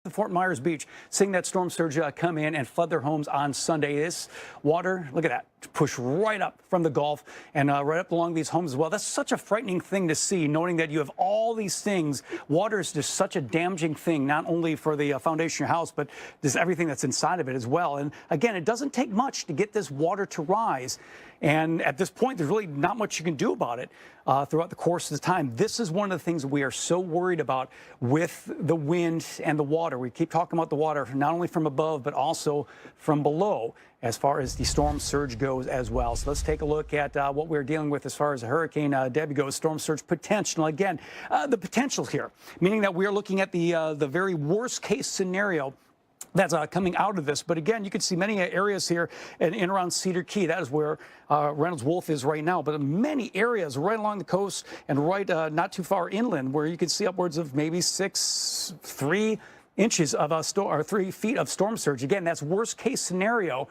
Fort Myers Beach, seeing that storm surge come in and flood their homes on Sunday. This water, look at that, push right up from the Gulf and right up along these homes as well. That's such a frightening thing to see, knowing that you have all these things. Water is just such a damaging thing, not only for the foundation of your house, but just everything that's inside of it as well. And again, it doesn't take much to get this water to rise. And at this point, there's really not much you can do about it throughout the course of the time. This is one of the things we are so worried about with the wind and the water. We keep talking about the water, not only from above, but also from below, as far as the storm surge goes as well. So let's take a look at what we're dealing with as far as Hurricane Debby goes. Storm surge potential. Again, the potential here, meaning that we are looking at the very worst case scenario that's coming out of this. But again, you can see many areas here in around Cedar Key. That is where Reynolds Wolf is right now. But many areas right along the coast and right not too far inland where you can see upwards of maybe 3 inches of 3 feet of storm surge. Again, that's worst case scenario.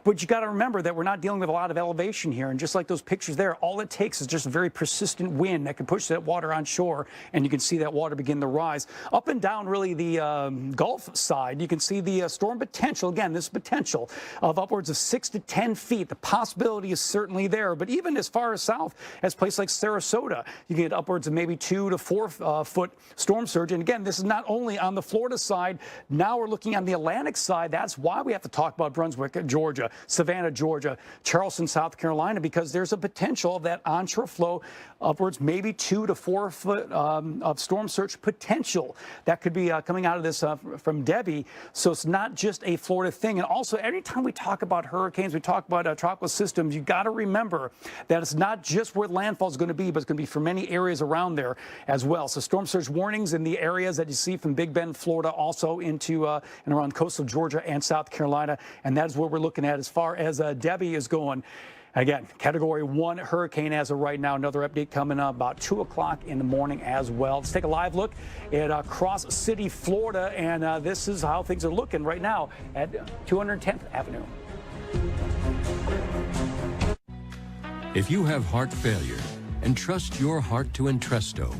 But you got to remember that we're not dealing with a lot of elevation here. And just like those pictures there, all it takes is just a very persistent wind that can push that water on shore. And you can see that water begin to rise. Up and down, really, the Gulf side, you can see the storm potential. Again, this potential of upwards of 6 to 10 feet. The possibility is certainly there. But even as far as south as places like Sarasota, you can get upwards of maybe 2 to 4 foot storm surge. And again, this is not only on the Florida side. Now we're looking on the Atlantic side. That's why we have to talk about Brunswick, Georgia, Savannah, Georgia, Charleston, South Carolina, because there's a potential of that onshore flow upwards maybe 2 to 4 foot of storm surge potential that could be coming out of this from Debby. So it's not just a Florida thing. And also, anytime we talk about hurricanes, we talk about tropical systems, you got to remember that it's not just where landfall is going to be, but it's going to be for many areas around there as well. So storm surge warnings in the areas that you see from Big Bend, Florida, also into and around coastal Georgia and South Carolina. And that is what we're looking at as far as Debby is going. Again, Category 1 hurricane as of right now. Another update coming up about 2 o'clock in the morning as well. Let's take a live look at Cross City, Florida. And this is how things are looking right now at 210th Avenue. If you have heart failure, entrust your heart to Entresto.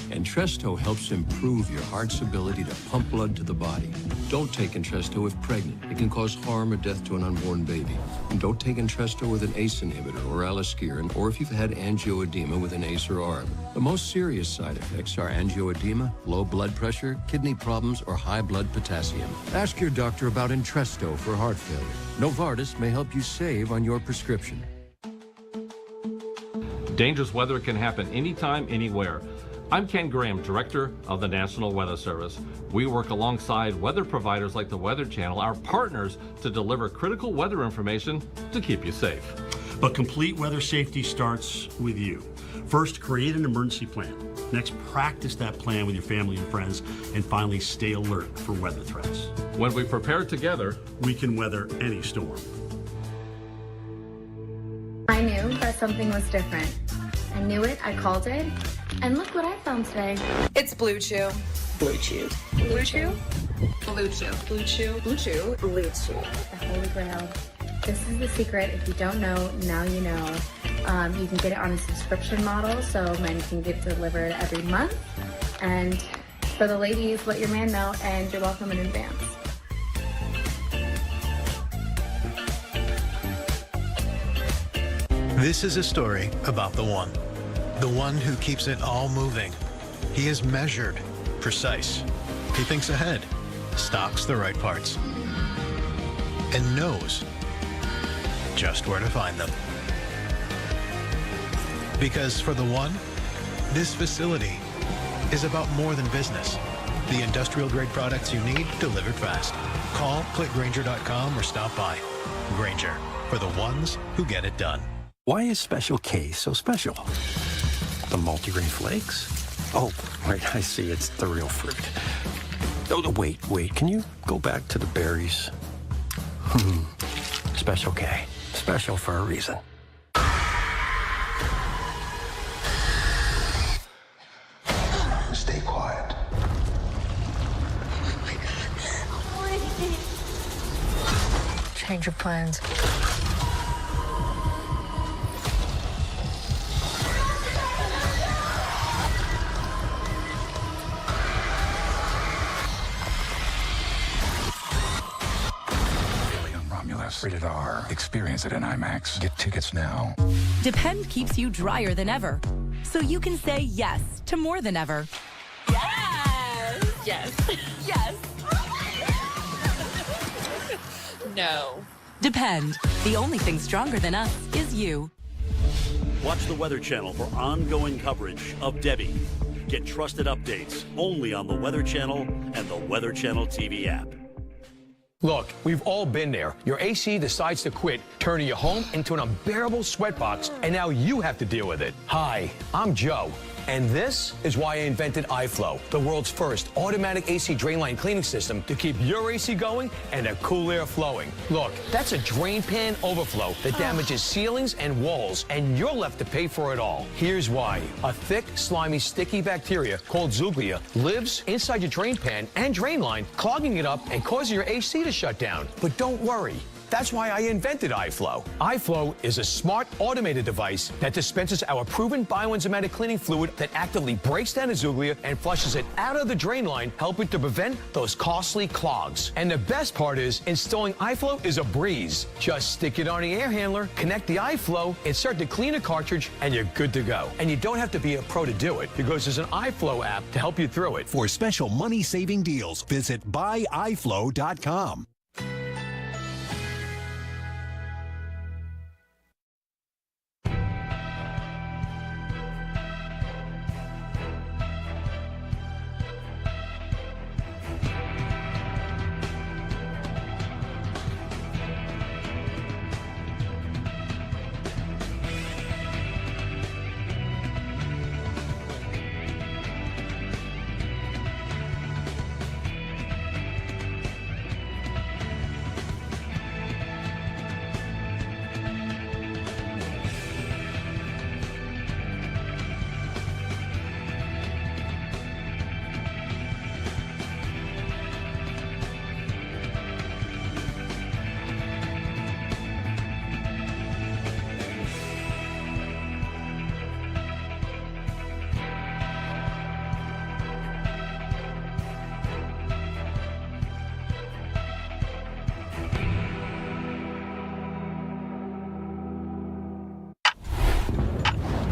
Entresto helps improve your heart's ability to pump blood to the body. Don't take Entresto if pregnant. It can cause harm or death to an unborn baby. And don't take Entresto with an ACE inhibitor or aliskiren, or if you've had angioedema with an ACE or ARB. The most serious side effects are angioedema, low blood pressure, kidney problems, or high blood potassium. Ask your doctor about Entresto for heart failure. Novartis may help you save on your prescription. Dangerous weather can happen anytime, anywhere. I'm Ken Graham, Director of the National Weather Service. We work alongside weather providers like the Weather Channel, our partners, to deliver critical weather information to keep you safe. But complete weather safety starts with you. First, create an emergency plan. Next, practice that plan with your family and friends. And finally, stay alert for weather threats. When we prepare together, we can weather any storm. I knew that something was different. I knew it, I called it, and look what I found today. It's Blue Chew. Blue Chew. Blue Chew? Blue Chew. Blue Chew. Blue Chew. Blue Chew. The Holy Grail. This is the secret. If you don't know, now you know. You can get it on a subscription model, so men can get delivered every month. And for the ladies, let your man know, and you're welcome in advance. This is a story about the one who keeps it all moving. He is measured, precise. He thinks ahead, stocks the right parts, and knows just where to find them. Because for the one, this facility is about more than business. The industrial-grade products you need delivered fast. Call, click Grainger.com, or stop by. Grainger, for the ones who get it done. Why is Special K so special? The multigrain flakes? Oh, right, I see, it's the real fruit. Oh, wait, can you go back to the berries? Special K, special for a reason. Stay quiet. Oh my God. Change of plans. IMAX. Rated R. Experience it in IMAX. Get tickets now. Depend keeps you drier than ever, so you can say yes to more than ever. Yes. Yes. Yes. No. Depend. The only thing stronger than us is you. Watch the Weather Channel for ongoing coverage of Debby. Get trusted updates only on the Weather Channel and the Weather Channel TV app. Look, we've all been there. Your AC decides to quit, turning your home into an unbearable sweatbox, and now you have to deal with it. Hi, I'm Joe, and this is why I invented iFlow, the world's first automatic AC drain line cleaning system to keep your AC going and the cool air flowing. Look, that's a drain pan overflow that damages ceilings and walls, and you're left to pay for it all. Here's why. A thick, slimy, sticky bacteria called Zuglia lives inside your drain pan and drain line, clogging it up and causing your AC to shut down. But don't worry. That's why I invented iFlow. iFlow is a smart, automated device that dispenses our proven bioenzymatic cleaning fluid that actively breaks down the Zuglia and flushes it out of the drain line, helping to prevent those costly clogs. And the best part is, installing iFlow is a breeze. Just stick it on the air handler, connect the iFlow, insert the cleaner cartridge, and you're good to go. And you don't have to be a pro to do it, because there's an iFlow app to help you through it. For special money-saving deals, visit buyiflow.com.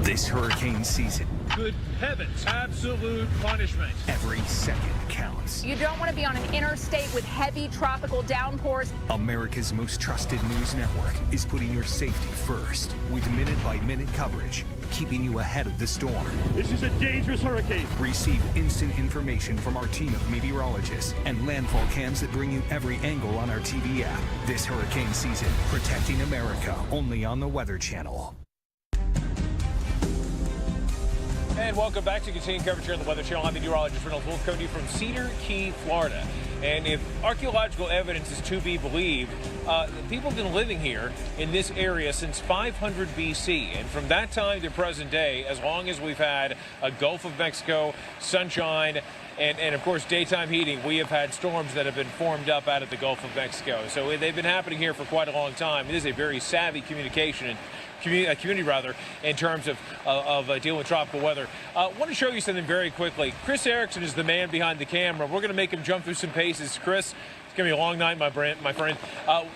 This hurricane season, good heavens, absolute punishment. every second counts. You don't want to be on an interstate with heavy tropical downpours. America's most trusted news network is putting your safety first with minute-by-minute coverage, keeping you ahead of the storm. This is a dangerous hurricane. Receive instant information from our team of meteorologists and landfall cams that bring you every angle on our TV app. This hurricane season, protecting America, only on the Weather Channel. And welcome back to continuing coverage here on the Weather Channel. I'm meteorologist Reynolds Wolf coming to you from Cedar Key, Florida. And if archaeological evidence is to be believed, people have been living here in this area since 500 BC. And from that time to present day, as long as we've had a Gulf of Mexico, sunshine, and of course daytime heating, we have had storms that have been formed up out of the Gulf of Mexico. So they've been happening here for quite a long time. It is a very savvy community in terms of dealing with tropical weather. I want to show you something very quickly. Chris Erickson is the man behind the camera. We're going to make him jump through some paces. Chris, it's going to be a long night, my friend.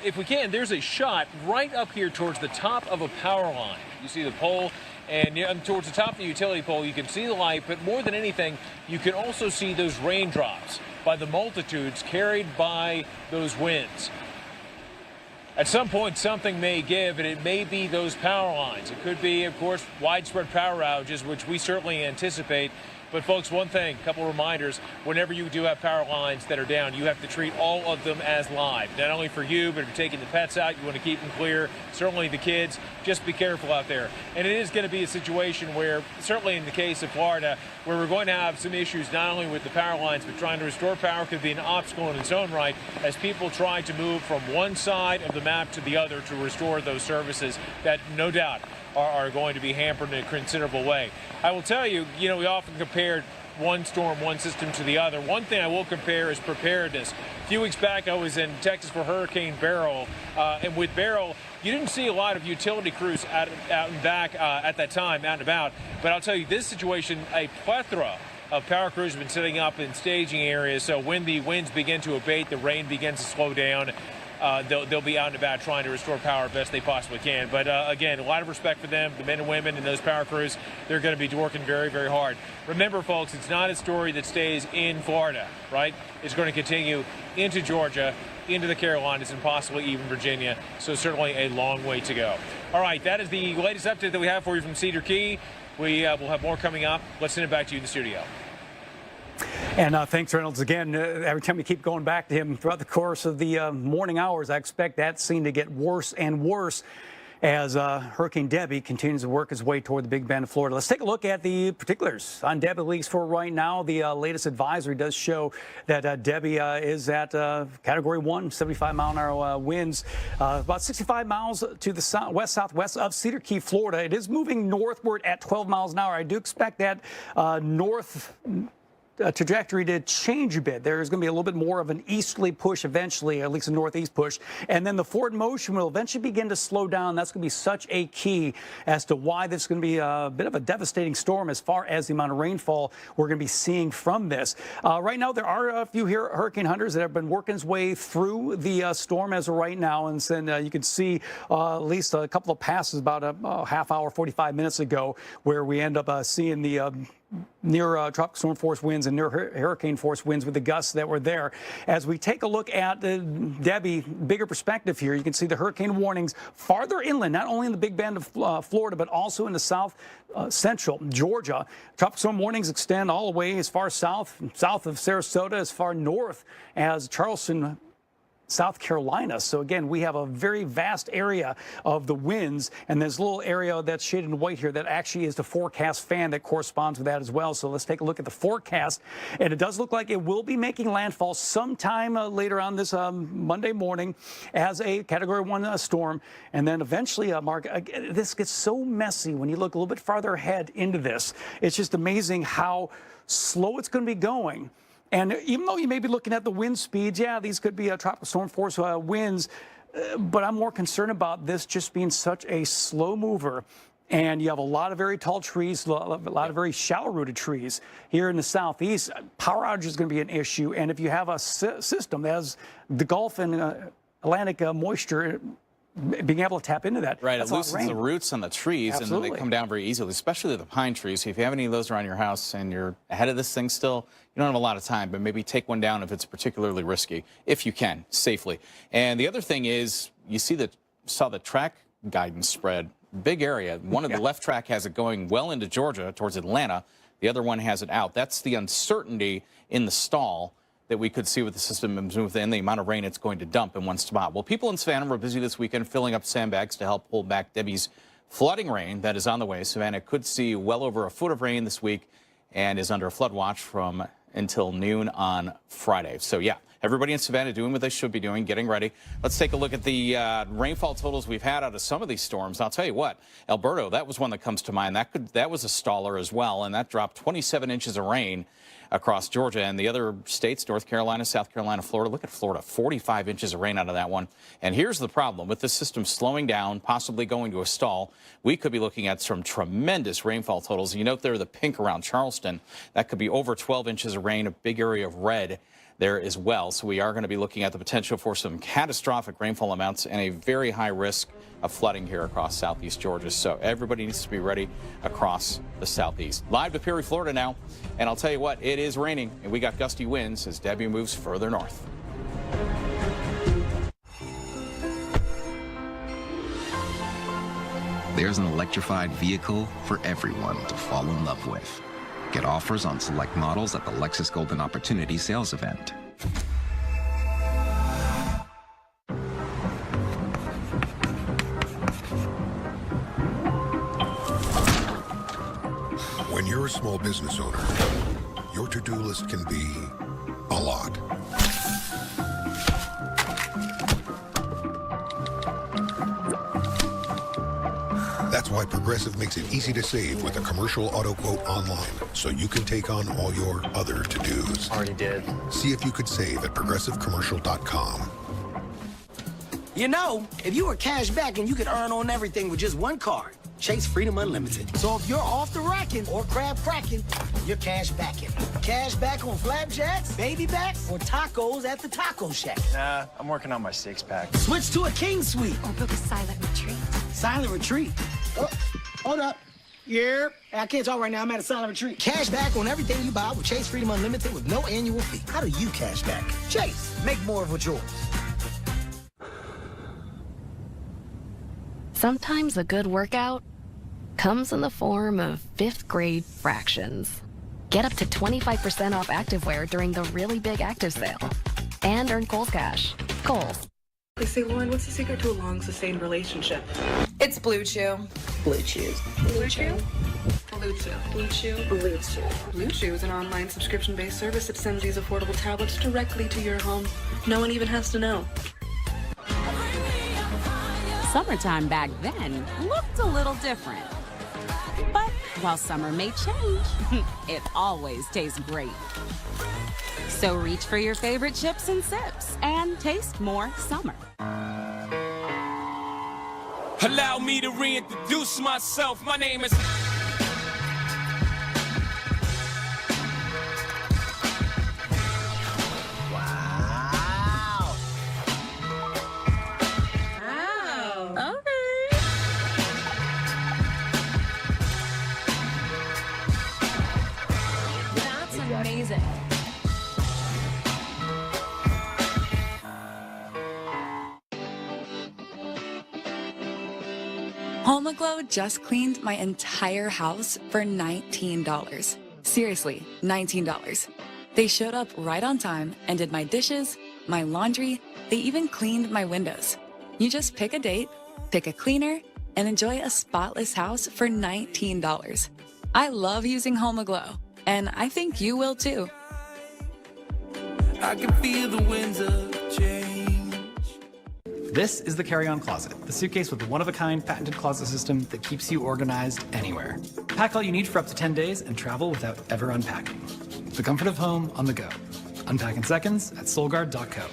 If we can, there's a shot right up here towards the top of a power line. You see the pole, and towards the top of the utility pole, you can see the light, but more than anything, you can also see those raindrops by the multitudes carried by those winds. At some point, something may give, and it may be those power lines. It could be, of course, widespread power outages, which we certainly anticipate. But, folks, one thing, a couple reminders. Whenever you do have power lines that are down, you have to treat all of them as live. Not only for you, but if you're taking the pets out, you want to keep them clear. Certainly the kids, just be careful out there. And it is going to be a situation where, certainly in the case of Florida, where we're going to have some issues not only with the power lines, but trying to restore power could be an obstacle in its own right as people try to move from one side of the map to the other to restore those services that, no doubt, are going to be hampered in a considerable way. I will tell you, we often compare one storm, one system to the other. One thing I will compare is preparedness. A few weeks back, I was in Texas for Hurricane Beryl, and with Beryl, you didn't see a lot of utility crews out and back at that time, out and about. But I'll tell you, this situation, a plethora of power crews have been setting up in staging areas, so when the winds begin to abate, the rain begins to slow down. they'll be out and about trying to restore power best they possibly can. But again, a lot of respect for them, the men and women and those power crews. They're going to be working very, very hard. Remember, folks, it's not a story that stays in Florida, right? It's going to continue into Georgia, into the Carolinas, and possibly even Virginia. So certainly a long way to go. All right, that is the latest update that we have for you from Cedar Key. We will have more coming up. Let's send it back to you in the studio. And thanks, Reynolds. Again, every time we keep going back to him throughout the course of the morning hours, I expect that scene to get worse and worse as Hurricane Debby continues to work its way toward the Big Bend of Florida. Let's take a look at the particulars on Debby leaks for right now. The latest advisory does show that Debby is at Category 1, 75-mile-an-hour winds, about 65 miles to the west-southwest of Cedar Key, Florida. It is moving northward at 12 miles an hour. I do expect that north trajectory to change a bit. There's going to be a little bit more of an easterly push eventually, at least a northeast push. And then the forward motion will eventually begin to slow down. That's going to be such a key as to why this is going to be a bit of a devastating storm as far as the amount of rainfall we're going to be seeing from this. Right now, there are a few hurricane hunters that have been working its way through the storm as of right now. And then you can see at least a couple of passes about a half hour, 45 minutes ago, where we end up seeing the near tropical storm force winds and near hurricane force winds with the gusts that were there. As we take a look at Debby, bigger perspective here, you can see the hurricane warnings farther inland, not only in the Big Bend of Florida, but also in the south central Georgia. Tropical storm warnings extend all the way as far south of Sarasota, as far north as Charleston, South Carolina. So again, we have a very vast area of the winds, and there's a little area that's shaded in white here that actually is the forecast fan that corresponds with that as well. So let's take a look at the forecast, and it does look like it will be making landfall sometime later on this Monday morning as a Category 1 storm, and then eventually, Mark, this gets so messy when you look a little bit farther ahead into this. It's just amazing how slow it's going to be going. And even though you may be looking at the wind speeds, yeah, these could be tropical storm force winds, but I'm more concerned about this just being such a slow mover. And you have a lot of very tall trees, a lot of very shallow-rooted trees here in the southeast. Power outage is going to be an issue. And if you have a system that has the Gulf and Atlantic moisture, being able to tap into that. Right, it loosens the roots on the trees, Absolutely. And then they come down very easily, especially the pine trees. If you have any of those around your house and you're ahead of this thing still, you don't have a lot of time, but maybe take one down if it's particularly risky, if you can, safely. And the other thing is, you saw the track guidance spread, big area. One of the left track has it going well into Georgia, towards Atlanta. The other one has it out. That's the uncertainty in the stall that we could see with the system and the amount of rain it's going to dump in one spot. Well, people in Savannah were busy this weekend filling up sandbags to help pull back Debby's flooding rain that is on the way. Savannah could see well over a foot of rain this week and is under a flood watch from until noon on Friday. So, yeah, everybody in Savannah doing what they should be doing, getting ready. Let's take a look at the rainfall totals we've had out of some of these storms. I'll tell you what, Alberto, that was one that comes to mind. That was a staller as well, and that dropped 27 inches of rain across Georgia and the other states, North Carolina, South Carolina, Florida. Look at Florida, 45 inches of rain out of that one. And here's the problem. With this system slowing down, possibly going to a stall, we could be looking at some tremendous rainfall totals. You note there the pink around Charleston. That could be over 12 inches of rain, a big area of red there as well. So we are going to be looking at the potential for some catastrophic rainfall amounts and a very high risk of flooding here across southeast Georgia. So everybody needs to be ready across the southeast. Live to Perry, Florida now. And I'll tell you what, it is raining and we got gusty winds as Debby moves further north. There's an electrified vehicle for everyone to fall in love with. Get offers on select models at the Lexus Golden Opportunity sales event. When you're a small business owner, your to-do list can be a lot. That's why Progressive makes it easy to save with a commercial auto quote online, so you can take on all your other to-dos. Already did. See if you could save at progressivecommercial.com. You know, if you were cash back and you could earn on everything with just one card, Chase Freedom Unlimited. So if you're off the racking or crab cracking, you're cash backing. Cash back on flapjacks, baby backs, or tacos at the taco shack. Nah, I'm working on my six-pack. Switch to a king suite. Or book a silent retreat. Silent retreat? Oh, hold up. Yeah, I can't talk right now. I'm at a silent retreat. Cash back on everything you buy with Chase Freedom Unlimited with no annual fee. How do you cash back? Chase, make more of what's yours. Sometimes a good workout comes in the form of 5th grade fractions. Get up to 25% off activewear during the really big active sale. And earn Kohl's Cash. Kohl's. They say, Lauren, what's the secret to a long, sustained relationship? It's Blue Chew. Blue Chew. Blue Chew? Blue Chew. Blue Chew. Blue Chew. Blue Chew is an online subscription-based service that sends these affordable tablets directly to your home. No one even has to know. Summertime back then looked a little different. But while summer may change, it always tastes great. So reach for your favorite chips and sips and taste more summer. Allow me to reintroduce myself. My name is... Amazing. HomeAglow just cleaned my entire house for $19. Seriously, $19. They showed up right on time and did my dishes, my laundry, they even cleaned my windows. You just pick a date, pick a cleaner, and enjoy a spotless house for $19. I love using HomeAglow, and I think you will too. I can feel the winds of change. This is the carry-on closet, the suitcase with the one-of-a-kind patented closet system that keeps you organized anywhere. Pack all you need for up to 10 days and travel without ever unpacking. The comfort of home on the go. Unpack in seconds at soulguard.co.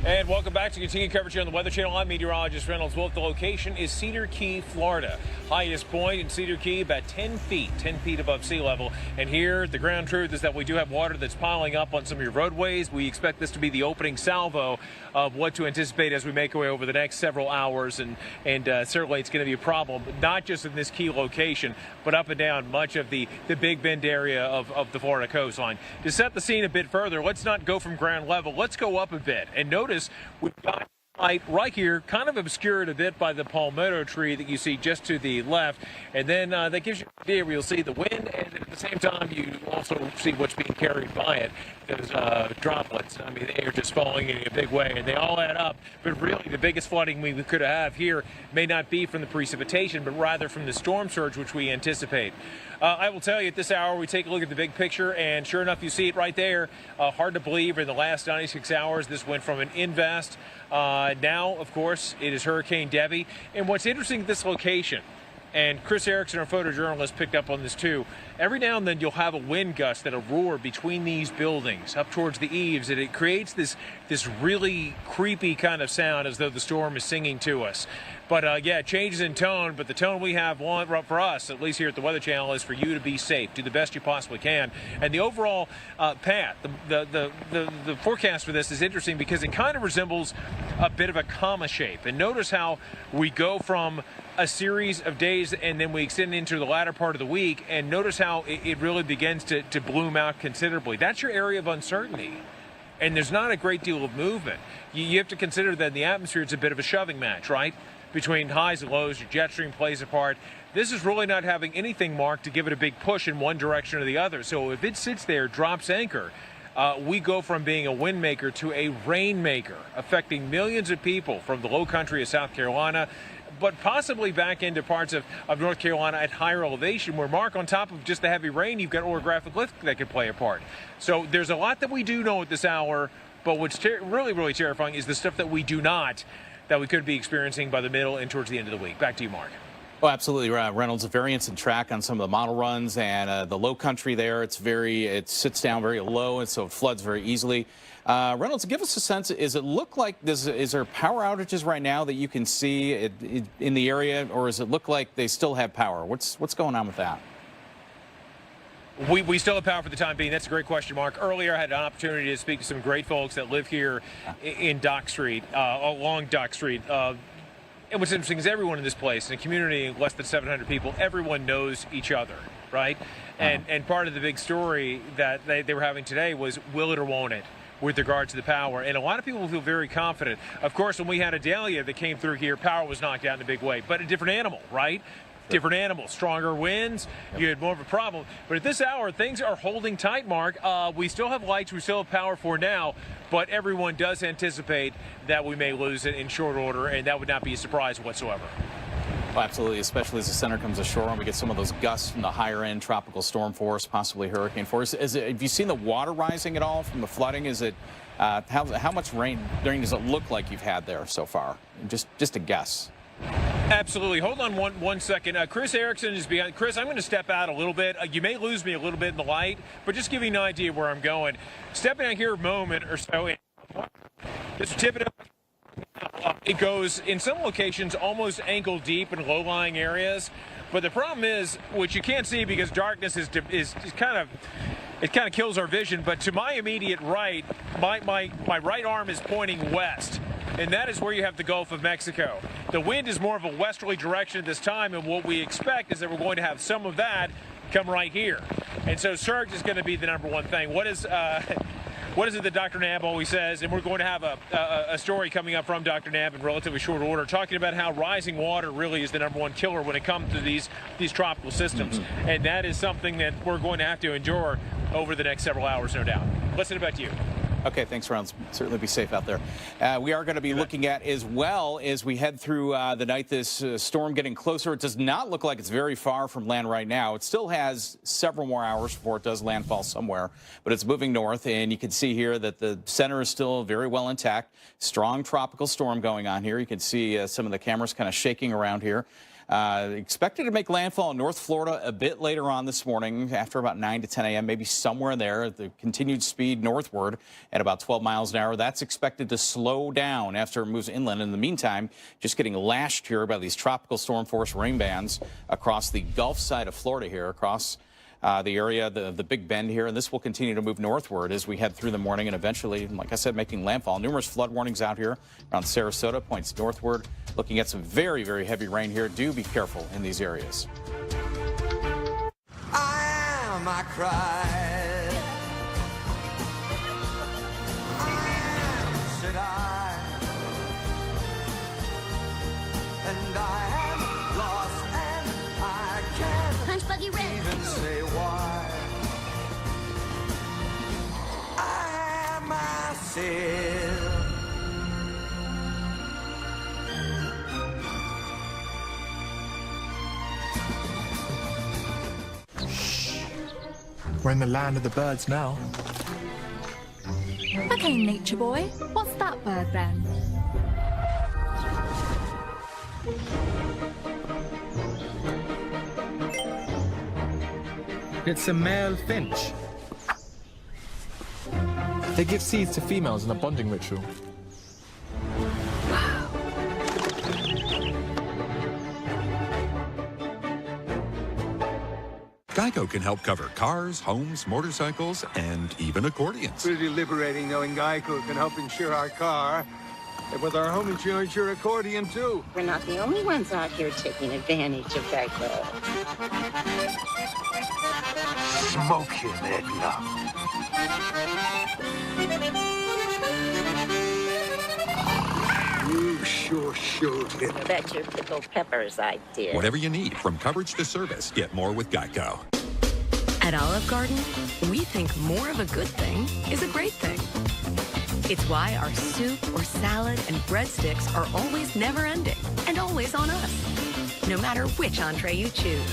And welcome back to continued coverage here on the Weather Channel. I'm meteorologist Reynolds Wolf. The location is Cedar Key, Florida. Highest point in Cedar Key, about 10 feet above sea level. And here, the ground truth is that we do have water that's piling up on some of your roadways. We expect this to be the opening salvo of what to anticipate as we make our way over the next several hours. And certainly it's going to be a problem, not just in this key location, but up and down much of the Big Bend area of the Florida coastline. To set the scene a bit further, let's not go from ground level. Let's go up a bit and notice we've got light right here, kind of obscured a bit by the palmetto tree that you see just to the left. And then that gives you an idea where you'll see the wind, and at the same time you also see what's being carried by it. Those droplets, I mean, they are just falling in a big way, and they all add up. But really, the biggest flooding we could have here may not be from the precipitation, but rather from the storm surge, which we anticipate. I will tell you, at this hour, we take a look at the big picture, and sure enough, you see it right there. Hard to believe, in the last 96 hours, this went from an invest. Now, of course, it is Hurricane Debby. And what's interesting at this location, and Chris Erickson, our photojournalist, picked up on this too, every now and then you'll have a wind gust that'll roar between these buildings up towards the eaves, and it creates this really creepy kind of sound as though the storm is singing to us. But yeah, it changes in tone, but the tone we have for us, at least here at the Weather Channel, is for you to be safe. Do the best you possibly can. And the overall path, the forecast for this is interesting because it kind of resembles a bit of a comma shape. And notice how we go from a series of days and then we extend into the latter part of the week, and notice how it really begins to bloom out considerably. That's your area of uncertainty. And there's not a great deal of movement. You have to consider that in the atmosphere it's a bit of a shoving match, right? Between highs and lows, your jet stream plays a part. This is really not having anything marked to give it a big push in one direction or the other. So if it sits there, drops anchor, we go from being a wind maker to a rain maker, affecting millions of people from the low country of South Carolina, but possibly back into parts of North Carolina at higher elevation, where, Mark, on top of just the heavy rain, you've got orographic lift that could play a part. So there's a lot that we do know at this hour, but what's really, really terrifying is the stuff that we do not. that we could be experiencing by the middle and towards the end of the week. Back to you, Mark. Oh, absolutely, Reynolds. A variance in track on some of the model runs and the low country there. It sits down very low, and so it floods very easily. Reynolds, give us a sense. Is it look like is there power outages right now that you can see in the area, or does it look like they still have power? What's going on with that? We still have power for the time being. That's a great question, Mark. Earlier, I had an opportunity to speak to some great folks that live here in Dock Street, along Dock Streat. And what's interesting is everyone in this place, in a community of less than 700 people, everyone knows each other, right? And part of the big story that they were having today was, will it or won't it, with regard to the power. And a lot of people feel very confident. Of course, when we had a Dahlia that came through here, power was knocked out in a big way, but a different animal, right? Different animals, stronger winds, you had more of a problem. But at this hour, things are holding tight, Mark. We still have lights, we still have power for now, but everyone does anticipate that we may lose it in short order, and that would not be a surprise whatsoever. Well, absolutely, especially as the center comes ashore and we get some of those gusts from the higher end tropical storm force, possibly hurricane force. Have you seen the water rising at all from the flooding? Is it how much rain does it look like you've had there so far? Just a guess. Absolutely. Hold on one second. Chris Erickson is behind. Chris, I'm going to step out a little bit. You may lose me a little bit in the light, but just give you an idea where I'm going. Stepping out here a moment or so, just tip it up. It goes, in some locations, almost ankle deep in low-lying areas. But the problem is, which you can't see because darkness is kind of kills our vision. But to my immediate right, my right arm is pointing west. And that is where you have the Gulf of Mexico. The wind is more of a westerly direction at this time, and what we expect is that we're going to have some of that come right here. And so surge is going to be the number one thing. What is it that Dr. Knabb always says? And we're going to have a story coming up from Dr. Knabb in relatively short order, talking about how rising water really is the number one killer when it comes to these tropical systems. And that is something that we're going to have to endure over the next several hours, no doubt. Let's send it back to you. Okay, thanks, Reynolds. Certainly be safe out there. We are going to be looking at, as well as we head through the night, this storm getting closer. It does not look like it's very far from land right now. It still has several more hours before it does landfall somewhere, but it's moving north, and you can see here that the center is still very well intact. Strong tropical storm going on here. You can see some of the cameras kind of shaking around here. Expected to make landfall in North Florida a bit later on this morning, after about 9 to 10 a.m., maybe somewhere in there. The continued speed northward at about 12 miles an hour. That's expected to slow down after it moves inland. In the meantime, just getting lashed here by these tropical storm force rain bands across the Gulf side of Florida here, across the area, the Big Bend here, and this will continue to move northward as we head through the morning and eventually, like I said, making landfall. Numerous flood warnings out here around Sarasota, points northward. Looking at some very, very heavy rain here. Do be careful in these areas. I am, I cried. I am, said I. And I am lost and I can't Punch Buggy Red. even say why. I am myself. We're in the land of the birds now. Okay, nature boy. What's that bird then? It's a male finch. They give seeds to females in a bonding ritual. Geico can help cover cars, homes, motorcycles, and even accordions. Pretty liberating knowing Geico can help insure our car. And with our home insurance, your accordion, too. We're not the only ones out here taking advantage of Geico. Smoke him, Edna. You sure showed him. That's your pickled peppers I did. Whatever you need, from coverage to service, get more with Geico. At Olive Garden, we think more of a good thing is a great thing. It's why our soup or salad and breadsticks are always never-ending and always on us, no matter which entree you choose.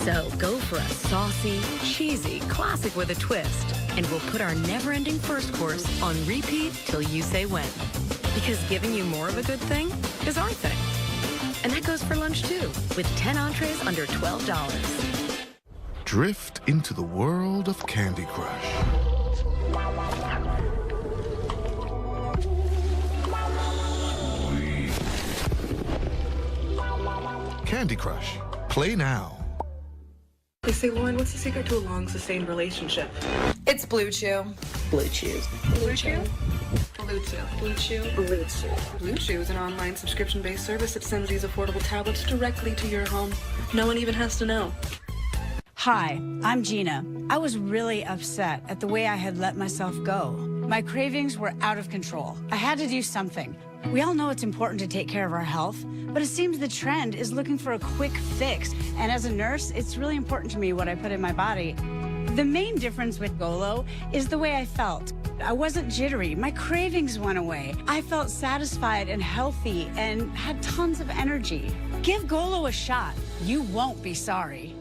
So go for a saucy, cheesy classic with a twist, and we'll put our never-ending first course on repeat till you say when. Because giving you more of a good thing is our thing. And that goes for lunch too, with 10 entrees under $12. Drift into the world of Candy Crush. Candy Crush. Play now. They say, Lauren, what's the secret to a long, sustained relationship? It's Blue Chew. Blue Chew. Blue Chew? Blue Chew. Blue Chew. Blue Chew. Blue Chew is an online subscription-based service that sends these affordable tablets directly to your home. No one even has to know. Hi, I'm Gina. I was really upset at the way I had let myself go. My cravings were out of control. I had to do something. We all know it's important to take care of our health, but it seems the trend is looking for a quick fix. And as a nurse, it's really important to me what I put in my body. The main difference with Golo is the way I felt. I wasn't jittery. My cravings went away. I felt satisfied and healthy and had tons of energy. Give Golo a shot. You won't be sorry.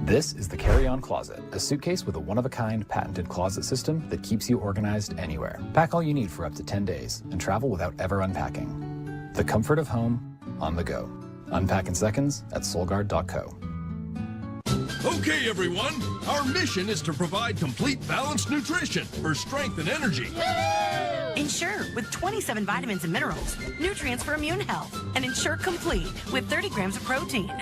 This is the carry-on closet, a suitcase with a one-of-a-kind patented closet system that keeps you organized anywhere. Pack all you need for up to 10 days and travel without ever unpacking. The comfort of home on the go. Unpack in seconds at Solgaard.co. Okay, everyone, our mission is to provide complete balanced nutrition for strength and energy. Ensure with 27 vitamins and minerals, nutrients for immune health, and Ensure Complete with 30 grams of protein.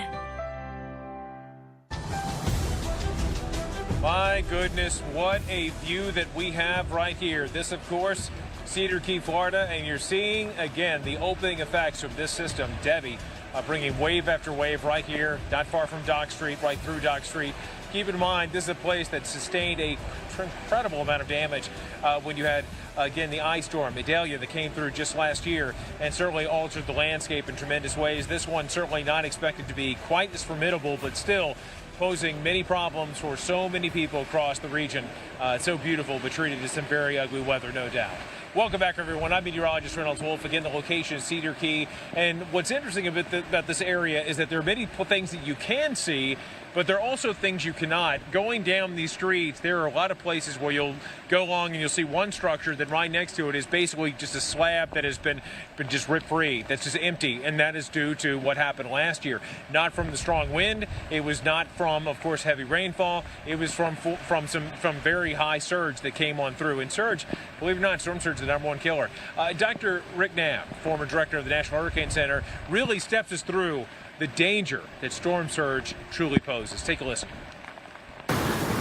My goodness, what a view that we have right here. This, of course, Cedar Key, Florida, and you're seeing, again, the opening effects of this system, Debby, bringing wave after wave right here, not far from Dock Street, right through Dock Street. Keep in mind, this is a place that sustained a incredible amount of damage when you had, again, the ice storm, Idalia, that came through just last year and certainly altered the landscape in tremendous ways. This one certainly not expected to be quite as formidable, but still posing many problems for so many people across the region. It's so beautiful, but treated as some very ugly weather, no doubt. Welcome back, everyone. I'm meteorologist Reynolds Wolf. Again, the location is Cedar Key. And what's interesting about this area is that there are many things that you can see, but there are also things you cannot. Going down these streets, there are a lot of places where you'll go along and you'll see one structure that right next to it is basically just a slab that has been just ripped free, that's just empty, and that is due to what happened last year. Not from the strong wind. It was not from, of course, heavy rainfall. It was from very high surge that came on through. And surge, believe it or not, storm surge is the #1 killer. Dr. Rick Knapp, former director of the National Hurricane Center, really steps us through the danger that storm surge truly poses. Take a listen.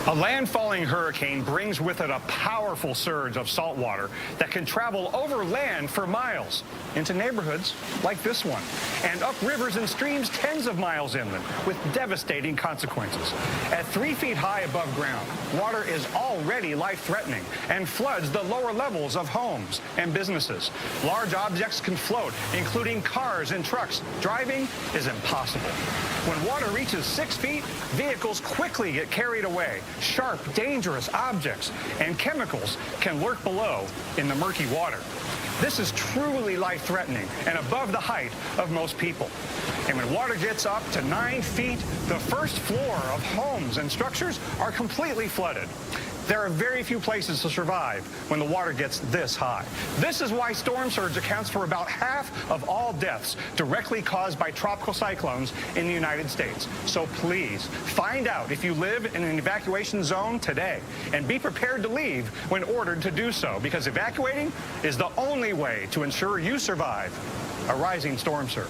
A landfalling hurricane brings with it a powerful surge of salt water that can travel over land for miles into neighborhoods like this one and up rivers and streams tens of miles inland with devastating consequences. At 3 feet high above ground, water is already life-threatening and floods the lower levels of homes and businesses. Large objects can float, including cars and trucks. Driving is impossible. When water reaches 6 feet, vehicles quickly get carried away. Sharp, dangerous objects and chemicals can lurk below in the murky water. This is truly life-threatening and above the height of most people. And when water gets up to 9 feet, the first floor of homes and structures are completely flooded. There are very few places to survive when the water gets this high. This is why storm surge accounts for about half of all deaths directly caused by tropical cyclones in the United States. So please, find out if you live in an evacuation zone today and be prepared to leave when ordered to do so, because evacuating is the only way to ensure you survive a rising storm surge.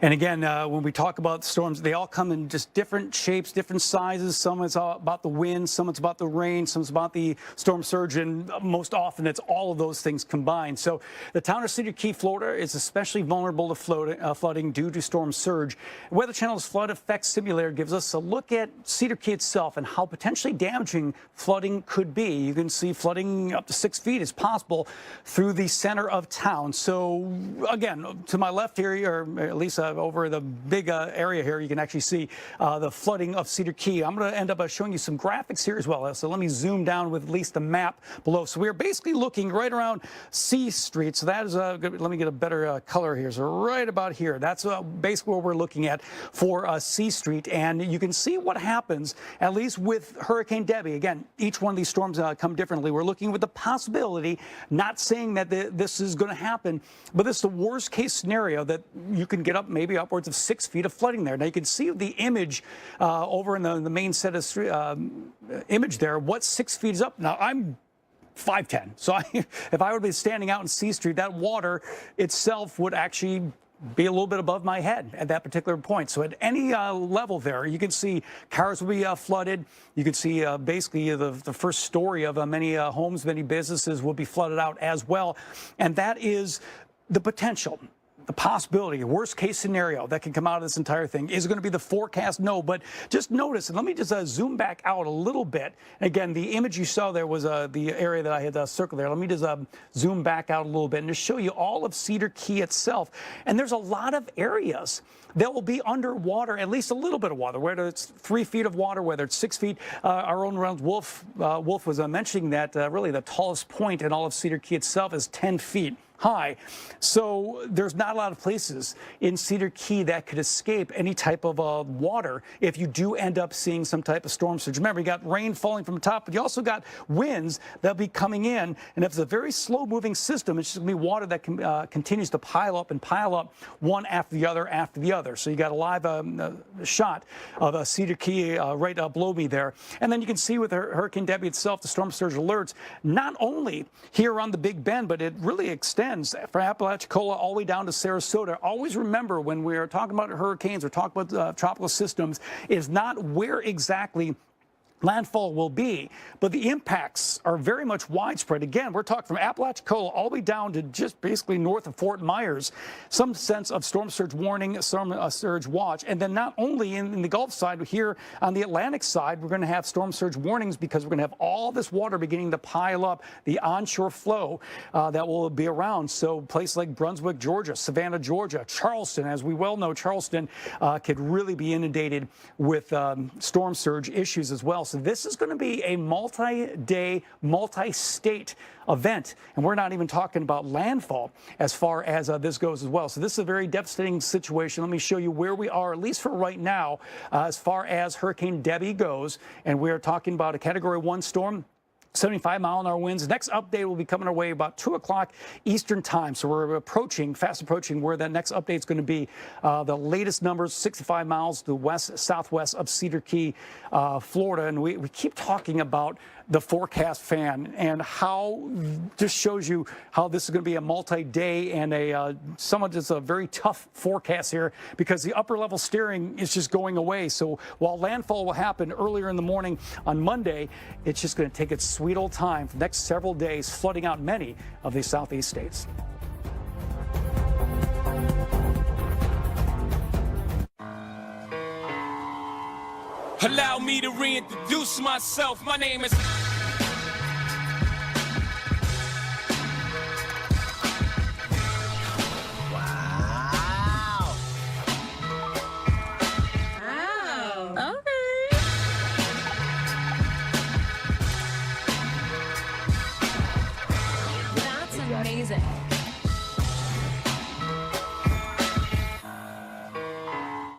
And again, when we talk about storms, they all come in just different shapes, different sizes. Some it's all about the wind, some it's about the rain, some it's about the storm surge, and most often it's all of those things combined. So the town of Cedar Key, Florida is especially vulnerable to flooding due to storm surge. Weather Channel's Flood Effects Simulator gives us a look at Cedar Key itself and how potentially damaging flooding could be. You can see flooding up to 6 feet is possible through the center of town. So again, to my left here, or at least over the big area here, you can actually see the flooding of Cedar Key. I'm going to end up showing you some graphics here as well. So let me zoom down with at least a map below. So we're basically looking right around C Street. So that is good. Let me get a better color here. So right about here. That's basically what we're looking at for C Street. And you can see what happens, at least with Hurricane Debby. Again, each one of these storms come differently. We're looking with the possibility, not saying that this is going to happen, but this is the worst case scenario that you can get up maybe upwards of 6 feet of flooding there. Now you can see the image over in the main set of image there, what 6 feet is up. Now I'm 5'10", so if I would be standing out in C Street, that water itself would actually be a little bit above my head at that particular point. So at any level there, you can see cars will be flooded. You can see basically the first story of many homes, many businesses will be flooded out as well. And that is the potential, the possibility, worst case scenario that can come out of this entire thing. Is it going to be the forecast? No, but just notice, and let me just zoom back out a little bit. Again, the image you saw there was the area that I had circled there. Let me just zoom back out a little bit and just show you all of Cedar Key itself. And there's a lot of areas that will be underwater, at least a little bit of water, whether it's 3 feet of water, whether it's 6 feet. Our own Wolf was mentioning that really the tallest point in all of Cedar Key itself is 10 feet high. So there's not a lot of places in Cedar Key that could escape any type of water if you do end up seeing some type of storm surge. Remember, you got rain falling from the top, but you also got winds that'll be coming in. And if it's a very slow moving system, it's just going to be water that continues to pile up one after the other. So you got a live shot of Cedar Key right below me there. And then you can see with Hurricane Debby itself, the storm surge alerts, not only here around the Big Bend, but it really extends from Apalachicola all the way down to Sarasota. Always remember, when we're talking about hurricanes or talking about tropical systems, is not where exactly landfall will be, but the impacts are very much widespread. Again, we're talking from Apalachicola all the way down to just basically north of Fort Myers, some sense of storm surge warning, storm surge watch. And then not only in the Gulf side, here on the Atlantic side, we're going to have storm surge warnings because we're going to have all this water beginning to pile up, the onshore flow that will be around. So places like Brunswick, Georgia, Savannah, Georgia, Charleston, as we well know, Charleston could really be inundated with storm surge issues as well. So this is going to be a multi-day, multi-state event, and we're not even talking about landfall as far as this goes as well. So this is a very devastating situation. Let me show you where we are, at least for right now, as far as Hurricane Debby goes, and we're talking about a Category 1 storm. 75-mile-an-hour winds. Next update will be coming our way about 2 o'clock Eastern time. So we're fast approaching where that next update is going to be. The latest numbers, 65 miles to the southwest of Cedar Key, Florida. And we keep talking about the forecast fan and how just shows you how this is going to be a multi-day and somewhat just a very tough forecast here because the upper level steering is just going away. So while landfall will happen earlier in the morning on Monday, it's just going to take its sweet old time for the next several days, flooding out many of these southeast states. Allow me to reintroduce myself. My name is... Amazing.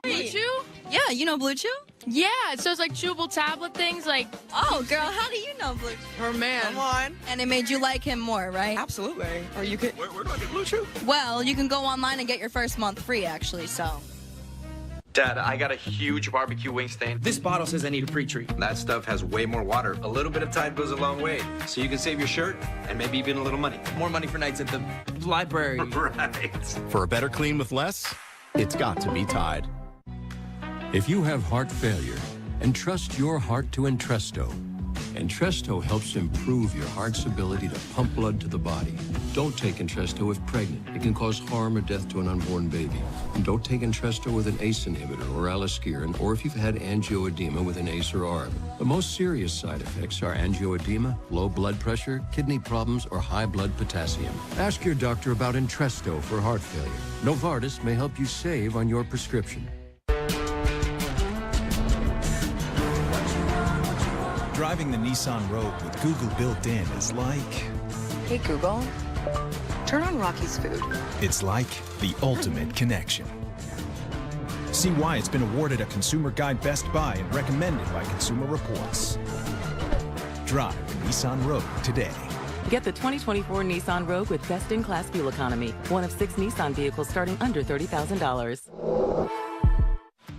Blue Chew? Yeah, you know Blue Chew? Yeah, so it's like chewable tablet things like... Oh, girl, how do you know Blue Chew? Her man. Come on. And it made you like him more, right? Absolutely. Or you could... Where do I get Blue Chew? Well, you can go online and get your first month free, actually, so... Dad, I got a huge barbecue wing stain. This bottle says I need a pre-treat. That stuff has way more water. A little bit of Tide goes a long way. So you can save your shirt and maybe even a little money. More money for nights at the library. Right. For a better clean with less, it's got to be Tide. If you have heart failure, entrust your heart to Entresto. Entresto helps improve your heart's ability to pump blood to the body. Don't take Entresto if pregnant. It can cause harm or death to an unborn baby. And don't take Entresto with an ACE inhibitor or aliskiren, or if you've had angioedema with an ACE or ARB. The most serious side effects are angioedema, low blood pressure, kidney problems, or high blood potassium. Ask your doctor about Entresto for heart failure. Novartis may help you save on your prescription. Driving the Nissan Rogue with Google built in is like... Hey, Google, turn on Rocky's food. It's like the ultimate connection. See why it's been awarded a Consumer Guide Best Buy and recommended by Consumer Reports. Drive the Nissan Rogue today. Get the 2024 Nissan Rogue with best-in-class fuel economy. One of 6 Nissan vehicles starting under $30,000.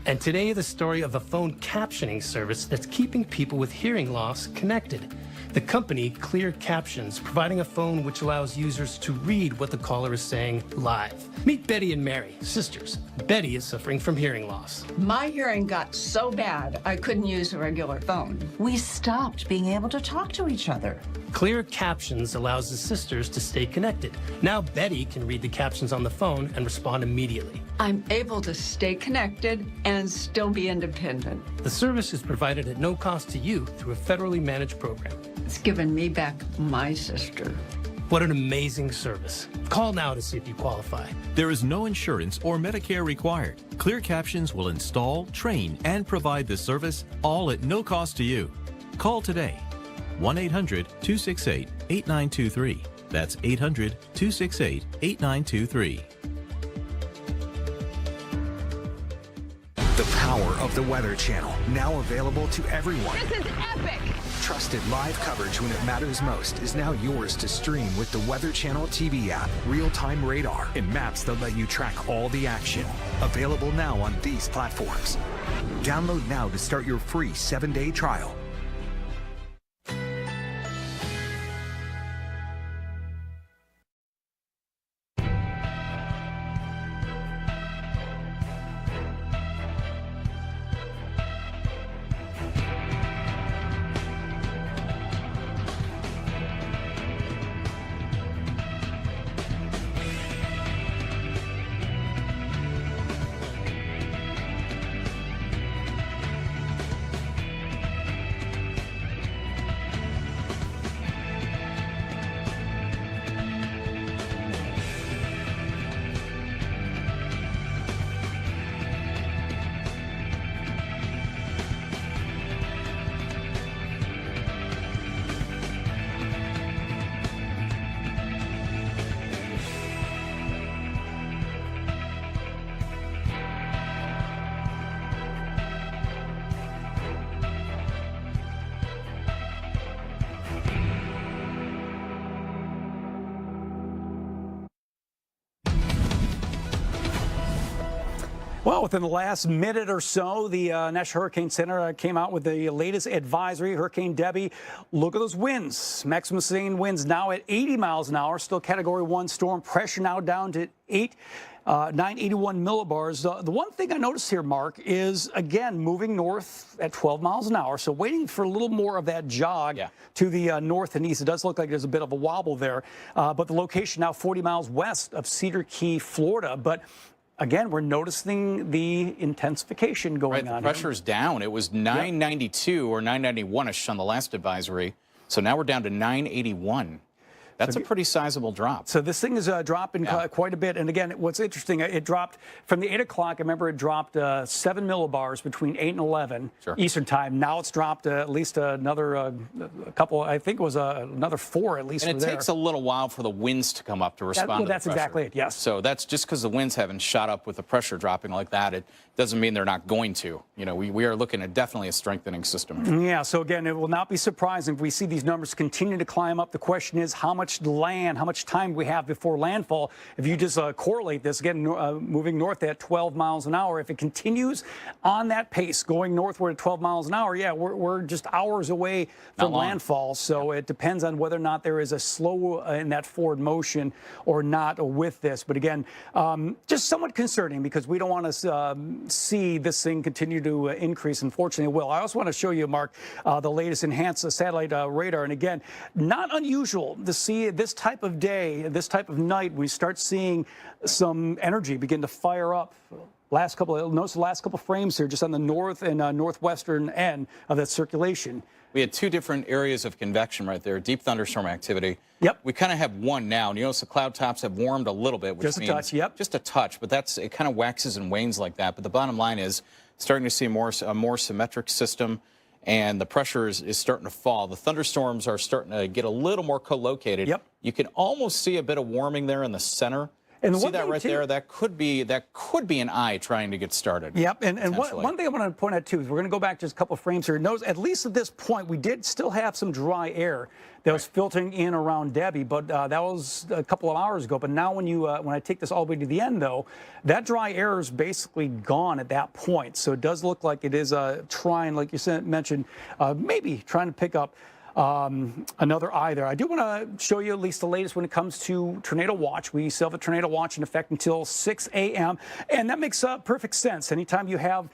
And today, the story of a phone captioning service that's keeping people with hearing loss connected. The company, Clear Captions, providing a phone which allows users to read what the caller is saying live. Meet Betty and Mary, sisters. Betty is suffering from hearing loss. My hearing got so bad, I couldn't use a regular phone. We stopped being able to talk to each other. Clear Captions allows the sisters to stay connected. Now Betty can read the captions on the phone and respond immediately. I'm able to stay connected and still be independent. The service is provided at no cost to you through a federally managed program. It's given me back my sister. What an amazing service. Call now to see if you qualify. There is no insurance or Medicare required. Clear Captions will install, train, and provide the service, all at no cost to you. Call today. 1-800-268-8923. That's 800-268-8923. The power of the Weather Channel, now available to everyone. This is epic! Trusted live coverage when it matters most is now yours to stream with the Weather Channel TV app, real-time radar, and maps that let you track all the action. Available now on these platforms. Download now to start your free 7-day trial. Well, within the last minute or so, the National Hurricane Center came out with the latest advisory, Hurricane Debby. Look at those winds. Maximum sustained winds now at 80 miles an hour, still Category 1 storm. Pressure now down to 981 millibars. The one thing I noticed here, Mark, is, again, moving north at 12 miles an hour. So waiting for a little more of that jog to the north and east. It does look like there's a bit of a wobble there. But the location now 40 miles west of Cedar Key, Florida. But again, we're noticing the intensification going on. The pressure's down. It was 992 or 991-ish on the last advisory. So now we're down to 981. That's a pretty sizable drop. So this thing is dropping quite a bit. And again, what's interesting, it dropped from the 8 o'clock. I remember it dropped 7 millibars between 8 and 11 Eastern time. Now it's dropped at least another couple, I think it was another 4 at least. And it takes a little while for the winds to come up to respond to the that's pressure. exactly it, yes. So that's just because the winds haven't shot up with the pressure dropping like that. It doesn't mean they're not going to. You know, we are looking at definitely a strengthening system. Yeah, so again, it will not be surprising if we see these numbers continue to climb up. The question is, how much much land, how much time we have before landfall. If you just correlate this, again, moving north at 12 miles an hour, if it continues on that pace, going northward at 12 miles an hour, yeah, we're just hours away from landfall. So it depends on whether or not there is a slow in that forward motion or not with this. But again, just somewhat concerning because we don't want to see this thing continue to increase. Unfortunately, it will. I also want to show you, Mark, the latest enhanced satellite radar. And again, not unusual to see this type of day, this type of night, we start seeing some energy begin to fire up. Notice the last couple frames here, just on the north and northwestern end of that circulation. We had two different areas of convection right there, deep thunderstorm activity. Yep. We kind of have one now. And you notice the cloud tops have warmed a little bit, which just means a touch, yep. Just a touch, but it kind of waxes and wanes like that. But the bottom line is starting to see a more symmetric system, and the pressure is starting to fall. The thunderstorms are starting to get a little more co-located. Yep. You can almost see a bit of warming there in the center. And see that right there? That could be an eye trying to get started. Yep. And one thing I want to point out too is we're going to go back just a couple of frames here. Notice at least at this point we did still have some dry air that was filtering in around Debby, but that was a couple of hours ago. But now when I take this all the way to the end though, that dry air is basically gone at that point. So it does look like it is trying, like you mentioned, maybe trying to pick up another eye there. I do want to show you at least the latest when it comes to tornado watch. We still have a tornado watch in effect until 6 a.m. and that makes perfect sense. Anytime you have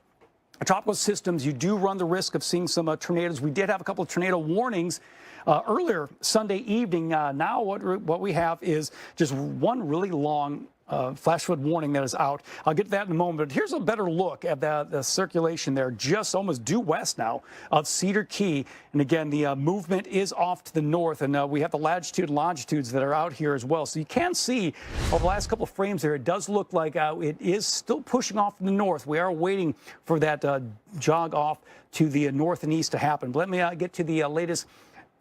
tropical systems, you do run the risk of seeing some tornadoes. We did have a couple of tornado warnings earlier Sunday evening. Now what we have is just one really long flash flood warning that is out. I'll get to that in a moment, but here's a better look at the circulation there, just almost due west now of Cedar Key. And again, the movement is off to the north, and we have the latitude and longitudes that are out here as well. So you can see over the last couple of frames there, it does look like it is still pushing off to the north. We are waiting for that jog off to the north and east to happen. But let me get to the latest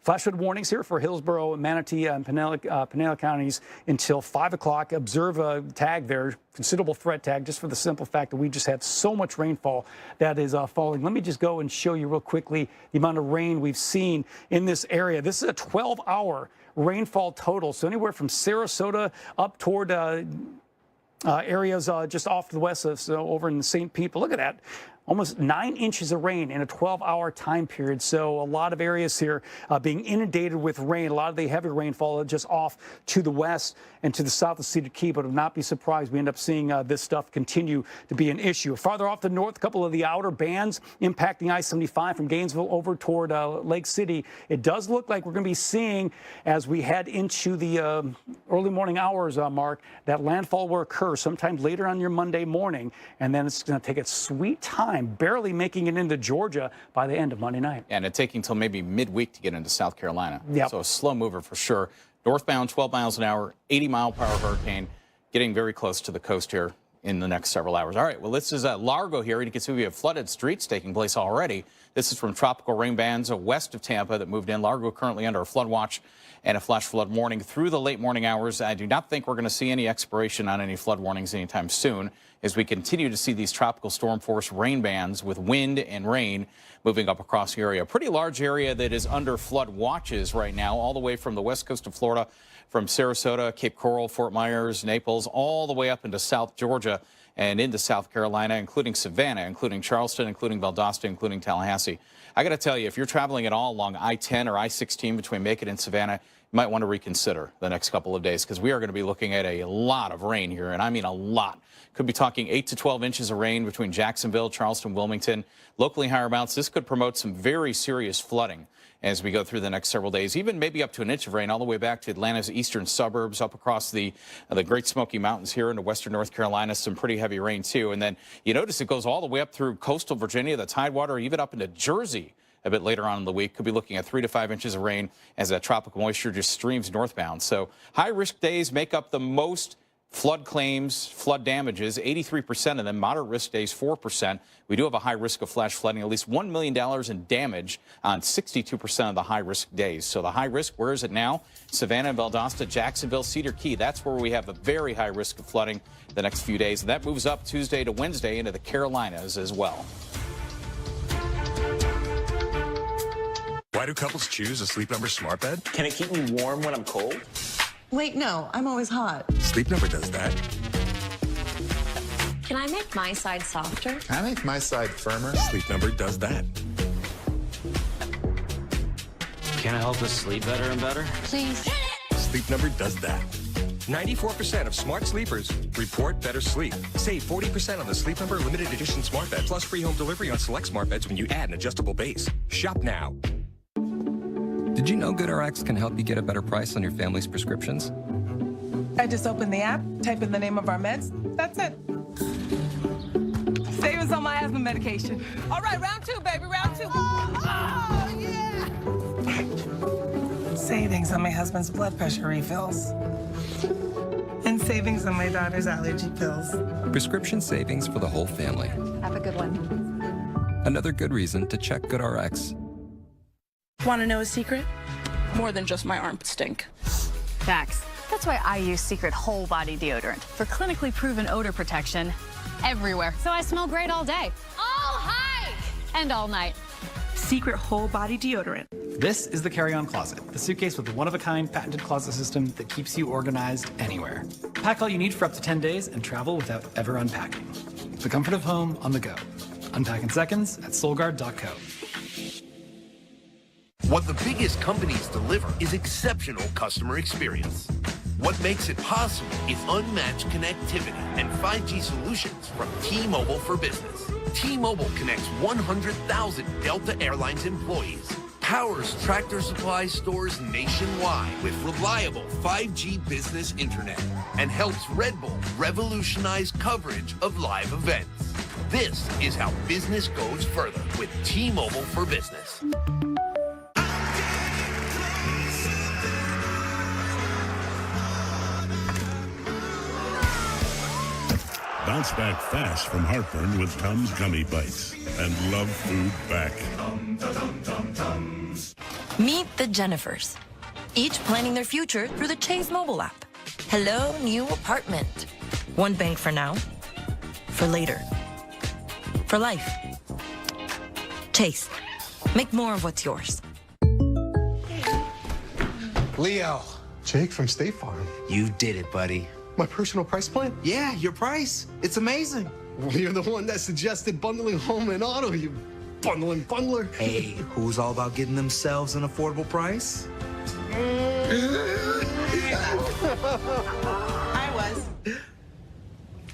flash flood warnings here for Hillsborough, Manatee, and Pinellas counties until 5 o'clock. Observe a tag there, considerable threat tag, just for the simple fact that we just had so much rainfall that is falling. Let me just go and show you real quickly the amount of rain we've seen in this area. This is a 12-hour rainfall total, so anywhere from Sarasota up toward areas just off to the west, so over in St. Pete. But look at that. Almost 9 inches of rain in a 12-hour time period. So a lot of areas here being inundated with rain. A lot of the heavy rainfall just off to the west and to the south of Cedar Key. But would not be surprised we end up seeing this stuff continue to be an issue. Farther off the north, a couple of the outer bands impacting I-75 from Gainesville over toward Lake City. It does look like we're going to be seeing, as we head into the early morning hours, Mark, that landfall will occur sometime later on your Monday morning. And then it's going to take its sweet time, barely making it into Georgia by the end of Monday night. And it taking until maybe midweek to get into South Carolina. Yep. So a slow mover for sure. Northbound, 12 miles an hour, 80-mile-per-hour hurricane, getting very close to the coast here in the next several hours. All right, well, this is Largo here, and you can see we have flooded streets taking place already. This is from tropical rain bands west of Tampa that moved in. Largo currently under a flood watch and a flash flood warning through the late morning hours. I do not think we're going to see any expiration on any flood warnings anytime soon as we continue to see these tropical storm force rain bands with wind and rain moving up across the area. A pretty large area that is under flood watches right now, all the way from the west coast of Florida, from Sarasota, Cape Coral, Fort Myers, Naples, all the way up into South Georgia and into South Carolina, including Savannah, including Charleston, including Valdosta, including Tallahassee. I got to tell you, if you're traveling at all along I-10 or I-16 between Macon and Savannah, you might want to reconsider the next couple of days because we are going to be looking at a lot of rain here, and I mean a lot. Could be talking 8 to 12 inches of rain between Jacksonville, Charleston, Wilmington. Locally higher amounts. This could promote some very serious flooding as we go through the next several days, even maybe up to an inch of rain all the way back to Atlanta's eastern suburbs, up across the Great Smoky Mountains here into western North Carolina, some pretty heavy rain too. And then you notice it goes all the way up through coastal Virginia, the Tidewater, even up into Jersey a bit later on in the week. Could be looking at 3 to 5 inches of rain as that tropical moisture just streams northbound. So high-risk days make up the most flood claims, flood damages, 83% of them. Moderate risk days, 4%. We do have a high risk of flash flooding, at least $1 million in damage on 62% of the high-risk days. So the high risk, where is it now? Savannah, Valdosta, Jacksonville, Cedar Key. That's where we have a very high risk of flooding the next few days. And that moves up Tuesday to Wednesday into the Carolinas as well. Why do couples choose a Sleep Number smart bed? Can it keep me warm when I'm cold? Wait, no, I'm always hot. Sleep Number does that. Can I make my side softer? Can I make my side firmer? Sleep Number does that. Can it help us sleep better and better? Please. Sleep Number does that. 94% of smart sleepers report better sleep. Save 40% on the Sleep Number limited edition smart bed plus free home delivery on select smart beds when you add an adjustable base. Shop now. Did you know GoodRx can help you get a better price on your family's prescriptions? I just open the app, type in the name of our meds. That's it. Savings on my asthma medication. All right, round 2, baby, round 2. Oh yeah! Savings on my husband's blood pressure refills. And savings on my daughter's allergy pills. Prescription savings for the whole family. Have a good one. Another good reason to check GoodRx. Want to know a secret? More than just my armpits stink. Facts. That's why I use Secret Whole Body Deodorant for clinically proven odor protection everywhere. So I smell great all day. All high! And all night. Secret Whole Body Deodorant. This is the carry-on closet, the suitcase with the one-of-a-kind patented closet system that keeps you organized anywhere. Pack all you need for up to 10 days and travel without ever unpacking. The comfort of home on the go. Unpack in seconds at soulguard.co. What the biggest companies deliver is exceptional customer experience. What makes it possible is unmatched connectivity and 5G solutions from T-Mobile for Business. T-Mobile connects 100,000 Delta Airlines employees, powers Tractor Supply stores nationwide with reliable 5G business internet, and helps Red Bull revolutionize coverage of live events. This is how business goes further with T-Mobile for Business. Bounce back fast from heartburn with Tums Gummy Bites and love food back. Meet the Jennifers, each planning their future through the Chase mobile app. Hello, new apartment. One bank for now, for later, for life. Chase, make more of what's yours. Leo. Jake from State Farm. You did it, buddy. My personal price plan? Yeah, your price. It's amazing. Well, you're the one that suggested bundling home and auto, you bundling bundler. Hey, who's all about getting themselves an affordable price?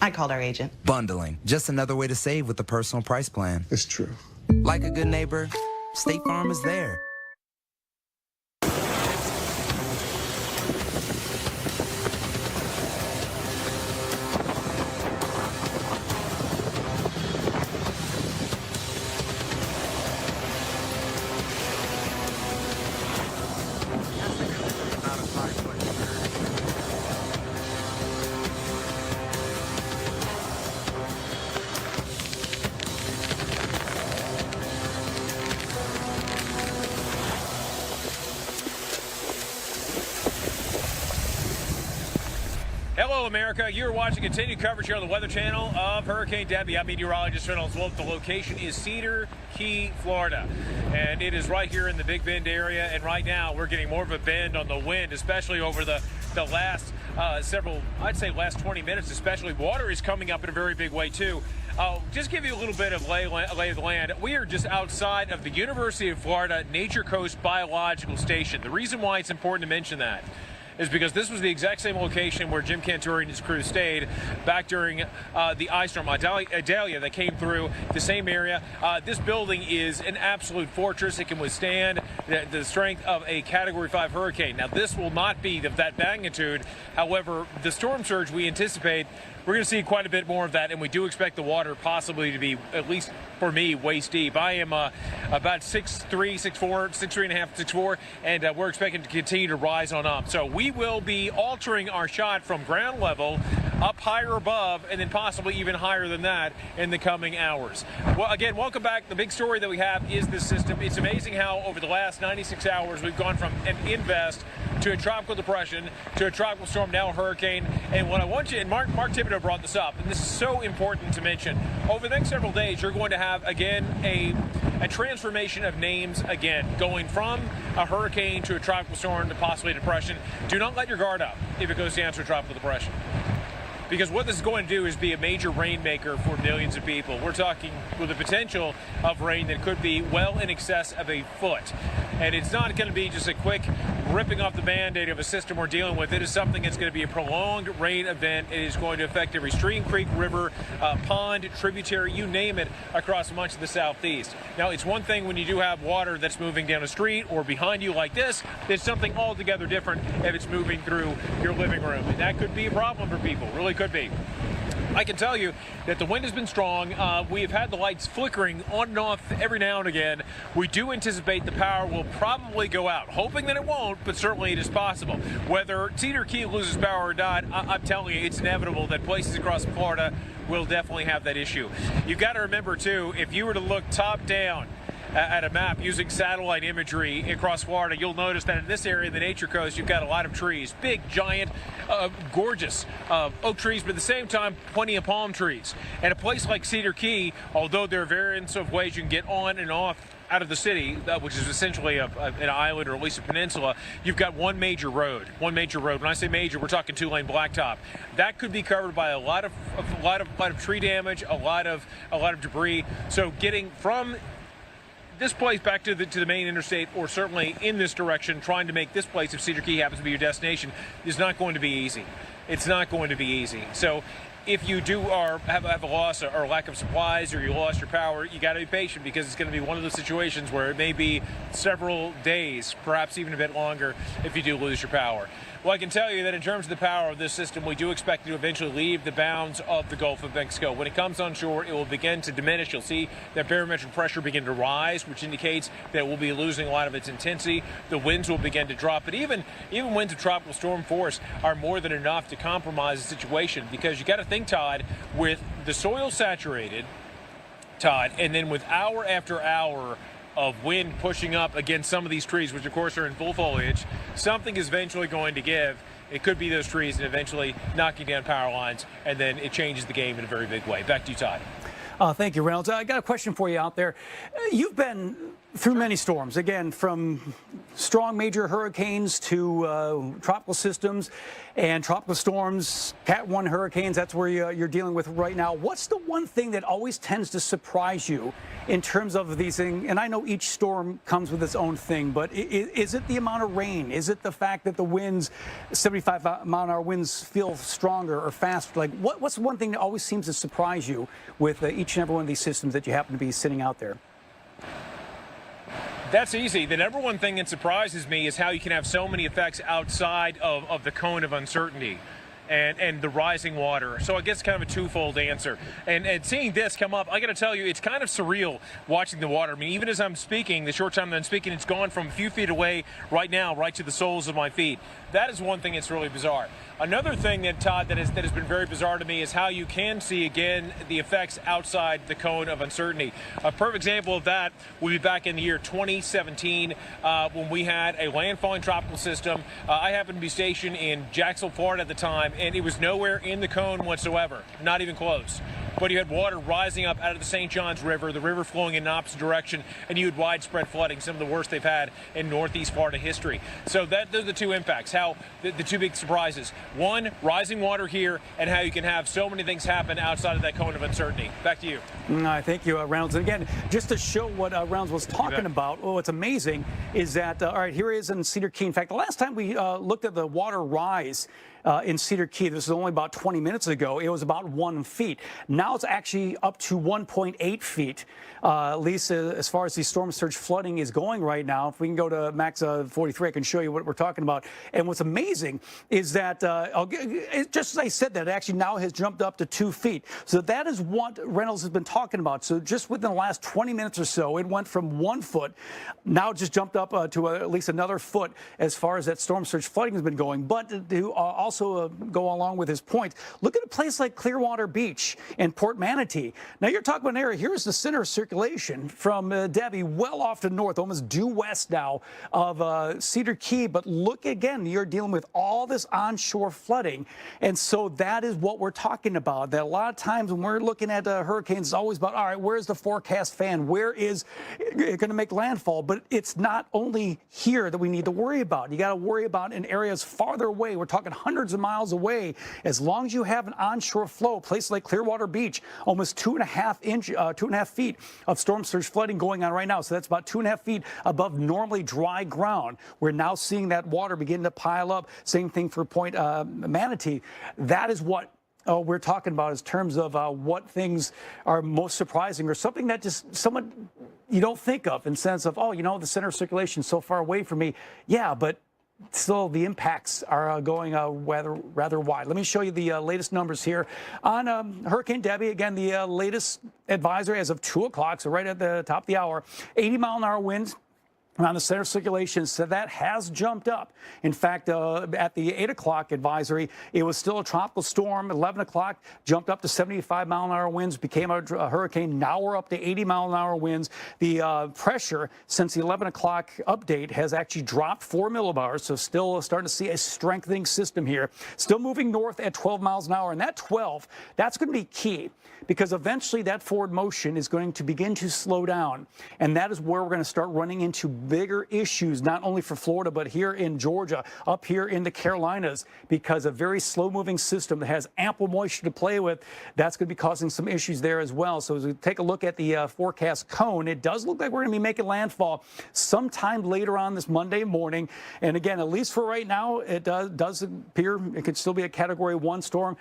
I called our agent. Bundling. Just another way to save with the personal price plan. It's true. Like a good neighbor, State Farm is there. Hello, America. You're watching continued coverage here on the Weather Channel of Hurricane Debby. I'm meteorologist Reynolds Wolf. The location is Cedar Key, Florida, and it is right here in the Big Bend area. And right now, we're getting more of a bend on the wind, especially over the last last 20 minutes, especially. Water is coming up in a very big way, too. Just give you a little bit of lay of the land. We are just outside of the University of Florida Nature Coast Biological Station. The reason why it's important to mention that is because this was the exact same location where Jim Cantori and his crew stayed back during the ice storm Idalia that came through the same area. This building is an absolute fortress. It can withstand the strength of a Category 5 hurricane. Now, this will not be of that magnitude. However, the storm surge we anticipate, we're going to see quite a bit more of that, and we do expect the water possibly to be, at least for me, waist deep. I am about 6'3", 6'4", 6'3.5", 6'4", and we're expecting to continue to rise on up. So we will be altering our shot from ground level up higher above, and then possibly even higher than that in the coming hours. Well, again, welcome back. The big story that we have is this system. It's amazing how over the last 96 hours we've gone from an invest to a tropical depression to a tropical storm, now a hurricane. And what I want you, and Mark Thibodeau brought this up, and this is so important to mention, over the next several days, you're going to have, again, a transformation of names again, going from a hurricane to a tropical storm to possibly a depression. Do not let your guard up if it goes down to a tropical depression. Because what this is going to do is be a major rainmaker for millions of people. We're talking with the potential of rain that could be well in excess of a foot. And it's not going to be just a quick ripping off the Band-Aid of a system we're dealing with. It is something that's going to be a prolonged rain event. It is going to affect every stream, creek, river, pond, tributary, you name it, across much of the southeast. Now, it's one thing when you do have water that's moving down a street or behind you like this. It's something altogether different if it's moving through your living room. And that could be a problem for people, really could be. I can tell you that the wind has been strong. We have had the lights flickering on and off every now and again. We do anticipate the power will probably go out, hoping that it won't, but certainly it is possible. Whether Cedar Key loses power or not, I'm telling you, it's inevitable that places across Florida will definitely have that issue. You've got to remember, too, if you were to look top down at a map using satellite imagery across Florida, you'll notice that in this area, the Nature Coast, you've got a lot of trees, big, giant, gorgeous oak trees, but at the same time, plenty of palm trees. And a place like Cedar Key, although there are variants of ways you can get on and off out of the city, which is essentially an island or at least a peninsula, you've got one major road. When I say major, we're talking 2-lane blacktop. That could be covered by a lot of tree damage, a lot of debris. So getting from this place back to the main interstate, or certainly in this direction, trying to make this place, if Cedar Key happens to be your destination, is not going to be easy. It's not going to be easy. So if you do have a loss or lack of supplies, or you lost your power, you got to be patient, because it's going to be one of those situations where it may be several days, perhaps even a bit longer, if you do lose your power. Well, I can tell you that in terms of the power of this system, we do expect it to eventually leave the bounds of the Gulf of Mexico. When it comes on shore, it will begin to diminish. You'll see that barometric pressure begin to rise, which indicates that we'll be losing a lot of its intensity. The winds will begin to drop. But even winds of tropical storm force are more than enough to compromise the situation, because you got to think, Todd, with the soil saturated, Todd, and then with hour after hour of wind pushing up against some of these trees, which of course are in full foliage, something is eventually going to give. It could be those trees and eventually knocking down power lines, and then it changes the game in a very big way. Back to you, Todd. Thank you, Reynolds. I got a question for you out there. You've been through many storms, again, from strong major hurricanes to tropical systems and tropical storms, Cat 1 hurricanes. That's where you're dealing with right now. What's the one thing that always tends to surprise you in terms of these things? And I know each storm comes with its own thing, but is it the amount of rain? Is it the fact that the winds, 75-mile-an-hour winds, feel stronger or faster? Like, what's the one thing that always seems to surprise you with each and every one of these systems that you happen to be sitting out there? That's easy. The number one thing that surprises me is how you can have so many effects outside of the cone of uncertainty and the rising water. So I guess kind of a twofold answer. And seeing this come up, I got to tell you, it's kind of surreal watching the water. I mean, even as I'm speaking, the short time that I'm speaking, it's gone from a few feet away right now, right to the soles of my feet. That is one thing that's really bizarre. Another thing that, Todd, that has been very bizarre to me is how you can see, again, the effects outside the cone of uncertainty. A perfect example of that will be back in the year 2017 when we had a landfalling tropical system. I happened to be stationed in Jacksonville, Florida at the time, and it was nowhere in the cone whatsoever, not even close. But you had water rising up out of the St. Johns River, the river flowing in the opposite direction, and you had widespread flooding, some of the worst they've had in Northeast Florida history. So those are the two impacts, how the two big surprises. One, rising water here, and how you can have so many things happen outside of that cone of uncertainty. Back to you. Thank you, Reynolds. And again, just to show what Reynolds was talking about, what's amazing is that, all right, here he is in Cedar Key. In fact, the last time we looked at the water rise in Cedar Key, this was only about 20 minutes ago, it was about 1 feet. Now it's actually up to 1.8 feet, at least as far as the storm surge flooding is going right now. If we can go to max 43, I can show you what we're talking about. And what's amazing is that, just as I said that, it actually now has jumped up to 2 feet. So that is what Reynolds has been talking about. So just within the last 20 minutes or so, it went from 1 foot, now it just jumped up to at least another foot as far as that storm surge flooding has been going. But to also go along with his point. Look at a place like Clearwater Beach in Port Manatee. Now, you're talking about an area. Here's the center of circulation from Debby, well off to the north, almost due west now of Cedar Key. But look again, you're dealing with all this onshore flooding. And so that is what we're talking about. That a lot of times when we're looking at hurricanes, it's always about, all right, where's the forecast fan? Where is it going to make landfall? But it's not only here that we need to worry about. You got to worry about in areas farther away. We're talking hundreds of miles away. As long as you have an onshore flow, places like Clearwater Beach, almost 2.5 feet of storm surge flooding going on right now. So that's about 2.5 feet above normally dry ground. We're now seeing that water begin to pile up. Same thing for Point Manatee. That is what we're talking about in terms of what things are most surprising or something that just someone you don't think of in the sense of, oh, you know, the center of circulation is so far away from me. Yeah, but still the impacts are going rather wide. Let me show you the latest numbers here on Hurricane Debby. Again, the latest advisory as of 2 o'clock, so right at the top of the hour, 80-mile-an-hour winds around the center of circulation, so that has jumped up. In fact, at the 8 o'clock advisory, it was still a tropical storm. 11 o'clock jumped up to 75-mile-an-hour winds, became a hurricane. Now we're up to 80-mile-an-hour winds. The pressure since the 11 o'clock update has actually dropped 4 millibars, so still starting to see a strengthening system here. Still moving north at 12 miles an hour, and that 12, that's going to be key because eventually that forward motion is going to begin to slow down, and that is where we're going to start running into bigger issues, not only for Florida, but here in Georgia, up here in the Carolinas, because a very slow-moving system that has ample moisture to play with, that's going to be causing some issues there as well. So as we take a look at the forecast cone, it does look like we're going to be making landfall sometime later on this Monday morning. And again, at least for right now, it does appear it could still be a Category 1 storm.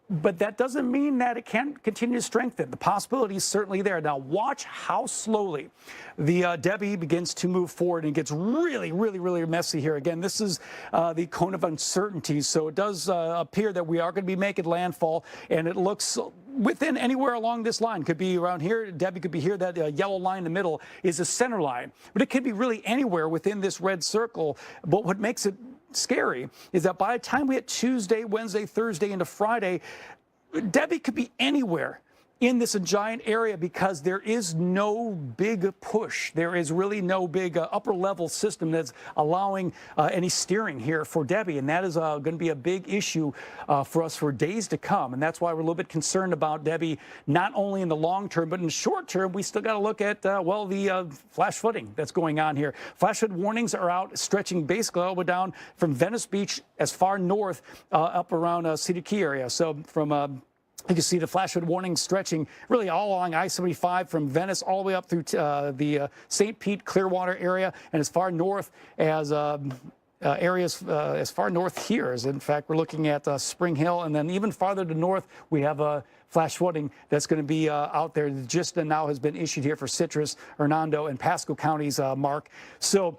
But that doesn't mean that it can't continue to strengthen. The possibility is certainly there. Now, watch how slowly the Debby begins to move forward and gets really, really, really messy here. Again, this is the cone of uncertainty. So it does appear that we are going to be making landfall, and it looks within anywhere along this line. Could be around here. Debby could be here. That yellow line in the middle is a center line. But it could be really anywhere within this red circle. But what makes it scary is that by the time we hit Tuesday, Wednesday, Thursday into Friday, Debby could be anywhere in this giant area because there is no big push. There is really no big upper level system that's allowing any steering here for Debby. And that is going to be a big issue for us for days to come. And that's why we're a little bit concerned about Debby, not only in the long term, but in the short term, we still got to look at, well, the flash flooding that's going on here. Flash flood warnings are out, stretching basically all the way down from Venice Beach as far north up around Cedar Key area. So from you can see the flash flood warning stretching really all along I-75 from Venice all the way up through the St. Pete, Clearwater area, and as far north as areas as far north here. As in fact, we're looking at Spring Hill, and then even farther to north, we have flash flooding that's going to be out there. Just now has been issued here for Citrus, Hernando, and Pasco counties, Mark. So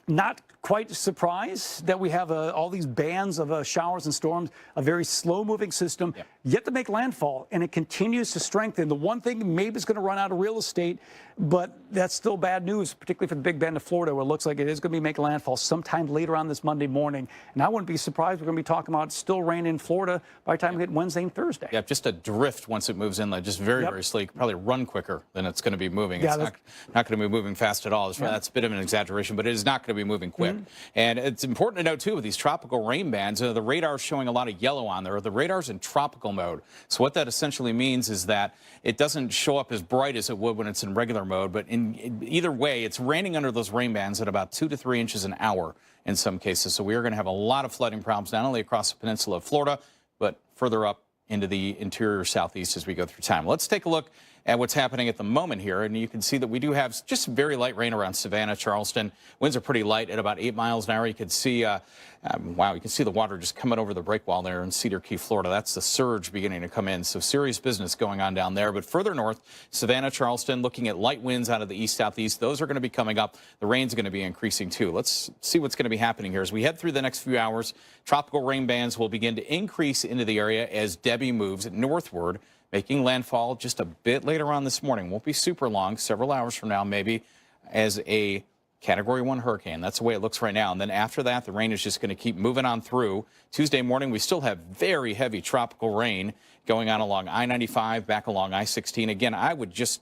not quite surprised that we have all these bands of showers and storms, a very slow-moving system, yet to make landfall, and it continues to strengthen. The one thing, maybe it's going to run out of real estate, but that's still bad news, particularly for the Big Bend of Florida, where it looks like it is going to be making landfall sometime later on this Monday morning. And I wouldn't be surprised we're going to be talking about still rain in Florida by the time we get Wednesday and Thursday. Yeah, just a drift once it moves in, like just very, very sleek, probably run quicker than it's going to be moving. It's not going to be moving fast at all. That's a bit of an exaggeration, but it is not going to be moving quick. And it's important to note, too, with these tropical rain bands, the radar is showing a lot of yellow on there. The radar's in tropical mode. So what that essentially means is that it doesn't show up as bright as it would when it's in regular mode. But in either way, it's raining under those rain bands at about 2 to 3 inches an hour in some cases. So we are going to have a lot of flooding problems, not only across the peninsula of Florida, but further up into the interior southeast as we go through time. Let's take a look at what's happening at the moment here. And you can see that we do have just very light rain around Savannah, Charleston. Winds are pretty light at about 8 miles an hour. You can see, wow, you can see the water just coming over the breakwall there in Cedar Key, Florida. That's the surge beginning to come in. So serious business going on down there. But further north, Savannah, Charleston, looking at light winds out of the east-southeast. Those are going to be coming up. The rain's going to be increasing too. Let's see what's going to be happening here. As we head through the next few hours, tropical rain bands will begin to increase into the area as Debby moves northward, making landfall just a bit later on this morning. Won't be super long, several hours from now maybe, as a Category 1 hurricane. That's the way it looks right now. And then after that, the rain is just going to keep moving on through. Tuesday morning, we still have very heavy tropical rain going on along I-95, back along I-16. Again, I would just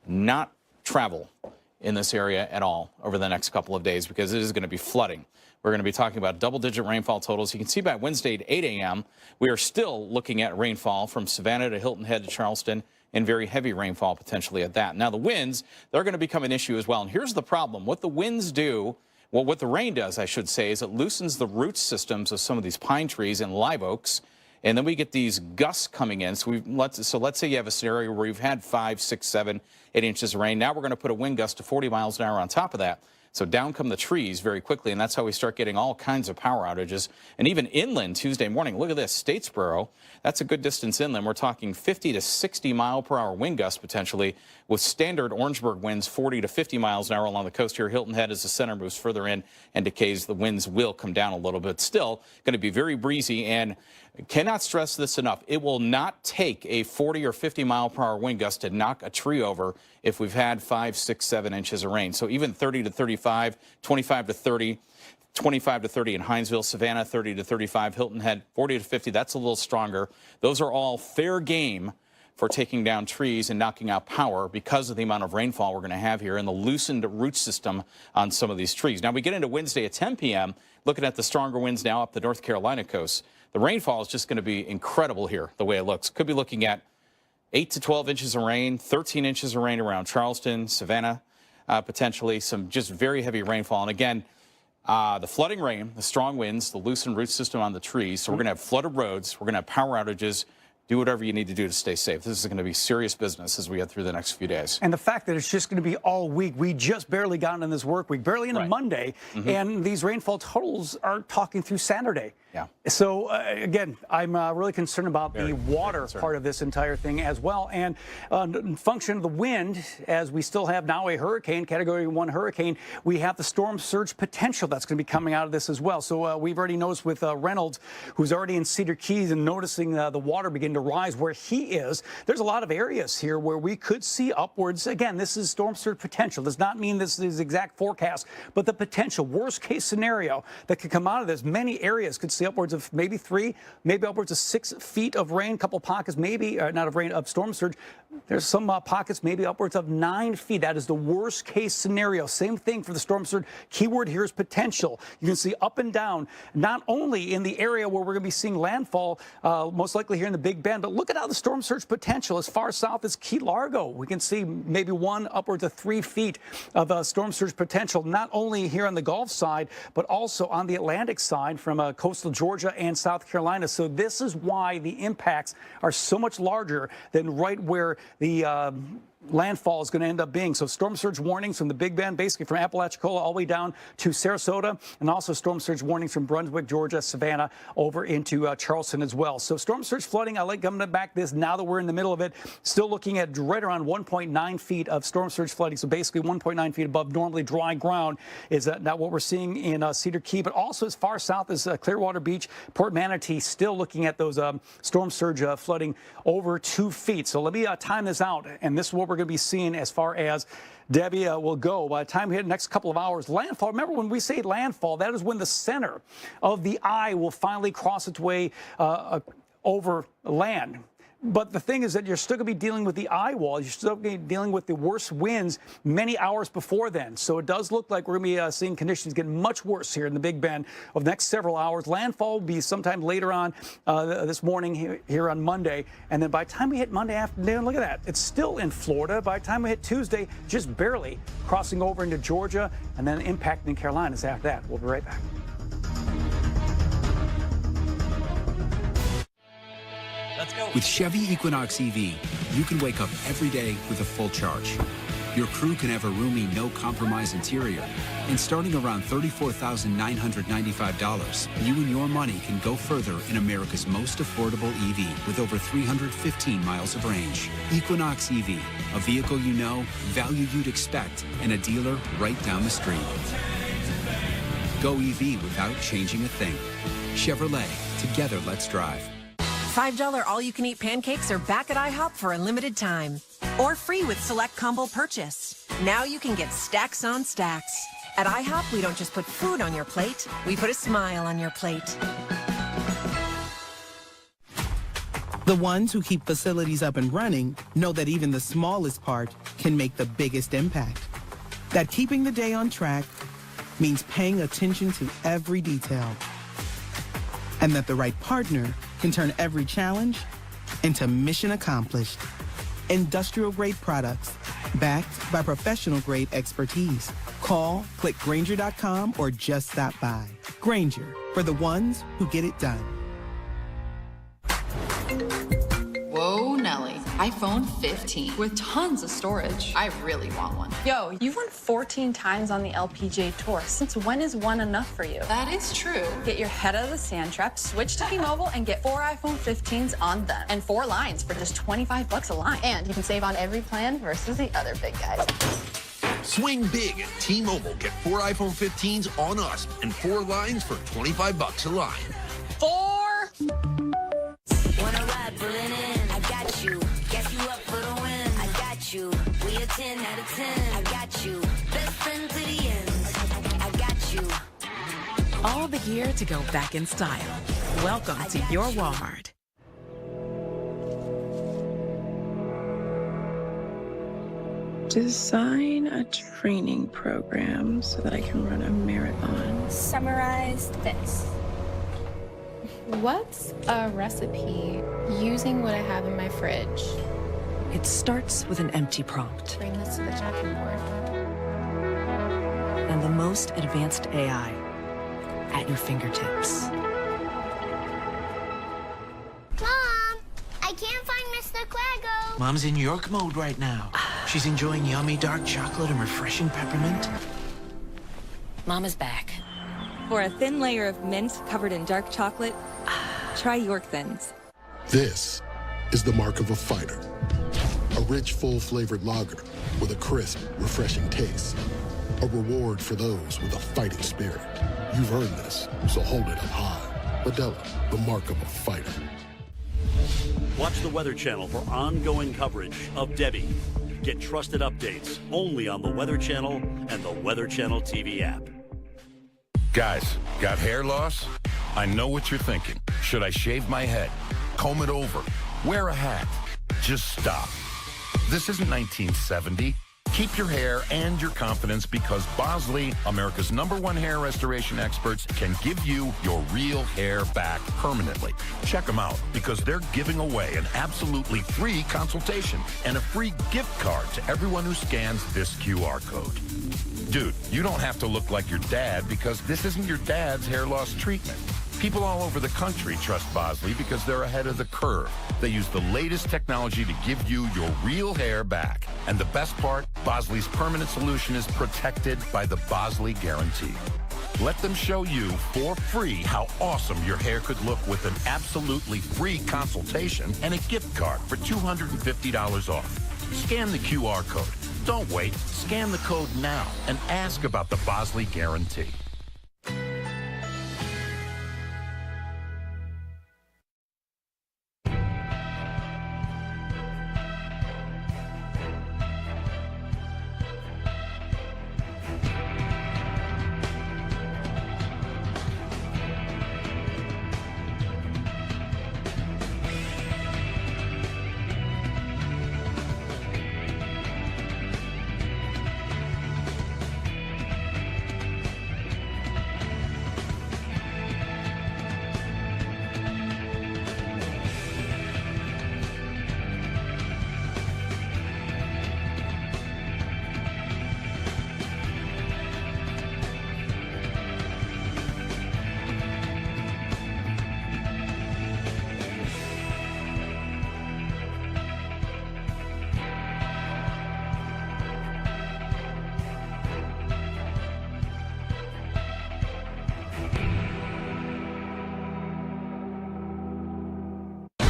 not travel in this area at all over the next couple of days because it is going to be flooding. We're going to be talking about double-digit rainfall totals. You can see by Wednesday at 8 a.m., we are still looking at rainfall from Savannah to Hilton Head to Charleston, and very heavy rainfall potentially at that. Now, the winds, they're going to become an issue as well. And here's the problem. What the winds do, well, what the rain does, I should say, is it loosens the root systems of some of these pine trees and live oaks. And then we get these gusts coming in. So let's say you have a scenario where you've had 5, 6, 7, 8 inches of rain. Now we're going to put a wind gust to 40 miles an hour on top of that. So down come the trees very quickly, and that's how we start getting all kinds of power outages. And even inland Tuesday morning, look at this, Statesboro, that's a good distance inland. We're talking 50 to 60 mile per hour wind gusts potentially, with standard Orangeburg winds 40 to 50 miles an hour along the coast here. Hilton Head, as the center moves further in and decays, the winds will come down a little bit. Still going to be very breezy, and cannot stress this enough. It will not take a 40 or 50 mile per hour wind gust to knock a tree over if we've had 5, 6, 7 inches of rain. So even 30 to 35, 25 to 30, 25 to 30 in Hinesville, Savannah 30 to 35, Hilton Head 40 to 50. That's a little stronger. Those are all fair game for taking down trees and knocking out power because of the amount of rainfall we're going to have here and the loosened root system on some of these trees. Now we get into Wednesday at 10 p.m., looking at the stronger winds now up the North Carolina coast. The rainfall is just going to be incredible here, the way it looks. Could be looking at 8 to 12 inches of rain, 13 inches of rain around Charleston, Savannah, potentially some just very heavy rainfall. And again, the flooding rain, the strong winds, the loosened root system on the trees. So we're going to have flooded roads. We're going to have power outages. Do whatever you need to do to stay safe. This is going to be serious business as we get through the next few days. And the fact that it's just going to be all week, we just barely got into this work week, barely into Monday, and these rainfall totals are talking through Saturday. Yeah. So, again, I'm really concerned about the water part of this entire thing as well. And function of the wind, as we still have now a hurricane, Category 1 hurricane, we have the storm surge potential that's going to be coming out of this as well. So we've already noticed with Reynolds, who's already in Cedar Keys and noticing the water begin to rise where he is. There's a lot of areas here where we could see upwards. Again, this is storm surge potential. Does not mean this is exact forecast, but the potential worst case scenario that could come out of this. Many areas could see upwards of maybe 3, maybe upwards of 6 feet of rain, couple pockets, maybe not of rain, of storm surge. There's some pockets maybe upwards of 9 feet. That is the worst case scenario. Same thing for the storm surge. Keyword here is potential. You can see up and down, not only in the area where we're going to be seeing landfall, most likely here in the Big Bend, but look at how the storm surge potential as far south as Key Largo. We can see maybe 1 upwards of 3 feet of storm surge potential, not only here on the Gulf side, but also on the Atlantic side from coastal Georgia and South Carolina. So this is why the impacts are so much larger than right where the landfall is going to end up being. So storm surge warnings from the Big Bend, basically from Apalachicola all the way down to Sarasota, and also storm surge warnings from Brunswick, Georgia, Savannah, over into Charleston as well. So storm surge flooding, I like coming back this now that we're in the middle of it, still looking at right around 1.9 feet of storm surge flooding. So basically 1.9 feet above normally dry ground is not what we're seeing in Cedar Key, but also as far south as Clearwater Beach, Port Manatee, still looking at those storm surge flooding over 2 feet. So let me time this out, and this is what we're going to be seeing as far as Debby will go. By the time we hit the next couple of hours, landfall, remember when we say landfall, that is when the center of the eye will finally cross its way over land. But the thing is that you're still going to be dealing with the eye wall. You're still going to be dealing with the worst winds many hours before then. So it does look like we're going to be seeing conditions get much worse here in the Big Bend over the next several hours. Landfall will be sometime later on this morning here on Monday. And then by the time we hit Monday afternoon, look at that. It's still in Florida. By the time we hit Tuesday, just barely crossing over into Georgia and then impacting the Carolinas after that. We'll be right back. With Chevy Equinox EV, you can wake up every day with a full charge. Your crew can have a roomy, no-compromise interior. And starting around $34,995, you and your money can go further in America's most affordable EV with over 315 miles of range. Equinox EV, a vehicle you know, value you'd expect, and a dealer right down the street. Go EV without changing a thing. Chevrolet, together let's drive. $5 all-you-can-eat pancakes are back at IHOP for a limited time. Or free with select combo purchase. Now you can get stacks on stacks. At IHOP, we don't just put food on your plate, we put a smile on your plate. The ones who keep facilities up and running know that even the smallest part can make the biggest impact. That keeping the day on track means paying attention to every detail. And that the right partner can turn every challenge into mission accomplished. Industrial-grade products, backed by professional-grade expertise. Call, click Grainger.com, or just stop by. Grainger, for the ones who get it done. Whoa, Nelly. iPhone 15 with tons of storage. I really want one. Yo, you've won 14 times on the LPGA Tour. Since when is one enough for you? That is true. Get your head out of the sand trap, switch to T-Mobile, and get 4 iPhone 15s on them. And 4 lines for just $25 a line. And you can save on every plan versus the other big guys. Swing big at T-Mobile. Get 4 iPhone 15s on us and 4 lines for $25 a line. 4. Wanna ride, pulling in. I got you. Guess you up for the win. I got you. We a 10 out of 10. I got you. Best friend to the end. I got you. All the gear to go back in style. Welcome to your Walmart. Design a training program so that I can run a marathon. Summarize this. What's a recipe using what I have in my fridge? It starts with an empty prompt. Bring this to the chopping board. And the most advanced AI at your fingertips. Mom, I can't find Mr. Quaggo. Mom's in York mode right now. She's enjoying yummy dark chocolate and refreshing peppermint. Mama's back. For a thin layer of mint covered in dark chocolate, try York Thins. This is the mark of a fighter. A rich, full-flavored lager with a crisp, refreshing taste. A reward for those with a fighting spirit. You've earned this, so hold it up high. Modelo, the mark of a fighter. Watch the Weather Channel for ongoing coverage of Debby. Get trusted updates only on the Weather Channel and the Weather Channel TV app. Guys, got hair loss? I know what you're thinking. Should I shave my head? Comb it over? Wear a hat? Just stop. This isn't 1970. Keep your hair and your confidence because Bosley, America's #1 hair restoration experts, can give you your real hair back permanently. Check them out because they're giving away an absolutely free consultation and a free gift card to everyone who scans this QR code. Dude, you don't have to look like your dad because this isn't your dad's hair loss treatment. People all over the country trust Bosley because they're ahead of the curve. They use the latest technology to give you your real hair back. And the best part, Bosley's permanent solution is protected by the Bosley Guarantee. Let them show you for free how awesome your hair could look with an absolutely free consultation and a gift card for $250 off. Scan the QR code. Don't wait. Scan the code now and ask about the Bosley Guarantee.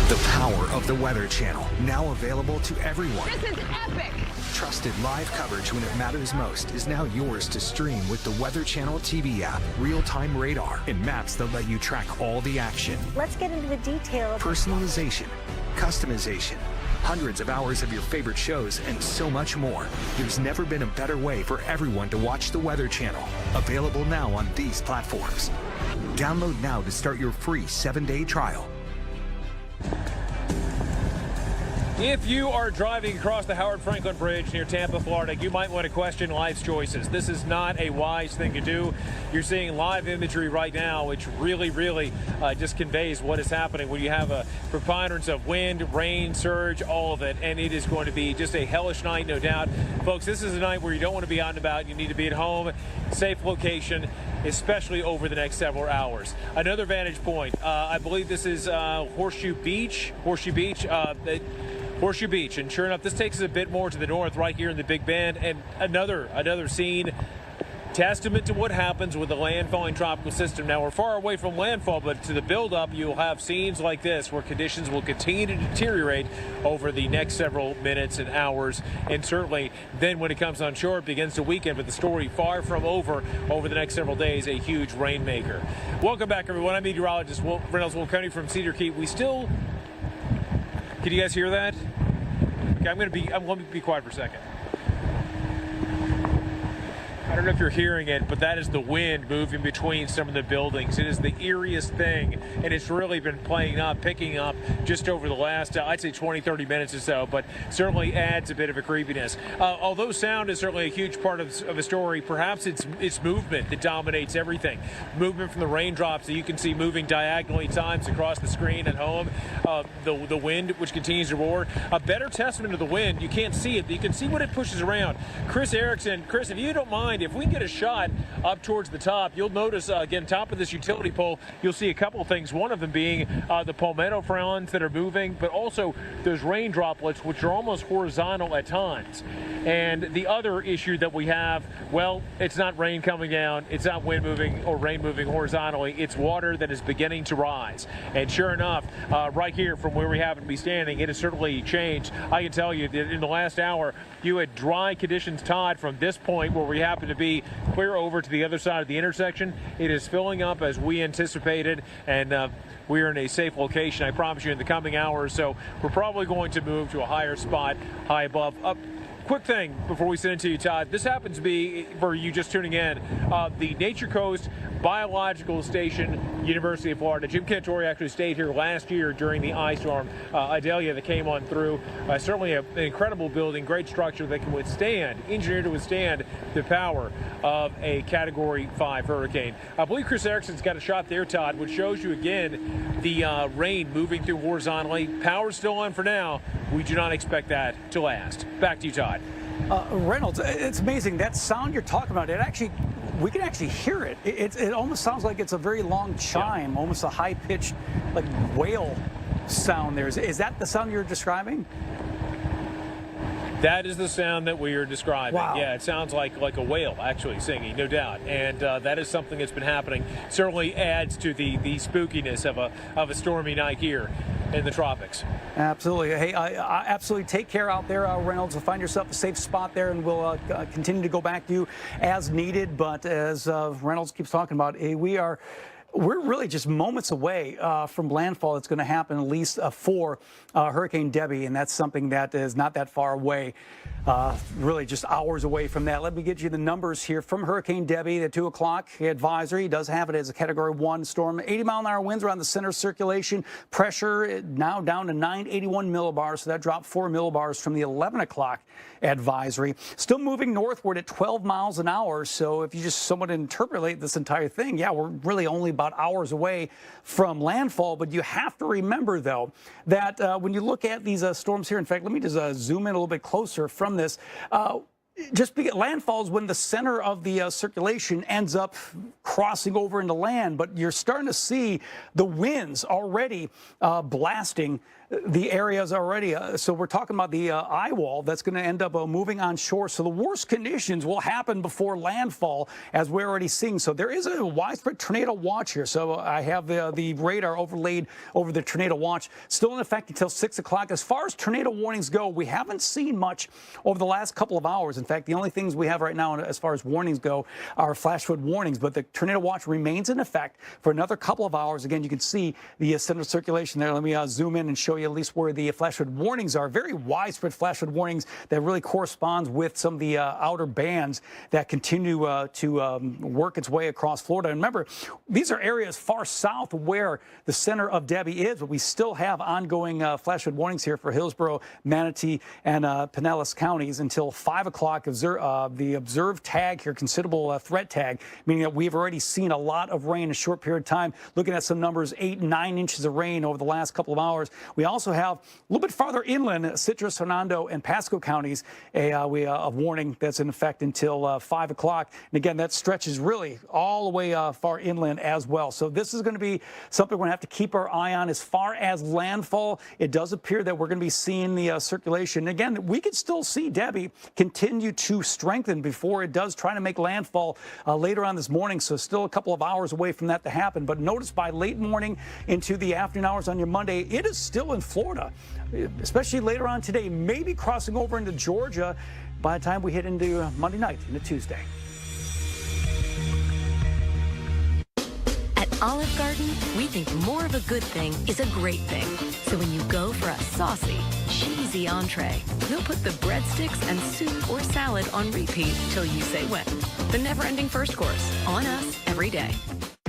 The power of the Weather Channel, now available to everyone. This is epic! Trusted live coverage when it matters most is now yours to stream with the Weather Channel TV app, real-time radar, and maps that let you track all the action. Let's get into the details. Personalization, customization, hundreds of hours of your favorite shows, and so much more. There's never been a better way for everyone to watch the Weather Channel. Available now on these platforms. Download now to start your free 7-day trial. If you are driving across the Howard Franklin Bridge near Tampa, Florida, you might want to question life's choices. This is not a wise thing to do. You're seeing live imagery right now, which really just conveys what is happening when you have a preponderance of wind, rain, surge, all of it, and it is going to be just a hellish night, no doubt. Folks, this is a night where you don't want to be out and about. You need to be at home, safe location, especially over the next several hours. Another vantage point, I believe this is Horseshoe Beach, and sure enough, this takes us a bit more to the north, right here in the Big Bend, and another scene, testament to what happens with the landfalling tropical system. Now, we're far away from landfall, but to the buildup, you'll have scenes like this where conditions will continue to deteriorate over the next several minutes and hours, and certainly then when it comes on shore, it begins to weaken, but the story far from over the next several days, a huge rainmaker. Welcome back, everyone. I'm meteorologist Reynolds County from Cedar Key. Can you guys hear that? Okay, I'm going to be quiet for a second. I don't know if you're hearing it, but that is the wind moving between some of the buildings. It is the eeriest thing, and it's really been picking up just over the last, I'd say 20, 30 minutes or so, but certainly adds a bit of a creepiness. Although sound is certainly a huge part of the story, perhaps it's movement that dominates everything. Movement from the raindrops that you can see moving diagonally times across the screen at home. The wind, which continues to roar. A better testament to the wind, you can't see it, but you can see what it pushes around. Chris Erickson, if you don't mind, if we can get a shot up towards the top, you'll notice, again, top of this utility pole, you'll see a couple of things. One of them being the palmetto fronds that are moving, but also those rain droplets, which are almost horizontal at times. And the other issue that we have, well, it's not rain coming down, it's not wind moving or rain moving horizontally, it's water that is beginning to rise. And sure enough, right here from where we happen to be standing, it has certainly changed. I can tell you that in the last hour, you had dry conditions, Todd, from this point where we happen to be clear over to the other side of the intersection. It is filling up as we anticipated, and we are in a safe location, I promise you, in the coming hours. So we're probably going to move to a higher spot, high above. Quick thing before we send it to you, Todd. This happens to be, for you just tuning in, the Nature Coast Biological Station, University of Florida. Jim Cantori actually stayed here last year during the ice storm, Idalia, that came on through. Certainly an incredible building, great structure that can engineered to withstand the power of a Category 5 hurricane. I believe Chris Erickson's got a shot there, Todd, which shows you again the rain moving through horizontally. Power's still on for now. We do not expect that to last. Back to you, Todd. Reynolds, it's amazing. That sound you're talking about, we can actually hear it. It almost sounds like it's a very long chime, almost a high-pitched, like, whale sound there. Is that the sound you're describing? That is the sound that we are describing. Wow. Yeah, it sounds like a whale actually singing, no doubt. And that is something that's been happening. Certainly adds to the spookiness of a stormy night here in the tropics. Absolutely. Hey, absolutely take care out there, Reynolds. Find yourself a safe spot there, and we'll continue to go back to you as needed. But as Reynolds keeps talking about, we're really just moments away from landfall that's going to happen, at least for Hurricane Debby, and that's something that is not that far away, really just hours away from that. Let me get you the numbers here from Hurricane Debby. The 2 o'clock advisory does have it as a Category 1 storm. 80-mile-an-hour winds around the center circulation. Pressure now down to 981 millibars, so that dropped 4 millibars from the 11 o'clock advisory. Still moving northward at 12 miles an hour, so if you just somewhat interpolate this entire thing, yeah, we're really only about hours away from landfall. But you have to remember, though, that when you look at these storms here, in fact, let me just zoom in a little bit closer from this. Landfall is when the center of the circulation ends up crossing over into land, but you're starting to see the winds already blasting the areas already. So we're talking about the eye wall that's going to end up moving on shore. So the worst conditions will happen before landfall, as we're already seeing. So there is a widespread tornado watch here. So I have the radar overlaid over the tornado watch, still in effect until 6 o'clock. As far as tornado warnings go, we haven't seen much over the last couple of hours. In fact, the only things we have right now as far as warnings go are flash flood warnings, but the tornado watch remains in effect for another couple of hours. Again, you can see the center circulation there. Let me zoom in and show show you at least where the flash flood warnings are. Very widespread flash flood warnings that really corresponds with some of the outer bands that continue to work its way across Florida. And remember, these are areas far south where the center of Debby is, but we still have ongoing flash flood warnings here for Hillsborough, Manatee, and Pinellas counties until 5 o'clock. The observed tag here, considerable threat tag, meaning that we've already seen a lot of rain in a short period of time. Looking at some numbers, 8 and 9 inches of rain over the last couple of hours. We also have a little bit farther inland, Citrus, Hernando, and Pasco counties, a warning that's in effect until 5 o'clock. And again, that stretches really all the way far inland as well. So this is going to be something we're going to have to keep our eye on. As far as landfall, it does appear that we're going to be seeing the circulation. Again, we could still see Debby continue to strengthen before it does try to make landfall later on this morning. So still a couple of hours away from that to happen. But notice by late morning into the afternoon hours on your Monday, it is still in Florida, especially later on today, maybe crossing over into Georgia by the time we hit into Monday night, into Tuesday. At Olive Garden, we think more of a good thing is a great thing. So when you go for a saucy, cheesy entree, we'll put the breadsticks and soup or salad on repeat till you say when. The never-ending first course, on us every day.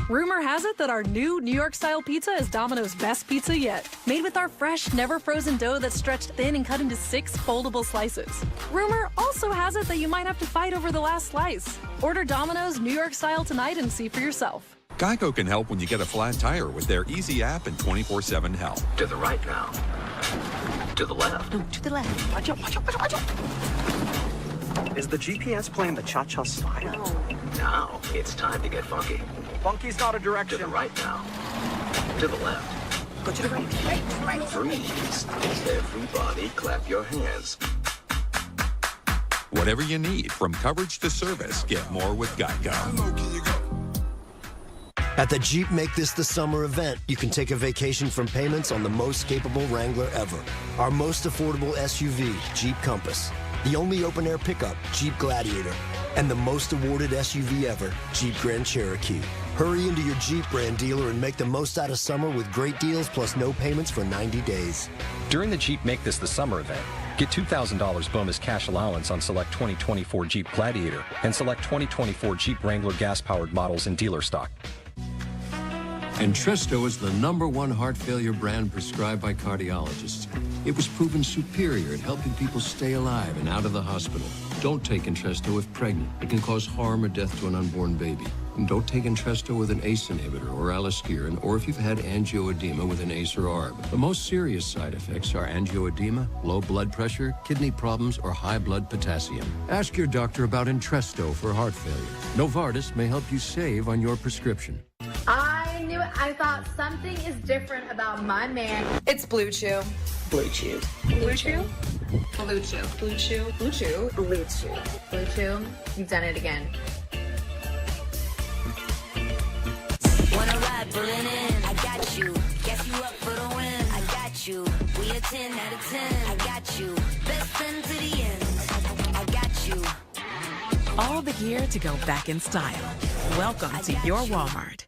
Rumor has it that our new New York-style pizza is Domino's best pizza yet. Made with our fresh, never-frozen dough that's stretched thin and cut into 6 foldable slices. Rumor also has it that you might have to fight over the last slice. Order Domino's New York-style tonight and see for yourself. Geico can help when you get a flat tire with their easy app and 24/7 help. To the right now. To the left. No, to the left. Watch out, watch out, watch out, watch out. Is the GPS playing the cha-cha slide? Now it's time to get funky. Funky's not a direction. To the right now. To the left. Go to the right. Right. Freeze. Everybody clap your hands. Whatever you need, from coverage to service, get more with Geico. At the Jeep Make This the Summer event, you can take a vacation from payments on the most capable Wrangler ever. Our most affordable SUV, Jeep Compass. The only open-air pickup, Jeep Gladiator. And the most awarded SUV ever, Jeep Grand Cherokee. Hurry into your Jeep brand dealer and make the most out of summer with great deals plus no payments for 90 days. During the Jeep Make This the Summer event, get $2,000 bonus cash allowance on select 2024 Jeep Gladiator and select 2024 Jeep Wrangler gas-powered models in dealer stock. Entresto is the #1 heart failure brand prescribed by cardiologists. It was proven superior at helping people stay alive and out of the hospital. Don't take Entresto if pregnant. It can cause harm or death to an unborn baby. And don't take Entresto with an ACE inhibitor or aliskiren, or if you've had angioedema with an ACE or ARB. The most serious side effects are angioedema, low blood pressure, kidney problems, or high blood potassium. Ask your doctor about Entresto for heart failure. Novartis may help you save on your prescription. I knew it. I thought something is different about my man. It's Blue Chew. Blue Chew. Blue Chew? Blue Chew. Blue Chew. Blue Chew. Blue Chew. Blue Chew. You've done it again. Wanna ride, pulling in. I got you. Guess you up for the win. I got you. We a 10 out of 10. I got you. Best friend to the end. I got you. All the gear to go back in style. Welcome to your Walmart.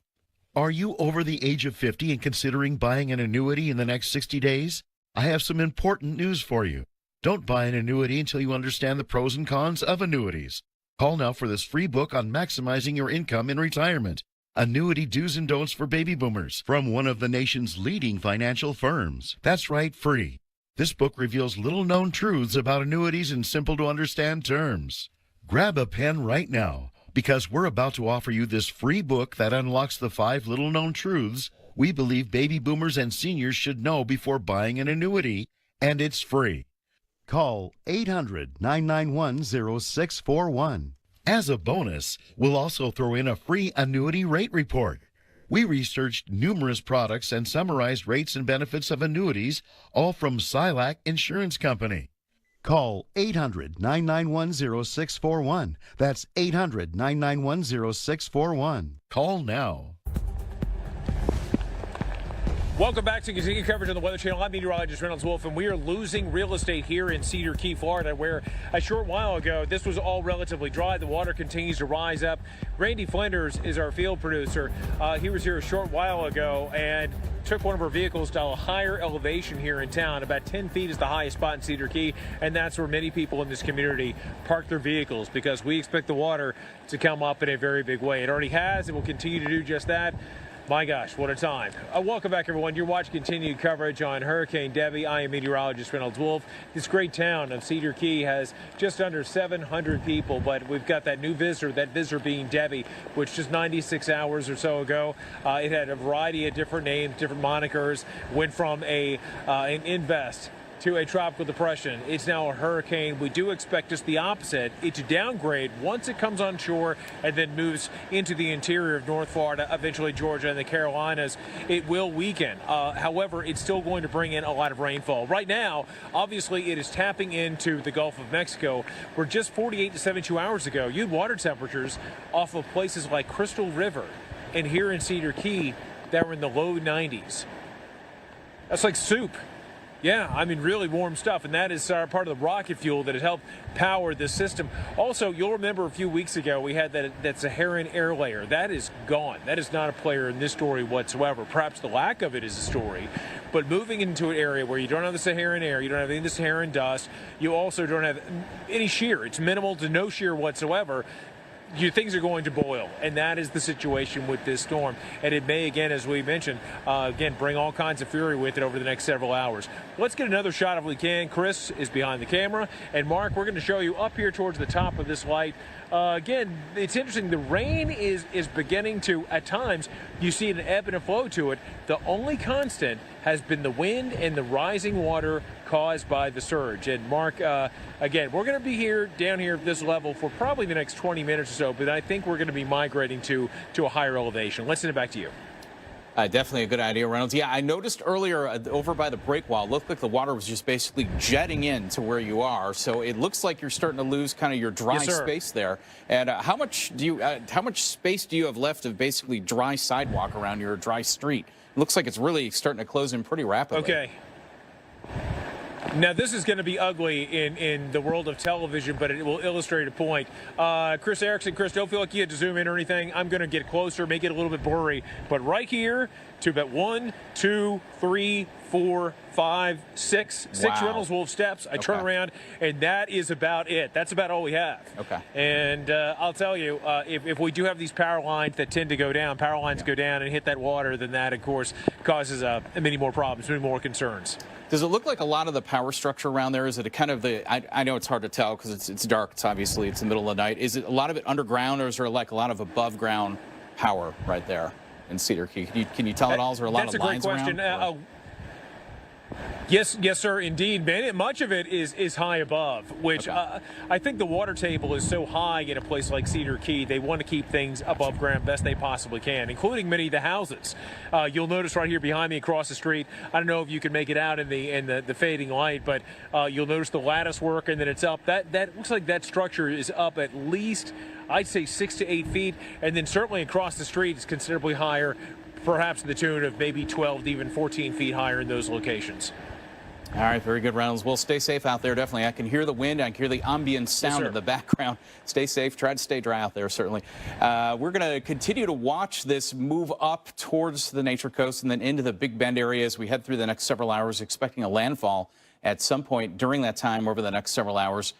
Are you over the age of 50 and considering buying an annuity in the next 60 days? I have some important news for you. Don't buy an annuity until you understand the pros and cons of annuities. Call now for this free book on maximizing your income in retirement. Annuity Do's and Don'ts for Baby Boomers from one of the nation's leading financial firms. That's right, free. This book reveals little-known truths about annuities in simple-to-understand terms. Grab a pen right now, because we're about to offer you this free book that unlocks the 5 little-known truths we believe baby boomers and seniors should know before buying an annuity, and it's free. Call 800-991-0641. As a bonus, we'll also throw in a free annuity rate report. We researched numerous products and summarized rates and benefits of annuities, all from Silac Insurance Company. Call 800-991-0641. That's 800-991-0641. Call now. Welcome back to continuing coverage on the Weather Channel. I'm meteorologist Reynolds Wolf, and we are losing real estate here in Cedar Key, Florida, where a short while ago this was all relatively dry. The water continues to rise up. Randy Flinders is our field producer. He was here a short while ago and took one of our vehicles to a higher elevation here in town. About 10 feet is the highest spot in Cedar Key, and that's where many people in this community park their vehicles because we expect the water to come up in a very big way. It already has. It will continue to do just that. My gosh, what a time. Welcome back, everyone. You're watching continued coverage on Hurricane Debby. I am meteorologist Reynolds Wolf. This great town of Cedar Key has just under 700 people, but we've got that new visitor, that visitor being Debby, which just 96 hours or so ago, it had a variety of different names, different monikers, went from an invest to a tropical depression. It's now a hurricane. We do expect just the opposite, it to downgrade once it comes on shore and then moves into the interior of North Florida, eventually Georgia and the Carolinas. It will weaken. However, it's still going to bring in a lot of rainfall. Right now, obviously, it is tapping into the Gulf of Mexico, where just 48 to 72 hours ago, you had water temperatures off of places like Crystal River and here in Cedar Key that were in the low 90s. That's like soup. Yeah, I mean, really warm stuff, and that is part of the rocket fuel that has helped power this system. Also, you'll remember a few weeks ago we had that Saharan air layer. That is gone. That is not a player in this story whatsoever. Perhaps the lack of it is a story, but moving into an area where you don't have the Saharan air, you don't have any of the Saharan dust, you also don't have any shear. It's minimal to no shear whatsoever. Things are going to boil, and that is the situation with this storm. And it may, again, as we mentioned, bring all kinds of fury with it over the next several hours. Let's get another shot if we can. Chris is behind the camera, and Mark, we're going to show you up here towards the top of this light. Again, it's interesting. The rain is beginning to, at times, you see an ebb and a flow to it. The only constant has been the wind and the rising water caused by the surge. And Mark, again, we're going to be down here at this level for probably the next 20 minutes or so, but I think we're going to be migrating to a higher elevation. Let's send it back to you. Definitely a good idea, Reynolds. Yeah, I noticed earlier over by the break wall, it looked like the water was just basically jetting in to where you are. So it looks like you're starting to lose kind of your dry space there. And how much space do you have left of basically dry sidewalk around your dry street? It looks like it's really starting to close in pretty rapidly. Okay. Now, this is going to be ugly in the world of television, but it will illustrate a point. Chris Erickson, Chris, don't feel like you had to zoom in or anything. I'm going to get closer, make it a little bit blurry. But right here to about 1, 2, 3, 4, 5, 6 Reynolds Wolf steps. I turn around, and that is about it. That's about all we have. Okay. And I'll tell you, if we do have these power lines that tend to go down, go down and hit that water, then that, of course, causes many more problems, many more concerns. Does it look like a lot of the power structure around there? Is it a kind of I know it's hard to tell because it's dark. It's obviously it's the middle of the night. Is it a lot of it underground, or is there like a lot of above ground power right there in Cedar Key? Can you tell at all? Is there a lot of lines around? That's a great question. Yes, sir, indeed, man. Much of it is high above, which I think the water table is so high in a place like Cedar Key, they want to keep things above ground best they possibly can, including many of the houses. You'll notice right here behind me across the street, I don't know if you can make it out in the fading light, but you'll notice the lattice work, and then it's up. That looks like that structure is up at least, I'd say 6 to 8 feet, and then certainly across the street is considerably higher, perhaps to the tune of maybe 12 to even 14 feet higher in those locations. All right, very good, Reynolds. Well, stay safe out there, definitely. I can hear the wind. I can hear the ambient sound in the background. Stay safe. Try to stay dry out there, certainly. We're going to continue to watch this move up towards the Nature Coast and then into the Big Bend area as we head through the next several hours, expecting a landfall at some point during that time over the next several hours.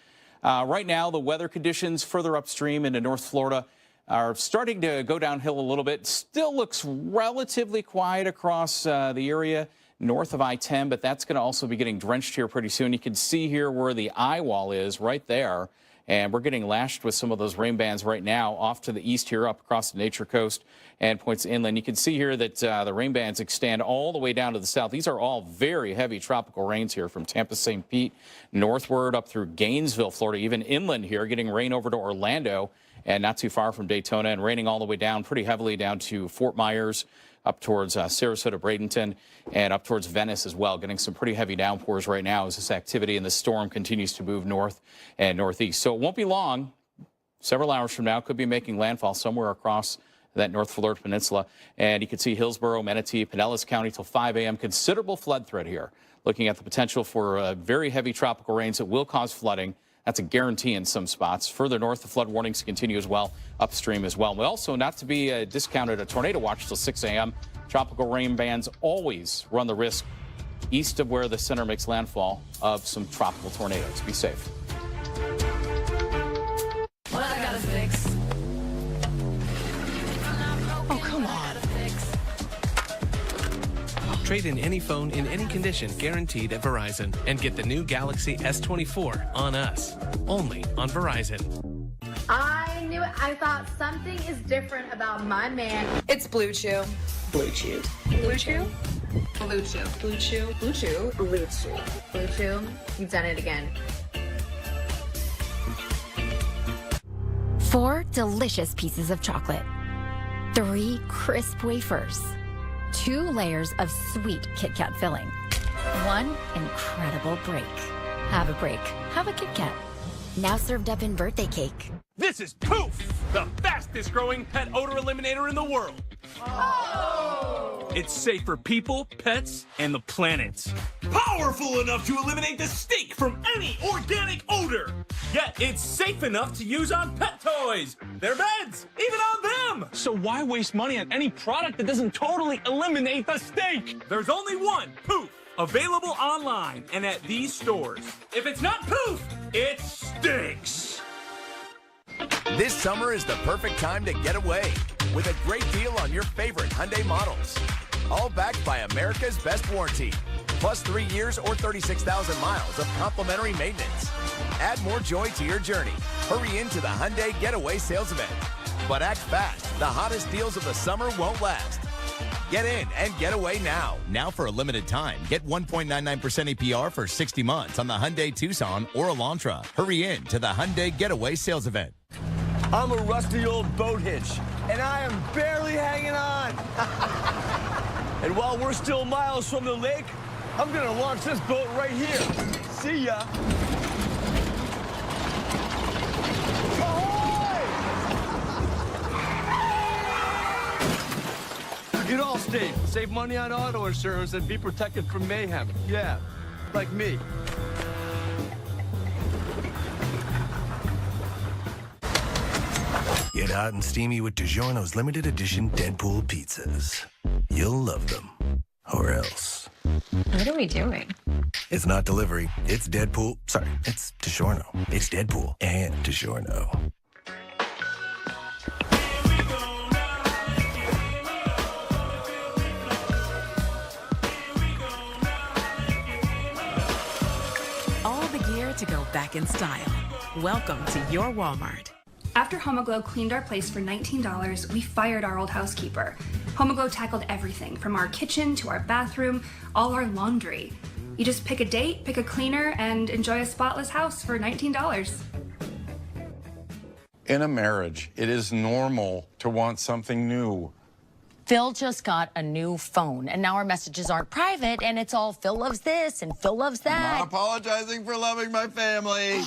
Right now, the weather conditions further upstream into North Florida are starting to go downhill a little bit. Still looks relatively quiet across the area north of I-10, but that's going to also be getting drenched here pretty soon. You can see here where the eye wall is right there, and we're getting lashed with some of those rain bands right now off to the east here up across the Nature Coast and points inland. You can see here that the rain bands extend all the way down to the south. These are all very heavy tropical rains here from Tampa, St. Pete, northward up through Gainesville, Florida, even inland here, getting rain over to Orlando and not too far from Daytona, and raining all the way down pretty heavily down to Fort Myers, up towards Sarasota, Bradenton, and up towards Venice as well, getting some pretty heavy downpours right now as this activity and the storm continues to move north and northeast. So it won't be long. Several hours from now, could be making landfall somewhere across that North Florida Peninsula. And you can see Hillsborough, Manatee, Pinellas County till 5 a.m. Considerable flood threat here. Looking at the potential for very heavy tropical rains that will cause flooding. That's a guarantee in some spots. Further north, the flood warnings continue as well, upstream as well. We also, not to be discounted, a tornado watch till 6 a.m. Tropical rain bands always run the risk east of where the center makes landfall of some tropical tornadoes. Be safe. What I gotta fix? Oh, come on. Trade in any phone in any condition guaranteed at Verizon and get the new Galaxy S24 on us. Only on Verizon. I knew it. I thought something is different about my man. It's Blue Chew. Blue Chew. Blue Chew? Blue Chew. Blue Chew. Blue Chew. Blue Chew. Blue Chew. You've done it again. 4 delicious pieces of chocolate. 3 crisp wafers. 2 layers of sweet Kit Kat filling. 1 incredible break. Have a break. Have a Kit Kat. Now served up in birthday cake. This is Poof, the fastest growing pet odor eliminator in the world. Oh! It's safe for people, pets, and the planet. Powerful enough to eliminate the stink from any organic odor. Yet it's safe enough to use on pet toys, their beds, even on them. So why waste money on any product that doesn't totally eliminate the stink? There's only one Poof, available online and at these stores. If it's not Poof, it stinks. This summer is the perfect time to get away with a great deal on your favorite Hyundai models. All backed by America's best warranty, plus 3 years or 36,000 miles of complimentary maintenance. Add more joy to your journey. Hurry into the Hyundai Getaway Sales Event. But act fast. The hottest deals of the summer won't last. Get in and get away now. Now for a limited time. Get 1.99% APR for 60 months on the Hyundai Tucson or Elantra. Hurry in to the Hyundai Getaway Sales Event. I'm a rusty old boat hitch, and I am barely hanging on. And while we're still miles from the lake, I'm gonna launch this boat right here. See ya. Get Allstate. Save money on auto insurance and be protected from mayhem. Yeah, like me. Get hot and steamy with DiGiorno's limited edition Deadpool pizzas. You'll love them. Or else. What are we doing? It's not delivery. It's Deadpool. Sorry, it's DiGiorno. It's Deadpool and DiGiorno. All the gear to go back in style. Welcome to your Walmart. After Homoglow cleaned our place for $19, we fired our old housekeeper. Homoglow tackled everything, from our kitchen to our bathroom, all our laundry. You just pick a date, pick a cleaner, and enjoy a spotless house for $19. In a marriage, it is normal to want something new. Phil just got a new phone, and now our messages aren't private, and it's all Phil loves this and Phil loves that. I'm not apologizing for loving my family.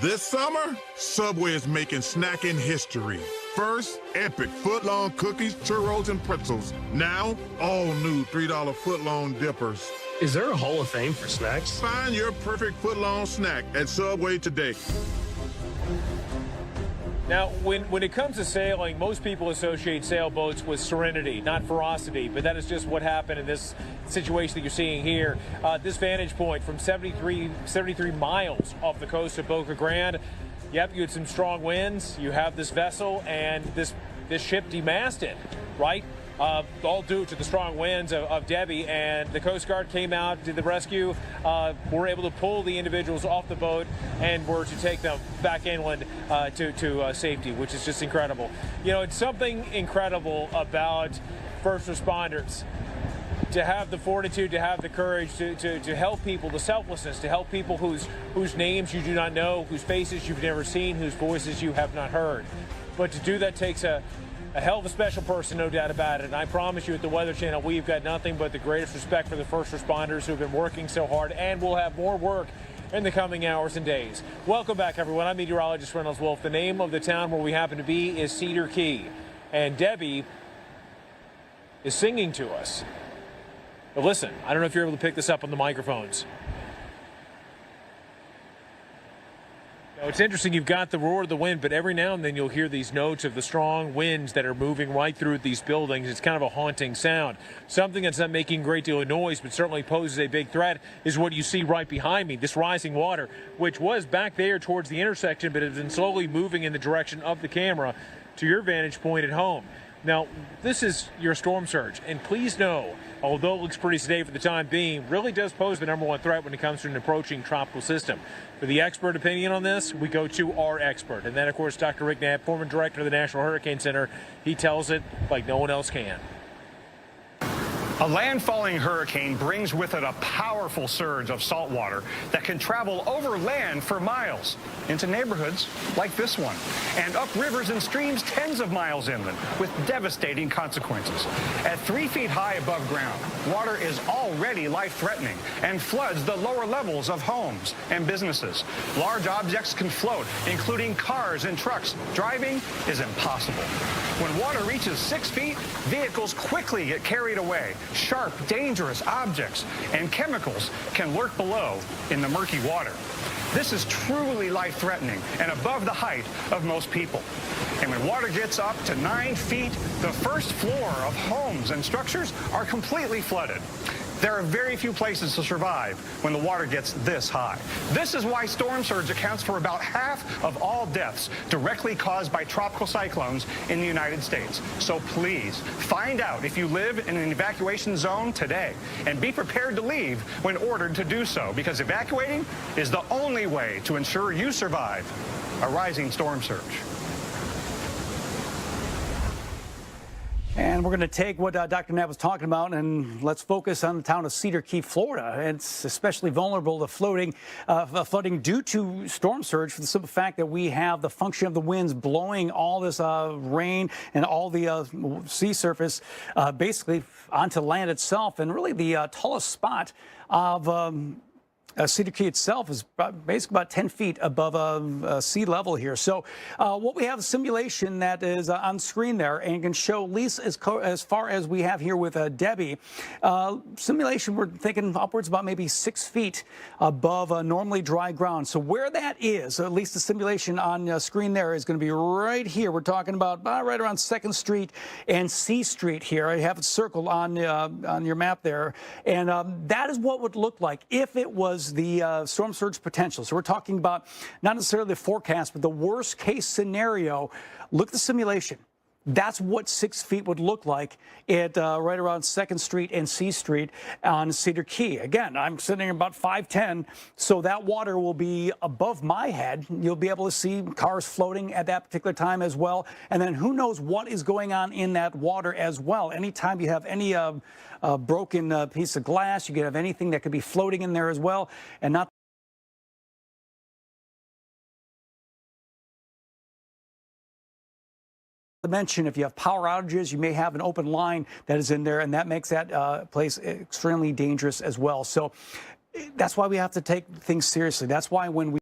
This summer, Subway is making snacking history. First, epic foot-long cookies, churros, and pretzels. Now, all new $3 foot-long dippers. Is there a Hall of Fame for snacks? Find your perfect foot-long snack at Subway today. Now, when it comes to sailing, most people associate sailboats with serenity, not ferocity, but that is just what happened in this situation that you're seeing here. This vantage point from 73 miles off the coast of Boca Grande. Yep, you had some strong winds. You have this vessel, and this ship demasted, right? All due to the strong winds of Debby, and the Coast Guard came out, did the rescue, were able to pull the individuals off the boat and were to take them back inland to safety, which is just incredible. You know, it's something incredible about first responders. To have the fortitude, to have the courage to help people, the selflessness, to help people whose names you do not know, whose faces you've never seen, whose voices you have not heard. But to do that takes a hell of a special person, no doubt about it. And I promise you at the Weather Channel, we've got nothing but the greatest respect for the first responders who have been working so hard and will have more work in the coming hours and days. Welcome back, everyone. I'm meteorologist Reynolds Wolf. The name of the town where we happen to be is Cedar Key. And Debbie is singing to us. But listen, I don't know if you're able to pick this up on the microphones. Now, it's interesting, you've got the roar of the wind, but every now and then you'll hear these notes of the strong winds that are moving right through these buildings. It's kind of a haunting sound. Something that's not making a great deal of noise, but certainly poses a big threat, is what you see right behind me, this rising water, which was back there towards the intersection, but has been slowly moving in the direction of the camera to your vantage point at home. Now, this is your storm surge, and please know, although it looks pretty safe for the time being, really does pose the #1 threat when it comes to an approaching tropical system. For the expert opinion on this, we go to our expert, and then, of course, Dr. Rick Knapp, former director of the National Hurricane Center. He tells it like no one else can. A landfalling hurricane brings with it a powerful surge of salt water that can travel over land for miles into neighborhoods like this one and up rivers and streams tens of miles inland with devastating consequences. At 3 feet high above ground, water is already life-threatening and floods the lower levels of homes and businesses. Large objects can float, including cars and trucks. Driving is impossible. When water reaches 6 feet, vehicles quickly get carried away. Sharp, dangerous objects and chemicals can lurk below in the murky water. This is truly life-threatening and above the height of most people. And when water gets up to 9 feet, the first floor of homes and structures are completely flooded. There are very few places to survive when the water gets this high. This is why storm surge accounts for about half of all deaths directly caused by tropical cyclones in the United States. So please, find out if you live in an evacuation zone today and be prepared to leave when ordered to do so, because evacuating is the only way to ensure you survive a rising storm surge. And we're going to take what Dr. Knapp was talking about and let's focus on the town of Cedar Key, Florida. It's especially vulnerable to flooding due to storm surge for the simple fact that we have the function of the winds blowing all this rain and all the sea surface basically onto land itself. And really the tallest spot of Cedar Key itself is basically about 10 feet above sea level here. So what we have a simulation that is on screen there and can show at least as far as we have here with Debbie. Simulation, we're thinking upwards about maybe 6 feet above normally dry ground. So where that is, at least the simulation on screen there is going to be right here. We're talking about right around 2nd Street and C Street here. I have it circled on your map there. And that is what would look like if it was the storm surge potential. So we're talking about not necessarily the forecast, but the worst case scenario. Look at the simulation. That's what 6 feet would look like at right around 2nd Street and C Street on Cedar Key. Again, I'm sitting about 5'10", so that water will be above my head. You'll be able to see cars floating at that particular time as well. And then who knows what is going on in that water as well. Anytime you have any broken piece of glass, you could have anything that could be floating in there as well. And not to mention, if you have power outages, you may have an open line that is in there, and that makes that place extremely dangerous as well. So that's why we have to take things seriously. That's why when we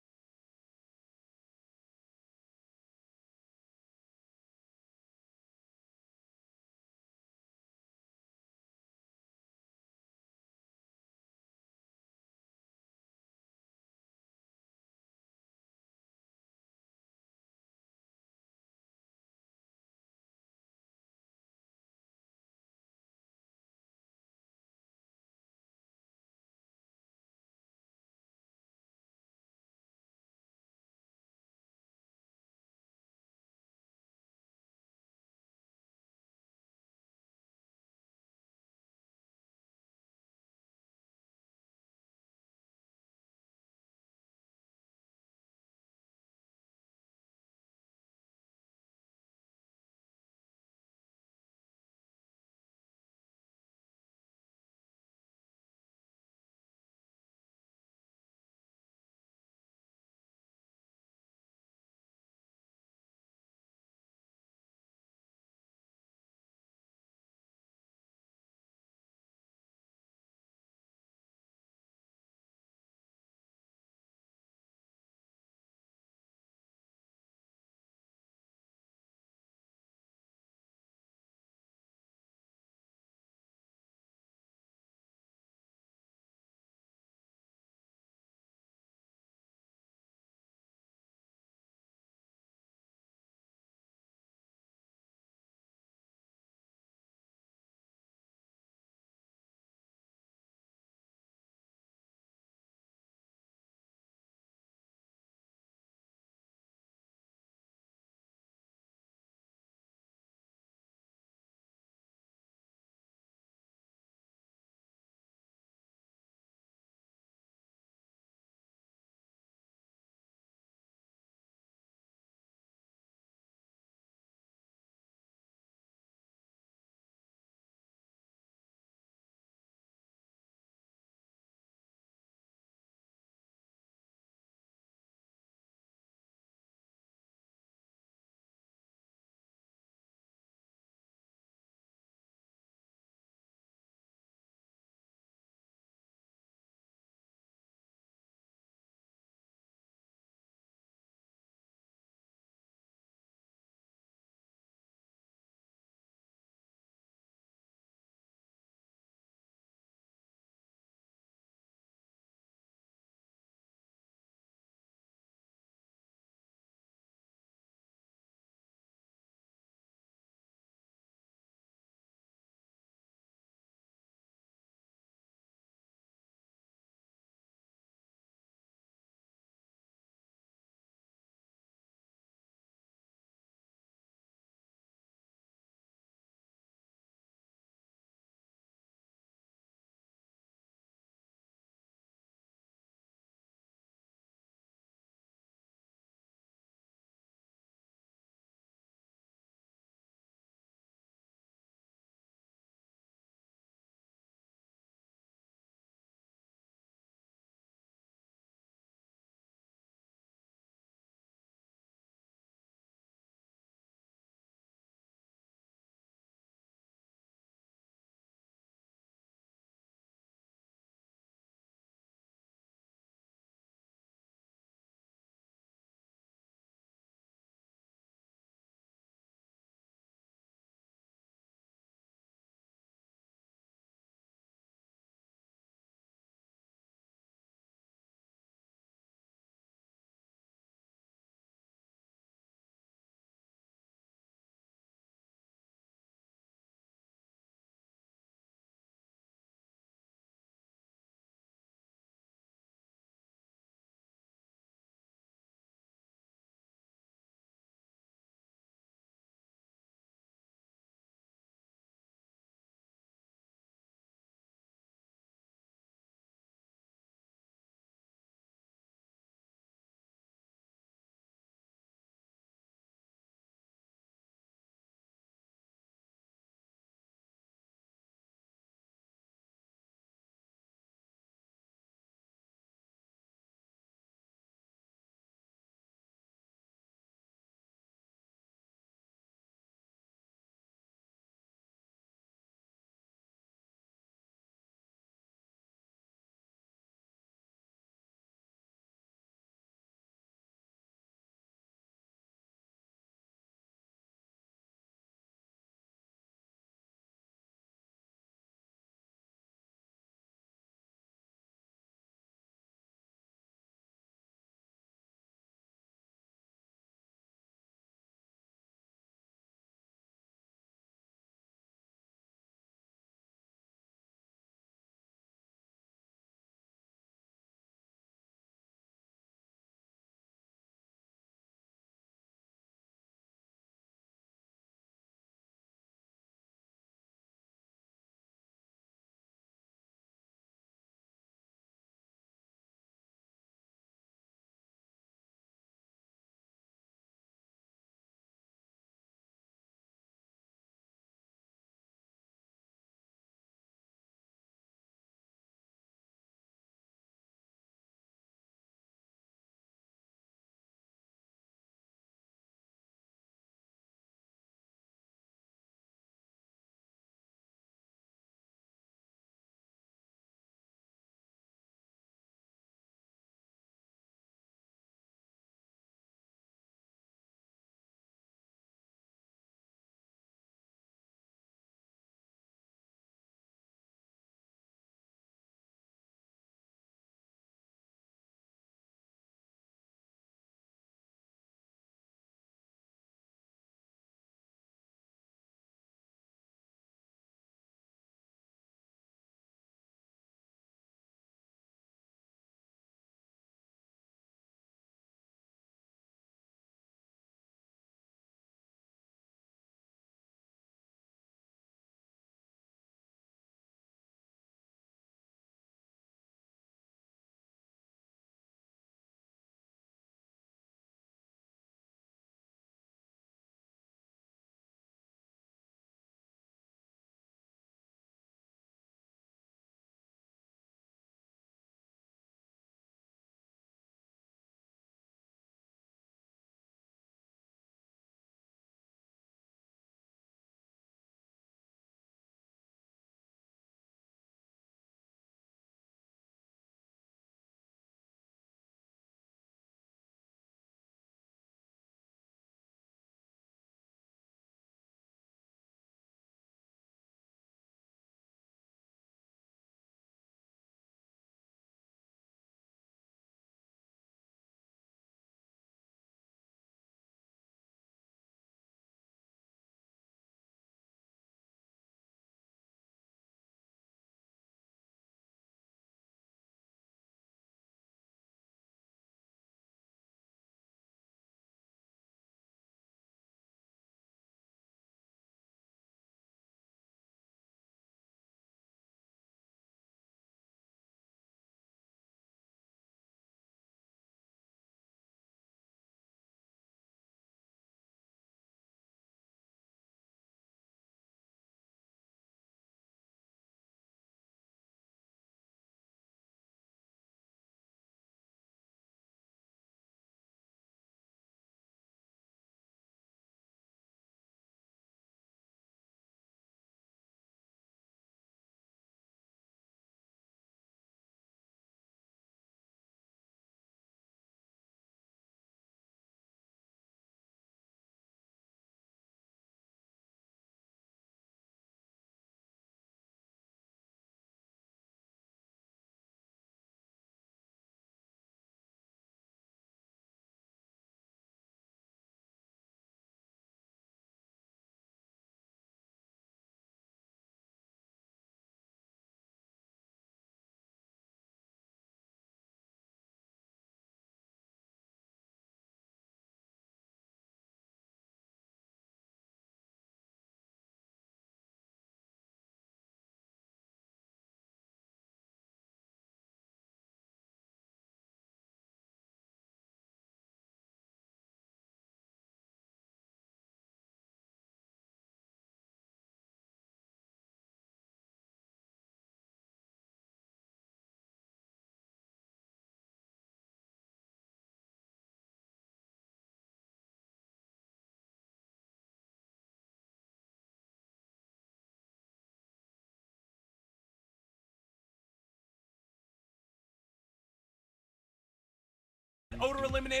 Odor eliminator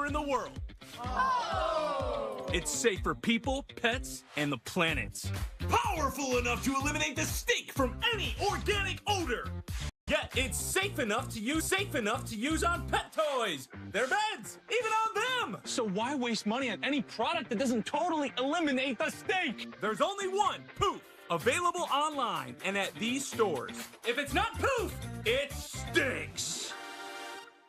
in the world. It's safe for people, pets, and the planet. Powerful enough to eliminate the stink from any organic odor. Yet it's safe enough to use on pet toys, their beds, even on them. So why waste money on any product that doesn't totally eliminate the stink? There's only one, Poof, available online and at these stores. If it's not Poof, it stinks.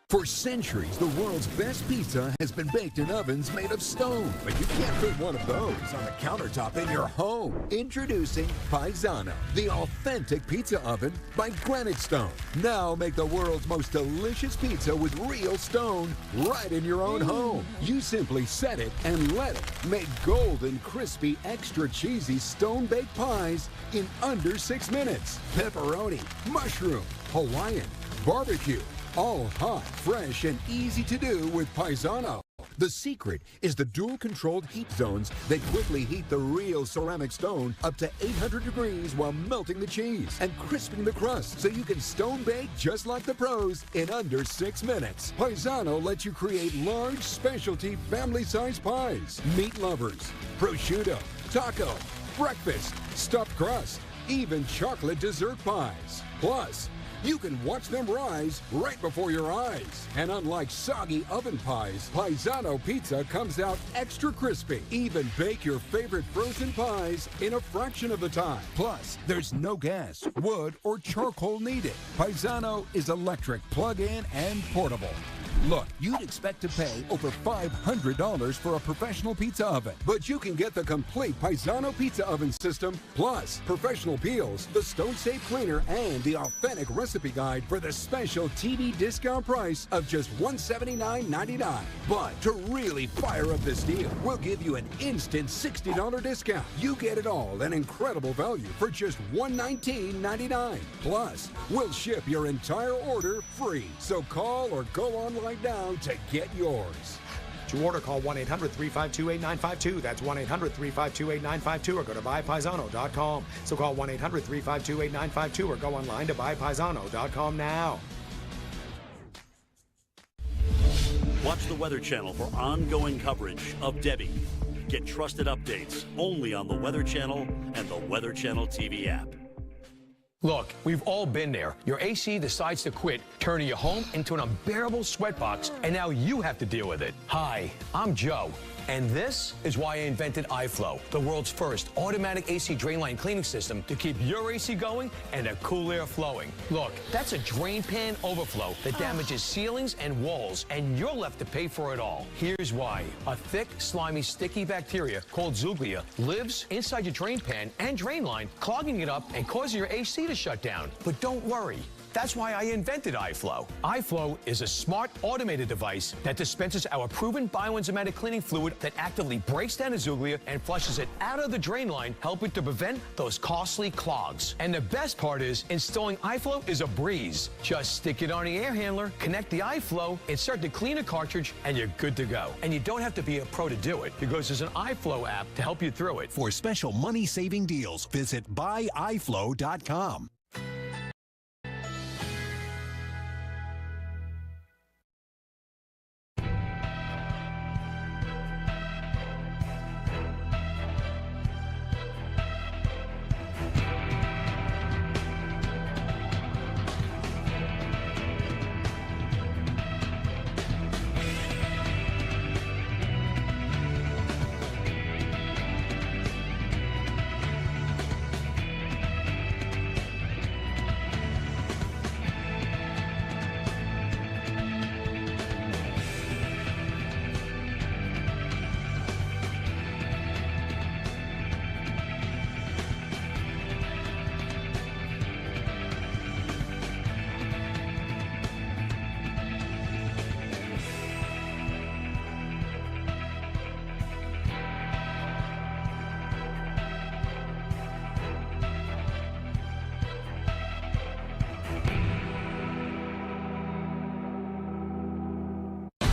For centuries, the world's best pizza has been baked in ovens made of stone. But you can't put one of those on the countertop in your home. Introducing Paisano, the authentic pizza oven by Granite Stone. Now make the world's most delicious pizza with real stone right in your own home. You simply set it and let it make golden, crispy, extra cheesy stone-baked pies in under 6 minutes. Pepperoni, mushroom, Hawaiian, barbecue. All hot, fresh, and easy to do with Paisano. The secret is the dual-controlled heat zones that quickly heat the real ceramic stone up to 800 degrees while melting the cheese and crisping the crust so you can stone bake just like the pros in under 6 minutes. Paisano lets you create large, specialty, family-sized pies, meat lovers, prosciutto, taco, breakfast, stuffed crust, even chocolate dessert pies. Plus, you can watch them rise right before your eyes. And unlike soggy oven pies, Paisano pizza comes out extra crispy. Even bake your favorite frozen pies in a fraction of the time. Plus, there's no gas, wood, or charcoal needed. Paisano is electric, plug-in, and portable. Look, you'd expect to pay over $500 for a professional pizza oven, but you can get the complete Paisano pizza oven system, plus professional peels, the stone-safe cleaner, and the authentic recipe guide for the special TV discount price of just $179.99. But to really fire up this deal, we'll give you an instant $60 discount. You get it all, an incredible value for just $119.99. Plus, we'll ship your entire order free. So call or go online now to get yours. To order, call 1-800-352-8952. That's 1-800-352-8952 or go to buypaisano.com. So call 1-800-352-8952 or go online to buypaisano.com now. Watch the Weather Channel for ongoing coverage of Debby. Get trusted updates only on the Weather Channel and the Weather Channel TV app. Look, we've all been there. Your AC decides to quit, turning your home into an unbearable sweatbox, and now you have to deal with it. Hi, I'm Joe, and this is why I invented iFlow, the world's first automatic AC drainline cleaning system to keep your AC going and the cool air flowing. Look, that's a drain pan overflow that damages ceilings and walls, and you're left to pay for it all. Here's why. A thick, slimy, sticky bacteria called Zuglia lives inside your drain pan and drain line, clogging it up and causing your AC to shut down. But don't worry. That's why I invented iFlow. iFlow is a smart, automated device that dispenses our proven bioenzymatic cleaning fluid that actively breaks down the Zuglia and flushes it out of the drain line, helping to prevent those costly clogs. And the best part is, installing iFlow is a breeze. Just stick it on the air handler, connect the iFlow, insert the cleaner cartridge, and you're good to go. And you don't have to be a pro to do it, because there's an iFlow app to help you through it. For special money-saving deals, visit buyiflow.com.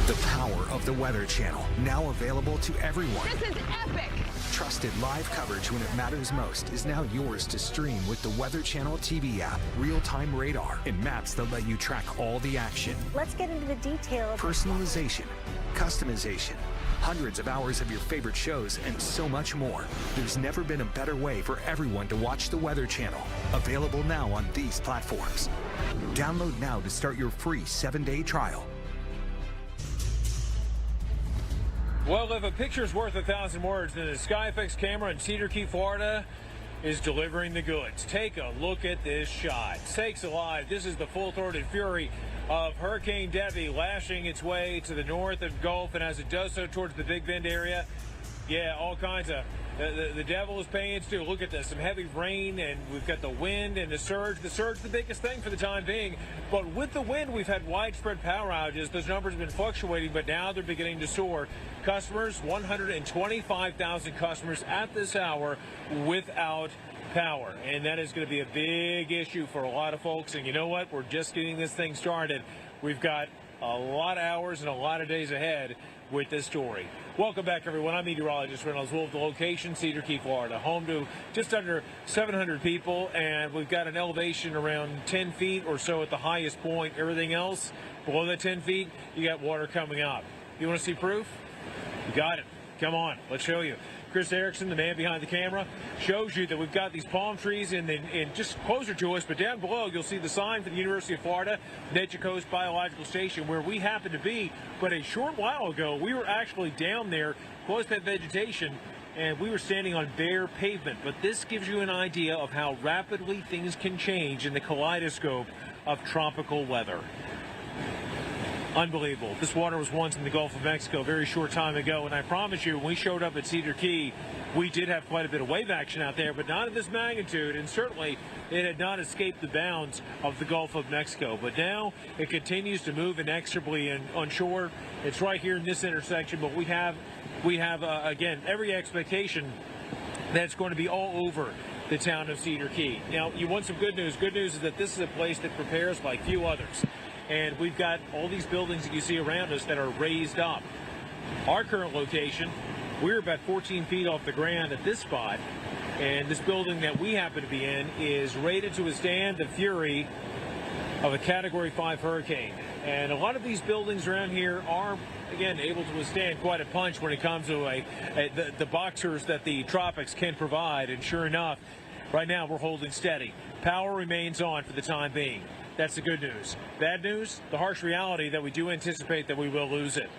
The power of the Weather Channel, now available to everyone. This is epic! Trusted live coverage when it matters most is now yours to stream with the Weather Channel TV app, real-time radar, and maps that let you track all the action. Let's get into the detail. Personalization, customization, hundreds of hours of your favorite shows, and so much more. There's never been a better way for everyone to watch the Weather Channel. Available now on these platforms. Download now to start your free 7-day trial. Well, if a picture's worth 1,000 words, then the SkyFX camera in Cedar Key, Florida is delivering the goods. Take a look at this shot. Sakes alive, this is the full-throated fury of Hurricane Debby lashing its way to the north of Gulf, and as it does so towards the Big Bend area, yeah, all kinds of, the devil is paying its due. Look at this, some heavy rain, and we've got the wind and the surge. The surge, the biggest thing for the time being, but with the wind, we've had widespread power outages. Those numbers have been fluctuating, but now they're beginning to soar. Customers, 125,000 customers at this hour without power, and that is going to be a big issue for a lot of folks. And you know what? We're just getting this thing started. We've got a lot of hours and a lot of days ahead with this story. Welcome back, everyone. I'm meteorologist Reynolds Wolf. The location, Cedar Key, Florida, home to just under 700 people, and we've got an elevation around 10 feet or so at the highest point. Everything else below that 10 feet, you got water coming up. You want to see proof? You got it. Come on, let's show you. Chris Erickson, the man behind the camera, shows you that we've got these palm trees in just closer to us, but down below you'll see the sign for the University of Florida, Nature Coast Biological Station, where we happen to be. But a short while ago, we were actually down there, close to that vegetation, and we were standing on bare pavement. But this gives you an idea of how rapidly things can change in the kaleidoscope of tropical weather. Unbelievable. This water was once in the Gulf of Mexico a very short time ago, and I promise you, when we showed up at Cedar Key, we did have quite a bit of wave action out there, but not of this magnitude, and certainly it had not escaped the bounds of the Gulf of Mexico. But now it continues to move inexorably on shore. It's right here in this intersection, but we have again, every expectation that it's going to be all over the town of Cedar Key. Now, you want some good news. Good news is that this is a place that prepares like few others. And we've got all these buildings that you see around us that are raised up. Our current location, we're about 14 feet off the ground at this spot, and this building that we happen to be in is rated to withstand the fury of a Category 5 hurricane. And a lot of these buildings around here are, again, able to withstand quite a punch when it comes to the boxers that the tropics can provide. And sure enough, right now we're holding steady. Power remains on for the time being. That's the good news. Bad news, the harsh reality that we do anticipate that we will lose it.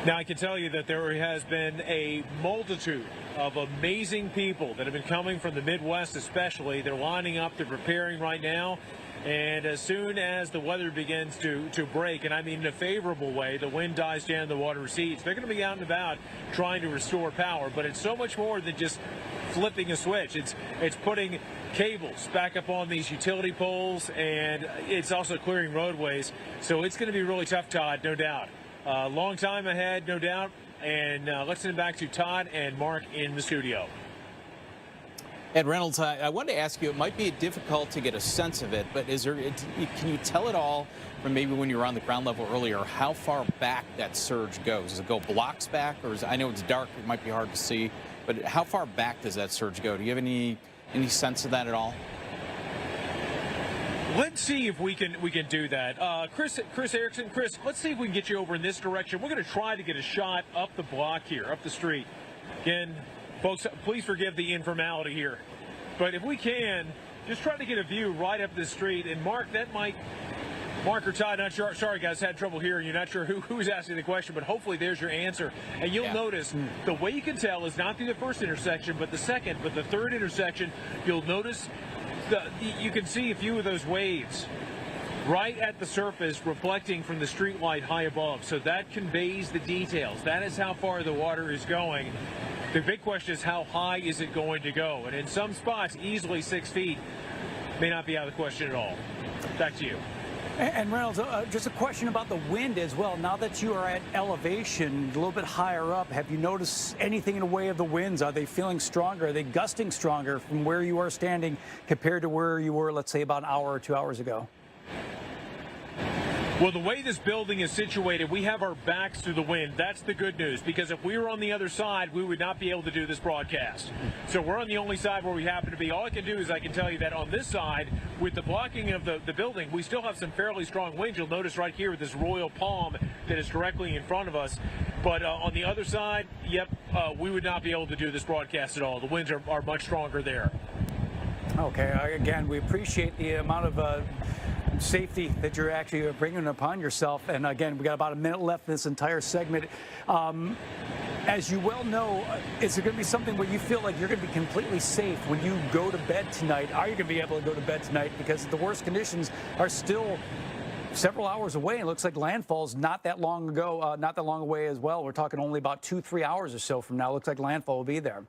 Now, I can tell you that there has been a multitude of amazing people that have been coming from the Midwest especially. They're lining up, they're preparing right now. And as soon as the weather begins to break, and I mean in a favorable way, the wind dies down, the water recedes, they're going to be out and about trying to restore power. But it's so much more than just flipping a switch. It's putting cables back up on these utility poles, and it's also clearing roadways. So it's going to be really tough, Todd, no doubt. Long time ahead, no doubt. And let's send it back to Todd and Mark in the studio. Ed Reynolds, I wanted to ask you, it might be difficult to get a sense of it, but can you tell it all from maybe when you were on the ground level earlier, how far back that surge goes? Does it go blocks back, or I know it's dark, it might be hard to see, but how far back does that surge go? Do you have any sense of that at all? Let's see if we can do that. Chris Erickson, Chris, let's see if we can get you over in this direction. We're going to try to get a shot up the block here, up the street. Again, folks, please forgive the informality here. But if we can, just try to get a view right up the street. And Mark, Mark or Todd, not sure. Sorry, guys, had trouble hearing you. Not sure who's asking the question, but hopefully there's your answer. And you'll notice the way you can tell is not through the first intersection, but the second, but the third intersection. You'll notice you can see a few of those waves right at the surface reflecting from the street light high above. So that conveys the details. That is how far the water is going. The big question is how high is it going to go? And in some spots, easily 6 feet may not be out of the question at all. Back to you. And Reynolds, just a question about the wind as well. Now that you are at elevation, a little bit higher up, have you noticed anything in the way of the winds? Are they feeling stronger? Are they gusting stronger from where you are standing compared to where you were, let's say, about an hour or 2 hours ago? Well, the way this building is situated, we have our backs to the wind. That's the good news, because if we were on the other side, we would not be able to do this broadcast. So we're on the only side where we happen to be. All I can do is I can tell you that on this side, with the blocking of the building, we still have some fairly strong winds. You'll notice right here with this royal palm that is directly in front of us. But on the other side, yep, we would not be able to do this broadcast at all. The winds are much stronger there. Okay, again, we appreciate the amount of safety that you're actually bringing upon yourself. And again, we got about a minute left in this entire segment. As you well know, is it going to be something where you feel like you're going to be completely safe when you go to bed tonight? Are you going to be able to go to bed tonight? Because the worst conditions are still several hours away. It looks like landfall's not that long ago, not that long away as well. We're talking only about 2-3 hours or so from now. It looks like landfall will be there.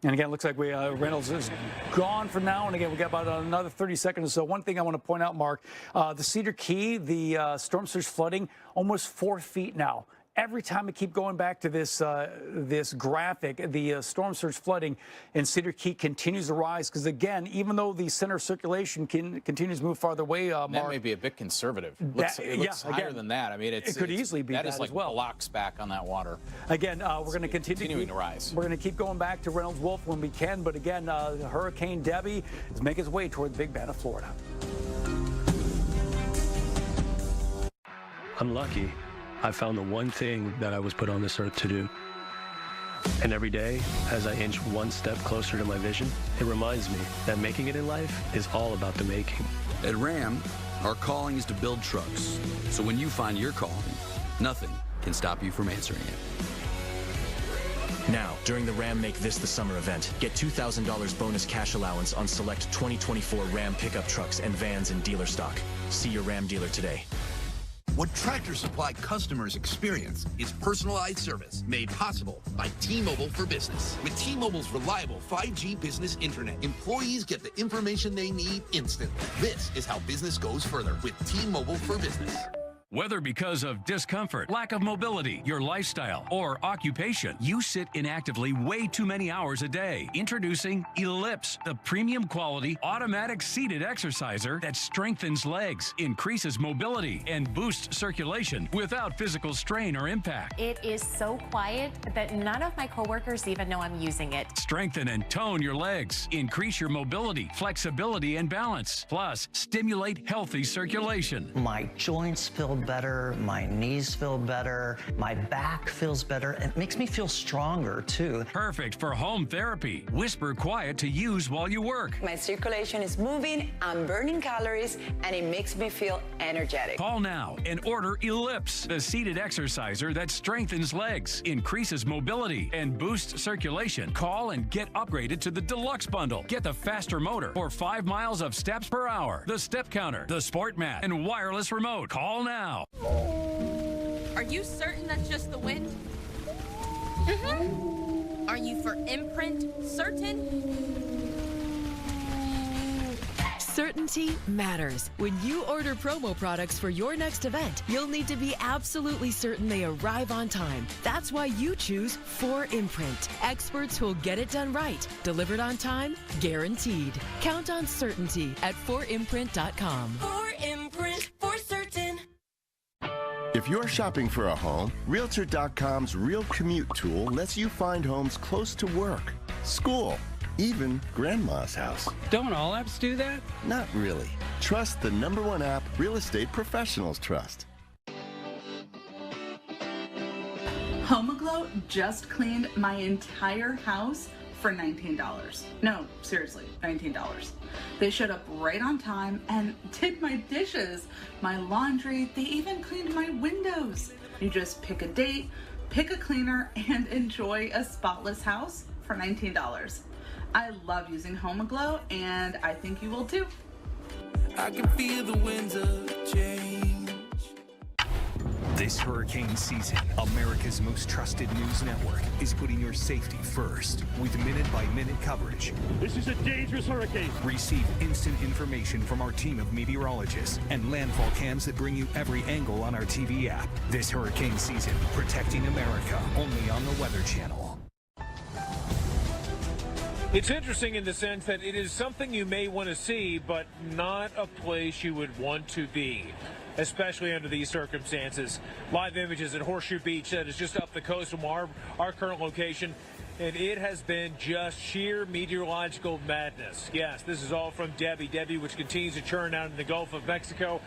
And again, it looks like Reynolds is gone for now. And again, we got about another 30 seconds or so. One thing I want to point out, Mark, the Cedar Key, the storm surge flooding, almost 4 feet now. Every time I keep going back to this this graphic, the storm surge flooding in Cedar Key continues to rise. Because again, even though the center of circulation continues to move farther away, Mark, that may be a bit conservative. It looks higher than that. I mean, it could easily be that as well. That is like blocks back on that water. Again, we're going to continuing to rise. We're going to keep going back to Reynolds Wolf when we can. But again, Hurricane Debby is making its way toward the Big Bend of Florida. I'm lucky. I found the one thing that I was put on this earth to do. And every day, as I inch one step closer to my vision, it reminds me that making it in life is all about the making. At Ram, our calling is to build trucks. So when you find your calling, nothing can stop you from answering it. Now, during the Ram Make This the Summer event, get $2,000 bonus cash allowance on select 2024 Ram pickup trucks and vans in dealer stock. See your Ram dealer today. What Tractor Supply customers experience is personalized service made possible by T-Mobile for Business. With T-Mobile's reliable 5G business internet, employees get the information they need instantly. This is how business goes further with T-Mobile for Business. Whether because of discomfort, lack of mobility, your lifestyle, or occupation, you sit inactively way too many hours a day. Introducing Ellipse, the premium quality automatic seated exerciser that strengthens legs, increases mobility, and boosts circulation without physical strain or impact. It is so quiet that none of my coworkers even know I'm using it. Strengthen and tone your legs, increase your mobility, flexibility, and balance. Plus, stimulate healthy circulation. My joints feel better, my knees feel better, my back feels better. It makes me feel stronger too. Perfect for home therapy. Whisper quiet to use while you work. My circulation is moving, I'm burning calories, and it makes me feel energetic. Call now and order Ellipse, the seated exerciser that strengthens legs, increases mobility, and boosts circulation. Call and get upgraded to the Deluxe Bundle. Get the faster motor for 5 miles of steps per hour, the step counter, the sport mat, and wireless remote. Call now. Are you certain that's just the wind? Mm-hmm. Are you for imprint certain? Certainty matters. When you order promo products for your next event, you'll need to be absolutely certain they arrive on time. That's why you choose 4imprint. Experts who'll get it done right. Delivered on time, guaranteed. Count on certainty at 4imprint.com. 4imprint for certain. If you're shopping for a home, Realtor.com's Real Commute tool lets you find homes close to work, school, even grandma's house. Don't all apps do that? Not really. Trust the #1 app real estate professionals trust. HomeAglow just cleaned my entire house for $19. No, seriously, $19. They showed up right on time and did my dishes, my laundry, they even cleaned my windows. You just pick a date, pick a cleaner, and enjoy a spotless house for $19. I love using HomeAglow, and I think you will too. I can feel the winds of change. This hurricane season, America's most trusted news network is putting your safety first with minute-by-minute coverage. This is a dangerous hurricane. Receive instant information from our team of meteorologists and landfall cams that bring you every angle on our TV app. This hurricane season, protecting America only on the Weather Channel. It's interesting in the sense that it is something you may want to see, but not a place you would want to be, especially under these circumstances. Live images at Horseshoe Beach that is just up the coast from our current location, and it has been just sheer meteorological madness. Yes, this is all from Debby, which continues to churn out in the Gulf of Mexico.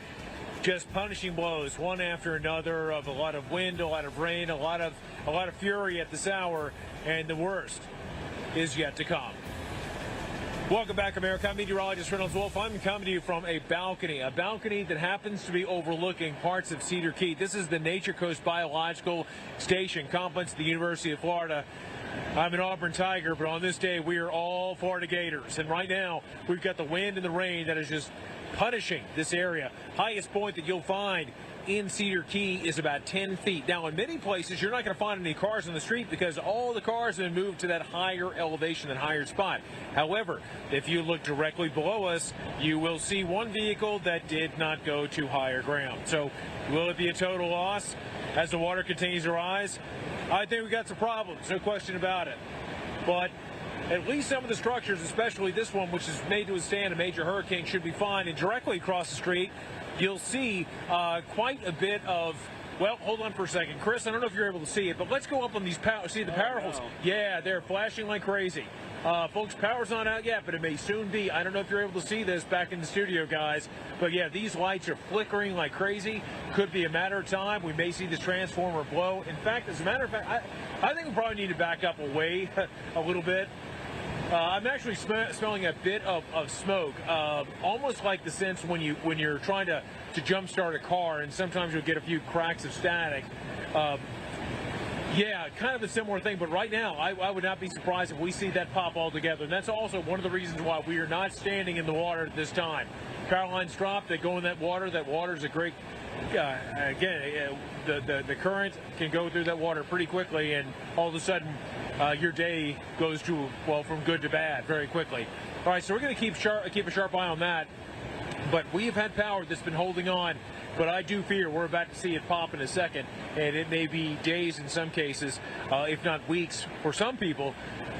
Just punishing blows, one after another, of a lot of wind, a lot of rain, a lot of fury at this hour, and the worst is yet to come. Welcome back, America. I'm meteorologist Reynolds Wolf. I'm coming to you from a balcony that happens to be overlooking parts of Cedar Key. This is the Nature Coast Biological Station complex at the University of Florida. I'm an Auburn Tiger, but on this day, we are all Florida Gators. And right now, we've got the wind and the rain that is just punishing this area. Highest point that you'll find in Cedar Key is about 10 feet. Now, in many places, you're not going to find any cars on the street because all the cars have been moved to that higher elevation and higher spot. However, if you look directly below us, you will see one vehicle that did not go to higher ground. So will it be a total loss as the water continues to rise? I think we got some problems, no question about it. But at least some of the structures, especially this one, which is made to withstand a major hurricane, should be fine. And directly across the street, you'll see quite a bit of, well, hold on for a second. Chris, I don't know if you're able to see it, but let's go up on these power. See the power holes? Yeah, they're flashing like crazy. Folks, power's not out yet, but it may soon be. I don't know if you're able to see this back in the studio, guys. But, yeah, these lights are flickering like crazy. Could be a matter of time. We may see this transformer blow. In fact, as a matter of fact, I think we probably need to back up away a little bit. I'm actually smelling a bit of smoke, almost like the sense when you're trying to jumpstart a car, and sometimes you'll get a few cracks of static. Yeah, kind of a similar thing, but right now I would not be surprised if we see that pop altogether. And that's also one of the reasons why we are not standing in the water at this time. Power lines drop, they go in that water. That water is a great, again, the current can go through that water pretty quickly, and all of a sudden your day goes to, well, from good to bad very quickly. All right, so we're going to keep a sharp eye on that. But we have had power that's been holding on, but I do fear we're about to see it pop in a second, and it may be days in some cases, if not weeks for some people,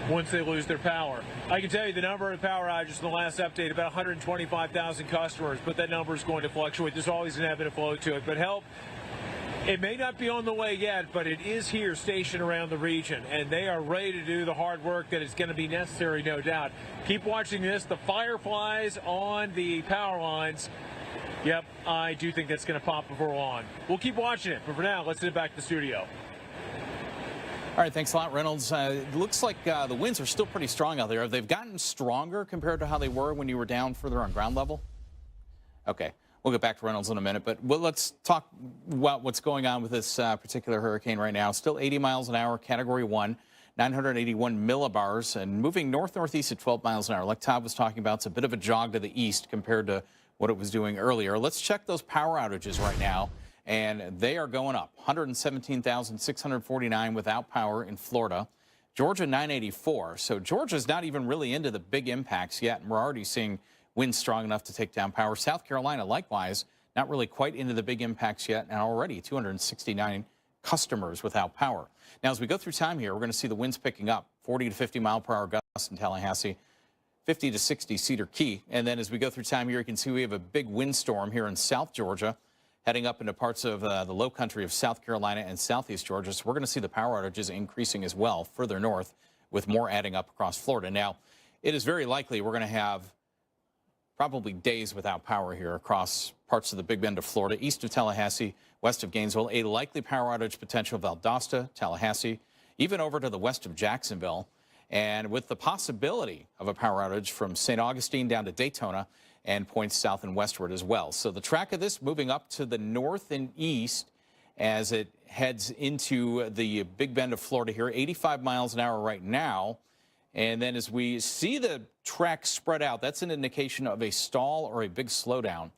once they lose their power. I can tell you the number of power outages in the last update, about 125,000 customers, but that number is going to fluctuate. There's always an ebb and flow to it, but help. It may not be on the way yet, but it is here stationed around the region, and they are ready to do the hard work that is going to be necessary, no doubt. Keep watching this. The fireflies on the power lines. Yep, I do think that's going to pop before long. We'll keep watching it, but for now, let's head back to the studio. All right, thanks a lot, Reynolds. It looks like the winds are still pretty strong out there. Have they gotten stronger compared to how they were when you were down further on ground level? Okay. We'll get back to Reynolds in a minute, but let's talk about what's going on with this particular hurricane right now. Still 80 miles an hour, Category 1, 981 millibars, and moving north-northeast at 12 miles an hour. Like Todd was talking about, it's a bit of a jog to the east compared to what it was doing earlier. Let's check those power outages right now, and they are going up. 117,649 without power in Florida. Georgia, 984. So Georgia's not even really into the big impacts yet, and we're already seeing winds strong enough to take down power. South Carolina, likewise, not really quite into the big impacts yet, and already 269 customers without power. Now, as we go through time here, we're going to see the winds picking up, 40 to 50 mile per hour gusts in Tallahassee, 50 to 60 Cedar Key. And then as we go through time here, you can see we have a big windstorm here in South Georgia, heading up into parts of the low country of South Carolina and southeast Georgia. So we're going to see the power outages increasing as well further north, with more adding up across Florida. Now, it is very likely we're going to have probably days without power here across parts of the Big Bend of Florida, east of Tallahassee, west of Gainesville, a likely power outage potential of Valdosta, Tallahassee, even over to the west of Jacksonville, and with the possibility of a power outage from St. Augustine down to Daytona and points south and westward as well. So the track of this moving up to the north and east as it heads into the Big Bend of Florida here, 85 miles an hour right now. And then as we see the track spread out, that's an indication of a stall or a big slowdown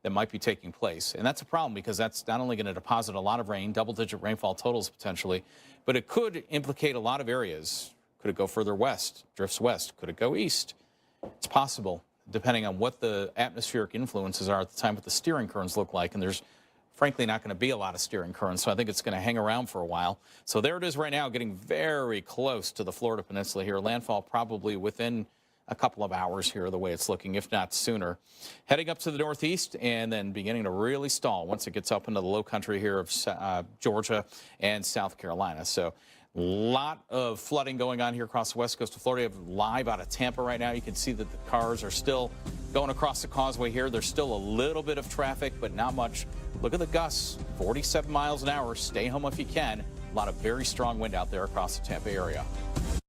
that might be taking place. And that's a problem because that's not only going to deposit a lot of rain, double-digit rainfall totals potentially, but it could implicate a lot of areas. Could it go further west, drifts west? Could it go east? It's possible, depending on what the atmospheric influences are at the time, what the steering currents look like. And there's frankly not going to be a lot of steering current, so I think it's going to hang around for a while. So there it is right now, getting very close to the Florida Peninsula here. Landfall probably within a couple of hours here, the way it's looking, if not sooner. Heading up to the northeast and then beginning to really stall once it gets up into the low country here of Georgia and South Carolina. So a lot of flooding going on here across the west coast of Florida. Live out of Tampa right now. You can see that the cars are still going across the causeway here. There's still a little bit of traffic, but not much. Look at the gusts, 47 miles an hour. Stay home if you can. A lot of very strong wind out there across the Tampa area.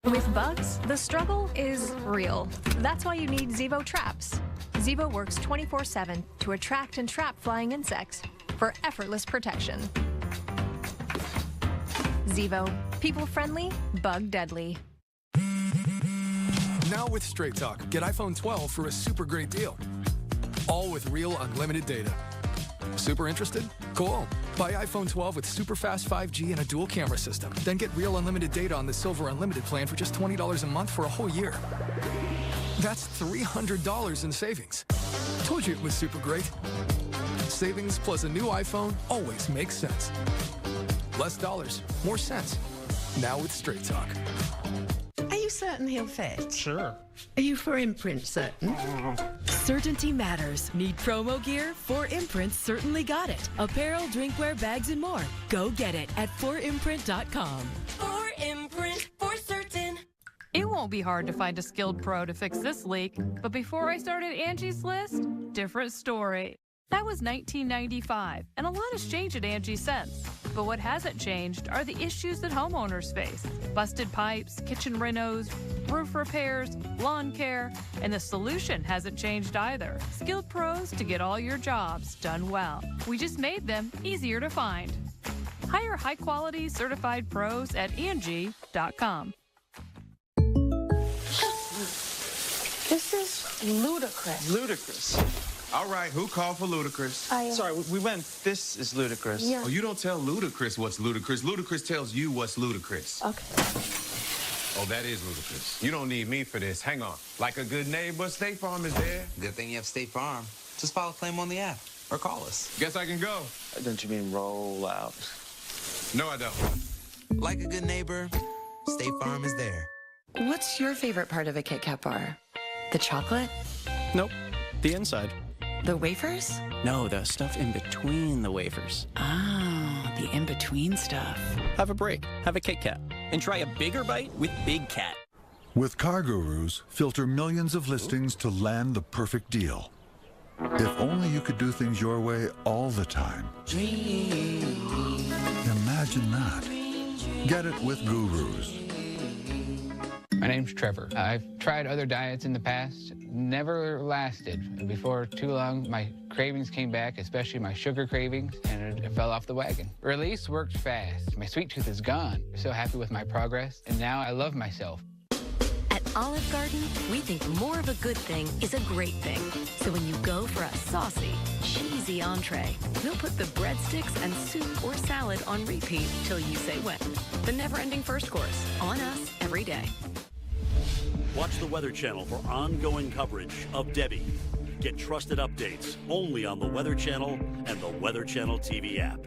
With bugs, the struggle is real. That's why you need Zevo traps. Zevo works 24/7 to attract and trap flying insects for effortless protection. Zevo, people-friendly, bug-deadly. Now with Straight Talk, get iPhone 12 for a super great deal. All with real unlimited data. Super interested? Cool. Buy iPhone 12 with super fast 5G and a dual camera system. Then get real unlimited data on the Silver Unlimited plan for just $20 a month for a whole year. That's $300 in savings. Told you it was super great. Savings plus a new iPhone always makes sense. Less dollars, more sense. Now with Straight Talk. Are you certain he'll fit? Sure. Are you for Imprint certain? Certainty matters. Need promo gear? 4imprint certainly got it. Apparel, drinkware, bags, and more. Go get it at 4imprint.com. 4imprint, for certain. It won't be hard to find a skilled pro to fix this leak, but before I started Angie's List, different story. That was 1995, and a lot has changed at Angie since. But what hasn't changed are the issues that homeowners face. Busted pipes, kitchen renos, roof repairs, lawn care, and the solution hasn't changed either. Skilled pros to get all your jobs done well. We just made them easier to find. Hire high-quality certified pros at Angie.com. This is ludicrous. Ludicrous. All right, who called for ludicrous? Sorry, we went, this is ludicrous. Yeah. Oh, you don't tell ludicrous what's ludicrous. Ludicrous tells you what's ludicrous. Okay. Oh, that is ludicrous. You don't need me for this. Hang on. Like a good neighbor, State Farm is there. Good thing you have State Farm. Just file a claim on the app or call us. Guess I can go. Don't you mean roll out? No, I don't. Like a good neighbor, State Farm is there. What's your favorite part of a Kit Kat bar? The chocolate? Nope. The inside. The wafers? No, the stuff in between the wafers. Oh, the in-between stuff. Have a break. Have a Kit Kat. And try a bigger bite with Big Cat. With CarGurus, filter millions of listings to land the perfect deal. If only you could do things your way all the time. Imagine that. Get it with Gurus. My name's Trevor. I've tried other diets in the past, never lasted. Before too long, my cravings came back, especially my sugar cravings, and it fell off the wagon. Release worked fast. My sweet tooth is gone. I'm so happy with my progress, and now I love myself. At Olive Garden, we think more of a good thing is a great thing. So when you go for a saucy, cheesy entree, we'll put the breadsticks and soup or salad on repeat till you say when. The never-ending first course, on us every day. Watch the Weather Channel for ongoing coverage of Debby. Get trusted updates only on the Weather Channel and the Weather Channel TV app.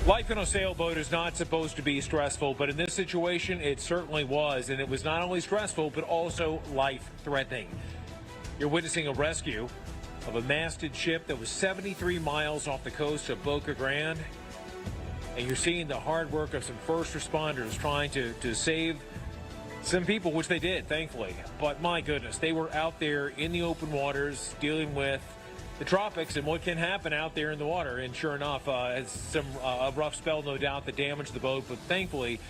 Life in a sailboat is not supposed to be stressful, but in this situation, it certainly was. And it was not only stressful, but also life-threatening. You're witnessing a rescue of a masted ship that was 73 miles off the coast of Boca Grande. And you're seeing the hard work of some first responders trying to save some people, which they did, thankfully. But my goodness, they were out there in the open waters dealing with the tropics and what can happen out there in the water. And sure enough, it's a rough spell, no doubt, that damaged the boat. But thankfully,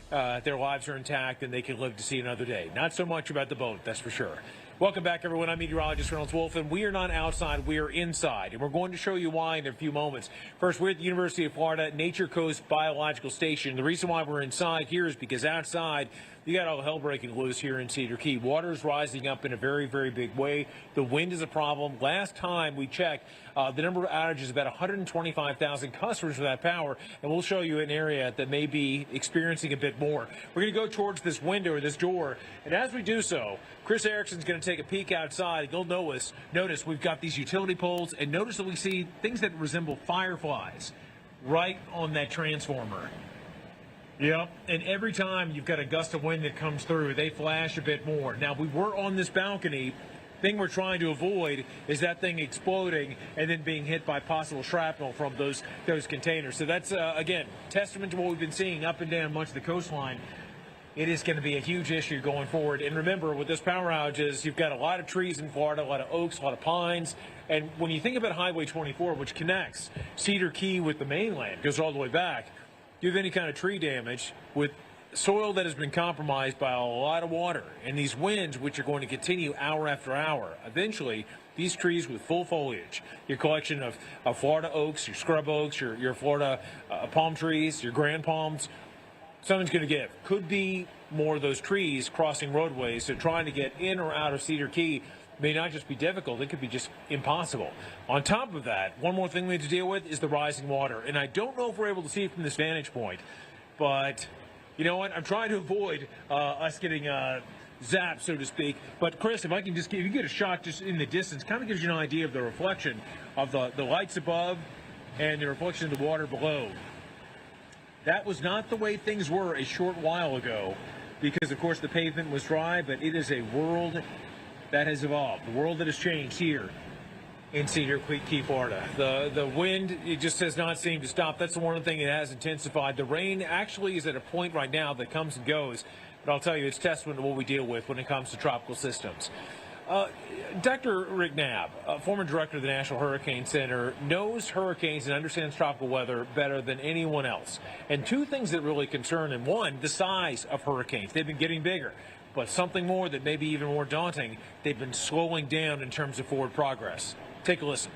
their lives are intact and they can live to see another day. Not so much about the boat, that's for sure. Welcome back, everyone. I'm meteorologist Reynolds Wolf, and we are not outside, we are inside. And we're going to show you why in a few moments. First, we're at the University of Florida Nature Coast Biological Station. The reason why we're inside here is because outside, you got all hell breaking loose here in Cedar Key. Water's rising up in a very, very big way. The wind is a problem. Last time we checked, the number of outages, about 125,000 customers without power, and we'll show you an area that may be experiencing a bit more. We're going to go towards this window or this door, and as we do so, Chris Erickson's going to take a peek outside. You'll notice we've got these utility poles, and notice that we see things that resemble fireflies right on that transformer. Yep, and every time you've got a gust of wind that comes through, they flash a bit more. Now, we were on this balcony. Thing we're trying to avoid is that thing exploding and then being hit by possible shrapnel from those containers. So that's, again, testament to what we've been seeing up and down much of the coastline. It is going to be a huge issue going forward. And remember, with this power outages, you've got a lot of trees in Florida, a lot of oaks, a lot of pines. And when you think about Highway 24, which connects Cedar Key with the mainland, goes all the way back, you have any kind of tree damage with soil that has been compromised by a lot of water and these winds, which are going to continue hour after hour. Eventually, these trees with full foliage, your collection of Florida oaks, your scrub oaks, your Florida palm trees, your grand palms, something's going to give. Could be more of those trees crossing roadways, so trying to get in or out of Cedar Key may not just be difficult, it could be just impossible. On top of that, one more thing we need to deal with is the rising water. And I don't know if we're able to see it from this vantage point, but you know what? I'm trying to avoid us getting zapped, so to speak. But Chris, if I can just give you a shot just in the distance, kind of gives you an idea of the reflection of the lights above and the reflection of the water below. That was not the way things were a short while ago because, of course, the pavement was dry, but it is a world that has evolved, the world that has changed here in Cedar Key, Florida. The wind, it just has not seemed to stop. That's the one thing that has intensified. The rain actually is at a point right now that comes and goes, but I'll tell you, it's testament to what we deal with when it comes to tropical systems. Dr. Rick Knapp, former director of the National Hurricane Center, knows hurricanes and understands tropical weather better than anyone else. And two things that really concern him. One, the size of hurricanes. They've been getting bigger. But something more that may be even more daunting, they've been slowing down in terms of forward progress. Take a listen.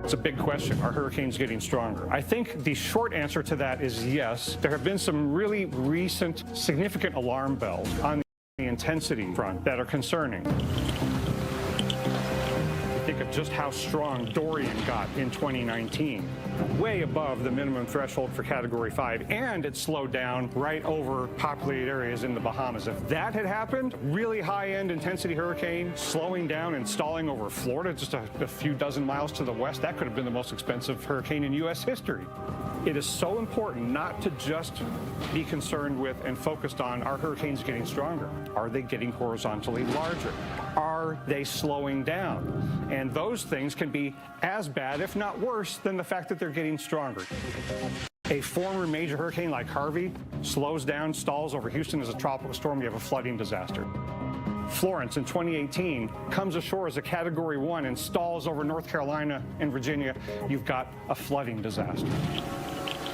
It's a big question. Are hurricanes getting stronger? I think the short answer to that is yes. There have been some really recent significant alarm bells on the intensity front that are concerning. Think of just how strong Dorian got in 2019, way above the minimum threshold for Category 5, and it slowed down right over populated areas in the Bahamas. If that had happened, really high-end intensity hurricane slowing down and stalling over Florida, just a few dozen miles to the west, that could have been the most expensive hurricane in U.S. history. It is so important not to just be concerned with and focused on, are hurricanes getting stronger? Are they getting horizontally larger? Are they slowing down? And those things can be as bad, if not worse, than the fact that they're getting stronger. A former major hurricane like Harvey slows down, stalls over Houston as a tropical storm, you have a flooding disaster. Florence in 2018 comes ashore as a Category 1 and stalls over North Carolina and Virginia, you've got a flooding disaster.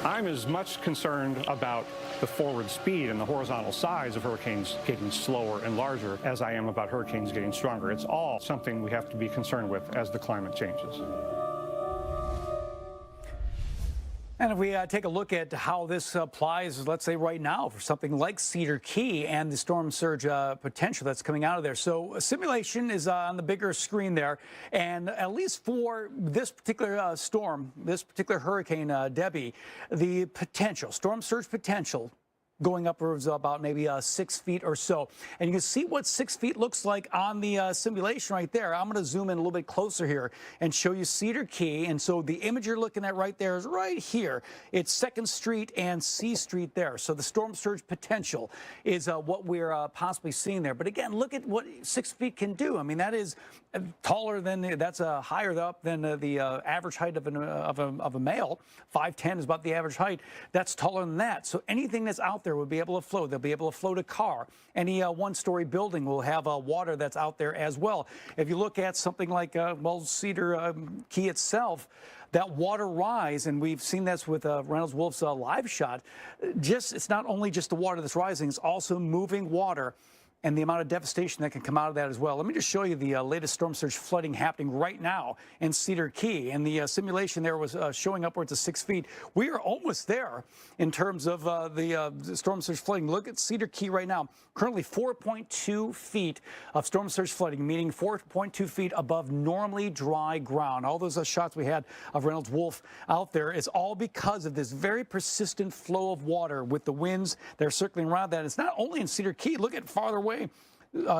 I'm as much concerned about the forward speed and the horizontal size of hurricanes getting slower and larger as I am about hurricanes getting stronger. It's all something we have to be concerned with as the climate changes. And if we take a look at how this applies, let's say right now, for something like Cedar Key and the storm surge potential that's coming out of there. So a simulation is on the bigger screen there. And at least for this particular storm, this particular hurricane, Debby, the potential, storm surge potential, going upwards about maybe 6 feet or so. And you can see what 6 feet looks like on the simulation right there. I'm going to zoom in a little bit closer here and show you Cedar Key. And so the image you're looking at right there is right here. It's 2nd Street and C Street there. So the storm surge potential is what we're possibly seeing there. But again, look at what 6 feet can do. I mean, that is taller than, that's higher up than the average height of a male. 5'10" is about the average height. That's taller than that. So anything that's out there will be able to float. They'll be able to float a car. Any one-story building will have water that's out there as well. If you look at something like, well, Cedar Key itself, that water rise, and we've seen this with Reynolds Wolf's live shot, it's not only just the water that's rising, it's also moving water. and the amount of devastation that can come out of that as well. Let me just show you the latest storm surge flooding happening right now in Cedar Key. And the simulation there was showing upwards of 6 feet. We are almost there in terms of the storm surge flooding. Look at Cedar Key right now. Currently 4.2 feet of storm surge flooding, meaning 4.2 feet above normally dry ground. All those shots we had of Reynolds Wolf out there is all because of this very persistent flow of water with the winds that are circling around that. It's not only in Cedar Key. Look at farther away.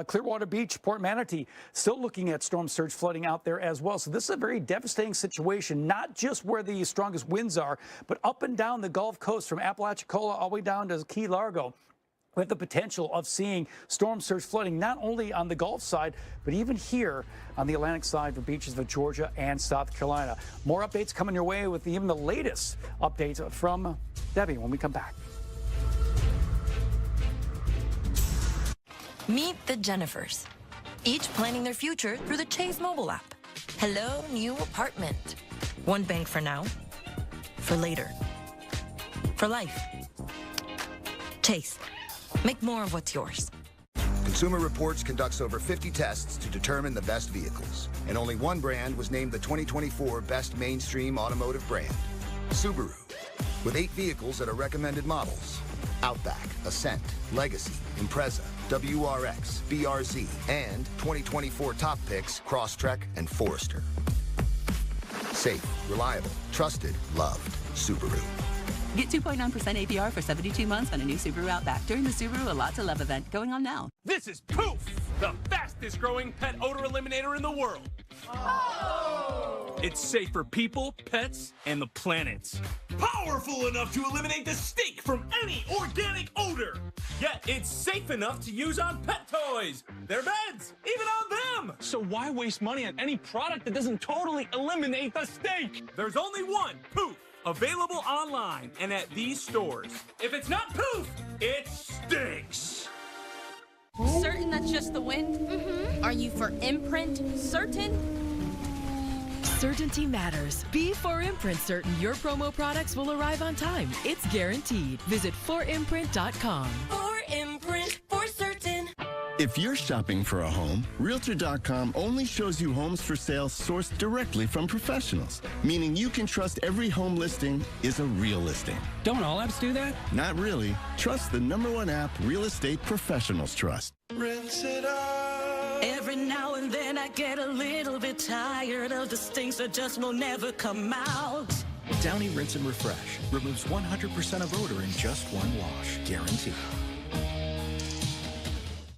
Clearwater Beach, Port Manatee, still looking at storm surge flooding out there as well. So this is a very devastating situation, not just where the strongest winds are, but up and down the Gulf Coast from Apalachicola all the way down to Key Largo. We have the potential of seeing storm surge flooding not only on the Gulf side, but even here on the Atlantic side for beaches of Georgia and South Carolina. More updates coming your way with even the latest updates from Debbie when we come back. Meet the Jennifers, each planning their future through the Chase mobile app. Hello, new apartment. One bank for now, for later, for life. Chase, make more of what's yours. Consumer Reports conducts over 50 tests to determine the best vehicles, and only one brand was named the 2024 Best Mainstream Automotive Brand, Subaru, with 8 vehicles that are recommended models: Outback, Ascent, Legacy, Impreza, WRX, BRZ, and 2024 top picks, Crosstrek and Forester. Safe, reliable, trusted, loved. Subaru. Get 2.9% APR for 72 months on a new Subaru Outback during the Subaru A Lot to Love event going on now. This is Poof, the fastest growing pet odor eliminator in the world. Oh! It's safe for people, pets, and the planet. Powerful enough to eliminate the stink from any organic odor. Yet it's safe enough to use on pet toys, their beds, even on them. So why waste money on any product that doesn't totally eliminate the stink? There's only one Poof. Available online and at these stores. If it's not Poof, it stinks. Certain that's just the wind? Mm-hmm. Are you for imprint certain? Certainty matters. Be for Imprint certain your promo products will arrive on time. It's guaranteed. Visit forimprint.com. For Imprint, for certain. If you're shopping for a home, Realtor.com only shows you homes for sale sourced directly from professionals, meaning you can trust every home listing is a real listing. Don't all apps do that? Not really. Trust the #1 app real estate professionals trust. Rinse it out. Every now and then I get a little bit tired of the stinks that just will never come out. Downy Rinse and Refresh removes 100% of odor in just one wash, guaranteed.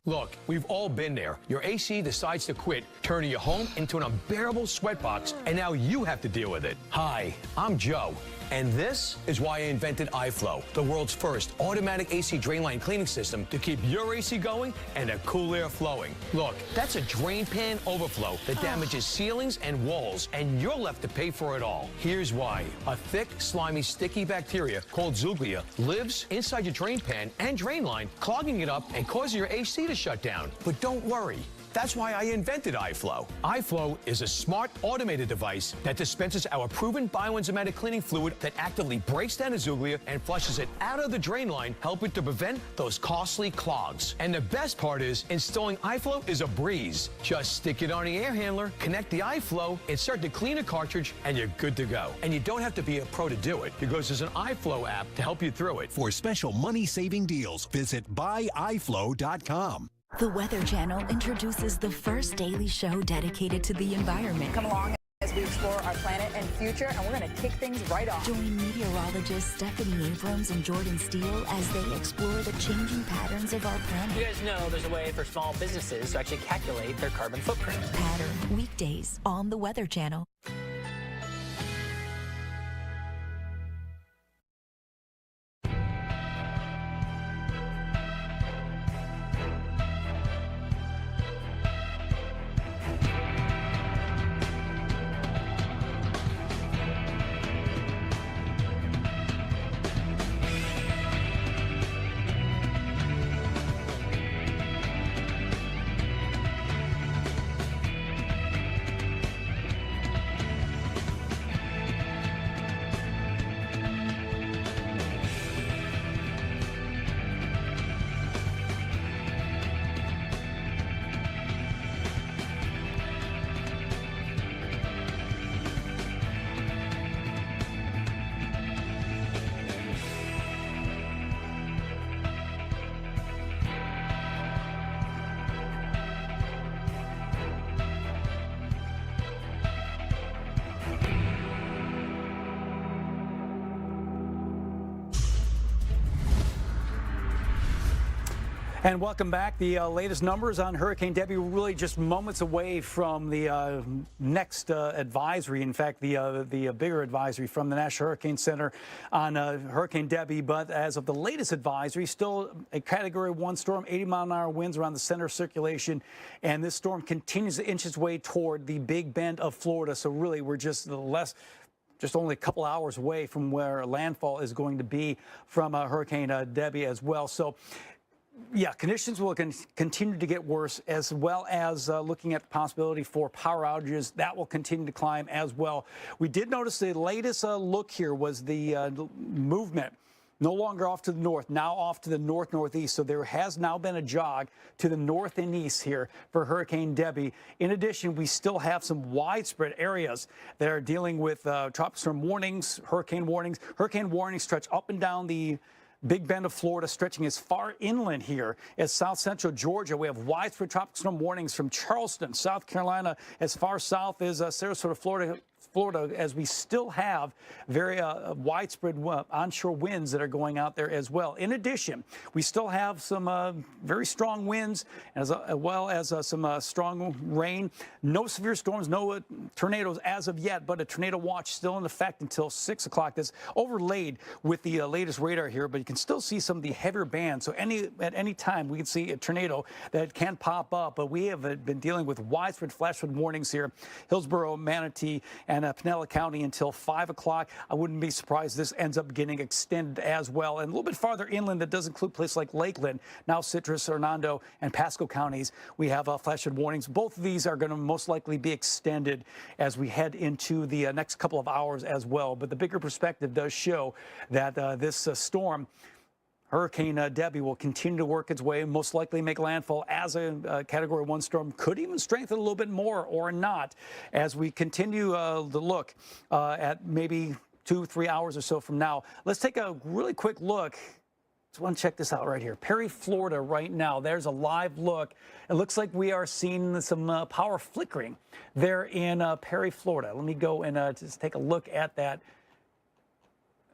Look, we've all been there. Your AC decides to quit, turning your home into an unbearable sweatbox, and now you have to deal with it. Hi, I'm Joe, and this is why I invented iFlow, the world's first automatic AC drain line cleaning system to keep your AC going and the cool air flowing. Look, that's a drain pan overflow that damages ceilings and walls, and you're left to pay for it all. Here's why. A thick, slimy, sticky bacteria called Zuglia lives inside your drain pan and drain line, clogging it up and causing your AC to shut down. But don't worry. That's why I invented iFlow. iFlow is a smart, automated device that dispenses our proven bioenzymatic cleaning fluid that actively breaks down the Zuglia and flushes it out of the drain line, helping to prevent those costly clogs. And the best part is, installing iFlow is a breeze. Just stick it on the air handler, connect the iFlow, insert the cleaner cartridge, and you're good to go. And you don't have to be a pro to do it, because there's an iFlow app to help you through it. For special money-saving deals, visit buyiflow.com. The Weather Channel introduces the first daily show dedicated to the environment. Come along as we explore our planet and future, and we're going to kick things right off. Join meteorologists Stephanie Abrams and Jordan Steele as they explore the changing patterns of our planet. You guys know there's a way for small businesses to actually calculate their carbon footprint. Pattern, weekdays on the Weather Channel. And welcome back. The latest numbers on Hurricane Debby were really just moments away from the next advisory. In fact, the bigger advisory from the National Hurricane Center on Hurricane Debby. But as of the latest advisory, still a Category 1 storm, 80-mile-an-hour winds around the center of circulation. And this storm continues to inch its way toward the Big Bend of Florida. So really, we're just only a couple hours away from where landfall is going to be from Hurricane Debby as well. So, yeah, conditions will continue to get worse, as well as looking at the possibility for power outages. That will continue to climb as well. We did notice the latest look here was the movement. No longer off to the north, now off to the north-northeast. So there has now been a jog to the north and east here for Hurricane Debby. In addition, we still have some widespread areas that are dealing with tropical storm warnings, hurricane warnings. Hurricane warnings stretch up and down the Big Bend of Florida, stretching as far inland here as south central Georgia. We have widespread tropical storm warnings from Charleston, South Carolina, as far south as Sarasota, Florida, as we still have very widespread onshore winds that are going out there as well. In addition, we still have some very strong winds as well as some strong rain. No severe storms, no tornadoes as of yet, but a tornado watch still in effect until 6 o'clock. That's overlaid with the latest radar here, but you can still see some of the heavier bands. So at any time we can see a tornado that can pop up, but we have been dealing with widespread flash flood warnings here, Hillsborough, Manatee, and Pinellas County until 5 o'clock. I wouldn't be surprised this ends up getting extended as well. And a little bit farther inland, that does include places like Lakeland, now Citrus, Hernando, and Pasco counties. We have flash flood warnings. Both of these are going to most likely be extended as we head into the next couple of hours as well. But the bigger perspective does show that this storm, Hurricane Debby, will continue to work its way and most likely make landfall as a Category 1 storm. Could even strengthen a little bit more or not as we continue to look at maybe 2-3 hours or so from now. Let's take a really quick look. Just want to check this out right here. Perry, Florida right now. There's a live look. It looks like we are seeing some power flickering there in Perry, Florida. Let me go and just take a look at that.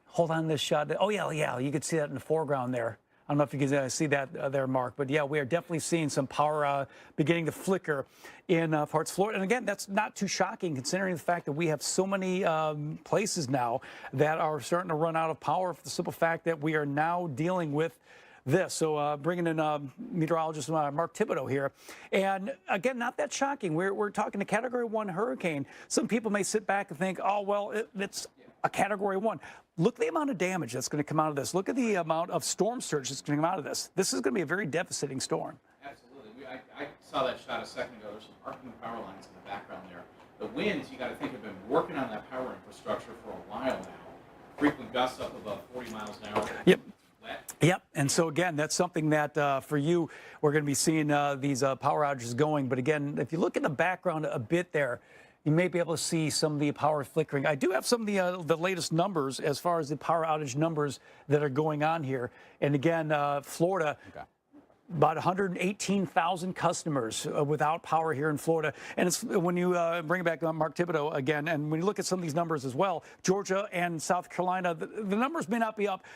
Hold on this shot. Oh, yeah, you can see that in the foreground there. I don't know if you can see that there, Mark, but yeah, we are definitely seeing some power beginning to flicker in parts of Florida. And again, that's not too shocking considering the fact that we have so many places now that are starting to run out of power for the simple fact that we are now dealing with this. So bringing in meteorologist Mark Thibodeau here. And again, not that shocking. We're talking a Category 1 hurricane. Some people may sit back and think, oh, well, it's a Category 1. Look at the amount of damage that's going to come out of this. Look at the amount of storm surge that's going to come out of this. This is going to be a very devastating storm. Absolutely. I saw that shot a second ago. There's some arcing power lines in the background there. The winds, you got to think, have been working on that power infrastructure for a while now. Frequent gusts up above 40 miles an hour. Yep. Yep. And so, again, that's something that for you, we're going to be seeing these power outages going. But again, if you look in the background a bit there, you may be able to see some of the power flickering. I do have some of the latest numbers as far as the power outage numbers that are going on here. And again, Florida, about 118,000 customers without power here in Florida. And it's when you bring it back on Mark Thibodeau again, and when you look at some of these numbers as well, Georgia and South Carolina, the numbers may not be up.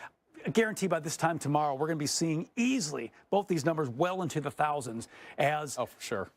I guarantee by this time tomorrow, we're going to be seeing easily both these numbers well into the thousands as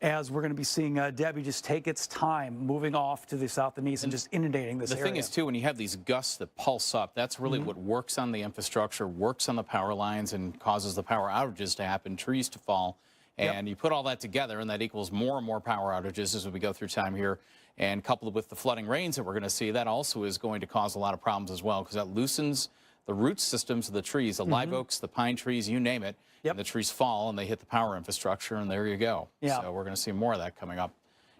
as we're going to be seeing Debby just take its time moving off to the south and east and just inundating this area. The thing is, too, when you have these gusts that pulse up, that's really what works on the infrastructure, works on the power lines, and causes the power outages to happen, trees to fall. And you put all that together, and that equals more and more power outages as we go through time here. And coupled with the flooding rains that we're going to see, that also is going to cause a lot of problems as well, because that loosens the root systems of the trees, the live oaks, the pine trees, you name it. And the trees fall and they hit the power infrastructure, and there you go. So we're going to see more of that coming up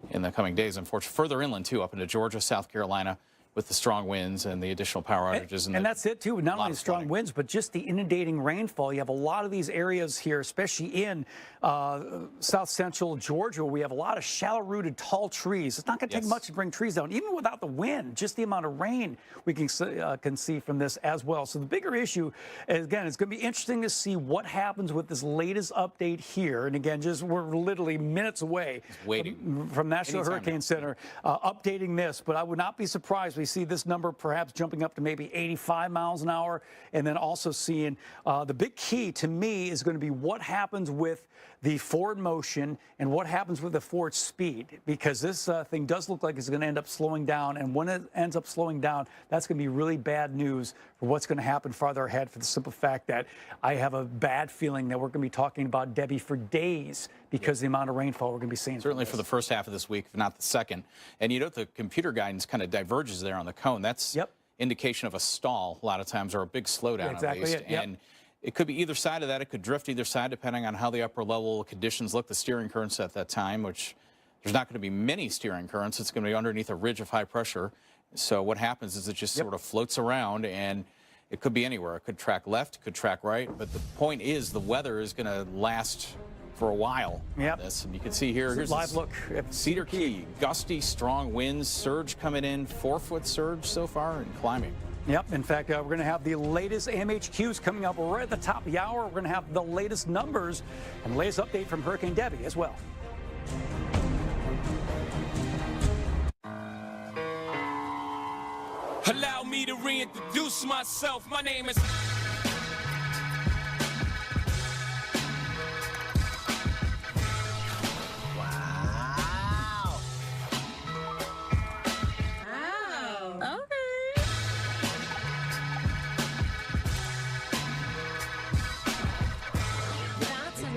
in the coming days. Unfortunately, further inland, too, up into Georgia, South Carolina, with the strong winds and the additional power outages. And that's it, too. Not only the strong winds, but just the inundating rainfall. You have a lot of these areas here, especially in south central Georgia, where we have a lot of shallow-rooted tall trees. It's not going to take much to bring trees down, even without the wind. Just the amount of rain we can see from this as well. So the bigger issue, again, it's going to be interesting to see what happens with this latest update here. And again, we're literally minutes away from National Hurricane Center updating this. But I would not be surprised. we see this number perhaps jumping up to maybe 85 miles an hour, and then also seeing the big key to me is going to be what happens with the forward motion and what happens with the forward speed, because this thing does look like it's going to end up slowing down, and when it ends up slowing down, that's going to be really bad news for what's going to happen farther ahead, for the simple fact that I have a bad feeling that we're going to be talking about Debby for days because of the amount of rainfall we're going to be seeing. Certainly for the first half of this week, if not the second. And you know, the computer guidance kind of diverges there on the cone. That's indication of a stall a lot of times, or a big slowdown at least. And it could be either side of that. It could drift either side depending on how the upper level conditions look, the steering currents at that time, which there's not going to be many steering currents. It's going to be underneath a ridge of high pressure. So what happens is it just sort of floats around, and it could be anywhere. It could track left, could track right. But the point is the weather is going to last for a while. This, and you can see here, here's a live look at Cedar Key. Gusty, strong winds, surge coming in, 4-foot surge so far, and climbing. Yep. In fact, we're going to have the latest AMHQs coming up right at the top of the hour. We're going to have the latest numbers and the latest update from Hurricane Debby as well. Allow me to reintroduce myself. My name is...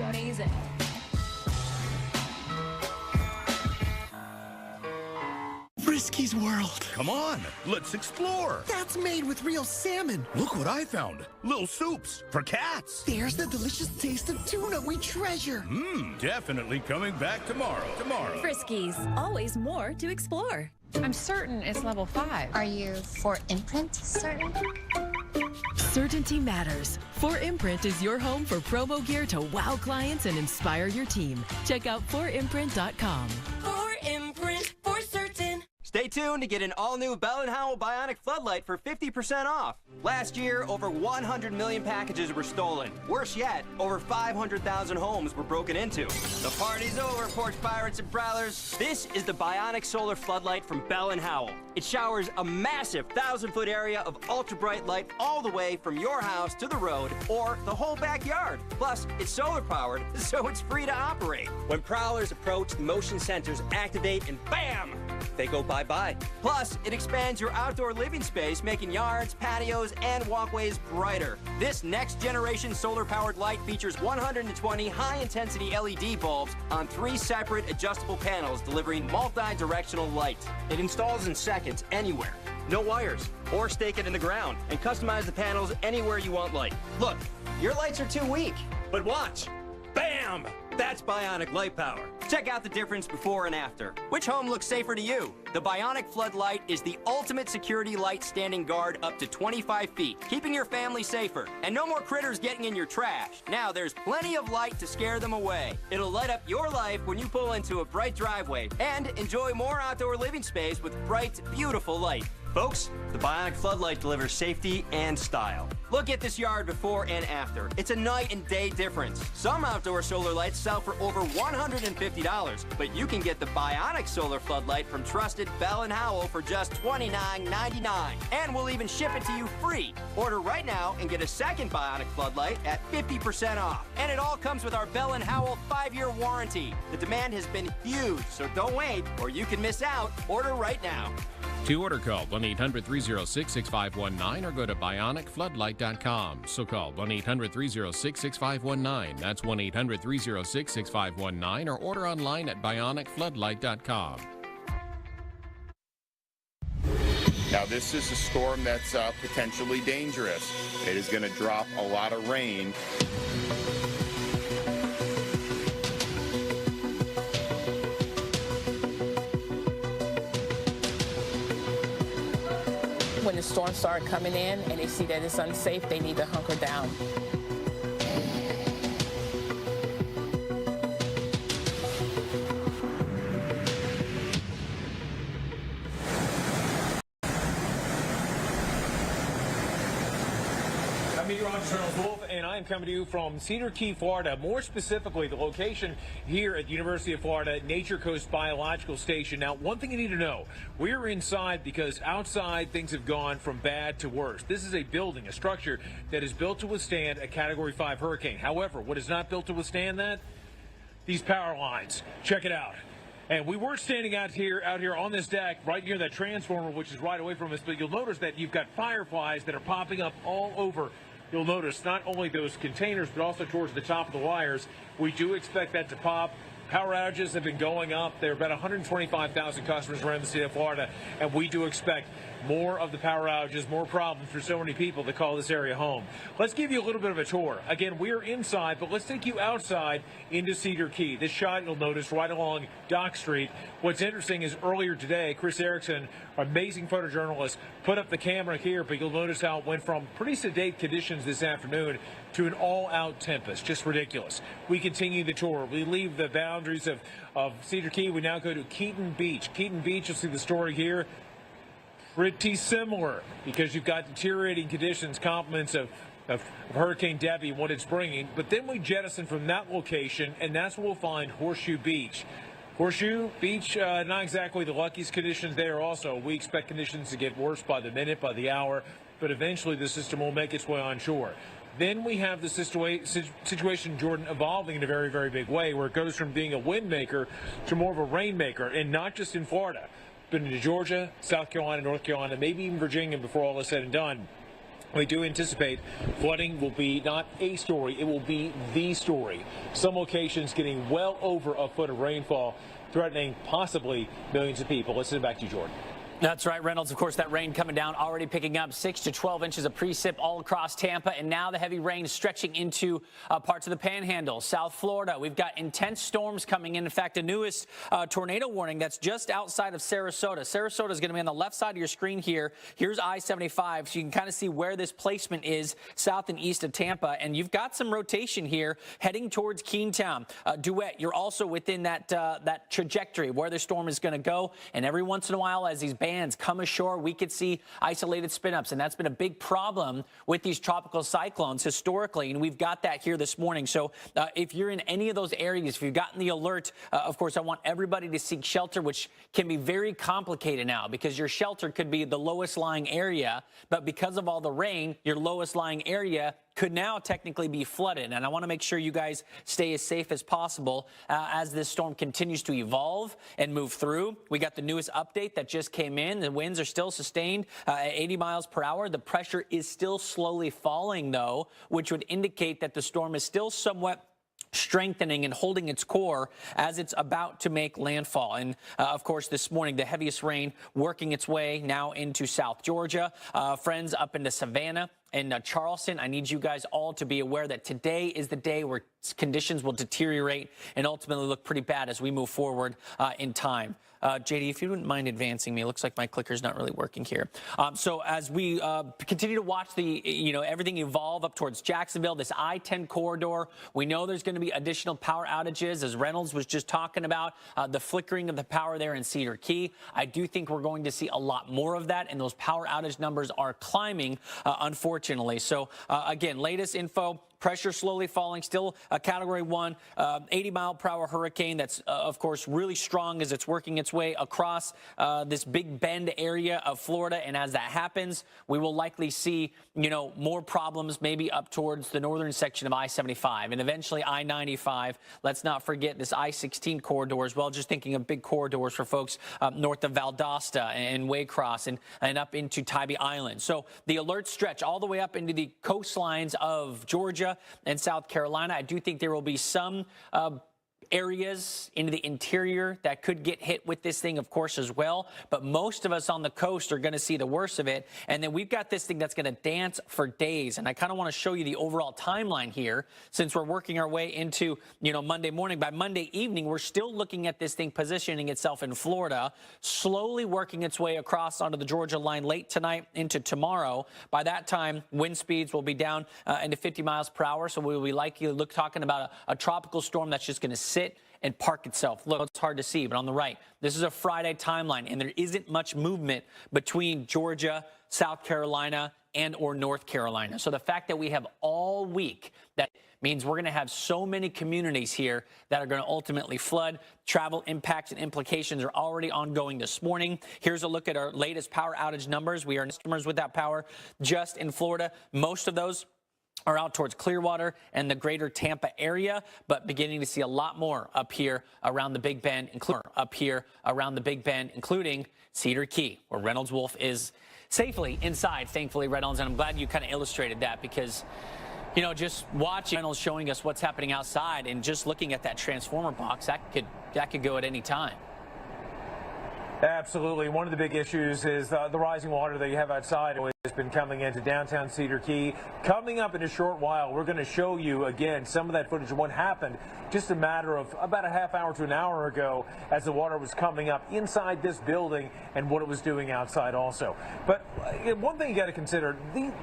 Amazing. Frisky's World. Come on, let's explore. That's made with real salmon. Look what I found. Little soups for cats. There's the delicious taste of tuna we treasure. Definitely coming back tomorrow. Friskies, always more to explore. I'm certain it's level 5. Are you for imprint certain? Certainty matters. 4imprint is your home for promo gear to wow clients and inspire your team. Check out 4imprint.com. 4imprint, for certain. Stay tuned to get an all-new Bell & Howell Bionic Floodlight for 50% off. Last year, over 100 million packages were stolen. Worse yet, over 500,000 homes were broken into. The party's over, porch pirates and prowlers. This is the Bionic Solar Floodlight from Bell & Howell. It showers a massive 1,000-foot area of ultra-bright light all the way from your house to the road or the whole backyard. Plus, it's solar-powered, so it's free to operate. When prowlers approach, the motion sensors activate and bam! They go bye-bye. Plus, it expands your outdoor living space, making yards, patios, and walkways brighter. This next-generation solar-powered light features 120 high-intensity LED bulbs on 3 separate adjustable panels, delivering multi-directional light. It installs in seconds anywhere. No wires, or stake it in the ground, and customize the panels anywhere you want light. Look, your lights are too weak, but watch. Bam! That's Bionic light power. Check out the difference before and after. Which home looks safer to you? The Bionic Floodlight is the ultimate security light standing guard up to 25 feet, keeping your family safer. And no more critters getting in your trash. Now there's plenty of light to scare them away. It'll light up your life when you pull into a bright driveway and enjoy more outdoor living space with bright, beautiful light. Folks, the Bionic Floodlight delivers safety and style. Look at this yard before and after. It's a night and day difference. Some outdoor solar lights sell for over $150, but you can get the Bionic Solar Floodlight from trusted Bell & Howell for just $29.99. And we'll even ship it to you free. Order right now and get a second Bionic Floodlight at 50% off. And it all comes with our Bell & Howell 5-year warranty. The demand has been huge, so don't wait or you can miss out. Order right now. To order, call 1-800-306-6519 or go to bionicfloodlight.com. So call 1-800-306-6519. That's 1-800-306-6519 or order online at bionicfloodlight.com. Now, this is a storm that's potentially dangerous. It is going to drop a lot of rain. When the storms start coming in and they see that it's unsafe, they need to hunker down. I'm meteorologist Charles Wolf, and I I am coming to you from Cedar Key, Florida. More specifically, the location here at the University of Florida Nature Coast Biological Station. Now, one thing you need to know, we're inside because outside things have gone from bad to worse. This is a building, a structure that is built to withstand a Category 5 hurricane. However, what is not built to withstand that? These power lines. Check it out. And we were standing out here on this deck right near that transformer, which is right away from us, but you'll notice that you've got fireflies that are popping up all over. You'll notice not only those containers, but also towards the top of the wires. We do expect that to pop. Power outages have been going up. There are about 125,000 customers around the state of Florida, and we do expect more of the power outages, more problems for so many people that call this area home. Let's give you a little bit of a tour. Again, we're inside, but let's take you outside into Cedar Key. This shot, you'll notice, right along Dock Street. What's interesting is earlier today, Chris Erickson, amazing photojournalist, put up the camera here, but you'll notice how it went from pretty sedate conditions this afternoon to an all-out tempest. Just ridiculous. We continue the tour. We leave the boundaries of Cedar Key. We now go to Keaton Beach. Keaton Beach, you'll see the story here. Pretty similar because you've got deteriorating conditions, compliments of Hurricane Debby, what it's bringing. But then we jettison from that location, and that's where we'll find Horseshoe Beach. Horseshoe Beach, not exactly the luckiest conditions there also. We expect conditions to get worse by the minute, by the hour, but eventually the system will make its way onshore. Then we have the situation, Jordan, evolving in a very, very big way, where it goes from being a wind maker to more of a rain maker, and not just in Florida, but into Georgia, South Carolina, North Carolina, maybe even Virginia before all is said and done. We do anticipate flooding will be not a story, it will be the story. Some locations getting well over a foot of rainfall, threatening possibly millions of people. Let's send it back to you, Jordan. That's right, Reynolds. Of course, that rain coming down, already picking up 6 to 12 inches of precip all across Tampa, and now the heavy rain stretching into parts of the Panhandle, South Florida. We've got intense storms coming in. In fact, the newest tornado warning that's just outside of Sarasota. Sarasota is going to be on the left side of your screen here. Here's I-75, so you can kind of see where this placement is south and east of Tampa, and you've got some rotation here heading towards Keenetown. Duet, you're also within that trajectory where the storm is going to go, and every once in a while, as these bands come ashore, we could see isolated spin-ups, and that's been a big problem with these tropical cyclones historically, and we've got that here this morning. So if you're in any of those areas, if you've gotten the alert, of course, I want everybody to seek shelter, which can be very complicated now because your shelter could be the lowest lying area, but because of all the rain, your lowest lying area could now technically be flooded. And I want to make sure you guys stay as safe as possible as this storm continues to evolve and move through. We got the newest update that just came in. The winds are still sustained at 80 miles per hour. The pressure is still slowly falling, though, which would indicate that the storm is still somewhat strengthening and holding its core as it's about to make landfall. And of course, this morning, the heaviest rain working its way now into South Georgia, friends up into Savannah and Charleston. I need you guys all to be aware that today is the day where conditions will deteriorate and ultimately look pretty bad as we move forward in time. JD, if you wouldn't mind advancing me, it looks like my clicker's not really working here. So as we continue to watch everything evolve up towards Jacksonville, this I-10 corridor, we know there's going to be additional power outages, as Reynolds was just talking about, the flickering of the power there in Cedar Key. I do think we're going to see a lot more of that, and those power outage numbers are climbing, unfortunately. So again, latest info. Pressure slowly falling, still a Category 1, 80-mile-per-hour hurricane that's, of course, really strong as it's working its way across this Big Bend area of Florida. And as that happens, we will likely see, more problems maybe up towards the northern section of I-75 and eventually I-95. Let's not forget this I-16 corridor as well, just thinking of big corridors for folks north of Valdosta and Waycross and up into Tybee Island. So the alerts stretch all the way up into the coastlines of Georgia and South Carolina. I do think there will be some areas into the interior that could get hit with this thing, of course, as well. But most of us on the coast are going to see the worst of it. And then we've got this thing that's going to dance for days. And I kind of want to show you the overall timeline here since we're working our way into, Monday morning. By Monday evening, we're still looking at this thing positioning itself in Florida, slowly working its way across onto the Georgia line late tonight into tomorrow. By that time, wind speeds will be down into 50 miles per hour. So we will be likely talking about a tropical storm that's just going to sit and park itself. Look, it's hard to see, but on the right, this is a Friday timeline, and there isn't much movement between Georgia, South Carolina, and or North Carolina. So the fact that we have all week, that means we're going to have so many communities here that are going to ultimately flood. Travel impacts and implications are already ongoing this morning. Here's a look at our latest power outage numbers. We are customers without power just in Florida. Most of those are out towards Clearwater and the greater Tampa area, but beginning to see a lot more up here around the Big Bend, including Cedar Key, where Reynolds Wolf is safely inside, thankfully, Reynolds. And I'm glad you kind of illustrated that because, you know, just watching Reynolds showing us what's happening outside and just looking at that transformer box, that could go at any time. Absolutely. One of the big issues is the rising water that you have outside has been coming into downtown Cedar Key. Coming up in a short while, we're going to show you again some of that footage of what happened just a matter of about a half hour to an hour ago as the water was coming up inside this building and what it was doing outside also. But one thing you got to consider,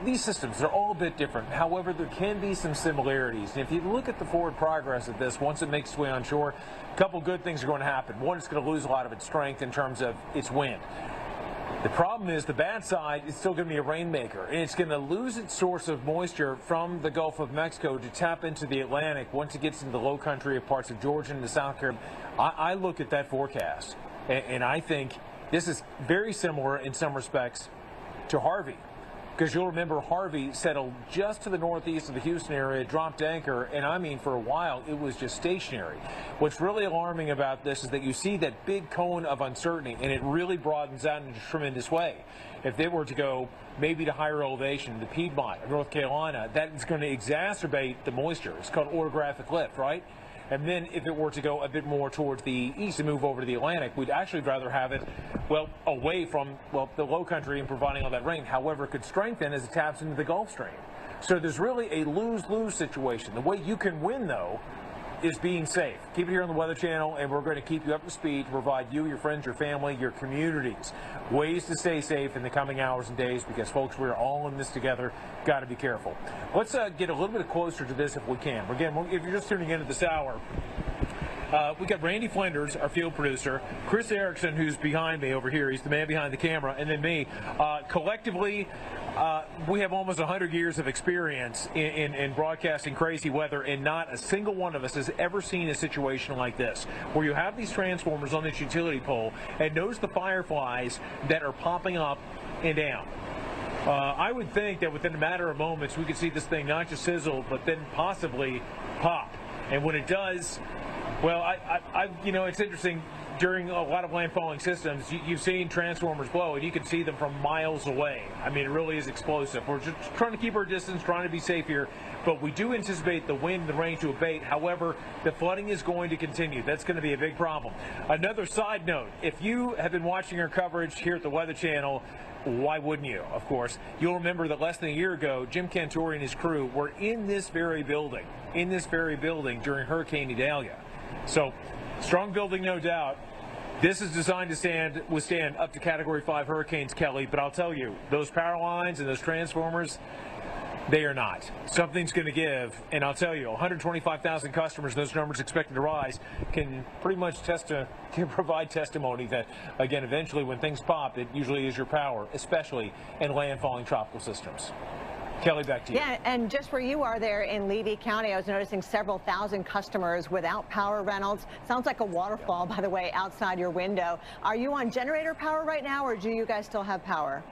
these systems are all a bit different. However, there can be some similarities. And if you look at the forward progress of this, once it makes its way on shore, a couple good things are going to happen. One, it's going to lose a lot of its strength in terms of its wind. The problem is the bad side is still going to be a rainmaker, and it's going to lose its source of moisture from the Gulf of Mexico to tap into the Atlantic once it gets into the low country of parts of Georgia and the South Carolina. I look at that forecast, and I think this is very similar in some respects to Harvey. Because you'll remember Harvey settled just to the northeast of the Houston area, dropped anchor, and I mean for a while it was just stationary. What's really alarming about this is that you see that big cone of uncertainty, and it really broadens out in a tremendous way. If they were to go maybe to higher elevation, the Piedmont of North Carolina, that is going to exacerbate the moisture. It's called orographic lift, right? And then if it were to go a bit more towards the east and move over to the Atlantic, we'd actually rather have it, well, away from, well, the low country and providing all that rain. However, it could strengthen as it taps into the Gulf Stream. So there's really a lose-lose situation. The way you can win, though, is being safe. Keep it here on the Weather Channel, and we're going to keep you up to speed to provide you, your friends, your family, your communities ways to stay safe in the coming hours and days because, folks, we're all in this together. Got to be careful. Let's get a little bit closer to this if we can. Again, if you're just tuning in at this hour, we got Randy Flinders, our field producer, Chris Erickson, who's behind me over here. He's the man behind the camera, and then me. Collectively, we have almost 100 years of experience in broadcasting crazy weather, and not a single one of us has ever seen a situation like this, where you have these transformers on this utility pole, and notice the fireflies that are popping up and down. I would think that within a matter of moments, we could see this thing not just sizzle, but then possibly pop. And when it does, well, you know, it's interesting. During a lot of landfalling systems, you've seen transformers blow, and you can see them from miles away. I mean, it really is explosive. We're just trying to keep our distance, trying to be safe here, but we do anticipate the wind and the rain to abate. However, the flooding is going to continue. That's going to be a big problem. Another side note, if you have been watching our coverage here at the Weather Channel, why wouldn't you, of course? You'll remember that less than a year ago, Jim Cantori and his crew were in this very building during Hurricane Idalia. So, strong building, no doubt. This is designed to withstand up to Category 5 hurricanes, Kelly, but I'll tell you, those power lines and those transformers, they are not. Something's going to give, and I'll tell you, 125,000 customers, those numbers expected to rise, can pretty much can provide testimony that, again, eventually when things pop, it usually is your power, especially in landfalling tropical systems. Kelly, back to you. Yeah, and just where you are there in Levy County, I was noticing several thousand customers without power, Reynolds. Sounds like a waterfall, by the way, outside your window. Are you on generator power right now, or do you guys still have power?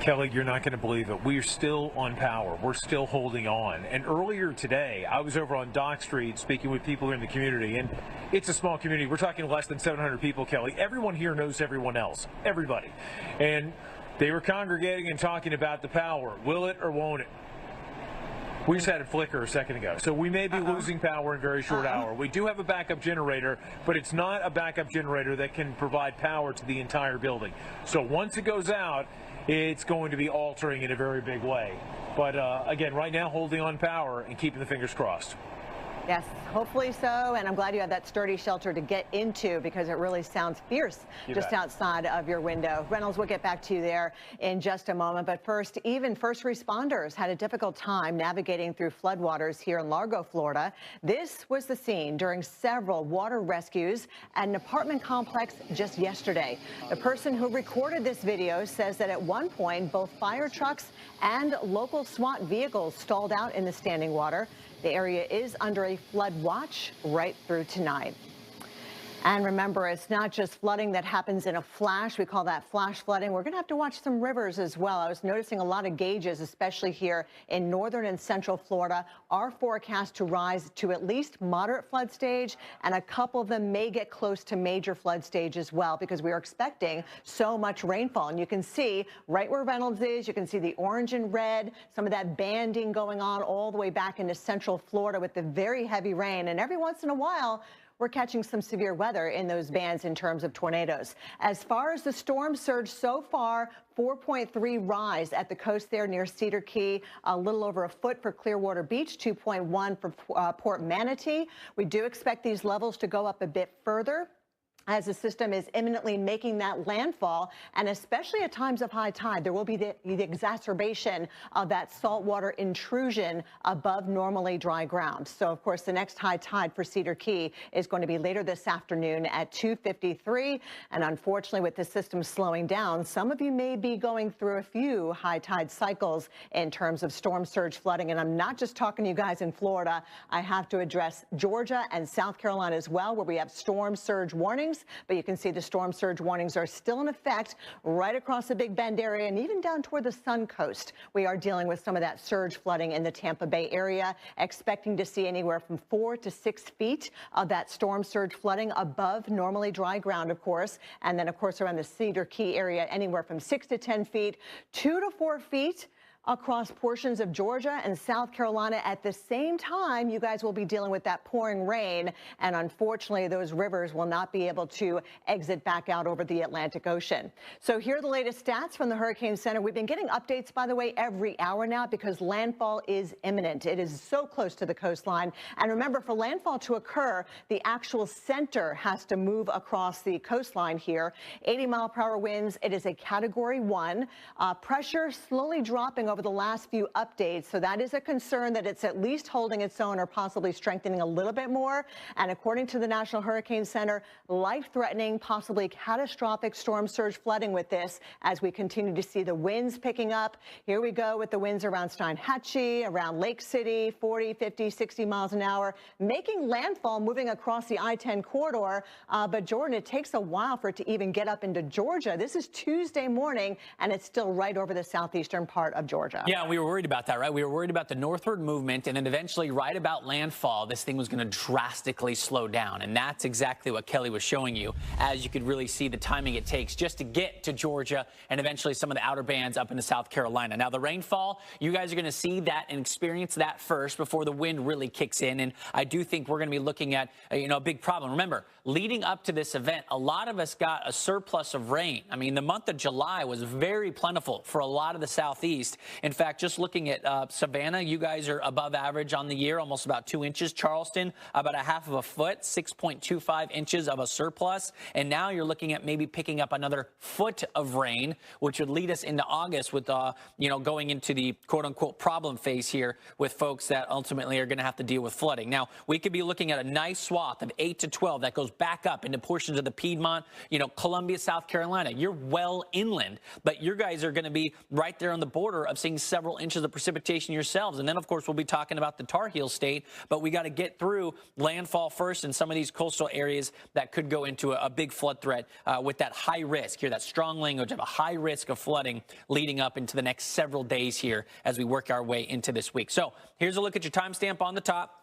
Kelly, you're not going to believe it. We're still on power. We're still holding on. And earlier today, I was over on Dock Street speaking with people in the community, and it's a small community. We're talking less than 700 people, Kelly. Everyone here knows everyone else. Everybody. And they were congregating and talking about the power. Will it or won't it? We just had it flicker a second ago. So we may be losing power in a very short hour. We do have a backup generator, but it's not a backup generator that can provide power to the entire building. So once it goes out, it's going to be altering in a very big way. But again, right now, holding on power and keeping the fingers crossed. Yes, hopefully so, and I'm glad you have that sturdy shelter to get into because it really sounds fierce just outside of your window. Reynolds, we'll get back to you there in just a moment, but first, even first responders had a difficult time navigating through floodwaters here in Largo, Florida. This was the scene during several water rescues at an apartment complex just yesterday. The person who recorded this video says that at one point, both fire trucks and local SWAT vehicles stalled out in the standing water. The area is under a flood watch right through tonight. And remember, it's not just flooding that happens in a flash. We call that flash flooding. We're going to have to watch some rivers as well. I was noticing a lot of gauges, especially here in northern and central Florida, are forecast to rise to at least moderate flood stage, and a couple of them may get close to major flood stage as well because we are expecting so much rainfall. And you can see right where Reynolds is, you can see the orange and red, some of that banding going on all the way back into central Florida with the very heavy rain. And every once in a while, we're catching some severe weather in those bands in terms of tornadoes. As far as the storm surge so far, 4.3 rise at the coast there near Cedar Key, a little over a foot for Clearwater Beach, 2.1 for Port Manatee. We do expect these levels to go up a bit further as the system is imminently making that landfall, and especially at times of high tide, there will be the exacerbation of that saltwater intrusion above normally dry ground. So, of course, the next high tide for Cedar Key is going to be later this afternoon at 2:53, and unfortunately, with the system slowing down, some of you may be going through a few high tide cycles in terms of storm surge flooding, and I'm not just talking to you guys in Florida. I have to address Georgia and South Carolina as well, where we have storm surge warnings. But you can see the storm surge warnings are still in effect right across the Big Bend area and even down toward the Sun Coast. We are dealing with some of that surge flooding in the Tampa Bay area, expecting to see anywhere from 4 to 6 feet of that storm surge flooding above normally dry ground, of course. And then, of course, around the Cedar Key area, anywhere from 6 to 10 feet, 2 to 4 feet across portions of Georgia and South Carolina. At the same time, you guys will be dealing with that pouring rain, and unfortunately, those rivers will not be able to exit back out over the Atlantic Ocean. So here are the latest stats from the Hurricane Center. We've been getting updates, by the way, every hour now because landfall is imminent. It is so close to the coastline. And remember, for landfall to occur, the actual center has to move across the coastline here. 80-mile-per-hour winds. It is a Category 1. Pressure slowly dropping over the last few updates, so that is a concern that it's at least holding its own or possibly strengthening a little bit more. And according to the National Hurricane Center, life-threatening, possibly catastrophic storm surge flooding with this as we continue to see the winds picking up. Here we go with the winds around Steinhatchee, around Lake City, 40, 50, 60 miles an hour, making landfall, moving across the I-10 corridor. But Jordan, it takes a while for it to even get up into Georgia. This is Tuesday morning, and it's still right over the southeastern part of Georgia. Yeah, we were worried about that, right? We were worried about the northward movement, and then eventually right about landfall, this thing was going to drastically slow down. And that's exactly what Kelly was showing you, as you could really see the timing it takes just to get to Georgia and eventually some of the outer bands up into South Carolina. Now, the rainfall, you guys are going to see that and experience that first before the wind really kicks in. And I do think we're going to be looking at, a big problem. Remember, leading up to this event, a lot of us got a surplus of rain. I mean, the month of July was very plentiful for a lot of the southeast. In fact, just looking at Savannah, you guys are above average on the year, almost about 2 inches. Charleston, about a half of a foot, 6.25 inches of a surplus. And now you're looking at maybe picking up another foot of rain, which would lead us into August with, going into the quote unquote problem phase here with folks that ultimately are going to have to deal with flooding. Now, we could be looking at a nice swath of 8 to 12 that goes back up into portions of the Piedmont, Columbia, South Carolina. You're well inland, but you guys are going to be right there on the border of seeing several inches of precipitation yourselves. And then, of course, we'll be talking about the Tar Heel state, but we got to get through landfall first in some of these coastal areas that could go into a big flood threat with that high risk here, that strong language of a high risk of flooding leading up into the next several days here as we work our way into this week. So here's a look at your timestamp on the top.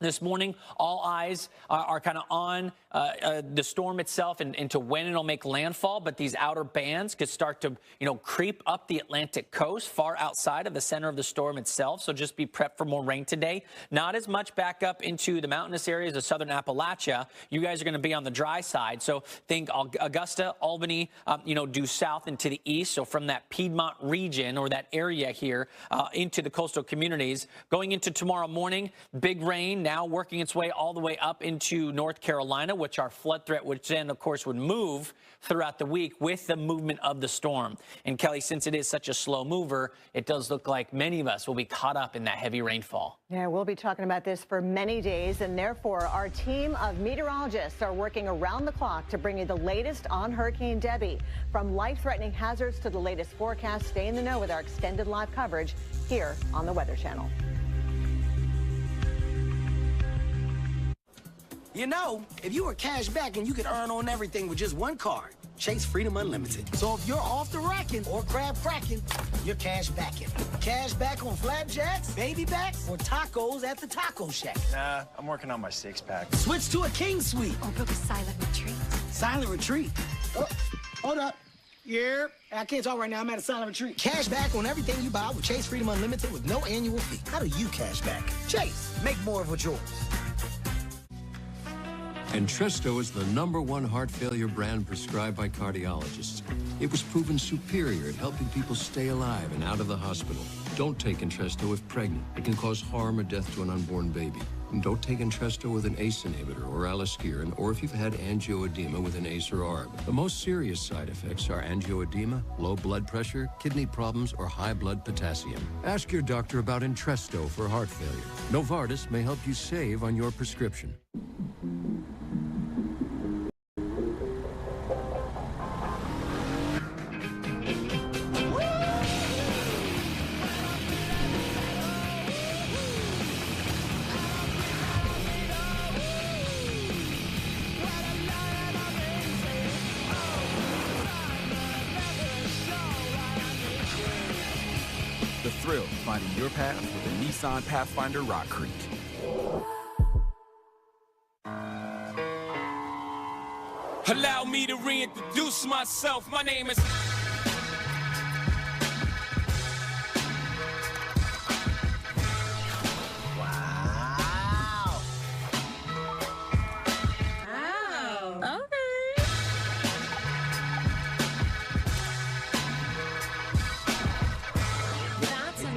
This morning, all eyes are kind of on the storm itself and to when it'll make landfall. But these outer bands could start to, creep up the Atlantic coast far outside of the center of the storm itself. So just be prepped for more rain today. Not as much back up into the mountainous areas of southern Appalachia. You guys are going to be on the dry side. So think Augusta, Albany, due south and to the east. So from that Piedmont region or that area here into the coastal communities. Going into tomorrow morning, big rain. now working its way all the way up into North Carolina, which our flood threat, which then, of course, would move throughout the week with the movement of the storm. And, Kelly, since it is such a slow mover, it does look like many of us will be caught up in that heavy rainfall. Yeah, we'll be talking about this for many days, and therefore our team of meteorologists are working around the clock to bring you the latest on Hurricane Debby. From life-threatening hazards to the latest forecast, stay in the know with our extended live coverage here on the Weather Channel. You know, if you were cash back and you could earn on everything with just one card, Chase Freedom Unlimited. So if you're off the racking or crab cracking, you're cash backing. Cash back on flapjacks, baby backs, or tacos at the Taco Shack. Nah, I'm working on my six-pack. Switch to a King Suite. Or book a silent retreat. Silent retreat? Oh, hold up. Yeah, I can't talk right now. I'm at a silent retreat. Cash back on everything you buy with Chase Freedom Unlimited with no annual fee. How do you cash back? Chase, make more of what's yours. Entresto is the #1 heart failure brand prescribed by cardiologists. It was proven superior at helping people stay alive and out of the hospital. Don't take Entresto if pregnant. It can cause harm or death to an unborn baby. And don't take Entresto with an ACE inhibitor or aliskiren, or if you've had angioedema with an ACE or ARB. The most serious side effects are angioedema, low blood pressure, kidney problems, or high blood potassium. Ask your doctor about Entresto for heart failure. Novartis may help you save on your prescription. The thrill of finding your path with a Nissan Pathfinder Rock Creek. Allow me to reintroduce myself. My name is...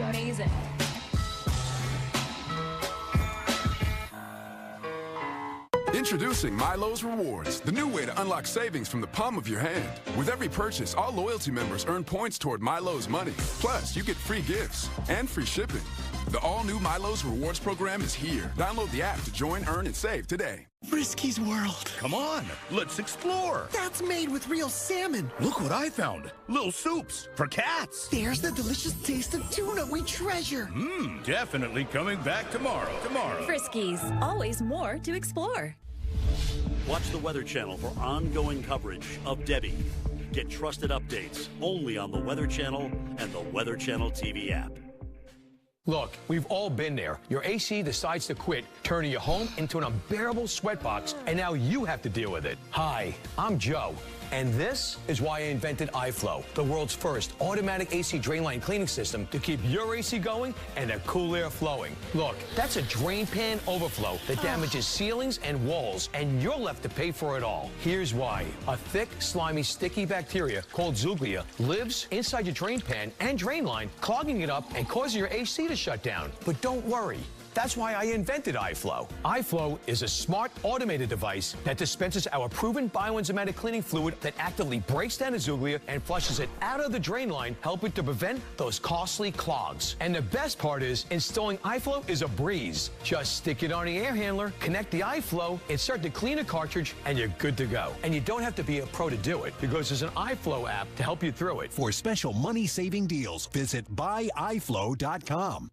Amazing. Introducing Milo's Rewards, the new way to unlock savings from the palm of your hand. With every purchase, all loyalty members earn points toward Milo's money. Plus, you get free gifts and free shipping. The all-new Milo's Rewards program is here. Download the app to join, earn, and save today. Frisky's World. Come on, let's explore. That's made with real salmon. Look what I found. Little soups for cats. There's the delicious taste of tuna we treasure. Definitely coming back tomorrow. Friskies, always more to explore. Watch the Weather Channel for ongoing coverage of Debby. Get trusted updates only on the Weather Channel and the Weather Channel TV app. Look, we've all been there. Your AC decides to quit, turning your home into an unbearable sweatbox, and now you have to deal with it. Hi, I'm Joe, and this is why I invented iFlow, the world's first automatic AC drain line cleaning system to keep your AC going and the cool air flowing. Look, that's a drain pan overflow that damages ceilings and walls, and you're left to pay for it all. Here's why. A thick, slimy, sticky bacteria called Zuglia lives inside your drain pan and drain line, clogging it up and causing your AC to shut down. But don't worry. That's why I invented iFlow. iFlow is a smart, automated device that dispenses our proven bioenzymatic cleaning fluid that actively breaks down the Zuglia and flushes it out of the drain line, helping to prevent those costly clogs. And the best part is, installing iFlow is a breeze. Just stick it on the air handler, connect the iFlow, insert the cleaner cartridge, and you're good to go. And you don't have to be a pro to do it, because there's an iFlow app to help you through it. For special money-saving deals, visit buyiflow.com.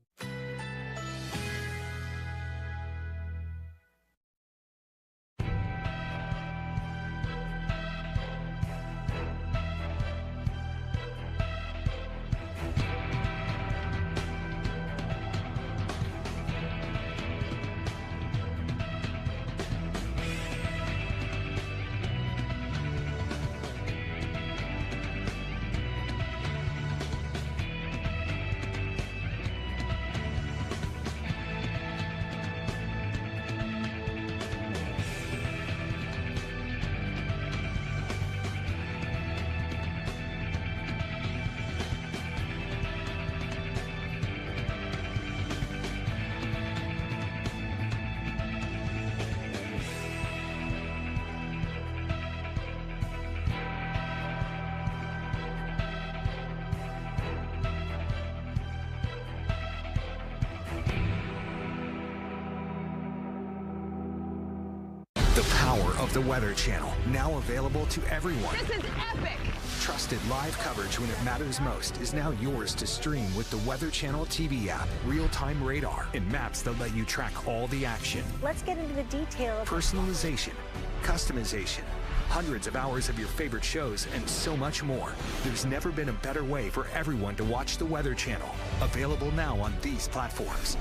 of the Weather Channel, now available to everyone. This is epic! Trusted live coverage when it matters most is now yours to stream with the Weather Channel TV app, real-time radar, and maps that let you track all the action. Let's get into the detail of Personalization, customization, hundreds of hours of your favorite shows, and so much more. There's never been a better way for everyone to watch the Weather Channel. Available now on these platforms.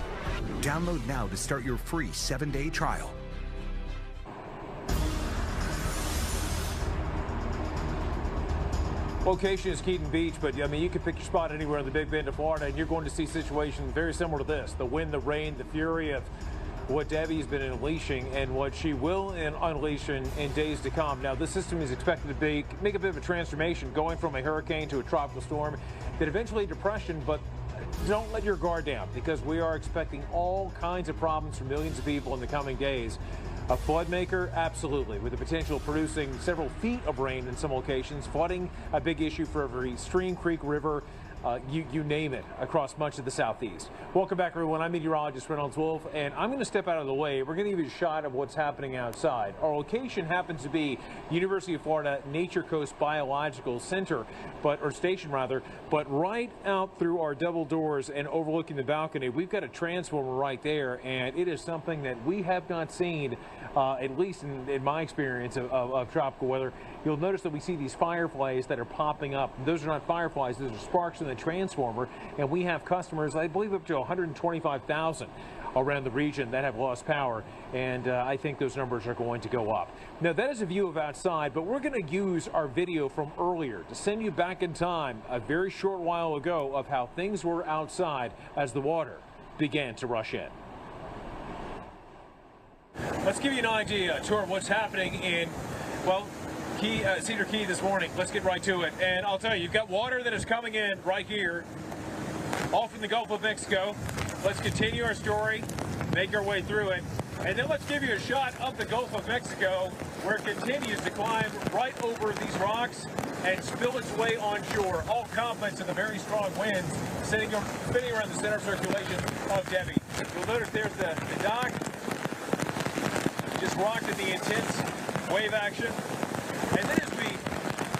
Download now to start your free 7-day trial. Location is Keaton Beach, but I mean, you can pick your spot anywhere in the Big Bend of Florida, and you're going to see situations very similar to this. The wind, the rain, the fury of what Debbie's been unleashing and what she will unleash in days to come. Now, this system is expected to make a bit of a transformation, going from a hurricane to a tropical storm, then eventually depression, but don't let your guard down, because we are expecting all kinds of problems for millions of people in the coming days. A flood maker? Absolutely, with the potential of producing several feet of rain in some locations. Flooding, a big issue for every stream, creek, river, you name it, across much of the southeast. Welcome back, everyone. I'm meteorologist Reynolds Wolf, and I'm going to step out of the way. We're going to give you a shot of what's happening outside. Our location happens to be University of Florida Nature Coast Biological Center, or station rather, but right out through our double doors and overlooking the balcony, we've got a transformer right there, and it is something that we have not seen, at least in my experience of tropical weather. You'll notice that we see these fireflies that are popping up. Those are not fireflies, those are sparks in the transformer, and we have customers, I believe up to 125,000 around the region that have lost power, and I think those numbers are going to go up. Now, that is a view of outside, but we're going to use our video from earlier to send you back in time a very short while ago of how things were outside as the water began to rush in. Let's give you an idea, a tour of what's happening in, well, Cedar Key this morning. Let's get right to it. And I'll tell you, you've got water that is coming in right here, all from the Gulf of Mexico. Let's continue our story, make our way through it, and then let's give you a shot of the Gulf of Mexico, where it continues to climb right over these rocks and spill its way onshore, all complex of the very strong winds spinning around the center circulation of Debby. You'll notice there's the dock, just rocked in the intense wave action. And then as we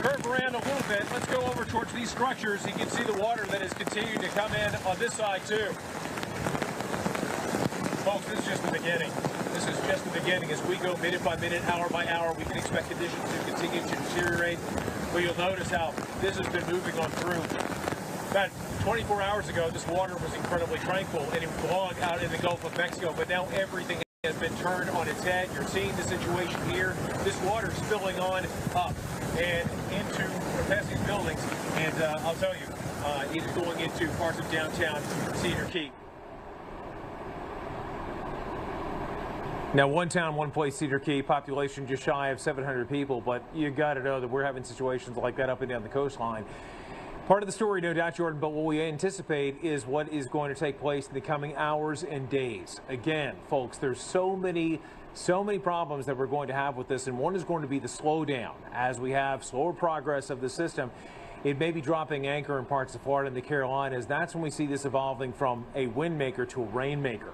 curve around a little bit, let's go over towards these structures. You can see the water that is continuing to come in on this side too. Folks, this is just the beginning. This is just the beginning. As we go minute by minute, hour by hour, we can expect conditions to continue to deteriorate. But you'll notice how this has been moving on through. About 24 hours ago, this water was incredibly tranquil and it belonged out in the Gulf of Mexico, but now everything has been turned on its head. You're seeing the situation here. This water spilling on up and into past these buildings, and I'll tell you, it is going into parts of downtown Cedar Key. Now, one town, one place, Cedar Key, population just shy of 700 people, but you got to know that we're having situations like that up and down the coastline. Part of the story, no doubt, Jordan, but what we anticipate is what is going to take place in the coming hours and days. Again, folks, there's so many problems that we're going to have with this, and one is going to be the slowdown. As we have slower progress of the system, it may be dropping anchor in parts of Florida and the Carolinas. That's when we see this evolving from a wind maker to a rain maker.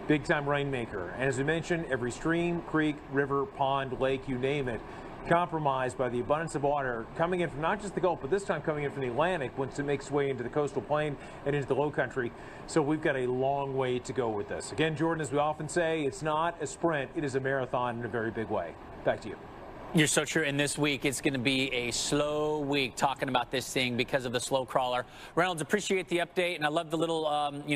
Big time rain maker. And as we mentioned, every stream, creek, river, pond, lake, you name it, compromised by the abundance of water coming in from not just the Gulf, but this time coming in from the Atlantic once it makes its way into the coastal plain and into the low country. So we've got a long way to go with this. Again, Jordan, as we often say, it's not a sprint, it is a marathon in a very big way. Back to you. You're so true. And this week, it's going to be a slow week talking about this thing because of the slow crawler. Reynolds, appreciate the update. And I love the little,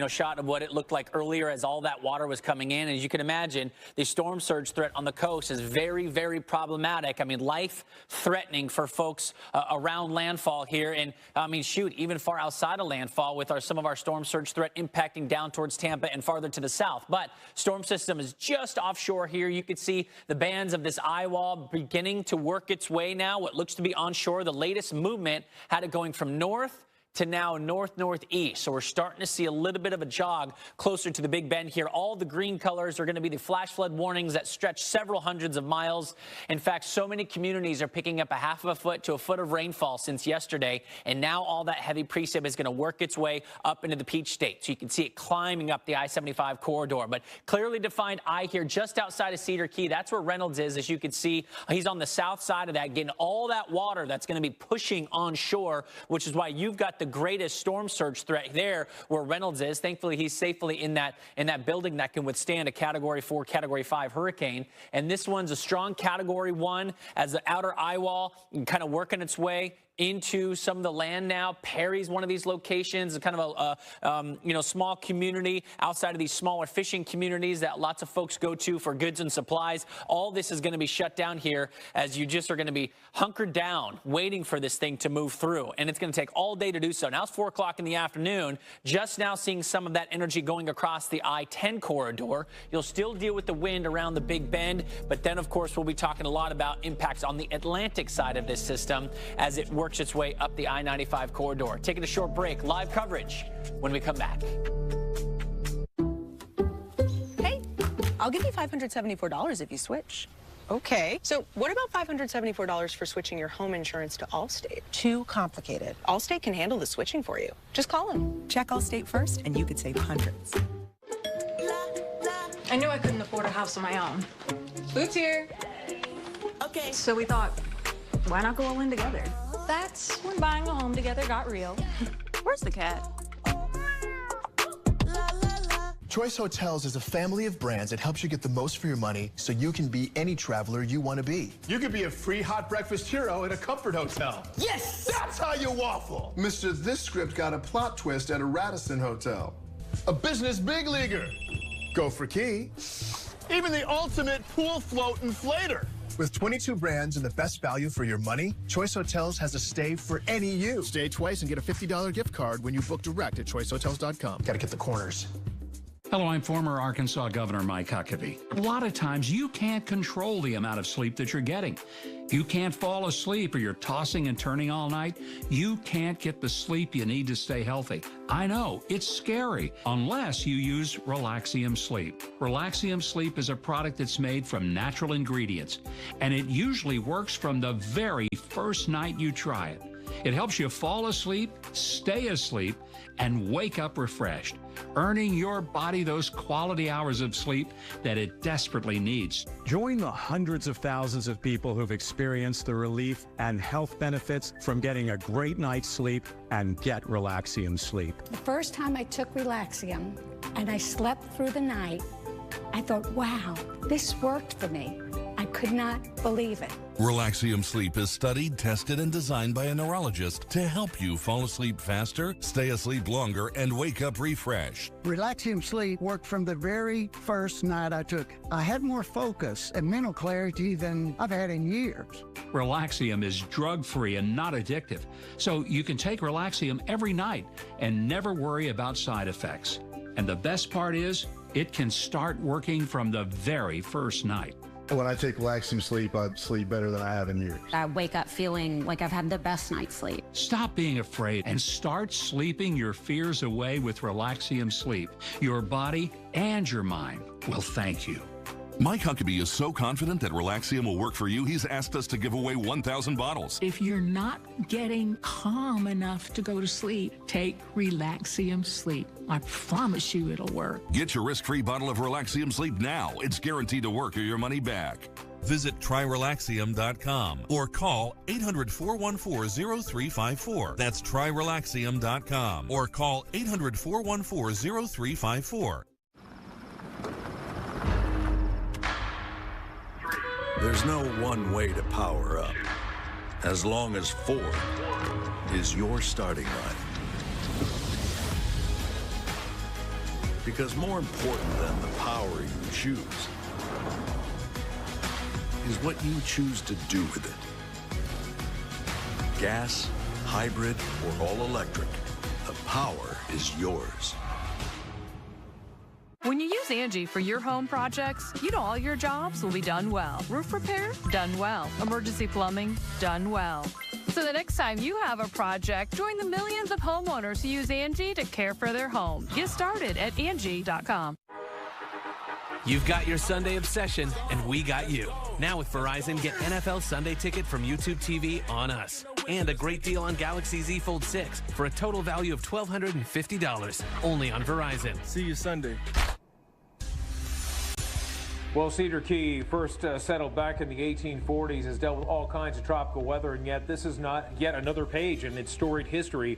shot of what it looked like earlier as all that water was coming in. As you can imagine, the storm surge threat on the coast is very, very problematic. I mean, life-threatening for folks around landfall here. And, I mean, shoot, even far outside of landfall with some of our storm surge threat impacting down towards Tampa and farther to the south. But storm system is just offshore here. You can see the bands of this eye wall beginning to work its way now. What looks to be onshore, the latest movement had it going from north to now north-northeast. So we're starting to see a little bit of a jog closer to the Big Bend here. All the green colors are going to be the flash flood warnings that stretch several hundreds of miles. In fact, so many communities are picking up a half of a foot to a foot of rainfall since yesterday. And now all that heavy precip is going to work its way up into the Peach State. So you can see it climbing up the I-75 corridor. But clearly defined eye here just outside of Cedar Key. That's where Reynolds is. As you can see, he's on the south side of that, getting all that water that's going to be pushing onshore, which is why you've got the greatest storm surge threat there where Reynolds is. Thankfully, he's safely in that building that can withstand a Category 4, Category 5 hurricane. And this one's a strong Category 1 as the outer eye wall kind of working its way into some of the land now. Perry's one of these locations, kind of a small community outside of these smaller fishing communities that lots of folks go to for goods and supplies. All this is going to be shut down here as you just are going to be hunkered down waiting for this thing to move through. And it's going to take all day to do so. Now it's 4 o'clock in the afternoon. Just now seeing some of that energy going across the I-10 corridor. You'll still deal with the wind around the Big Bend, but then, of course, we'll be talking a lot about impacts on the Atlantic side of this system as it works its way up the I-95 corridor. Taking a short break. Live coverage when we come back. Hey, I'll give you $574 if you switch. Okay. So what about $574 for switching your home insurance to Allstate? Too complicated. Allstate can handle the switching for you. Just call them. Check Allstate first, and you could save hundreds. I knew I couldn't afford a house on my own. Boots here. Okay. So we thought, why not go all in together? That's when buying a home together got real. Where's the cat? Choice Hotels is a family of brands that helps you get the most for your money so you can be any traveler you want to be. You could be a free hot breakfast hero at a comfort hotel. Yes! That's how you waffle. Mr. This script got a plot twist at a Radisson hotel. A business big leaguer. Go for key. Even the ultimate pool float inflator. With 22 brands and the best value for your money, Choice Hotels has a stay for any you. Stay twice and get a $50 gift card when you book direct at choicehotels.com. Gotta get the corners. Hello, I'm former Arkansas Governor Mike Huckabee. A lot of times you can't control the amount of sleep that you're getting. You can't fall asleep or you're tossing and turning all night. You can't get the sleep you need to stay healthy. I know, it's scary unless you use Relaxium Sleep. Relaxium Sleep is a product that's made from natural ingredients, and it usually works from the very first night you try it. It helps you fall asleep, stay asleep, and wake up refreshed, earning your body those quality hours of sleep that it desperately needs. Join the hundreds of thousands of people who've experienced the relief and health benefits from getting a great night's sleep and get Relaxium Sleep. The first time I took Relaxium and I slept through the night, I thought, wow, this worked for me. I could not believe it. Relaxium Sleep is studied, tested, and designed by a neurologist to help you fall asleep faster, stay asleep longer, and wake up refreshed. Relaxium Sleep worked from the very first night I took it. I had more focus and mental clarity than I've had in years. Relaxium is drug-free and not addictive, so you can take Relaxium every night and never worry about side effects. And the best part is, it can start working from the very first night. When I take Relaxium Sleep, I sleep better than I have in years. I wake up feeling like I've had the best night's sleep. Stop being afraid and start sleeping your fears away with Relaxium Sleep. Your body and your mind will thank you. Mike Huckabee is so confident that Relaxium will work for you, he's asked us to give away 1,000 bottles. If you're not getting calm enough to go to sleep, take Relaxium Sleep. I promise you it'll work. Get your risk-free bottle of Relaxium Sleep now. It's guaranteed to work or your money back. Visit tryrelaxium.com or call 800-414-0354. That's tryrelaxium.com or call 800-414-0354. There's no one way to power up, as long as Ford is your starting line. Because more important than the power you choose is what you choose to do with it. Gas, hybrid, or all electric, the power is yours. When you use Angie for your home projects, you know all your jobs will be done well. Roof repair? Done well. Emergency plumbing? Done well. So the next time you have a project, join the millions of homeowners who use Angie to care for their home. Get started at Angie.com. You've got your Sunday obsession, and we got you. Now with Verizon, get NFL Sunday Ticket from YouTube TV on us. And a great deal on Galaxy Z Fold 6 for a total value of $1,250. Only on Verizon. See you Sunday. Well, Cedar Key, first settled back in the 1840s, has dealt with all kinds of tropical weather, and yet this is not yet another page in its storied history.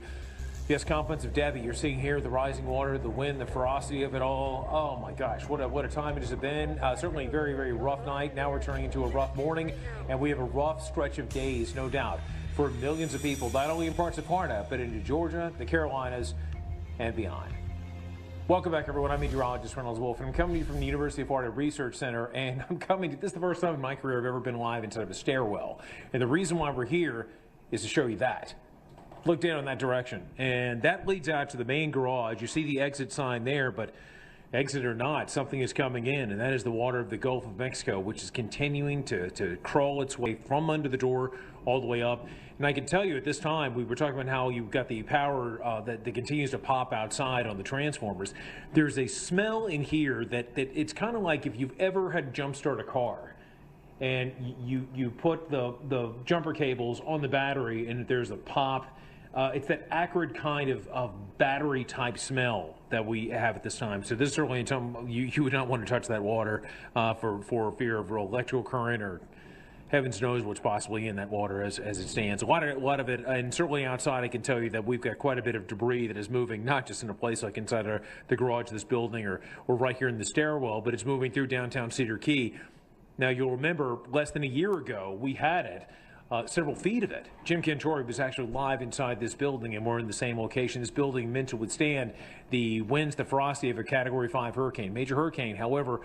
Yes, confluence of Debby. You're seeing here the rising water, the wind, the ferocity of it all. Oh my gosh, what a time it has been. Certainly a very, very rough night. Now we're turning into a rough morning, and we have a rough stretch of days, no doubt, for millions of people, not only in parts of Florida, but into Georgia, the Carolinas, and beyond. Welcome back, everyone. I'm meteorologist Reynolds Wolf, and I'm coming to you from the University of Florida Research Center, and this is the first time in my career I've ever been live inside of a stairwell. And the reason why we're here is to show you that. Look down in that direction, and that leads out to the main garage. You see the exit sign there, but exit or not, something is coming in, and that is the water of the Gulf of Mexico, which is continuing to crawl its way from under the door all the way up. And I can tell you at this time, we were talking about how you've got the power that continues to pop outside on the transformers. There's a smell in here that it's kind of like if you've ever had to jumpstart a car. And you put the jumper cables on the battery, and there's a pop. It's that acrid kind of battery type smell that we have at this time. So this is certainly something you would not want to touch that water for fear of electrical current or heavens knows what's possibly in that water as it stands. A lot of it, and certainly outside, I can tell you that we've got quite a bit of debris that is moving, not just in a place like inside the garage of this building or right here in the stairwell, but it's moving through downtown Cedar Key. Now, you'll remember less than a year ago, we had it. Several feet of it. Jim Cantori was actually live inside this building, and we're in the same location. This building meant to withstand the winds, the ferocity of a Category 5 hurricane, major hurricane. However,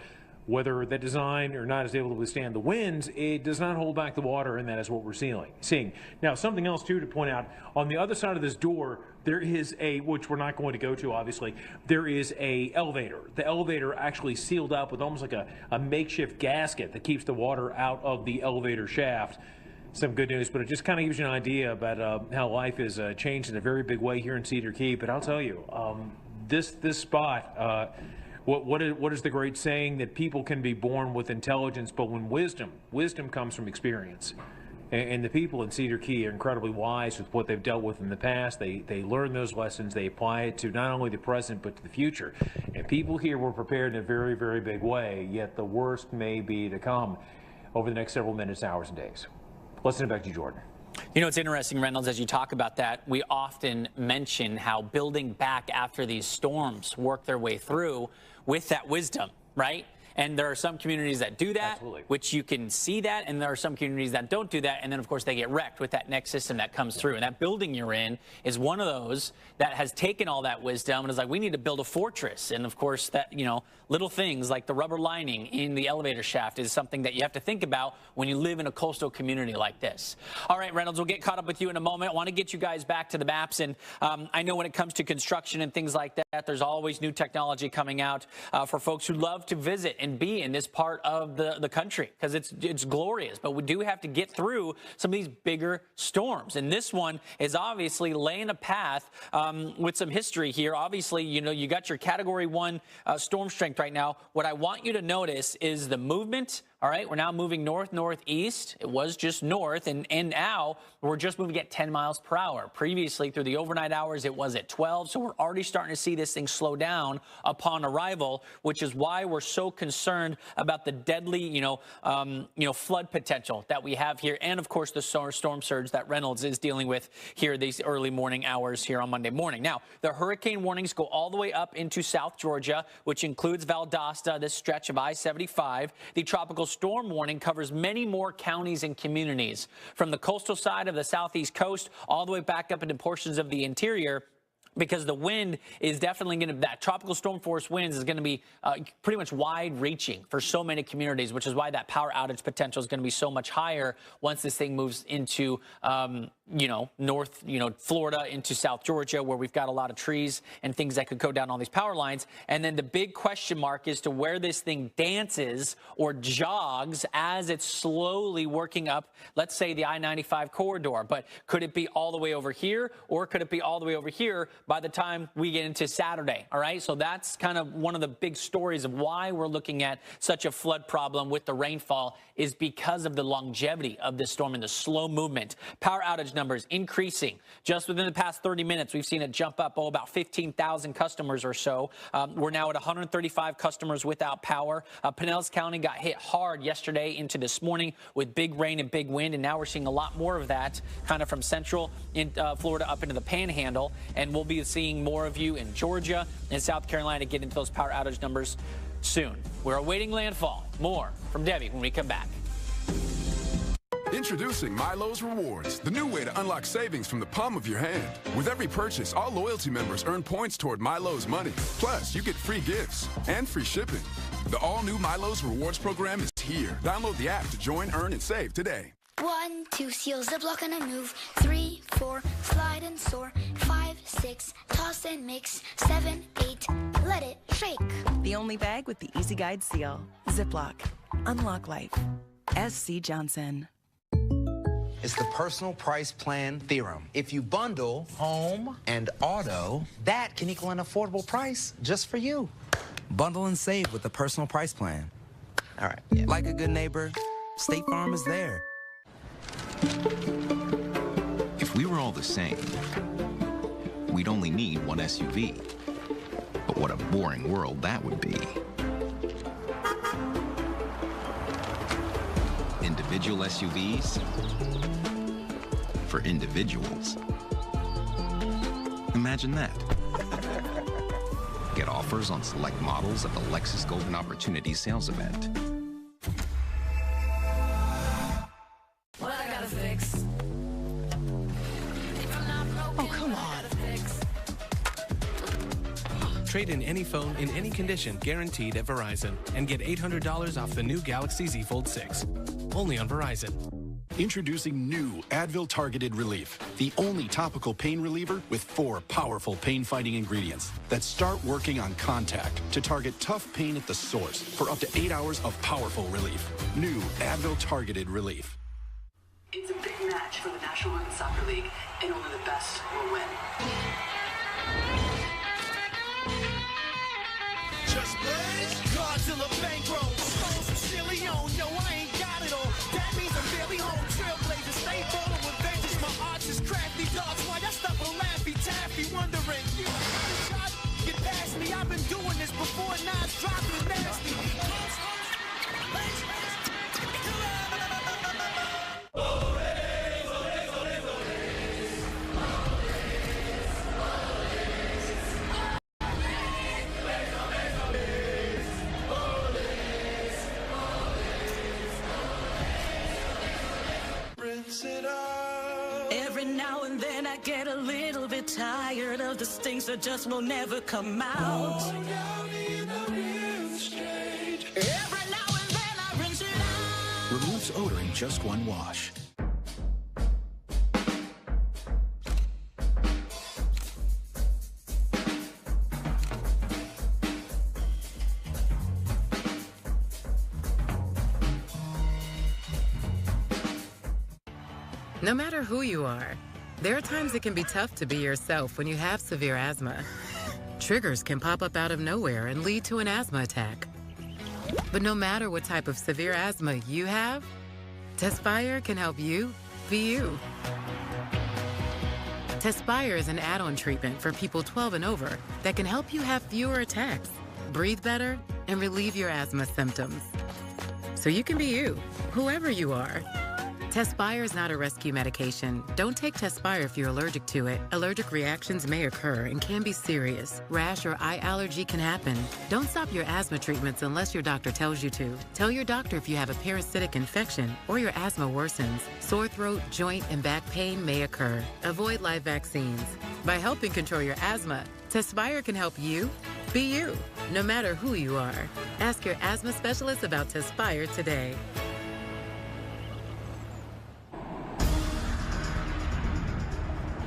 whether that design or not is able to withstand the winds, it does not hold back the water, and that is what we're seeing. Now, something else, too, to point out. On the other side of this door, there is which we're not going to go to, obviously, there is a elevator. The elevator actually sealed up with almost like a makeshift gasket that keeps the water out of the elevator shaft. Some good news, but it just kind of gives you an idea about how life is changed in a very big way here in Cedar Key. But I'll tell you, this spot, what is the great saying that people can be born with intelligence, but when wisdom comes from experience. And the people in Cedar Key are incredibly wise with what they've dealt with in the past. They learn those lessons. They apply it to not only the present, but to the future. And people here were prepared in a very, very big way, yet the worst may be to come over the next several minutes, hours, and days. Let's send it back to you, Jordan. You know, it's interesting, Reynolds, as you talk about that, we often mention how building back after these storms work their way through with that wisdom, right? And there are some communities that do that, absolutely, which you can see that, and there are some communities that don't do that, and then, of course, they get wrecked with that next system that comes through. And that building you're in is one of those that has taken all that wisdom and is like, we need to build a fortress. And, of course, that, you know, little things like the rubber lining in the elevator shaft is something that you have to think about when you live in a coastal community like this. All right, Reynolds, we'll get caught up with you in a moment. I want to get you guys back to the maps. And I know when it comes to construction and things like that, there's always new technology coming out for folks who love to visit and be in this part of the country because it's glorious. But we do have to get through some of these bigger storms. And this one is obviously laying a path with some history here. Obviously, you know, you got your Category 1 storm strength right now. What I want you to notice is the movement. All right, we're now moving north-northeast. It was just north, and now we're just moving at 10 miles per hour. Previously, through the overnight hours, it was at 12, so we're already starting to see this thing slow down upon arrival, which is why we're so concerned about the deadly, flood potential that we have here, and of course the storm surge that Reynolds is dealing with here these early morning hours here on Monday morning. Now, the hurricane warnings go all the way up into South Georgia, which includes Valdosta, this stretch of I-75. The tropical storm warning covers many more counties and communities from the coastal side of the southeast coast all the way back up into portions of the interior, because the wind is definitely going to, that tropical storm force winds is going to be pretty much wide reaching for so many communities, which is why that power outage potential is going to be so much higher once this thing moves into, north, Florida into South Georgia, where we've got a lot of trees and things that could go down on these power lines. And then the big question mark is to where this thing dances or jogs as it's slowly working up, let's say, the I-95 corridor. But could it be all the way over here, or could it be all the way over here by the time we get into Saturday? All right, so that's kind of one of the big stories of why we're looking at such a flood problem with the rainfall, is because of the longevity of this storm and the slow movement. Power outage numbers increasing. Just within the past 30 minutes, we've seen it jump up about 15,000 customers or so. We're now at 135 customers without power. Pinellas County got hit hard yesterday into this morning with big rain and big wind, and now we're seeing a lot more of that kind of from central in Florida up into the Panhandle, and we'll be seeing more of you in Georgia and South Carolina get into those power outage numbers soon. We're awaiting landfall. More from Debby when we come back. Introducing Milo's Rewards, the new way to unlock savings from the palm of your hand. With every purchase, all loyalty members earn points toward Milo's money. Plus, you get free gifts and free shipping. The all-new Milo's Rewards program is here. Download the app to join, earn, and save today. 1, 2, seal, ziplock and a move. 3, 4, slide and soar. 5, 6, toss and mix. 7, 8, let it shake. The only bag with the Easy Guide seal. Ziploc. Unlock life. S.C. Johnson. It's the personal price plan theorem. If you bundle home and auto, that can equal an affordable price just for you. Bundle and save with the personal price plan. All right. Yeah. Like a good neighbor, State Farm is there. If we were all the same, we'd only need one SUV. But what a boring world that would be. Individual SUVs for individuals. Imagine that. Get offers on select models at the Lexus Golden Opportunity sales event. What I gotta fix? Oh, come on. Trade in any phone in any condition, guaranteed at Verizon, and get $800 off the new Galaxy Z Fold 6. Only on Verizon. Introducing new Advil Targeted Relief, the only topical pain reliever with 4 powerful pain-fighting ingredients that start working on contact to target tough pain at the source for up to 8 hours of powerful relief. New Advil Targeted Relief. It's a big match for the National Women's Soccer League, and only the best will win. Just blaze, Godzilla bankroll, stole some silly on, yo, I ain't got it all. That means I'm barely home, trailblazer, stay ballin' with vengeance. My arts is crafty, dogs, why I stuff on Laffy Taffy, wondering, get past me, I've been doing this before, now it's dropping nasty. Every now and then I get a little bit tired of the things that just will never come out. Every now and then I rinse it out. Removes odor in just one wash. No matter who you are, there are times it can be tough to be yourself when you have severe asthma. Triggers can pop up out of nowhere and lead to an asthma attack. But no matter what type of severe asthma you have, Tespire can help you be you. Tespire is an add-on treatment for people 12 and over that can help you have fewer attacks, breathe better, and relieve your asthma symptoms. So you can be you, whoever you are. Tespire is not a rescue medication. Don't take Tespire if you're allergic to it. Allergic reactions may occur and can be serious. Rash or eye allergy can happen. Don't stop your asthma treatments unless your doctor tells you to. Tell your doctor if you have a parasitic infection or your asthma worsens. Sore throat, joint, and back pain may occur. Avoid live vaccines. By helping control your asthma, Tespire can help you be you, no matter who you are. Ask your asthma specialist about Tespire today.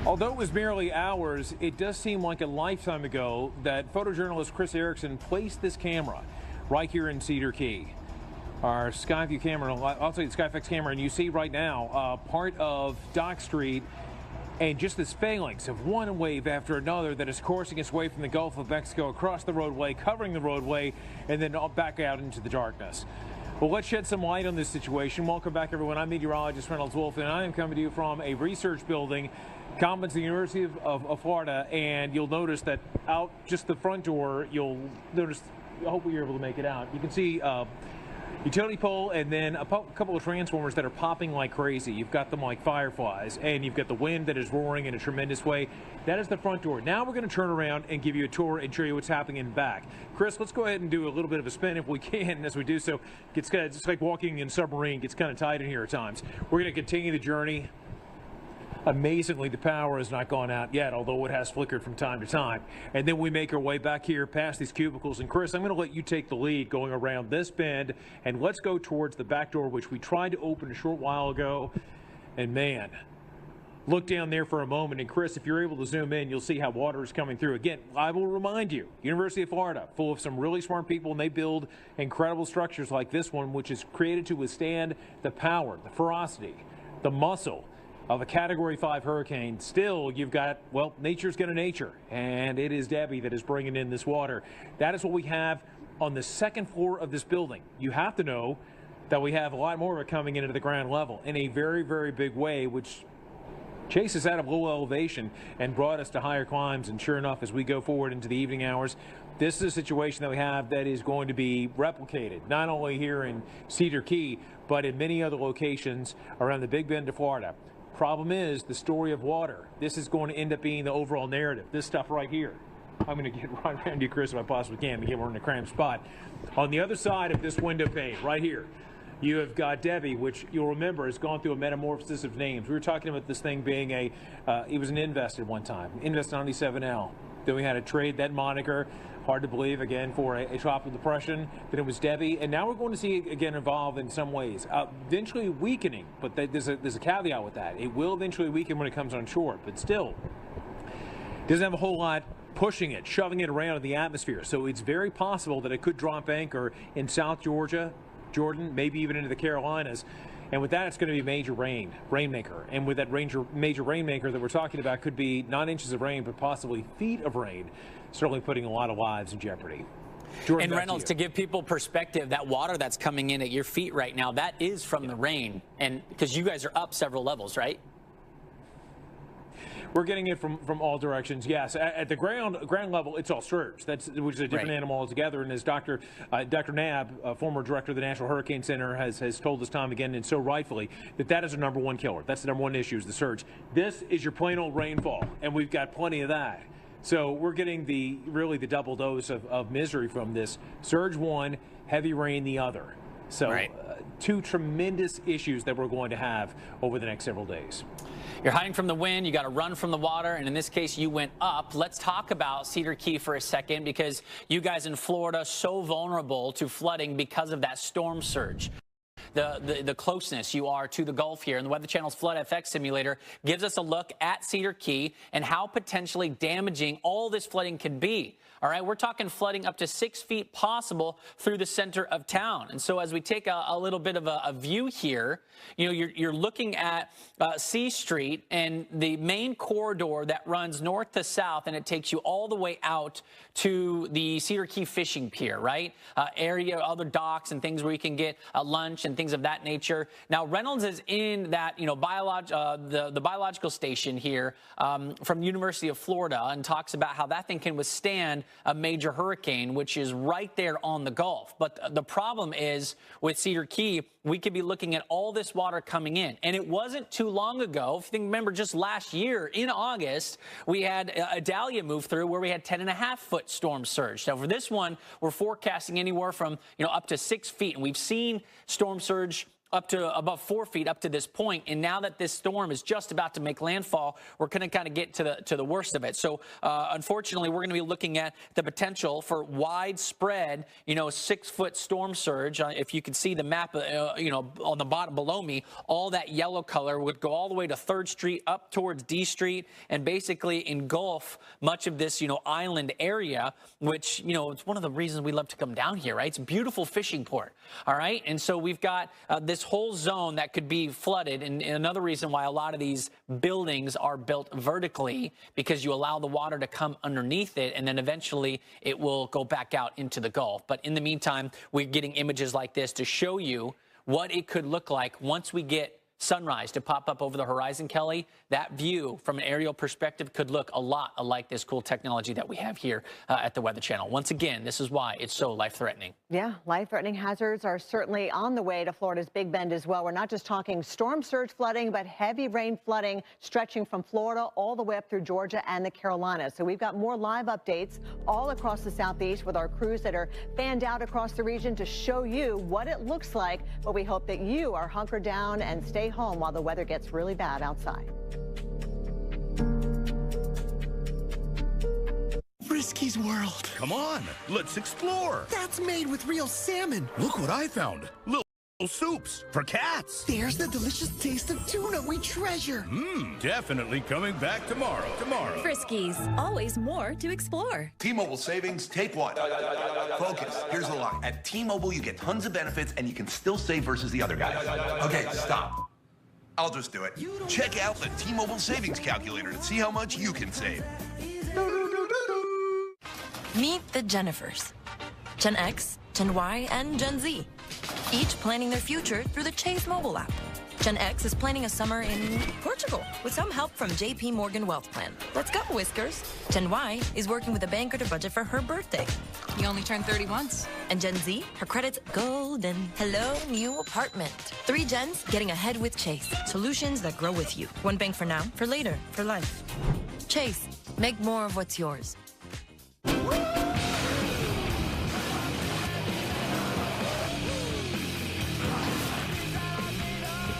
Although it was merely hours, it does seem like a lifetime ago that photojournalist Chris Erickson placed this camera right here in Cedar Key. Our Skyview camera, I'll tell you the Skyflex camera, and you see right now part of Dock Street and just this phalanx of one wave after another that is coursing its way from the Gulf of Mexico across the roadway, covering the roadway, and then back out into the darkness. Well, let's shed some light on this situation. Welcome back, everyone. I'm meteorologist Reynolds Wolf, and I am coming to you from a research building complex at the University of Florida, and you'll notice that out just the front door, you'll notice, hopefully you're able to make it out, you can see utility pole and then a couple of transformers that are popping like crazy. You've got them like fireflies, and you've got the wind that is roaring in a tremendous way. That is the front door. Now we're going to turn around and give you a tour and show you what's happening in back. Chris, let's go ahead and do a little bit of a spin if we can. And as we do so, it's just like walking in a submarine, gets kind of tight in here at times. We're going to continue the journey. Amazingly, the power has not gone out yet, although it has flickered from time to time. And then we make our way back here past these cubicles. And Chris, I'm going to let you take the lead going around this bend, and let's go towards the back door, which we tried to open a short while ago. And man, look down there for a moment. And Chris, if you're able to zoom in, you'll see how water is coming through. Again, I will remind you, University of Florida, full of some really smart people, and they build incredible structures like this one, which is created to withstand the power, the ferocity, the muscle of a Category 5 hurricane. Still, you've got, well, nature's going to nature, and it is Debby that is bringing in this water. That is what we have on the second floor of this building. You have to know that we have a lot more of it coming into the ground level in a very, very big way, which chases out of low elevation and brought us to higher climbs. And sure enough, as we go forward into the evening hours, this is a situation that we have that is going to be replicated, not only here in Cedar Key, but in many other locations around the Big Bend of Florida. Problem is the story of water. This is going to end up being the overall narrative. This stuff right here. I'm going to get right around you, Chris, if I possibly can. Again, we're in a cramped spot. On the other side of this window pane, right here, you have got Debby, which you'll remember has gone through a metamorphosis of names. We were talking about this thing being it was an Invest at one time, Invest 97L. Then we had to trade that moniker, hard to believe, again, for a tropical depression. Then it was Debby, and now we're going to see it again evolve in some ways, eventually weakening. But there's a caveat with that. It will eventually weaken when it comes on shore, but still doesn't have a whole lot pushing it, shoving it around in the atmosphere. So it's very possible that it could drop anchor in South Georgia, Jordan, maybe even into the Carolinas. And with that, it's going to be major rainmaker. And with that major rainmaker that we're talking about, could be not inches of rain, but possibly feet of rain, certainly putting a lot of lives in jeopardy. Jordan, and Reynolds, to give people perspective, that water that's coming in at your feet right now, that is from the rain. And because you guys are up several levels, right? We're getting it from all directions, yes. At the ground level, it's all surge, which is a different animal altogether. And as Dr. Knabb, former director of the National Hurricane Center, has told us time again, and so rightfully, that is the number one killer. That's the number one issue, is the surge. This is your plain old rainfall, and we've got plenty of that. So we're getting really the double dose of misery from this. Surge one, heavy rain the other. So two tremendous issues that we're going to have over the next several days. You're hiding from the wind, you got to run from the water, and in this case, you went up. Let's talk about Cedar Key for a second, because you guys in Florida are so vulnerable to flooding because of that storm surge. The closeness you are to the Gulf here, and the Weather Channel's Flood FX simulator gives us a look at Cedar Key and how potentially damaging all this flooding could be. All right, we're talking flooding up to 6 feet possible through the center of town. And so as we take a little bit of a view here, you know, you're looking at C Street and the main corridor that runs north to south, and it takes you all the way out to the Cedar Key fishing pier, right? Area, other docks and things where you can get lunch and things of that nature. Now, Reynolds is in that, you know, the biological station here from the University of Florida, and talks about how that thing can withstand a major hurricane, which is right there on the Gulf. But the problem is with Cedar Key, we could be looking at all this water coming in. And it wasn't too long ago, if you remember, just last year in August, we had a Dahlia move through where we had 10.5-foot storm surge. Now for this one, we're forecasting anywhere from, you know, up to 6 feet. And we've seen storm surge up to above 4 feet up to this point, and now that this storm is just about to make landfall, we're going to kind of get to the worst of it. So unfortunately, we're going to be looking at the potential for widespread, 6-foot storm surge. If you can see the map, on the bottom below me, all that yellow color would go all the way to 3rd Street up towards D Street and basically engulf much of this, island area, which, it's one of the reasons we love to come down here, right? It's a beautiful fishing port, all right? And so we've got this whole zone that could be flooded. And another reason why a lot of these buildings are built vertically, because you allow the water to come underneath it, and then eventually it will go back out into the Gulf. But in the meantime, we're getting images like this to show you what it could look like once we get sunrise to pop up over the horizon, Kelly. That view from an aerial perspective could look a lot like this cool technology that we have here at the Weather Channel. Once again, this is why it's so life-threatening. Yeah, life-threatening hazards are certainly on the way to Florida's Big Bend as well. We're not just talking storm surge flooding, but heavy rain flooding stretching from Florida all the way up through Georgia and the Carolinas. So we've got more live updates all across the Southeast with our crews that are fanned out across the region to show you what it looks like. But we hope that you are hunkered down and stay home while the weather gets really bad outside. Frisky's World. Come on, let's explore. That's made with real salmon. Look what I found. Little soups for cats. There's the delicious taste of tuna we treasure. Definitely coming back tomorrow. Friskies, always more to explore. T-Mobile savings, take one. Focus. Here's the line. At T-Mobile, you get tons of benefits, and you can still save versus the other guys. Okay, stop. I'll just do it. Check out the T-Mobile Savings Calculator to see how much you can save. Meet the Jennifers. Gen X, Gen Y, and Gen Z. Each planning their future through the Chase mobile app. Gen X is planning a summer in Portugal with some help from JP Morgan Wealth Plan. Let's go, Whiskers. Gen Y is working with a banker to budget for her birthday. You only turned 30 once. And Gen Z, her credit's golden. Hello, new apartment. 3 gens getting ahead with Chase. Solutions that grow with you. One bank for now, for later, for life. Chase, make more of what's yours.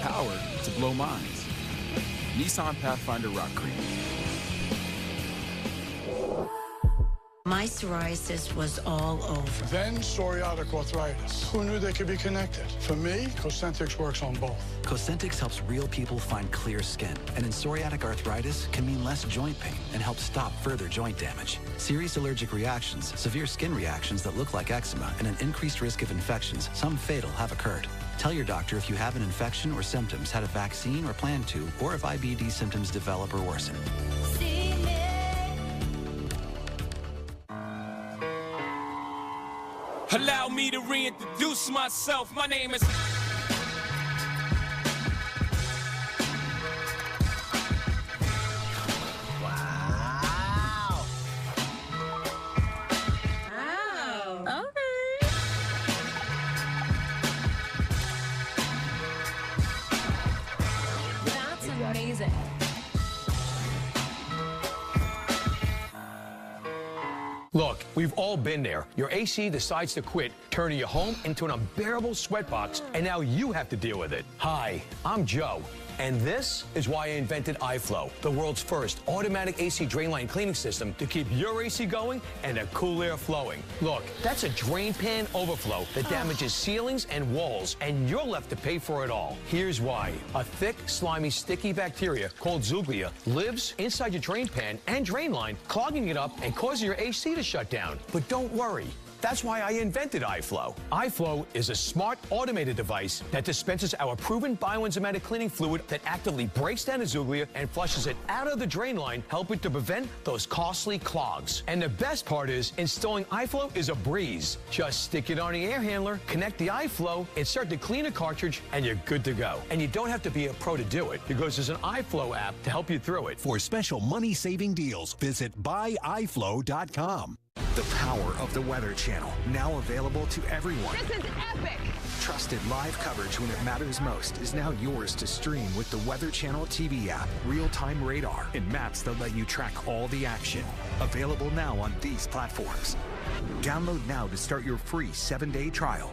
Power to blow minds. Nissan Pathfinder Rock Cream. My psoriasis was all over. Then psoriatic arthritis. Who knew they could be connected? For me, Cosentix works on both. Cosentix helps real people find clear skin, and in psoriatic arthritis can mean less joint pain and help stop further joint damage. Serious allergic reactions, severe skin reactions that look like eczema, and an increased risk of infections, some fatal, have occurred. Tell your doctor if you have an infection or symptoms, had a vaccine or plan to, or if IBD symptoms develop or worsen. Allow me to reintroduce myself. My name is... Wow. Okay. That's amazing. Look, we've all been there. Your AC decides to quit, turning your home into an unbearable sweatbox, and now you have to deal with it. Hi, I'm Joe. And this is why I invented iFlow, the world's first automatic AC drain line cleaning system to keep your AC going and the cool air flowing. Look, that's a drain pan overflow that damages ceilings and walls, and you're left to pay for it all. Here's why. A thick, slimy, sticky bacteria called Zuglia lives inside your drain pan and drain line, clogging it up and causing your AC to shut down. But don't worry. That's why I invented iFlow. iFlow is a smart, automated device that dispenses our proven bioenzymatic cleaning fluid that actively breaks down the Zuglia and flushes it out of the drain line, helping to prevent those costly clogs. And the best part is, installing iFlow is a breeze. Just stick it on the air handler, connect the iFlow, insert the cleaner cartridge, and you're good to go. And you don't have to be a pro to do it, because there's an iFlow app to help you through it. For special money-saving deals, visit buyiflow.com. The power of the Weather Channel, now available to everyone. This is epic! Trusted live coverage when it matters most is now yours to stream with the Weather Channel TV app, real-time radar, and maps that let you track all the action. Available now on these platforms. Download now to start your free 7-day trial.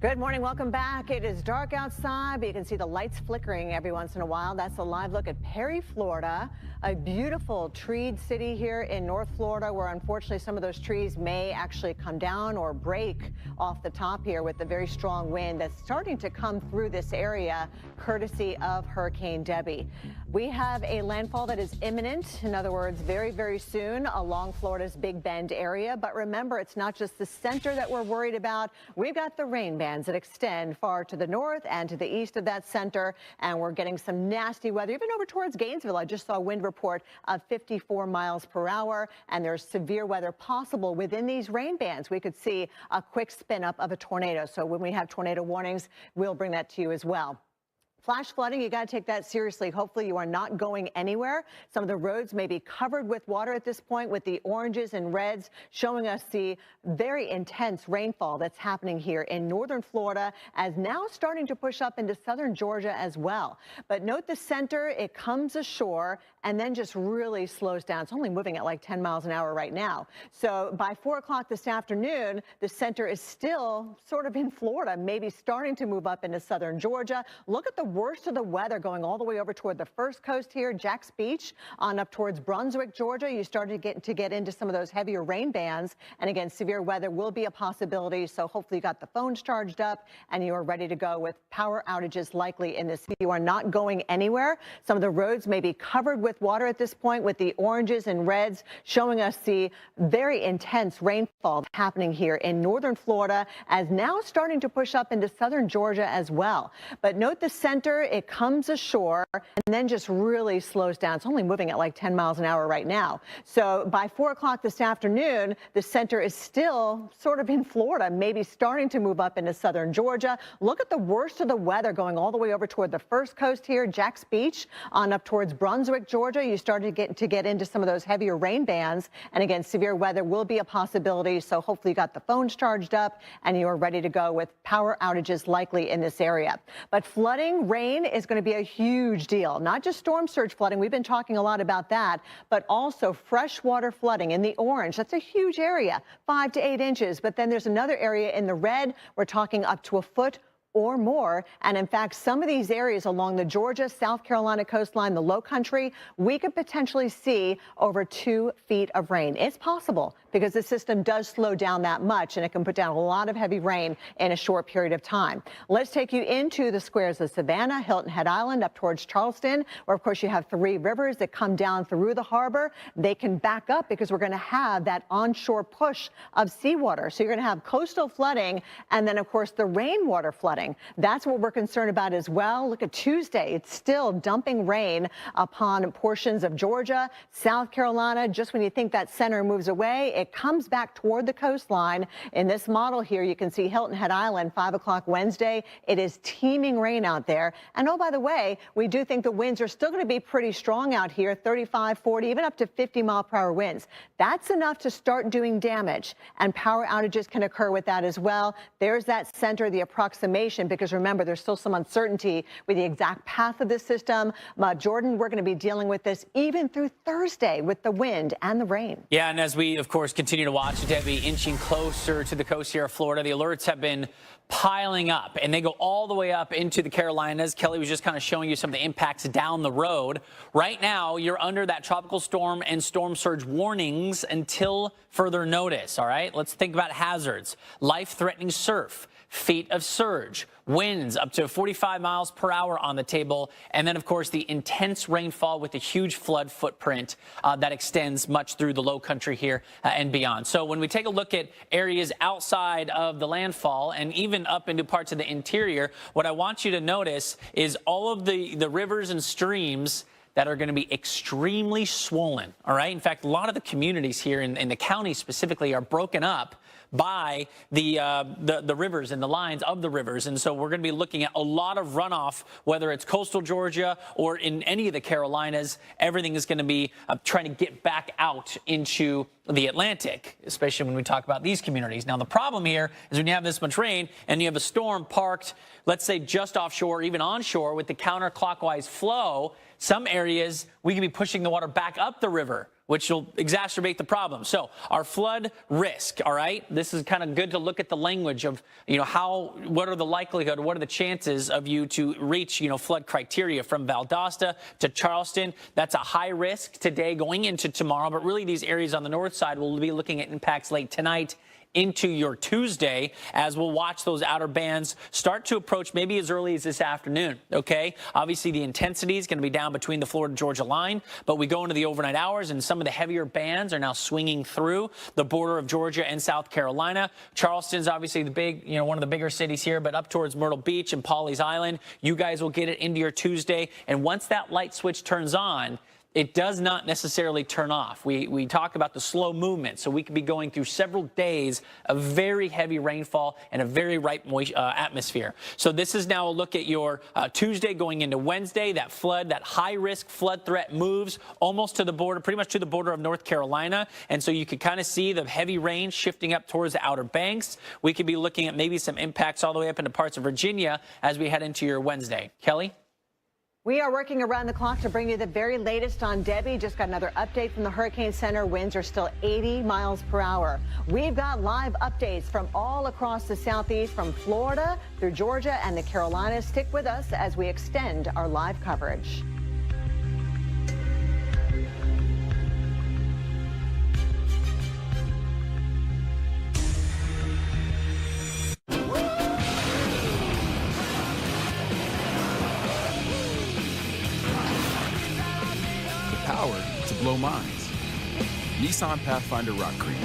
Good morning. Welcome back. It is dark outside, but you can see the lights flickering every once in a while. That's a live look at Perry, Florida, a beautiful treed city here in North Florida, where unfortunately some of those trees may actually come down or break off the top here with the very strong wind that's starting to come through this area, courtesy of Hurricane Debby. We have a landfall that is imminent. In other words, very, very soon along Florida's Big Bend area. But remember, it's not just the center that we're worried about. We've got the rain bands that extend far to the north and to the east of that center, and we're getting some nasty weather even over towards Gainesville. I just saw a wind report of 54 miles per hour, and there's severe weather possible within these rain bands. We could see a quick spin up of a tornado. So when we have tornado warnings, we'll bring that to you as well. Flash flooding, you got to take that seriously. Hopefully you are not going anywhere. Some of the roads may be covered with water at this point, with the oranges and reds showing us the very intense rainfall that's happening here in northern Florida, as now starting to push up into southern Georgia as well. But note the center, it comes ashore and then just really slows down. It's only moving at like 10 miles an hour right now. So by 4 o'clock this afternoon, the center is still sort of in Florida, maybe starting to move up into southern Georgia. Look at the worst of the weather going all the way over toward the first coast here, Jack's Beach, on up towards Brunswick, Georgia. You started to get into some of those heavier rain bands. And again, severe weather will be a possibility. So hopefully you got the phones charged up and you are ready to go, with power outages likely in this. You are not going anywhere. Some of the roads may be covered with water at this point, with the oranges and reds showing us the very intense rainfall happening here in northern Florida, as now starting to push up into southern Georgia as well. But note the center, it comes ashore and then just really slows down. It's only moving at like 10 miles an hour right now. So by 4 o'clock this afternoon, the center is still sort of in Florida, maybe starting to move up into southern Georgia. Look at the worst of the weather going all the way over toward the first coast here, Jack's Beach, on up towards Brunswick, Georgia. You started to get into some of those heavier rain bands. And again, severe weather will be a possibility. So hopefully you got the phones charged up and you are ready to go, with power outages likely in this area. But flooding, rain is going to be a huge deal. Not just storm surge flooding. We've been talking a lot about that, but also freshwater flooding in the orange. That's a huge area, 5 to 8 inches. But then there's another area in the red. We're talking up to a foot or more. And in fact, some of these areas along the Georgia, South Carolina coastline, the low country, we could potentially see over 2 feet of rain. It's possible because the system does slow down that much, and it can put down a lot of heavy rain in a short period of time. Let's take you into the squares of Savannah, Hilton Head Island, up towards Charleston, where of course you have 3 rivers that come down through the harbor. They can back up because we're going to have that onshore push of seawater. So you're going to have coastal flooding, and then of course the rainwater flooding. That's what we're concerned about as well. Look at Tuesday. It's still dumping rain upon portions of Georgia, South Carolina. Just when you think that center moves away, it comes back toward the coastline. In this model here, you can see Hilton Head Island, 5 o'clock Wednesday. It is teeming rain out there. And oh, by the way, we do think the winds are still going to be pretty strong out here, 35, 40, even up to 50-mile-per-hour winds. That's enough to start doing damage, and power outages can occur with that as well. There's that center, the approximation, because remember, there's still some uncertainty with the exact path of the system. Jordan, we're going to be dealing with this even through Thursday with the wind and the rain. Yeah, and as we, of course, continue to watch Debby inching closer to the coast here of Florida, the alerts have been piling up, and they go all the way up into the Carolinas. Kelly was just kind of showing you some of the impacts down the road. Right now, you're under that tropical storm and storm surge warnings until further notice, all right? Let's think about hazards. Life-threatening surf, feet of surge, winds up to 45 miles per hour on the table, and then, of course, the intense rainfall with a huge flood footprint that extends much through the low country here and beyond. So when we take a look at areas outside of the landfall and even up into parts of the interior, what I want you to notice is all of the rivers and streams that are going to be extremely swollen, all right? In fact, a lot of the communities here in the county specifically are broken up by the rivers and the lines of the rivers. And so we're going to be looking at a lot of runoff, whether it's coastal Georgia or in any of the Carolinas. Everything is going to be trying to get back out into the Atlantic, especially when we talk about these communities. Now, the problem here is when you have this much rain and you have a storm parked, let's say just offshore, even onshore, with the counterclockwise flow, some areas we can be pushing the water back up the river, which will exacerbate the problem. So our flood risk, all right, this is kind of good to look at the language of, what are the likelihood, what are the chances of you to reach, flood criteria from Valdosta to Charleston. That's a high risk today going into tomorrow, but really these areas on the north side will be looking at impacts late tonight into your Tuesday, as we'll watch those outer bands start to approach maybe as early as this afternoon, okay? Obviously, the intensity is going to be down between the Florida-Georgia line, but we go into the overnight hours, and some of the heavier bands are now swinging through the border of Georgia and South Carolina. Charleston's obviously the big, one of the bigger cities here, but up towards Myrtle Beach and Pawleys Island, you guys will get it into your Tuesday, and once that light switch turns on, it does not necessarily turn off. We talk about the slow movement, so we could be going through several days of very heavy rainfall and a very ripe atmosphere. So this is now a look at your Tuesday going into Wednesday. That high-risk flood threat moves almost to the border, pretty much to the border of North Carolina. And so you could kind of see the heavy rain shifting up towards the Outer Banks. We could be looking at maybe some impacts all the way up into parts of Virginia as we head into your Wednesday. Kelly? We are working around the clock to bring you the very latest on Debby. Just got another update from the Hurricane Center. Winds are still 80 miles per hour. We've got live updates from all across the southeast, from Florida through Georgia and the Carolinas. Stick with us as we extend our live coverage. Power to blow minds. Nissan Pathfinder Rock Creek.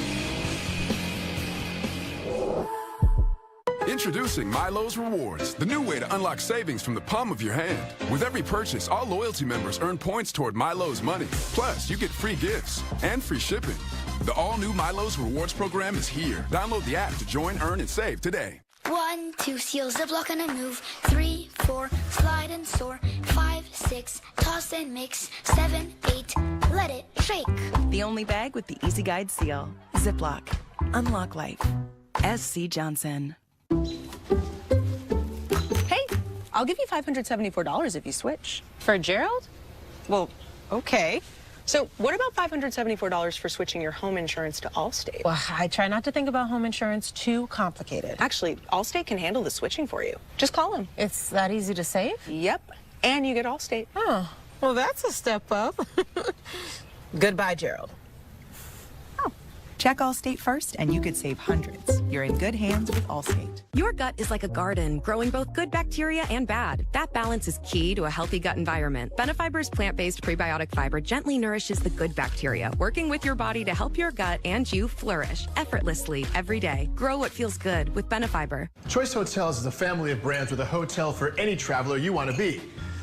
Introducing Milo's Rewards, the new way to unlock savings from the palm of your hand. With every purchase, all loyalty members earn points toward Milo's money. Plus, you get free gifts and free shipping. The all-new Milo's Rewards program is here. Download the app to join, earn, and save today. 1, 2, seal, ziplock and a move. 3, 4, slide and soar. 5, 6, toss and mix. 7, 8, let it shake. The only bag with the Easy Guide seal. Ziploc. Unlock life. S.C. Johnson. Hey, I'll give you $574 if you switch. For Gerald? Well, okay. So what about $574 for switching your home insurance to Allstate? Well, I try not to think about home insurance too complicated. Actually, Allstate can handle the switching for you. Just call them. It's that easy to save? Yep. And you get Allstate. Oh, well, that's a step up. Goodbye, Gerald. Check Allstate first, and you could save hundreds. You're in good hands with Allstate. Your gut is like a garden, growing both good bacteria and bad. That balance is key to a healthy gut environment. Benefiber's plant-based prebiotic fiber gently nourishes the good bacteria, working with your body to help your gut and you flourish effortlessly every day. Grow what feels good with Benefiber. Choice Hotels is a family of brands with a hotel for any traveler you want to be.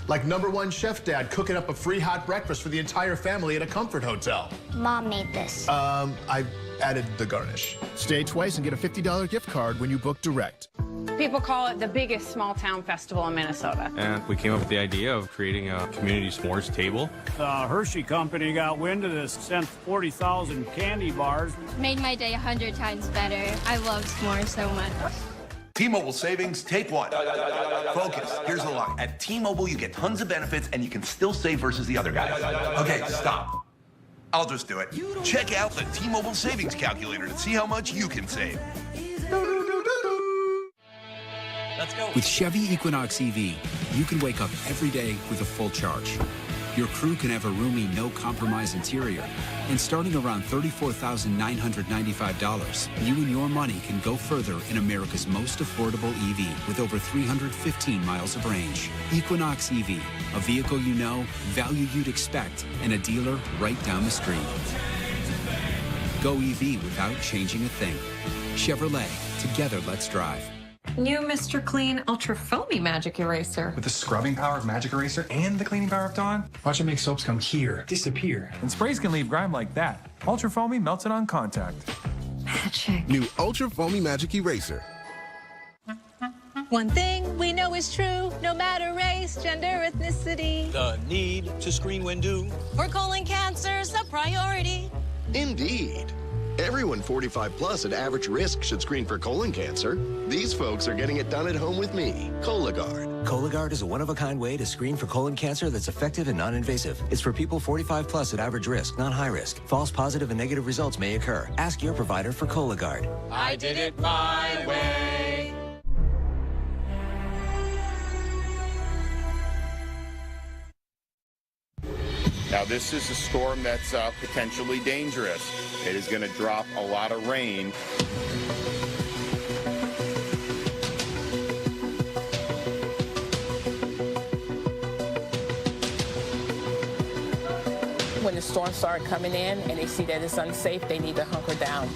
Like #1 Chef Dad cooking up a free hot breakfast for the entire family at a comfort hotel. Mom made this. I added the garnish. Stay twice and get a $50 gift card when you book direct. People call it the biggest small town festival in Minnesota. And we came up with the idea of creating a community s'mores table. The Hershey Company got wind of this, sent 40,000 candy bars. Made my day 100 times better. I love s'mores so much. T-Mobile savings, take one. Focus, here's the line. At T-Mobile, you get tons of benefits and you can still save versus the other guy. Okay, stop. I'll just do it. Check out the T-Mobile savings calculator to see how much you can save. Let's go. With Chevy Equinox EV, you can wake up every day with a full charge. Your crew can have a roomy, no-compromise interior. And starting around $34,995, you and your money can go further in America's most affordable EV with over 315 miles of range. Equinox EV, a vehicle you know, value you'd expect, and a dealer right down the street. Go EV without changing a thing. Chevrolet, together let's drive. New Mr. Clean Ultra Foamy Magic Eraser. With the scrubbing power of Magic Eraser and the cleaning power of Dawn, watch it make soaps come here, disappear. And sprays can leave grime like that. Ultra Foamy melts it on contact. Magic. New Ultra Foamy Magic Eraser. One thing we know is true, no matter race, gender, ethnicity. The need to screen when due. For colon cancer's a priority. Indeed. Everyone 45 plus at average risk should screen for colon cancer. These folks are getting it done at home with me. Cologuard. Cologuard is a one-of-a-kind way to screen for colon cancer that's effective and non-invasive. It's for people 45 plus at average risk, not high risk. False positive and negative results may occur. Ask your provider for Cologuard. I did it my way. Now, this is a storm that's potentially dangerous. It is going to drop a lot of rain. When the storms start coming in and they see that it's unsafe, they need to hunker down.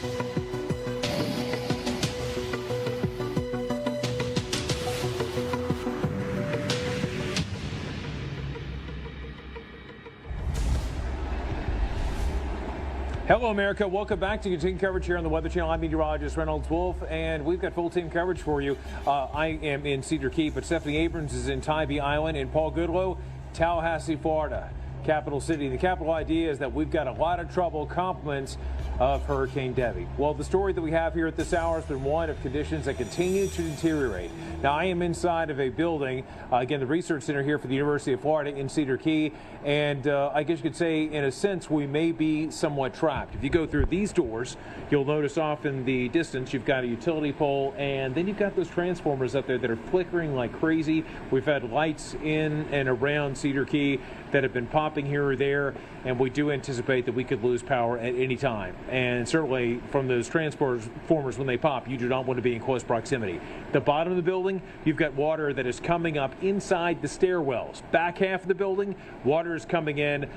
Hello, America. Welcome back to continuing coverage here on the Weather Channel. I'm meteorologist Reynolds Wolf, and we've got full team coverage for you. I am in Cedar Key, but Stephanie Abrams is in Tybee Island, and Paul Goodlow, Tallahassee, Florida, capital city. The capital idea is that we've got a lot of trouble, compliments of Hurricane Debby. Well, the story that we have here at this hour has been one of conditions that continue to deteriorate. Now, I am inside of a building, again, the research center here for the University of Florida in Cedar Key, and I guess you could say, in a sense, we may be somewhat trapped. If you go through these doors, you'll notice off in the distance, you've got a utility pole, and then you've got those transformers up there that are flickering like crazy. We've had lights in and around Cedar Key that have been popping here or there, and we do anticipate that we could lose power at any time. And certainly from those transformers, when they pop, you do not want to be in close proximity. The bottom of the building, you've got water that is coming up inside the stairwells. Back half of the building, water is coming in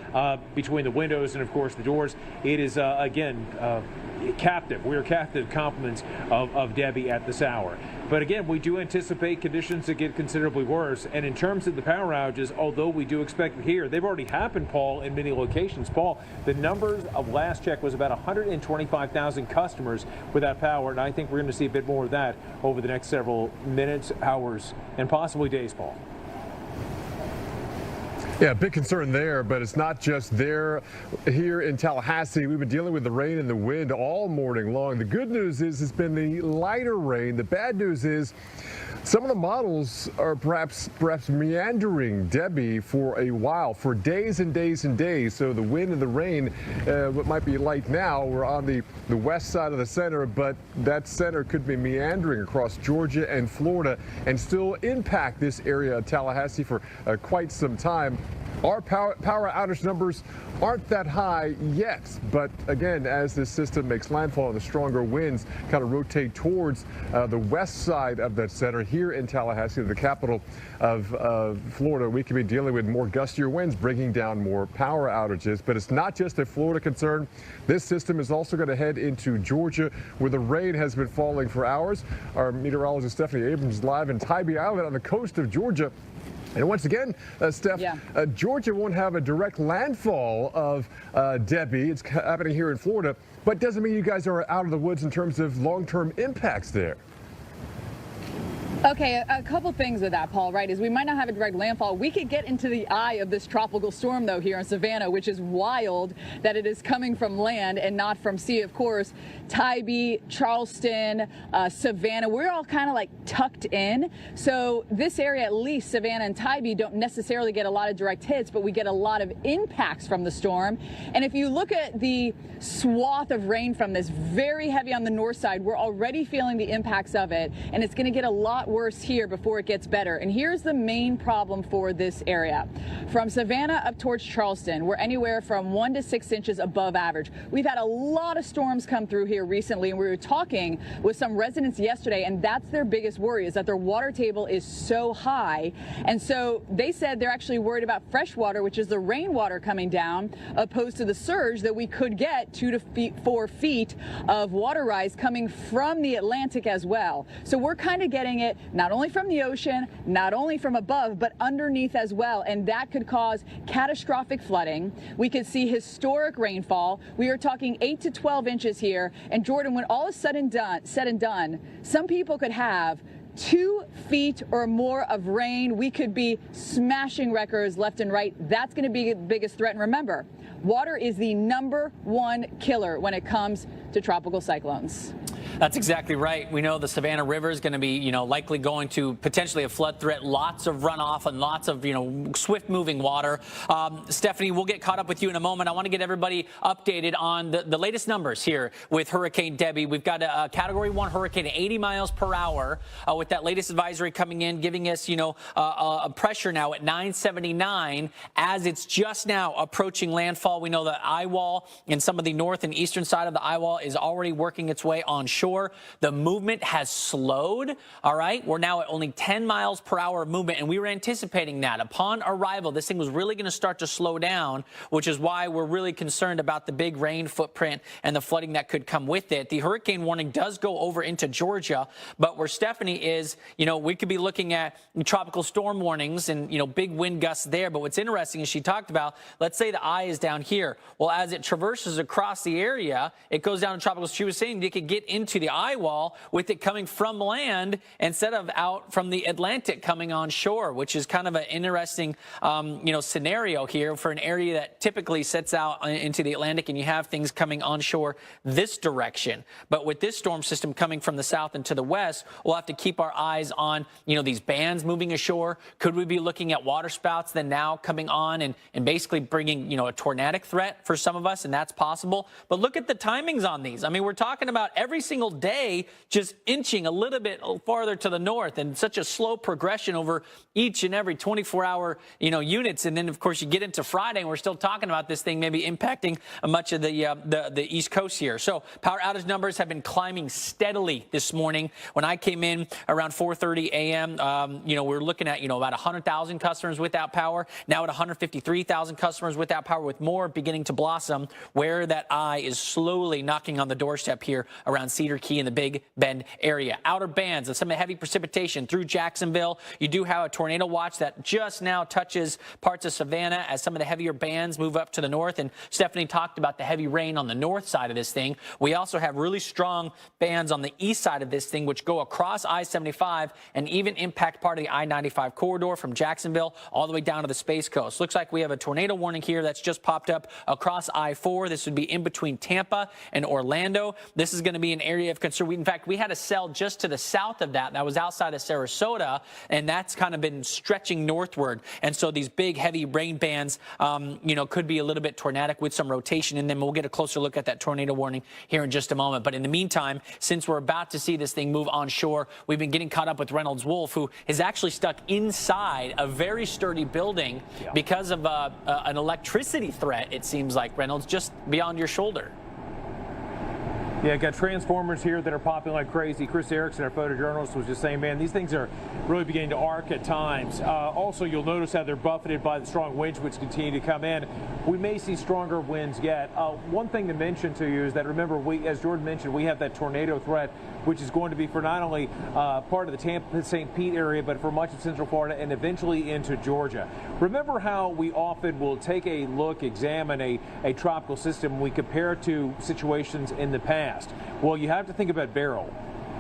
between the windows and, of course, the doors. It is, again, captive. We are captive compliments of Debby at this hour. But again, we do anticipate conditions that get considerably worse. And in terms of the power outages, although we do expect it here, they've already happened, Paul, in many locations. Paul, the numbers of last check was about 125,000 customers without power. And I think we're going to see a bit more of that over the next several minutes, hours, and possibly days, Paul. Yeah, big concern there, but it's not just there. Here in Tallahassee, we've been dealing with the rain and the wind all morning long. The good news is it's been the lighter rain. The bad news is some of the models are perhaps meandering Debby for a while, for days and days and days. So the wind and the rain, what might be light now, we're on the west side of the center, but that center could be meandering across Georgia and Florida and still impact this area of Tallahassee for quite some time. Our power outage numbers aren't that high yet, but again, as this system makes landfall and the stronger winds kind of rotate towards the west side of that center here in Tallahassee, the capital of Florida, we could be dealing with more gustier winds, bringing down more power outages. But it's not just a Florida concern. This system is also going to head into Georgia, where the rain has been falling for hours. Our meteorologist Stephanie Abrams is live in Tybee Island on the coast of Georgia. And once again, Steph, Georgia won't have a direct landfall of Debby. It's happening here in Florida, but doesn't mean you guys are out of the woods in terms of long-term impacts there. Okay, a couple things with that, Paul, right, is we might not have a direct landfall. We could get into the eye of this tropical storm, though, here in Savannah, which is wild that it is coming from land and not from sea. Of course, Tybee, Charleston, Savannah, we're all kind of like tucked in. So this area, at least Savannah and Tybee, don't necessarily get a lot of direct hits, but we get a lot of impacts from the storm. And if you look at the swath of rain from this, very heavy on the north side, we're already feeling the impacts of it, and it's going to get a lot worse here before it gets better. And here's the main problem for this area. From Savannah up towards Charleston, we're anywhere from 1 to 6 inches above average. We've had a lot of storms come through here recently, and we were talking with some residents yesterday, and that's their biggest worry, is that their water table is so high. And so they said they're actually worried about fresh water, which is the rainwater coming down, opposed to the surge that we could get 2 to 4 feet of water rise coming from the Atlantic as well. So we're kind of getting it not only from the ocean, not only from above, but underneath as well. And that could cause catastrophic flooding. We could see historic rainfall. We are talking 8 to 12 inches here. And Jordan, when all is said and done, some people could have 2 feet or more of rain. We could be smashing records left and right. That's going to be the biggest threat. And remember, water is the #1 killer when it comes to tropical cyclones. That's exactly right. We know the Savannah River is going to be, likely going to potentially a flood threat, lots of runoff and lots of, swift moving water. Stephanie, we'll get caught up with you in a moment. I want to get everybody updated on the latest numbers here with Hurricane Debby. We've got a Category 1 hurricane at 80 miles per hour with that latest advisory coming in, giving us, a pressure now at 979 as it's just now approaching landfall. We know that eye wall in some of the north and eastern side of the eye wall is already working its way on shore. The movement has slowed. All right. We're now at only 10 miles per hour of movement, and we were anticipating that. Upon arrival, this thing was really going to start to slow down, which is why we're really concerned about the big rain footprint and the flooding that could come with it. The hurricane warning does go over into Georgia, but where Stephanie is, we could be looking at tropical storm warnings and, big wind gusts there. But what's interesting is she talked about, let's say the eye is down here. Well, as it traverses across the area, it goes down to tropical. She was saying you could get into the eye wall with it coming from land instead of out from the Atlantic coming on shore, which is kind of an interesting, scenario here for an area that typically sets out into the Atlantic and you have things coming onshore this direction. But with this storm system coming from the south and to the west, we'll have to keep our eyes on, these bands moving ashore. Could we be looking at waterspouts then now coming on and basically bringing, a tornadic threat for some of us, and that's possible. But look at the timings on these. I mean, we're talking about every single day just inching a little bit farther to the north, and such a slow progression over each and every 24-hour, units. And then, of course, you get into Friday, and we're still talking about this thing maybe impacting much of the East Coast here. So power outage numbers have been climbing steadily this morning. When I came in around 4:30 a.m., we were looking at, about 100,000 customers without power. Now at 153,000 customers without power, with more beginning to blossom where that eye is slowly knocking on the doorstep here around Cedar Key and the Big Bend area. Outer bands of some heavy precipitation through Jacksonville. You do have a tornado watch that just now touches parts of Savannah as some of the heavier bands move up to the north. And Stephanie talked about the heavy rain on the north side of this thing. We also have really strong bands on the east side of this thing, which go across I-75 and even impact part of the I-95 corridor from Jacksonville all the way down to the Space Coast. Looks like we have a tornado warning here that's just popped up across I-4. This would be in between Tampa and Orlando. This is going to be an area of concern. In fact, we had a cell just to the south of that was outside of Sarasota, and that's kind of been stretching northward. And so these big, heavy rain bands, could be a little bit tornadic with some rotation. And then we'll get a closer look at that tornado warning here in just a moment. But in the meantime, since we're about to see this thing move onshore, we've been getting caught up with Reynolds Wolf, who is actually stuck inside a very sturdy building because of an electricity threat, it seems like, Reynolds, just beyond your shoulder. Yeah, got transformers here that are popping like crazy. Chris Erickson, our photojournalist, was just saying, man, these things are really beginning to arc at times. Also, you'll notice how they're buffeted by the strong winds which continue to come in. We may see stronger winds yet. One thing to mention to you is that, remember, as Jordan mentioned, we have that tornado threat, which is going to be for not only part of the Tampa-St. Pete area, but for much of Central Florida and eventually into Georgia. Remember how we often will take a look, examine a tropical system, and we compare it to situations in the past. Well, you have to think about Beryl.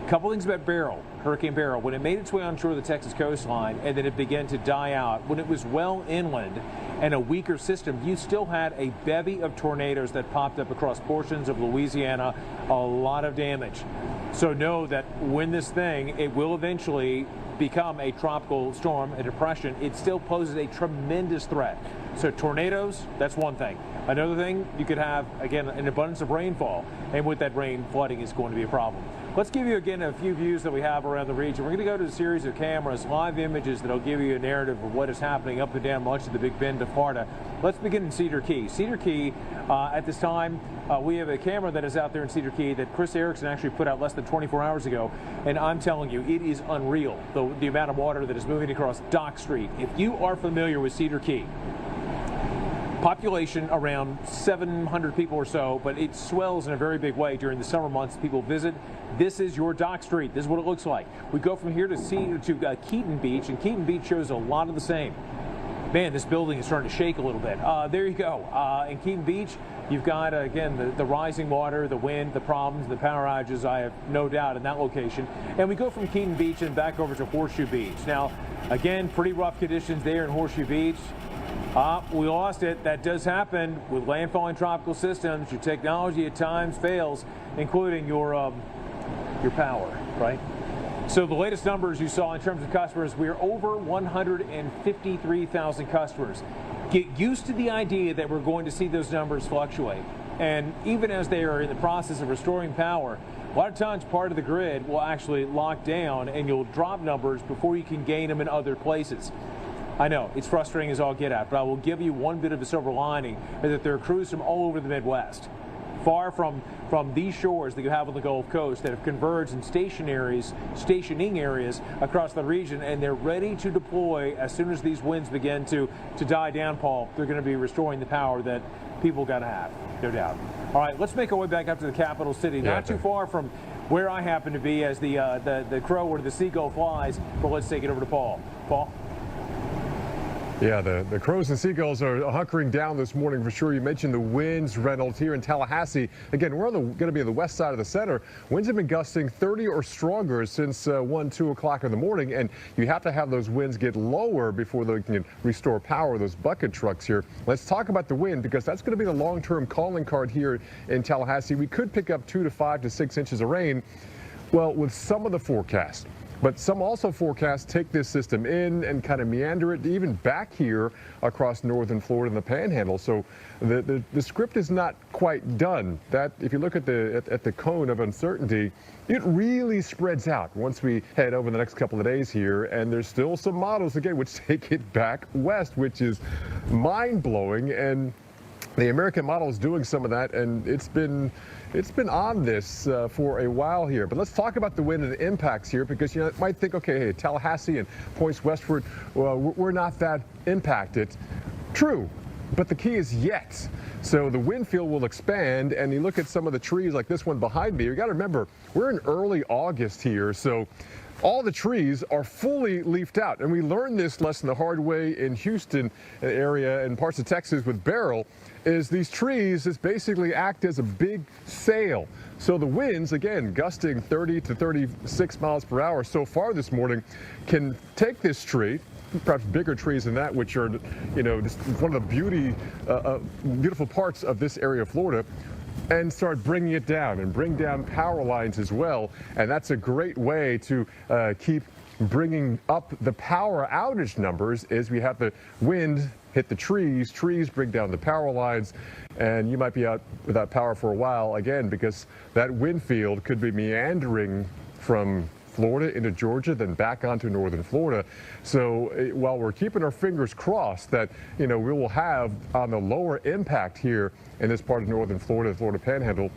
A couple things about Beryl, Hurricane Beryl. When it made its way onshore the Texas coastline and then it began to die out, when it was well inland and a weaker system, you still had a bevy of tornadoes that popped up across portions of Louisiana, a lot of damage. So know that when this thing, it will eventually become a tropical storm, a depression, it still poses a tremendous threat. So tornadoes, that's one thing. Another thing, you could have, again, an abundance of rainfall. And with that rain, flooding is going to be a problem. Let's give you, again, a few views that we have around the region. We're going to go to a series of cameras, live images that will give you a narrative of what is happening up and down much of the Big Bend of Florida. Let's begin in Cedar Key. Cedar Key, at this time, we have a camera that is out there in Cedar Key that Chris Erickson actually put out less than 24 hours ago. And I'm telling you, it is unreal, the amount of water that is moving across Dock Street. If you are familiar with Cedar Key, population around 700 people or so, but it swells in a very big way during the summer months. People visit. This is your Dock Street. This is what it looks like. We go from here to Keaton Beach, and Keaton Beach shows a lot of the same. Man, this building is starting to shake a little bit. There you go. In Keaton Beach, you've got, again, the rising water, the wind, the problems, the power outages, I have no doubt, in that location. And we go from Keaton Beach and back over to Horseshoe Beach. Now, again, pretty rough conditions there in Horseshoe Beach. We lost it. That does happen with landfalling tropical systems. Your technology at times fails, including your power, right? So the latest numbers you saw in terms of customers, we're over 153,000 customers. Get used to the idea that we're going to see those numbers fluctuate. And even as they are in the process of restoring power, a lot of times part of the grid will actually lock down and you'll drop numbers before you can gain them in other places. I know it's frustrating as all get out, but I will give you one bit of a silver lining, is that there are crews from all over the Midwest, far from these shores that you have on the Gulf Coast, that have converged in stationing areas across the region, and they're ready to deploy as soon as these winds begin to die down, Paul. They're going to be restoring the power that people got to have, no doubt. All right, let's make our way back up to the capital city, not too far from where I happen to be as the crow or the seagull flies, but let's take it over to Paul. Paul? Yeah, the crows and seagulls are hunkering down this morning for sure. You mentioned the winds, Reynolds, here in Tallahassee. Again, we're going to be on the west side of the center. Winds have been gusting 30 or stronger since 1, 2 o'clock in the morning, and you have to have those winds get lower before they can restore power, those bucket trucks here. Let's talk about the wind, because that's going to be the long-term calling card here in Tallahassee. We could pick up 2 to 5 to 6 inches of rain, well, with some of the forecasts. But some also forecast take this system in and kind of meander it even back here across northern Florida and the Panhandle. So the script is not quite done. That, if you look at the cone of uncertainty, it really spreads out once we head over the next couple of days here. And there's still some models again which take it back west, which is mind-blowing. And the American model is doing some of that, and it's been on this for a while here. But let's talk about the wind and the impacts here, because you might think, okay, hey, Tallahassee and points westward, well, we're not that impacted. True, but the key is yet. So the wind field will expand, and you look at some of the trees like this one behind me. You got to remember, we're in early August here, so all the trees are fully leafed out. And we learned this lesson the hard way in Houston area and parts of Texas with Beryl, is these trees just basically act as a big sail. So the winds, again, gusting 30 to 36 miles per hour so far this morning, can take this tree, perhaps bigger trees than that, which are, just one of the beautiful parts of this area of Florida, and start bringing it down and bring down power lines as well. And that's a great way to keep bringing up the power outage numbers, is we have the wind hit the trees bring down the power lines, and you might be out without power for a while again, because that wind field could be meandering from Florida into Georgia, then back onto northern Florida. So while we're keeping our fingers crossed that, we will have on the lower impact here in this part of northern Florida, the Florida Panhandle,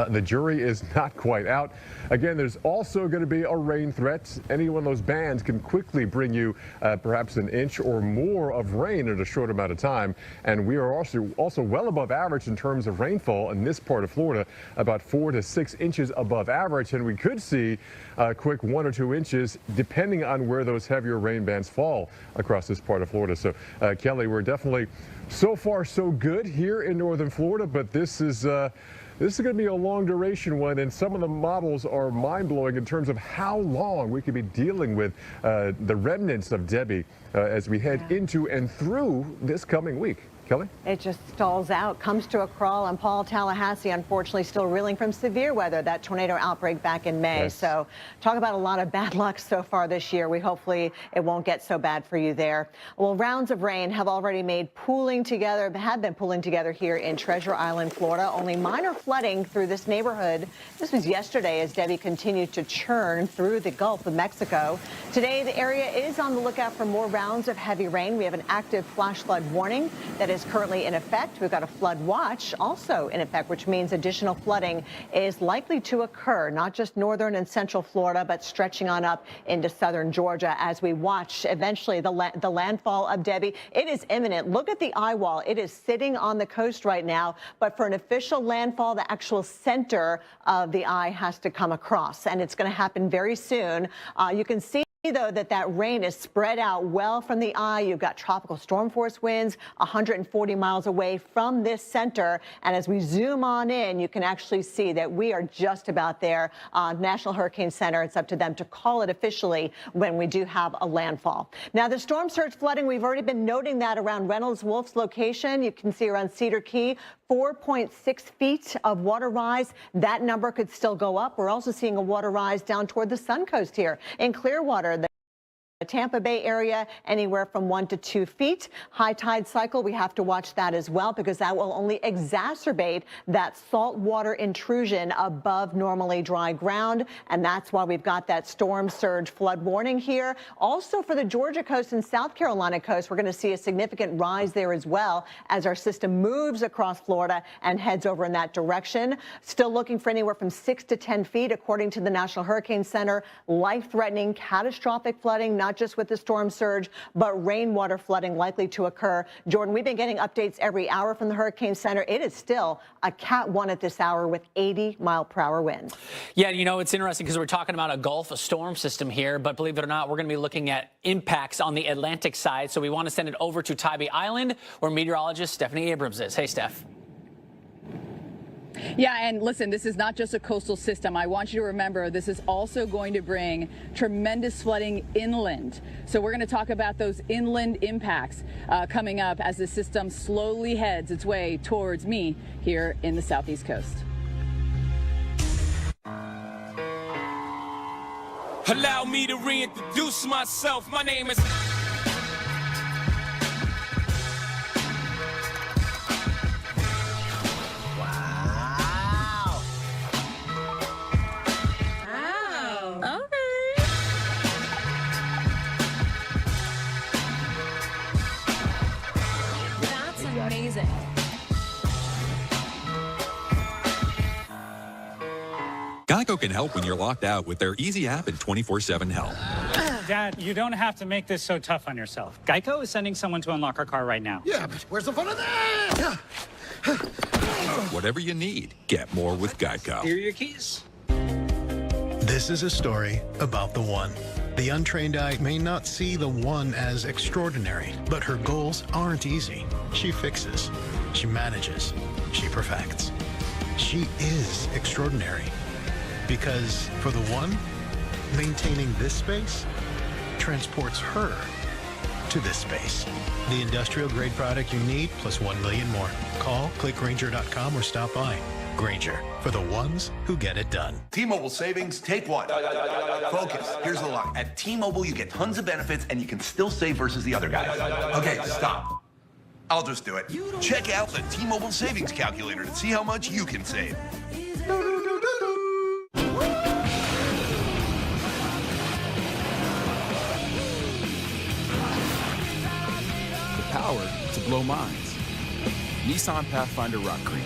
the jury is not quite out. Again, there's also going to be a rain threat. Any one of those bands can quickly bring you perhaps an inch or more of rain in a short amount of time. And we are also well above average in terms of rainfall in this part of Florida, about 4 to 6 inches above average. And we could see a quick 1 or 2 inches depending on where those heavier rain bands fall across this part of Florida. So, Kelly, we're definitely so far so good here in northern Florida, but this is going to be a long duration one, and some of the models are mind-blowing in terms of how long we could be dealing with the remnants of Debby as we head into and through this coming week. Kelly? It just stalls out, comes to a crawl, and Paul, Tallahassee, unfortunately, still reeling from severe weather, that tornado outbreak back in May. Yes. So talk about a lot of bad luck so far this year. Hopefully it won't get so bad for you there. Well, rounds of rain have already been pooling together here in Treasure Island, Florida. Only minor flooding through this neighborhood. This was yesterday as Debby continued to churn through the Gulf of Mexico. Today, the area is on the lookout for more rounds of heavy rain. We have an active flash flood warning that is currently in effect. We've got a flood watch also in effect, which means additional flooding is likely to occur, not just northern and central Florida, but stretching on up into southern Georgia as we watch eventually the landfall of Debby. It is imminent. Look at the eye wall. It is sitting on the coast right now, but for an official landfall, the actual center of the eye has to come across, and it's going to happen very soon. You can see Though that rain is spread out well from the eye. You've got tropical storm force winds 140 miles away from this center. And as we zoom on in, you can actually see that we are just about there. National Hurricane Center, it's up to them to call it officially when we do have a landfall. Now, the storm surge flooding, we've already been noting that around Reynolds Wolf's location. You can see around Cedar Key, 4.6 feet of water rise. That number could still go up. We're also seeing a water rise down toward the Suncoast here in Clearwater. The Tampa Bay area, anywhere from 1 to 2 feet. High tide cycle, we have to watch that as well, because that will only exacerbate that saltwater intrusion above normally dry ground. And that's why we've got that storm surge flood warning here. Also for the Georgia coast and South Carolina coast, we're going to see a significant rise there as well as our system moves across Florida and heads over in that direction. Still looking for anywhere from 6 to 10 feet, according to the National Hurricane Center. Life-threatening, catastrophic flooding, not just with the storm surge, but rainwater flooding likely to occur. Jordan, we've been getting updates every hour from the Hurricane Center. It is still a Cat 1 at this hour with 80-mile-per-hour winds. Yeah, you know, it's interesting because we're talking about a Gulf, a storm system here, but believe it or not, we're going to be looking at impacts on the Atlantic side. So we want to send it over to Tybee Island, where meteorologist Stephanie Abrams is. Hey, Steph. Yeah, and listen, this is not just a coastal system. I want you to remember this is also going to bring tremendous flooding inland. So we're going to talk about those inland impacts coming up as the system slowly heads its way towards me here in the southeast coast. Allow me to reintroduce myself. My name is... Amazing. Geico can help when you're locked out with their easy app and 24/7 help. Dad, you don't have to make this so tough on yourself. Geico is sending someone to unlock our car right now. Yeah, but where's the fun of that? Whatever you need, get more with Geico. Here are your keys. This is a story about the one. The untrained eye may not see the one as extraordinary, but her goals aren't easy. She fixes, she manages, she perfects. She is extraordinary. Because for the one, maintaining this space transports her to this space. The industrial grade product you need plus 1 million more. Call, click Grainger.com or stop by. Grainger, for the ones who get it done. T-Mobile savings, take one. Focus, here's the line. At T-Mobile, you get tons of benefits and you can still save versus the other guys. Okay, stop. I'll just do it. Check out the T-Mobile savings calculator to see how much you can save. The power to blow minds. Nissan Pathfinder Rock Creek.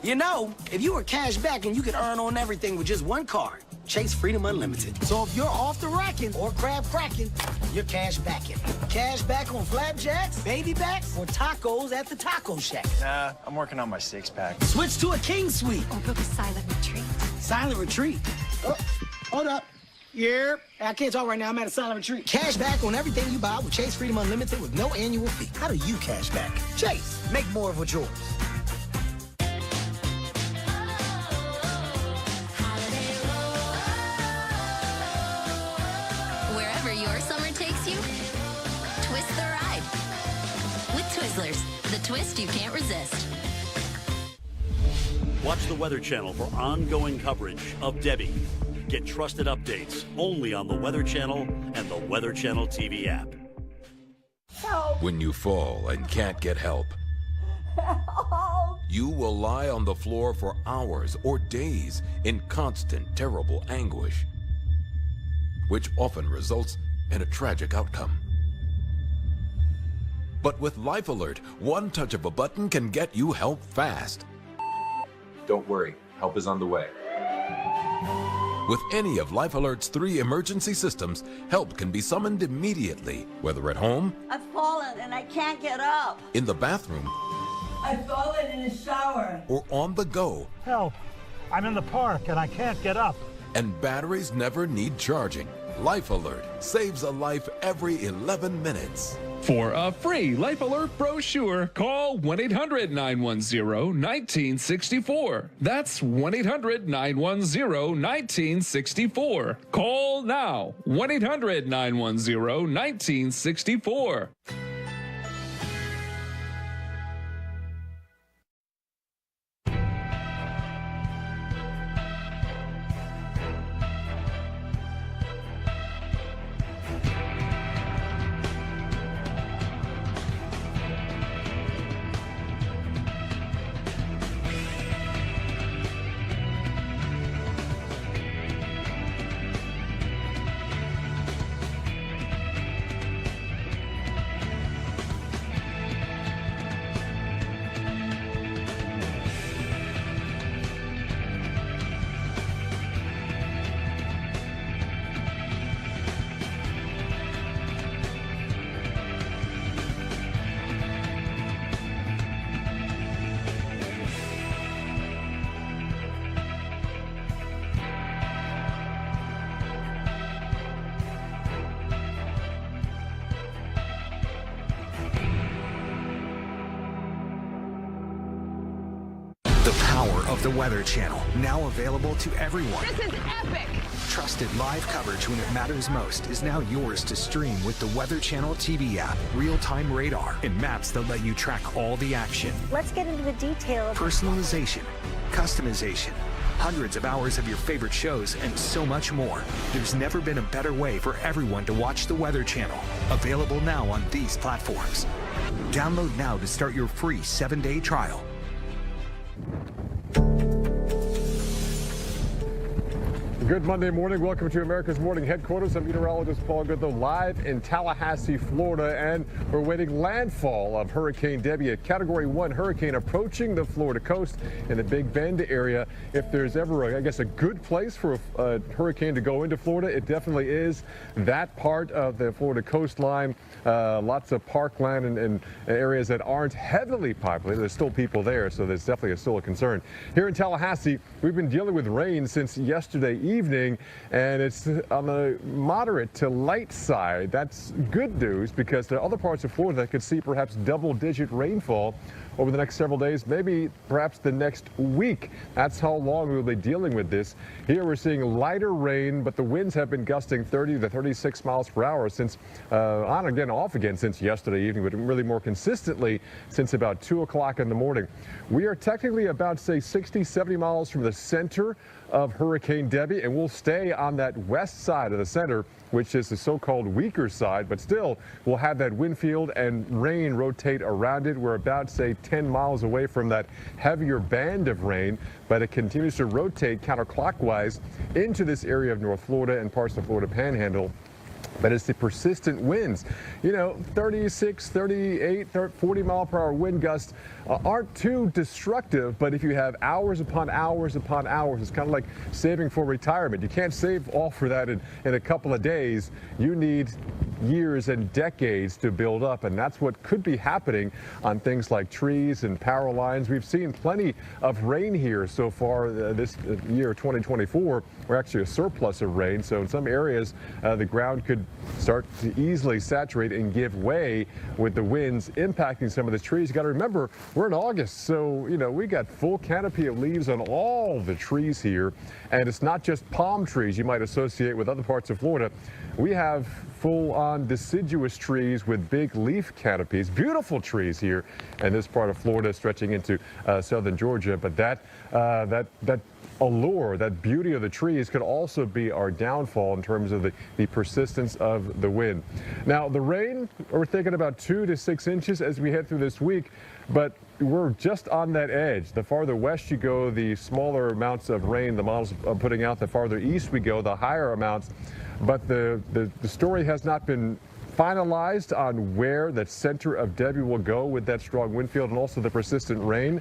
You know, if you were cash backing, you could earn on everything with just one card. Chase Freedom Unlimited. So if you're off the racking or crab cracking, you're cash backing. Cash back on flapjacks, baby backs, or tacos at the Taco Shack. Nah, I'm working on my six-pack. Switch to a King Suite. Or book a silent retreat. Silent retreat. Oh, hold up. Yeah, I can't talk right now. I'm at a silent retreat. Cash back on everything you buy with Chase Freedom Unlimited with no annual fee. How do you cash back? Chase, make more of what's yours. Wherever your summer takes you, twist the ride. With Twizzlers, the twist you can't resist. Watch the Weather Channel for ongoing coverage of Debby. Get trusted updates only on the Weather Channel and the Weather Channel TV app. When you fall and can't get help, you will lie on the floor for hours or days in constant, terrible anguish, which often results in a tragic outcome. But with Life Alert, one touch of a button can get you help fast. Don't worry, help is on the way. With any of Life Alert's 3 emergency systems, help can be summoned immediately, whether at home, I've fallen and I can't get up. in the bathroom, I've fallen in the shower. or on the go. Help. I'm in the park and I can't get up. And batteries never need charging. Life Alert saves a life every 11 minutes. For a free Life Alert brochure, call 1-800-910-1964. That's 1-800-910-1964. Call now. 1-800-910-1964. The power of the Weather Channel, now available to everyone. This is epic! Trusted live coverage when it matters most is now yours to stream with the Weather Channel TV app, real-time radar, and maps that let you track all the action. Let's get into the details. Personalization, customization, hundreds of hours of your favorite shows, and so much more. There's never been a better way for everyone to watch the Weather Channel. Available now on these platforms. Download now to start your free 7-day trial. Good Monday morning. Welcome to America's Morning Headquarters. I'm meteorologist Paul Goodlow live in Tallahassee, Florida, and we're waiting landfall of Hurricane Debby, a Category 1 hurricane approaching the Florida coast in the Big Bend area. If there's ever, I guess, a good place for a hurricane to go into Florida, it definitely is that part of the Florida coastline. Lots of parkland and areas that aren't heavily populated. There's still people there, so there's definitely still a concern. Here in Tallahassee, we've been dealing with rain since yesterday evening, and it's on the moderate to light side. That's good news because there are other parts of Florida that could see perhaps double-digit rainfall over the next several days, maybe perhaps the next week. That's how long we'll be dealing with this. Here we're seeing lighter rain, but the winds have been gusting 30 to 36 miles per hour since on again, off again since yesterday evening, but really more consistently since about 2 o'clock in the morning. We are technically about, say, 60, 70 miles from the center of Hurricane Debby, and we'll stay on that west side of the center, which is the so-called weaker side, but still we'll have that wind field and rain rotate around it. We're about, say, 10 miles away from that heavier band of rain, but it continues to rotate counterclockwise into this area of North Florida and parts of the Florida Panhandle. But it's the persistent winds, 36, 38, 40 mile per hour wind gusts aren't too destructive. But if you have hours upon hours upon hours, it's kind of like saving for retirement. You can't save all for that in a couple of days. You need years and decades to build up, and that's what could be happening on things like trees and power lines. We've seen plenty of rain here so far this year, 2024. We're actually a surplus of rain, so in some areas the ground could start to easily saturate and give way with the winds impacting some of the trees. You got to remember, we're in August, so we got full canopy of leaves on all the trees here, and it's not just palm trees you might associate with other parts of Florida. We have full-on deciduous trees with big leaf canopies, beautiful trees here in this part of Florida, stretching into southern Georgia. But that allure, that beauty of the trees could also be our downfall in terms of the persistence of the wind. Now, the rain, we're thinking about 2 to 6 inches as we head through this week, but we're just on that edge. The farther west you go, the smaller amounts of rain the models are putting out. The farther east we go, the higher amounts. But the story has not been finalized on where the center of Debby will go with that strong wind field and also the persistent rain.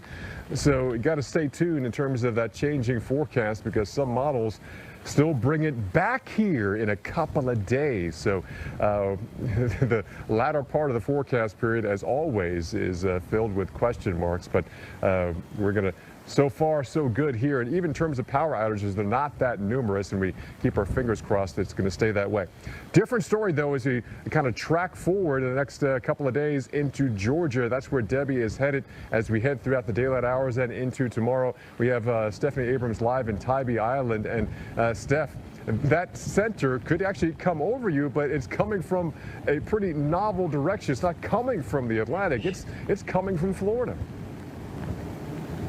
So you got to stay tuned in terms of that changing forecast, because some models still bring it back here in a couple of days. So the latter part of the forecast period, as always, is filled with question marks. But we're going to So far, so good here. And even in terms of power outages, they're not that numerous, and we keep our fingers crossed it's going to stay that way. Different story, though, as we kind of track forward in the next couple of days into Georgia. That's where Debbie is headed as we head throughout the daylight hours and into tomorrow. We have Stephanie Abrams live in Tybee Island. And Steph, that center could actually come over you, but it's coming from a pretty novel direction. It's not coming from the Atlantic. It's coming from Florida.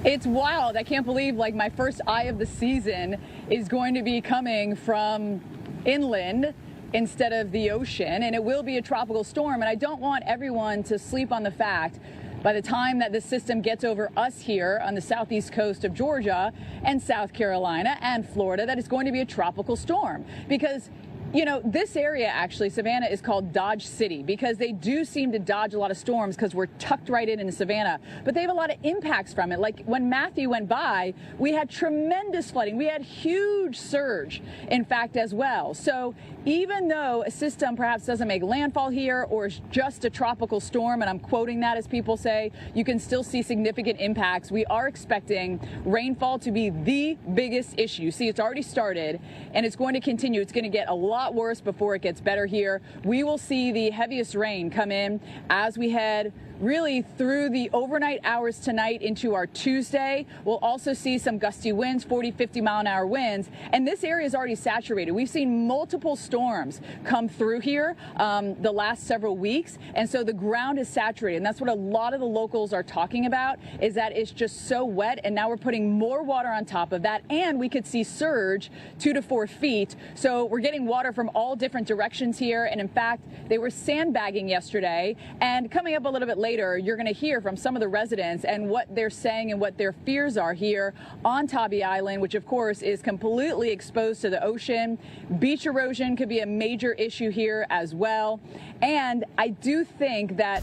It's wild. I can't believe like my first eye of the season is going to be coming from inland instead of the ocean, and it will be a tropical storm. And I don't want everyone to sleep on the fact by the time that this system gets over us here on the southeast coast of Georgia and South Carolina and Florida, that it's going to be a tropical storm. Because you know, this area actually, Savannah, is called Dodge City because they do seem to dodge a lot of storms because we're tucked right in Savannah. But they have a lot of impacts from it. Like when Matthew went by, we had tremendous flooding. We had huge surge, in fact, as well. So even though a system perhaps doesn't make landfall here or is just a tropical storm, and I'm quoting that as people say, you can still see significant impacts. We are expecting rainfall to be the biggest issue. See, it's already started and it's going to continue. It's going to get a lot worse before it gets better here. We will see the heaviest rain come in as we head really through the overnight hours tonight into our Tuesday. We'll also see some gusty winds, 40, 50 mile an hour winds. And this area is already saturated. We've seen multiple storms come through here the last several weeks. And so the ground is saturated. And that's what a lot of the locals are talking about, is that it's just so wet. And now we're putting more water on top of that. And we could see surge 2 to 4 feet. So we're getting water from all different directions here. And in fact, they were sandbagging yesterday. And coming up a little bit later, you're going to hear from some of the residents and what they're saying and what their fears are here on Tybee Island, which of course is completely exposed to the ocean. Beach erosion could be a major issue here as well. And I do think that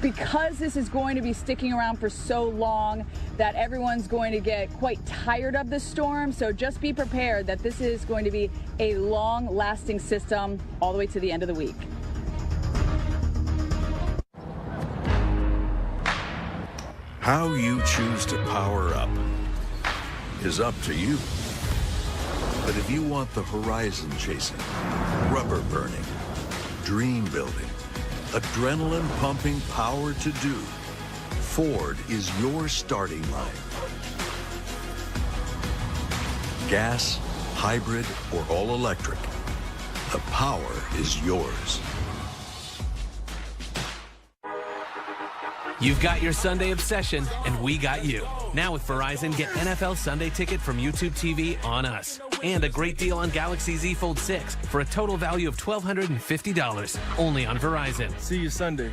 because this is going to be sticking around for so long, that everyone's going to get quite tired of the storm. So just be prepared that this is going to be a long-lasting system all the way to the end of the week. How you choose to power up is up to you. But if you want the horizon chasing, rubber burning, dream building, adrenaline pumping power to do, Ford is your starting line. Gas, hybrid, or all electric, the power is yours. You've got your Sunday obsession, and we got you. Now with Verizon, get NFL Sunday Ticket from YouTube TV on us. And a great deal on Galaxy Z Fold 6 for a total value of $1,250. Only on Verizon. See you Sunday.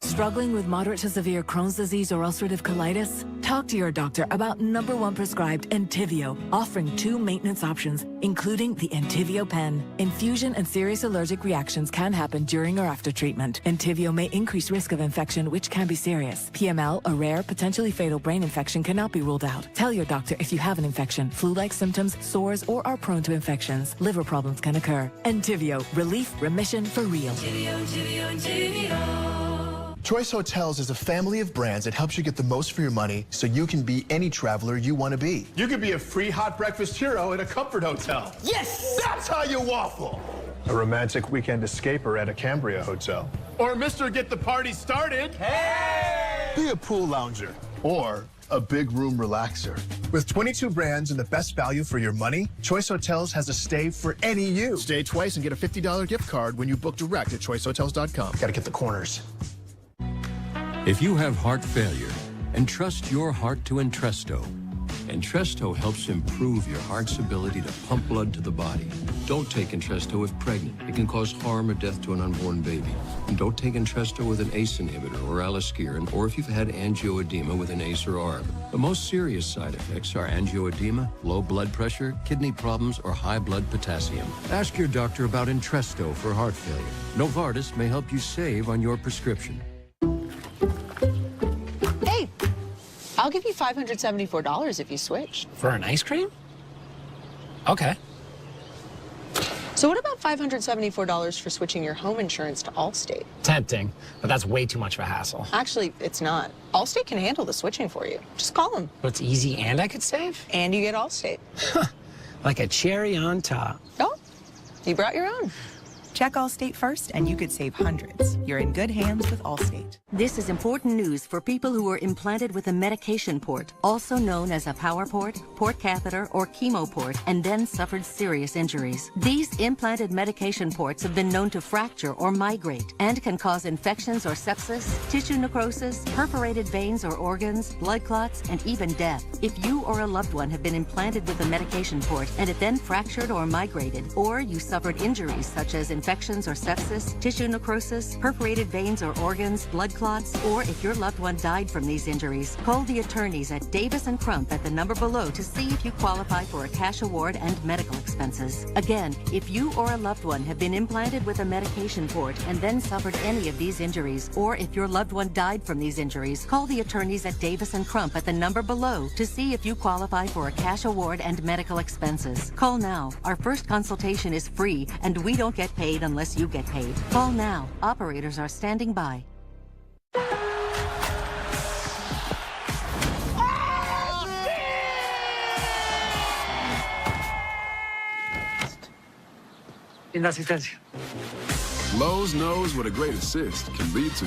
Struggling with moderate to severe Crohn's disease or ulcerative colitis? Talk to your doctor about #1 prescribed Entyvio, offering 2 maintenance options, including the Entyvio pen. Infusion and serious allergic reactions can happen during or after treatment. Entyvio may increase risk of infection, which can be serious. PML, a rare, potentially fatal brain infection, cannot be ruled out. Tell your doctor if you have an infection, flu-like symptoms, sores, or are prone to infections. Liver problems can occur. Entyvio, relief, remission for real. Choice Hotels is a family of brands that helps you get the most for your money so you can be any traveler you want to be. You could be a free hot breakfast hero at a comfort hotel. Yes! That's how you waffle. A romantic weekend escaper at a Cambria hotel. Or Mr. Get the Party Started. Hey! Be a pool lounger or a big room relaxer. With 22 brands and the best value for your money, Choice Hotels has a stay for any you. Stay twice and get a $50 gift card when you book direct at choicehotels.com. Gotta get the corners. If you have heart failure, entrust your heart to Entresto. Entresto helps improve your heart's ability to pump blood to the body. Don't take Entresto if pregnant. It can cause harm or death to an unborn baby. And don't take Entresto with an ACE inhibitor or aliskiren, or if you've had angioedema with an ACE or ARB. The most serious side effects are angioedema, low blood pressure, kidney problems, or high blood potassium. Ask your doctor about Entresto for heart failure. Novartis may help you save on your prescription. Hey, I'll give you $574 if you switch. For an ice cream? Okay. So what about $574 for switching your home insurance to Allstate? Tempting, but that's way too much of a hassle. Actually, it's not. Allstate can handle the switching for you. Just call them. But it's easy and I could save? And you get Allstate. Like a cherry on top. Oh, you brought your own. Check Allstate first and you could save hundreds. You're in good hands with Allstate. This is important news for people who were implanted with a medication port, also known as a power port, port catheter, or chemo port, and then suffered serious injuries. These implanted medication ports have been known to fracture or migrate and can cause infections or sepsis, tissue necrosis, perforated veins or organs, blood clots, and even death. If you or a loved one have been implanted with a medication port and it then fractured or migrated, or you suffered injuries such as infections or sepsis, tissue necrosis, perforated veins or organs, blood clots, or if your loved one died from these injuries, call the attorneys at Davis & Crump at the number below to see if you qualify for a cash award and medical expenses. Again, if you or a loved one have been implanted with a medication port and then suffered any of these injuries, or if your loved one died from these injuries, call the attorneys at Davis & Crump at the number below to see if you qualify for a cash award and medical expenses. Call now. Our first consultation is free, and we don't get paid unless you get paid. Call now. Operators are standing by. Linda asistencia. Lowe's knows what a great assist can lead to.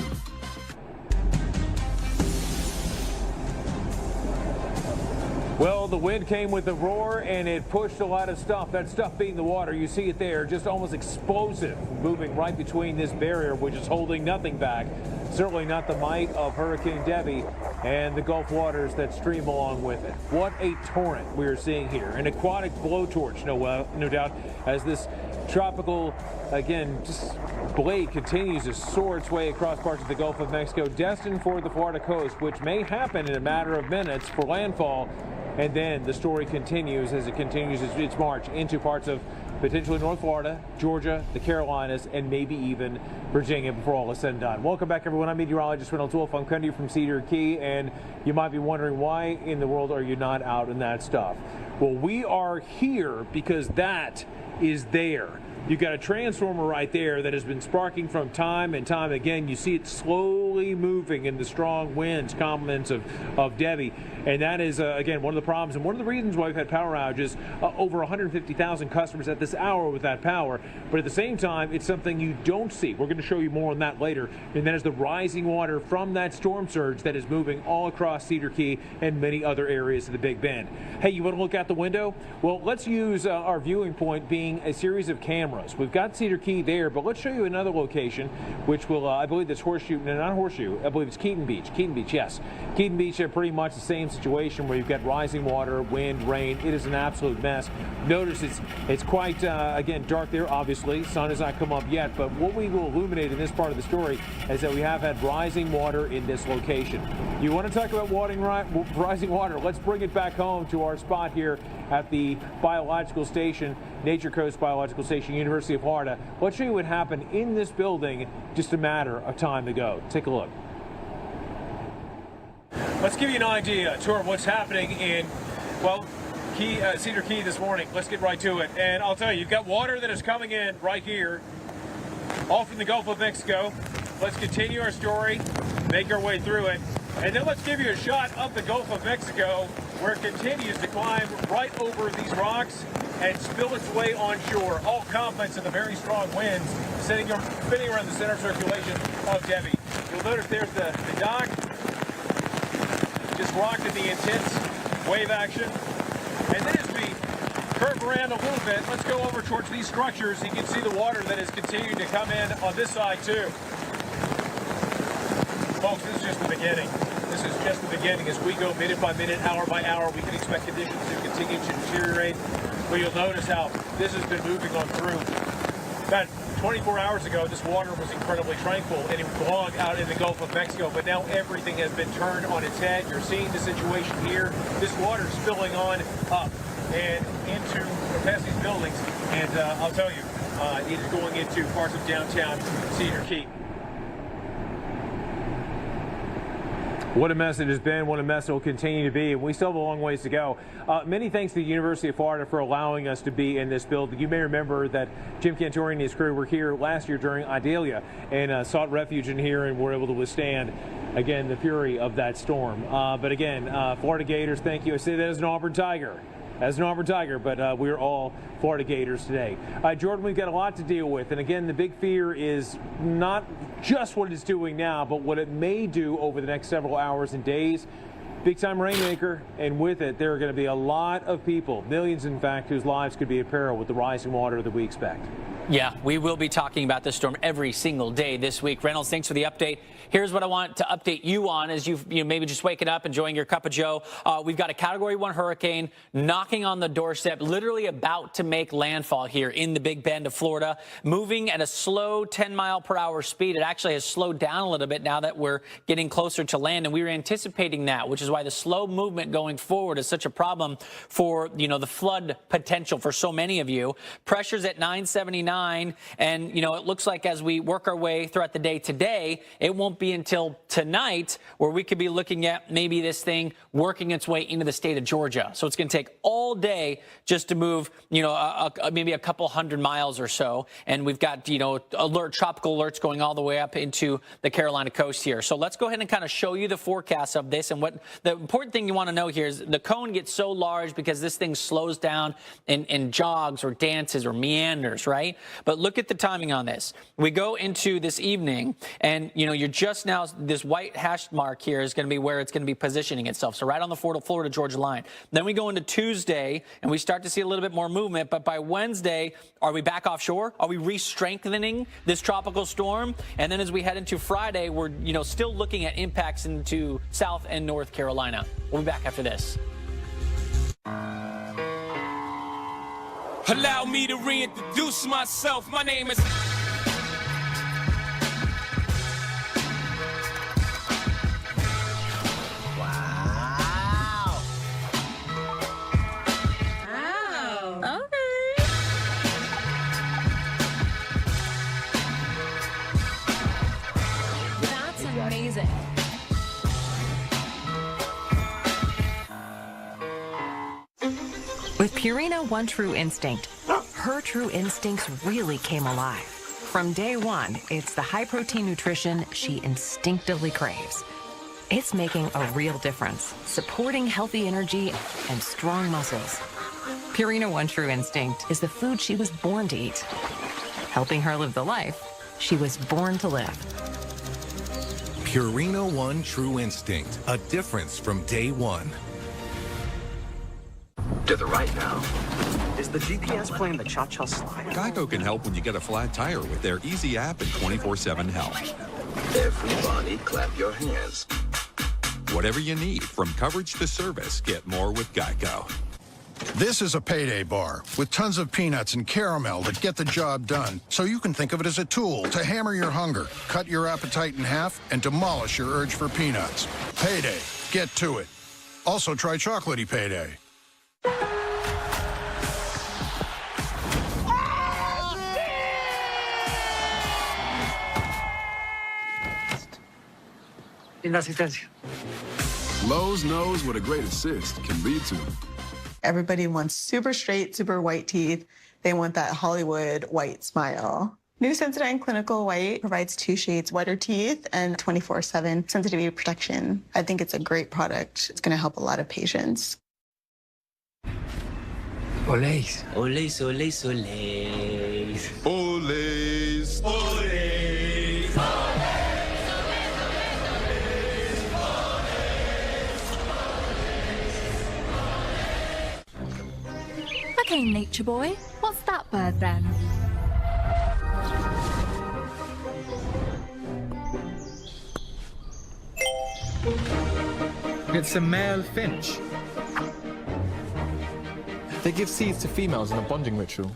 Well, the wind came with a roar, and it pushed a lot of stuff. That stuff being the water, you see it there, just almost explosive, moving right between this barrier, which is holding nothing back. Certainly not the might of Hurricane Debby and the Gulf waters that stream along with it. What a torrent we are seeing here. An aquatic blowtorch, no doubt, as this tropical, again, just blade continues to soar its way across parts of the Gulf of Mexico, destined for the Florida coast, which may happen in a matter of minutes for landfall. And then the story continues as it continues its march into parts of potentially North Florida, Georgia, the Carolinas, and maybe even Virginia before all is said and done. Welcome back, everyone. I'm meteorologist Reynolds Wolf. I'm coming to you from Cedar Key, and you might be wondering, why in the world are you not out in that stuff? Well, we are here because that is there. You've got a transformer right there that has been sparking from time and time again. You see it slowly moving in the strong winds, complements of Debby. And that is, again, one of the problems and one of the reasons why we've had power outages. Over 150,000 customers at this hour with that power. But at the same time, it's something you don't see. We're going to show you more on that later. And that is the rising water from that storm surge that is moving all across Cedar Key and many other areas of the Big Bend. Hey, you want to look out the window? Well, let's use our viewing point being a series of cameras. We've got Cedar Key there, but let's show you another location, which will, I believe that's Horseshoe, no, not Horseshoe, I believe it's Keaton Beach. Keaton Beach, yes. Keaton Beach, pretty much the same situation where you've got rising water, wind, rain. It is an absolute mess. Notice it's quite, again, dark there, obviously. Sun has not come up yet, but what we will illuminate in this part of the story is that we have had rising water in this location. You want to talk about rising water? Let's bring it back home to our spot here at the biological station, Nature Coast Biological Station, University of Florida. Let's show you what happened in this building just a matter of time ago. Take a look. Let's give you an idea, tour of what's happening in, well, Cedar Key this morning. Let's get right to it. And I'll tell you, you've got water that is coming in right here, all from the Gulf of Mexico. Let's continue our story, make our way through it, and then let's give you a shot of the Gulf of Mexico, where it continues to climb right over these rocks and spill its way onshore, all complements of the very strong winds spinning around the center circulation of Debby. You'll notice there's the dock, just rocked in the intense wave action. And then as we curve around a little bit, let's go over towards these structures. You can see the water that is continuing to come in on this side too. Folks, this is just the beginning. This is just the beginning. As we go minute by minute, hour by hour, we can expect conditions to continue to deteriorate. But you'll notice how this has been moving on through. About 24 hours ago, this water was incredibly tranquil and it belonged out in the Gulf of Mexico, but now everything has been turned on its head. You're seeing the situation here. This water is spilling on up and into past these buildings, and I'll tell you, it is going into parts of downtown Cedar Key. What a mess it has been, what a mess it will continue to be, and we still have a long ways to go. Many thanks to the University of Florida for allowing us to be in this building. You may remember that Jim Cantori and his crew were here last year during Idalia and sought refuge in here and were able to withstand, again, the fury of that storm. But again, Florida Gators, thank you. I say that as an Auburn Tiger. But we're all Florida Gators today. Jordan, we've got a lot to deal with. And again, the big fear is not just what it's doing now, but what it may do over the next several hours and days. Big time rainmaker, and with it, there are going to be a lot of people, millions in fact, whose lives could be in peril with the rising water that we expect. Yeah, we will be talking about this storm every single day this week. Reynolds, thanks for the update. Here's what I want to update you on as you maybe just waking up, enjoying your cup of joe. We've got a Category 1 hurricane knocking on the doorstep, literally about to make landfall here in the Big Bend of Florida, moving at a slow 10-mile-per-hour speed. It actually has slowed down a little bit now that we're getting closer to land, and we were anticipating that, which is why the slow movement going forward is such a problem for, the flood potential for so many of you. Pressure's at 979. And, it looks like as we work our way throughout the day today, it won't be until tonight where we could be looking at maybe this thing working its way into the state of Georgia. So it's going to take all day just to move, maybe a couple hundred miles or so. And we've got, tropical alerts going all the way up into the Carolina coast here. So let's go ahead and kind of show you the forecast of this. And what the important thing you want to know here is the cone gets so large because this thing slows down and jogs or dances or meanders, right? But look at the timing on this. We go into this evening, and, you're just now, this white hash mark here is going to be where it's going to be positioning itself. So right on the Florida-Georgia line. Then we go into Tuesday, and we start to see a little bit more movement. But by Wednesday, are we back offshore? Are we re-strengthening this tropical storm? And then as we head into Friday, we're, still looking at impacts into South and North Carolina. We'll be back after this. Allow me to reintroduce myself. My name is... Wow. Wow. Okay. That's amazing. With Purina One True Instinct, her true instincts really came alive. From day one, it's the high-protein nutrition she instinctively craves. It's making a real difference, supporting healthy energy and strong muscles. Purina One True Instinct is the food she was born to eat, helping her live the life she was born to live. Purina One True Instinct, a difference from day one. To the right now. Is the GPS playing the cha-cha slide? Geico can help when you get a flat tire with their easy app and 24/7 help. Everybody clap your hands. Whatever you need, from coverage to service, get more with Geico. This is a payday bar with tons of peanuts and caramel that get the job done. So you can think of it as a tool to hammer your hunger, cut your appetite in half, and demolish your urge for peanuts. Payday. Get to it. Also try chocolatey payday. En la asistencia. Lowe's knows what a great assist can lead to. Everybody wants super straight, super white teeth. They want that Hollywood white smile. New Sensodyne Clinical White provides 2 shades whiter teeth and 24/7 sensitivity protection. I think it's a great product. It's going to help a lot of patients. Olays. Olays, olays, olays. Olays. Olays. Okay, nature boy, what's that bird then? It's a male finch. They give seeds to females in a bonding ritual.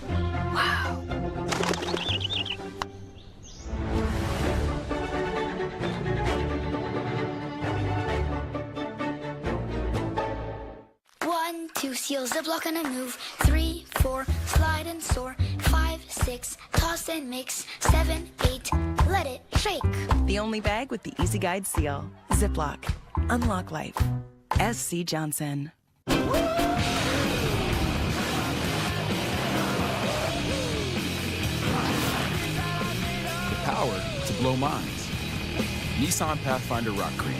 Wow. One, two seals, a block and a move. 3, 4, slide and soar. 5, 6, toss and mix. 7, 8, let it shake. The only bag with the Easy Guide seal. Ziploc. Unlock life. S.C. Johnson. Power to blow minds. Nissan Pathfinder Rock Creek.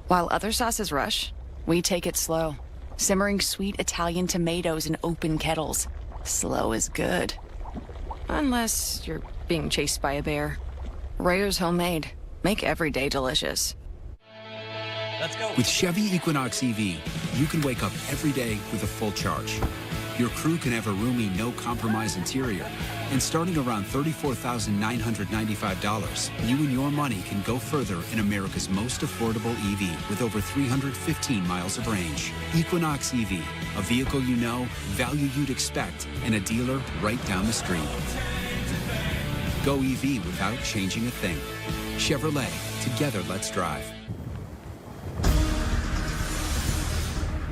While other sauces rush, we take it slow. Simmering sweet Italian tomatoes in open kettles. Slow is good. Unless you're being chased by a bear. Rayo's homemade. Make every day delicious. Let's go. With Chevy Equinox EV, you can wake up every day with a full charge. Your crew can have a roomy, no-compromise interior. And starting around $34,995, you and your money can go further in America's most affordable EV with over 315 miles of range. Equinox EV, a vehicle you know, value you'd expect, and a dealer right down the street. Go EV without changing a thing. Chevrolet, together let's drive.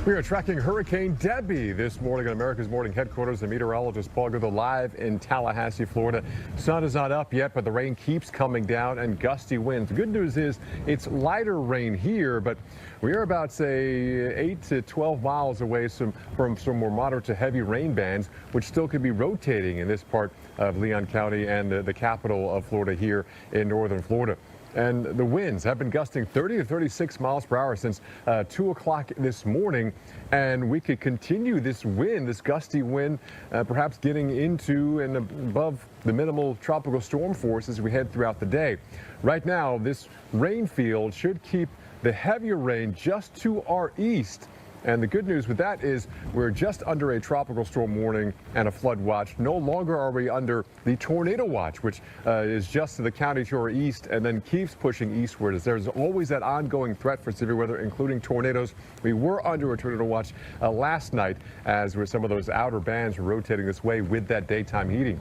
We are tracking Hurricane Debby this morning on America's Morning Headquarters. The meteorologist Paul Goodell live in Tallahassee, Florida. Sun is not up yet, but the rain keeps coming down and gusty winds. The good news is it's lighter rain here, but we are about, say, 8 to 12 miles away from some more moderate to heavy rain bands, which still could be rotating in this part of Leon County and the capital of Florida here in northern Florida. And the winds have been gusting 30 to 36 miles per hour since 2 o'clock this morning. And we could continue this wind, this gusty wind, perhaps getting into and above the minimal tropical storm force as we head throughout the day. Right now, this rain field should keep the heavier rain just to our east. And the good news with that is we're just under a tropical storm warning and a flood watch. No longer are we under the tornado watch, which is just to the county to our east and then keeps pushing eastward. As there's always that ongoing threat for severe weather, including tornadoes. We were under a tornado watch last night as some of those outer bands were rotating this way with that daytime heating.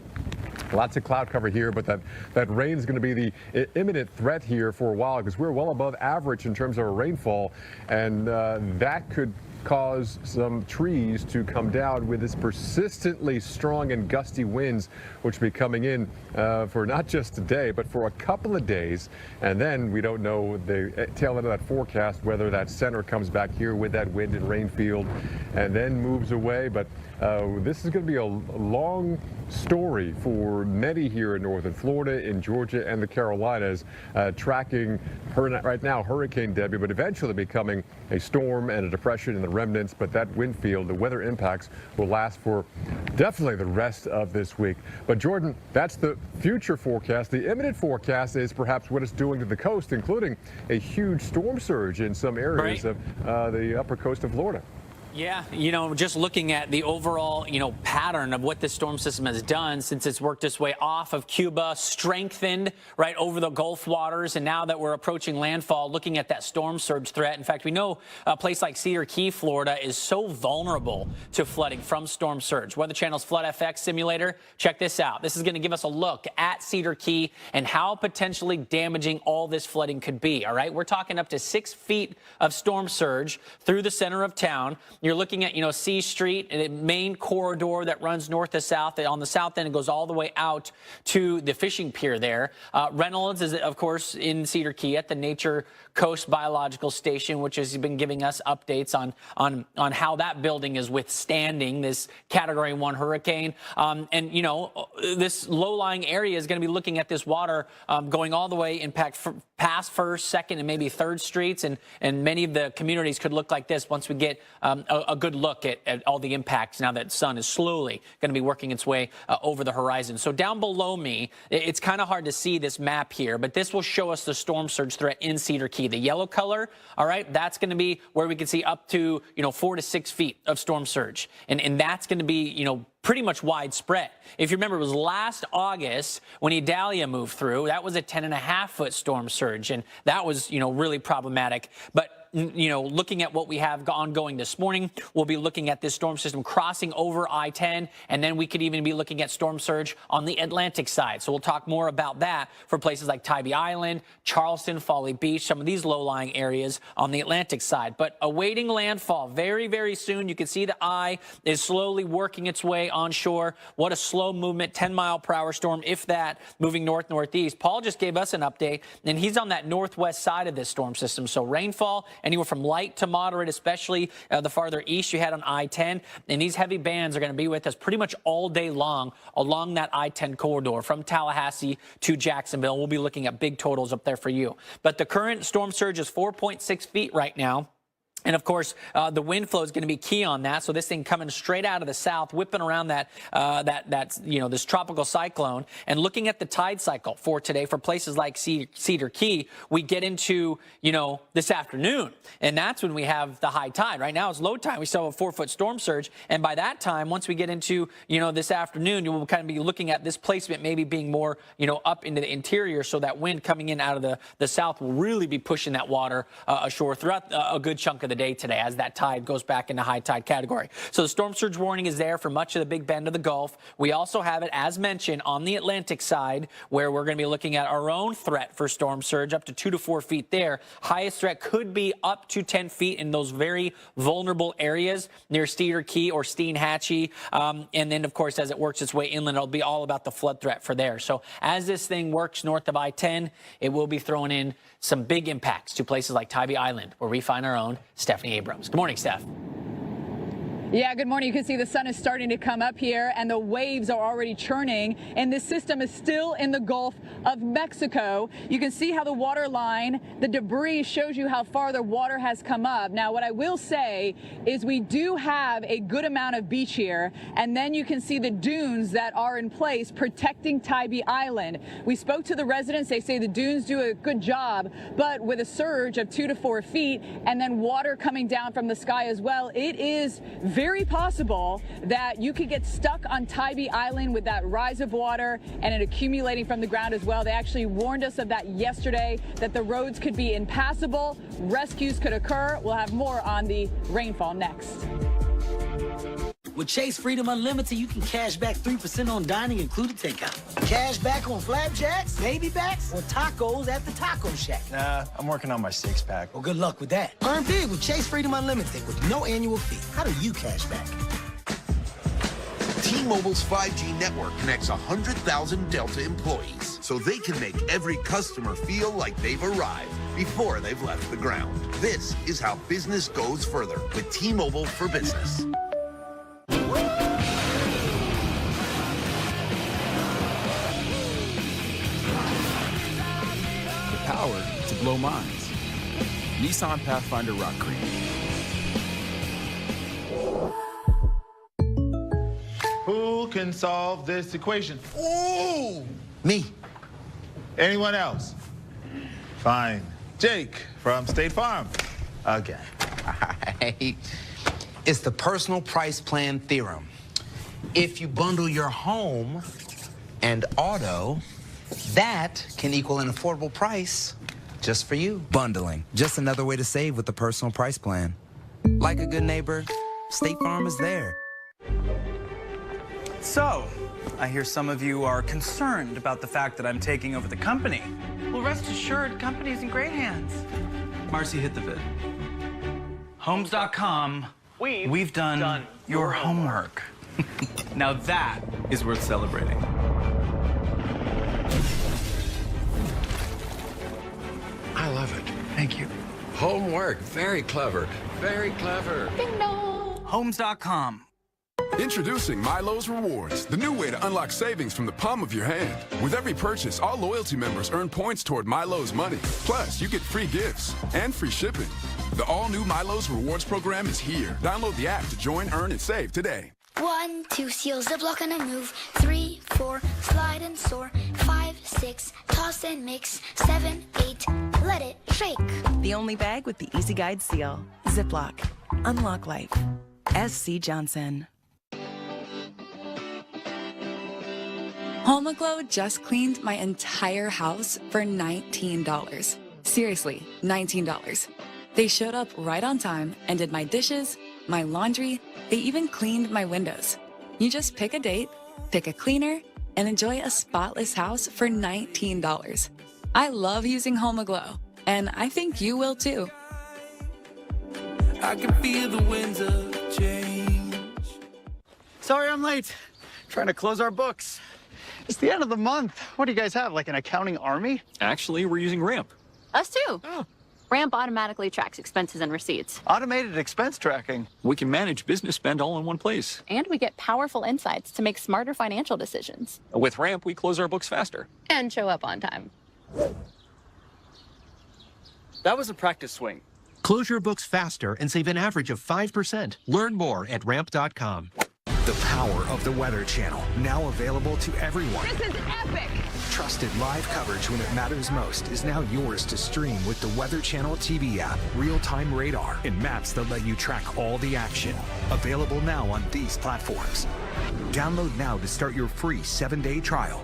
Lots of cloud cover here, but that rain is going to be the imminent threat here for a while because we're well above average in terms of our rainfall, and that could cause some trees to come down with this persistently strong and gusty winds, which will be coming in for not just today, but for a couple of days. And then we don't know the tail end of that forecast, whether that center comes back here with that wind and rain field and then moves away. But this is going to be a long story for many here in northern Florida, in Georgia, and the Carolinas, tracking right now Hurricane Debby, but eventually becoming a storm and a depression in the remnants. But that wind field, the weather impacts, will last for definitely the rest of this week. But Jordan, that's the future forecast. The imminent forecast is perhaps what it's doing to the coast, including a huge storm surge in some areas of the upper coast of Florida. Yeah, just looking at the overall, pattern of what this storm system has done since it's worked its way off of Cuba, strengthened right over the Gulf waters, and now that we're approaching landfall, looking at that storm surge threat. In fact, we know a place like Cedar Key, Florida, is so vulnerable to flooding from storm surge. Weather Channel's Flood FX simulator, check this out. This is going to give us a look at Cedar Key and how potentially damaging all this flooding could be. All right, we're talking up to 6 feet of storm surge through the center of town. You're looking at, C Street, a main corridor that runs north to south. On the south end, it goes all the way out to the fishing pier there. Reynolds is, of course, in Cedar Key at the Nature Coast Biological Station, which has been giving us updates on how that building is withstanding this Category 1 hurricane. This low-lying area is going to be looking at this water going all the way past 1st, 2nd, and maybe 3rd Streets, and many of the communities could look like this once we get a good look at all the impacts now that sun is slowly going to be working its way over the horizon. So down below me, it's kind of hard to see this map here, but this will show us the storm surge threat in Cedar Key. The yellow color, all right, that's going to be where we can see up to, 4 to 6 feet of storm surge. And that's going to be, pretty much widespread. If you remember, it was last August when Idalia moved through. That was a 10.5-foot storm surge, and that was, really problematic. But looking at what we have ongoing this morning, we'll be looking at this storm system crossing over I-10, and then we could even be looking at storm surge on the Atlantic side. So we'll talk more about that for places like Tybee Island, Charleston, Folly Beach, some of these low-lying areas on the Atlantic side. But awaiting landfall very, very soon. You can see the eye is slowly working its way onshore. What a slow movement, 10-mile-per-hour storm, if that, moving north-northeast. Paul just gave us an update, and he's on that northwest side of this storm system. So rainfall anywhere from light to moderate, especially the farther east you had on I-10. And these heavy bands are going to be with us pretty much all day long along that I-10 corridor from Tallahassee to Jacksonville. We'll be looking at big totals up there for you. But the current storm surge is 4.6 feet right now. And, of course, the wind flow is going to be key on that. So this thing coming straight out of the south, whipping around this tropical cyclone. And looking at the tide cycle for today for places like Cedar Key, we get into, this afternoon. And that's when we have the high tide. Right now it's low tide. We still have a 4-foot storm surge. And by that time, once we get into, this afternoon, you will kind of be looking at this placement maybe being more, up into the interior. So that wind coming in out of the south will really be pushing that water ashore throughout a good chunk of the day today as that tide goes back into high tide category. So the storm surge warning is there for much of the Big Bend of the Gulf. We also have it, as mentioned, on the Atlantic side, where we're going to be looking at our own threat for storm surge, up to 2 to 4 feet there. Highest threat could be up to 10 feet in those very vulnerable areas near Cedar Key or Steinhatchee. And then, of course, as it works its way inland, it'll be all about the flood threat for there. So as this thing works north of I-10, it will be throwing in some big impacts to places like Tybee Island, where we find our own Stephanie Abrams. Good morning, Steph. Yeah, good morning. You can see the sun is starting to come up here and the waves are already churning, and this system is still in the Gulf of Mexico. You can see how the water line, the debris shows you how far the water has come up. Now, what I will say is we do have a good amount of beach here, and then you can see the dunes that are in place protecting Tybee Island. We spoke to the residents. They say the dunes do a good job, but with a surge of 2 to 4 feet and then water coming down from the sky as well, it is very possible that you could get stuck on Tybee Island with that rise of water and it accumulating from the ground as well. They actually warned us of that yesterday, that the roads could be impassable, rescues could occur. We'll have more on the rainfall next. With Chase Freedom Unlimited, you can cash back 3% on dining, including takeout. Cash back on flapjacks, baby backs, or tacos at the Taco Shack. Nah, I'm working on my 6-pack. Well, good luck with that. Earn big with Chase Freedom Unlimited with no annual fee. How do you cash back? T-Mobile's 5G network connects 100,000 Delta employees, so they can make every customer feel like they've arrived before they've left the ground. This is how business goes further with T-Mobile for Business. Power to blow minds. Nissan Pathfinder Rock Creek. Who can solve this equation? Ooh! Me. Anyone else? Fine. Jake from State Farm. Again. Right. It's the personal price plan theorem. If you bundle your home and auto, that can equal an affordable price just for you. Bundling, just another way to save with the personal price plan. Like a good neighbor, State Farm is there. So, I hear some of you are concerned about the fact that I'm taking over the company. Well, rest assured, company's in great hands. Marcy, hit the vid. Homes.com, we've done your homework. Now that is worth celebrating. I love it. Thank you. Homework. Very clever. Very clever. Ding dong. Homes.com. Introducing Milo's Rewards, the new way to unlock savings from the palm of your hand. With every purchase, all loyalty members earn points toward Milo's money. Plus, you get free gifts and free shipping. The all-new Milo's Rewards program is here. Download the app to join, earn, and save today. 1, 2, seal, ziplock and a move. 3, 4, slide and soar. 5, 6, toss and mix. 7, 8, let it shake. The only bag with the Easy Guide seal. Ziploc. Unlock life. SC Johnson. HomeAglow just cleaned my entire house for $19. Seriously, $19. They showed up right on time and did my dishes, my laundry, they even cleaned my windows. You just pick a date, pick a cleaner, and enjoy a spotless house for $19. I love using Home Aglow, and I think you will too. I can feel the winds of change. Sorry I'm late. Trying to close our books. It's the end of the month. What do you guys have, like an accounting army? Actually, we're using Ramp. Us too. Ramp automatically tracks expenses and receipts. Automated expense tracking. We can manage business spend all in one place. And we get powerful insights to make smarter financial decisions. With Ramp, we close our books faster. And show up on time. That was a practice swing. Close your books faster and save an average of 5%. Learn more at ramp.com. The power of the Weather Channel, now available to everyone. This is epic! Trusted live coverage when it matters most is now yours to stream with the Weather Channel TV app, real-time radar, and maps that let you track all the action. Available now on these platforms. Download now to start your free 7-day trial.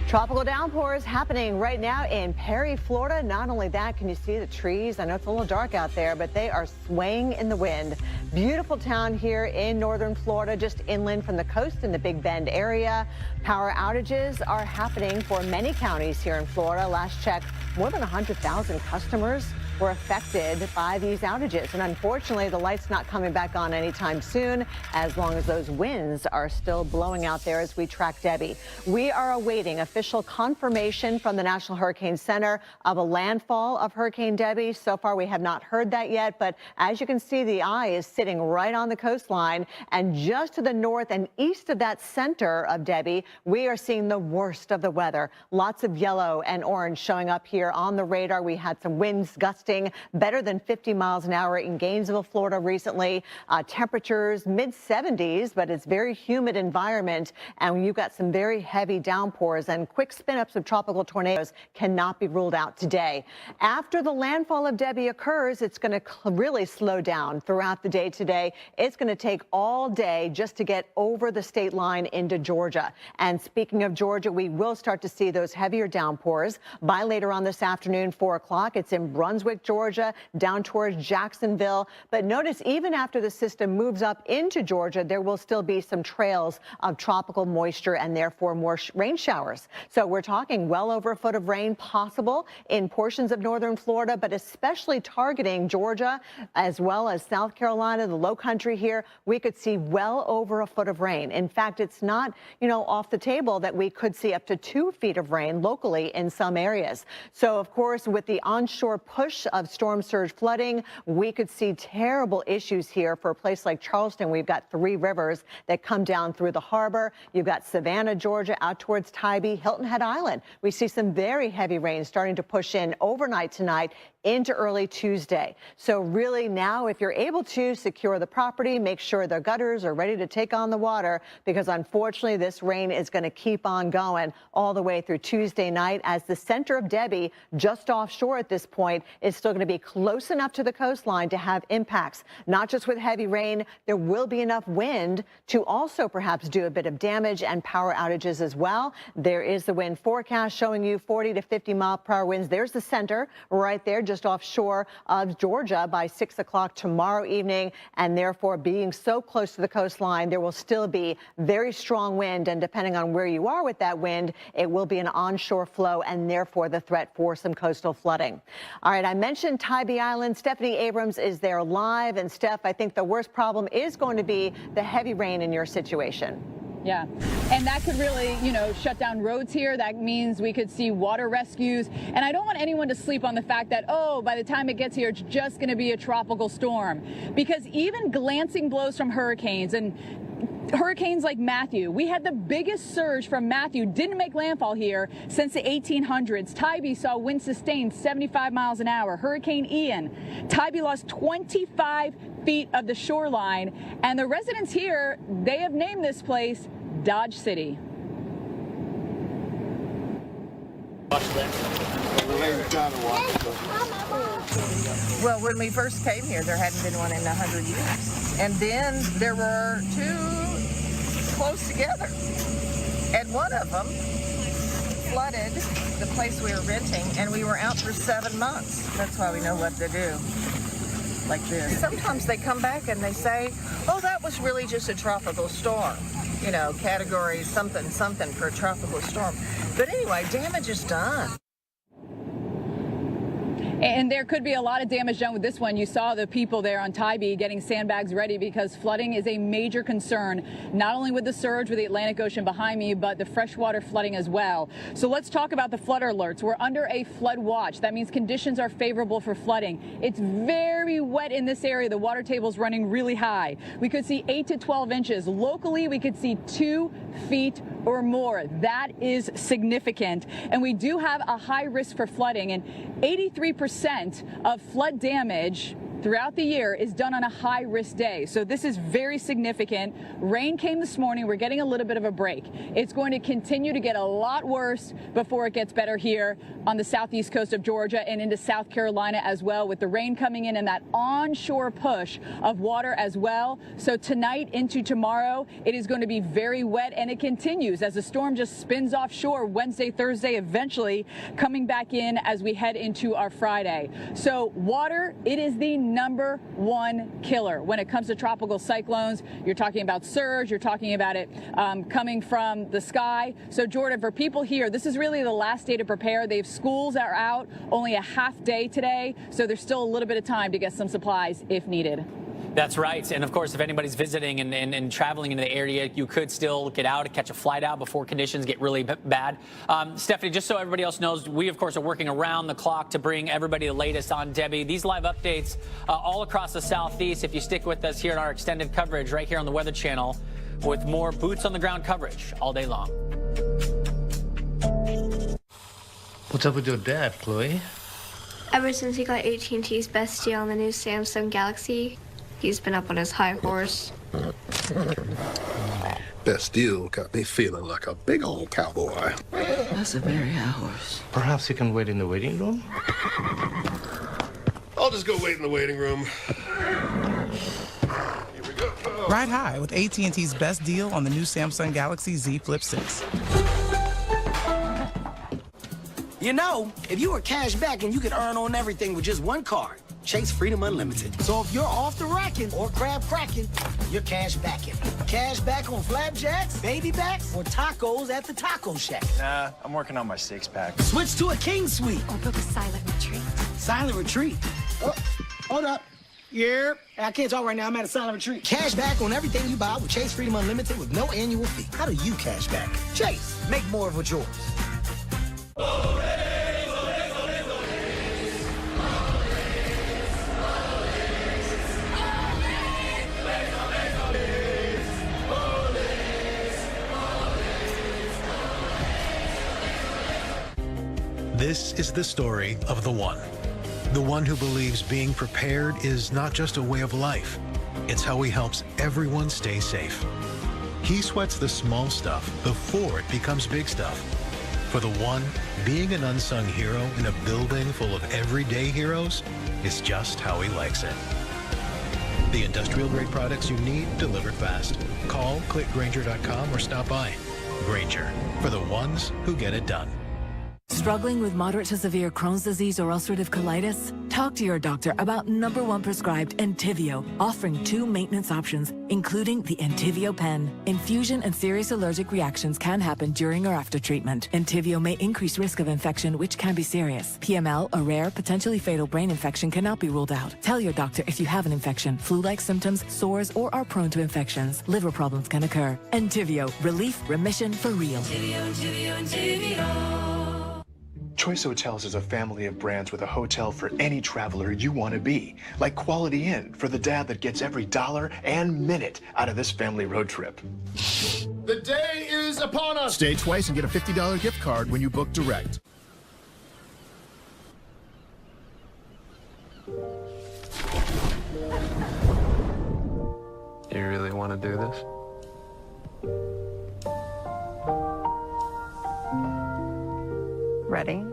Tropical downpours happening right now in Perry, Florida. Not only that, can you see the trees? I know it's a little dark out there, but they are swaying in the wind. Beautiful town here in northern Florida, just inland from the coast in the Big Bend area. Power outages are happening for many counties here in Florida. Last check, more than 100,000 customers were affected by these outages. And unfortunately, the light's not coming back on anytime soon, as long as those winds are still blowing out there as we track Debby. We are awaiting official confirmation from the National Hurricane Center of a landfall of Hurricane Debby. So far, we have not heard that yet, but as you can see, the eye is sitting right on the coastline, and just to the north and east of that center of Debby, we are seeing the worst of the weather. Lots of yellow and orange showing up here on the radar. We had some winds gusting better than 50 miles an hour in Gainesville, Florida recently. Temperatures mid-70s, but it's very humid environment, and you've got some very heavy downpours, and quick spin-ups of tropical tornadoes cannot be ruled out today. After the landfall of Debby occurs, it's going to really slow down throughout the day today. It's going to take all day just to get over the state line into Georgia. And speaking of Georgia, we will start to see those heavier downpours by later on this afternoon, 4 o'clock. It's in Brunswick, Georgia, down towards Jacksonville. But notice, even after the system moves up into Georgia, there will still be some trails of tropical moisture and therefore more rain showers. So we're talking well over a foot of rain possible in portions of northern Florida, but especially targeting Georgia as well as South Carolina, the low country here. We could see well over a foot of rain. In fact, it's not, off the table that we could see up to 2 feet of rain locally in some areas. So, of course, with the onshore push of storm surge flooding, we could see terrible issues here for a place like Charleston. We've got 3 rivers that come down through the harbor. You've got Savannah, Georgia, out towards Tybee, Hilton Head Island. We see some very heavy rain starting to push in overnight tonight into early Tuesday. So really now, if you're able to secure the property, make sure the gutters are ready to take on the water, because unfortunately this rain is going to keep on going all the way through Tuesday night, as the center of Debby, just offshore at this point, is is still going to be close enough to the coastline to have impacts, not just with heavy rain. There will be enough wind to also perhaps do a bit of damage and power outages as well. There is the wind forecast showing you 40 to 50 mile per hour winds. There's the center right there just offshore of Georgia by 6 o'clock tomorrow evening. And therefore, being so close to the coastline, there will still be very strong wind. And depending on where you are with that wind, it will be an onshore flow and therefore the threat for some coastal flooding. All right, I mentioned Tybee Island. Stephanie Abrams is there live. And Steph, I think the worst problem is going to be the heavy rain in your situation. Yeah, and that could really, shut down roads here. That means we could see water rescues. And I don't want anyone to sleep on the fact that, by the time it gets here, it's just going to be a tropical storm. Because even glancing blows from hurricanes and hurricanes like Matthew, we had the biggest surge from Matthew, didn't make landfall here since the 1800s. Tybee saw wind sustained 75 miles an hour. Hurricane Ian, Tybee lost 25 feet of the shoreline, and the residents here, they have named this place Dodge City. Well, when we first came here, there hadn't been one in 100 years. And then there were two close together. And one of them flooded the place we were renting, and we were out for 7 months. That's why we know what to do like this. Sometimes they come back and they say, that was really just a tropical storm. Category something for a tropical storm. But anyway, damage is done. And there could be a lot of damage done with this one. You saw the people there on Tybee getting sandbags ready because flooding is a major concern, not only with the surge with the Atlantic Ocean behind me, but the freshwater flooding as well. So let's talk about the flood alerts. We're under a flood watch. That means conditions are favorable for flooding. It's very wet in this area. The water table is running really high. We could see 8 to 12 inches. Locally, we could see 2 feet or more. That is significant. And we do have a high risk for flooding, and 83% of flood damage throughout the year is done on a high-risk day. So this is very significant. Rain came this morning. We're getting a little bit of a break. It's going to continue to get a lot worse before it gets better here on the southeast coast of Georgia and into South Carolina as well, with the rain coming in and that onshore push of water as well. So tonight into tomorrow, it is going to be very wet, and it continues as the storm just spins offshore Wednesday, Thursday, eventually coming back in as we head into our Friday. So water, it is the #1 killer when it comes to tropical cyclones. You're talking about surge, you're talking about it coming from the sky. So Jordan, for people here, this is really the last day to prepare. They have schools that are out only a half day today, so there's still a little bit of time to get some supplies if needed. That's right. And of course, if anybody's visiting and traveling into the area, you could still get out and catch a flight out before conditions get really bad. Stephanie, just so everybody else knows, we, of course, are working around the clock to bring everybody the latest on Debby. These live updates all across the southeast, if you stick with us here in our extended coverage right here on the Weather Channel, with more boots on the ground coverage all day long. What's up with your dad, Chloe? Ever since he got AT&T's best deal on the new Samsung Galaxy, he's been up on his high horse. Best deal got me feeling like a big old cowboy. That's a very high horse. Perhaps you can wait in the waiting room? I'll just go wait in the waiting room. Ride high with AT&T's best deal on the new Samsung Galaxy Z Flip 6. If you were cash back and you could earn on everything with just one card, Chase Freedom Unlimited. So if you're off the racking or crab cracking, you're cash backing. Cash back on flapjacks, baby backs, or tacos at the Taco Shack. Nah, I'm working on my 6-pack. Switch to a King Suite. Or book a silent retreat. Silent retreat. Oh, hold up. Yeah, I can't talk right now. I'm at a silent retreat. Cash back on everything you buy with Chase Freedom Unlimited with no annual fee. How do you cash back? Chase, make more of what's yours. This is the story of the one who believes being prepared is not just a way of life, it's how he helps everyone stay safe. He sweats the small stuff before it becomes big stuff. For the one, being an unsung hero in a building full of everyday heroes is just how he likes it. The industrial-grade products you need delivered fast. Call, click Grainger.com, or stop by. Grainger, for the ones who get it done. Struggling with moderate to severe Crohn's disease or ulcerative colitis? Talk to your doctor about #1 prescribed Entyvio, offering 2 maintenance options, including the Entyvio pen. Infusion and serious allergic reactions can happen during or after treatment. Entyvio may increase risk of infection, which can be serious. PML, a rare, potentially fatal brain infection, cannot be ruled out. Tell your doctor if you have an infection, flu-like symptoms, sores, or are prone to infections. Liver problems can occur. Entyvio, relief, remission for real. Choice Hotels is a family of brands with a hotel for any traveler you want to be. Like Quality Inn for the dad that gets every dollar and minute out of this family road trip. The day is upon us. Stay twice and get a $50 gift card when you book direct. You really want to do this? Ready?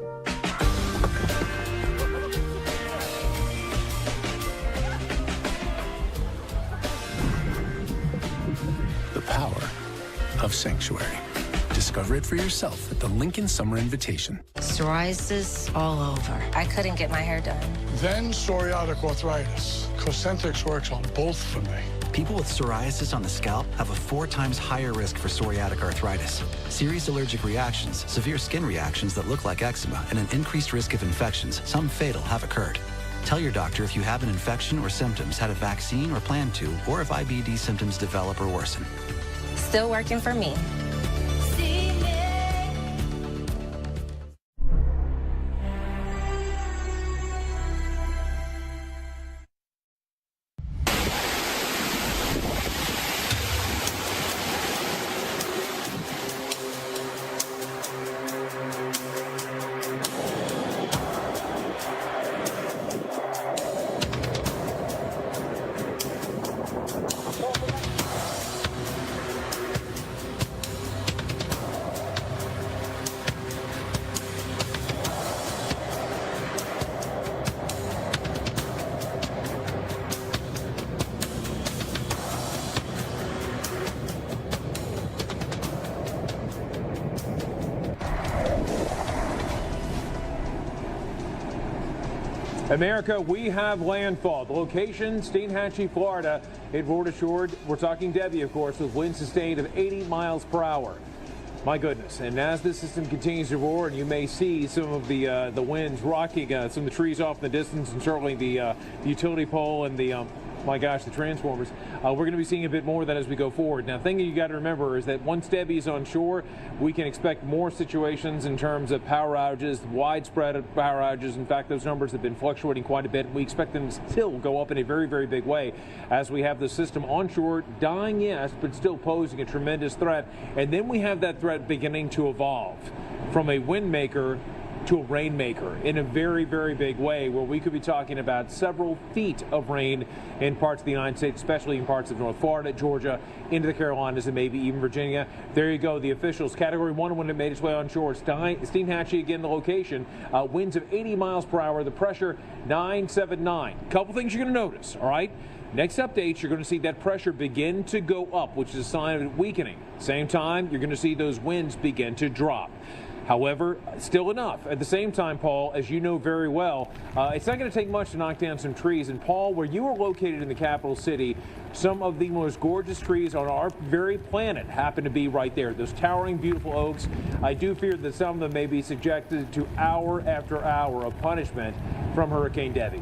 The power of Sanctuary. Discover it for yourself at the Lincoln Summer Invitation. Psoriasis all over. I couldn't get my hair done. Then psoriatic arthritis. Cosentyx works on both for me. People with psoriasis on the scalp have a 4 times higher risk for psoriatic arthritis. Serious allergic reactions, severe skin reactions that look like eczema, and an increased risk of infections, some fatal, have occurred. Tell your doctor if you have an infection or symptoms, had a vaccine or plan to, or if IBD symptoms develop or worsen. Still working for me. America, we have landfall. The location, Steinhatchee, Florida. In Florida Shore, we're talking Debby, of course, with winds sustained of 80 miles per hour. My goodness. And as this system continues to roar, and you may see some of the winds rocking some of the trees off in the distance, and certainly the utility pole and the my gosh, the transformers. We're going to be seeing a bit more of that as we go forward. Now, the thing you got to remember is that once Debby is on shore, we can expect more situations in terms of power outages, widespread power outages. In fact, those numbers have been fluctuating quite a bit. We expect them to still go up in a very, very big way as we have the system onshore dying, yes, but still posing a tremendous threat. And then we have that threat beginning to evolve from a wind maker to a rainmaker in a very, very big way, where we could be talking about several feet of rain in parts of the United States, especially in parts of North Florida, Georgia, into the Carolinas, and maybe even Virginia. There you go. The officials, Category 1 when it made its way onshore. Steinhatchee, again, the location. Winds of 80 miles per hour. The pressure, 979. Couple things you're going to notice, all right? Next updates, you're going to see that pressure begin to go up, which is a sign of it weakening. Same time, you're going to see those winds begin to drop. However, still enough. At the same time, Paul, as you know very well, it's not going to take much to knock down some trees. And Paul, where you are located in the capital city, some of the most gorgeous trees on our very planet happen to be right there. Those towering, beautiful oaks. I do fear that some of them may be subjected to hour after hour of punishment from Hurricane Debby.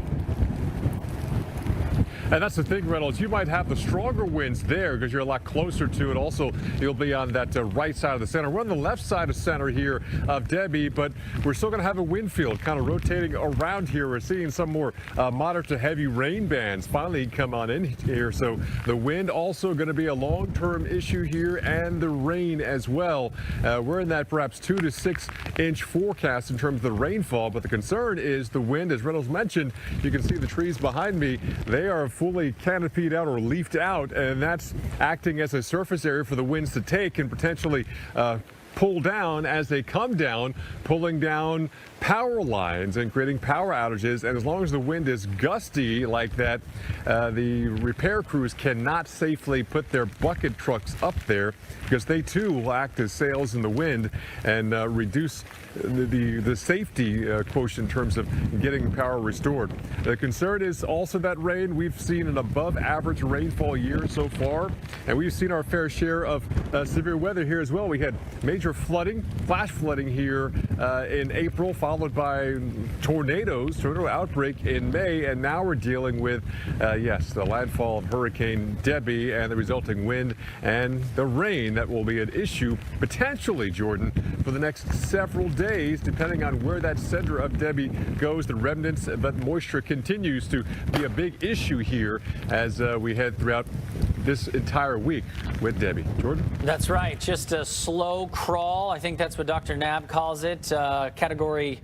And that's the thing, Reynolds, you might have the stronger winds there because you're a lot closer to it. Also, you'll be on that right side of the center. We're on the left side of center here of Debby, but we're still going to have a wind field kind of rotating around here. We're seeing some more moderate to heavy rain bands finally come on in here. So the wind also going to be a long-term issue here, and the rain as well. We're in that perhaps 2 to 6 inch forecast in terms of the rainfall, but the concern is the wind. As Reynolds mentioned, you can see the trees behind me. They are fully canopied out or leafed out, and that's acting as a surface area for the winds to take and potentially pull down as they come down, pulling down power lines and creating power outages. And as long as the wind is gusty like that, the repair crews cannot safely put their bucket trucks up there because they too will act as sails in the wind and reduce the safety quotient in terms of getting power restored. The concern is also that rain. We've seen an above average rainfall year so far, and we've seen our fair share of severe weather here as well. We had major flooding, flash flooding here in April, followed by tornado outbreak in May, and now we're dealing with, yes, the landfall of Hurricane Debby and the resulting wind and the rain that will be an issue potentially, Jordan, for the next several days, depending on where that center of Debby goes. The remnants, but moisture continues to be a big issue here as we head throughout this entire week with Debby. Jordan? That's right. Just a slow crawl. I think that's what Dr. Nab calls it. Category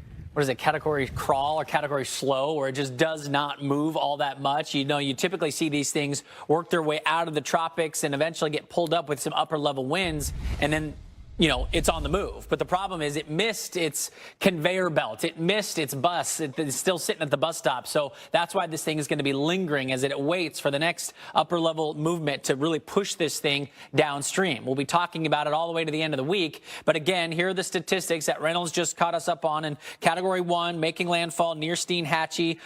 crawl or category slow, where it just does not move all that much. You know, you typically see these things work their way out of the tropics and eventually get pulled up with some upper level winds, and then you know, it's on the move. But the problem is it missed its conveyor belt. It missed its bus. It's still sitting at the bus stop. So that's why this thing is going to be lingering as it waits for the next upper level movement to really push this thing downstream. We'll be talking about it all the way to the end of the week. But again, here are the statistics that Reynolds just caught us up on. In Category 1, making landfall near Steinhatchee,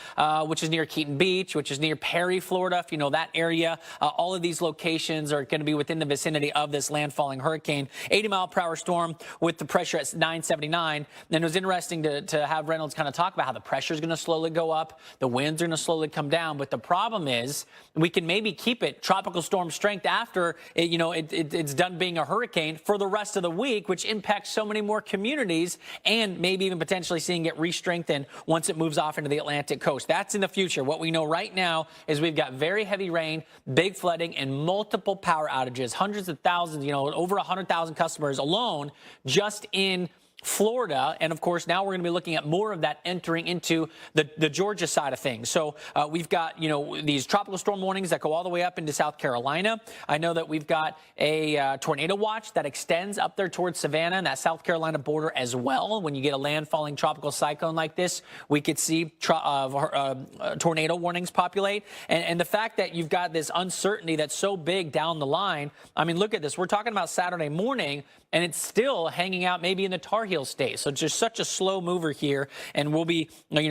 which is near Keaton Beach, which is near Perry, Florida. If you know that area, all of these locations are going to be within the vicinity of this landfalling hurricane. 80-mile-per-hour storm with the pressure at 979. And it was interesting to have Reynolds kind of talk about how the pressure is going to slowly go up, the winds are going to slowly come down. But the problem is we can maybe keep it tropical storm strength after it's done being a hurricane for the rest of the week, which impacts so many more communities, and maybe even potentially seeing it re-strengthen once it moves off into the Atlantic coast. That's in the future. What we know right now is we've got very heavy rain, big flooding, and multiple power outages, hundreds of thousands, over 100,000 customers alone just in Florida. And of course, now we're going to be looking at more of that entering into the Georgia side of things. So we've got, these tropical storm warnings that go all the way up into South Carolina. I know that we've got a tornado watch that extends up there towards Savannah and that South Carolina border as well. When you get a landfalling tropical cyclone like this, we could see tornado warnings populate. And the fact that you've got this uncertainty that's so big down the line. I mean, look at this. We're talking about Saturday morning, and it's still hanging out maybe in the Tar Heel state. So it's just such a slow mover here, and we'll be,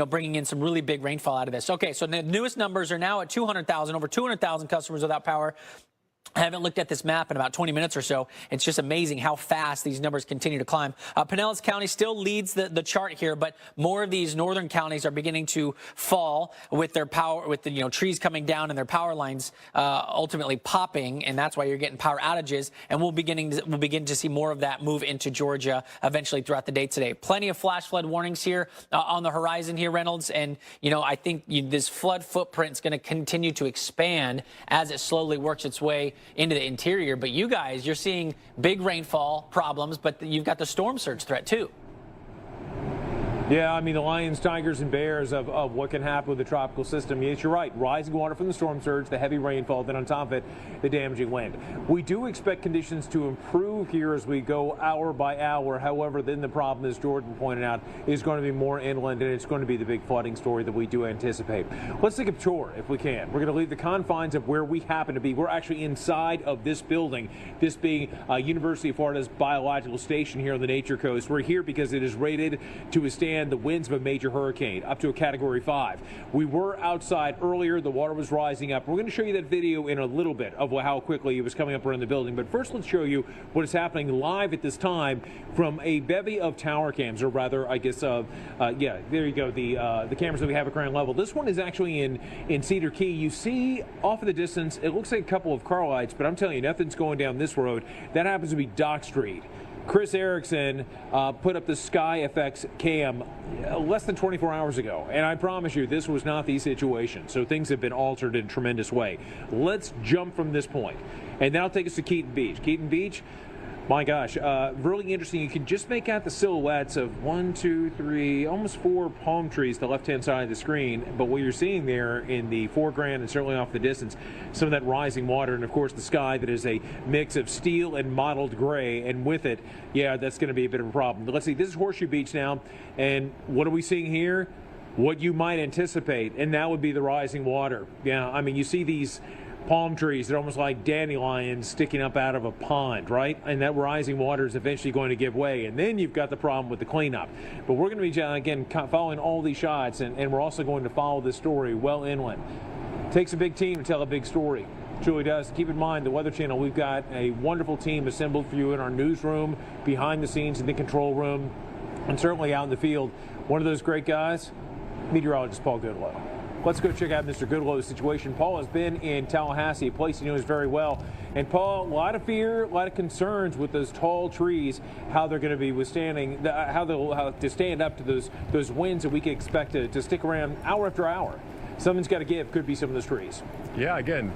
bringing in some really big rainfall out of this. Okay, so the newest numbers are now at 200,000, over 200,000 customers without power. I haven't looked at this map in about 20 minutes or so. It's just amazing how fast these numbers continue to climb. Pinellas County still leads the chart here, but more of these northern counties are beginning to fall with their power, with the trees coming down and their power lines ultimately popping, and that's why you're getting power outages. And we'll begin to see more of that move into Georgia eventually throughout the day today. Plenty of flash flood warnings here on the horizon here, Reynolds, and I think this flood footprint is going to continue to expand as it slowly works its way into the interior. But you guys, you're seeing big rainfall problems, but you've got the storm surge threat too. Yeah, I mean, the lions, tigers, and bears of what can happen with the tropical system. Yes, you're right. Rising water from the storm surge, the heavy rainfall, then on top of it, the damaging wind. We do expect conditions to improve here as we go hour by hour. However, then the problem, as Jordan pointed out, is going to be more inland, and it's going to be the big flooding story that we do anticipate. Let's take a tour, if we can. We're going to leave the confines of where we happen to be. We're actually inside of this building, this being University of Florida's biological station here on the Nature Coast. We're here because it is rated to withstand the winds of a major hurricane, up to a Category 5. We were outside earlier. The water was rising up. We're going to show you that video in a little bit of how quickly it was coming up around the building. But first, let's show you what is happening live at this time from a bevy of tower cams, or rather, I guess, yeah, there you go, the cameras that we have at ground level. This one is actually in Cedar Key. You see off in the distance, it looks like a couple of car lights, but I'm telling you, nothing's going down this road. That happens to be Dock Street. Chris Erickson put up the Sky FX cam less than 24 hours ago, and I promise you this was not the situation. So things have been altered in a tremendous way. Let's jump from this point, and that'll take us to Keaton Beach. Keaton Beach, My gosh, really interesting. You can just make out the silhouettes of 1, 2, 3, almost 4 palm trees, the left-hand side of the screen. But what you're seeing there in the foreground and certainly off the distance, some of that rising water, and of course the sky that is a mix of steel and mottled gray. And with it, yeah, that's going to be a bit of a problem. But let's see, this is Horseshoe Beach now, and what are we seeing here? What you might anticipate, and that would be the rising water. Yeah, I mean, you see these palm trees that are almost like dandelions sticking up out of a pond, right? And that rising water is eventually going to give way. And then you've got the problem with the cleanup. But we're going to be, again, following all these shots, and we're also going to follow this story well inland. It takes a big team to tell a big story. It truly does. Keep in mind, the Weather Channel, we've got a wonderful team assembled for you in our newsroom, behind the scenes in the control room, and certainly out in the field. One of those great guys, meteorologist Paul Goodlow. Let's go check out Mr. Goodlow's situation. Paul has been in Tallahassee, a place he knows very well. And Paul, a lot of fear, a lot of concerns with those tall trees, how they're going to be withstanding, how they'll have to stand up to those winds that we can expect to stick around hour after hour. Something's got to give. Could be some of those trees. Yeah, again,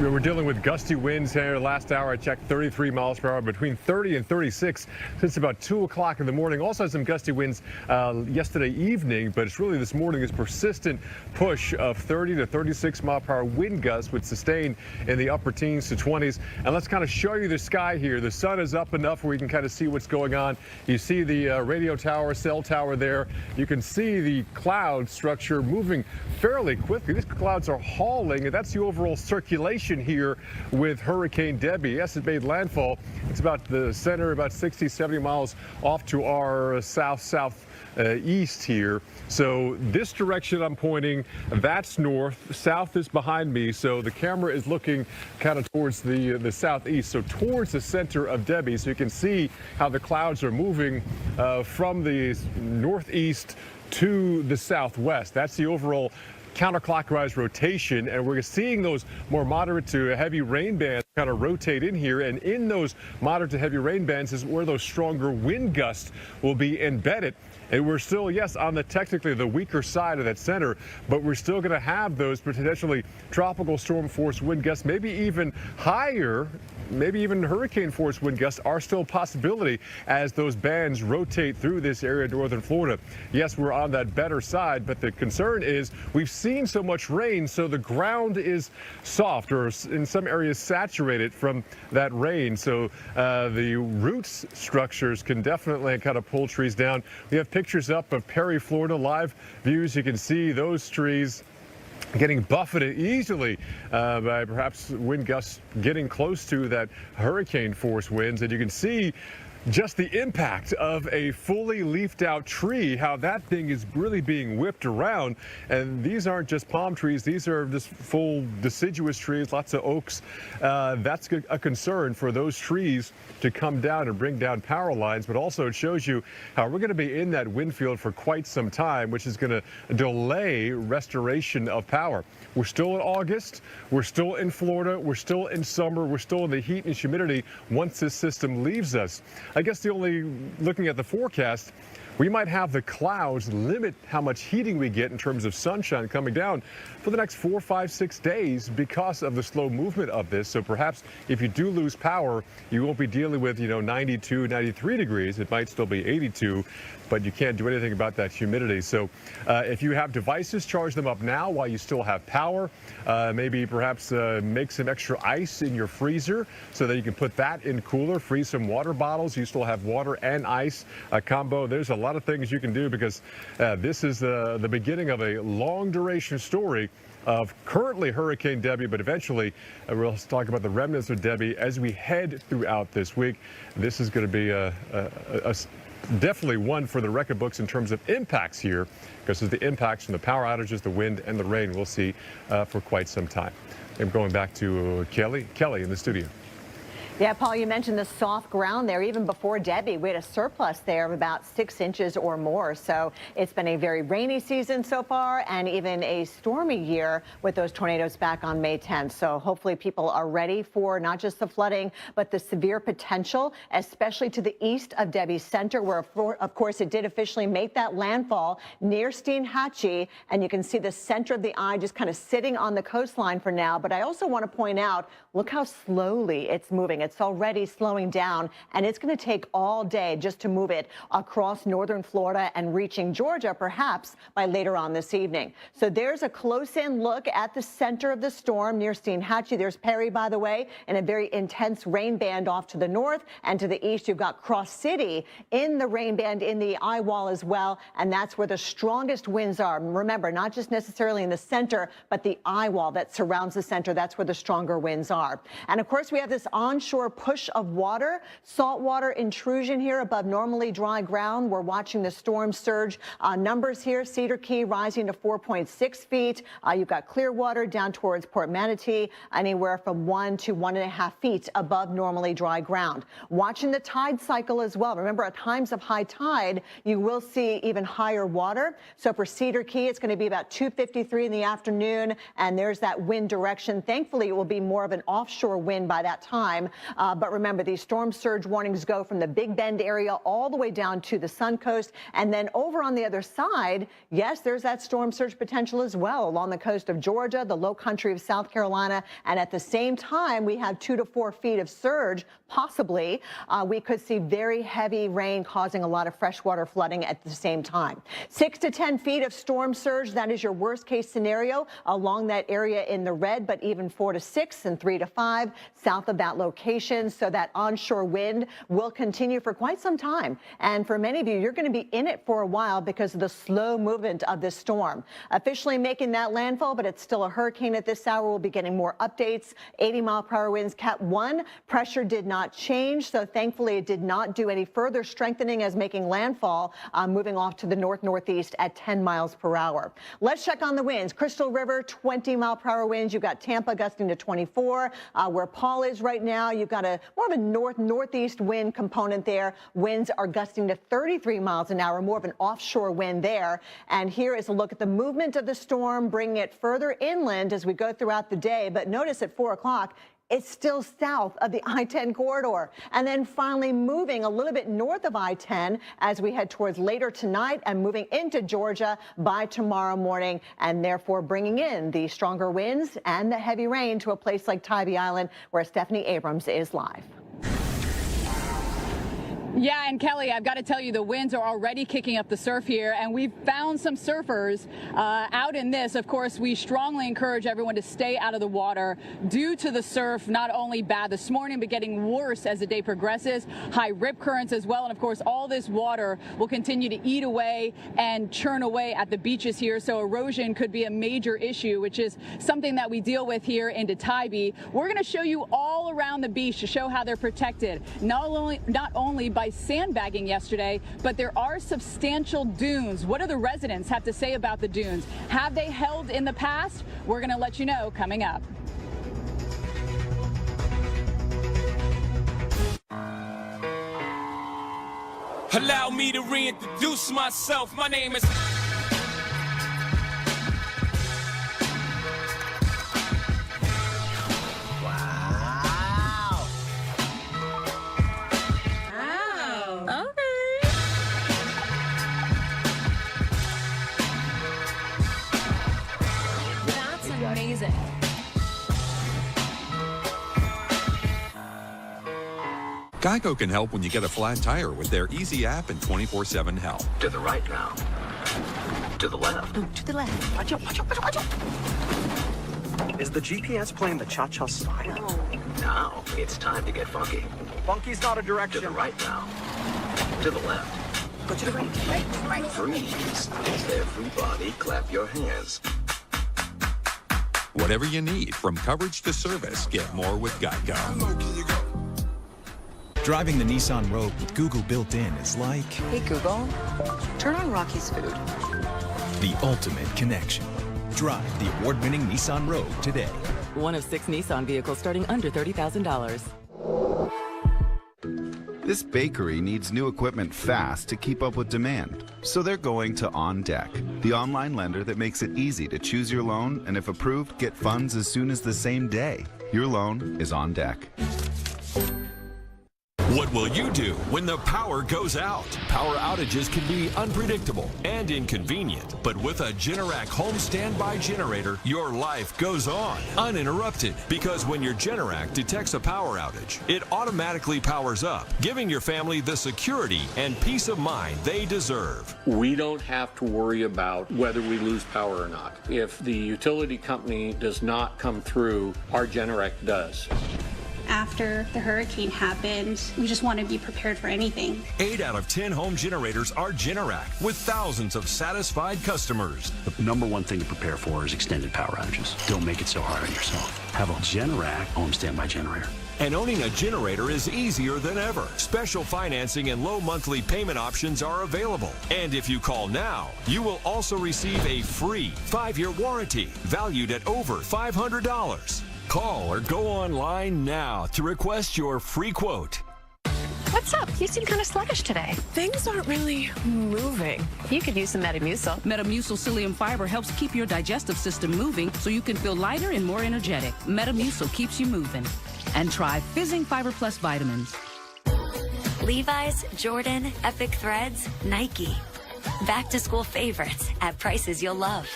we're dealing with gusty winds here. Last hour I checked 33 miles per hour, between 30 and 36 since about 2 o'clock in the morning. Also had some gusty winds yesterday evening, but it's really this morning, this persistent push of 30 to 36 mile per hour wind gusts would sustain in the upper teens to 20s. And let's kind of show you the sky here. The sun is up enough where you can kind of see what's going on. You see the radio tower, cell tower there. You can see the cloud structure moving fairly quickly. These clouds are hauling, and that's the overall circulation here with Hurricane Debby. Yes, it made landfall. It's about the center, about 60, 70 miles off to our southeast here. So this direction I'm pointing, that's north. South is behind me, so the camera is looking kind of towards the southeast, so towards the center of Debby. So you can see how the clouds are moving from the northeast to the southwest. That's the overall counterclockwise rotation, and we're seeing those more moderate to heavy rain bands kind of rotate in here, and in those moderate to heavy rain bands is where those stronger wind gusts will be embedded. And we're still, yes, on the technically the weaker side of that center, but we're still going to have those potentially tropical storm force wind gusts, maybe even higher, maybe even hurricane force wind gusts are still a possibility as those bands rotate through this area of northern Florida. Yes, we're on that better side, but the concern is we've seen so much rain, so the ground is soft, or in some areas saturated from that rain. So the roots structures can definitely kind of pull trees down. We have pictures up of Perry, Florida, live views. You can see those trees getting buffeted easily by perhaps wind gusts getting close to that hurricane force winds. And you can see just the impact of a fully leafed out tree, how that thing is really being whipped around. And these aren't just palm trees, these are just full deciduous trees, lots of oaks. That's a concern for those trees to come down and bring down power lines, but also it shows you how we're going to be in that wind field for quite some time, which is going to delay restoration of power. We're still in August, we're still in Florida, we're still in summer, we're still in the heat and humidity once this system leaves us. I guess the only, looking at the forecast, we might have the clouds limit how much heating we get in terms of sunshine coming down for the next 4, 5, 6 days because of the slow movement of this. So perhaps if you do lose power, you won't be dealing with, 92, 93 degrees. It might still be 82, but you can't do anything about that humidity. So if you have devices, charge them up now while you still have power. Maybe perhaps make some extra ice in your freezer so that you can put that in cooler, freeze some water bottles. You still have water and ice combo. There's a lot of things you can do because this is the beginning of a long duration story of currently Hurricane Debby, but eventually we'll talk about the remnants of Debby as we head throughout this week. This is going to be definitely one for the record books in terms of impacts here, because of the impacts from the power outages, the wind, and the rain we'll see for quite some time. I'm going back to Kelly in the studio. Yeah, Paul, you mentioned the soft ground there. Even before Debby, we had a surplus there of about 6 inches or more. So it's been a very rainy season so far, and even a stormy year with those tornadoes back on May 10th. So hopefully people are ready for not just the flooding, but the severe potential, especially to the east of Debby's center, where, of course, it did officially make that landfall near Steinhatchee. And you can see the center of the eye just kind of sitting on the coastline for now. But I also want to point out, look how slowly it's moving. It's already slowing down, and it's going to take all day just to move it across northern Florida and reaching Georgia, perhaps by later on this evening. So there's a close-in look at the center of the storm near Steinhatchee. There's Perry, by the way, in a very intense rain band off to the north, and to the east, you've got Cross City in the rain band in the eye wall as well, and that's where the strongest winds are. Remember, not just necessarily in the center, but the eye wall that surrounds the center. That's where the stronger winds are. And of course, we have this onshore push of water, saltwater intrusion here above normally dry ground. We're watching the storm surge numbers here. Cedar Key rising to 4.6 feet. You've got Clearwater down towards Port Manatee, anywhere from 1 to 1.5 feet above normally dry ground. Watching the tide cycle as well. Remember, at times of high tide, you will see even higher water. So for Cedar Key, it's going to be about 2:53 in the afternoon, and there's that wind direction. Thankfully, it will be more of an offshore wind by that time. But remember, these storm surge warnings go from the Big Bend area all the way down to the Sun Coast. And then over on the other side, yes, there's that storm surge potential as well along the coast of Georgia, the low country of South Carolina. And at the same time, we have 2 to 4 feet of surge, possibly. We could see very heavy rain causing a lot of freshwater flooding at the same time. 6 to 10 feet of storm surge, that is your worst case scenario along that area in the red, but even 4 to 6 and 3 to 5 south of that location. So that onshore wind will continue for quite some time. And for many of you, you're going to be in it for a while because of the slow movement of this storm. Officially making that landfall, but it's still a hurricane at this hour. We'll be getting more updates. 80-mile-per-hour winds, Cat 1. Pressure did not change, so thankfully it did not do any further strengthening as making landfall, moving off to the north-northeast at 10 miles per hour. Let's check on the winds. Crystal River, 20-mile-per-hour winds. You've got Tampa gusting to 24. Where Paul is right now, you've got a more of a north-northeast wind component there. Winds are gusting to 33 miles an hour, more of an offshore wind there. And here is a look at the movement of the storm, bringing it further inland as we go throughout the day. But notice at 4 o'clock, it's still south of the I-10 corridor, and then finally moving a little bit north of I-10 as we head towards later tonight and moving into Georgia by tomorrow morning, and therefore bringing in the stronger winds and the heavy rain to a place like Tybee Island, where Stephanie Abrams is live. Yeah, and Kelly, I've got to tell you, the winds are already kicking up the surf here, and we've found some surfers out in this. Of course, we strongly encourage everyone to stay out of the water due to the surf, not only bad this morning, but getting worse as the day progresses. High rip currents as well, and of course, all this water will continue to eat away and churn away at the beaches here, so erosion could be a major issue, which is something that we deal with here into Tybee. We're going to show you all around the beach to show how they're protected, not only by sandbagging yesterday, but there are substantial dunes. What do the residents have to say about the dunes? Have they held in the past? We're going to let you know coming up. Allow me to reintroduce myself. My name is... Amazing. Geico can help when you get a flat tire with their easy app and 24/7 help. To the right now. To the left. No, to the left. Watch out, watch out, watch out, watch out. Is the GPS playing the cha-cha slide? No. Now, it's time to get funky. Funky's not a direction. To the right now. To the left. Go to the right. Right. Freeze. Everybody clap your hands. Whatever you need, from coverage to service, get more with Geico. Driving the Nissan Rogue with Google built in is like... Hey Google, turn on Rocky's Food. The ultimate connection. Drive the award-winning Nissan Rogue today. One of 6 Nissan vehicles starting under $30,000. This bakery needs new equipment fast to keep up with demand. So they're going to OnDeck, the online lender that makes it easy to choose your loan and if approved, get funds as soon as the same day. Your loan is on deck. What What will you do when the power goes out? Power outages can be unpredictable and inconvenient, but with a Generac home standby generator, your life goes on uninterrupted, because when your Generac detects a power outage, it automatically powers up, giving your family the security and peace of mind they deserve. We don't have to worry about whether we lose power or not. If the utility company does not come through, our Generac does. After the hurricane happened, we just want to be prepared for anything. 8 out of 10 home generators are Generac, with thousands of satisfied customers. The number one thing to prepare for is extended power outages. Don't make it so hard on yourself. Have a Generac home standby generator. And owning a generator is easier than ever. Special financing and low monthly payment options are available. And if you call now, you will also receive a free 5-year warranty valued at over $500. Call or go online now to request your free quote. What's up? You seem kind of sluggish today. Things aren't really moving. You could use some Metamucil. Metamucil psyllium fiber helps keep your digestive system moving so you can feel lighter and more energetic. Metamucil keeps you moving. And try Fizzing Fiber Plus vitamins. Levi's, Jordan, Epic Threads, Nike. Back to school favorites at prices you'll love.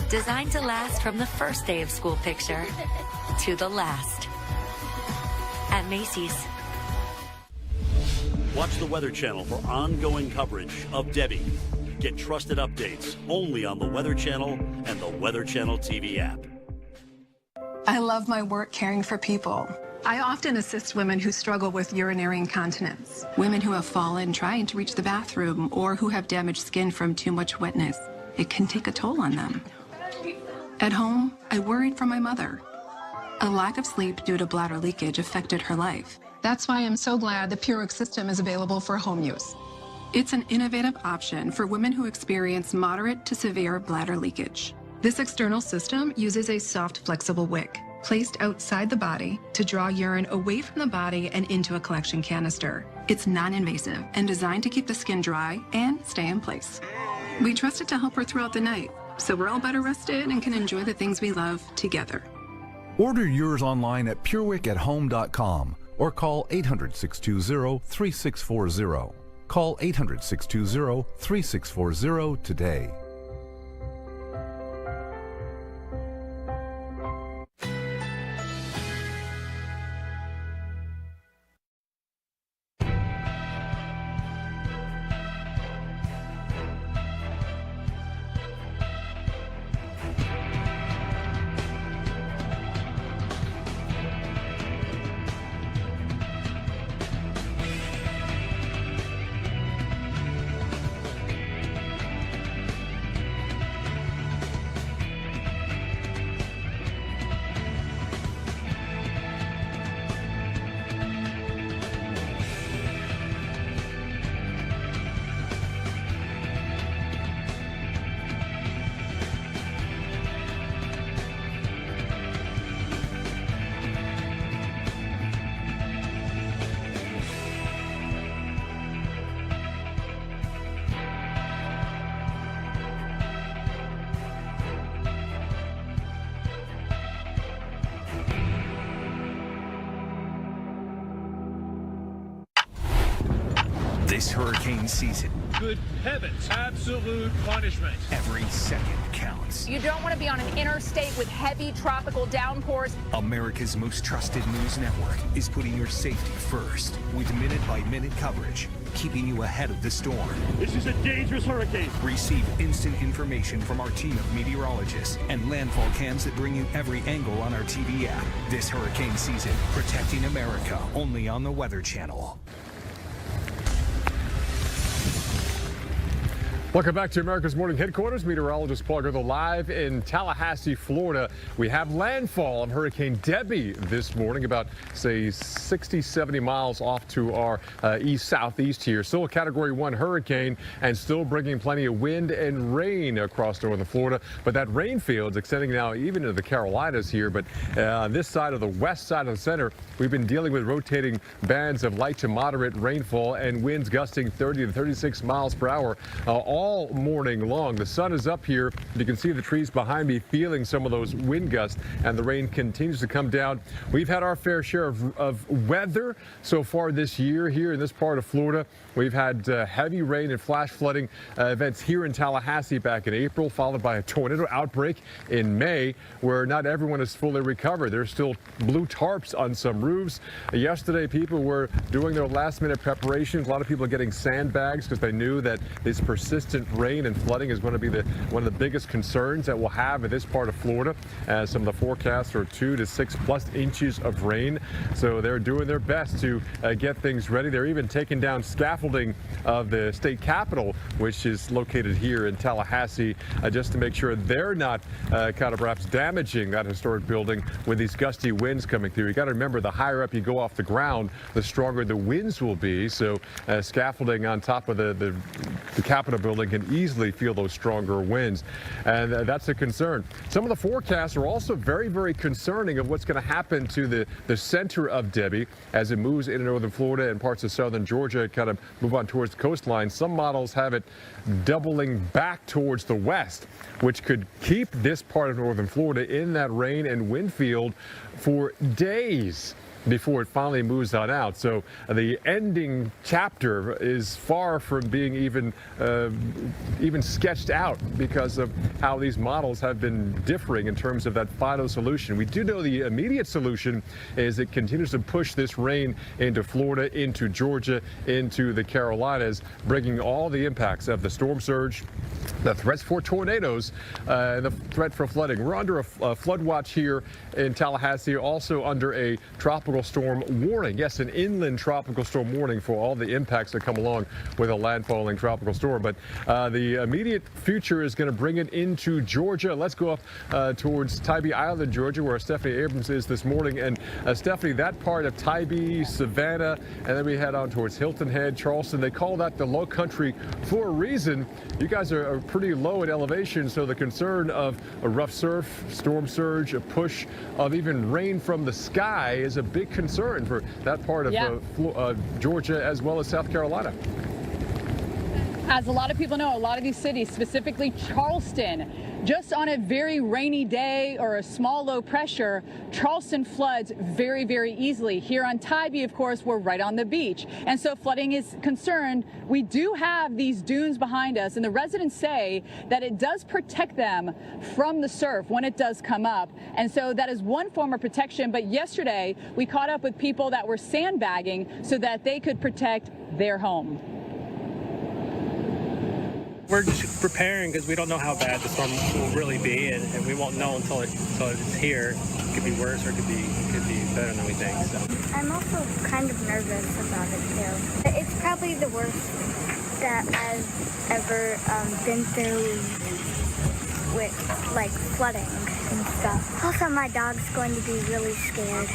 Designed to last from the first day of school picture to the last. At Macy's. Watch the Weather Channel for ongoing coverage of Debby. Get trusted updates only on the Weather Channel and the Weather Channel TV app. I love my work caring for people. I often assist women who struggle with urinary incontinence, women who have fallen trying to reach the bathroom, or who have damaged skin from too much wetness. It can take a toll on them. At home, I worried for my mother. A lack of sleep due to bladder leakage affected her life. That's why I'm so glad the PureWick system is available for home use. It's an innovative option for women who experience moderate to severe bladder leakage. This external system uses a soft, flexible wick placed outside the body to draw urine away from the body and into a collection canister. It's non-invasive and designed to keep the skin dry and stay in place. We trust it to help her throughout the night, so we're all better rested and can enjoy the things we love together. Order yours online at purewickathome.com or call 800-620-3640. Call 800-620-3640 today. This hurricane season, Good heavens, absolute punishment. every second counts. You don't want to be on an interstate with heavy tropical downpours. America's most trusted news network is putting your safety first with minute-by-minute coverage, keeping you ahead of the storm. This is a dangerous hurricane. Receive instant information from our team of meteorologists and landfall cams that bring you every angle on our TV app. This hurricane season, protecting America, only on the Weather Channel. Welcome back to America's Morning Headquarters. Meteorologist Paul Gerther live in Tallahassee, Florida. We have landfall of Hurricane Debby this morning, about, say, 60, 70 miles off to our east-southeast here. Still a Category 1 hurricane and still bringing plenty of wind and rain across northern Florida. But that rain field's extending now even into the Carolinas here. But on this side of the west side of the center, we've been dealing with rotating bands of light to moderate rainfall and winds gusting 30 to 36 miles per hour all all morning long. The sun is up here. You can see the trees behind me feeling some of those wind gusts, and the rain continues to come down. We've had our fair share of weather so far this year here in this part of Florida. We've had heavy rain and flash flooding events here in Tallahassee back in April, followed by a tornado outbreak in May, where not everyone is fully recovered. There's still blue tarps on some roofs. Yesterday, people were doing their last-minute preparations. A lot of people are getting sandbags because they knew that this persistent rain and flooding is going to be one of the biggest concerns that we'll have in this part of Florida, as some of the forecasts are 2 to 6+ inches of rain. So they're doing their best to get things ready. They're even taking down scaffolding of the state capitol, which is located here in Tallahassee, just to make sure they're not kind of perhaps damaging that historic building with these gusty winds coming through. You got to remember, the higher up you go off the ground, the stronger the winds will be. So scaffolding on top of the Capitol building can easily feel those stronger winds, and that's a concern. Some of the forecasts are also very, very concerning of what's going to happen to the center of Debby as it moves into northern Florida and parts of southern Georgia, kind of move on towards the coastline. Some models have it doubling back towards the west, which could keep this part of northern Florida in that rain and wind field for days before it finally moves on out. So the ending chapter is far from being even sketched out because of how these models have been differing in terms of that final solution. We do know the immediate solution is it continues to push this rain into Florida, into Georgia, into the Carolinas, bringing all the impacts of the storm surge, the threats for tornadoes, and the threat for flooding. We're under a flood watch here in Tallahassee, also under a tropical storm warning. Yes, an inland tropical storm warning for all the impacts that come along with a landfalling tropical storm. But the immediate future is going to bring it into Georgia. Let's go up towards Tybee Island, Georgia, where Stephanie Abrams is this morning. And Stephanie, that part of Tybee, Savannah, and then we head on towards Hilton Head, Charleston. They call that the low country for a reason. You guys are pretty low in elevation, so the concern of a rough surf, storm surge, a push of even rain from the sky is a big concern for that part of Georgia as well as South Carolina. As a lot of people know, a lot of these cities, specifically Charleston, just on a very rainy day or a small low pressure, Charleston floods very, very easily. Here on Tybee, of course, we're right on the beach. And so flooding is concerned. We do have these dunes behind us, and the residents say that it does protect them from the surf when it does come up. And so that is one form of protection. But yesterday, we caught up with people that were sandbagging so that they could protect their home. We're just preparing because we don't know how bad the storm will really be, and we won't know until it's here. It could be worse or it could be better than we think. So. I'm also kind of nervous about it too. It's probably the worst that I've ever been through with like flooding and stuff. Also, my dog's going to be really scared.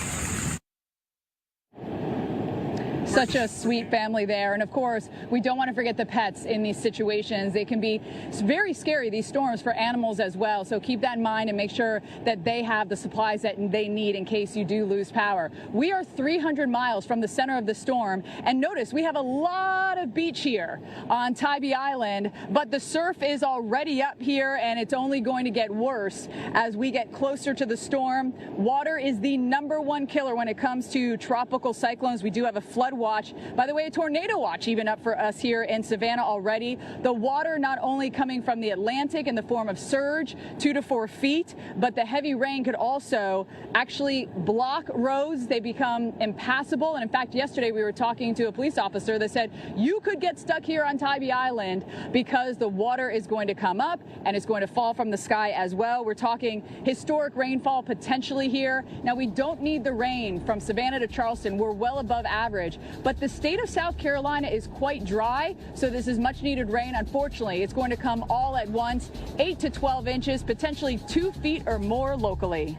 Such a sweet family there. And of course, we don't want to forget the pets in these situations. They can be very scary, these storms, for animals as well. So keep that in mind and make sure that they have the supplies that they need in case you do lose power. We are 300 miles from the center of the storm. And notice we have a lot of beach here on Tybee Island, but the surf is already up here and it's only going to get worse as we get closer to the storm. Water is the #1 killer when it comes to tropical cyclones. We do have a flood watch. By the way, a tornado watch even up for us here in Savannah already. The water not only coming from the Atlantic in the form of surge, 2 to 4 feet, but the heavy rain could also actually block roads. They become impassable. And in fact, yesterday we were talking to a police officer that said you could get stuck here on Tybee Island because the water is going to come up and it's going to fall from the sky as well. We're talking historic rainfall potentially here. Now, we don't need the rain from Savannah to Charleston. We're well above average. But the state of South Carolina is quite dry, so this is much needed rain. Unfortunately, it's going to come all at once, 8 to 12 inches, potentially 2 feet or more locally.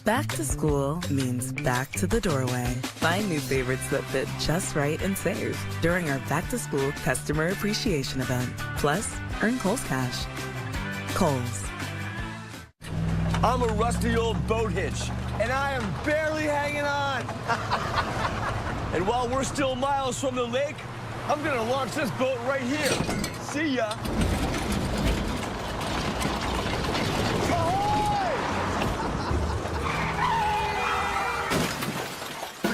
Back to school means back to the doorway. Find new favorites that fit just right and save during our Back to School Customer Appreciation Event. Plus, earn Kohl's Cash. Kohl's. I'm a rusty old boat hitch, and I am barely hanging on. And while we're still miles from the lake, I'm gonna launch this boat right here. See ya.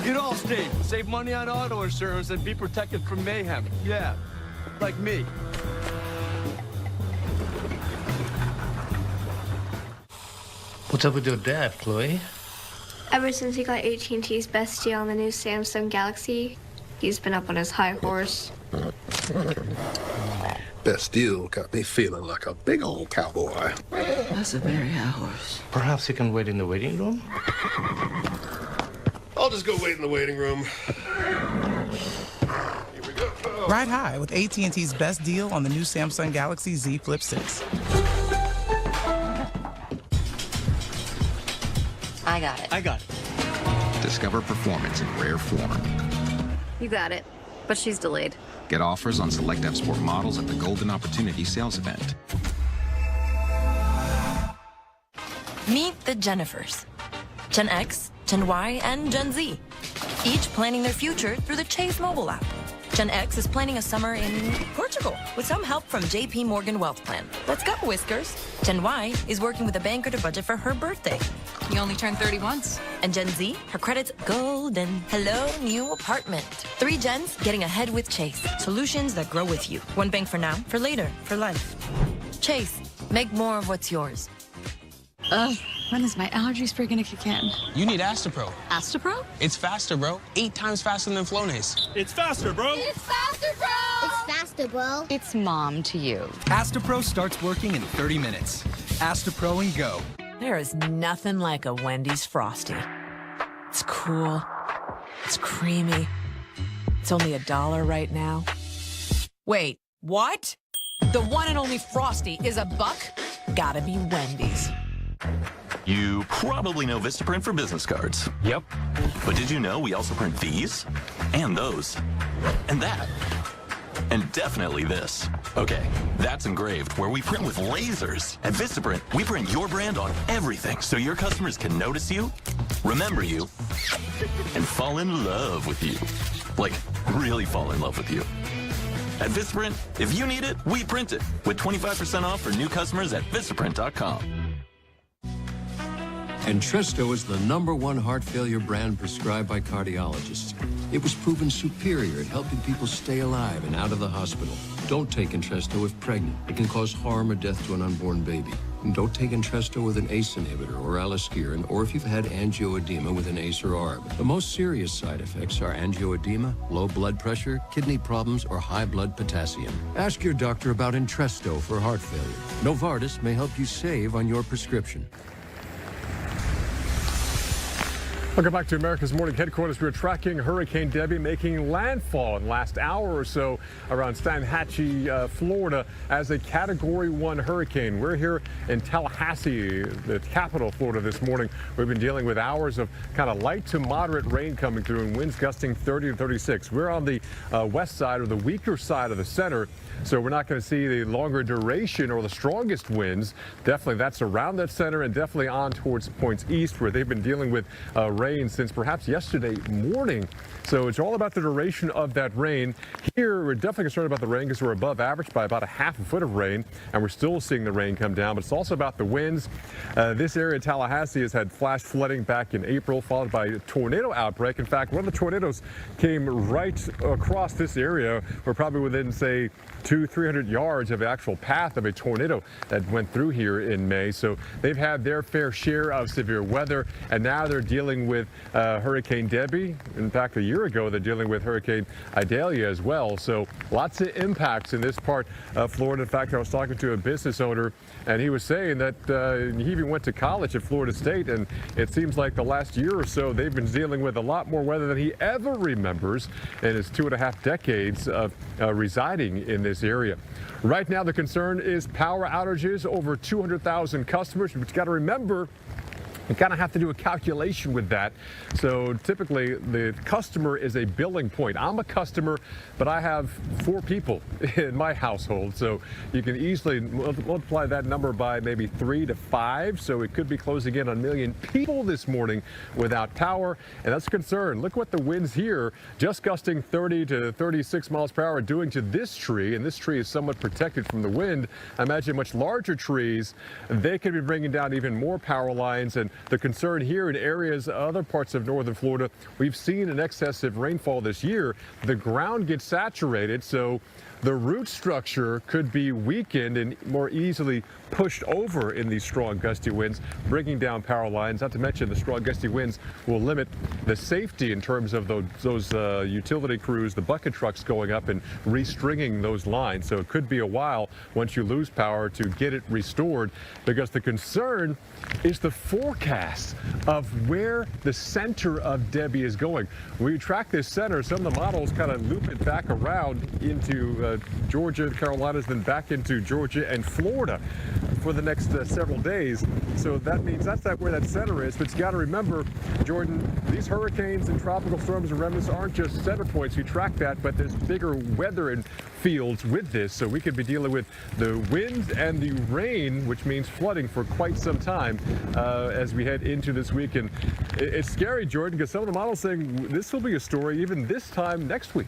Get Allstate. Save money on auto insurance and be protected from mayhem. Yeah, like me. What's up with your dad, Chloe? Ever since he got AT&T's best deal on the new Samsung Galaxy, he's been up on his high horse. Best deal got me feeling like a big old cowboy. That's a very high horse. Perhaps you can wait in the waiting room? I'll just go wait in the waiting room. Here we go. Ride high with AT&T's best deal on the new Samsung Galaxy Z Flip 6. I got it. I got it. Discover performance in rare form. You got it. But she's delayed. Get offers on select F Sport models at the Golden Opportunity Sales Event. Meet the Jennifers. Gen X, Gen Y, and Gen Z. Each planning their future through the Chase mobile app. Gen X is planning a summer in Portugal with some help from JP Morgan Wealth Plan. Let's go, Whiskers. Gen Y is working with a banker to budget for her birthday. You only turned 30 once. And Gen Z, her credit's golden. Hello, new apartment. 3 gens getting ahead with Chase. Solutions that grow with you. One bank for now, for later, for life. Chase, make more of what's yours. Ugh, when is my allergy spray gonna kick in? You need Astapro. Astapro? It's faster, bro. 8 times faster than Flonase. It's faster, bro. It's faster, bro! It's faster, bro. It's mom to you. Astapro starts working in 30 minutes. Astapro and go. There is nothing like a Wendy's Frosty. It's cool. It's creamy. It's only $1 right now. Wait, what? The one and only Frosty is $1? Gotta be Wendy's. You probably know Vistaprint for business cards. Yep. But did you know we also print these? And those. And that. And definitely this. Okay, that's engraved, where we print with lasers. At Vistaprint, we print your brand on everything, so your customers can notice you, remember you, and fall in love with you. Like, really fall in love with you. At Vistaprint, if you need it, we print it, with 25% off for new customers at Vistaprint.com. Entresto is the #1 heart failure brand prescribed by cardiologists. It was proven superior at helping people stay alive and out of the hospital. Don't take Entresto if pregnant. It can cause harm or death to an unborn baby. And don't take Entresto with an ACE inhibitor or aliskiren, or if you've had angioedema with an ACE or ARB. The most serious side effects are angioedema, low blood pressure, kidney problems, or high blood potassium. Ask your doctor about Entresto for heart failure. Novartis may help you save on your prescription. Welcome back to America's Morning Headquarters. We're tracking Hurricane Debby making landfall in the last hour or so around Steinhatchee, Florida, as a Category 1 hurricane. We're here in Tallahassee, the capital of Florida, this morning. We've been dealing with hours of kind of light to moderate rain coming through and winds gusting 30 to 36. We're on the west side, or the weaker side of the center, so we're not going to see the longer duration or the strongest winds. Definitely that's around that center and definitely on towards points east, where they've been dealing with rain since perhaps yesterday morning. So it's all about the duration of that rain. Here, we're definitely concerned about the rain because we're above average by about a half a foot of rain, and we're still seeing the rain come down, but it's also about the winds. This area, Tallahassee, has had flash flooding back in April, followed by a tornado outbreak. In fact, one of the tornadoes came right across this area. We're probably within, say, 200-300 yards of the actual path of a tornado that went through here in May. So they've had their fair share of severe weather, and now they're dealing with Hurricane Debby. In fact, a year ago, they're dealing with Hurricane Idalia as well. So lots of impacts in this part of Florida. In fact, I was talking to a business owner, and he was saying that he even went to college at Florida State, and it seems like the last year or so, they've been dealing with a lot more weather than he ever remembers in his 2.5 decades of residing in this area. Right now, the concern is power outages. Over 200,000 customers. But you got to remember, You kind of have to do a calculation with that. So typically the customer is a billing point. I'm a customer, but I have 4 people in my household. So you can easily multiply that number by maybe 3 to 5. So it could be closing in on 1 million people this morning without power. And that's a concern. Look what the winds here, just gusting 30 to 36 miles per hour, doing to this tree. And this tree is somewhat protected from the wind. I imagine much larger trees, they could be bringing down even more power lines. And the concern here in areas, other parts of northern Florida, we've seen an excessive rainfall this year. The ground gets saturated, so the root structure could be weakened and more easily pushed over in these strong gusty winds, bringing down power lines. Not to mention the strong gusty winds will limit the safety in terms of those utility crews, the bucket trucks going up and restringing those lines. So it could be a while once you lose power to get it restored, because the concern is the forecast of where the center of Debby is going. When you track this center, some of the models kind of loop it back around into Georgia, the Carolinas, then back into Georgia and Florida for the next several days. So that means that's not where that center is. But you got to remember, Jordan, these hurricanes and tropical storms and remnants aren't just center points. You track that, but there's bigger weather and fields with this. So we could be dealing with the wind and the rain, which means flooding for quite some time as we head into this week. And it's scary, Jordan, because some of the models saying this will be a story even this time next week.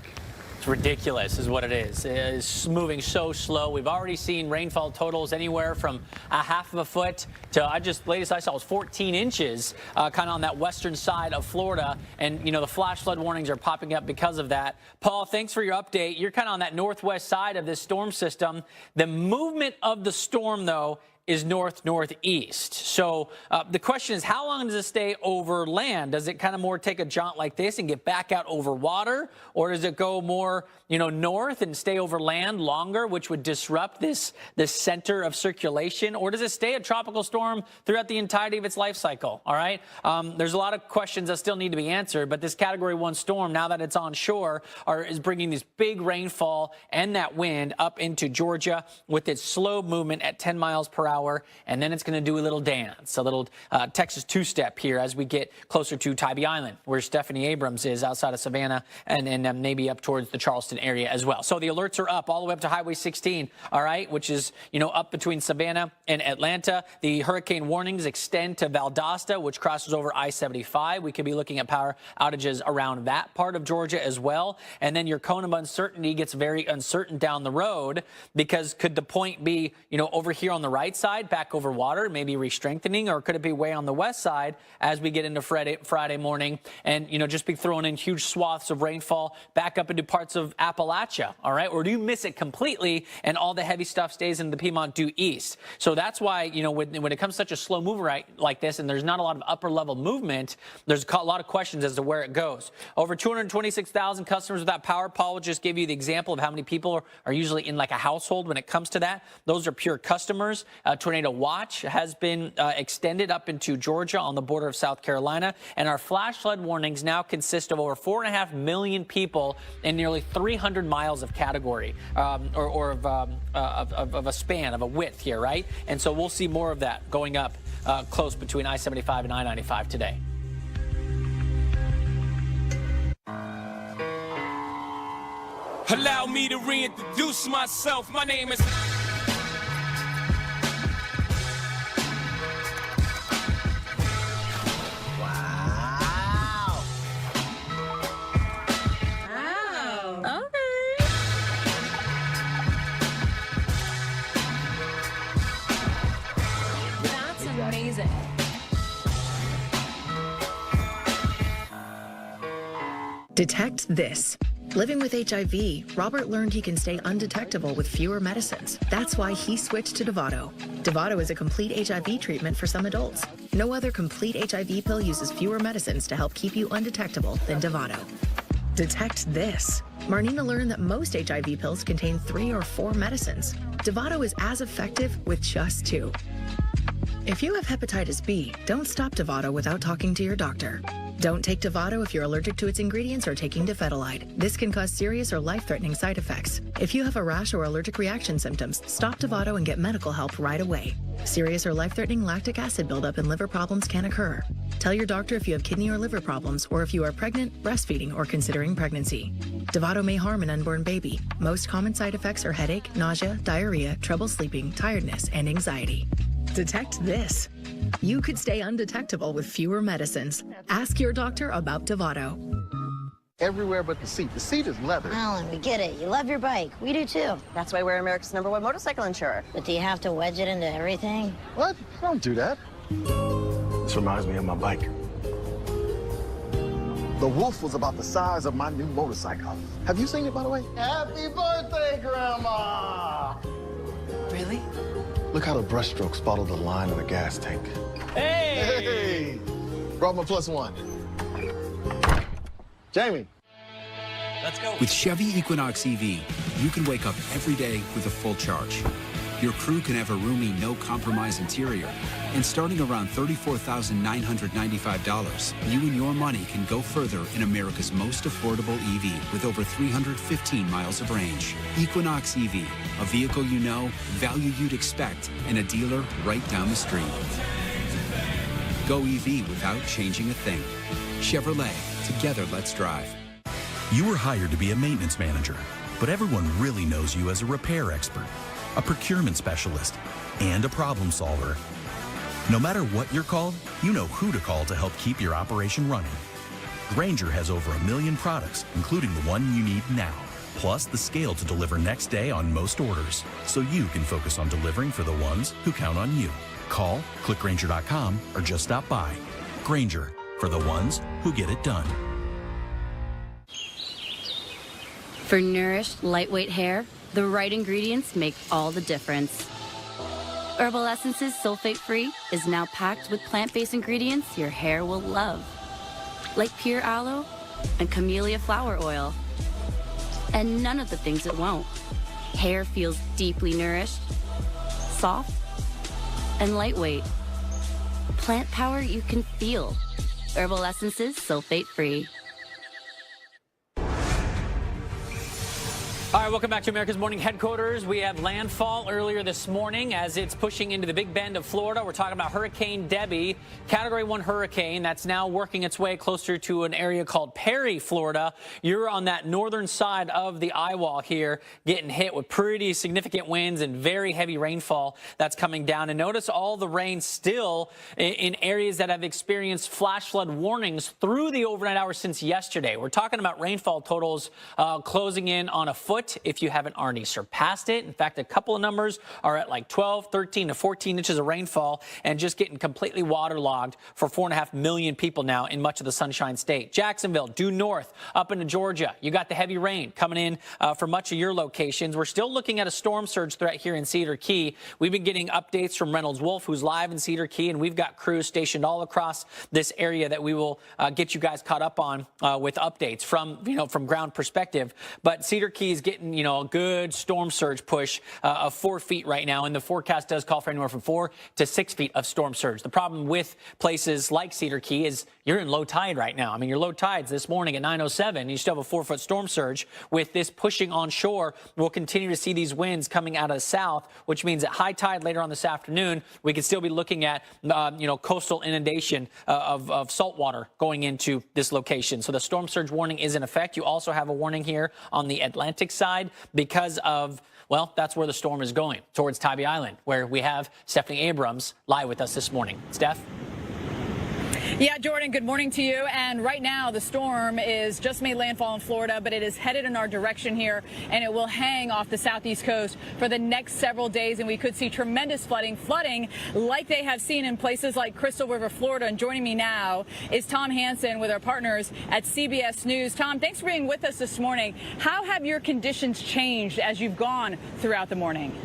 It's ridiculous is what it is. It's moving so slow. We've already seen rainfall totals anywhere from 1/2 foot to, latest I saw was 14 inches, kind of on that western side of Florida. And, the flash flood warnings are popping up because of that. Paul, thanks for your update. You're kind of on that northwest side of this storm system. The movement of the storm, though, is north-northeast. So the question is, how long does it stay over land? Does it kind of more take a jaunt like this and get back out over water? Or does it go more, north and stay over land longer, which would disrupt this center of circulation? Or does it stay a tropical storm throughout the entirety of its life cycle? All right. There's a lot of questions that still need to be answered, but this Category 1 storm, now that it's on shore, is bringing this big rainfall and that wind up into Georgia with its slow movement at 10 miles per hour. And then it's going to do a little dance, a little Texas two-step here as we get closer to Tybee Island, where Stephanie Abrams is outside of Savannah, and maybe up towards the Charleston area as well. So the alerts are up all the way up to Highway 16, all right, which is, up between Savannah and Atlanta. The hurricane warnings extend to Valdosta, which crosses over I-75. We could be looking at power outages around that part of Georgia as well. And then your cone of uncertainty gets very uncertain down the road, because could the point be, over here on the right side, back over water, maybe re-strengthening, or could it be way on the west side as we get into Friday morning and, just be throwing in huge swaths of rainfall back up into parts of Appalachia, all right? Or do you miss it completely and all the heavy stuff stays in the Piedmont due east? So that's why, when it comes to such a slow mover like this and there's not a lot of upper level movement, there's a lot of questions as to where it goes. Over 226,000 customers without power. Paul will just give you the example of how many people are usually in like a household when it comes to that. Those are pure customers. Tornado watch has been extended up into Georgia on the border of South Carolina. And our flash flood warnings now consist of over 4.5 million people in nearly 300 miles of category or of a span, of a width here, right? And so we'll see more of that going up close between I-75 and I-95 today. Allow me to reintroduce myself. My name is... Amazing. Detect this. Living with HIV, Robert learned he can stay undetectable with fewer medicines. That's why he switched to Dovato. Dovato is a complete HIV treatment for some adults. No other complete HIV pill uses fewer medicines to help keep you undetectable than Dovato. Detect this. Marnina learned that most HIV pills contain 3 or 4 medicines. Dovato is as effective with just 2. If you have hepatitis B, don't stop Dovato without talking to your doctor. Don't take Dovato if you're allergic to its ingredients or taking dofetilide. This can cause serious or life-threatening side effects. If you have a rash or allergic reaction symptoms, stop Dovato and get medical help right away. Serious or life-threatening lactic acid buildup and liver problems can occur. Tell your doctor if you have kidney or liver problems or if you are pregnant, breastfeeding, or considering pregnancy. Dovato may harm an unborn baby. Most common side effects are headache, nausea, diarrhea, trouble sleeping, tiredness, and anxiety. Detect this. You could stay undetectable with fewer medicines. Ask your doctor about Dovato. Everywhere but the seat. The seat is leather. Alan, we get it. You love your bike. We do too. That's why we're America's #1 motorcycle insurer. But do you have to wedge it into everything? What? Don't do that. This reminds me of my bike. The Wolf was about the size of my new motorcycle. Have you seen it, by the way? Happy birthday, Grandma! Really? Look how the brushstrokes follow the line of the gas tank. Hey! Hey! Brought my +1. Jamie. Let's go. With Chevy Equinox EV, you can wake up every day with a full charge. Your crew can have a roomy, no-compromise interior. And starting around $34,995, you and your money can go further in America's most affordable EV with over 315 miles of range. Equinox EV, a vehicle you know, value you'd expect, and a dealer right down the street. Go EV without changing a thing. Chevrolet, together let's drive. You were hired to be a maintenance manager, but everyone really knows you as a repair expert, a procurement specialist, and a problem solver. No matter what you're called, you know who to call to help keep your operation running. Grainger has over 1 million products, including the one you need now, plus the scale to deliver next day on most orders, so you can focus on delivering for the ones who count on you. Call, click Grainger.com, or just stop by. Grainger, for the ones who get it done. For nourished, lightweight hair, the right ingredients make all the difference. Herbal Essences Sulfate-Free is now packed with plant-based ingredients your hair will love, like pure aloe and camellia flower oil. And none of the things it won't. Hair feels deeply nourished, soft, and lightweight. Plant power you can feel. Herbal Essences Sulfate-Free. All right, welcome back to America's Morning Headquarters. We have landfall earlier this morning as it's pushing into the Big Bend of Florida. We're talking about Hurricane Debby, Category 1 hurricane that's now working its way closer to an area called Perry, Florida. You're on that northern side of the eye wall here, getting hit with pretty significant winds and very heavy rainfall that's coming down. And notice all the rain still in areas that have experienced flash flood warnings through the overnight hours since yesterday. We're talking about rainfall totals closing in on a foot if you haven't already surpassed it. In fact, a couple of numbers are at like 12, 13 to 14 inches of rainfall and just getting completely waterlogged for 4.5 million people now in much of the Sunshine State. Jacksonville, due north up into Georgia. You got the heavy rain coming in for much of your locations. We're still looking at a storm surge threat here in Cedar Key. We've been getting updates from Reynolds Wolf, who's live in Cedar Key, and we've got crews stationed all across this area that we will get you guys caught up on with updates from ground perspective. But Cedar Key is getting, a good storm surge push of 4 feet right now, and the forecast does call for anywhere from 4 to 6 feet of storm surge. The problem with places like Cedar Key is you're in low tide right now. I mean, your low tides this morning at 9:07, you still have a 4-foot storm surge. With this pushing on shore, we'll continue to see these winds coming out of the south, which means at high tide later on this afternoon, we could still be looking at, coastal inundation of salt water going into this location. So the storm surge warning is in effect. You also have a warning here on the Atlantic side because of, well, that's where the storm is going, towards Tybee Island, where we have Stephanie Abrams live with us this morning. Steph? Yeah, Jordan, good morning to you. And right now, the storm is just made landfall in Florida, but it is headed in our direction here, and it will hang off the southeast coast for the next several days. And we could see tremendous flooding like they have seen in places like Crystal River, Florida. And joining me now is Tom Hansen with our partners at CBS News. Tom, thanks for being with us this morning. How have your conditions changed as you've gone throughout the morning?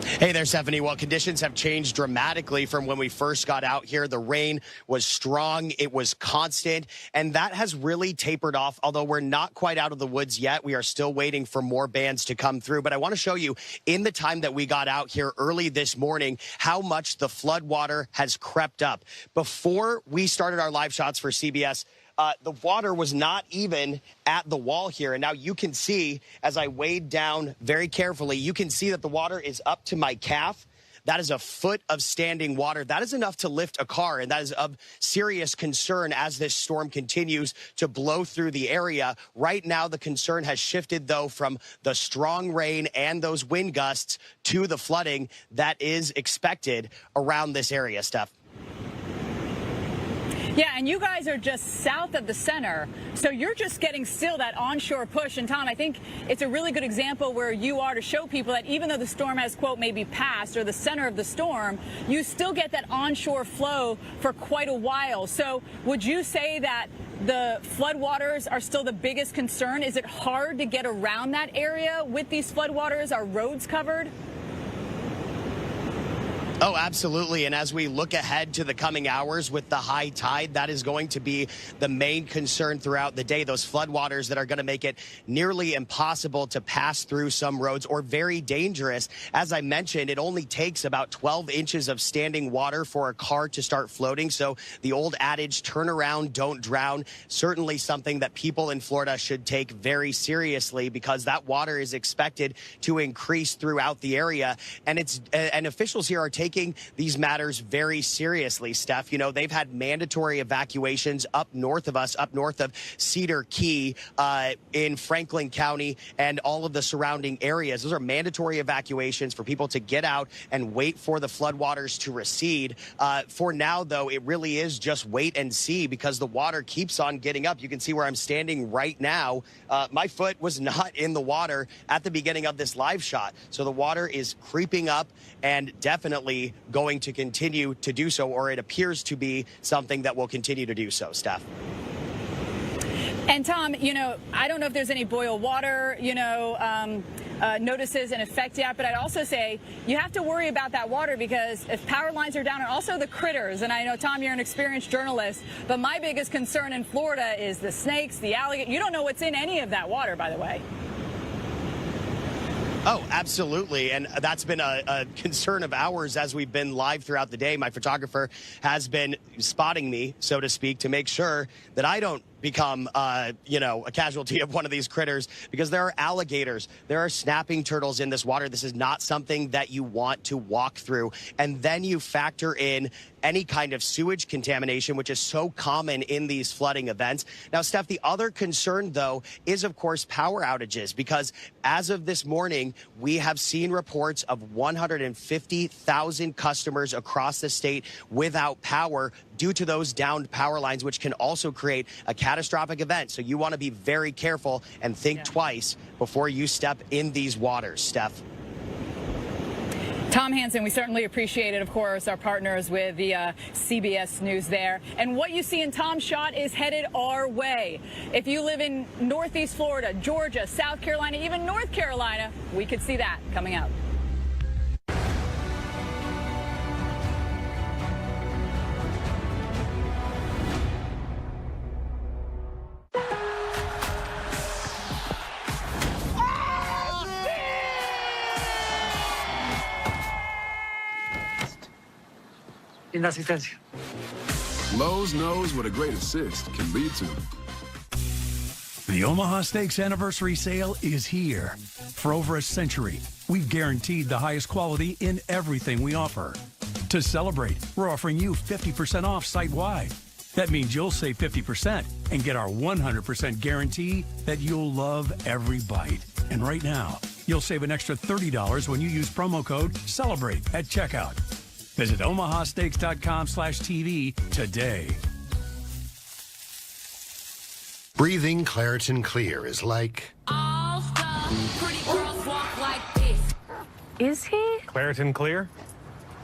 Hey there, Stephanie. Well, conditions have changed dramatically from when we first got out here. The rain was strong, it was constant, and that has really tapered off. Although we're not quite out of the woods yet, we are still waiting for more bands to come through. But I want to show you, in the time that we got out here early this morning, how much the flood water has crept up. Before we started our live shots for CBS, the water was not even at the wall here. And now you can see, as I wade down very carefully, you can see that the water is up to my calf. That is a foot of standing water. That is enough to lift a car, and that is of serious concern as this storm continues to blow through the area. Right now, the concern has shifted, though, from the strong rain and those wind gusts to the flooding that is expected around this area, Steph. Yeah, and you guys are just south of the center, so you're just getting still that onshore push. And Tom, I think it's a really good example where you are to show people that even though the storm has, quote, maybe passed or the center of the storm, you still get that onshore flow for quite a while. So would you say that the floodwaters are still the biggest concern? Is it hard to get around that area with these floodwaters? Are roads covered? Oh, absolutely. And as we look ahead to the coming hours with the high tide, that is going to be the main concern throughout the day. Those floodwaters that are going to make it nearly impossible to pass through some roads, or very dangerous. As I mentioned, it only takes about 12 inches of standing water for a car to start floating. So the old adage, turn around, don't drown, certainly something that people in Florida should take very seriously, because that water is expected to increase throughout the area. And officials here are taking these matters very seriously, Steph. You know, they've had mandatory evacuations up north of us, up north of Cedar Key in Franklin County and all of the surrounding areas. Those are mandatory evacuations for people to get out and wait for the floodwaters to recede. For now, though, it really is just wait and see, because the water keeps on getting up. You can see where I'm standing right now. My foot was not in the water at the beginning of this live shot. So the water is creeping up and definitely going to continue to do so, or it appears to be something that will continue to do so, Steph. And Tom, you know, I don't know if there's any boil water, notices in effect yet, but I'd also say you have to worry about that water, because if power lines are down, and also the critters, and I know, Tom, you're an experienced journalist, but my biggest concern in Florida is the snakes, the alligators. You don't know what's in any of that water, by the way. Oh, absolutely. And that's been a concern of ours as we've been live throughout the day. My photographer has been spotting me, so to speak, to make sure that I don't become, a casualty of one of these critters, because there are alligators, there are snapping turtles in this water. This is not something that you want to walk through. And then you factor in any kind of sewage contamination, which is so common in these flooding events. Now, Steph, the other concern, though, is, of course, power outages, because as of this morning, we have seen reports of 150,000 customers across the state without power due to those downed power lines, which can also create a catastrophic event. So you want to be very careful and think twice before you step in these waters, Steph. Tom Hansen, we certainly appreciate it, of course, our partners with the CBS News there. And what you see in Tom's shot is headed our way. If you live in Northeast Florida, Georgia, South Carolina, even North Carolina, we could see that coming up. Lowe's knows what a great assist can lead to. The Omaha Steaks Anniversary Sale is here. For over a century, we've guaranteed the highest quality in everything we offer. To celebrate, we're offering you 50% off site-wide. That means you'll save 50% and get our 100% guarantee that you'll love every bite. And right now, you'll save an extra $30 when you use promo code CELEBRATE at checkout. Visit omahasteaks.com/TV today. Breathing Claritin Clear is like... All stars, pretty girls walk like this. Is he? Claritin Clear?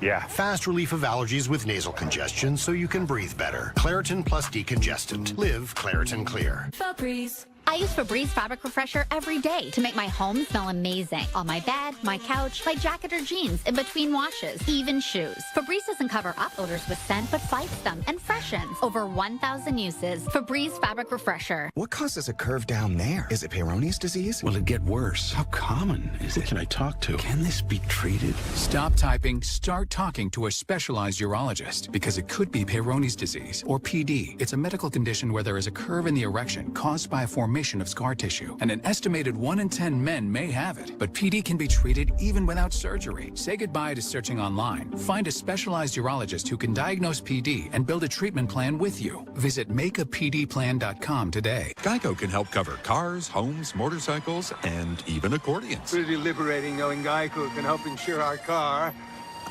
Yeah. Fast relief of allergies with nasal congestion so you can breathe better. Claritin plus decongestant. Live Claritin Clear. Febreze. I use Febreze Fabric Refresher every day to make my home smell amazing. On my bed, my couch, my jacket or jeans, in between washes, even shoes. Febreze doesn't cover up odors with scent, but fights them and freshens. Over 1,000 uses. Febreze Fabric Refresher. What causes a curve down there? Is it Peyronie's disease? Will it get worse? How common is it? Who can I talk to? Can this be treated? Stop typing, start talking to a specialized urologist because it could be Peyronie's disease, or PD. It's a medical condition where there is a curve in the erection caused by a formation of scar tissue, and an estimated 1 in 10 men may have it. But PD can be treated even without surgery. Say goodbye to searching online. Find a specialized urologist who can diagnose PD and build a treatment plan with you. Visit makeapdplan.com today. Geico can help cover cars, homes, motorcycles, and even accordions. Pretty liberating knowing Geico can help insure our car.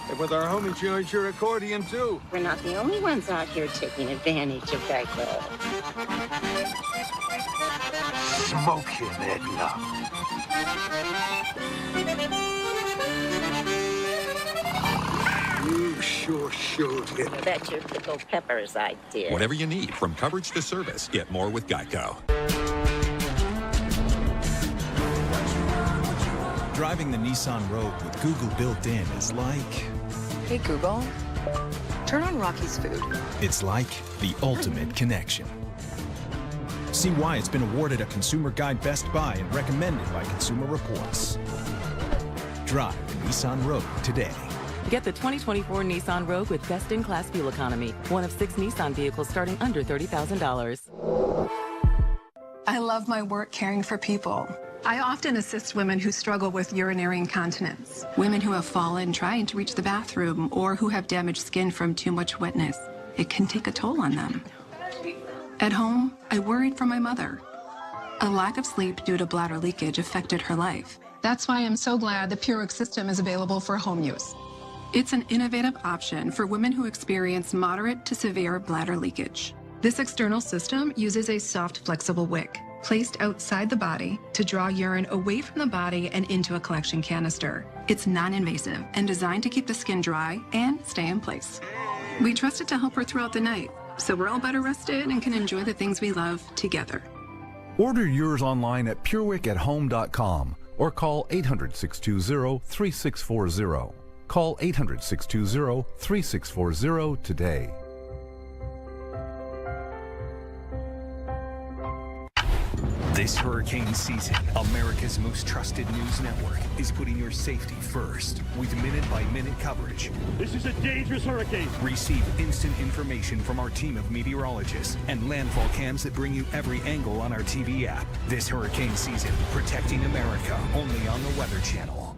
And with our home insurance, your accordion, too. We're not the only ones out here taking advantage of Geico. Smoke him, Edna. You sure showed him. That's your pickled peppers idea. Whatever you need, from coverage to service, get more with Geico. Driving the Nissan Rogue with Google built in is like... Hey, Google, turn on Rocky's Food. It's like the ultimate connection. See why it's been awarded a Consumer Guide Best Buy and recommended by Consumer Reports. Drive the Nissan Rogue today. Get the 2024 Nissan Rogue with best-in-class fuel economy. One of 6 Nissan vehicles starting under $30,000. I love my work caring for people. I often assist women who struggle with urinary incontinence, women who have fallen trying to reach the bathroom, or who have damaged skin from too much wetness. It can take a toll on them. At home, I worried for my mother. A lack of sleep due to bladder leakage affected her life. That's why I'm so glad the Purex system is available for home use. It's an innovative option for women who experience moderate to severe bladder leakage. This external system uses a soft, flexible wick placed outside the body to draw urine away from the body and into a collection canister. It's non-invasive and designed to keep the skin dry and stay in place. We trust it to help her throughout the night, so we're all better rested and can enjoy the things we love together. Order yours online at purewickathome.com or call 800-620-3640. Call 800-620-3640 today. This hurricane season, America's most trusted news network is putting your safety first with minute-by-minute coverage. This is a dangerous hurricane. Receive instant information from our team of meteorologists and landfall cams that bring you every angle on our TV app. This hurricane season, protecting America only on the Weather Channel.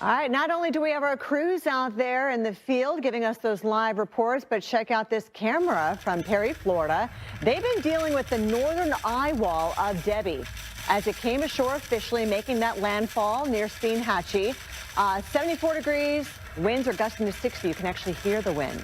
All right, not only do we have our crews out there in the field giving us those live reports, but check out this camera from Perry, Florida. They've been dealing with the northern eye wall of Debby as it came ashore officially, making that landfall near Steinhatchee. 74 degrees, winds are gusting to 60. You can actually hear the winds.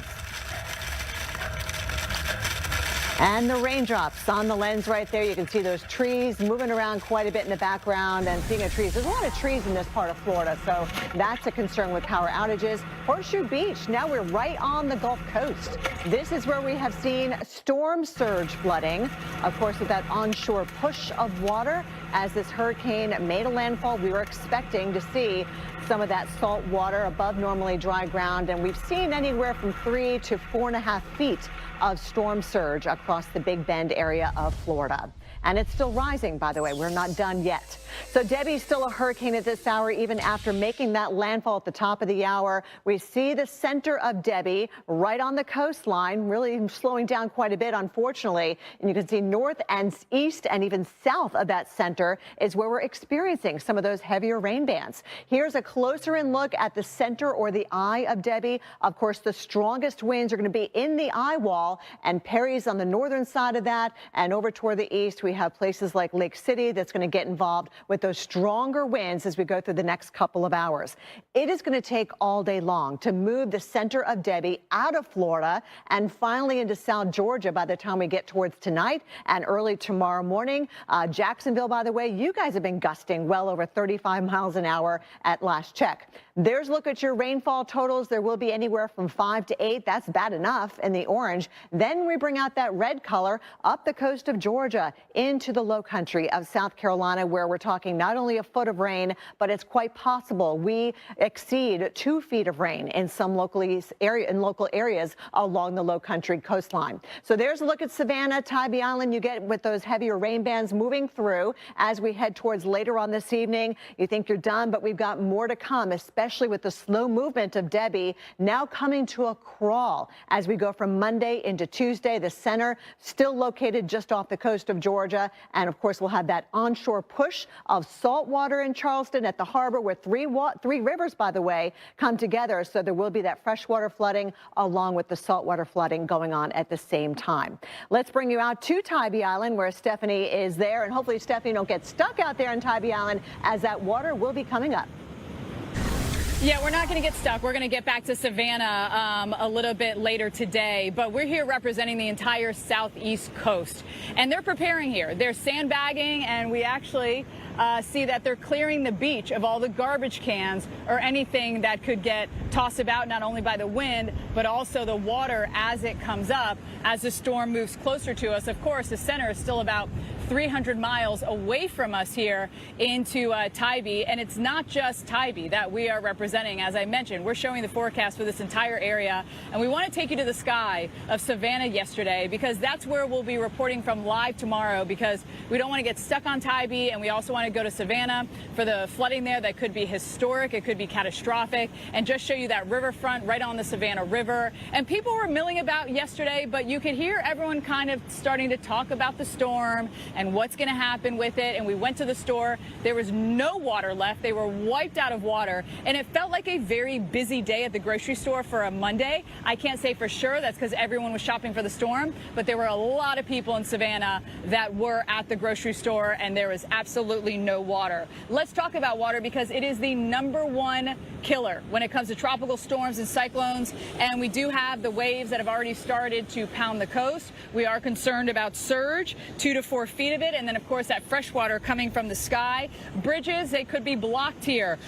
And the raindrops on the lens right there. You can see those trees moving around quite a bit in the background. And speaking of trees, there's a lot of trees in this part of Florida, so that's a concern with power outages. Horseshoe Beach, now we're right on the Gulf Coast. This is where we have seen storm surge flooding. Of course, with that onshore push of water as this hurricane made a landfall, we were expecting to see some of that salt water above normally dry ground, and we've seen anywhere from 3 to 4.5 feet of storm surge across the Big Bend area of Florida. And it's still rising, by the way. We're not done yet. So Debbie's still a hurricane at this hour, even after making that landfall at the top of the hour. We see the center of Debbie right on the coastline, really slowing down quite a bit, unfortunately. And you can see north and east and even south of that center is where we're experiencing some of those heavier rain bands. Here's a closer in look at the center or the eye of Debbie. Of course, the strongest winds are going to be in the eye wall, and Perry's on the northern side of that, and over toward the east, we have places like Lake City that's going to get involved with those stronger winds as we go through the next couple of hours. It is going to take all day long to move the center of Debbie out of Florida and finally into South Georgia by the time we get towards tonight and early tomorrow morning. Jacksonville, by the way, you guys have been gusting well over 35 miles an hour at last check. There's a look at your rainfall totals. There will be anywhere from 5 to 8. That's bad enough in the orange. Then we bring out that red color up the coast of Georgia into the low country of South Carolina, where we're talking not only a foot of rain, but it's quite possible we exceed 2 feet of rain in some local areas along the low country coastline. So there's a look at Savannah, Tybee Island. You get with those heavier rain bands moving through as we head towards later on this evening. You think you're done, but we've got more to come, especially with the slow movement of Debbie now coming to a crawl as we go from Monday into Tuesday. The center still located just off the coast of Georgia. And of course, we'll have that onshore push of salt water in Charleston at the harbor, where three rivers, by the way, come together. So there will be that freshwater flooding along with the saltwater flooding going on at the same time. Let's bring you out to Tybee Island, where Stephanie is there. And hopefully Stephanie don't get stuck out there in Tybee Island, as that water will be coming up. Yeah, we're not going to get stuck. We're going to get back to Savannah a little bit later today, but we're here representing the entire southeast coast, and they're preparing here. They're sandbagging, and we actually see that they're clearing the beach of all the garbage cans or anything that could get tossed about, not only by the wind, but also the water as it comes up, as the storm moves closer to us. Of course, the center is still about 300 miles away from us here into Tybee, and it's not just Tybee that we are representing. As I mentioned, we're showing the forecast for this entire area, and we want to take you to the sky of Savannah yesterday, because that's where we'll be reporting from live tomorrow, because we don't want to get stuck on Tybee, and we also want to go to Savannah for the flooding there that could be historic, it could be catastrophic, and just show you that riverfront right on the Savannah River. And people were milling about yesterday, but you could hear everyone kind of starting to talk about the storm and what's going to happen with it. And we went to the store. There was no water left. They were wiped out of water. And it felt like a very busy day at the grocery store for a Monday. I can't say for sure that's because everyone was shopping for the storm, but there were a lot of people in Savannah that were at the grocery store, and there was absolutely no water. Let's talk about water, because it is the #1 killer when it comes to tropical storms and cyclones. And we do have the waves that have already started to pound the coast. We are concerned about surge, 2 to 4 feet of it. And then, of course, that fresh water coming from the sky. Bridges, they could be blocked here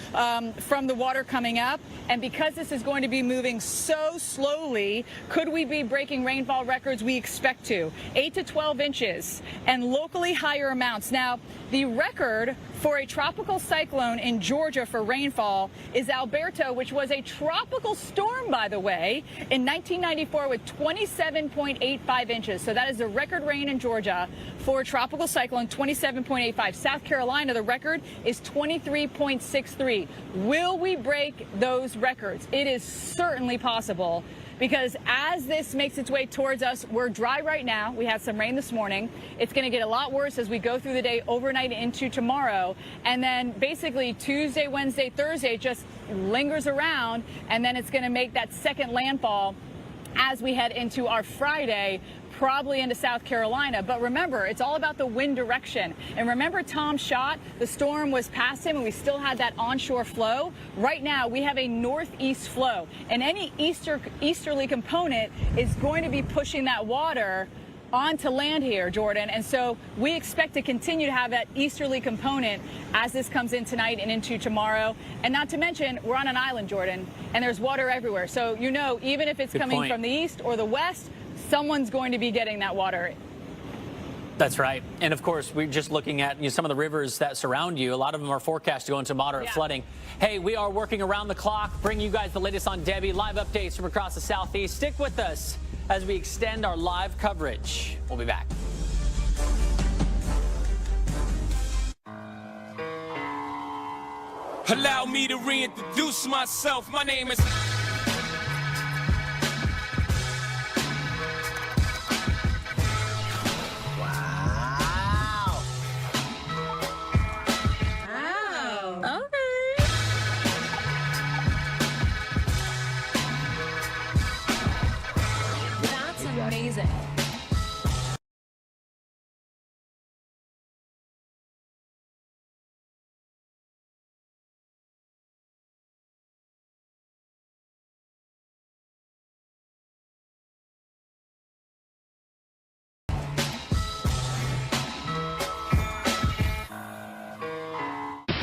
from the water coming up. And because this is going to be moving so slowly, could we be breaking rainfall records? We expect to. 8 to 12 inches and locally higher amounts. Now, the record for a tropical cyclone in Georgia for rainfall is Alberto, which was a tropical storm, by the way, in 1994 with 27.85 inches. So that is the record rain in Georgia for a tropical cyclone, 27.85. South Carolina, the record is 23.63. Will we break those records? It is certainly possible, because as this makes its way towards us, we're dry right now. We had some rain this morning. It's going to get a lot worse as we go through the day, overnight into tomorrow. And then basically Tuesday, Wednesday, Thursday just lingers around, and then it's going to make that second landfall as we head into our Friday, probably into South Carolina. But remember, it's all about the wind direction. And remember Tom Schott, the storm was past him and we still had that onshore flow. Right now, we have a northeast flow, and any easterly component is going to be pushing that water onto land here, Jordan. And so we expect to continue to have that easterly component as this comes in tonight and into tomorrow. And not to mention, we're on an island, Jordan, and there's water everywhere. So, you know, even if it's coming from the east or the west, someone's going to be getting that water. That's right. And of course, we're just looking at some of the rivers that surround you. A lot of them are forecast to go into moderate flooding. Hey, we are working around the clock, bringing you guys the latest on Debby, live updates from across the southeast. Stick with us as we extend our live coverage. We'll be back. Allow me to reintroduce myself. My name is... Amazing.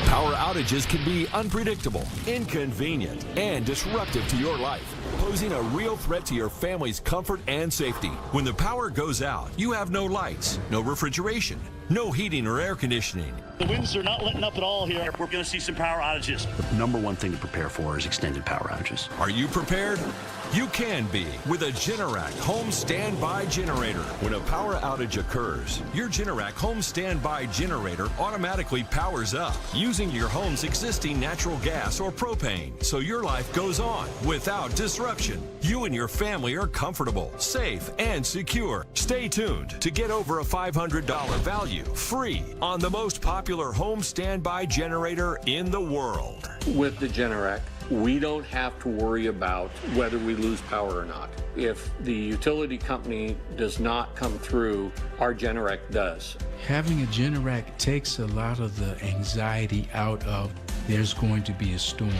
Power outages can be unpredictable, inconvenient, and disruptive to your life, posing a real threat to your family's comfort and safety. When the power goes out, you have no lights, no refrigeration, no heating or air conditioning. The winds are not letting up at all here. We're going to see some power outages. The number one thing to prepare for is extended power outages. Are you prepared? You can be with a Generac home standby generator. When a power outage occurs, your Generac home standby generator automatically powers up using your home's existing natural gas or propane, so your life goes on without disruption. You and your family are comfortable, safe, and secure. Stay tuned to get over a $500 value free on the most popular home standby generator in the world. With the Generac, we don't have to worry about whether we lose power or not. If the utility company does not come through, our Generac does. Having a Generac takes a lot of the anxiety out of there's going to be a storm.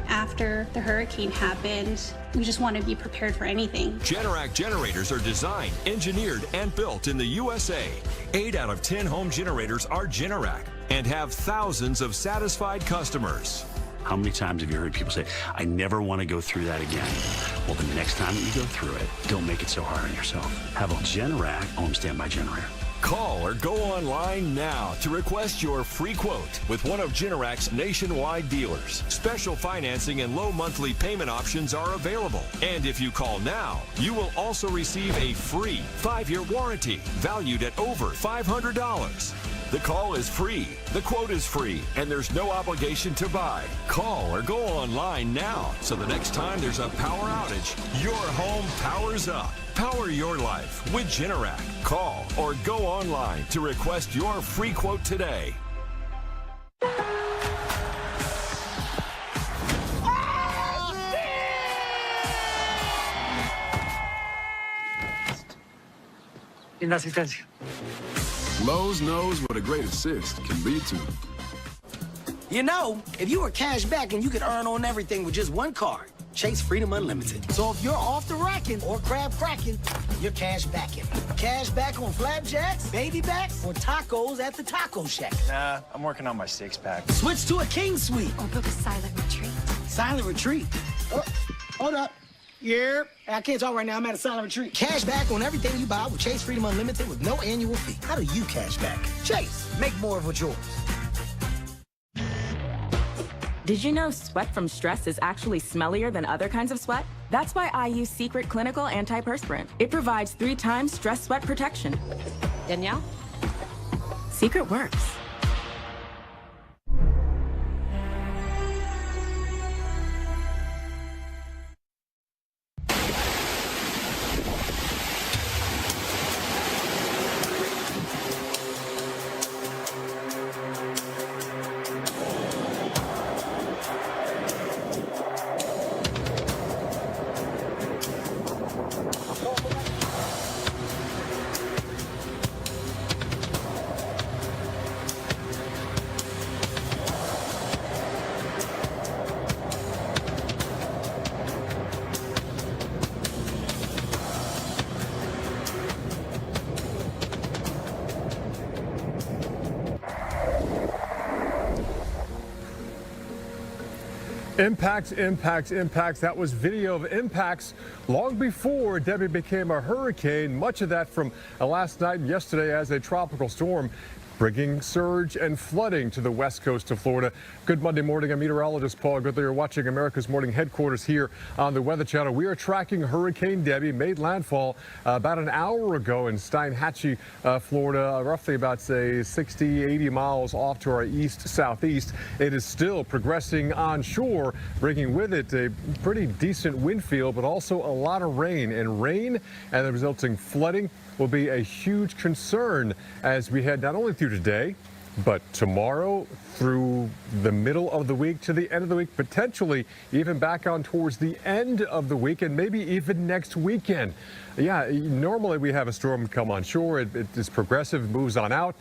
After the hurricane happened, we just want to be prepared for anything. Generac generators are designed, engineered, and built in the USA. 8 out of 10 home generators are Generac and have thousands of satisfied customers. How many times have you heard people say, I never want to go through that again? Well, the next time that you go through it, don't make it so hard on yourself. Have a Generac home standby generator. Call or go online now to request your free quote with one of Generac's nationwide dealers. Special financing and low monthly payment options are available. And if you call now, you will also receive a free 5-year warranty valued at over $500. The call is free, the quote is free, and there's no obligation to buy. Call or go online now so the next time there's a power outage, your home powers up. Power your life with Generac. Call or go online to request your free quote today. Inasistencia. Lowe's knows what a great assist can lead to. You know, if you were cash back and you could earn on everything with just one card, Chase Freedom Unlimited. So if you're off the racking or crab cracking, you're cash backing. Cash back on flapjacks, baby backs, or tacos at the Taco Shack. Nah, I'm working on my 6-pack. Switch to a King Suite. Or book a silent retreat. Silent retreat? Oh, hold up. Yeah, I can't talk right now. I'm at a silent retreat. Cash back on everything you buy with Chase Freedom Unlimited with no annual fee. How do you cash back? Chase, make more of what's yours. Did you know sweat from stress is actually smellier than other kinds of sweat? That's why I use Secret Clinical Antiperspirant. It provides 3 times stress sweat protection. Danielle? Secret works. Impacts, impacts, impacts. That was video of impacts long before Debby became a hurricane. Much of that from last night and yesterday as a tropical storm, bringing surge and flooding to the west coast of Florida. Good Monday morning. I'm meteorologist Paul Goodley. You're watching America's Morning Headquarters here on the Weather Channel. We are tracking Hurricane Debby. Made landfall about an hour ago in Steinhatchee, Florida, roughly about, say, 60, 80 miles off to our east-southeast. It is still progressing onshore, bringing with it a pretty decent wind field, but also a lot of rain. And rain and the resulting flooding will be a huge concern as we head not only through today, but tomorrow through the middle of the week to the end of the week, potentially even back on towards the end of the week and maybe even next weekend. Yeah, normally we have a storm come on shore. It is progressive, moves on out.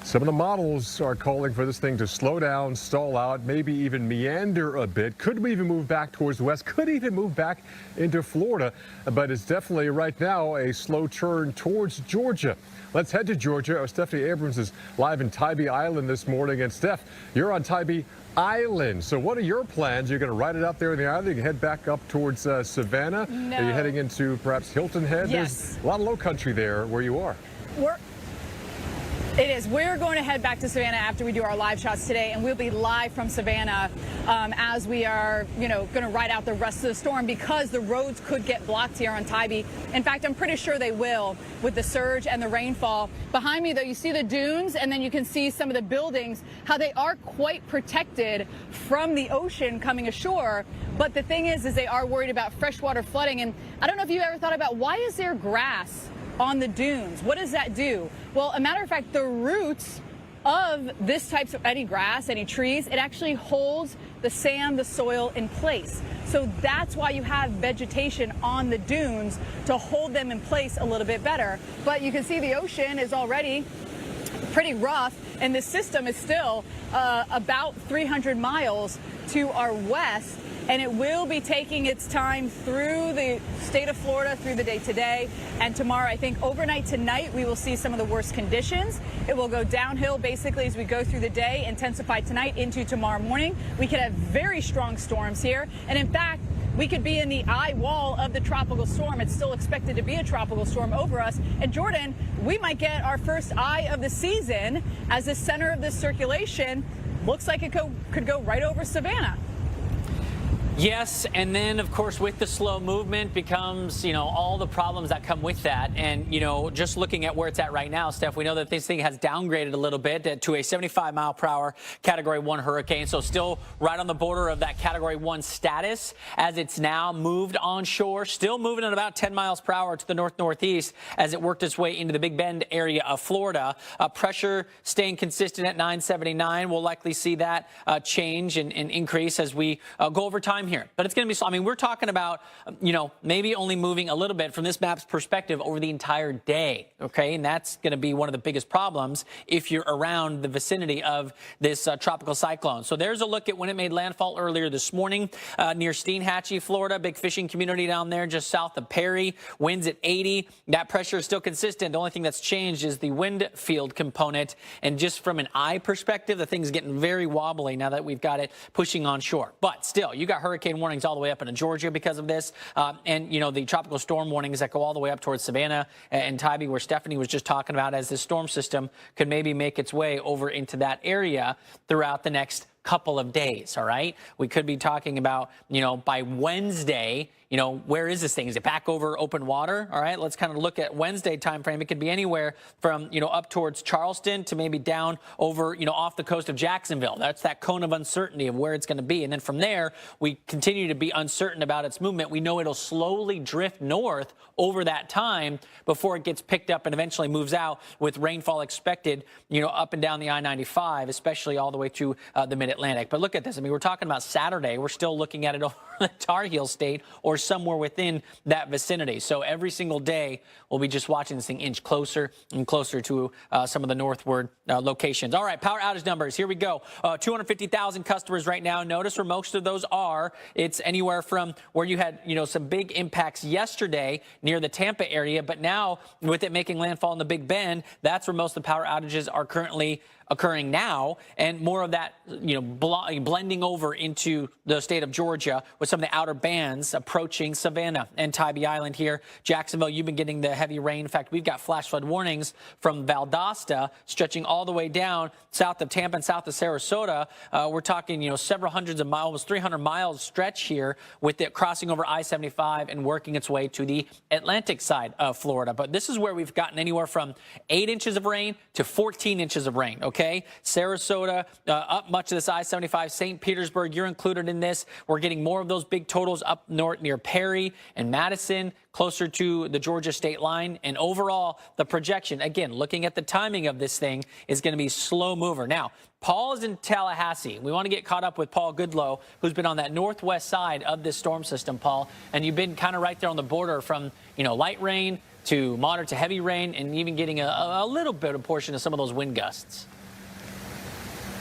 Some of the models are calling for this thing to slow down, stall out, maybe even meander a bit. Could we even move back towards the west? Could even move back into Florida. But it's definitely right now a slow turn towards Georgia. Let's head to Georgia. Stephanie Abrams is live in Tybee Island this morning. And Steph, you're on Tybee Island. So what are your plans? You're going to ride it out there in the island? You can head back up towards Savannah? No. Are you heading into perhaps Hilton Head? Yes. There's a lot of low country there where you are. It is. We're going to head back to Savannah after we do our live shots today, and we'll be live from Savannah as we are, going to ride out the rest of the storm because the roads could get blocked here on Tybee. In fact, I'm pretty sure they will with the surge and the rainfall. Behind me, though, you see the dunes, and then you can see some of the buildings, how they are quite protected from the ocean coming ashore. But the thing is they are worried about freshwater flooding. And I don't know if you ever thought about why is there grass on the dunes? What does that do? Well, a matter of fact, the roots of this type of any grass, any trees, it actually holds the sand, the soil in place. So that's why you have vegetation on the dunes to hold them in place a little bit better. But you can see the ocean is already pretty rough, and this system is still about 300 miles to our west. And it will be taking its time through the state of Florida through the day today and tomorrow. I think overnight tonight we will see some of the worst conditions. It will go downhill basically as we go through the day, intensify tonight into tomorrow morning. We could have very strong storms here. And in fact, we could be in the eye wall of the tropical storm. It's still expected to be a tropical storm over us. And Jordan, we might get our first eye of the season as the center of this circulation looks like it could go right over Savannah. Yes, and then, of course, with the slow movement becomes, all the problems that come with that. And, just looking at where it's at right now, Steph, we know that this thing has downgraded a little bit to a 75-mile-per-hour Category 1 hurricane. So still right on the border of that Category 1 status as it's now moved onshore, still moving at about 10 miles per hour to the north-northeast as it worked its way into the Big Bend area of Florida. Pressure staying consistent at 979. We'll likely see that change and increase as we go over time here. But it's going to be, we're talking about, maybe only moving a little bit from this map's perspective over the entire day. OK, and that's going to be one of the biggest problems if you're around the vicinity of this tropical cyclone. So there's a look at when it made landfall earlier this morning near Steinhatchee, Florida, big fishing community down there just south of Perry. Winds at 80. That pressure is still consistent. The only thing that's changed is the wind field component. And just from an eye perspective, the thing's getting very wobbly now that we've got it pushing onshore. But still, you got hurricane warnings all the way up into Georgia because of this. And, the tropical storm warnings that go all the way up towards Savannah and Tybee, where Stephanie was just talking about, as this storm system could maybe make its way over into that area throughout the next couple of days. All right. We could be talking about, by Wednesday, where is this thing? Is it back over open water? All right. Let's kind of look at Wednesday time frame. It could be anywhere from, up towards Charleston to maybe down over, off the coast of Jacksonville. That's that cone of uncertainty of where it's going to be. And then from there, we continue to be uncertain about its movement. We know it'll slowly drift north over that time before it gets picked up and eventually moves out with rainfall expected, up and down the I-95, especially all the way to the mid-Atlantic. But look at this. We're talking about Saturday. We're still looking at it over the Tar Heel State or somewhere within that vicinity. So every single day, we'll be just watching this thing inch closer and closer to some of the northward locations. All right, power outage numbers. Here we go. 250,000 customers right now. Notice where most of those are. It's anywhere from where you had, some big impacts yesterday near the Tampa area. But now with it making landfall in the Big Bend, that's where most of the power outages are currently occurring now, and more of that, blending over into the state of Georgia with some of the outer bands approaching Savannah and Tybee Island here. Jacksonville, you've been getting the heavy rain. In fact, we've got flash flood warnings from Valdosta stretching all the way down south of Tampa and south of Sarasota. We're talking, several hundreds of miles, almost 300 miles stretch here with it crossing over I-75 and working its way to the Atlantic side of Florida. But this is where we've gotten anywhere from 8 inches of rain to 14 inches of rain, okay? Sarasota, up much of this I-75, St. Petersburg, you're included in this. We're getting more of those big totals up north near Perry and Madison, closer to the Georgia state line. And overall, the projection, again, looking at the timing of this thing, is going to be slow mover. Now, Paul is in Tallahassee. We want to get caught up with Paul Goodlow, who's been on that northwest side of this storm system, Paul. And you've been kind of right there on the border from, light rain to moderate to heavy rain, and even getting a little bit of portion of some of those wind gusts.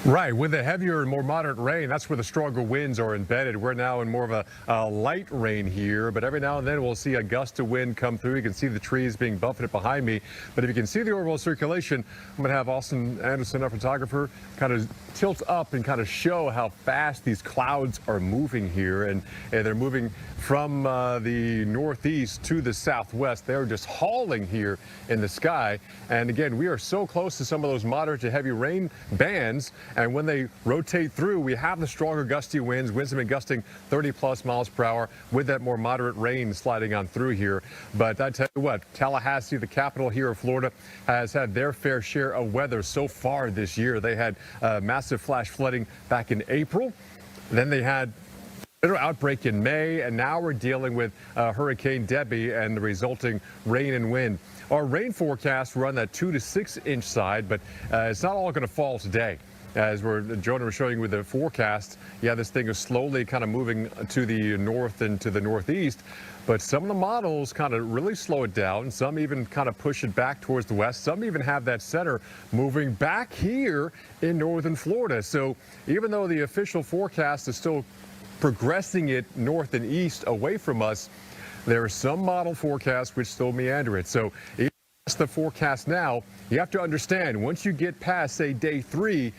Right, with the heavier and more moderate rain, that's where the stronger winds are embedded. We're now in more of a light rain here, but every now and then we'll see a gust of wind come through. You can see the trees being buffeted behind me, but if you can see the overall circulation, I'm going to have Austin Anderson, our photographer, kind of tilt up and kind of show how fast these clouds are moving here, and they're moving from the northeast to the southwest. They're just hauling here in the sky, and again, we are so close to some of those moderate to heavy rain bands. And when they rotate through, we have the stronger gusty winds. Winds have been gusting 30+ miles per hour with that more moderate rain sliding on through here. But I tell you what, Tallahassee, the capital here of Florida, has had their fair share of weather so far this year. They had massive flash flooding back in April. Then they had an outbreak in May, and now we're dealing with Hurricane Debby and the resulting rain and wind. Our rain forecast run that 2 to 6 inch side, but it's not all going to fall today. As Jonah was showing with the forecast, this thing is slowly kind of moving to the north and to the northeast. But some of the models kind of really slow it down. Some even kind of push it back towards the west. Some even have that center moving back here in northern Florida. So even though the official forecast is still progressing it north and east away from us, there are some model forecasts which still meander it. So even the forecast now, you have to understand, once you get past, say, day 3,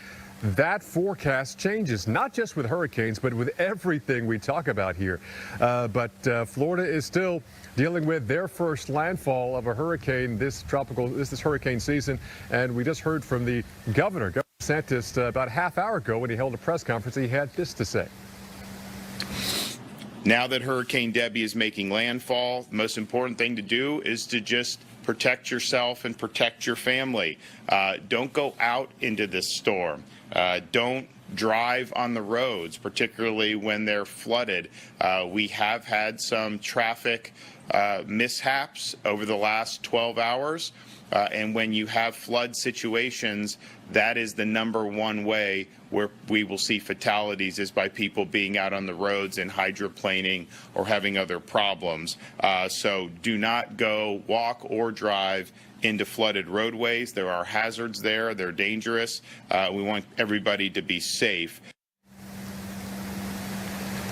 that forecast changes, not just with hurricanes, but with everything we talk about here. But Florida is still dealing with their first landfall of a hurricane this hurricane season. And we just heard from the Governor DeSantis about a half hour ago when he held a press conference. He had this to say. Now that Hurricane Debby is making landfall, the most important thing to do is to just protect yourself and protect your family. Don't go out into this storm. Don't drive on the roads, particularly when they're flooded. We have had some traffic mishaps over the last 12 hours. And when you have flood situations, that is the #1 way where we will see fatalities, is by people being out on the roads and hydroplaning or having other problems. So do not go walk or drive into flooded roadways. There are hazards there. They're dangerous. We want everybody to be safe.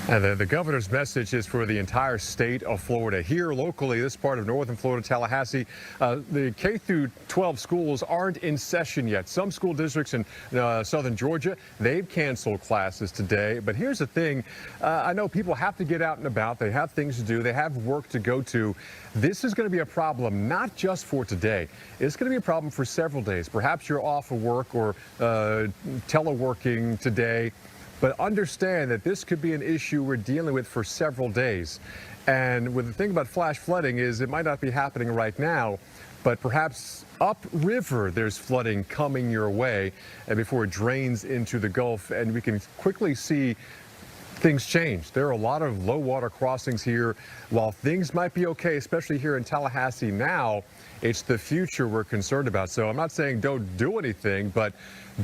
And the governor's message is for the entire state of Florida. Here locally, this part of northern Florida, Tallahassee, the K through 12 schools aren't in session yet. Some school districts in southern Georgia, they've canceled classes today. But here's the thing. I know people have to get out and about. They have things to do. They have work to go to. This is going to be a problem not just for today. It's going to be a problem for several days. Perhaps you're off of work or teleworking today. But understand that this could be an issue we're dealing with for several days. And the thing about flash flooding is it might not be happening right now, but perhaps upriver there's flooding coming your way and before it drains into the Gulf, and we can quickly see things change. There are a lot of low water crossings here. While things might be okay, especially here in Tallahassee now, it's the future we're concerned about. So I'm not saying don't do anything, but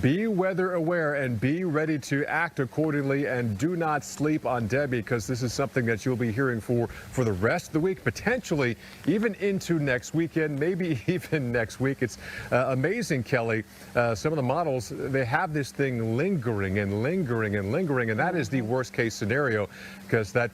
be weather aware and be ready to act accordingly, and do not sleep on Debby, because this is something that you'll be hearing for the rest of the week, potentially even into next weekend, maybe even next week. It's amazing, Kelly. Some of the models, they have this thing lingering and lingering and lingering, and that is the worst case scenario, because that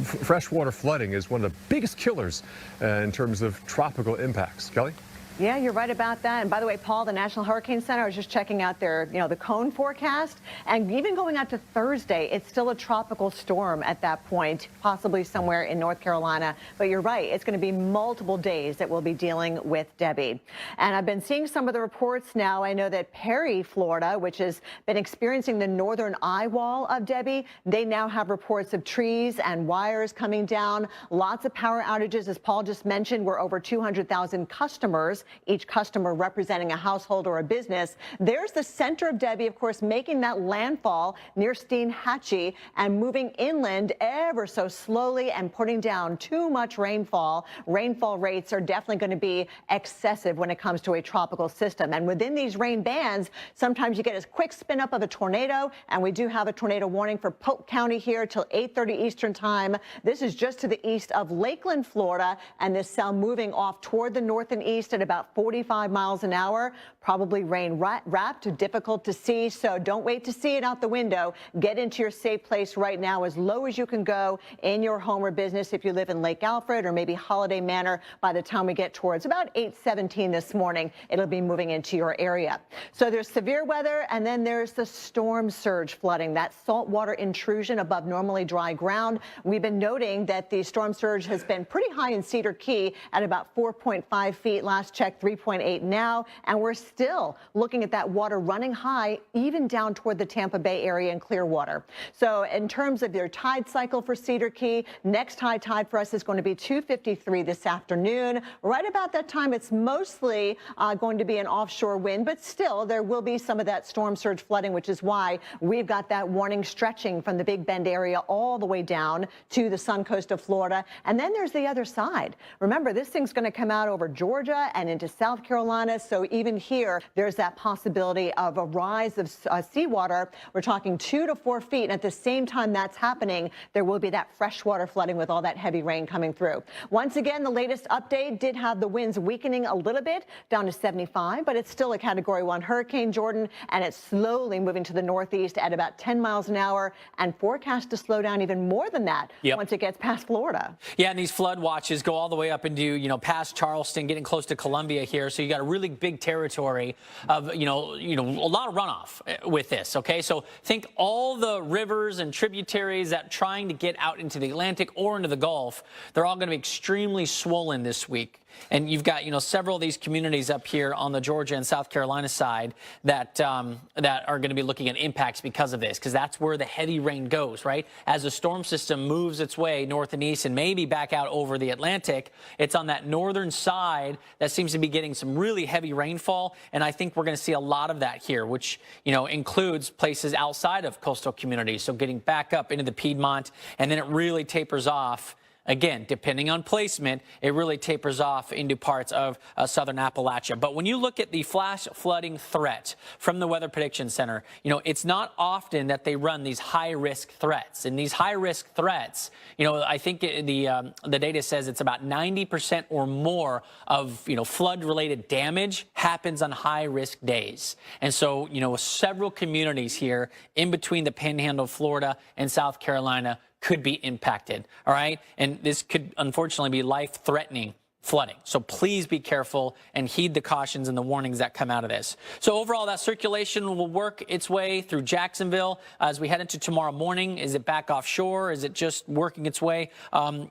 freshwater flooding is one of the biggest killers in terms of tropical impacts. Kelly? Yeah, you're right about that. And by the way, Paul, the National Hurricane Center, I was just checking out their, the cone forecast. And even going out to Thursday, it's still a tropical storm at that point, possibly somewhere in North Carolina. But you're right, it's going to be multiple days that we'll be dealing with Debby. And I've been seeing some of the reports now. I know that Perry, Florida, which has been experiencing the northern eye wall of Debby, they now have reports of trees and wires coming down. Lots of power outages. As Paul just mentioned, we're over 200,000 customers, each customer representing a household or a business. There's the center of Debby, of course, making that landfall near Steinhatchee and moving inland ever so slowly and putting down too much rainfall. Rainfall rates are definitely going to be excessive when it comes to a tropical system. And within these rain bands, sometimes you get a quick spin up of a tornado, and we do have a tornado warning for Polk County here till 8:30 Eastern time. This is just to the east of Lakeland, Florida, and this cell moving off toward the north and east at about 45 miles an hour. Probably rain wrapped, difficult to see, so don't wait to see it out the window. Get into your safe place right now, as low as you can go in your home or business if you live in Lake Alfred or maybe Holiday Manor. By the time we get towards about 8:17 this morning, it'll be moving into your area. So there's severe weather, and then there's the storm surge flooding, that saltwater intrusion above normally dry ground. We've been noting that the storm surge has been pretty high in Cedar Key at about 4.5 feet. Last check, 3.8 now, and we're still looking at that water running high even down toward the Tampa Bay area and Clearwater. So in terms of your tide cycle for Cedar Key, next high tide for us is going to be 2:53 this afternoon. Right about that time, it's mostly going to be an offshore wind, but still there will be some of that storm surge flooding, which is why we've got that warning stretching from the Big Bend area all the way down to the sun coast of Florida. And then there's the other side. Remember, this thing's going to come out over Georgia and into South Carolina. So even here, there's that possibility of a rise of seawater. We're talking 2 to 4 feet. And at the same time that's happening, there will be that freshwater flooding with all that heavy rain coming through. Once again, the latest update did have the winds weakening a little bit down to 75, but it's still a Category 1 hurricane, Jordan, and it's slowly moving to the northeast at about 10 miles an hour and forecast to slow down even more than that once it gets past Florida. Yeah, and these flood watches go all the way up into, past Charleston, getting close to Columbia here. So you got a really big territory of, a lot of runoff with this. Okay, so think all the rivers and tributaries that are trying to get out into the Atlantic or into the Gulf, they're all going to be extremely swollen this week. And you've got, several of these communities up here on the Georgia and South Carolina side that that are going to be looking at impacts because of this, because that's where the heavy rain goes, right? As the storm system moves its way north and east and maybe back out over the Atlantic, it's on that northern side that seems to be getting some really heavy rainfall. And I think we're going to see a lot of that here, which, includes places outside of coastal communities. So getting back up into the Piedmont, and then it really tapers off. Again, depending on placement, it really tapers off into parts of southern Appalachia. But when you look at the flash flooding threat from the Weather Prediction Center, it's not often that they run these high-risk threats. And these high-risk threats, I think the data says it's about 90% or more of, flood-related damage happens on high-risk days. And so, several communities here in between the Panhandle of Florida and South Carolina could be impacted, all right? And this could unfortunately be life-threatening flooding. So please be careful and heed the cautions and the warnings that come out of this. So overall, that circulation will work its way through Jacksonville as we head into tomorrow morning. Is it back offshore? Is it just working its way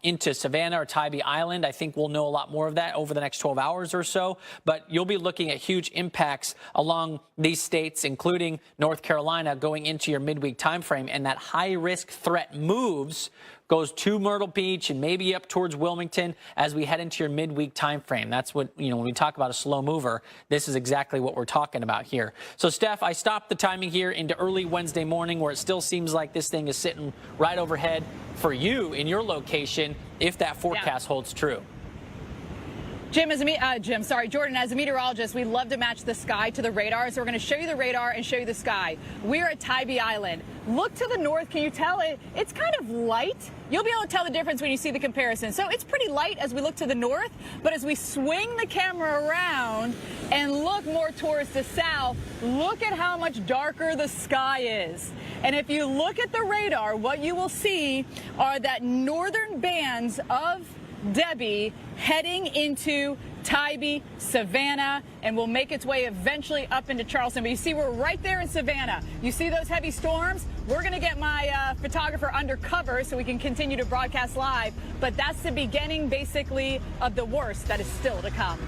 into Savannah or Tybee Island? I think we'll know a lot more of that over the next 12 hours or so. But you'll be looking at huge impacts along these states, including North Carolina, going into your midweek time frame. And that high-risk threat moves goes to Myrtle Beach and maybe up towards Wilmington as we head into your midweek time frame. That's what, when we talk about a slow mover, this is exactly what we're talking about here. So, Steph, I stopped the timing here into early Wednesday morning, where it still seems like this thing is sitting right overhead for you in your location if that forecast holds true. Jordan, as a meteorologist, we love to match the sky to the radar. So we're going to show you the radar and show you the sky. We're at Tybee Island. Look to the north. Can you tell it's kind of light? You'll be able to tell the difference when you see the comparison. So it's pretty light as we look to the north, but as we swing the camera around and look more towards the south, look at how much darker the sky is. And if you look at the radar, what you will see are that northern bands of Debby heading into Tybee, Savannah, and will make its way eventually up into Charleston. But you see, we're right there in Savannah. You see those heavy storms? We're going to get my photographer undercover so we can continue to broadcast live. But that's the beginning, basically, of the worst that is still to come.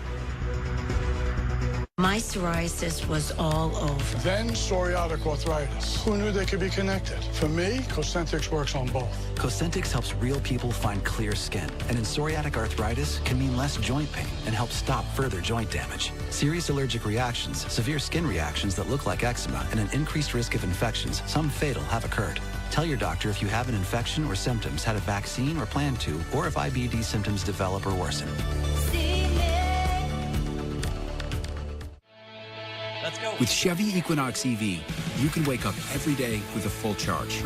My psoriasis was all over. Then psoriatic arthritis. Who knew they could be connected? For me, Cosentix works on both. Cosentix helps real people find clear skin, and in psoriatic arthritis can mean less joint pain and help stop further joint damage. Serious allergic reactions, severe skin reactions that look like eczema, and an increased risk of infections, some fatal, have occurred. Tell your doctor if you have an infection or symptoms, had a vaccine or plan to, or if IBD symptoms develop or worsen. Let's go. With Chevy Equinox EV, you can wake up every day with a full charge.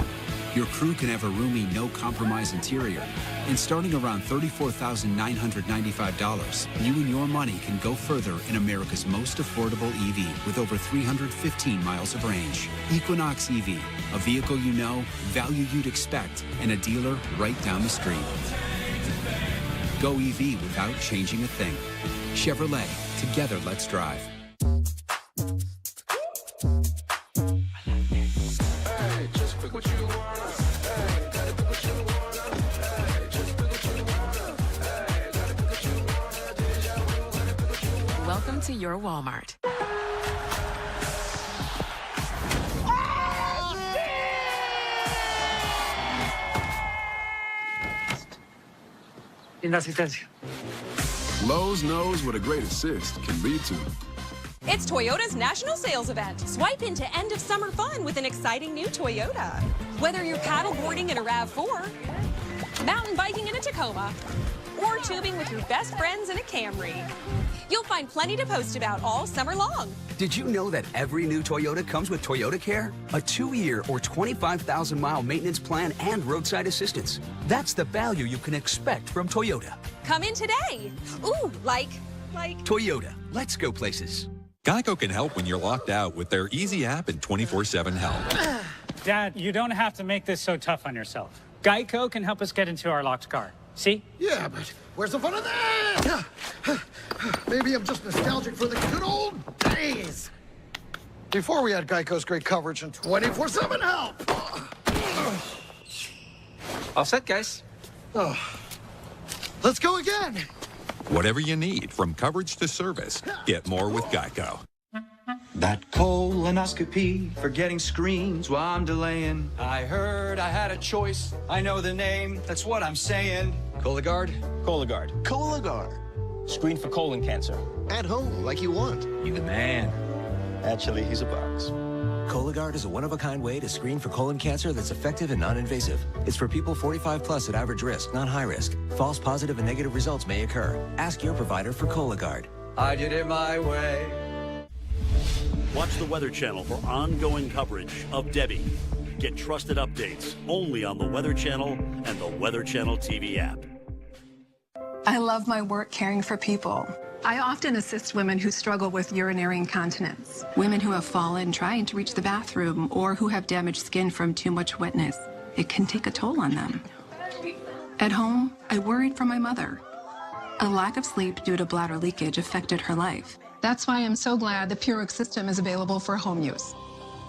Your crew can have a roomy, no-compromise interior. And starting around $34,995, you and your money can go further in America's most affordable EV with over 315 miles of range. Equinox EV, a vehicle you know, value you'd expect, and a dealer right down the street. Go EV without changing a thing. Chevrolet, together let's drive. Welcome to your Walmart. Lowe's knows what a great assist can lead to. It's Toyota's national sales event. Swipe into end of summer fun with an exciting new Toyota. Whether you're paddleboarding in a RAV4, mountain biking in a Tacoma, or tubing with your best friends in a Camry, you'll find plenty to post about all summer long. Did you know that every new Toyota comes with Toyota Care? A 2-year or 25,000-mile maintenance plan and roadside assistance. That's the value you can expect from Toyota. Come in today. Ooh, like. Toyota, let's go places. Geico can help when you're locked out with their easy app and 24/7 help. Dad, you don't have to make this so tough on yourself. Geico can help us get into our locked car. See? Yeah, but where's the fun of that? Maybe I'm just nostalgic for the good old days. Before we had Geico's great coverage and 24/7 help. All set, guys. Oh. Let's go again. Whatever you need, from coverage to service, get more with Geico. That colonoscopy for getting screens while I'm delaying. I heard I had a choice. I know the name. That's what I'm saying. Cologuard? Cologuard. Cologuard. Screen for colon cancer. At home, like you want. You the man. Actually, he's a box. Cologuard is a one-of-a-kind way to screen for colon cancer that's effective and non-invasive. It's for people 45 plus at average risk, not high risk. False positive and negative results may occur. Ask your provider for Cologuard. I did it my way. Watch the Weather Channel for ongoing coverage of Debby. Get trusted updates only on the Weather Channel and the Weather Channel TV app. I love my work caring for people. I often assist women who struggle with urinary incontinence, women who have fallen trying to reach the bathroom, or who have damaged skin from too much wetness. It can take a toll on them. At home, I worried for my mother. A lack of sleep due to bladder leakage affected her life. That's why I'm so glad the PureWick system is available for home use.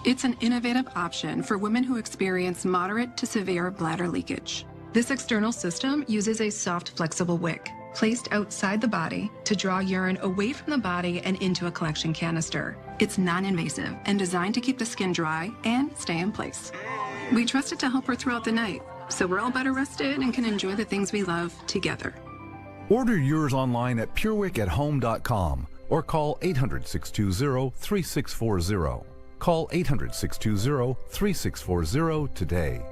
It's an innovative option for women who experience moderate to severe bladder leakage. This external system uses a soft, flexible wick placed outside the body to draw urine away from the body and into a collection canister. It's non-invasive and designed to keep the skin dry and stay in place. We trust it to help her throughout the night, so we're all better rested and can enjoy the things we love together. Order yours online at PureWickAtHome.com or call 800-620-3640. Call 800-620-3640 today.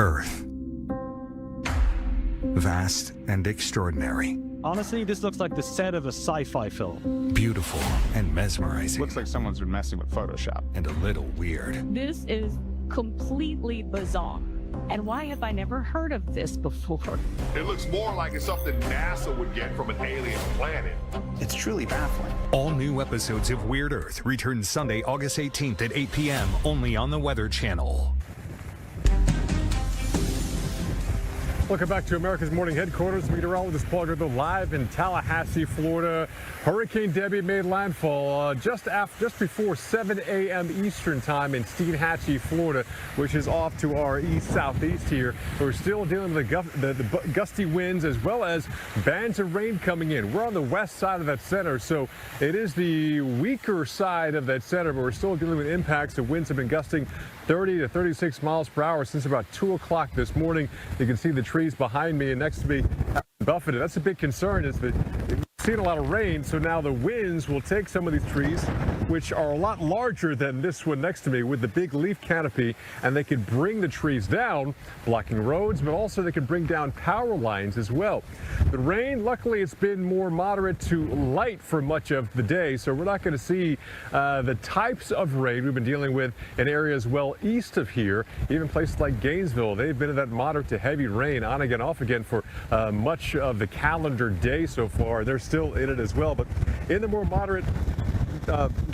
Earth. Vast and extraordinary. Honestly, this looks like the set of a sci-fi film. Beautiful and mesmerizing. Looks like someone's been messing with Photoshop. And a little weird. This is completely bizarre. And why have I never heard of this before? It looks more like it's something NASA would get from an alien planet. It's truly baffling. All new episodes of Weird Earth return Sunday, August 18th at 8 p.m. only on the Weather Channel. Welcome back to America's Morning Headquarters. Meteorologist Paul Gertho live in Tallahassee, Florida. Hurricane Debby made landfall just before 7 a.m. Eastern time in Steinhatchee, Florida, which is off to our east-southeast here. We're still dealing with the gusty winds as well as bands of rain coming in. We're on the west side of that center, so it is the weaker side of that center, but we're still dealing with impacts. The winds have been gusting 30 to 36 miles per hour since about 2 o'clock this morning. You can see the trees behind me and next to me buffeted. That's a big concern, is that we've seen a lot of rain, so now the winds will take some of these trees, which are a lot larger than this one next to me with the big leaf canopy, and they could bring the trees down, blocking roads, but also they could bring down power lines as well. The rain, luckily, it's been more moderate to light for much of the day, so we're not going to see the types of rain we've been dealing with in areas well east of here. Even places like Gainesville, they've been in that moderate to heavy rain on again, off again for much of the calendar day so far. They're still in it as well, but in the more moderate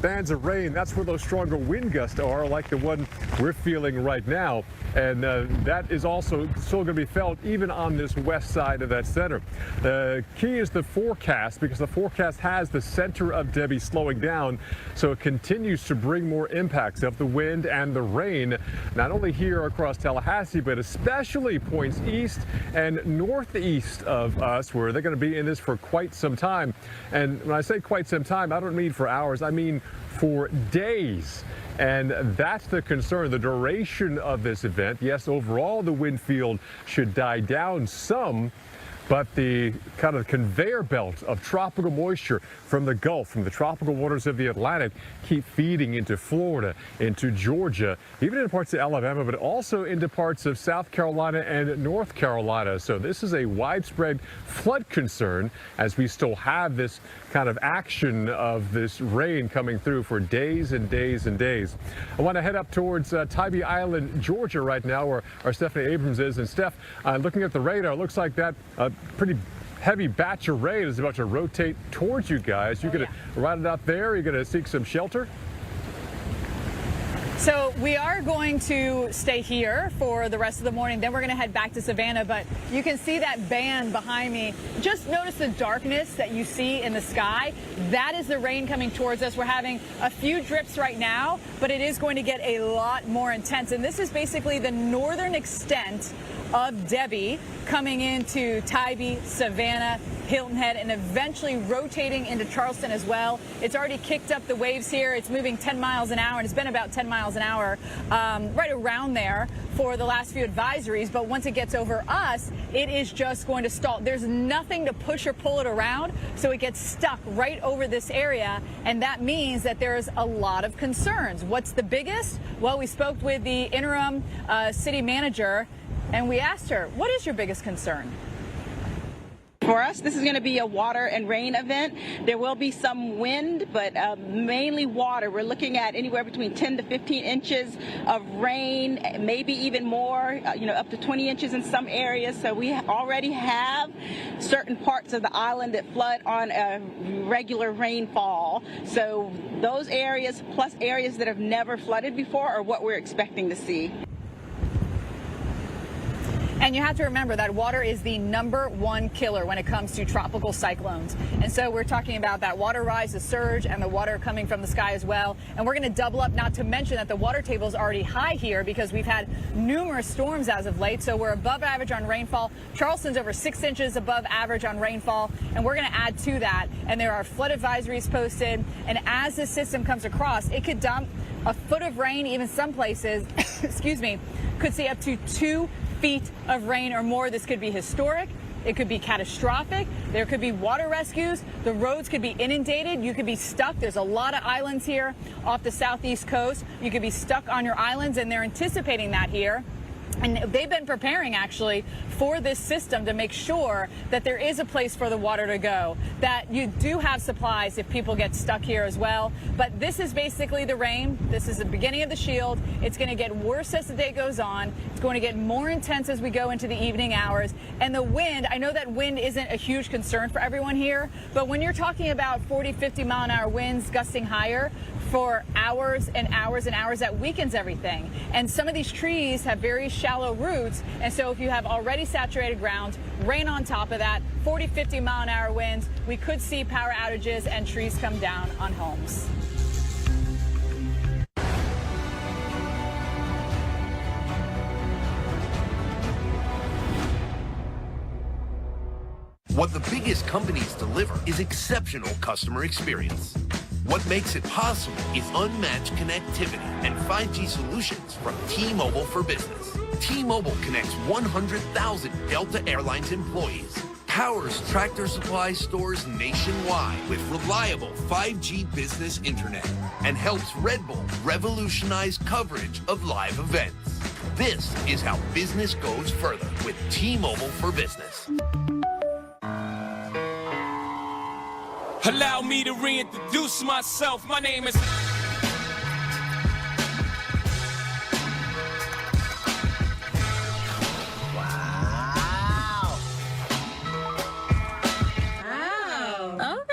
bands of rain, that's where those stronger wind gusts are, like the one we're feeling right now. And that is also still going to be felt even on this west side of that center. The key is the forecast, because the forecast has the center of Debby slowing down, so it continues to bring more impacts of the wind and the rain, not only here across Tallahassee, but especially points east and northeast of us, where they're going to be in this for quite some time. And when I say quite some time, I don't mean for hours, I mean for days. And that's the concern, the duration of this event. Yes, overall the wind field should die down some, but the kind of conveyor belt of tropical moisture from the Gulf, from the tropical waters of the Atlantic, keep feeding into Florida, into Georgia, even into parts of Alabama, but also into parts of South Carolina and North Carolina. So this is a widespread flood concern, as we still have this kind of action of this rain coming through for days and days and days. I want to head up towards Tybee Island, Georgia right now, where our Stephanie Abrams is. And Steph, looking at the radar, looks like that pretty heavy batch of rain is about to rotate towards you guys. You gonna ride it out there? You're gonna seek some shelter? So we are going to stay here for the rest of the morning. Then we're going to head back to Savannah. But you can see that band behind me. Just notice the darkness that you see in the sky. That is the rain coming towards us. We're having a few drips right now, but it is going to get a lot more intense. And this is basically the northern extent of Debby coming into Tybee, Savannah, Hilton Head, and eventually rotating into Charleston as well. It's already kicked up the waves here. It's moving 10 miles an hour, and it's been about 10 miles an hour right around there for the last few advisories. But once it gets over us, it is just going to stall. There's nothing to push or pull it around, so it gets stuck right over this area, and that means that there's a lot of concerns. What's the biggest? Well, we spoke with the interim city manager, and we asked her, what is your biggest concern? For us, this is going to be a water and rain event. There will be some wind, but mainly water. We're looking at anywhere between 10 to 15 inches of rain, maybe even more, up to 20 inches in some areas. So we already have certain parts of the island that flood on a regular rainfall. So those areas, plus areas that have never flooded before, are what we're expecting to see. And you have to remember that water is the #1 killer when it comes to tropical cyclones. And so we're talking about that water rise, the surge, and the water coming from the sky as well. And we're going to double up, not to mention that the water table is already high here because we've had numerous storms as of late. So we're above average on rainfall. Charleston's over 6 inches above average on rainfall. And we're going to add to that. And there are flood advisories posted. And as this system comes across, it could dump a foot of rain, even some places, excuse me, could see up to 2 feet of rain or more. This could be historic. It could be catastrophic. There could be water rescues. The roads could be inundated. You could be stuck. There's a lot of islands here off the southeast coast. You could be stuck on your islands, and they're anticipating that here. And they've been preparing, actually, for this system to make sure that there is a place for the water to go, that you do have supplies if people get stuck here as well. But this is basically the rain. This is the beginning of the shield. It's going to get worse as the day goes on. It's going to get more intense as we go into the evening hours. And the wind, I know that wind isn't a huge concern for everyone here, but when you're talking about 40, 50 mile an hour winds gusting higher for hours and hours and hours, that weakens everything. And some of these trees have very shallow roots, and so if you have already saturated ground, rain on top of that, 40, 50 mile an hour winds, we could see power outages and trees come down on homes. What the biggest companies deliver is exceptional customer experience. What makes it possible is unmatched connectivity and 5G solutions from T-Mobile for Business. T-Mobile connects 100,000 Delta Airlines employees, powers Tractor Supply stores nationwide with reliable 5G business internet, and helps Red Bull revolutionize coverage of live events. This is how business goes further with T-Mobile for Business. Allow me to reintroduce myself. My name is... Wow. Okay.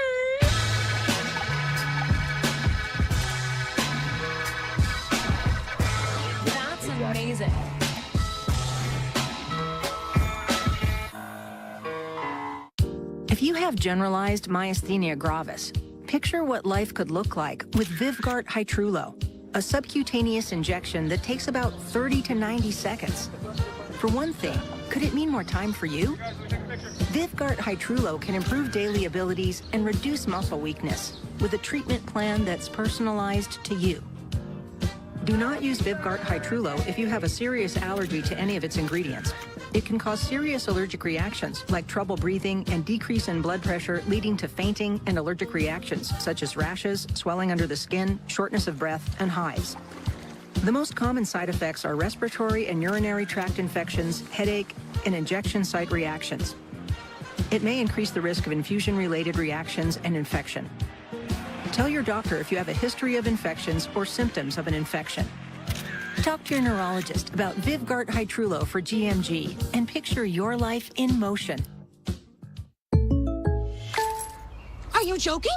That's amazing. If you have generalized myasthenia gravis, picture what life could look like with Vyvgart Hytrulo, a subcutaneous injection that takes about 30 to 90 seconds. For one thing, could it mean more time for you? Vyvgart Hytrulo can improve daily abilities and reduce muscle weakness with a treatment plan that's personalized to you. Do not use Vyvgart Hytrulo if you have a serious allergy to any of its ingredients. It can cause serious allergic reactions like trouble breathing and decrease in blood pressure, leading to fainting and allergic reactions such as rashes, swelling under the skin, shortness of breath, and hives. The most common side effects are respiratory and urinary tract infections, headache, and injection site reactions. It may increase the risk of infusion-related reactions and infection. Tell your doctor if you have a history of infections or symptoms of an infection. Talk to your neurologist about Vyvgart Hytrulo for GMG and picture your life in motion. Are you joking?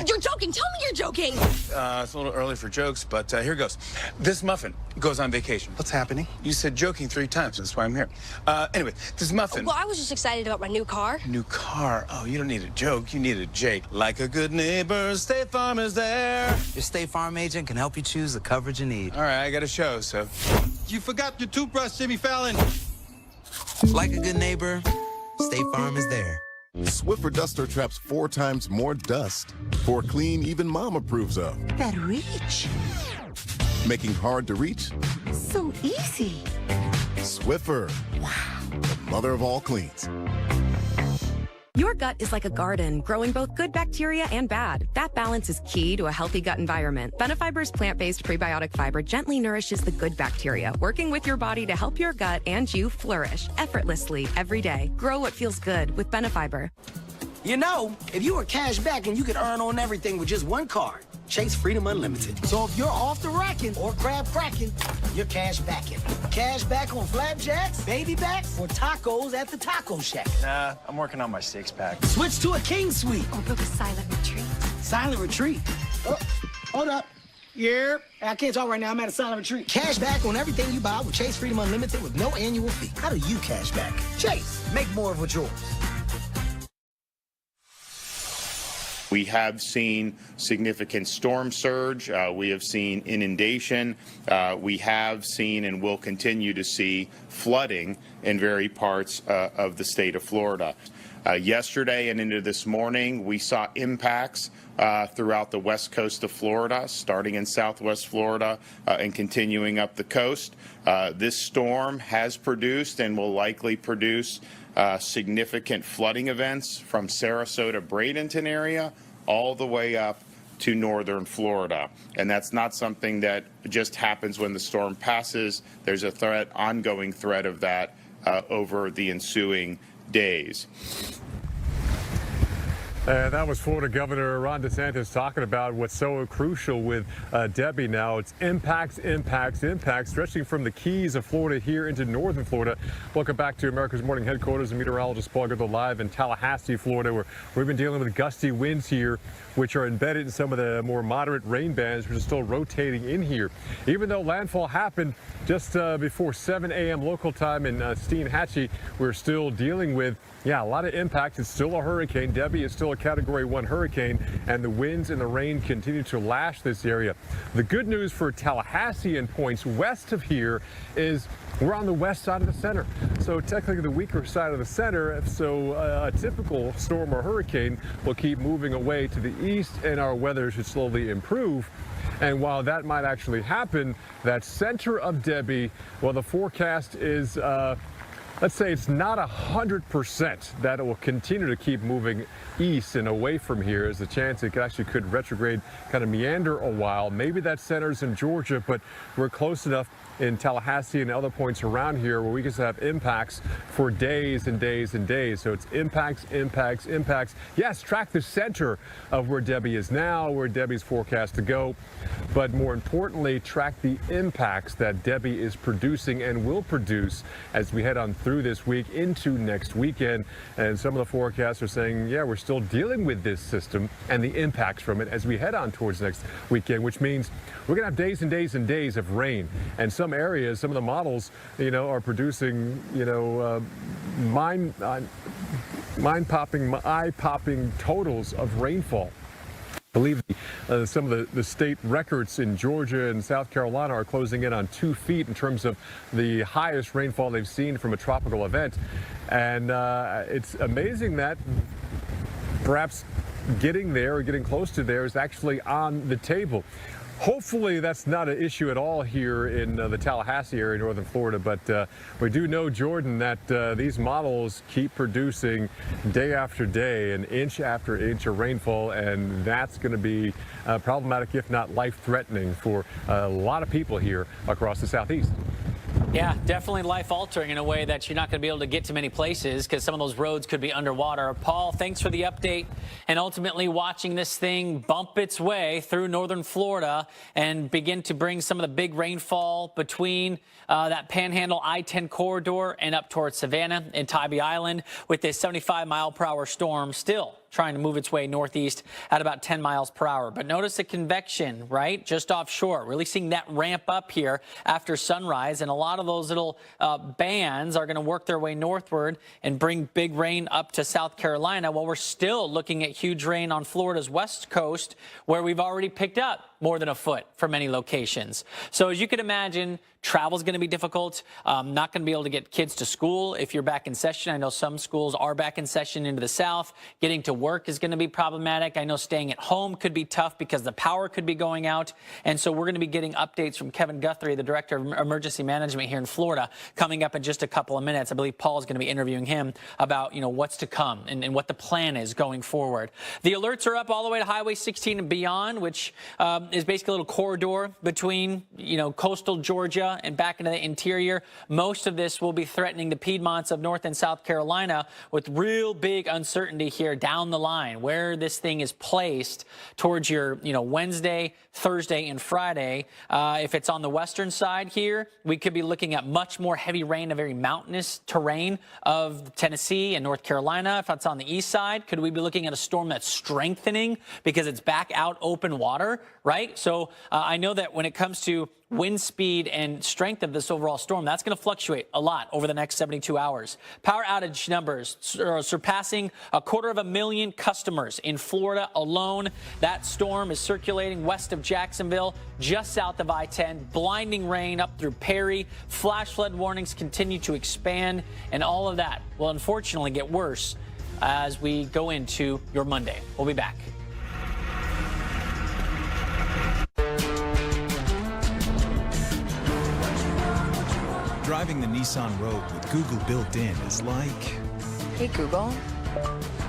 You're joking. Tell me you're joking. It's a little early for jokes, but here goes. This muffin goes on vacation. What's happening? You said joking 3 times. That's why I'm here. Anyway, this muffin... Well, I was just excited about my new car. New car? Oh, you don't need a joke. You need a Jake. Like a good neighbor, State Farm is there. Your State Farm agent can help you choose the coverage you need. All right, I got a show, so... You forgot your toothbrush, Jimmy Fallon. Like a good neighbor, State Farm is there. Swiffer Duster traps 4 times more dust for a clean even Mom approves of. That reach. Making hard to reach So easy. Swiffer. Wow. The mother of all cleans. Your gut is like a garden, growing both good bacteria and bad. That balance is key to a healthy gut environment. Benefiber's plant-based prebiotic fiber gently nourishes the good bacteria, working with your body to help your gut and you flourish effortlessly every day. Grow what feels good with Benefiber. You know, if you were cash back and you could earn on everything with just one card, Chase Freedom Unlimited. So if you're off the racking or crab cracking, you're cash backing. Cash back on flapjacks, baby backs, or tacos at the Taco Shack. Nah, I'm working on my 6-pack. Switch to a King Suite. Or book a silent retreat. Silent retreat? Oh, hold up. Yeah, I can't talk right now. I'm at a silent retreat. Cash back on everything you buy with Chase Freedom Unlimited with no annual fee. How do you cash back? Chase, make more of what's yours. We have seen significant storm surge. We have seen inundation. We have seen and will continue to see flooding in various parts of the state of Florida. Yesterday and into this morning, we saw impacts throughout the west coast of Florida, starting in southwest Florida and continuing up the coast. This storm has produced and will likely produce significant flooding events from Sarasota, Bradenton area all the way up to northern Florida. And that's not something that just happens when the storm passes. There's a threat, ongoing threat of that over the ensuing days. That was Florida Governor Ron DeSantis talking about what's so crucial with Debby now. It's impacts, stretching from the Keys of Florida here into northern Florida. Welcome back to America's Morning Headquarters. Meteorologist Paul Goodell live in Tallahassee, Florida, where we've been dealing with gusty winds here, which are embedded in some of the more moderate rain bands, which are still rotating in here. Even though landfall happened just before 7 a.m. local time in Steinhatchee, we're still dealing with a lot of impacts. It's still a hurricane. Debby is still a Category 1 hurricane, and the winds and the rain continue to lash this area. The good news for Tallahassee and points west of here is we're on the west side of the center. So technically the weaker side of the center, so a typical storm or hurricane will keep moving away to the east, and our weather should slowly improve. And while that might actually happen, that center of Debby, well, the forecast is let's say it's not 100% that it will continue to keep moving east and away from here. There's a chance it actually could retrograde, kind of meander a while. Maybe that centers in Georgia, but we're close enough in Tallahassee and other points around here where we can have impacts for days and days and days. So it's impacts. Yes, track the center of where Debby is now, where Debby's forecast to go. But more importantly, track the impacts that Debby is producing and will produce as we head on through this week into next weekend. And some of the forecasts are saying, we're still dealing with this system and the impacts from it as we head on towards next weekend, which means we're going to have days and days and days of rain. And some areas, some of the models, are producing, mind-popping, eye-popping totals of rainfall. I believe some of the state records in Georgia and South Carolina are closing in on 2 feet in terms of the highest rainfall they've seen from a tropical event. And it's amazing that perhaps getting there or getting close to there is actually on the table. Hopefully that's not an issue at all here in the Tallahassee area, northern Florida, but we do know, Jordan, that these models keep producing day after day and inch after inch of rainfall, and that's going to be problematic, if not life-threatening, for a lot of people here across the southeast. Yeah, definitely life-altering in a way that you're not going to be able to get to many places because some of those roads could be underwater. Paul, thanks for the update, and ultimately watching this thing bump its way through northern Florida and begin to bring some of the big rainfall between that Panhandle I-10 corridor and up towards Savannah and Tybee Island, with this 75-mile-per-hour storm still trying to move its way northeast at about 10 miles per hour. But notice the convection, right, just offshore. Really seeing that ramp up here after sunrise, and a lot of those little bands are going to work their way northward and bring big rain up to South Carolina, while we're still looking at huge rain on Florida's west coast, where we've already picked up more than a foot for many locations. So as you can imagine, travel's going to be difficult. Not going to be able to get kids to school if you're back in session. I know some schools are back in session into the south. Getting to work is going to be problematic. I know staying at home could be tough because the power could be going out. And so we're going to be getting updates from Kevin Guthrie, the Director of Emergency Management here in Florida, coming up in just a couple of minutes. I believe Paul is going to be interviewing him about, what's to come and what the plan is going forward. The alerts are up all the way to Highway 16 and beyond, which is basically a little corridor between, coastal Georgia and back into the interior. Most of this will be threatening the Piedmonts of North and South Carolina, with real big uncertainty here down the line where this thing is placed towards your, Wednesday, Thursday, and Friday. If it's on the western side here, we could be looking at much more heavy rain, a very mountainous terrain of Tennessee and North Carolina. If it's on the east side, could we be looking at a storm that's strengthening because it's back out open water, right? So I know that when it comes to wind speed and strength of this overall storm, that's going to fluctuate a lot over the next 72 hours. Power outage numbers surpassing 250,000 customers in Florida alone. That storm is circulating west of Jacksonville, just south of I-10. Blinding rain up through Perry. Flash flood warnings continue to expand, and all of that will unfortunately get worse as we go into your Monday. We'll be back. Driving the Nissan Rogue with Google built in is like... Hey, Google,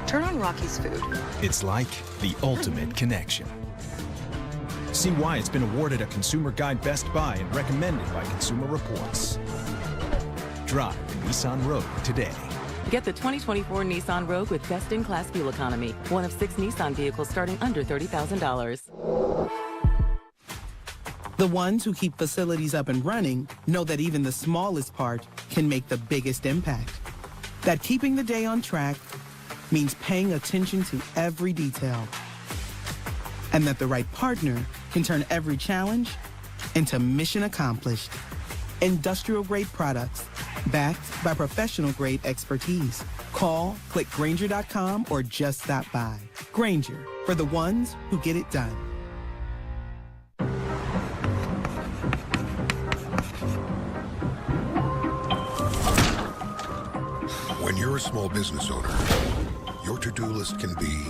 turn on Rocky's Food. It's like the ultimate connection. See why it's been awarded a Consumer Guide Best Buy and recommended by Consumer Reports. Drive the Nissan Rogue today. Get the 2024 Nissan Rogue with best-in-class fuel economy. One of 6 Nissan vehicles starting under $30,000. The ones who keep facilities up and running know that even the smallest part can make the biggest impact. That keeping the day on track means paying attention to every detail. And that the right partner can turn every challenge into mission accomplished. Industrial-grade products backed by professional-grade expertise. Call, click Grainger.com, or just stop by. Grainger, for the ones who get it done. When you're a small business owner, your to-do list can be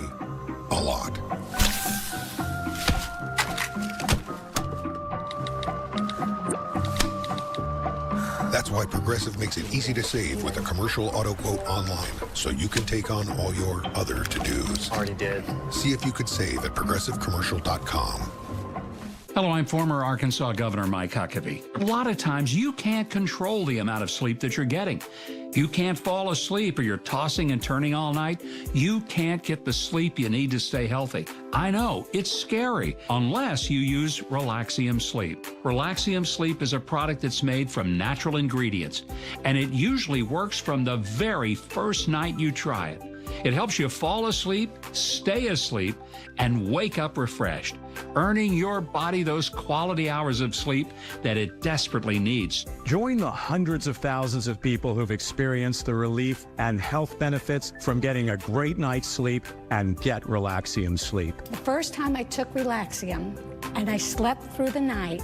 a lot. That's why Progressive makes it easy to save with a commercial auto quote online, so you can take on all your other to-dos. Already did. See if you could save at progressivecommercial.com. Hello, I'm former Arkansas Governor Mike Huckabee. A lot of times you can't control the amount of sleep that you're getting. You can't fall asleep or you're tossing and turning all night. You can't get the sleep you need to stay healthy. I know, it's scary, unless you use Relaxium Sleep. Relaxium Sleep is a product that's made from natural ingredients, and it usually works from the very first night you try it. It helps you fall asleep, stay asleep, and wake up refreshed, earning your body those quality hours of sleep that it desperately needs. Join the hundreds of thousands of people who've experienced the relief and health benefits from getting a great night's sleep and get Relaxium Sleep. The first time I took Relaxium and I slept through the night,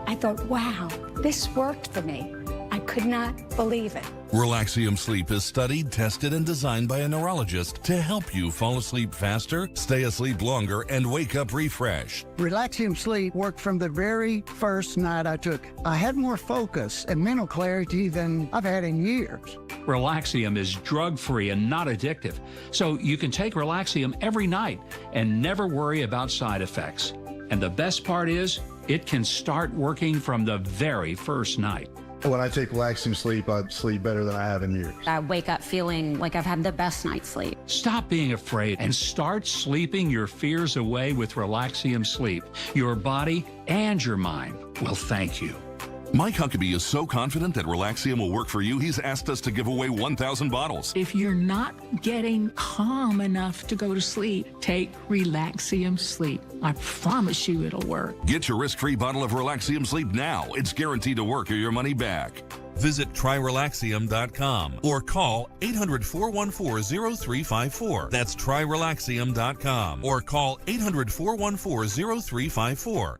I thought, wow, this worked for me. I could not believe it. Relaxium Sleep is studied, tested, and designed by a neurologist to help you fall asleep faster, stay asleep longer, and wake up refreshed. Relaxium Sleep worked from the very first night I took it. I had more focus and mental clarity than I've had in years. Relaxium is drug-free and not addictive, so you can take Relaxium every night and never worry about side effects. And the best part is, it can start working from the very first night. When I take Relaxium Sleep, I sleep better than I have in years. I wake up feeling like I've had the best night's sleep. Stop being afraid and start sleeping your fears away with Relaxium Sleep. Your body and your mind will thank you. Mike Huckabee is so confident that Relaxium will work for you, he's asked us to give away 1,000 bottles. If you're not getting calm enough to go to sleep, take Relaxium Sleep. I promise you it'll work. Get your risk-free bottle of Relaxium Sleep now. It's guaranteed to work or your money back. Visit tryrelaxium.com or call 800-414-0354. That's tryrelaxium.com or call 800-414-0354.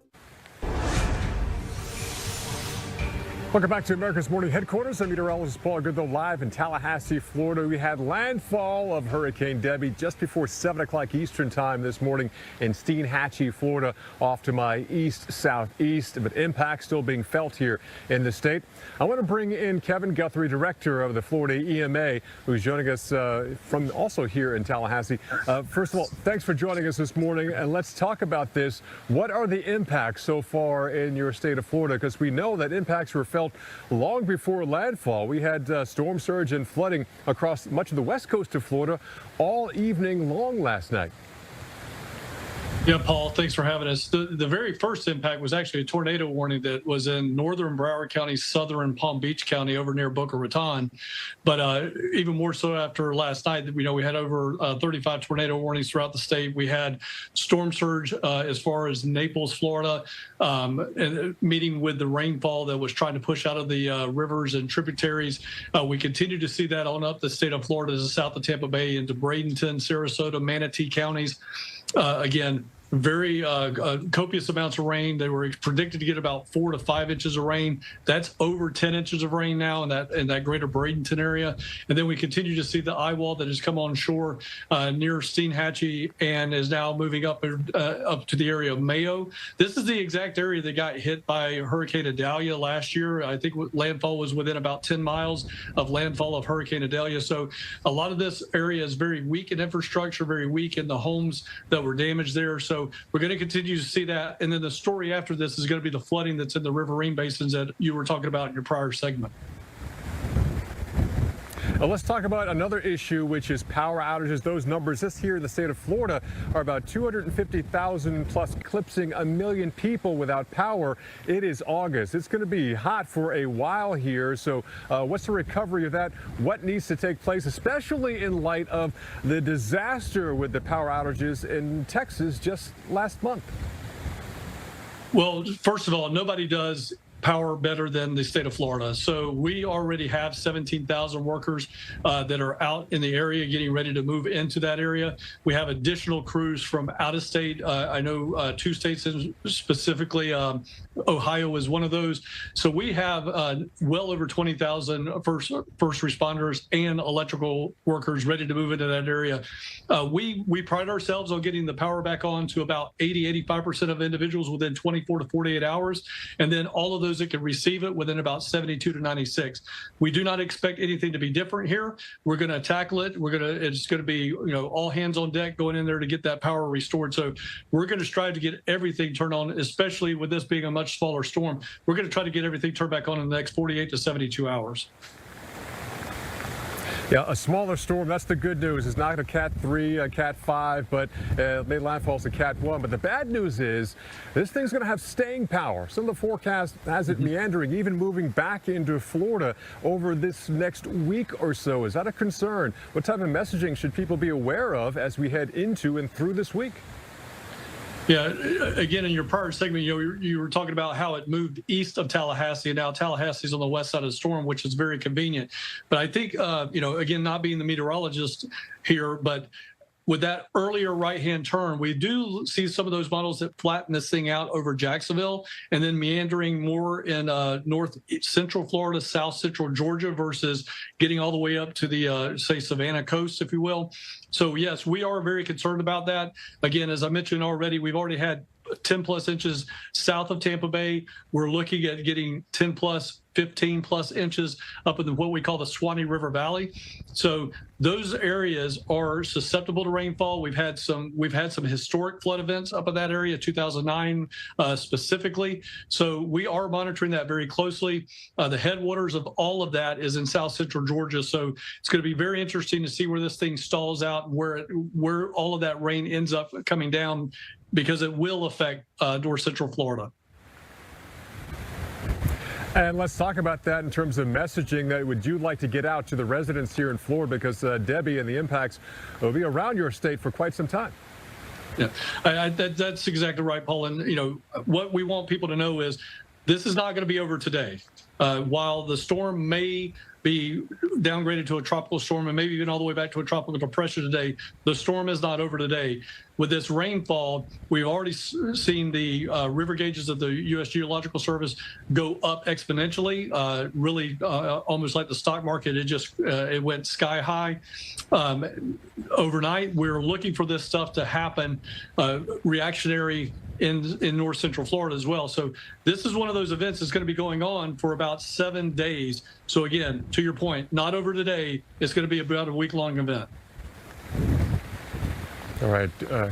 Welcome back to America's Morning Headquarters. I'm meteorologist Paul Goodell live in Tallahassee, Florida. We had landfall of Hurricane Debby just before 7 o'clock Eastern time this morning in Steinhatchee, Florida, off to my east-southeast, but impact still being felt here in the state. I want to bring in Kevin Guthrie, director of the Florida EMA, who's joining us from also here in Tallahassee. First of all, thanks for joining us this morning, and let's talk about this. What are the impacts so far in your state of Florida? Because we know that impacts were felt long before landfall. We had storm surge and flooding across much of the west coast of Florida all evening long last night. Yeah, Paul, thanks for having us. The very first impact was actually a tornado warning that was in northern Broward County, southern Palm Beach County, over near Boca Raton. But even more so after last night, we had over 35 tornado warnings throughout the state. We had storm surge as far as Naples, Florida, and meeting with the rainfall that was trying to push out of the rivers and tributaries. We continue to see that on up the state of Florida to the south of Tampa Bay into Bradenton, Sarasota, Manatee counties. Again, very copious amounts of rain. They were predicted to get about 4 to 5 inches of rain. That's over 10 inches of rain now in that greater Bradenton area. And then we continue to see the eye wall that has come on shore near Steinhatchee and is now moving up to the area of Mayo. This is the exact area that got hit by Hurricane Idalia last year. I think landfall was within about 10 miles of landfall of Hurricane Idalia. So a lot of this area is very weak in infrastructure, very weak in the homes that were damaged there. So So we're going to continue to see that. And then the story after this is going to be the flooding that's in the riverine basins that you were talking about in your prior segment. Let's talk about another issue, which is power outages. Those numbers just here in the state of Florida are about 250,000 plus, eclipsing 1 million people without power. It is August. It's going to be hot for a while here. So what's the recovery of that? What needs to take place, especially in light of the disaster with the power outages in Texas just last month? Well, first of all, nobody does power better than the state of Florida. So we already have 17,000 workers that are out in the area getting ready to move into that area. We have additional crews from out of state. I know 2 states specifically, Ohio is one of those. So we have well over 20,000 first responders and electrical workers ready to move into that area. We pride ourselves on getting the power back on to about 85% of individuals within 24 to 48 hours. And then all of those that can receive it within about 72 to 96. We do not expect anything to be different here. We're going to tackle it. It's going to be, all hands on deck going in there to get that power restored. So we're going to strive to get everything turned on, especially with this being a much smaller storm. We're going to try to get everything turned back on in the next 48 to 72 hours. Yeah, a smaller storm, that's the good news. It's not a Cat 3, a Cat 5, but made landfall as a Cat 1. But the bad news is this thing's going to have staying power. Some of the forecast has it meandering, even moving back into Florida over this next week or so. Is that a concern? What type of messaging should people be aware of as we head into and through this week? Yeah, again, in your prior segment, you were talking about how it moved east of Tallahassee, and now Tallahassee's on the west side of the storm, which is very convenient. But I think, again, not being the meteorologist here, but with that earlier right-hand turn, we do see some of those models that flatten this thing out over Jacksonville and then meandering more in north central Florida, south central Georgia versus getting all the way up to the, say, Savannah coast, if you will. So, yes, we are very concerned about that. Again, as I mentioned already, we've already had 10 plus inches south of Tampa Bay. We're looking at getting 10 plus, 15 plus inches up in what we call the Swanee River Valley. So those areas are susceptible to rainfall. We've had some historic flood events up in that area, 2009 specifically. So we are monitoring that very closely. The headwaters of all of that is in south central Georgia. So it's going to be very interesting to see where this thing stalls out and where all of that rain ends up coming down, because it will affect north central Florida. And let's talk about that in terms of messaging that would you like to get out to the residents here in Florida, because Debby and the impacts will be around your state for quite some time. Yeah, that's exactly right, Paul. And, what we want people to know is this is not going to be over today. While the storm may be downgraded to a tropical storm and maybe even all the way back to a tropical depression today, the storm is not over today. With this rainfall, we've already seen the river gauges of the U.S. Geological Service go up exponentially, really almost like the stock market. It went sky high. Overnight, we're looking for this stuff to happen reactionary in north central Florida as well. So this is one of those events that's going to be going on for about 7 days. So again, to your point, not over today. It's going to be about a week-long event. All right,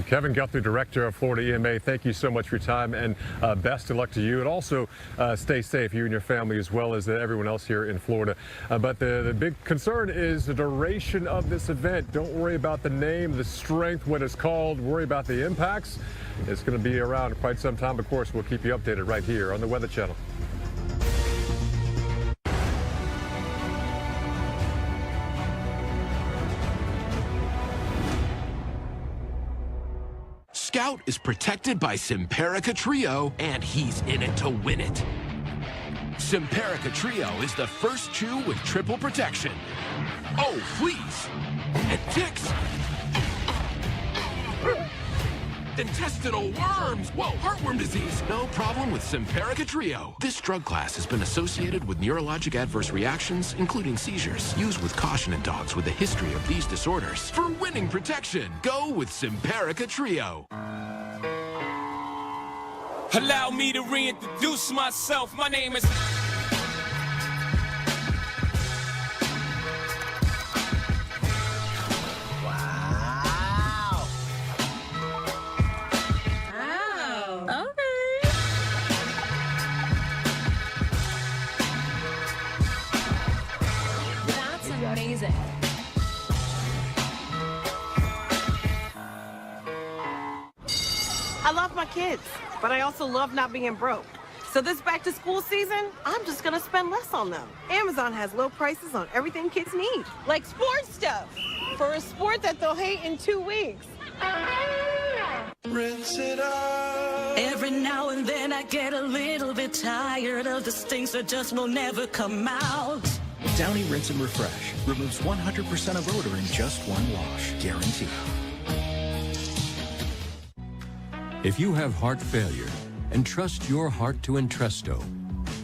Kevin Guthrie, Director of Florida EMA, thank you so much for your time, and best of luck to you. And also stay safe, you and your family, as well as everyone else here in Florida. But the big concern is the duration of this event. Don't worry about the name, the strength, what it's called. Worry about the impacts. It's going to be around quite some time. Of course, we'll keep you updated right here on the Weather Channel. Scout is protected by Simparica Trio, and he's in it to win it. Simparica Trio is the first chew with triple protection. Oh, fleas and ticks. Intestinal worms. Whoa, heartworm disease. No problem with Simparica Trio. This drug class has been associated with neurologic adverse reactions, including seizures. Used with caution in dogs with a history of these disorders. For winning protection, go with Simparica Trio. Allow me to reintroduce myself. My name is... season. I love my kids, but I also love not being broke. So this back to school season, I'm just gonna spend less on them. Amazon has low prices on everything kids need, like sports stuff, for a sport that they'll hate in 2 weeks. Rinse it out. Every now and then I get a little bit tired of the things that just will never come out. Downy Rinse and Refresh removes 100% of odor in just one wash, guaranteed. If you have heart failure, entrust your heart to Entresto.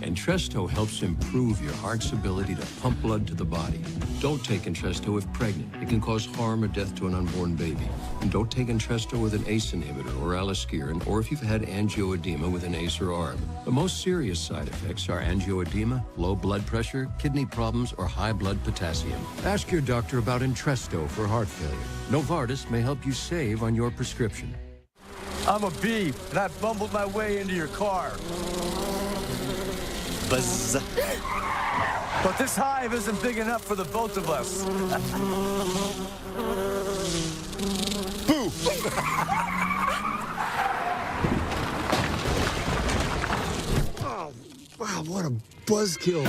Entresto helps improve your heart's ability to pump blood to the body. Don't take Entresto if pregnant. It can cause harm or death to an unborn baby. And don't take Entresto with an ACE inhibitor or aliskiren, or if you've had angioedema with an ACE or ARB. The most serious side effects are angioedema, low blood pressure, kidney problems, or high blood potassium. Ask your doctor about Entresto for heart failure. Novartis may help you save on your prescription. I'm a bee, and I bumbled my way into your car. Buzz. But this hive isn't big enough for the both of us. Boo! Oh, wow, what a buzzkill.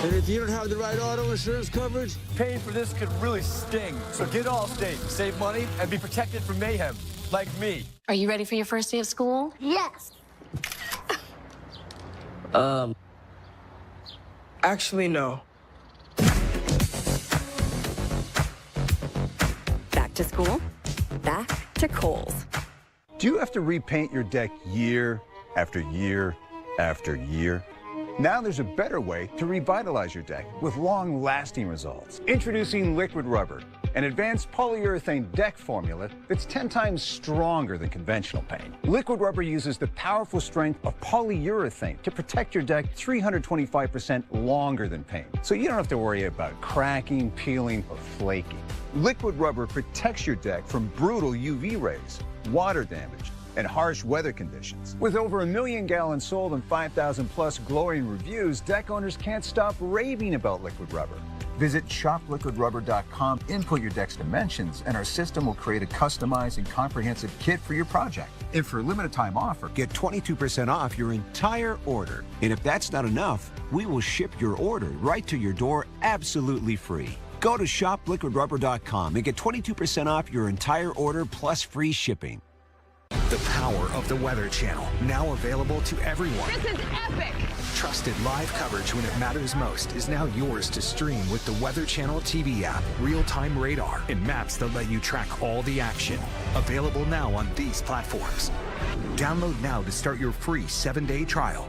And if you don't have the right auto insurance coverage, Paying for this could really sting. So get Allstate, save money, and be protected from mayhem, like me. Are you ready for your first day of school? Yes. Actually, no. Back to school, back to Kohl's. Do you have to repaint your deck year after year after year? Now there's a better way to revitalize your deck with long-lasting results. Introducing Liquid Rubber, an advanced polyurethane deck formula that's 10 times stronger than conventional paint. Liquid Rubber uses the powerful strength of polyurethane to protect your deck 325% longer than paint, so you don't have to worry about cracking, peeling, or flaking. Liquid Rubber protects your deck from brutal UV rays, water damage, and harsh weather conditions. With over 1 million gallons sold and 5,000 plus glowing reviews, deck owners can't stop raving about Liquid Rubber. Visit shopliquidrubber.com, input your deck's dimensions, and our system will create a customized and comprehensive kit for your project. And for a limited time offer, get 22% off your entire order. And if that's not enough, we will ship your order right to your door absolutely free. Go to shopliquidrubber.com and get 22% off your entire order plus free shipping. The power of the Weather Channel, now available to everyone. This is epic. Trusted live coverage when it matters most is now yours to stream with the Weather Channel TV app, real-time radar, and maps that let you track all the action. Available now on these platforms. Download now to start your free 7-day trial.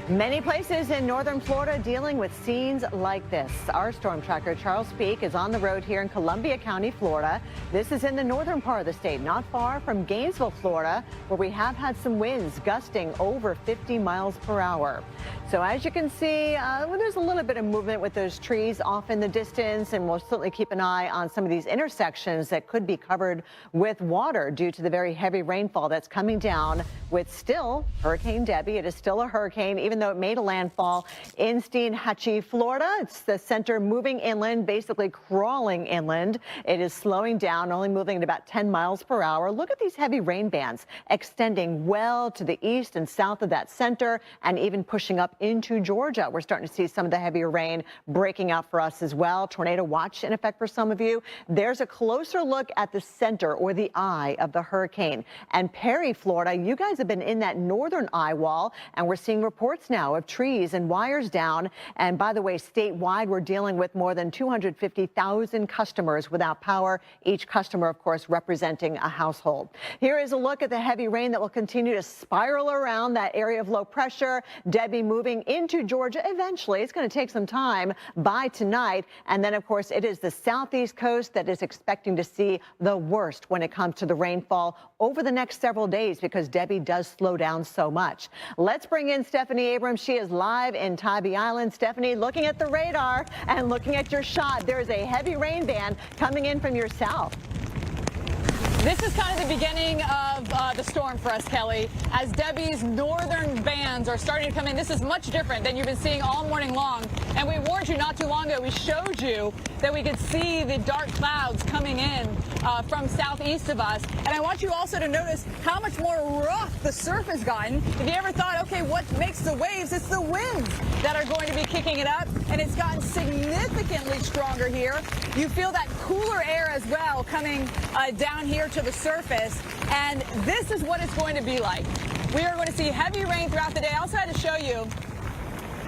Many places in northern Florida dealing with scenes like this. Our storm tracker, Charles Peak, is on the road here in Columbia County, Florida. This is in the northern part of the state, not far from Gainesville, Florida, where we have had some winds gusting over 50 miles per hour. So as you can see, there's a little bit of movement with those trees off in the distance, and we'll certainly keep an eye on some of these intersections that could be covered with water due to the very heavy rainfall that's coming down with still Hurricane Debby. It is still a hurricane, even though it made a landfall in Steinhatchee, Florida. It's the center moving inland, basically crawling inland. It is slowing down, only moving at about 10 miles per hour. Look at these heavy rain bands extending well to the east and south of that center and even pushing up into Georgia. We're starting to see some of the heavier rain breaking out for us as well. Tornado watch in effect for some of you. There's a closer look at the center or the eye of the hurricane. And Perry, Florida, you guys have been in that northern eye wall, and we're seeing reports now of trees and wires down. And by the way, statewide, we're dealing with more than 250,000 customers without power, each customer, of course, representing a household. Here is a look at the heavy rain that will continue to spiral around that area of low pressure. Debby moving into Georgia eventually. It's going to take some time by tonight. And then, of course, it is the southeast coast that is expecting to see the worst when it comes to the rainfall over the next several days because Debby does slow down so much. Let's bring in Stephanie Abrams. She is live in Tybee Island. Stephanie, looking at the radar and looking at your shot, there is a heavy rain band coming in from your south. This is kind of the beginning of the storm for us, Kelly. As Debby's northern bands are starting to come in, this is much different than you've been seeing all morning long. And we warned you not too long ago, we showed you that we could see the dark clouds coming in from southeast of us. And I want you also to notice how much more rough the surf has gotten. If you ever thought, okay, what makes the waves? It's the winds that are going to be kicking it up. And it's gotten significantly stronger here. You feel that cooler air as well coming down here to the surface, and this is what it's going to be like. We are going to see heavy rain throughout the day. I also had to show you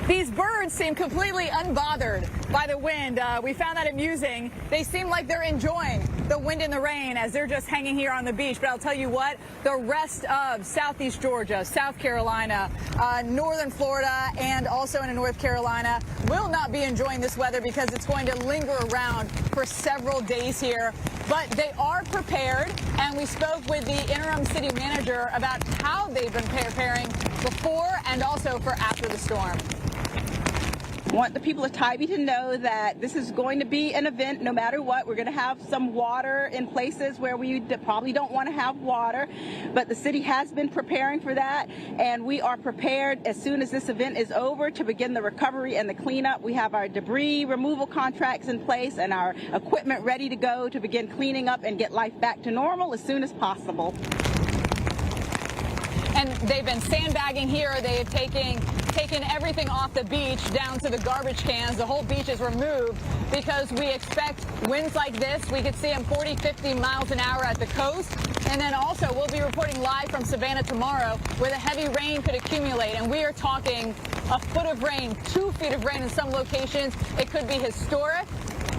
these birds seem completely unbothered by the wind. We found that amusing. They seem like they're enjoying the wind and the rain as they're just hanging here on the beach. But I'll tell you what, the rest of southeast Georgia, South Carolina, northern Florida, and also in North Carolina will not be enjoying this weather because it's going to linger around for several days here. But they are prepared, and we spoke with the interim city manager about how they've been preparing before and also for after the storm. I want the people of Tybee to know that this is going to be an event no matter what. We're going to have some water in places where we probably don't want to have water, but the city has been preparing for that, and we are prepared as soon as this event is over to begin the recovery and the cleanup. We have our debris removal contracts in place and our equipment ready to go to begin cleaning up and get life back to normal as soon as possible. And they've been sandbagging here. They have taken everything off the beach down to the garbage cans. The whole beach is removed because we expect winds like this. We could see them 40, 50 miles an hour at the coast. And then also we'll be reporting live from Savannah tomorrow where the heavy rain could accumulate. And we are talking a foot of rain, 2 feet of rain in some locations. It could be historic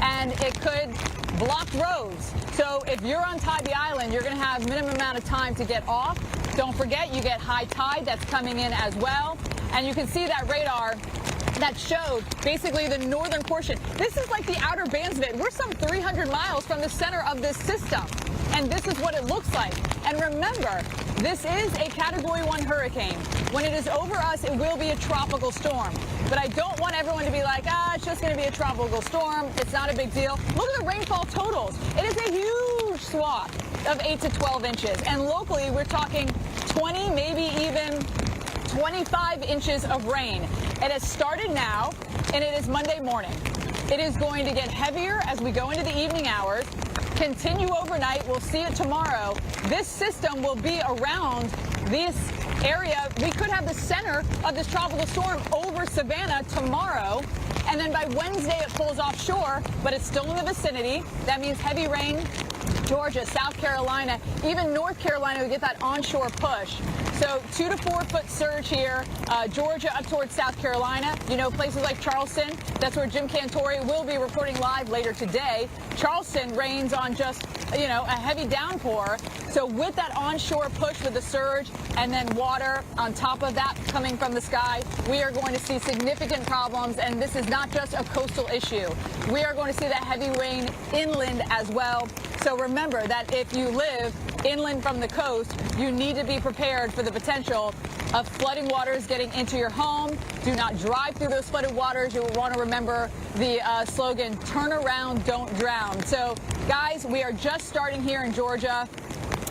and it could block roads. So if you're on Tybee Island, you're going to have minimum amount of time to get off. Don't forget, you get high tide that's coming in as well. And you can see that radar that showed basically the northern portion. This is like the outer bands of it. We're some 300 miles from the center of this system. And this is what it looks like. And remember, this is a Category 1 hurricane. When it is over us, it will be a tropical storm. But I don't want everyone to be like, it's just going to be a tropical storm. It's not a big deal. Look at the rainfall totals. It is a huge swath of 8 to 12 inches. And locally, we're talking 20, maybe even 25 inches of rain. It has started now, and it is Monday morning. It is going to get heavier as we go into the evening hours, continue overnight. We'll see it tomorrow. This system will be around this area. We could have the center of this tropical storm over Savannah tomorrow, and then by Wednesday it pulls offshore, but it's still in the vicinity. That means heavy rain, Georgia, South Carolina, even North Carolina, we get that onshore push. So 2 to 4 foot surge here, Georgia up towards South Carolina. You know, places like Charleston, that's where Jim Cantori will be reporting live later today. Charleston rains on just, a heavy downpour. So with that onshore push with the surge and then water on top of that coming from the sky, we are going to see significant problems. And this is not just a coastal issue. We are going to see that heavy rain inland as well. So remember that if you live inland from the coast, you need to be prepared for the potential of flooding waters getting into your home. Do not drive through those flooded waters. You will want to remember the slogan, turn around, don't drown. So, guys, we are just starting here in Georgia,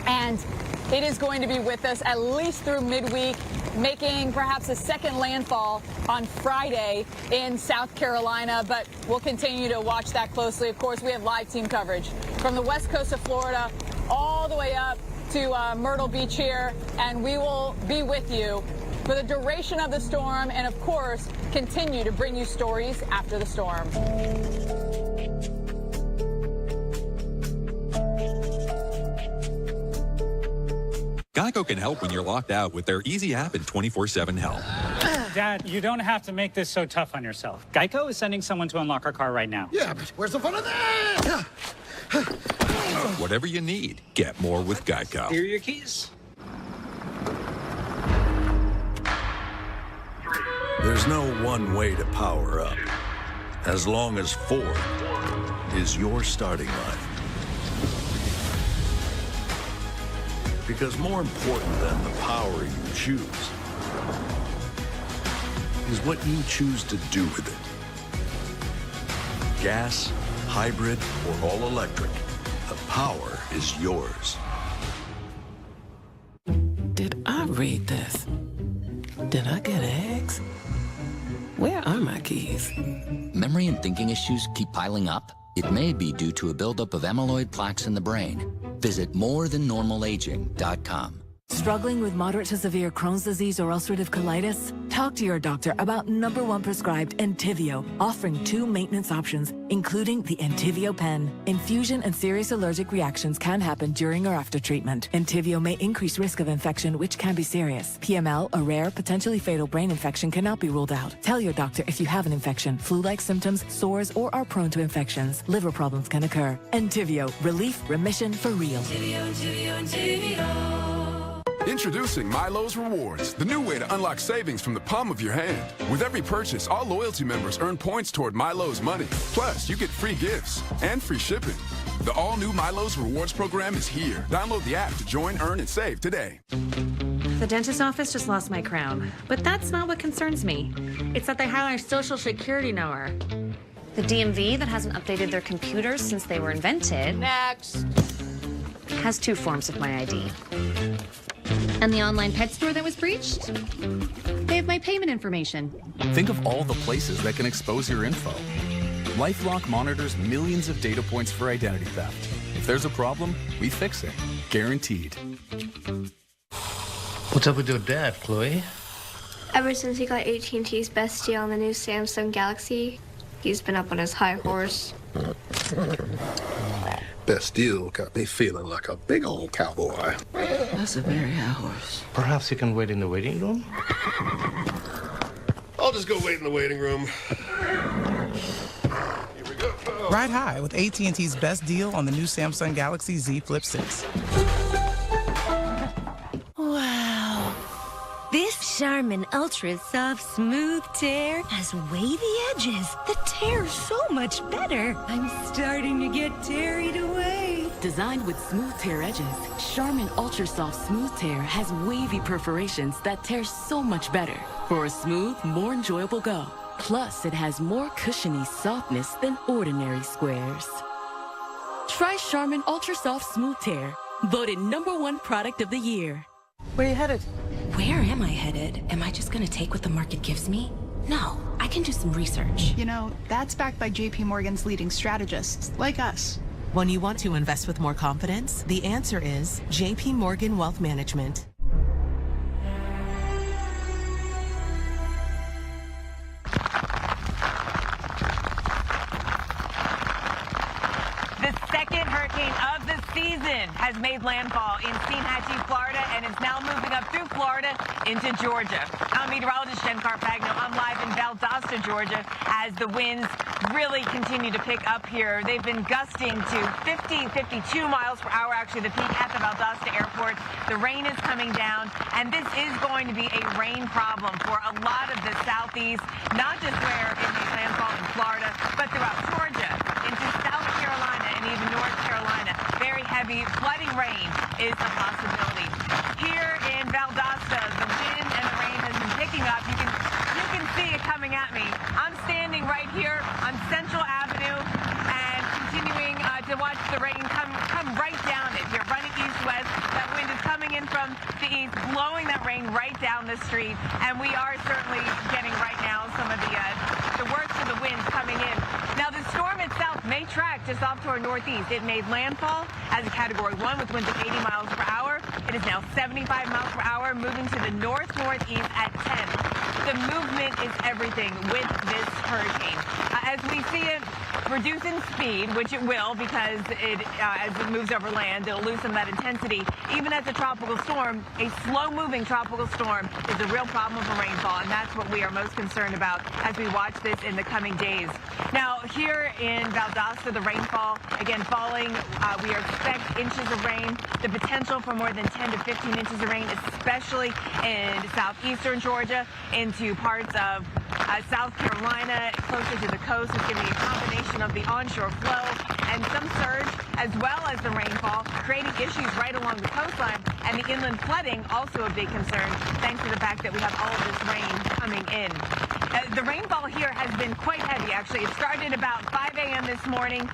and It is going to be with us at least through midweek, making perhaps a second landfall on Friday in South Carolina, but we'll continue to watch that closely. Of course, we have live team coverage from the west coast of Florida all the way up to Myrtle Beach here, and we will be with you for the duration of the storm and, of course, continue to bring you stories after the storm. Geico can help when you're locked out with their easy app and 24/7 help. Dad, you don't have to make this so tough on yourself. Geico is sending someone to unlock our car right now. Yeah, but where's the fun of that? Whatever you need, get more with Geico. Here are your keys. There's no one way to power up, as long as Ford is your starting line. Because more important than the power you choose is what you choose to do with it. Gas, hybrid, or all electric, the power is yours. Did I read this? Did I get eggs? Where are my keys? Memory and thinking issues keep piling up? It may be due to a buildup of amyloid plaques in the brain. Visit morethannormalaging.com. Struggling with moderate to severe Crohn's disease or ulcerative colitis? Talk to your doctor about #1 prescribed Entyvio, offering 2 maintenance options, including the Entyvio pen. Infusion and serious allergic reactions can happen during or after treatment. Entyvio may increase risk of infection, which can be serious. PML, a rare, potentially fatal brain infection, cannot be ruled out. Tell your doctor if you have an infection, flu-like symptoms, sores, or are prone to infections. Liver problems can occur. Entyvio, relief, remission for real. Introducing Milo's Rewards, the new way to unlock savings from the palm of your hand. With every purchase, all loyalty members earn points toward Milo's money. Plus, you get free gifts and free shipping. The all-new Milo's Rewards program is here. Download the app to join, earn, and save today. The dentist's office just lost my crown, but that's not what concerns me. It's that they have our social security number. The DMV that hasn't updated their computers since they were invented. Next. Has 2 forms of my ID. And the online pet store that was breached? They have my payment information. Think of all the places that can expose your info. LifeLock monitors millions of data points for identity theft. If there's a problem, we fix it. Guaranteed. What's up with your dad, Chloe? Ever since he got AT&T's best deal on the new Samsung Galaxy, he's been up on his high horse. Best deal got me feeling like a big old cowboy. That's a very high horse. Perhaps you can wait in the waiting room? I'll just go wait in the waiting room. Here we go. Ride high with AT&T's best deal on the new Samsung Galaxy Z Flip 6. Wow. This Charmin Ultra Soft Smooth Tear has wavy edges that tear so much better. I'm starting to get tearied away. Designed with smooth tear edges, Charmin Ultra Soft Smooth Tear has wavy perforations that tear so much better for a smooth, more enjoyable go. Plus, it has more cushiony softness than ordinary squares. Try Charmin Ultra Soft Smooth Tear, voted #1 product of the year. Where are you headed? Where am I headed? Am I just gonna take what the market gives me? No, I can do some research. You know, that's backed by JP Morgan's leading strategists, like us. When you want to invest with more confidence, the answer is JP Morgan Wealth Management. The second hurricane of the season has made landfall in Steinhatchee, Florida, and is now moving up through Florida into Georgia. I'm meteorologist Jen Carfagno. I'm live in Valdosta, Georgia, as the winds really continue to pick up here. They've been gusting to 50, 52 miles per hour, actually the peak at the Valdosta airport. The rain is coming down, and this is going to be a rain problem for a lot of the southeast, not just where it made landfall in Florida, but throughout Georgia, into South Carolina, and even North Carolina. Very heavy flooding rain is a possibility. Here in Valdosta, the wind and the rain has been picking up. You can see it coming at me. I'm standing right here on Central Avenue and continuing to watch the rain come right down it here, running east-west. That wind is coming in the east, blowing that rain right down the street. And we are certainly getting right now some of the worst of the winds coming in. Now, the storm itself may track just off to our northeast. It made landfall as a Category 1 with winds of 80 miles per hour. It is now 75 miles per hour, moving to the north-northeast at 10. The movement is everything with this hurricane. As we see it reduce in speed, which it will because as it moves over land, it'll lose some of that intensity. Even as a tropical storm, a slow-moving tropical storm is a real problem for rainfall, and that's what we are most concerned about as we watch this in the coming days. Now, here in Valdosta, the rainfall, again, falling. We expect inches of rain, the potential for more than 10 to 15 inches of rain, especially in southeastern Georgia, into parts of South Carolina, closer to the coast. It's going to be a combination of the onshore flow and some surge, as well as the rainfall, creating issues right along the coastline, and the inland flooding, also a big concern, thanks to the fact that we have all of this rain coming in. The rainfall here has been quite heavy, actually. It started about 5 a.m. this morning.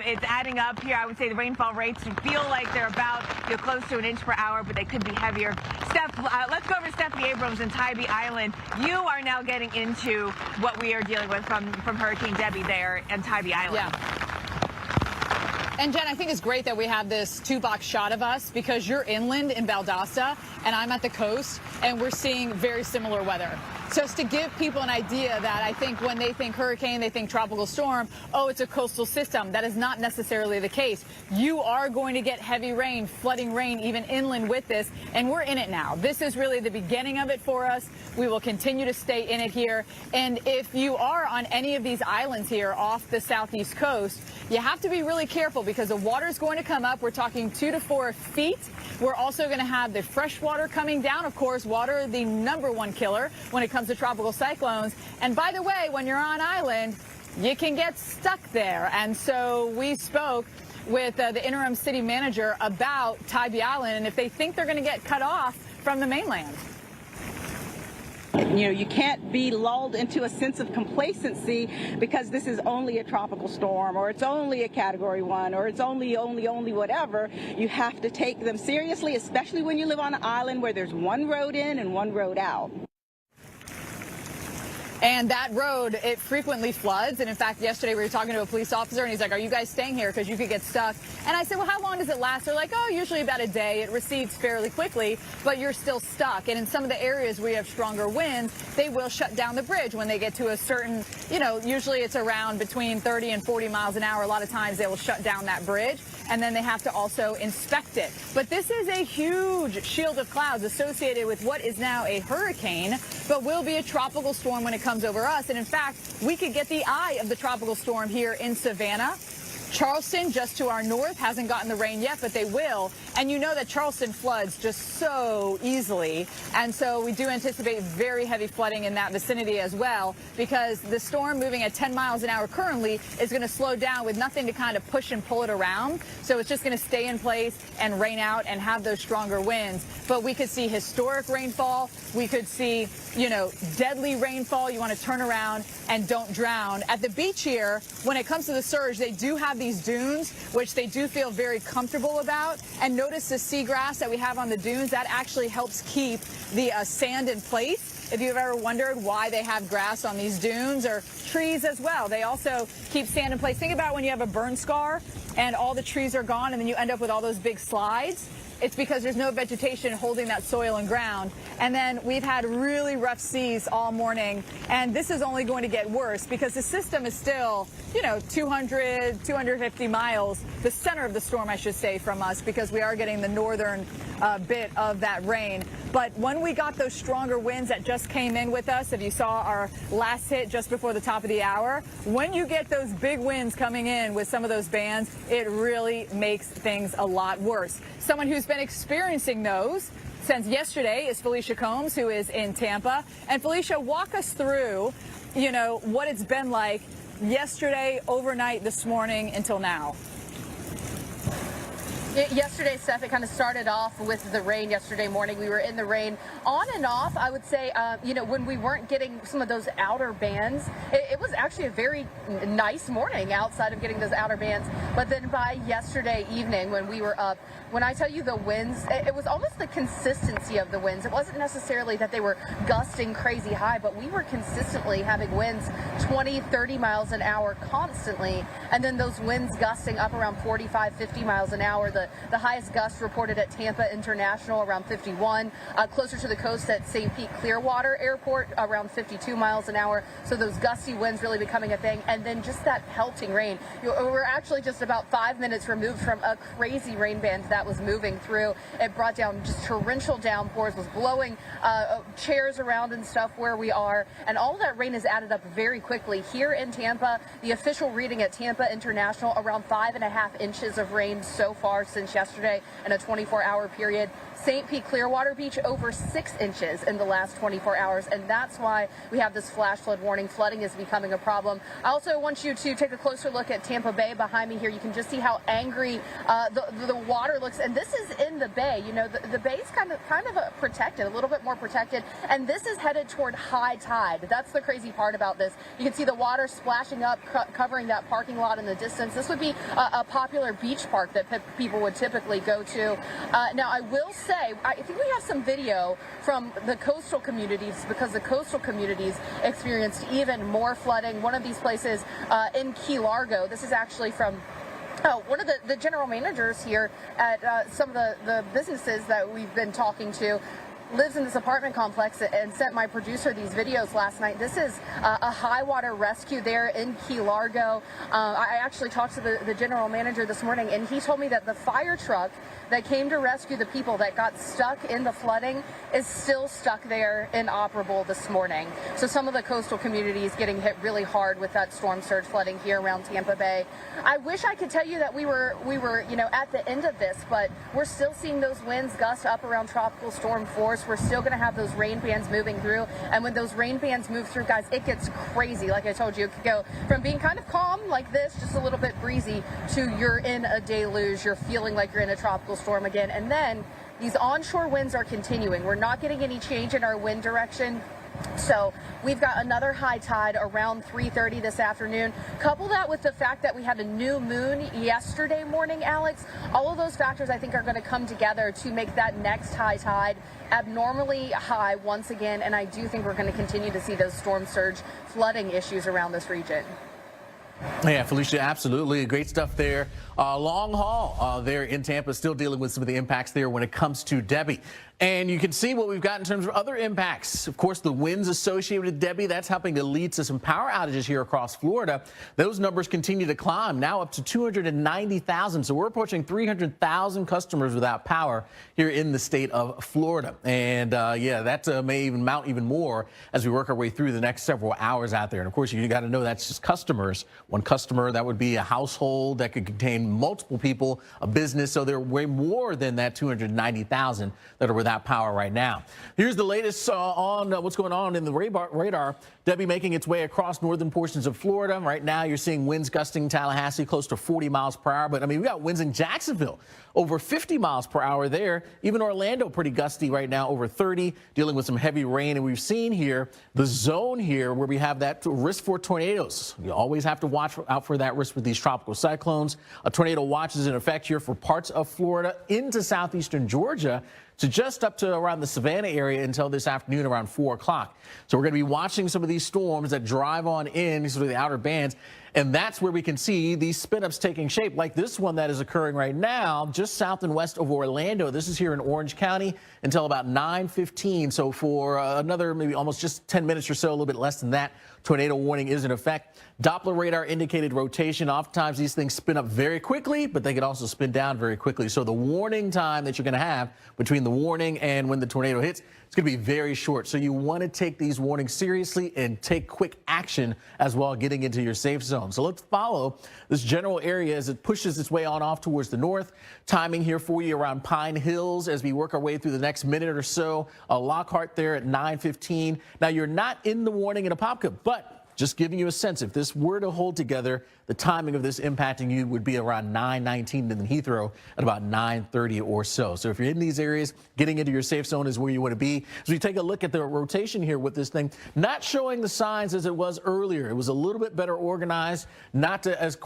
It's adding up here. I would say the rainfall rates feel like they're about close to an inch per hour, but they could be heavier. Steph, let's go over to Stephanie Abrams in Tybee Island. You are now getting into what we are dealing with from Hurricane Debby there in Tybee Island. Yeah. And Jen, I think it's great that we have this two-box shot of us because you're inland in Valdosta and I'm at the coast and we're seeing very similar weather. So it's to give people an idea that I think when they think hurricane, they think tropical storm, oh, it's a coastal system. That is not necessarily the case. You are going to get heavy rain, flooding rain, even inland with this, and we're in it now. This is really the beginning of it for us. We will continue to stay in it here. And if you are on any of these islands here off the southeast coast, you have to be really careful because the water is going to come up. We're talking 2 to 4 feet. We're also going to have the fresh water coming down. Of course, water, the #1 killer when it comes to tropical cyclones. And by the way, when you're on island, you can get stuck there. And so we spoke with the interim city manager about Tybee Island and if they think they're going to get cut off from the mainland. You know, you can't be lulled into a sense of complacency because this is only a tropical storm or it's only a Category 1 or it's only whatever. You have to take them seriously, especially when you live on an island where there's one road in and one road out. And that road, it frequently floods. And in fact, yesterday we were talking to a police officer and he's like, are you guys staying here because you could get stuck? And I said, well, how long does it last? They're like, oh, usually about a day. It recedes fairly quickly, but you're still stuck. And in some of the areas where you have stronger winds, they will shut down the bridge when they get to a certain, usually it's around between 30 and 40 miles an hour. A lot of times they will shut down that bridge and then they have to also inspect it. But this is a huge shield of clouds associated with what is now a hurricane, but will be a tropical storm when it comes over us. And in fact, we could get the eye of the tropical storm here in Savannah. Charleston, just to our north, hasn't gotten the rain yet, but they will. And you know that Charleston floods just so easily. And so we do anticipate very heavy flooding in that vicinity as well, because the storm moving at 10 miles an hour currently is going to slow down with nothing to kind of push and pull it around. So it's just going to stay in place and rain out and have those stronger winds. But we could see historic rainfall. We could see, deadly rainfall. You want to turn around and don't drown. At the beach here, when it comes to the surge, they do have these dunes, which they do feel very comfortable about. And notice the seagrass that we have on the dunes, that actually helps keep the sand in place. If you've ever wondered why they have grass on these dunes or trees as well, they also keep sand in place. Think about when you have a burn scar and all the trees are gone and then you end up with all those big slides. It's because there's no vegetation holding that soil and ground. And then we've had really rough seas all morning. And this is only going to get worse because the system is still, 200, 250 miles, the center of the storm, I should say, from us, because we are getting the northern bit of that rain. But when we got those stronger winds that just came in with us, if you saw our last hit just before the top of the hour, when you get those big winds coming in with some of those bands, it really makes things a lot worse. Someone who's been experiencing those since yesterday is Felicia Combs, who is in Tampa. And Felicia, walk us through, what it's been like yesterday, overnight, this morning, until now. Yesterday, Seth, it kind of started off with the rain yesterday morning. We were in the rain on and off. I would say, when we weren't getting some of those outer bands, it was actually a very nice morning outside of getting those outer bands. But then by yesterday evening when we were up, when I tell you the winds, it was almost the consistency of the winds. It wasn't necessarily that they were gusting crazy high, but we were consistently having winds 20, 30 miles an hour constantly. And then those winds gusting up around 45, 50 miles an hour. The highest gust reported at Tampa International around 51, closer to the coast at St. Pete Clearwater Airport around 52 miles an hour. So those gusty winds really becoming a thing. And then just that pelting rain. We're actually just about 5 minutes removed from a crazy rain band that was moving through. It brought down just torrential downpours, was blowing chairs around and stuff where we are. And all of that rain has added up very quickly. Here in Tampa, the official reading at Tampa International, around 5.5 inches of rain so far since yesterday in a 24-hour period. St. Pete Clearwater Beach over 6 inches in the last 24 hours, and that's why we have this flash flood warning. Flooding is becoming a problem. I also want you to take a closer look at Tampa Bay behind me here. You can just see how angry the water looks, and this is in the bay. You know, the bay is kind of protected, a little bit more protected, and this is headed toward high tide. That's the crazy part about this. You can see the water splashing up, covering that parking lot in the distance. This would be a popular beach park that people would typically go to. Now, I will say, I think we have some video from the coastal communities, because the coastal communities experienced even more flooding. One of these places in Key Largo, this is actually from one of the general managers here at some of the businesses that we've been talking to, lives in this apartment complex and sent my producer these videos last night. This is a high water rescue there in Key Largo. I actually talked to the general manager this morning, and he told me that the fire truck that came to rescue the people that got stuck in the flooding is still stuck there inoperable this morning. So some of the coastal communities getting hit really hard with that storm surge flooding here around Tampa Bay. I wish I could tell you that we were at the end of this, but we're still seeing those winds gust up around tropical storm force. We're still going to have those rain bands moving through, and when those rain bands move through, guys, it gets crazy. Like I told you, it could go from being kind of calm like this, just a little bit breezy, to you're in a deluge. You're feeling like you're in a tropical storm again. And then these onshore winds are continuing. We're not getting any change in our wind direction. So we've got another high tide around 3:30 this afternoon. Couple that with the fact that we had a new moon yesterday morning, Alex. All of those factors, I think, are going to come together to make that next high tide abnormally high once again. And I do think we're going to continue to see those storm surge flooding issues around this region. Yeah, Felicia, absolutely. Great stuff there. Long haul there in Tampa, still dealing with some of the impacts there when it comes to Debby. And you can see what we've got in terms of other impacts. Of course, the winds associated with Debby, that's helping to lead to some power outages here across Florida. Those numbers continue to climb, now up to 290,000. So we're approaching 300,000 customers without power here in the state of Florida. And yeah, that may even mount even more as we work our way through the next several hours out there. And of course, you got to know that's just customers. One customer, that would be a household that could contain multiple people, a business. So there are way more than that 290,000 that are without power right now. Here's the latest on what's going on in the radar. Debby making its way across northern portions of Florida. Right now, you're seeing winds gusting Tallahassee close to 40 miles per hour. But I mean, we got winds in Jacksonville over 50 miles per hour there. Even Orlando pretty gusty right now, over 30, dealing with some heavy rain. And we've seen here the zone here where we have that risk for tornadoes. You always have to watch out for that risk with these tropical cyclones. A tornado watch is in effect here for parts of Florida into southeastern Georgia, to just up to around the Savannah area until this afternoon around 4 o'clock. So we're going to be watching some of these storms that drive on in, sort of the outer bands. And that's where we can see these spin-ups taking shape, like this one that is occurring right now just south and west of Orlando. This is here in Orange County until about 9:15. So for another maybe almost just 10 minutes or so, a little bit less than that, tornado warning is in effect. Doppler radar indicated rotation. Oftentimes these things spin up very quickly, but they can also spin down very quickly. So the warning time that you're going to have between the warning and when the tornado hits, it's going to be very short. So you want to take these warnings seriously and take quick action as well, getting into your safe zone. So let's follow this general area as it pushes its way on off towards the north. Timing here for you around Pine Hills as we work our way through the next minute or so. Lockhart there at 9:15. Now, you're not in the warning in Apopka, but just giving you a sense, if this were to hold together, the timing of this impacting you would be around 9:19 in Heathrow at about 9:30 or so. So if you're in these areas, getting into your safe zone is where you want to be. As we take a look at the rotation here with this thing, not showing the signs as it was earlier. It was a little bit better organized, not as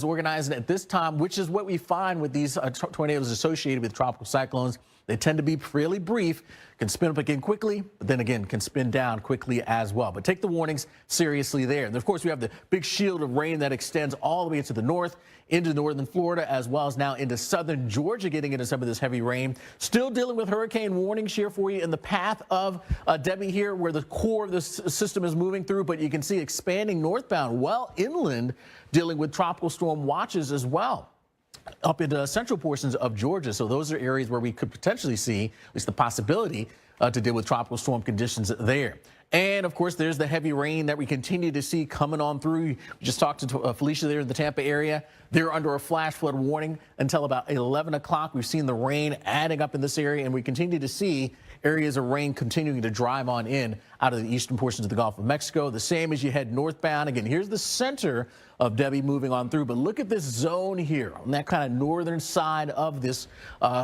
organized at this time, which is what we find with these tornadoes associated with tropical cyclones. They tend to be fairly brief, can spin up again quickly, but then again can spin down quickly as well. But take the warnings seriously there. And of course, we have the big shield of rain that extends all the way to the north, into northern Florida, as well as now into southern Georgia, getting into some of this heavy rain. Still dealing with hurricane warnings here for you in the path of Debby here, where the core of the system is moving through. But you can see expanding northbound, well inland, dealing with tropical storm watches as well up into central portions of Georgia. So those are areas where we could potentially see at least the possibility to deal with tropical storm conditions there. And of course, there's the heavy rain that we continue to see coming on through. We just talked to Felicia there in the Tampa area. They're under a flash flood warning until about 11 o'clock. We've seen the rain adding up in this area, and we continue to see areas of rain continuing to drive on in out of the eastern portions of the Gulf of Mexico. The same as you head northbound. Again, here's the center of Debby moving on through. But look at this zone here on that kind of northern side of this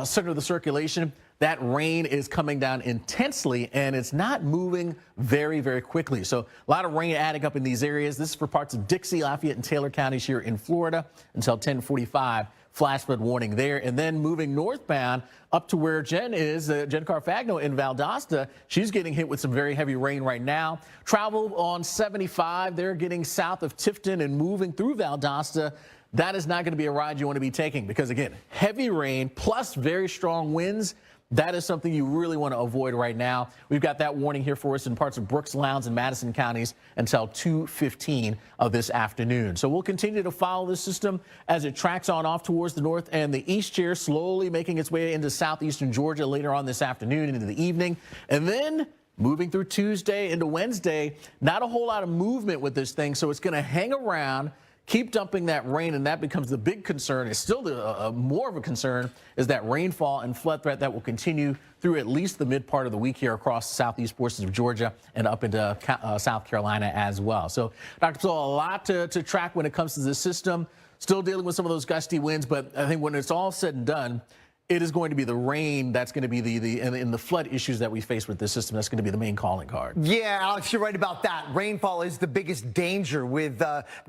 center of the circulation. That rain is coming down intensely, and it's not moving very, very quickly. So a lot of rain adding up in these areas. This is for parts of Dixie, Lafayette, and Taylor counties here in Florida until 10:45. Flash flood warning there. And then moving northbound up to where Jen is, Jen Carfagno in Valdosta. She's getting hit with some very heavy rain right now. Travel on 75. They're getting south of Tifton and moving through Valdosta. That is not going to be a ride you want to be taking because, again, heavy rain plus very strong winds. That is something you really want to avoid right now. We've got that warning here for us in parts of Brooks, Lowndes, and Madison counties until 2:15 of this afternoon. So we'll continue to follow this system as it tracks on off towards the north and the east here, slowly making its way into southeastern Georgia later on this afternoon into the evening. And then moving through Tuesday into Wednesday, not a whole lot of movement with this thing, so it's going to hang around, keep dumping that rain, and that becomes the big concern. It's still more of a concern is that rainfall and flood threat that will continue through at least the mid part of the week here across the southeast portions of Georgia and up into South Carolina as well. So, Dr. Psell, a lot to track when it comes to this system. Still dealing with some of those gusty winds, but I think when it's all said and done, it is going to be the rain that's going to be and the flood issues that we face with this system. That's going to be the main calling card. Yeah, Alex, you're right about that. Rainfall is the biggest danger with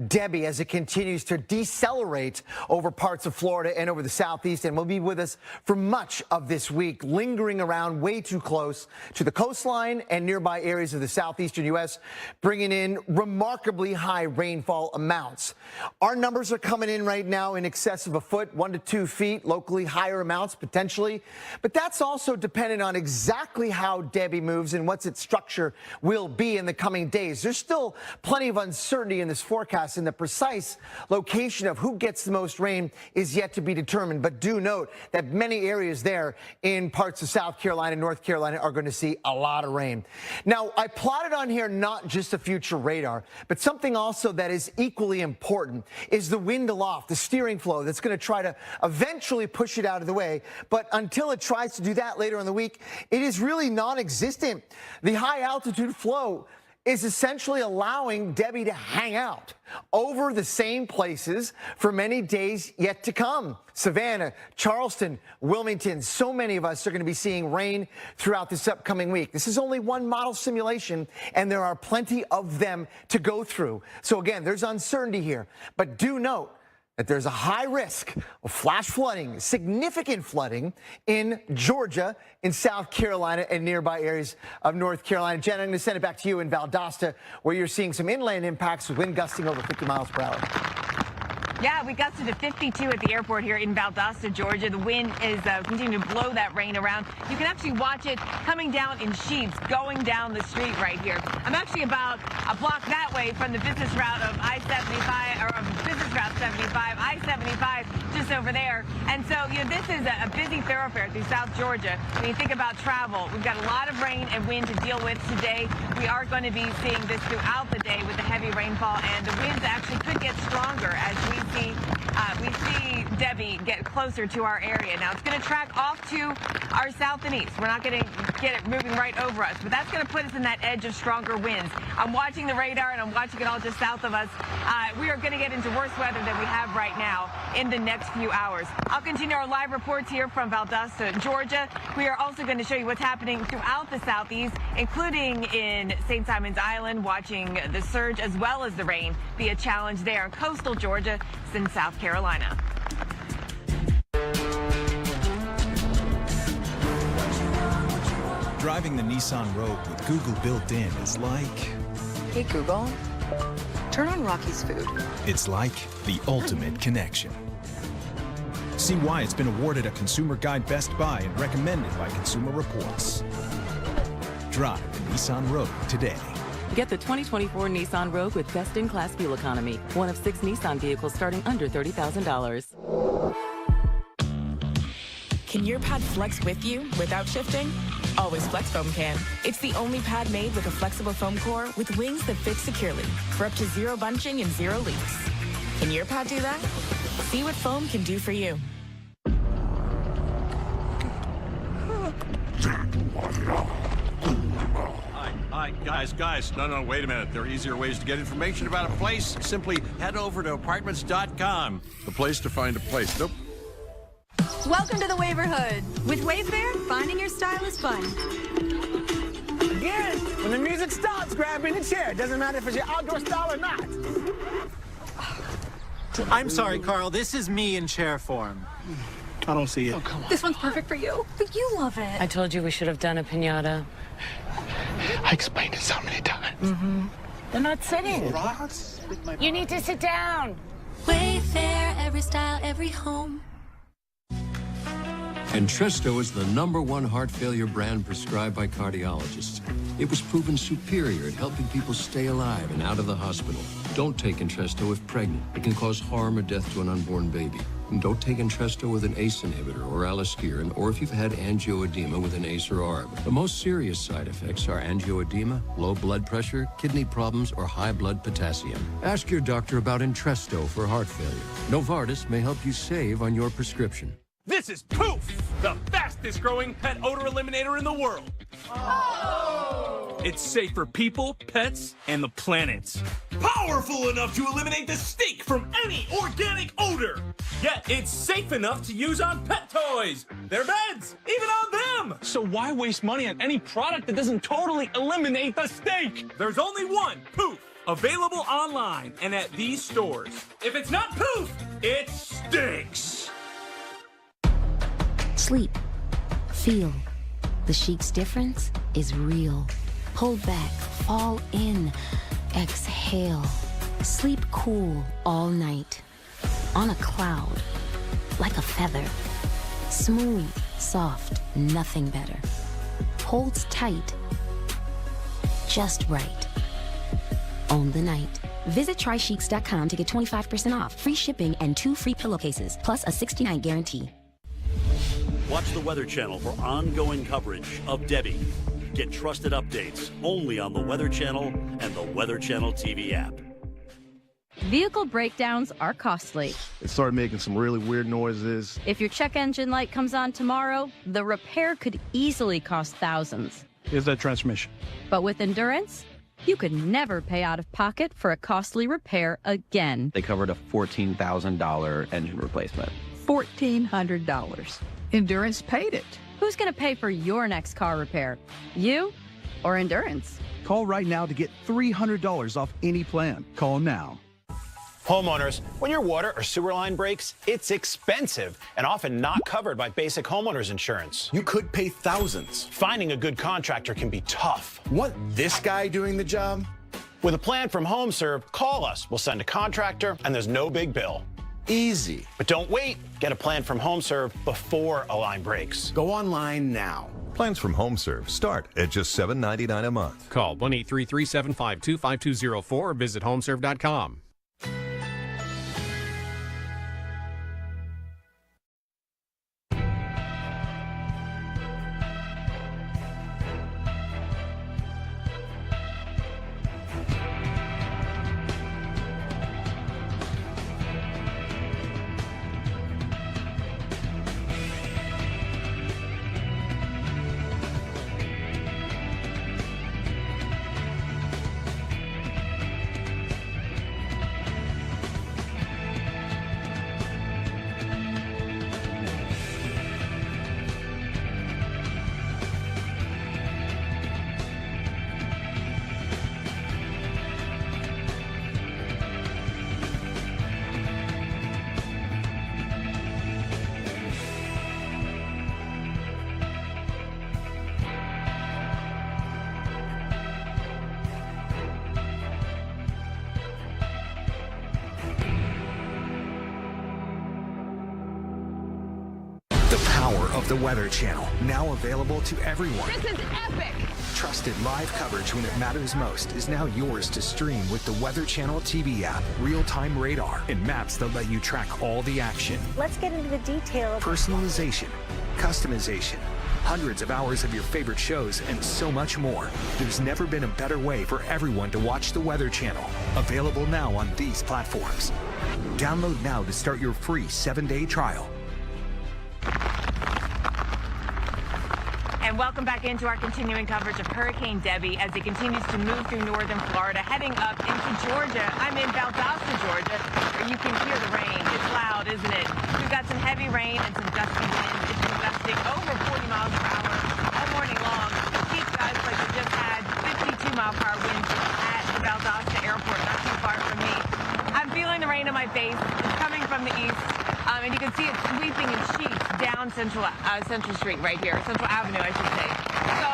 Debby as it continues to decelerate over parts of Florida and over the southeast, and will be with us for much of this week, lingering around way too close to the coastline and nearby areas of the southeastern U.S., bringing in remarkably high rainfall amounts. Our numbers are coming in right now in excess of a foot, 1 to 2 feet, locally higher amounts potentially, but that's also dependent on exactly how Debby moves and what its structure will be in the coming days. There's still plenty of uncertainty in this forecast, and the precise location of who gets the most rain is yet to be determined. But do note that many areas there in parts of South Carolina, North Carolina are going to see a lot of rain. Now, I plotted on here not just a future radar, but something also that is equally important is the wind aloft, the steering flow that's going to try to eventually push it out of the way. But until it tries to do that later in the week, it is really non-existent. The high altitude flow is essentially allowing Debby to hang out over the same places for many days yet to come. Savannah, Charleston, Wilmington, so many of us are going to be seeing rain throughout this upcoming week. This is only one model simulation, and there are plenty of them to go through. So again, there's uncertainty here, but do note that there's a high risk of flash flooding, significant flooding in Georgia, in South Carolina, and nearby areas of North Carolina. Jen, I'm going to send it back to you in Valdosta, where you're seeing some inland impacts with wind gusting over 50 miles per hour. Yeah, we gusted to 52 at the airport here in Valdosta, Georgia. The wind is continuing to blow that rain around. You can actually watch it coming down in sheets, going down the street right here. I'm actually about a block that way from the business route of I-75, or of business route 75, I-75, just over there. And so, you know, this is a busy thoroughfare through South Georgia. When you think about travel, we've got a lot of rain and wind to deal with today. We are going to be seeing this throughout the day with the heavy rainfall, and the winds actually could get stronger as we see Debby get closer to our area. Now, it's going to track off to our south and east. We're not getting get it moving right over us. But that's going to put us in that edge of stronger winds. I'm watching the radar, and I'm watching it all just south of us. We are going to get into worse weather than we have right now in the next few hours. I'll continue our live reports here from Valdosta, Georgia. We are also going to show you what's happening throughout the southeast, including in St. Simon's Island, watching the surge as well as the rain be a challenge there in coastal Georgia and South Carolina. Driving the Nissan Rogue with Google built in is like... Hey Google, turn on Rocky's Food. It's like the ultimate connection. See why it's been awarded a Consumer Guide Best Buy and recommended by Consumer Reports. Drive the Nissan Rogue today. Get the 2024 Nissan Rogue with best-in-class fuel economy. One of 6 Nissan vehicles starting under $30,000. Can your pad flex with you without shifting? Always FlexFoam can. It's the only pad made with a flexible foam core with wings that fit securely for up to 0 bunching and 0 leaks. Can your pad do that? See what foam can do for you. Hi, guys. No, wait a minute. There are easier ways to get information about a place. Simply head over to apartments.com. The place to find a place. Nope. Welcome to the Waverhood. With Wayfair, finding your style is fun. Again, when the music stops, grab any chair. Doesn't matter if it's your outdoor style or not. I'm sorry, Carl. This is me in chair form. I don't see it. Oh, come on. This one's perfect for you, but you love it. I told you we should have done a piñata. I explained it so many times. Mm-hmm. They're not sitting. You need to sit down. Wayfair, every style, every home. Entresto is the #1 heart failure brand prescribed by cardiologists. It was proven superior at helping people stay alive and out of the hospital. Don't take Entresto if pregnant. It can cause harm or death to an unborn baby. And don't take Entresto with an ACE inhibitor or aliskiren, or if you've had angioedema with an ACE or ARB. The most serious side effects are angioedema, low blood pressure, kidney problems, or high blood potassium. Ask your doctor about Entresto for heart failure. Novartis may help you save on your prescription. This is Poof, the fastest growing pet odor eliminator in the world. Oh. It's safe for people, pets, and the planet. Powerful enough to eliminate the stink from any organic odor. Yet it's safe enough to use on pet toys, their beds, even on them. So why waste money on any product that doesn't totally eliminate the stink? There's only one Poof, available online and at these stores. If it's not Poof, it stinks. Sleep. Feel. The Chic's difference is real. Pull back. Fall in. Exhale. Sleep cool all night. On a cloud. Like a feather. Smooth. Soft. Nothing better. Holds tight. Just right. Own the night. Visit trycheeks.com to get 25% off, free shipping, and 2 free pillowcases, plus a 60-night guarantee. Watch the Weather Channel for ongoing coverage of Debby. Get trusted updates only on the Weather Channel and the Weather Channel TV app. Vehicle breakdowns are costly. It started making some really weird noises. If your check engine light comes on tomorrow, the repair could easily cost thousands. Here's that transmission. But with Endurance, you could never pay out of pocket for a costly repair again. They covered a $14,000 engine replacement. $1,400. Endurance paid it. Who's going to pay for your next car repair? You or Endurance? Call right now to get $300 off any plan. Call now. Homeowners, when your water or sewer line breaks, it's expensive and often not covered by basic homeowners insurance. You could pay thousands. Finding a good contractor can be tough. Want this guy doing the job? With a plan from HomeServe, call us. We'll send a contractor and there's no big bill. Easy. But don't wait. Get a plan from HomeServe before a line breaks. Go online now. Plans from HomeServe start at just $7.99 a month. Call 1-833-752-5204 or visit homeserve.com. power of the Weather Channel, now available to everyone. This is epic! Trusted live coverage when it matters most is now yours to stream with the Weather Channel TV app, real-time radar, and maps that let you track all the action. Let's get into the detail. Personalization, customization, hundreds of hours of your favorite shows, and so much more. There's never been a better way for everyone to watch the Weather Channel. Available now on these platforms. Download now to start your free 7-day trial. And welcome back into our continuing coverage of Hurricane Debby as it continues to move through northern Florida, heading up into Georgia. I'm in Valdosta, Georgia, where you can hear the rain. It's loud, isn't it? We've got some heavy rain and some gusty winds. It's been gusting over 40 miles per hour all morning long. Keep guys like we just had 52-mile-per-hour winds at the Valdosta airport, not too far from me. I'm feeling the rain on my face. It's coming from the east. And you can see it sweeping in sheets down Central Street right here, Central Avenue, I should say. So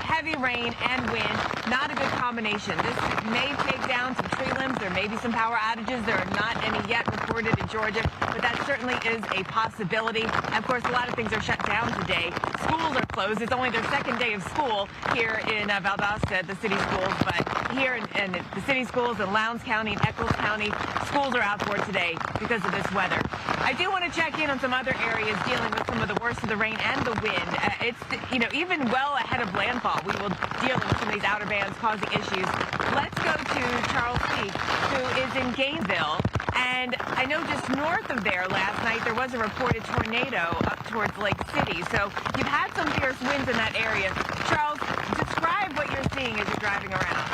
heavy rain and wind, not a good combination. This may take down some tree limbs. There may be some power outages. There are not any yet reported in Georgia, but that certainly is a possibility. And of course, a lot of things are shut down today. Schools are closed. It's only their second day of school here in Valdosta, the city schools, but here in the city schools in Lowndes County and Eccles County, schools are out for today because of this weather. I do want to check in on some other areas dealing with some of the worst of the rain and the wind. It's, even well ahead of landfall, we will deal with some of these outer bands causing issues. Let's go to Charles Peak, who is in Gainesville. And I know just north of there last night, there was a reported tornado up towards Lake City. So you've had some fierce winds in that area. Charles, describe what you're seeing as you're driving around.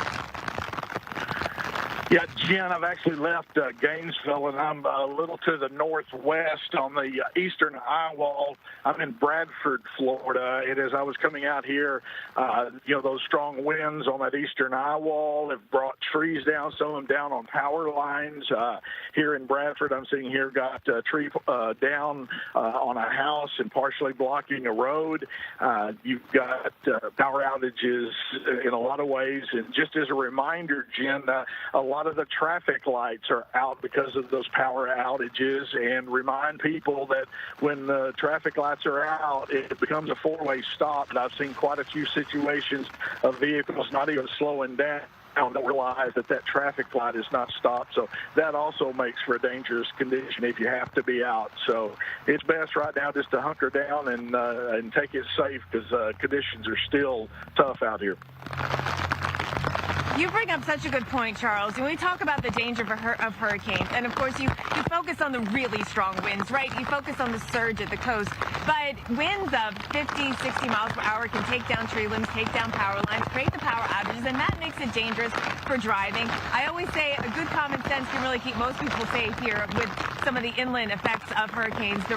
Yeah, Jen, I've actually left Gainesville, and I'm a little to the northwest on the eastern eye wall. I'm in Bradford, Florida. And as I was coming out here, those strong winds on that eastern eye wall have brought trees down, some of them down on power lines. Here in Bradford, I'm seeing here got a tree down on a house and partially blocking a road. You've got power outages in a lot of ways. And just as a reminder, Jen, a lot of the traffic lights are out because of those power outages, and remind people that when the traffic lights are out, it becomes a four-way stop. And I've seen quite a few situations of vehicles not even slowing down don't realize that traffic light is not stopped. So that also makes for a dangerous condition if you have to be out. So it's best right now just to hunker down and take it safe, because conditions are still tough out here. You bring up such a good point, Charles. When we talk about the danger of hurricanes, and of course you focus on the really strong winds, right? You focus on the surge at the coast, but winds of 50, 60 miles per hour can take down tree limbs, take down power lines, create the power outages, and that makes it dangerous for driving. I always say a good common sense can really keep most people safe here with some of the inland effects of hurricanes. The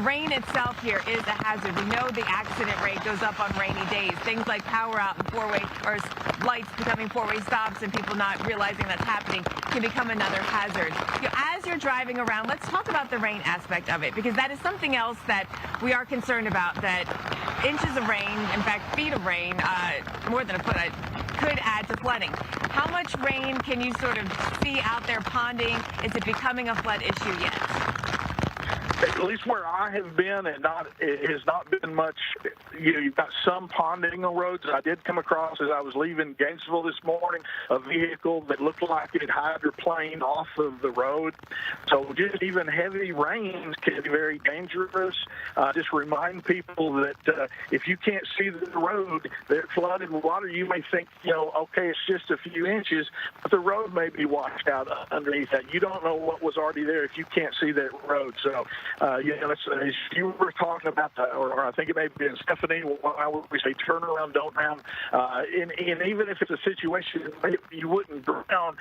rain itself here is a hazard. We know the accident rate goes up on rainy days. Things like power out and four-way or lights becoming four-way stops and people not realizing that's happening can become another hazard. As you're driving around, let's talk about the rain aspect of it, because that is something else that we are concerned about, that inches of rain, in fact feet of rain, more than a foot, could add to flooding. How much rain can you sort of see out there ponding? Is it becoming a flood issue yet? At least where I have been, it has not been much. You've got some ponding on roads. I did come across, as I was leaving Gainesville this morning, a vehicle that looked like it hydroplaned off of the road. So just even heavy rains can be very dangerous. Just remind people that if you can't see the road, that flooded water, you may think, okay, it's just a few inches, but the road may be washed out underneath that. You don't know what was already there if you can't see that road. So, as you were talking about, or I think it may have been Stephanie, why would we say turn around, don't drown? And even if it's a situation you wouldn't drown,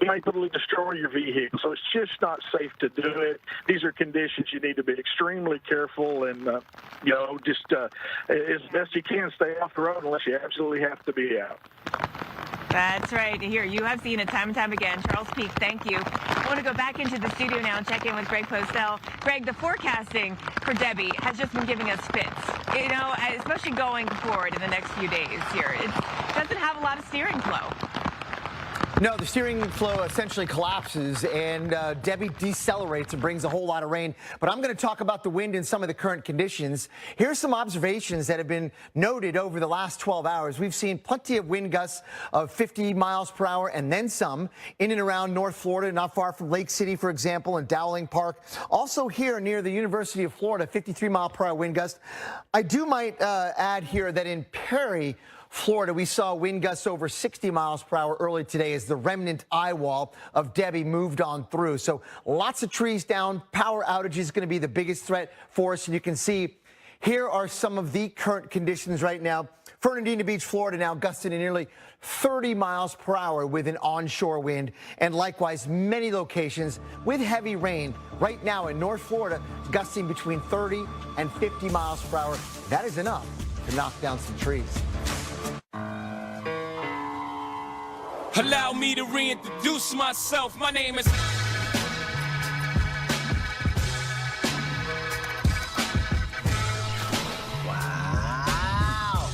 you might totally destroy your vehicle. So it's just not safe to do it. These are conditions you need to be extremely careful and, just as best you can, stay off the road unless you absolutely have to be out. That's right. Here, you have seen it time and time again. Charles Peak, thank you. I want to go back into the studio now and check in with Greg Postel. Greg, the forecasting for Debby has just been giving us fits, especially going forward in the next few days here. It doesn't have a lot of steering flow. No, the steering flow essentially collapses, and Debby decelerates and brings a whole lot of rain. But I'm going to talk about the wind and some of the current conditions. Here's some observations that have been noted over the last 12 hours. We've seen plenty of wind gusts of 50 miles per hour and then some in and around North Florida, not far from Lake City, for example, and Dowling Park. Also here near the University of Florida, 53-mile-per-hour wind gust. I might add here that in Perry, Florida, we saw wind gusts over 60 miles per hour early today as the remnant eye wall of Debby moved on through. So lots of trees down. Power outages is going to be the biggest threat for us. And you can see here are some of the current conditions right now. Fernandina Beach, Florida, now gusting at nearly 30 miles per hour with an onshore wind. And likewise, many locations with heavy rain right now in North Florida, gusting between 30 and 50 miles per hour. That is enough to knock down some trees. Allow me to reintroduce myself. My name is... Wow.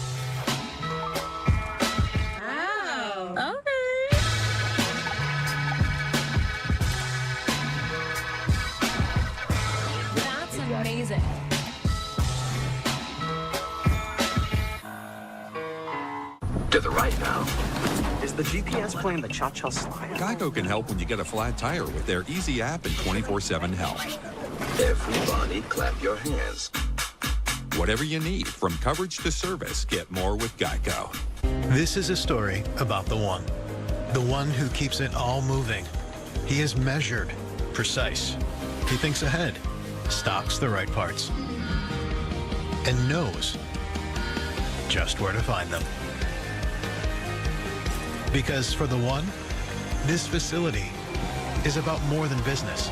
Wow. Okay. That's amazing. To the right now. Is the GPS playing the cha-cha slide? Geico can help when you get a flat tire with their easy app and 24/7 help. Everybody clap your hands. Whatever you need, from coverage to service, get more with Geico. This is a story about the one who keeps it all moving. He is measured, precise. He thinks ahead, stocks the right parts, and knows just where to find them. Because for the one, this facility is about more than business.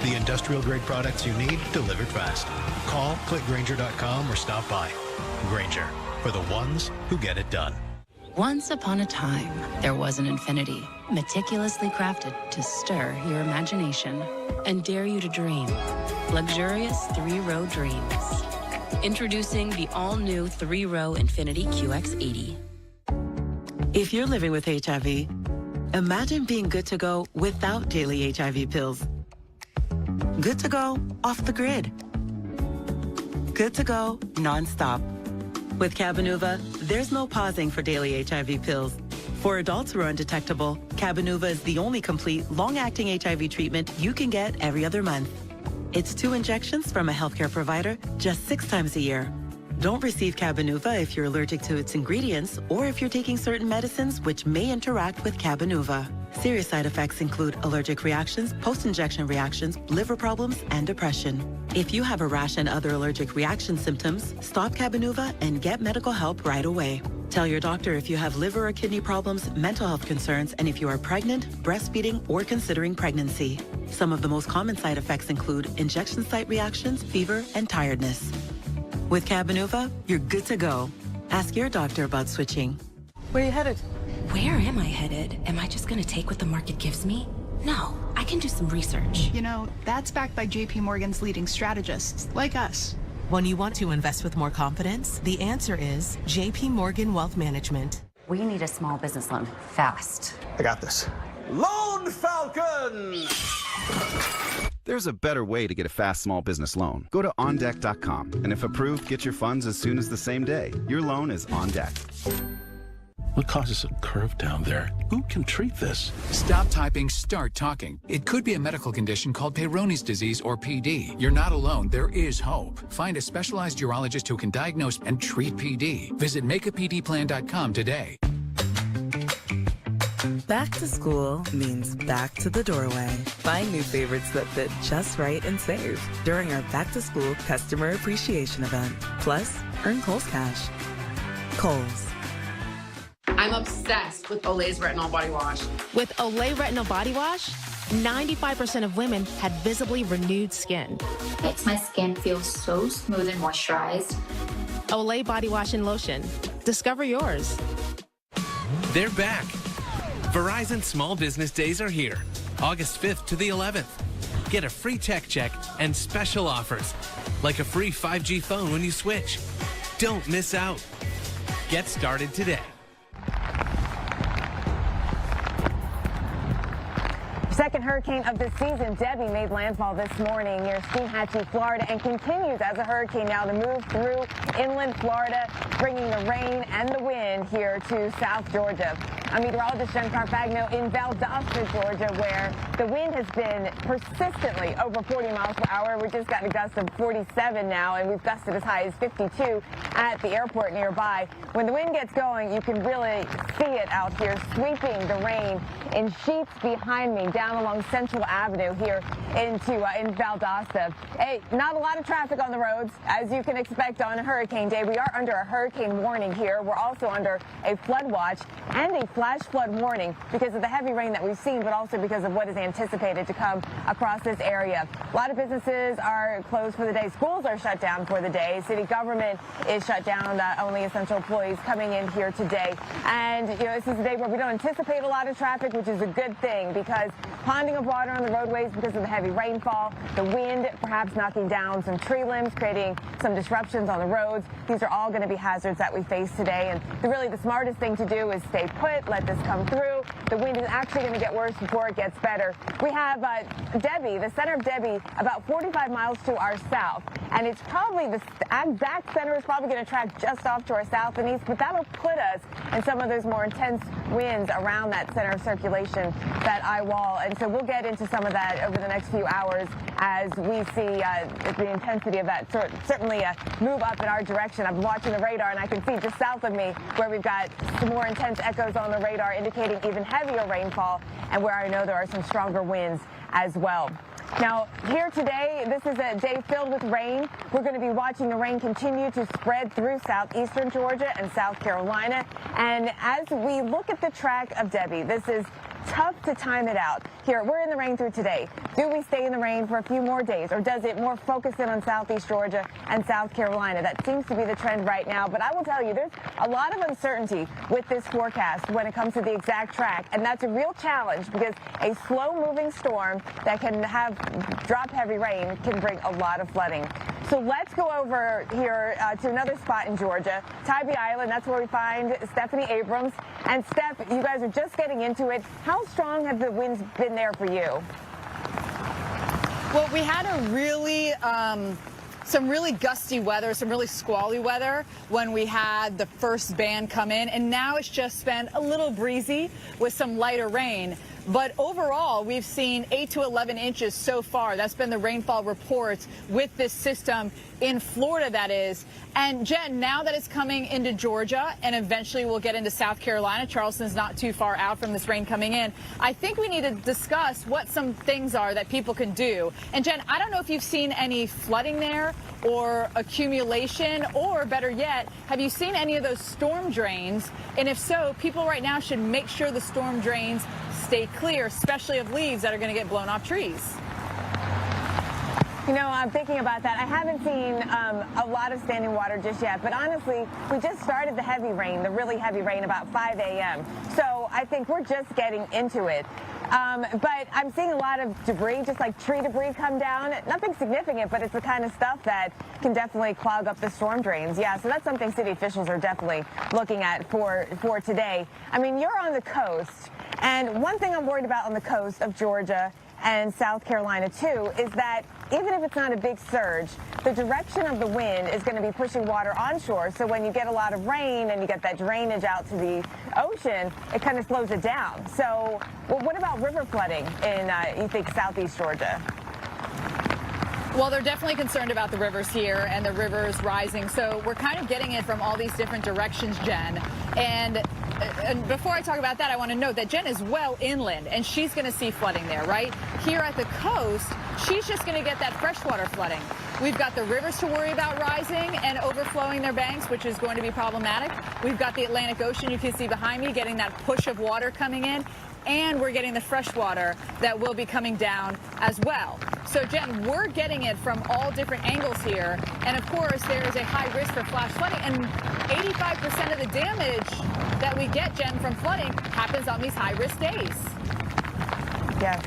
The industrial-grade products you need delivered fast. Call, click Grainger.com or stop by. Grainger, for the ones who get it done. Once upon a time, there was an Infinity, meticulously crafted to stir your imagination and dare you to dream. Luxurious three-row dreams. Introducing the all-new three-row Infinity QX80. If you're living with HIV, imagine being good to go without daily HIV pills. Good to go off the grid. Good to go nonstop. With Cabenuva, there's no pausing for daily HIV pills. For adults who are undetectable, Cabenuva is the only complete, long-acting HIV treatment you can get every other month. It's 2 injections from a healthcare provider just 6 times a year. Don't receive Cabenuva if you're allergic to its ingredients or if you're taking certain medicines which may interact with Cabenuva. Serious side effects include allergic reactions, post-injection reactions, liver problems, and depression. If you have a rash and other allergic reaction symptoms, stop Cabenuva and get medical help right away. Tell your doctor if you have liver or kidney problems, mental health concerns, and if you are pregnant, breastfeeding, or considering pregnancy. Some of the most common side effects include injection site reactions, fever, and tiredness. With Cabenuva, you're good to go. Ask your doctor about switching. Where are you headed? Where am I headed? Am I just gonna take what the market gives me? No, I can do some research. You know, that's backed by JP Morgan's leading strategists, like us. When you want to invest with more confidence, the answer is JP Morgan Wealth Management. We need a small business loan fast. I got this. Lone Falcon! There's a better way to get a fast small business loan. Go to OnDeck.com, and if approved, get your funds as soon as the same day. Your loan is on deck. What causes a curve down there? Who can treat this? Stop typing, start talking. It could be a medical condition called Peyronie's disease or PD. You're not alone. There is hope. Find a specialized urologist who can diagnose and treat PD. Visit makeapdplan.com today. Back to school means back to the doorway. Find new favorites that fit just right and save during our Back to School Customer Appreciation Event. Plus, earn Kohl's Cash. Kohl's. I'm obsessed with Olay's Retinol Body Wash. With Olay Retinol Body Wash, 95% of women had visibly renewed skin. Makes my skin feel so smooth and moisturized. Olay Body Wash and Lotion. Discover yours. They're back. Verizon Small Business Days are here, August 5th to the 11th. Get a free tech check and special offers, like a free 5G phone when you switch. Don't miss out. Get started today. Second hurricane of the season, Debby, made landfall this morning near Steinhatchee, Florida, and continues as a hurricane now to move through inland Florida, bringing the rain and the wind here to South Georgia. I'm meteorologist Jen Carfagno in Valdosta, Georgia, where the wind has been persistently over 40 miles per hour. We just got a gust of 47 now, and we've gusted as high as 52 at the airport nearby. When the wind gets going, you can really see it out here, sweeping the rain in sheets behind me down along Central Avenue here in Valdosta. Hey, not a lot of traffic on the roads, as you can expect on a hurricane day. We are under a hurricane warning here. We're also under a flood watch and a flash flood warning because of the heavy rain that we've seen, but also because of what is anticipated to come across this area. A lot of businesses are closed for the day. Schools are shut down for the day. City government is shut down. Only essential employees coming in here today. And, you know, this is a day where we don't anticipate a lot of traffic, which is a good thing because ponding of water on the roadways because of the heavy rainfall, the wind perhaps knocking down some tree limbs, creating some disruptions on the roads. These are all going to be hazards that we face today. And really the smartest thing to do is stay put, let this come through. The wind is actually going to get worse before it gets better. We have Debby, the center of Debby, about 45 miles to our south. And it's probably the exact center is probably going to track just off to our south and east, but that'll put us in some of those more intense winds around that center of circulation, that eye wall. And so we'll get into some of that over the next few hours as we see the intensity of that certainly move up in our direction. I'm watching the radar and I can see just south of me where we've got some more intense echoes on the radar indicating even heavier rainfall, and where I know there are some stronger winds as well. Now, here today, this is a day filled with rain. We're going to be watching the rain continue to spread through southeastern Georgia and South Carolina. And as we look at the track of Debby, this is tough to time it out. Here, we're in the rain through today. Do we stay in the rain for a few more days, or does it more focus in on southeast Georgia and South Carolina? That seems to be the trend right now, but I will tell you, there's a lot of uncertainty with this forecast when it comes to the exact track, and that's a real challenge because a slow-moving storm that can have drop heavy rain can bring a lot of flooding. So let's go over here to another spot in Georgia, Tybee Island. That's where we find Stephanie Abrams. And Steph, you guys are just getting into it. How strong have the winds been there for you? Well, we had a really some really gusty weather, some really squally weather when we had the first band come in, and now it's just been a little breezy with some lighter rain. But overall, we've seen 8 to 11 inches so far. That's been the rainfall reports with this system in Florida, that is. And Jen, now that it's coming into Georgia and eventually we'll get into South Carolina, Charleston's not too far out from this rain coming in, I think we need to discuss what some things are that people can do. And Jen, I don't know if you've seen any flooding there or accumulation, or better yet, have you seen any of those storm drains? And if so, people right now should make sure the storm drains stay clear, especially of leaves that are going to get blown off trees. You know, I'm thinking about that. I haven't seen a lot of standing water just yet, but honestly, we just started the heavy rain, the really heavy rain, about 5 a.m. So I think we're just getting into it. But I'm seeing a lot of debris, just like tree debris, come down. Nothing significant, but it's the kind of stuff that can definitely clog up the storm drains. Yeah, so that's something city officials are definitely looking at for today. I mean, you're on the coast, and one thing I'm worried about on the coast of Georgia and South Carolina, too, is that even if it's not a big surge, the direction of the wind is going to be pushing water onshore. So when you get a lot of rain and you get that drainage out to the ocean, it kind of slows it down. So well, what about river flooding in, you think, southeast Georgia? Well, they're definitely concerned about the rivers here and the rivers rising. So we're kind of getting it from all these different directions, Jen. And before I talk about that, I want to note that Jen is well inland, and she's going to see flooding there, right? Here at the coast, she's just going to get that freshwater flooding. We've got the rivers to worry about rising and overflowing their banks, which is going to be problematic. We've got the Atlantic Ocean, you can see behind me, getting that push of water coming in. And we're getting the fresh water that will be coming down as well. So, Jen, we're getting it from all different angles here. And, of course, there is a high risk for flash flooding. And 85% of the damage that we get, Jen, from flooding happens on these high-risk days. Yes.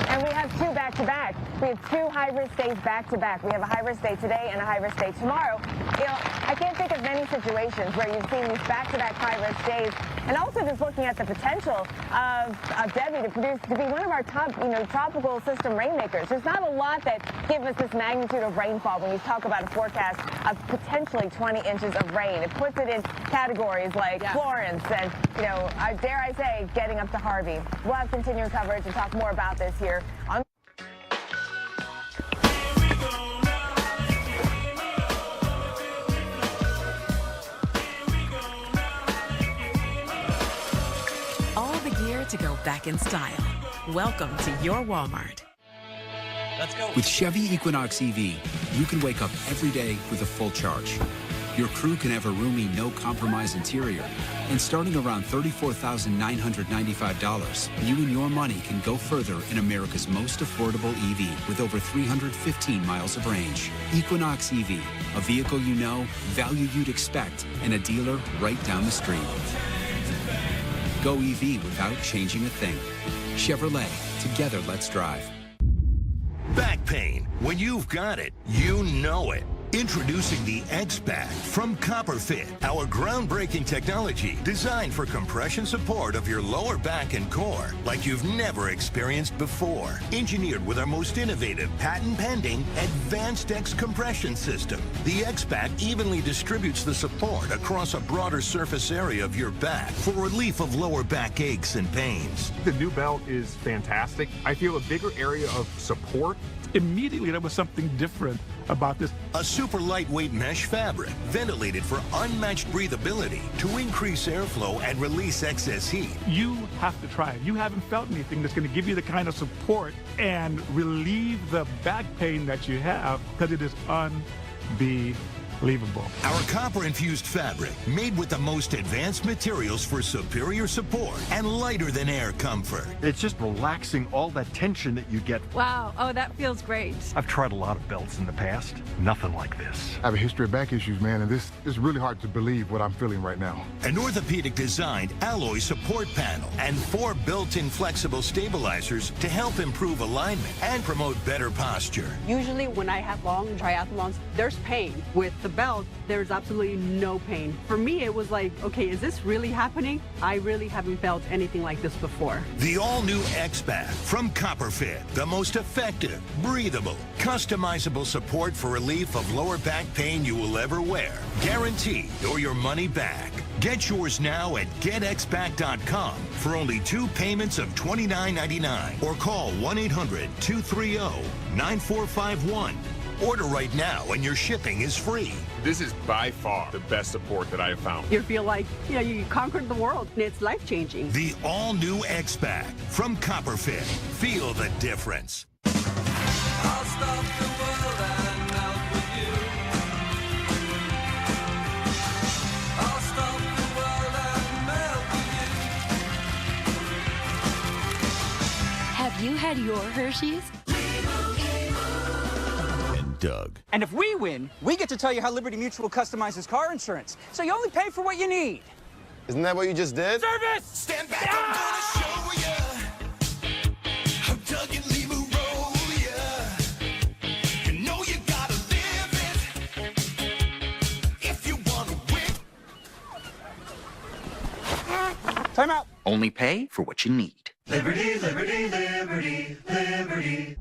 And we have two back-to-back. We have two high-risk days back-to-back. We have a high-risk day today and a high-risk day tomorrow. You know, I can't think of many situations where you've seen these back-to-back high-risk days, and also just looking at the potential of Debby to be one of our top, tropical system rainmakers. There's not a lot that give us this magnitude of rainfall when you talk about a forecast of potentially 20 inches of rain. It puts it in categories like Florence and, dare I say, getting up to Harvey. We'll have continuing coverage and talk more about this here on to go back in style. Welcome to your Walmart. Let's go. With Chevy Equinox EV, you can wake up every day with a full charge. Your crew can have a roomy, no-compromise interior. And starting around $34,995, you and your money can go further in America's most affordable EV with over 315 miles of range. Equinox EV, a vehicle you know, value you'd expect, and a dealer right down the street. Go EV without changing a thing. Chevrolet, together let's drive. Back pain. When you've got it, you know it. Introducing the X-Back from CopperFit, our groundbreaking technology designed for compression support of your lower back and core like you've never experienced before. Engineered with our most innovative, patent-pending, Advanced X compression system, the X-Back evenly distributes the support across a broader surface area of your back for relief of lower back aches and pains. The new belt is fantastic. I feel a bigger area of support. Immediately, there was something different about this. A super lightweight mesh fabric, ventilated for unmatched breathability to increase airflow and release excess heat. You have to try it. You haven't felt anything that's going to give you the kind of support and relieve the back pain that you have, because it is unbelievable. Our copper-infused fabric, made with the most advanced materials for superior support and lighter than air comfort. It's just relaxing all that tension that you get. Wow, oh, that feels great. I've tried a lot of belts in the past. Nothing like this. I have a history of back issues, man, and this is really hard to believe what I'm feeling right now. An orthopedic-designed alloy support panel and 4 built-in flexible stabilizers to help improve alignment and promote better posture. Usually when I have long triathlons, there's pain. With the belt, there's absolutely no pain. For me, it was like, okay, is this really happening? I really haven't felt anything like this before. The all-new X-Back from CopperFit, the most effective, breathable, customizable support for relief of lower back pain you will ever wear. Guaranteed or your money back. Get yours now at getxback.com for only 2 payments of $29.99 or call 1-800-230-9451. Order right now and your shipping is free. This is by far the best support that I have found. You feel like, you conquered the world, and it's life-changing. The all-new X-Back from CopperFit. Feel the difference. I'll stop the world and melt with you. I'll stop the world and melt with you. Have you had your Hershey's? Doug. And if we win, we get to tell you how Liberty Mutual customizes car insurance. So you only pay for what you need. Isn't that what you just did? Service! Stand back, I'm gonna show ya how Doug and Lee will roll ya. You know you gotta live it if you wanna win. Time out. Only pay for what you need. Liberty, liberty, liberty, liberty.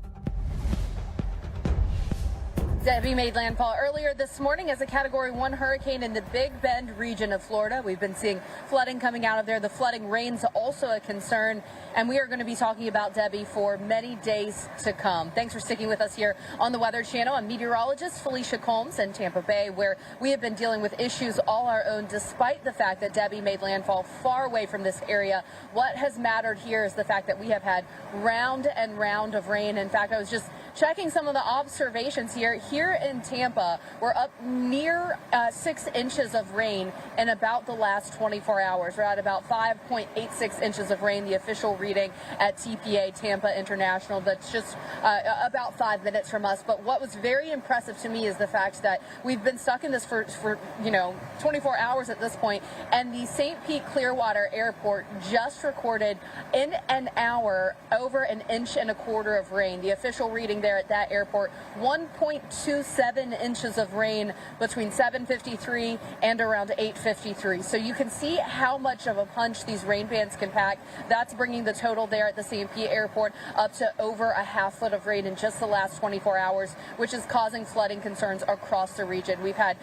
Debby made landfall earlier this morning as a Category 1 hurricane in the Big Bend region of Florida. We've been seeing flooding coming out of there. The flooding rain's also a concern, and we are going to be talking about Debby for many days to come. Thanks for sticking with us here on the Weather Channel. I'm meteorologist Felicia Combs in Tampa Bay, where we have been dealing with issues all our own, despite the fact that Debby made landfall far away from this area. What has mattered here is the fact that we have had round and round of rain. In fact, I was just checking some of the observations here. Here in Tampa, we're up near 6 inches of rain in about the last 24 hours. We're at about 5.86 inches of rain, the official reading at TPA, Tampa International. That's just about 5 minutes from us. But what was very impressive to me is the fact that we've been stuck in this for 24 hours at this point, and the St. Pete Clearwater Airport just recorded in an hour over 1.25 inches of rain. The official reading there there at that airport. 1.27 inches of rain between 7:53 and around 8:53. So you can see how much of a punch these rain bands can pack. That's bringing the total there at the CMP airport up to over a half foot of rain in just the last 24 hours, which is causing flooding concerns across the region. We've had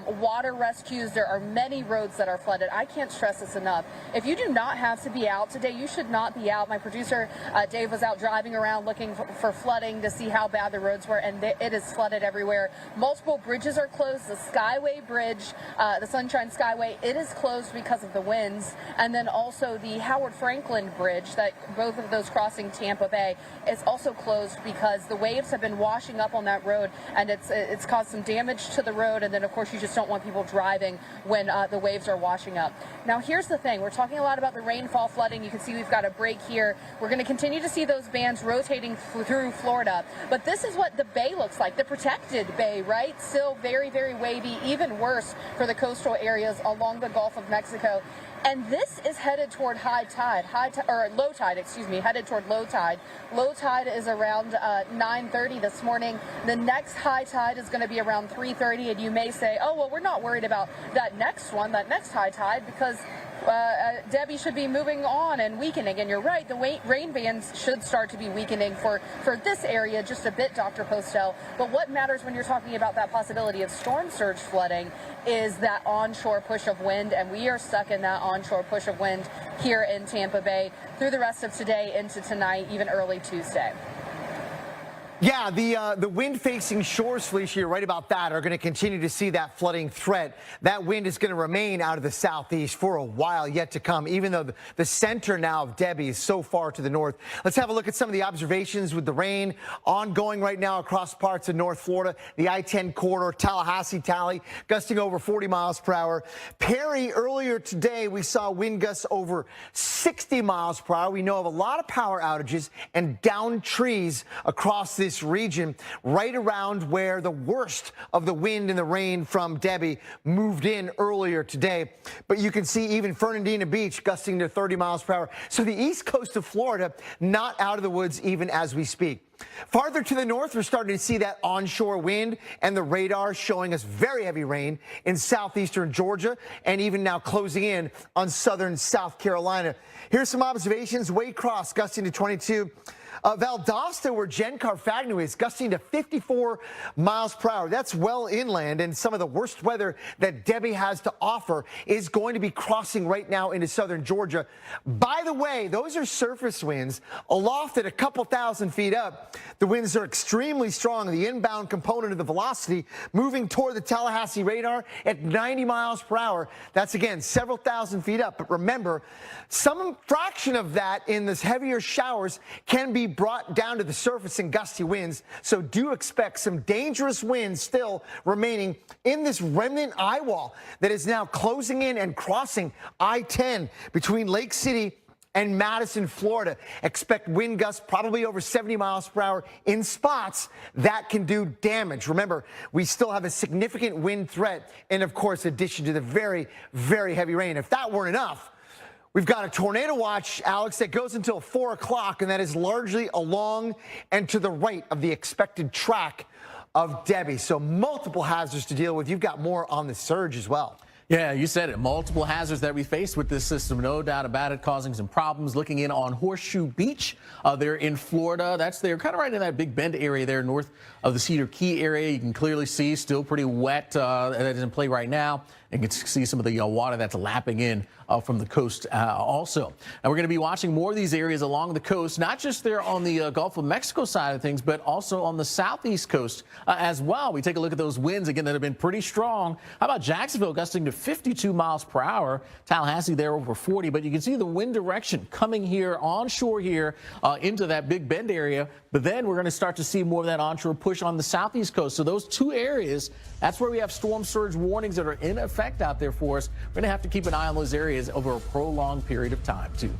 water rescues. There are many roads that are flooded. I can't stress this enough. If you do not have to be out today, you should not be out. My producer, Dave, was out driving around looking for flooding to see how bad the roads were, and it is flooded everywhere. Multiple bridges are closed. The Skyway Bridge, the Sunshine Skyway, it is closed because of the winds. And then also the Howard Franklin Bridge, that both of those crossing Tampa Bay, is also closed because the waves have been washing up on that road, and it's caused some damage to the road. And then, of course, you just don't want people driving when the waves are washing up. Now, here's the thing. We're talking a lot about the rainfall flooding. You can see we've got a break here. We're going to continue to see those bands rotating through Florida. But this is what the bay looks like, the protected bay, right? Still very, very wavy, even worse for the coastal areas along the Gulf of Mexico. And this is headed toward high tide, or low tide, excuse me, headed toward low tide. Low tide is around 9:30 this morning. The next high tide is going to be around 3:30, and you may say, oh, well, we're not worried about that next one, that next high tide, because Debby should be moving on and weakening. And you're right, the rain bands should start to be weakening for this area just a bit, Dr. Postel. But what matters when you're talking about that possibility of storm surge flooding is that onshore push of wind, and we are stuck in that onshore push of wind here in Tampa Bay through the rest of today into tonight, even early Tuesday. Yeah, the wind-facing shores, Felicia, you're right about that, are going to continue to see that flooding threat. That wind is going to remain out of the southeast for a while yet to come, even though the center now of Debby is so far to the north. Let's have a look at some of the observations with the rain ongoing right now across parts of North Florida. The I-10 corridor, Tallahassee, Tally, gusting over 40 miles per hour. Perry, earlier today, we saw wind gusts over 60 miles per hour. We know of a lot of power outages and downed trees across this region, right around where the worst of the wind and the rain from Debby moved in earlier today. But you can see even Fernandina Beach gusting to 30 miles per hour. So the east coast of Florida not out of the woods even as we speak. Farther to the north, we're starting to see that onshore wind and the radar showing us very heavy rain in southeastern Georgia and even now closing in on southern South Carolina. Here's some observations. Waycross gusting to 22. Valdosta, where Jen Carfagno is, gusting to 54 miles per hour. That's well inland, and some of the worst weather that Debby has to offer is going to be crossing right now into southern Georgia. By the way, those are surface winds. Aloft at a couple thousand feet up, the winds are extremely strong. The inbound component of the velocity moving toward the Tallahassee radar at 90 miles per hour. That's, again, several thousand feet up. But remember, some fraction of that in this heavier showers can be brought down to the surface in gusty winds, so do expect some dangerous winds still remaining in this remnant eye wall that is now closing in and crossing I-10 between Lake City and Madison, Florida. Expect wind gusts probably over 70 miles per hour in spots that can do damage. Remember, we still have a significant wind threat, and of course, addition to the very, very heavy rain. If that weren't enough, we've got a tornado watch, Alex, that goes until 4 o'clock, and that is largely along and to the right of the expected track of Debby. So multiple hazards to deal with. You've got more on the surge as well. Yeah, you said it. Multiple hazards that we face with this system, no doubt about it, causing some problems. Looking in on Horseshoe Beach there in Florida. That's there, kind of right in that Big Bend area there north of the Cedar Key area. You can clearly see still pretty wet. That is in play right now. And you can see some of the water that's lapping in from the coast also. And we're going to be watching more of these areas along the coast, not just there on the Gulf of Mexico side of things, but also on the southeast coast as well. We take a look at those winds again that have been pretty strong. How about Jacksonville gusting to 52 miles per hour? Tallahassee there over 40, but you can see the wind direction coming here onshore here into that Big Bend area. But then we're going to start to see more of that onshore push on the southeast coast. So those two areas, that's where we have storm surge warnings that are in effect out there for us. We're going to have to keep an eye on those areas over a prolonged period of time, too.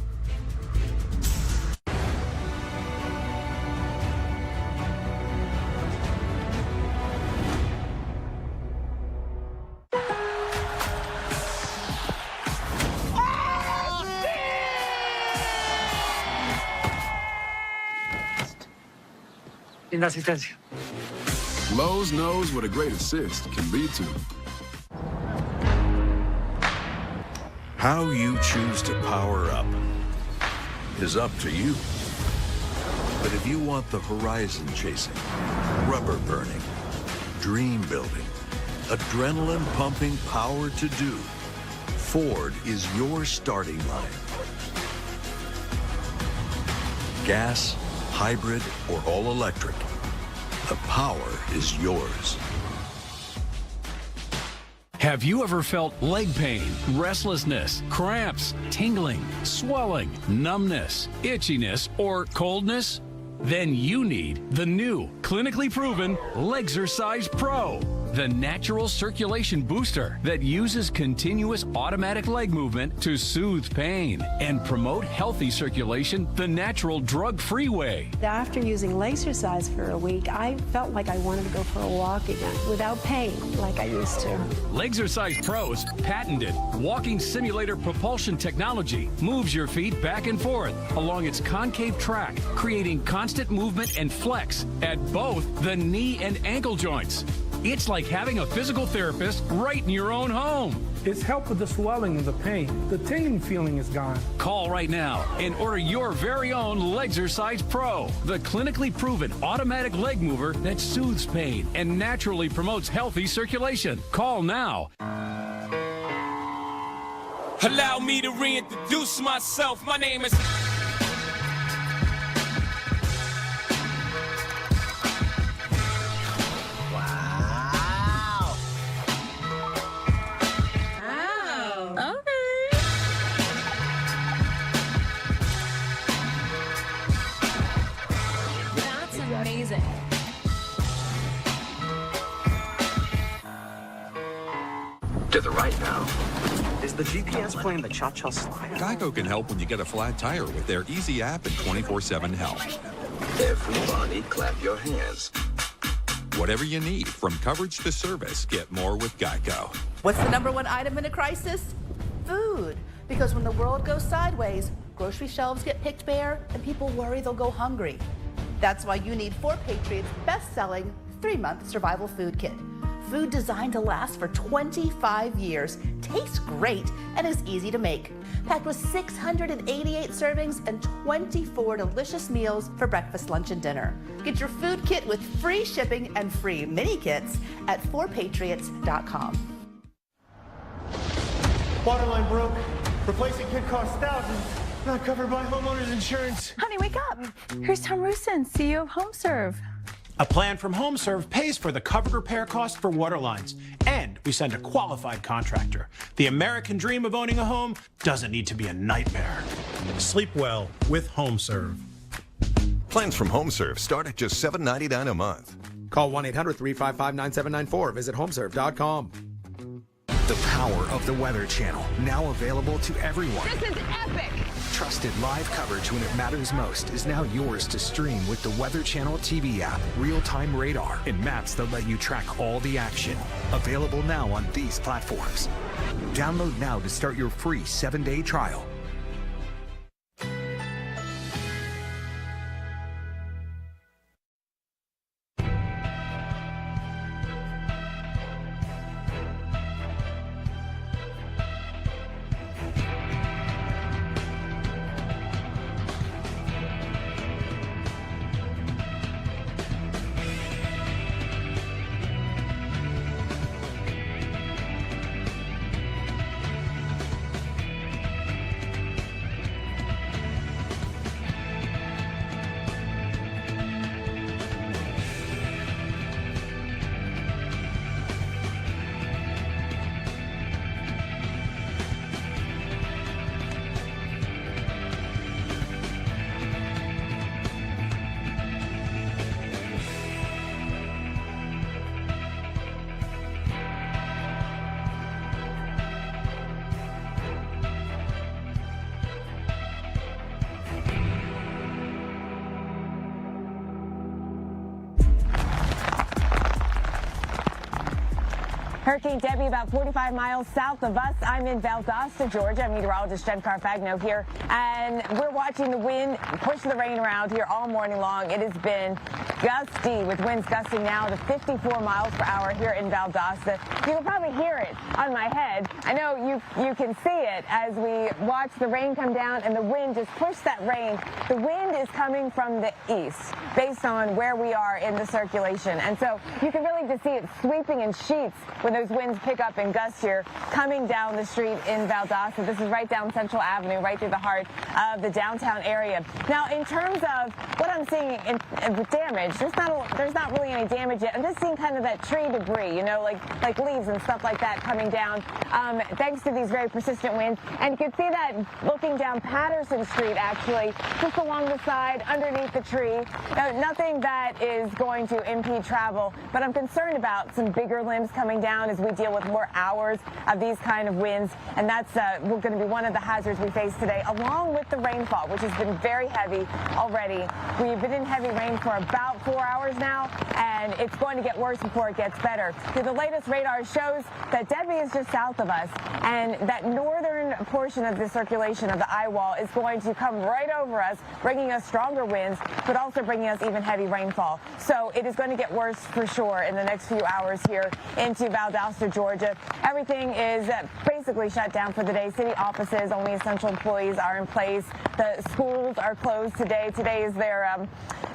Linda asistencia. Lowe's knows what a great assist can be to. How you choose to power up is up to you. But if you want the horizon chasing, rubber burning, dream building, adrenaline pumping power to do, Ford is your starting line. Gas, hybrid, or all electric, the power is yours. Have you ever felt leg pain, restlessness, cramps, tingling, swelling, numbness, itchiness, or coldness? Then you need the new, clinically proven Legzercise Pro, the natural circulation booster that uses continuous automatic leg movement to soothe pain and promote healthy circulation the natural drug-free way. After using Legzercise for a week, I felt like I wanted to go for a walk again without pain like I used to. Legzercise Pro's patented walking simulator propulsion technology moves your feet back and forth along its concave track, creating constant movement and flex at both the knee and ankle joints. It's like having a physical therapist right in your own home. It's helped with the swelling and the pain. The tingling feeling is gone. Call right now and order your very own Legzercise Pro, the clinically proven automatic leg mover that soothes pain and naturally promotes healthy circulation. Call now. Allow me to reintroduce myself. My name is... Amazing. To the right now. Is the GPS playing the cha-cha slide? Geico can help when you get a flat tire with their easy app and 24/7 help. Everybody clap your hands. Whatever you need, from coverage to service, get more with Geico. What's the #1 item in a crisis? Food. Because when the world goes sideways, grocery shelves get picked bare and people worry they'll go hungry. That's why you need 4 Patriots' best-selling 3-month survival food kit. Food designed to last for 25 years, tastes great, and is easy to make. Packed with 688 servings and 24 delicious meals for breakfast, lunch, and dinner. Get your food kit with free shipping and free mini kits at 4patriots.com. Waterline broke. Replacing kit costs thousands. Not covered by homeowners insurance. Honey, wake up. Here's Tom Rusin, CEO of HomeServe. A plan from HomeServe pays for the covered repair cost for water lines, and we send a qualified contractor. The American dream of owning a home doesn't need to be a nightmare. Sleep well with HomeServe. Plans from HomeServe start at just $7.99 a month. Call 1-800-355-9794. Visit homeserve.com. The power of the Weather Channel, now available to everyone. This is epic! Trusted live coverage when it matters most is now yours to stream with the Weather Channel TV app, real-time radar, and maps that let you track all the action. Available now on these platforms. Download now to start your free 7-day trial. Hurricane Debby about 45 miles south of us. I'm in Valdosta, Georgia. Meteorologist Jen Carfagno here, and we're watching the wind push the rain around here all morning long. It has been gusty with winds gusting now to 54 miles per hour here in Valdosta. You can probably hear it on my head. I know you can see it as we watch the rain come down and the wind just push that rain. The wind is coming from the east based on where we are in the circulation, and so you can really just see it sweeping in sheets when those winds pick up and gust here coming down the street in Valdosta. This is right down Central Avenue, right through the heart of the downtown area. Now, in terms of what I'm seeing in the damage, there's not really any damage yet. I'm just seeing kind of that tree debris, you know, like leaves and stuff like that coming down, thanks to these very persistent winds. And you can see that looking down Patterson Street, actually, just along the side, underneath the tree. Now, nothing that is going to impede travel, but I'm concerned about some bigger limbs coming down as we deal with more hours of these kind of winds, and that's going to be one of the hazards we face today, along with the rainfall, which has been very heavy already. We've been in heavy rain for about 4 hours now, and it's going to get worse before it gets better. The latest radar shows that Debby is just south of us, and that northern portion of the circulation of the eye wall is going to come right over us, bringing us stronger winds, but also bringing us even heavy rainfall. So it is going to get worse for sure in the next few hours here into Valdosta, Georgia. Everything is basically shut down for the day. City offices, only essential employees are in place. The schools are closed today. Today is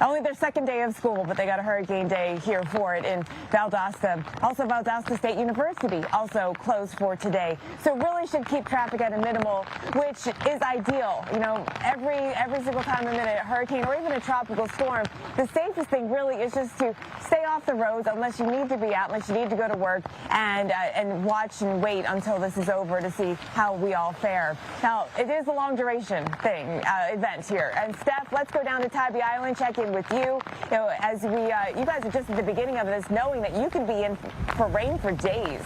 only their second day of school, but they got a hurricane day here for it in Valdosta. Also, Valdosta State University also closed for today. So really should keep traffic at a minimal, which is ideal. You know, every single time I'm in a hurricane or even a tropical storm, the safest thing really is just to stay off the roads unless you need to be out, unless you need to go to work, and watch and wait until this is over to see how we all fare. Now, it is a long duration event here. And Steph, let's go down to Tybee Island, check in with you. You know, as you guys are just at the beginning of this, knowing that you could be in for rain for days.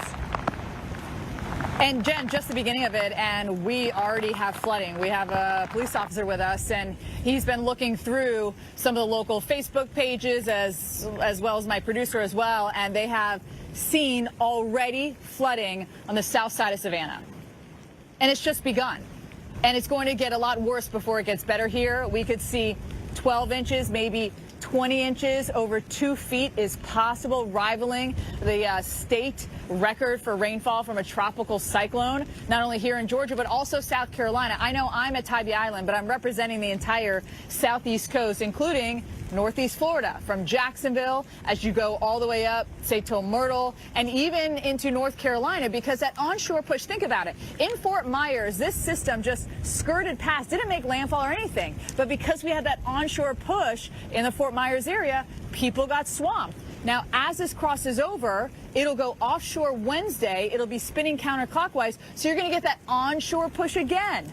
And Jen, just the beginning of it, and we already have flooding. We have a police officer with us, and he's been looking through some of the local Facebook pages as well as my producer as well, and they have seen already flooding on the south side of Savannah. And it's just begun. And it's going to get a lot worse before it gets better here. We could see 12 inches, maybe 20 inches, over 2 feet is possible, rivaling the state record for rainfall from a tropical cyclone, not only here in Georgia, but also South Carolina. I know I'm at Tybee Island, but I'm representing the entire southeast coast, including northeast Florida, from Jacksonville as you go all the way up, say, till Myrtle, and even into North Carolina, because that onshore push, think about it. In Fort Myers, this system just skirted past, didn't make landfall or anything, but because we had that onshore push in the Fort Myers area, people got swamped. Now, as this crosses over, it'll go offshore Wednesday. It'll be spinning counterclockwise, so you're going to get that onshore push again.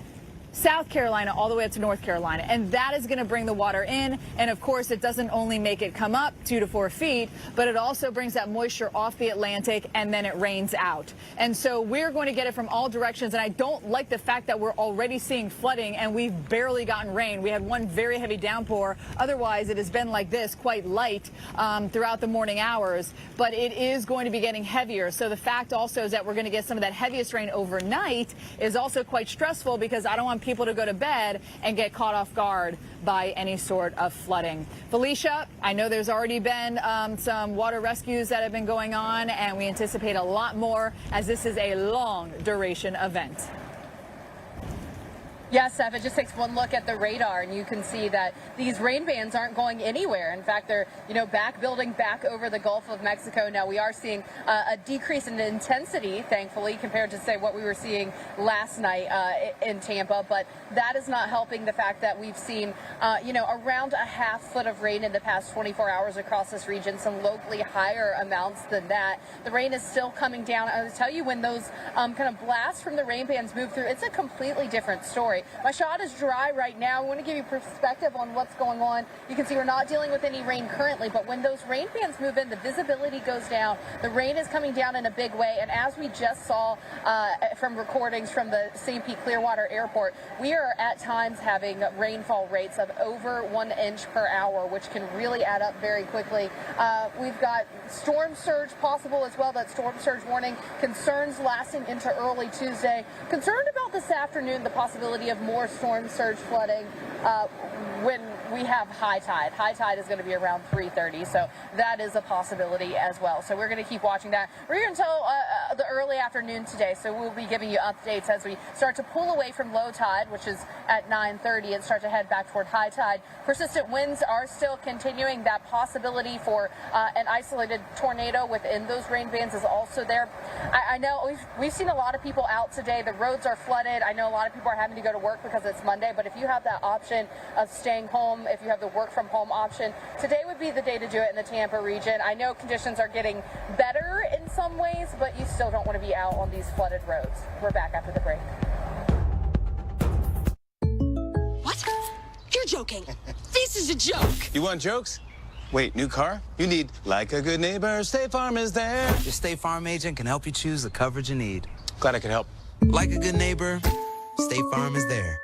South Carolina all the way up to North Carolina, and that is going to bring the water in. And of course, it doesn't only make it come up 2 to 4 feet, but it also brings that moisture off the Atlantic, and then it rains out. And so we're going to get it from all directions. And I don't like the fact that we're already seeing flooding and we've barely gotten rain. We had one very heavy downpour. Otherwise, it has been like this, quite light throughout the morning hours, but it is going to be getting heavier. So the fact also is that we're going to get some of that heaviest rain overnight is also quite stressful, because I don't want people to go to bed and get caught off guard by any sort of flooding. Felicia, I know there's already been some water rescues that have been going on, and we anticipate a lot more, as this is a long duration event. Yes, Steph, it just takes one look at the radar and you can see that these rain bands aren't going anywhere. In fact, they're, back building back over the Gulf of Mexico. Now, we are seeing a decrease in intensity, thankfully, compared to, say, what we were seeing last night in Tampa. But that is not helping the fact that we've seen, around a half foot of rain in the past 24 hours across this region, some locally higher amounts than that. The rain is still coming down. I'll tell you, when those kind of blasts from the rain bands move through, it's a completely different story. category. My shot is dry right now. I want to give you perspective on what's going on. You can see we're not dealing with any rain currently, but when those rain bands move in, the visibility goes down. The rain is coming down in a big way, and as we just saw from recordings from the St. Pete Clearwater Airport, we are at times having rainfall rates of over 1 inch per hour, which can really add up very quickly. We've got storm surge possible as well. That storm surge warning, concerns lasting into early Tuesday. Concerned about this afternoon, the possibility of more storm surge flooding when we have high tide. High tide is going to be around 3:30, so that is a possibility as well. So we're going to keep watching that. We're here until the early afternoon today, so we'll be giving you updates as we start to pull away from low tide, which is at 9:30, and start to head back toward high tide. Persistent winds are still continuing. That possibility for an isolated tornado within those rain bands is also there. I know we've seen a lot of people out today. The roads are flooded. I know a lot of people are having to go to work because it's Monday, but if you have that option of staying home, if you have the work from home option, today would be the day to do it in the Tampa region. I know conditions are getting better in some ways, but you still don't want to be out on these flooded roads. We're back after the break. What? You're joking. This is a joke. You want jokes? Wait, new car? You need Like a Good Neighbor, State Farm is there. Your State Farm agent can help you choose the coverage you need. Glad I could help. Like a good neighbor, State Farm is there.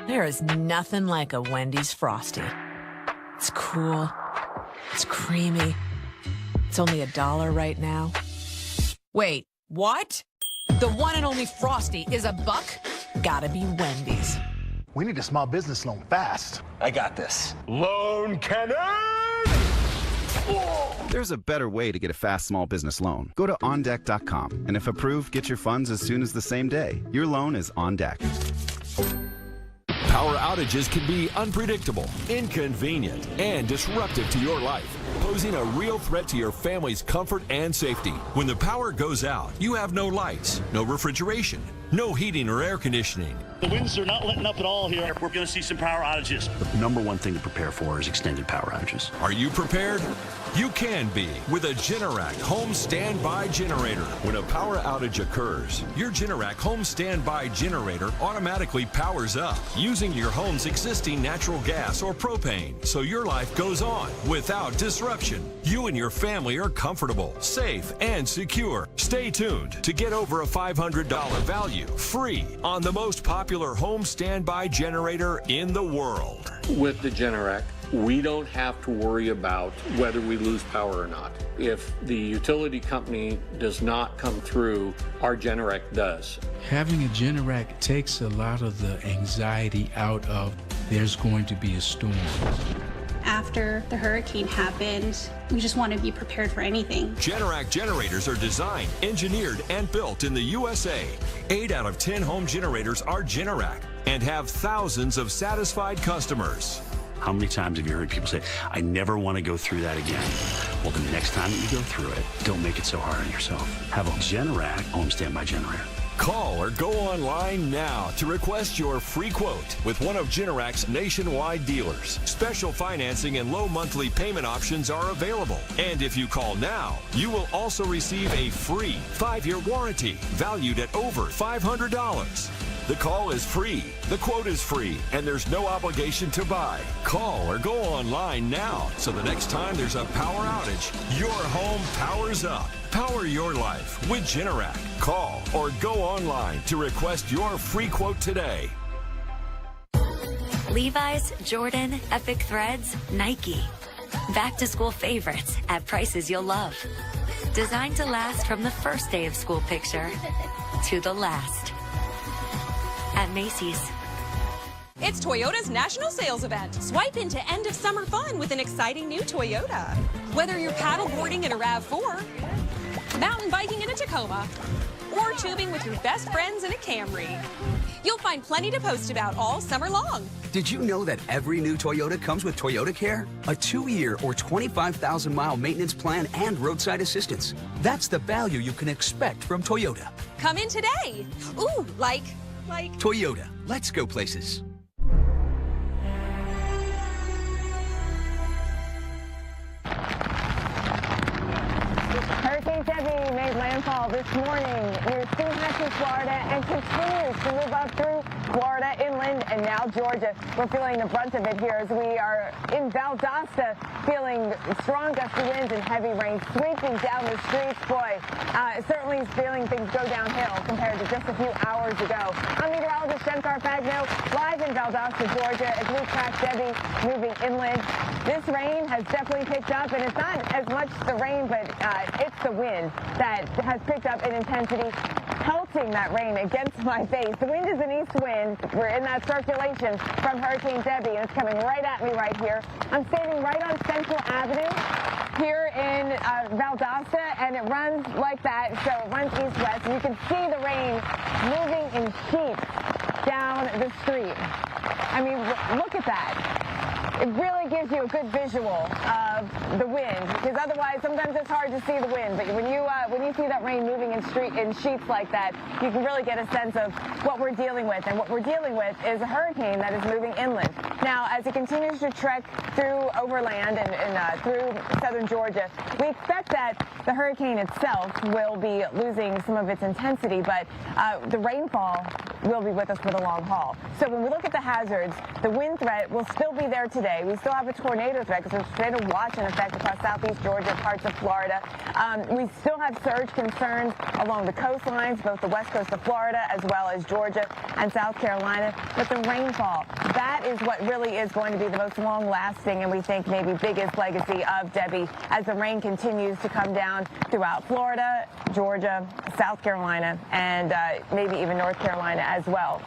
There is nothing like a Wendy's Frosty. It's cool. It's creamy. It's only $1 right now. Wait, what? The one and only Frosty is $1? Gotta be Wendy's. We need a small business loan fast. I got this. Loan cannon! There's a better way to get a fast small business loan. Go to OnDeck.com, and if approved, get your funds as soon as the same day. Your loan is on deck. Power outages can be unpredictable, inconvenient, and disruptive to your life, posing a real threat to your family's comfort and safety. When the power goes out, you have no lights, no refrigeration, no heating or air conditioning. The winds are not letting up at all here. We're going to see some power outages. The number one thing to prepare for is extended power outages. Are you prepared? You can be with a Generac home standby generator. When a power outage occurs, your Generac home standby generator automatically powers up using your home's existing natural gas or propane, so your life goes on without disruption. You and your family are comfortable, safe, and secure. Stay tuned to get over a $500 value free on the most popular home standby generator in the world. With the Generac, we don't have to worry about whether we lose power or not. If the utility company does not come through, our Generac does. Having a Generac takes a lot of the anxiety out of there's going to be a storm. After the hurricane happened, we just want to be prepared for anything. Generac generators are designed, engineered, and built in the USA. 8 out of 10 home generators are Generac and have thousands of satisfied customers. How many times have you heard people say, I never want to go through that again? Well, the next time that you go through it, don't make it so hard on yourself. Have a Generac home standby generator. Call or go online now to request your free quote with one of Generac's nationwide dealers. Special financing and low monthly payment options are available. And if you call now, you will also receive a free 5-year warranty valued at over $500. The call is free, the quote is free, and there's no obligation to buy. Call or go online now so the next time there's a power outage, your home powers up. Power your life with Generac. Call or go online to request your free quote today. Levi's, Jordan, Epic Threads, Nike. Back to school favorites at prices you'll love. Designed to last from the first day of school picture to the last. At Macy's. It's Toyota's National Sales Event. Swipe into end of summer fun with an exciting new Toyota. Whether you're paddleboarding in a RAV4, mountain biking in a Tacoma, or tubing with your best friends in a Camry, you'll find plenty to post about all summer long. Did you know that every new Toyota comes with Toyota Care? A 2-year or 25,000-mile maintenance plan and roadside assistance. That's the value you can expect from Toyota. Come in today. Ooh, like... Toyota, let's go places. Hurricane Debby made landfall this morning near Steve, Florida, and continues to move up through Florida inland. inland and now Georgia. We're feeling the brunt of it here as we are in Valdosta, feeling strong gusty winds and heavy rain sweeping down the streets. Boy, certainly feeling things go downhill compared to just a few hours ago. I'm meteorologist Shankar Fagno, live in Valdosta, Georgia, as we track Debby moving inland. This rain has definitely picked up, and it's not as much the rain, but it's the wind that has picked up in intensity, pelting that rain against my face. The wind is an east wind. We're in that circulation from Hurricane Debby, and it's coming right at me right here. I'm standing right on Central Avenue here in Valdosta, and it runs like that, so it runs east-west, and you can see the rain moving in sheets down the street. I mean, look at that. It really gives you a good visual of the wind, because otherwise sometimes it's hard to see the wind. But when you see that rain moving in sheets like that, you can really get a sense of what we're dealing with. And what we're dealing with is a hurricane that is moving inland. Now, as it continues to trek through overland and through southern Georgia, we expect that the hurricane itself will be losing some of its intensity, but the rainfall will be with us for the long haul. So when we look at the hazards, the wind threat will still be there today. We still have a tornado threat because there's a tornado watch in effect across southeast Georgia, parts of Florida. We still have surge concerns along the coastlines, both the west coast of Florida as well as Georgia and South Carolina. But the rainfall, that is what really is going to be the most long-lasting and we think maybe biggest legacy of Debby as the rain continues to come down throughout Florida, Georgia, South Carolina, and maybe even North Carolina as well.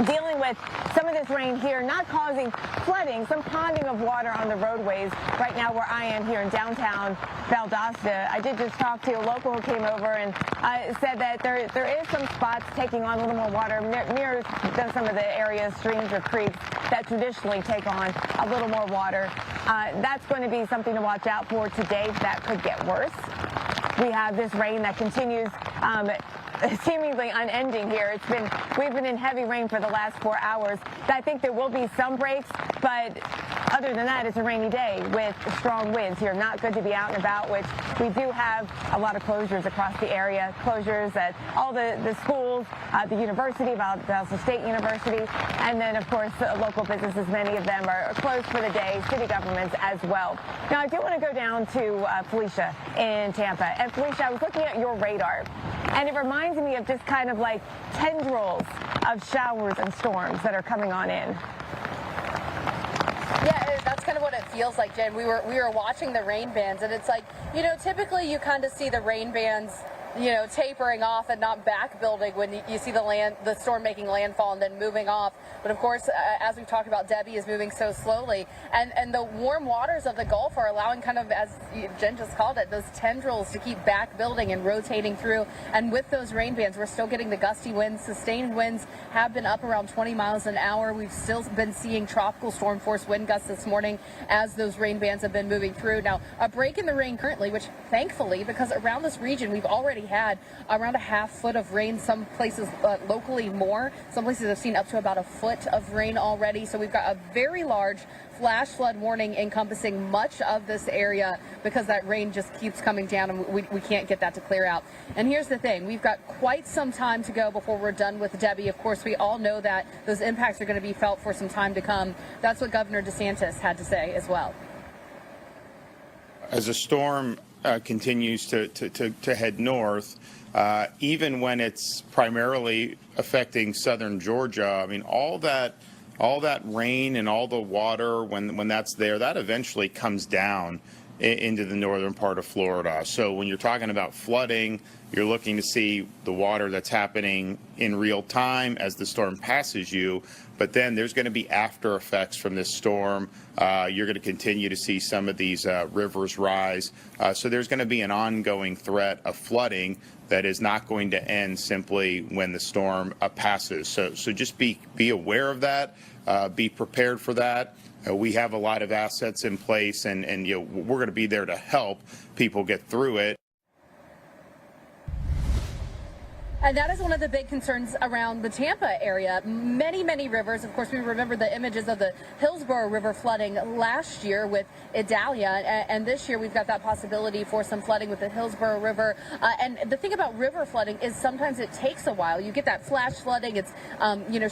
Dealing with some of this rain here, not causing flooding, some ponding of water on the roadways. Right now where I am here in downtown Valdosta, I did just talk to a local who came over and said that there is some spots taking on a little more water near some of the areas, streams or creeks, that traditionally take on a little more water. That's going to be something to watch out for today. That could get worse. We have this rain that continues seemingly unending here. We've been in heavy rain for the last 4 hours. I think there will be some breaks, but other than that, it's a rainy day with strong winds here. Not good to be out and about, which we do have a lot of closures across the area. Closures at all the schools, the university, Valdosta State University, and then, of course, local businesses. Many of them are closed for the day, city governments as well. Now, I do want to go down to Felicia in Tampa. And Felicia, I was looking at your radar, and it reminds me of just kind of like tendrils of showers and storms that are coming on in. Yeah, that's kind of what it feels like, Jen. We were watching the rain bands, and it's like, you know, typically you kind of see the rain bands, you know, tapering off and not back building when you see the storm making landfall and then moving off. But of course, as we've talked about, Debby is moving so slowly, and the warm waters of the Gulf are allowing kind of, as Jen just called it, those tendrils to keep back building and rotating through. And with those rain bands, we're still getting the gusty winds. Sustained winds have been up around 20 miles an hour. We've still been seeing tropical storm force wind gusts this morning as those rain bands have been moving through. Now, a break in the rain currently, which thankfully, because around this region we've already had around a half-foot of rain, some places locally more. Some places have seen up to about a foot of rain already. So we've got a very large flash flood warning encompassing much of this area because that rain just keeps coming down and we can't get that to clear out. And here's the thing, we've got quite some time to go before we're done with Debby. Of course, we all know that those impacts are going to be felt for some time to come. That's what Governor DeSantis had to say as well. As a storm continues to head north, even when it's primarily affecting southern Georgia, I mean, all that rain and all the water, when that's there, that eventually comes down into the northern part of Florida. So when you're talking about flooding, you're looking to see the water that's happening in real time as the storm passes you. But then there's going to be after effects from this storm. You're going to continue to see some of these rivers rise. So there's going to be an ongoing threat of flooding that is not going to end simply when the storm passes. So just be aware of that. Be prepared for that. We have a lot of assets in place, and you know, we're going to be there to help people get through it. And that is one of the big concerns around the Tampa area. Many, many rivers. Of course, we remember the images of the Hillsborough River flooding last year with Idalia. And this year we've got that possibility for some flooding with the Hillsborough River. And the thing about river flooding is sometimes it takes a while. You get that flash flooding. It's,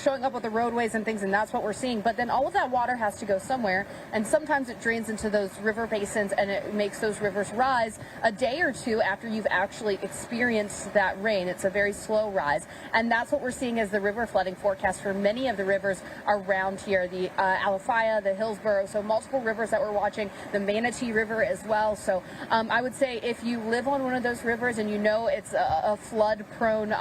showing up with the roadways and things, and that's what we're seeing. But then all of that water has to go somewhere. And sometimes it drains into those river basins and it makes those rivers rise a day or two after you've actually experienced that rain. It's a very slow rise, and that's what we're seeing as the river flooding forecast for many of the rivers around here, the Alafaya, the Hillsborough, so multiple rivers that we're watching, the Manatee River as well. So I would say if you live on one of those rivers and you know it's a flood prone,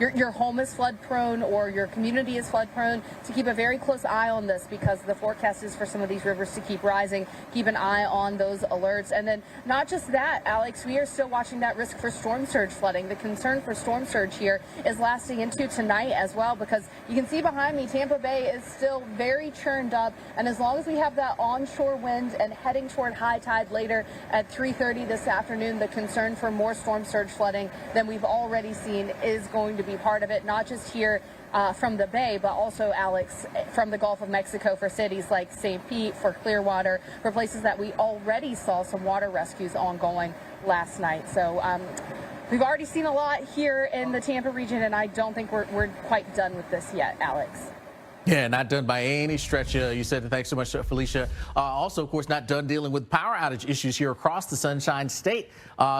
your home is flood prone or your community is flood prone, to keep a very close eye on this, because the forecast is for some of these rivers to keep rising. Keep an eye on those alerts. And then not just that, Alex, we are still watching that risk for storm surge flooding. The concern for storm surge here is lasting into tonight as well, because you can see behind me Tampa Bay is still very churned up, and as long as we have that onshore wind and heading toward high tide later at 3:30 this afternoon, the concern for more storm surge flooding than we've already seen is going to be part of it, not just here from the Bay, but also, Alex, from the Gulf of Mexico for cities like St. Pete, for Clearwater, for places that we already saw some water rescues ongoing last night. So we've already seen a lot here in the Tampa region, and I don't think we're quite done with this yet, Alex. Yeah, not done by any stretch. You said, thanks so much, Felicia. Also, of course, not done dealing with power outage issues here across the Sunshine State.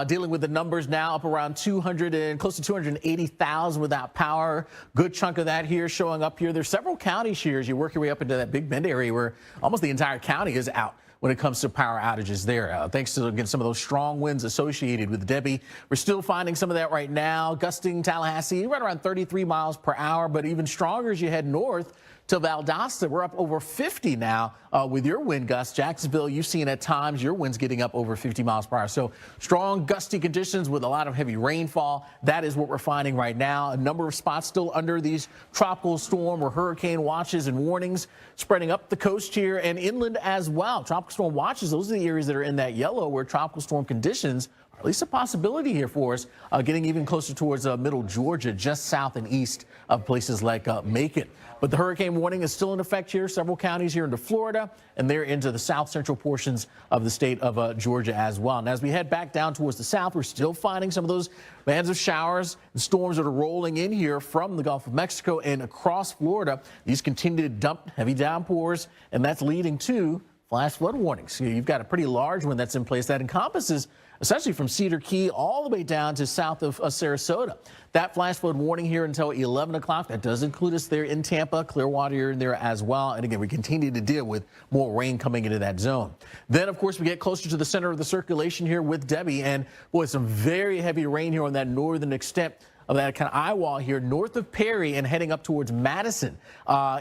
Dealing with the numbers now up around 200 and close to 280,000 without power. Good chunk of that here showing up here. There's several counties here as you work your way up into that Big Bend area where almost the entire county is out when it comes to power outages there. Thanks to, again, some of those strong winds associated with Debby. We're still finding some of that right now. Gusting Tallahassee right around 33 miles per hour, but even stronger as you head north to Valdosta. We're up over 50 now with your wind gusts. Jacksonville, you've seen at times your winds getting up over 50 miles per hour. So strong gusty conditions with a lot of heavy rainfall. That is what we're finding right now. A number of spots still under these tropical storm or hurricane watches and warnings spreading up the coast here and inland as well. Tropical storm watches, those are the areas that are in that yellow where tropical storm conditions are at least a possibility here for us, getting even closer towards middle Georgia, just south and east of places like Macon. But the hurricane warning is still in effect here. Several counties here into Florida, and they're into the south central portions of the state of Georgia as well. And as we head back down towards the south, we're still finding some of those bands of showers and storms that are rolling in here from the Gulf of Mexico and across Florida. These continue to dump heavy downpours, and that's leading to flash flood warnings. So you've got a pretty large one that's in place that encompasses essentially from Cedar Key all the way down to south of Sarasota. That flash flood warning here until 11 o'clock. That does include us there in Tampa, Clearwater in there as well. And again, we continue to deal with more rain coming into that zone. Then, of course, we get closer to the center of the circulation here with Debby. And, boy, some very heavy rain here on that northern extent of that kind of eye wall here north of Perry and heading up towards Madison.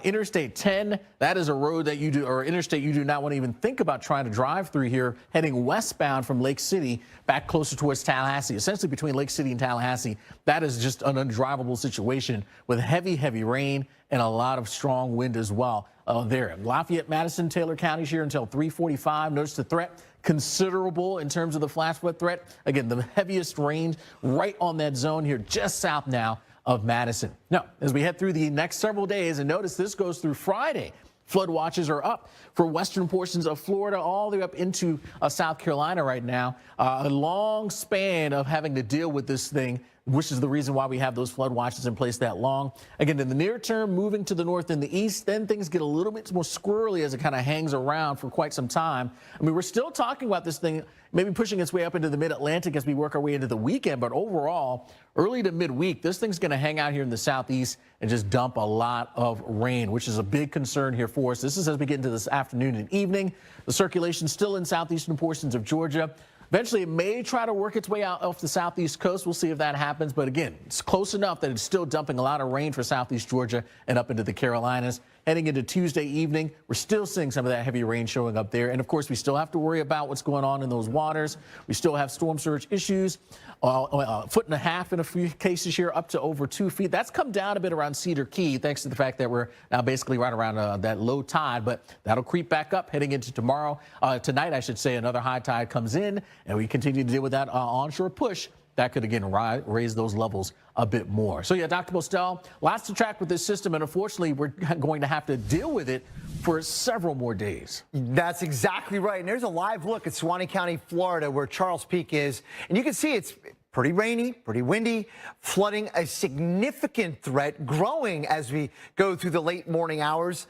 Interstate 10, that is a road that you do, or interstate you do not want to even think about trying to drive through here, heading westbound from Lake City back closer towards Tallahassee, essentially between Lake City and Tallahassee. That is just an undrivable situation with heavy, heavy rain and a lot of strong wind as well there. Lafayette, Madison, Taylor counties here until 3:45. Notice the threat considerable in terms of the flash flood threat. Again, the heaviest rain right on that zone here just south now of Madison. Now, as we head through the next several days, and notice this goes through Friday, flood watches are up for western portions of Florida all the way up into South Carolina right now. A long span of having to deal with this thing, which is the reason why we have those flood watches in place that long. Again, in the near term, moving to the north and the east, then things get a little bit more squirrely as it kind of hangs around for quite some time. I mean, we're still talking about this thing maybe pushing its way up into the mid-Atlantic as we work our way into the weekend. But overall, early to midweek, this thing's going to hang out here in the southeast and just dump a lot of rain, which is a big concern here for us. This is as we get into this afternoon and evening. The circulation still in southeastern portions of Georgia. Eventually, it may try to work its way out off the southeast coast. We'll see if that happens. But again, it's close enough that it's still dumping a lot of rain for southeast Georgia and up into the Carolinas. Heading into Tuesday evening, we're still seeing some of that heavy rain showing up there. And, of course, we still have to worry about what's going on in those waters. We still have storm surge issues. A foot and a half in a few cases here, up to over 2 feet. That's come down a bit around Cedar Key, thanks to the fact that we're now basically right around that low tide. But that'll creep back up heading into tomorrow. Tonight, I should say, another high tide comes in, and we continue to deal with that onshore push. That could, again, raise those levels a bit more. So yeah, Dr. Mostel, lots to track with this system, and unfortunately, we're going to have to deal with it for several more days. That's exactly right. And there's a live look at Suwannee County, Florida, where Charles Peak is. And you can see it's pretty rainy, pretty windy, flooding a significant threat, growing as we go through the late morning hours.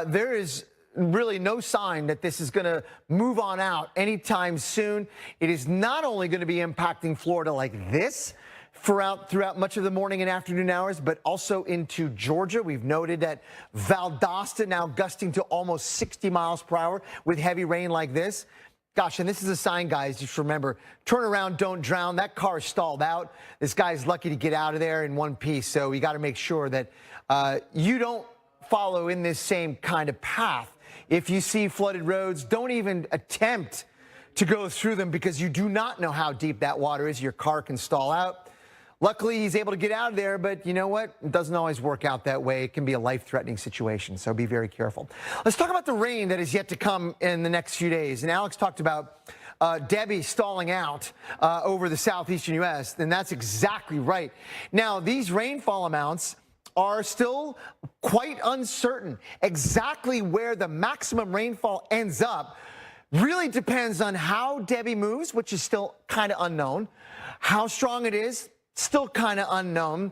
There is really no sign that this is going to move on out anytime soon. It is not only going to be impacting Florida like this throughout much of the morning and afternoon hours, but also into Georgia. We've noted that Valdosta now gusting to almost 60 miles per hour with heavy rain like this. Gosh, and this is a sign, guys, just remember, turn around, don't drown. That car is stalled out. This guy's lucky to get out of there in one piece, so you got to make sure that you don't follow in this same kind of path. If you see flooded roads, don't even attempt to go through them because you do not know how deep that water is. Your car can stall out. Luckily, he's able to get out of there, but you know what? It doesn't always work out that way. It can be a life-threatening situation, so be very careful. Let's talk about the rain that is yet to come in the next few days. And Alex talked about Debby stalling out over the southeastern U.S., and that's exactly right. Now, these rainfall amounts are still quite uncertain. Exactly where the maximum rainfall ends up really depends on how Debby moves, which is still kind of unknown, how strong it is, still kind of unknown,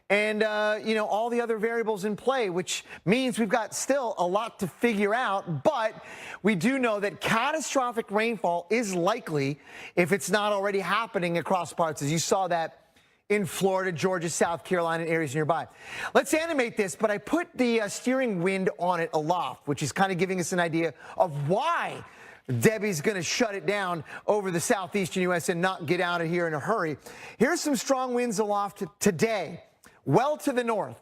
and, you know, all the other variables in play, which means we've got still a lot to figure out. But we do know that catastrophic rainfall is likely if it's not already happening across parts, as you saw that in Florida, Georgia, South Carolina, and areas nearby. Let's animate this, but I put the steering wind on it aloft, which is kind of giving us an idea of why Debby's going to shut it down over the southeastern U.S. and not get out of here in a hurry. Here's some strong winds aloft today, well to the north.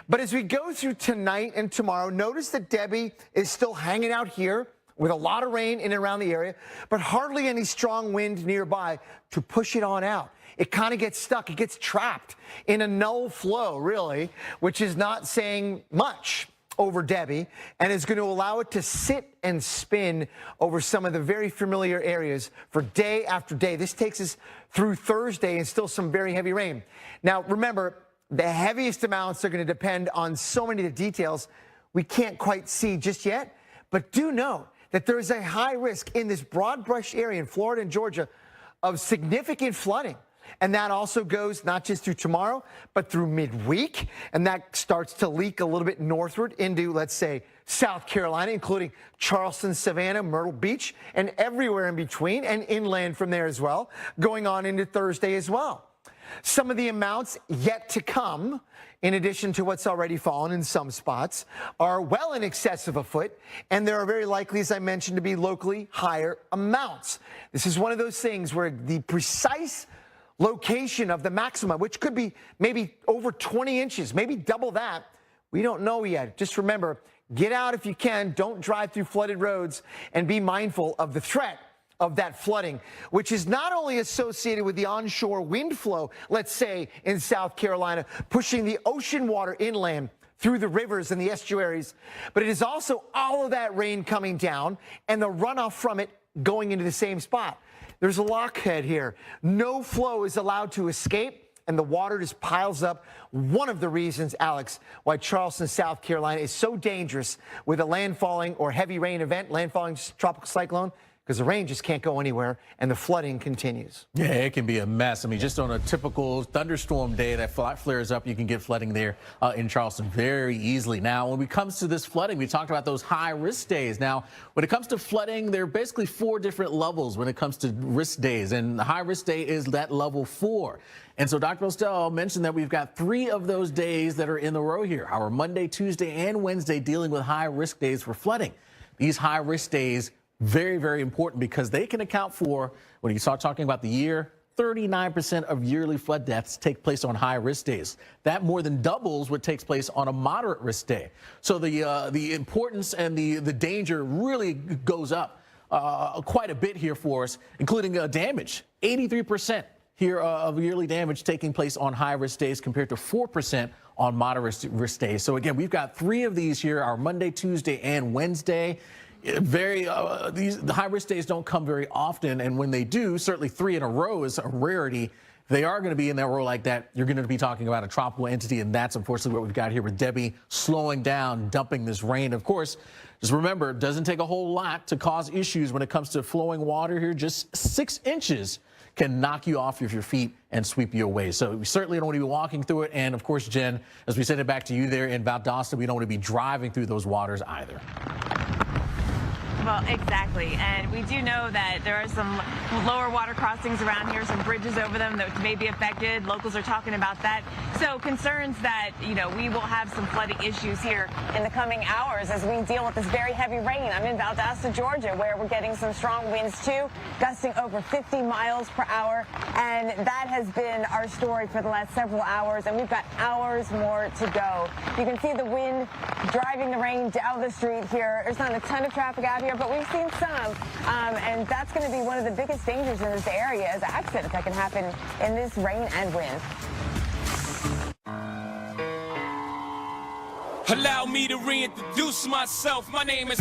But as we go through tonight and tomorrow, notice that Debby is still hanging out here with a lot of rain in and around the area, but hardly any strong wind nearby to push it on out. It kind of gets stuck. It gets trapped in a null flow, really, which is not saying much over Debby, and is going to allow it to sit and spin over some of the very familiar areas for day after day. This takes us through Thursday and still some very heavy rain. Now, remember, the heaviest amounts are going to depend on so many of the details we can't quite see just yet, but do know that there is a high risk in this broad brush area in Florida and Georgia of significant flooding. And that also goes not just through tomorrow, but through midweek. And that starts to leak a little bit northward into, let's say, South Carolina, including Charleston, Savannah, Myrtle Beach, and everywhere in between, and inland from there as well, going on into Thursday as well. Some of the amounts yet to come, in addition to what's already fallen in some spots, are well in excess of a foot, and there are very likely, as I mentioned, to be locally higher amounts. This is one of those things where the precise location of the maxima, which could be maybe over 20 inches, maybe double that, we don't know yet. Just remember, get out if you can, don't drive through flooded roads, and be mindful of the threat of that flooding, which is not only associated with the onshore wind flow, let's say in South Carolina, pushing the ocean water inland through the rivers and the estuaries, but it is also all of that rain coming down and the runoff from it going into the same spot. There's a lockhead here. No flow is allowed to escape, and the water just piles up. One of the reasons, Alex, why Charleston, South Carolina is so dangerous with a landfalling or heavy rain event, landfalling tropical cyclone, because the rain just can't go anywhere, and the flooding continues. Yeah, it can be a mess. I mean, just on a typical thunderstorm day that flares up, you can get flooding there in Charleston very easily. Now, when it comes to this flooding, we talked about those high-risk days. Now, when it comes to flooding, there are basically 4 different levels when it comes to risk days, and the high-risk day is that level 4. And so Dr. Mostel mentioned that we've got 3 of those days that are in the row here, our Monday, Tuesday, and Wednesday dealing with high-risk days for flooding. These high-risk days, very, very important because they can account for, when you start talking about the year, 39% of yearly flood deaths take place on high-risk days. That more than doubles what takes place on a moderate-risk day. So the importance and the danger really goes up quite a bit here for us, including damage. 83% here of yearly damage taking place on high-risk days compared to 4% on moderate-risk days. So again, we've got 3 of these here, our Monday, Tuesday, and Wednesday. The high-risk days don't come very often, and when they do, certainly 3 in a row is a rarity. they are going to be in that role like that, you're going to be talking about a tropical entity, and that's unfortunately what we've got here with Debby slowing down, dumping this rain. Of course, just remember, it doesn't take a whole lot to cause issues when it comes to flowing water here. Just 6 inches can knock you off of your feet and sweep you away. So we certainly don't want to be walking through it. And of course, Jen, as we send it back to you there in Valdosta, we don't want to be driving through those waters either. Well, exactly. And we do know that there are some lower water crossings around here, some bridges over them that may be affected. Locals are talking about that. So concerns that, we will have some flooding issues here in the coming hours as we deal with this very heavy rain. I'm in Valdosta, Georgia, where we're getting some strong winds too, gusting over 50 miles per hour. And that has been our story for the last several hours. And we've got hours more to go. You can see the wind driving the rain down the street here. There's not a ton of traffic out here, but we've seen some, and that's going to be one of the biggest dangers in this area is accidents that can happen in this rain and wind. Allow me to reintroduce myself. My name is...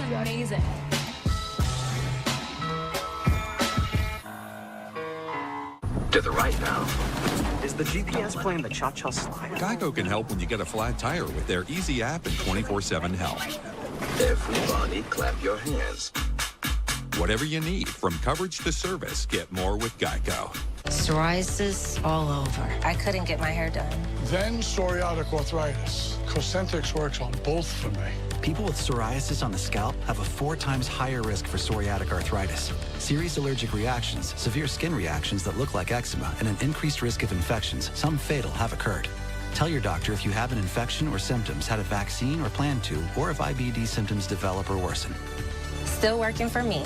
Amazing. To the right now. Is the GPS playing the cha-cha slide? Geico can help when you get a flat tire with their easy app and 24/7 help. Everybody clap your hands. Whatever you need, from coverage to service, get more with Geico. Psoriasis all over. I couldn't get my hair done. Then psoriatic arthritis. Cosentyx works on both for me. People with psoriasis on the scalp have a 4 times higher risk for psoriatic arthritis. Serious allergic reactions, severe skin reactions that look like eczema, and an increased risk of infections, some fatal, have occurred. Tell your doctor if you have an infection or symptoms, had a vaccine or plan to, or if IBD symptoms develop or worsen. Still working for me.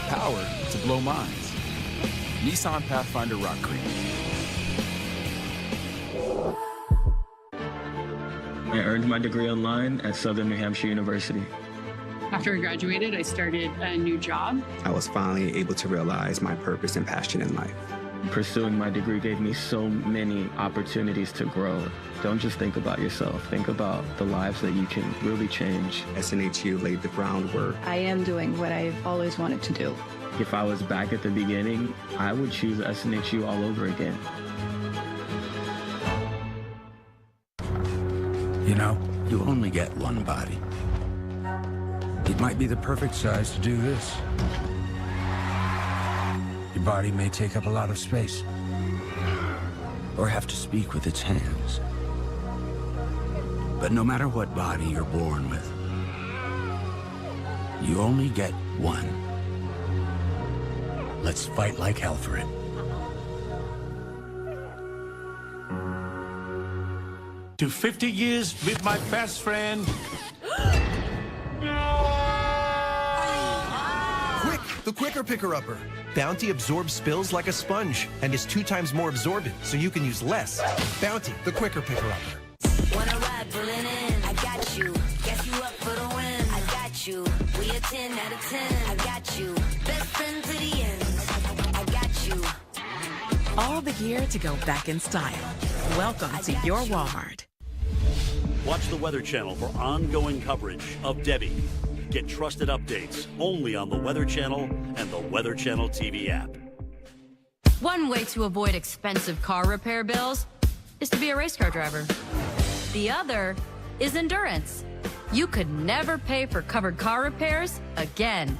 Power to blow minds. Nissan Pathfinder Rock Creek. I earned my degree online at Southern New Hampshire University. After I graduated, I started a new job. I was finally able to realize my purpose and passion in life. Pursuing my degree gave me so many opportunities to grow. Don't just think about yourself. Think about the lives that you can really change. SNHU laid the groundwork. I am doing what I've always wanted to do. If I was back at the beginning, I would choose SNHU all over again. You know, you only get one body. It might be the perfect size to do this. Your body may take up a lot of space, or have to speak with its hands. But no matter what body you're born with, you only get one. Let's fight like hell for it. To 50 years with my best friend. Quick, the quicker picker-upper. Bounty absorbs spills like a sponge and is 2 times more absorbent, so you can use less. Bounty, the quicker picker-upper. Wanna ride, pulling in. I got you. Guess you up for the win. I got you. We a 10 out of 10. I got you. Best friend to the end. I got you. All the gear to go back in style. Welcome to your Walmart. Watch the Weather Channel for ongoing coverage of Debby. Get trusted updates only on the Weather Channel and the Weather Channel TV app. One way to avoid expensive car repair bills is to be a race car driver. The other is endurance. You could never pay for covered car repairs again.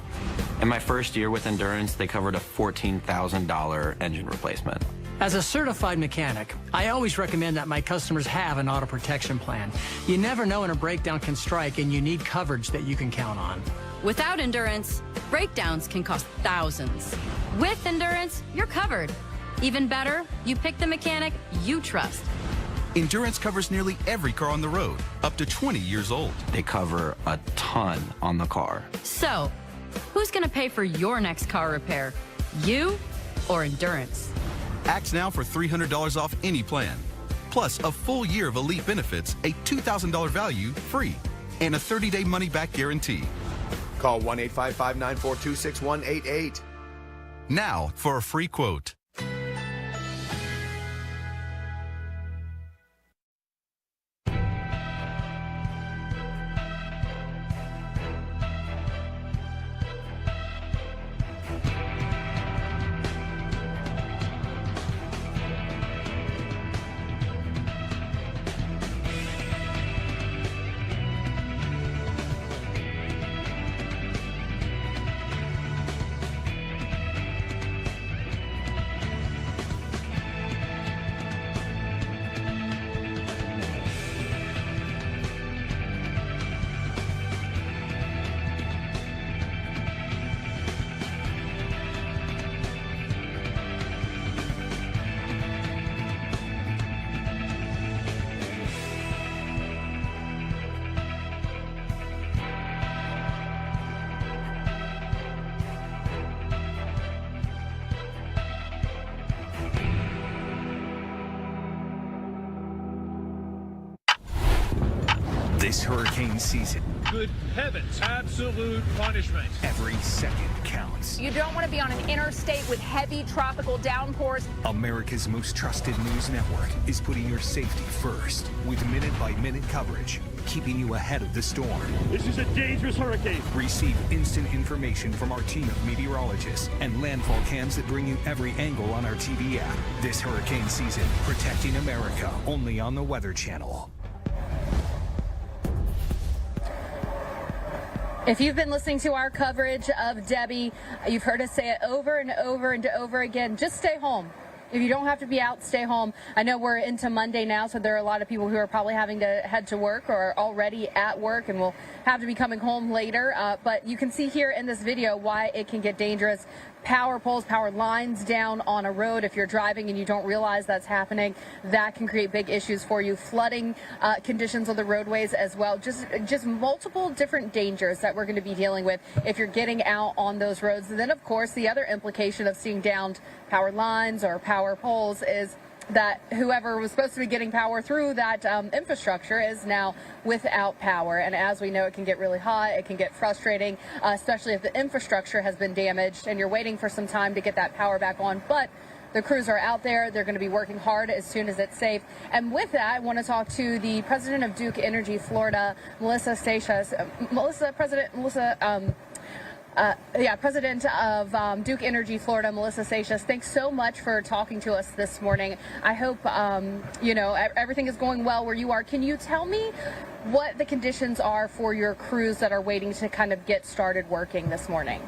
In my first year with Endurance, they covered a $14,000 engine replacement. As a certified mechanic, I always recommend that my customers have an auto protection plan. You never know when a breakdown can strike, and you need coverage that you can count on. Without Endurance, breakdowns can cost thousands. With Endurance, you're covered. Even better, you pick the mechanic you trust. Endurance covers nearly every car on the road, up to 20 years old. They cover a ton on the car. So, who's going to pay for your next car repair? You or Endurance? Act now for $300 off any plan. Plus, a full year of elite benefits, a $2,000 value free, and a 30-day money-back guarantee. Call 1-855-942-6188. Now for a free quote. This hurricane season, good heavens, absolute punishment. every second counts. You don't want to be on an interstate with heavy tropical downpours. America's most trusted news network is putting your safety first with minute-by-minute coverage, keeping you ahead of the storm. This is a dangerous hurricane. Receive instant information from our team of meteorologists and landfall cams that bring you every angle on our TV app. This hurricane season, protecting America, only on the Weather Channel. If you've been listening to our coverage of Debby, you've heard us say it over and over and over again. Just stay home. If you don't have to be out, stay home. I know we're into Monday now, so there are a lot of people who are probably having to head to work or are already at work and will have to be coming home later. But you can see here in this video why it can get dangerous. Power poles, power lines down on a road. If you're driving and you don't realize that's happening, that can create big issues for you. Flooding conditions on the roadways as well. Just multiple different dangers that we're going to be dealing with if you're getting out on those roads. And then, of course, the other implication of seeing downed power lines or power poles is that whoever was supposed to be getting power through that infrastructure is now without power. And as we know, it can get really hot. It can get frustrating, especially if the infrastructure has been damaged and you're waiting for some time to get that power back on. But the crews are out there. They're going to be working hard as soon as it's safe. And with that, I want to talk to the president of Duke Energy Florida, Melissa Seixas. President of Duke Energy Florida, Melissa Seixas, thanks so much for talking to us this morning. I hope, everything is going well where you are. Can you tell me what the conditions are for your crews that are waiting to kind of get started working this morning?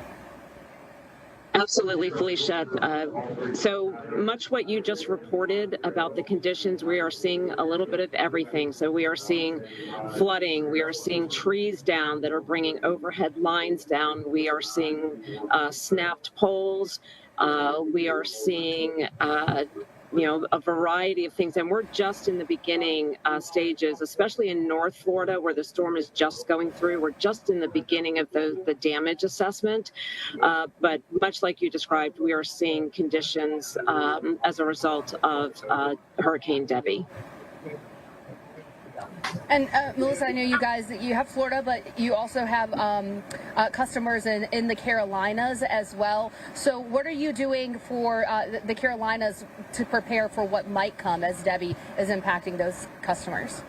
Absolutely, Felicia. So much what you just reported about the conditions, we are seeing a little bit of everything. So we are seeing flooding. We are seeing trees down that are bringing overhead lines down. We are seeing snapped poles. We are seeing a variety of things. And we're just in the beginning stages, especially in North Florida where the storm is just going through. We're just in the beginning of the damage assessment. But much like you described, we are seeing conditions as a result of Hurricane Debby. And Melissa, I know you have Florida, but you also have customers in the Carolinas as well. So what are you doing for the Carolinas to prepare for what might come as Debby is impacting those customers?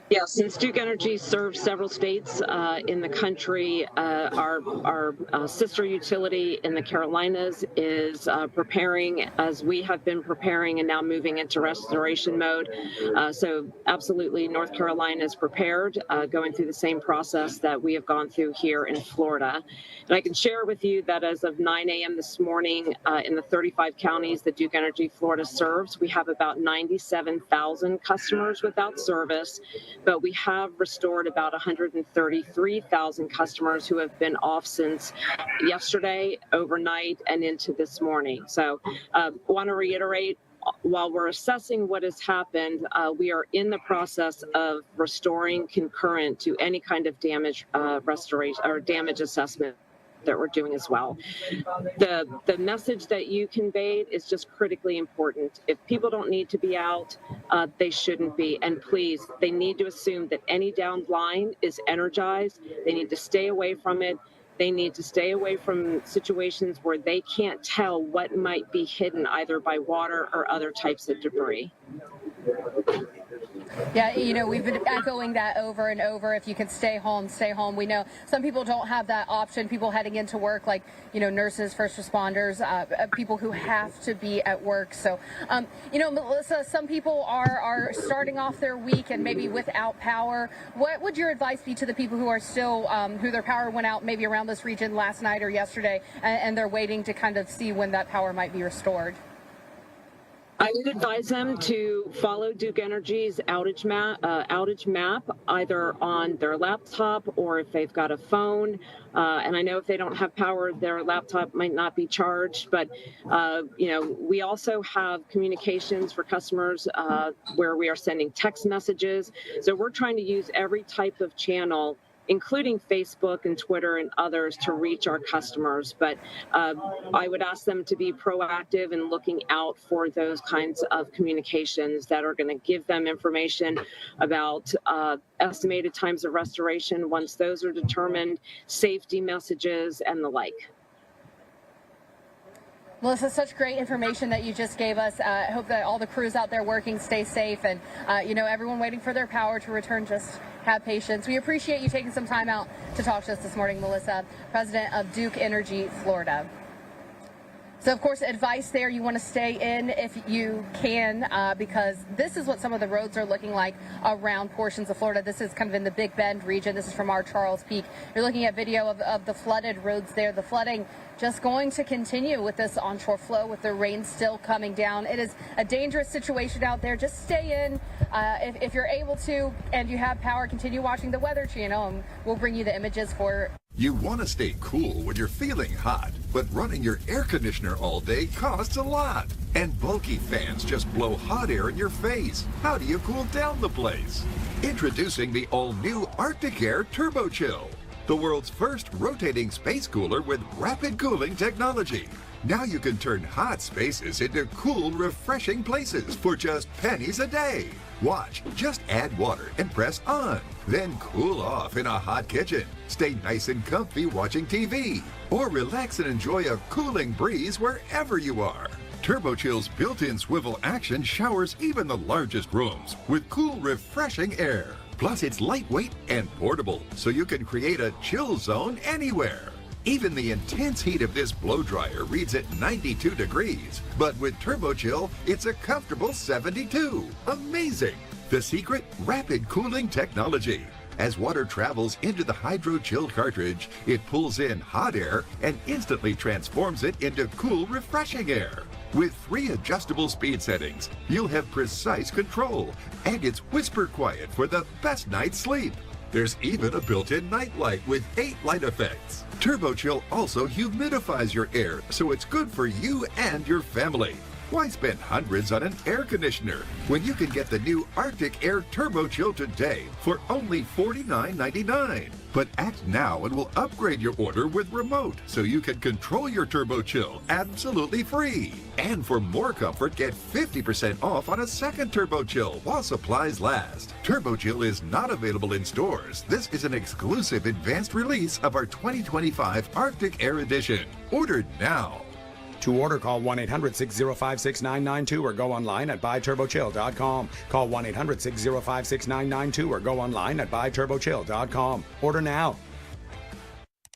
Yeah, since Duke Energy serves several states in the country, our sister utility in the Carolinas is preparing as we have been preparing and now moving into restoration mode. So absolutely, North Carolina is prepared, going through the same process that we have gone through here in Florida. And I can share with you that as of 9 a.m. this morning, in the 35 counties that Duke Energy Florida serves, we have about 97,000 customers without service. But we have restored about 133,000 customers who have been off since yesterday, overnight, and into this morning. So want to reiterate, while we're assessing what has happened, we are in the process of restoring concurrent to any kind of damage restoration or damage assessment. that we're doing as well. The message that you conveyed is just critically important. If people don't need to be out, they shouldn't be. And please, they need to assume that any downed line is energized. They need to stay away from it. They need to stay away from situations where they can't tell what might be hidden either by water or other types of debris. Yeah, you know, we've been echoing that over and over. If you can stay home, stay home. We know some people don't have that option. People heading into work, like, you know, nurses, first responders, people who have to be at work. So, you know, Melissa, some people are starting off their week and maybe without power. What would your advice be to the people who are still, who their power went out maybe around this region last night or yesterday, and they're waiting to kind of see when that power might be restored? I would advise them to follow Duke Energy's outage map, either on their laptop or if they've got a phone. And I know if they don't have power, their laptop might not be charged. But, you know, we also have communications for customers where we are sending text messages. So we're trying to use every type of channel, including Facebook and Twitter and others, to reach our customers. But I would ask them to be proactive in looking out for those kinds of communications that are going to give them information about estimated times of restoration once those are determined, safety messages, and the like. Melissa, such great information that you just gave us. I hope that all the crews out there working stay safe, and you know, everyone waiting for their power to return, just have patience. We appreciate you taking some time out to talk to us this morning, Melissa, president of Duke Energy Florida. So, of course, advice there, you want to stay in if you can, because this is what some of the roads are looking like around portions of Florida. This is kind of in the Big Bend region. This is from our Charles Peak. You're looking at video of the flooded roads there. The flooding just going to continue with this onshore flow, with the rain still coming down. It is a dangerous situation out there. Just stay in if you're able to, and you have power. Continue watching the Weather Channel, and we'll bring you the images for You want to stay cool when you're feeling hot, but running your air conditioner all day costs a lot. And bulky fans just blow hot air in your face. How do you cool down the place? Introducing the all-new Arctic Air Turbo Chill, the world's first rotating space cooler with rapid cooling technology. Now you can turn hot spaces into cool, refreshing places for just pennies a day. Watch, just add water and press on. Then cool off in a hot kitchen. Stay nice and comfy watching TV. Or relax and enjoy a cooling breeze wherever you are. Turbo Chill's built-in swivel action showers even the largest rooms with cool, refreshing air. Plus, it's lightweight and portable, so you can create a chill zone anywhere. Even the intense heat of this blow dryer reads at 92 degrees, but with Turbo Chill, it's a comfortable 72. Amazing! The secret? Rapid cooling technology. As water travels into the hydro-chilled cartridge, it pulls in hot air and instantly transforms it into cool, refreshing air. With 3 adjustable speed settings, you'll have precise control, and it's whisper quiet for the best night's sleep. There's even a built-in night light with 8 light effects. Turbo Chill also humidifies your air, so it's good for you and your family. Why spend hundreds on an air conditioner when you can get the new Arctic Air Turbo Chill today for only $49.99? But act now and we'll upgrade your order with remote so you can control your Turbo Chill absolutely free. And for more comfort, get 50% off on a second Turbo Chill while supplies last. Turbo Chill is not available in stores. This is an exclusive advanced release of our 2025 Arctic Air Edition. Ordered now. To order, call 1-800-605-6992 or go online at buyturbochill.com. Call 1-800-605-6992 or go online at buyturbochill.com. Order now.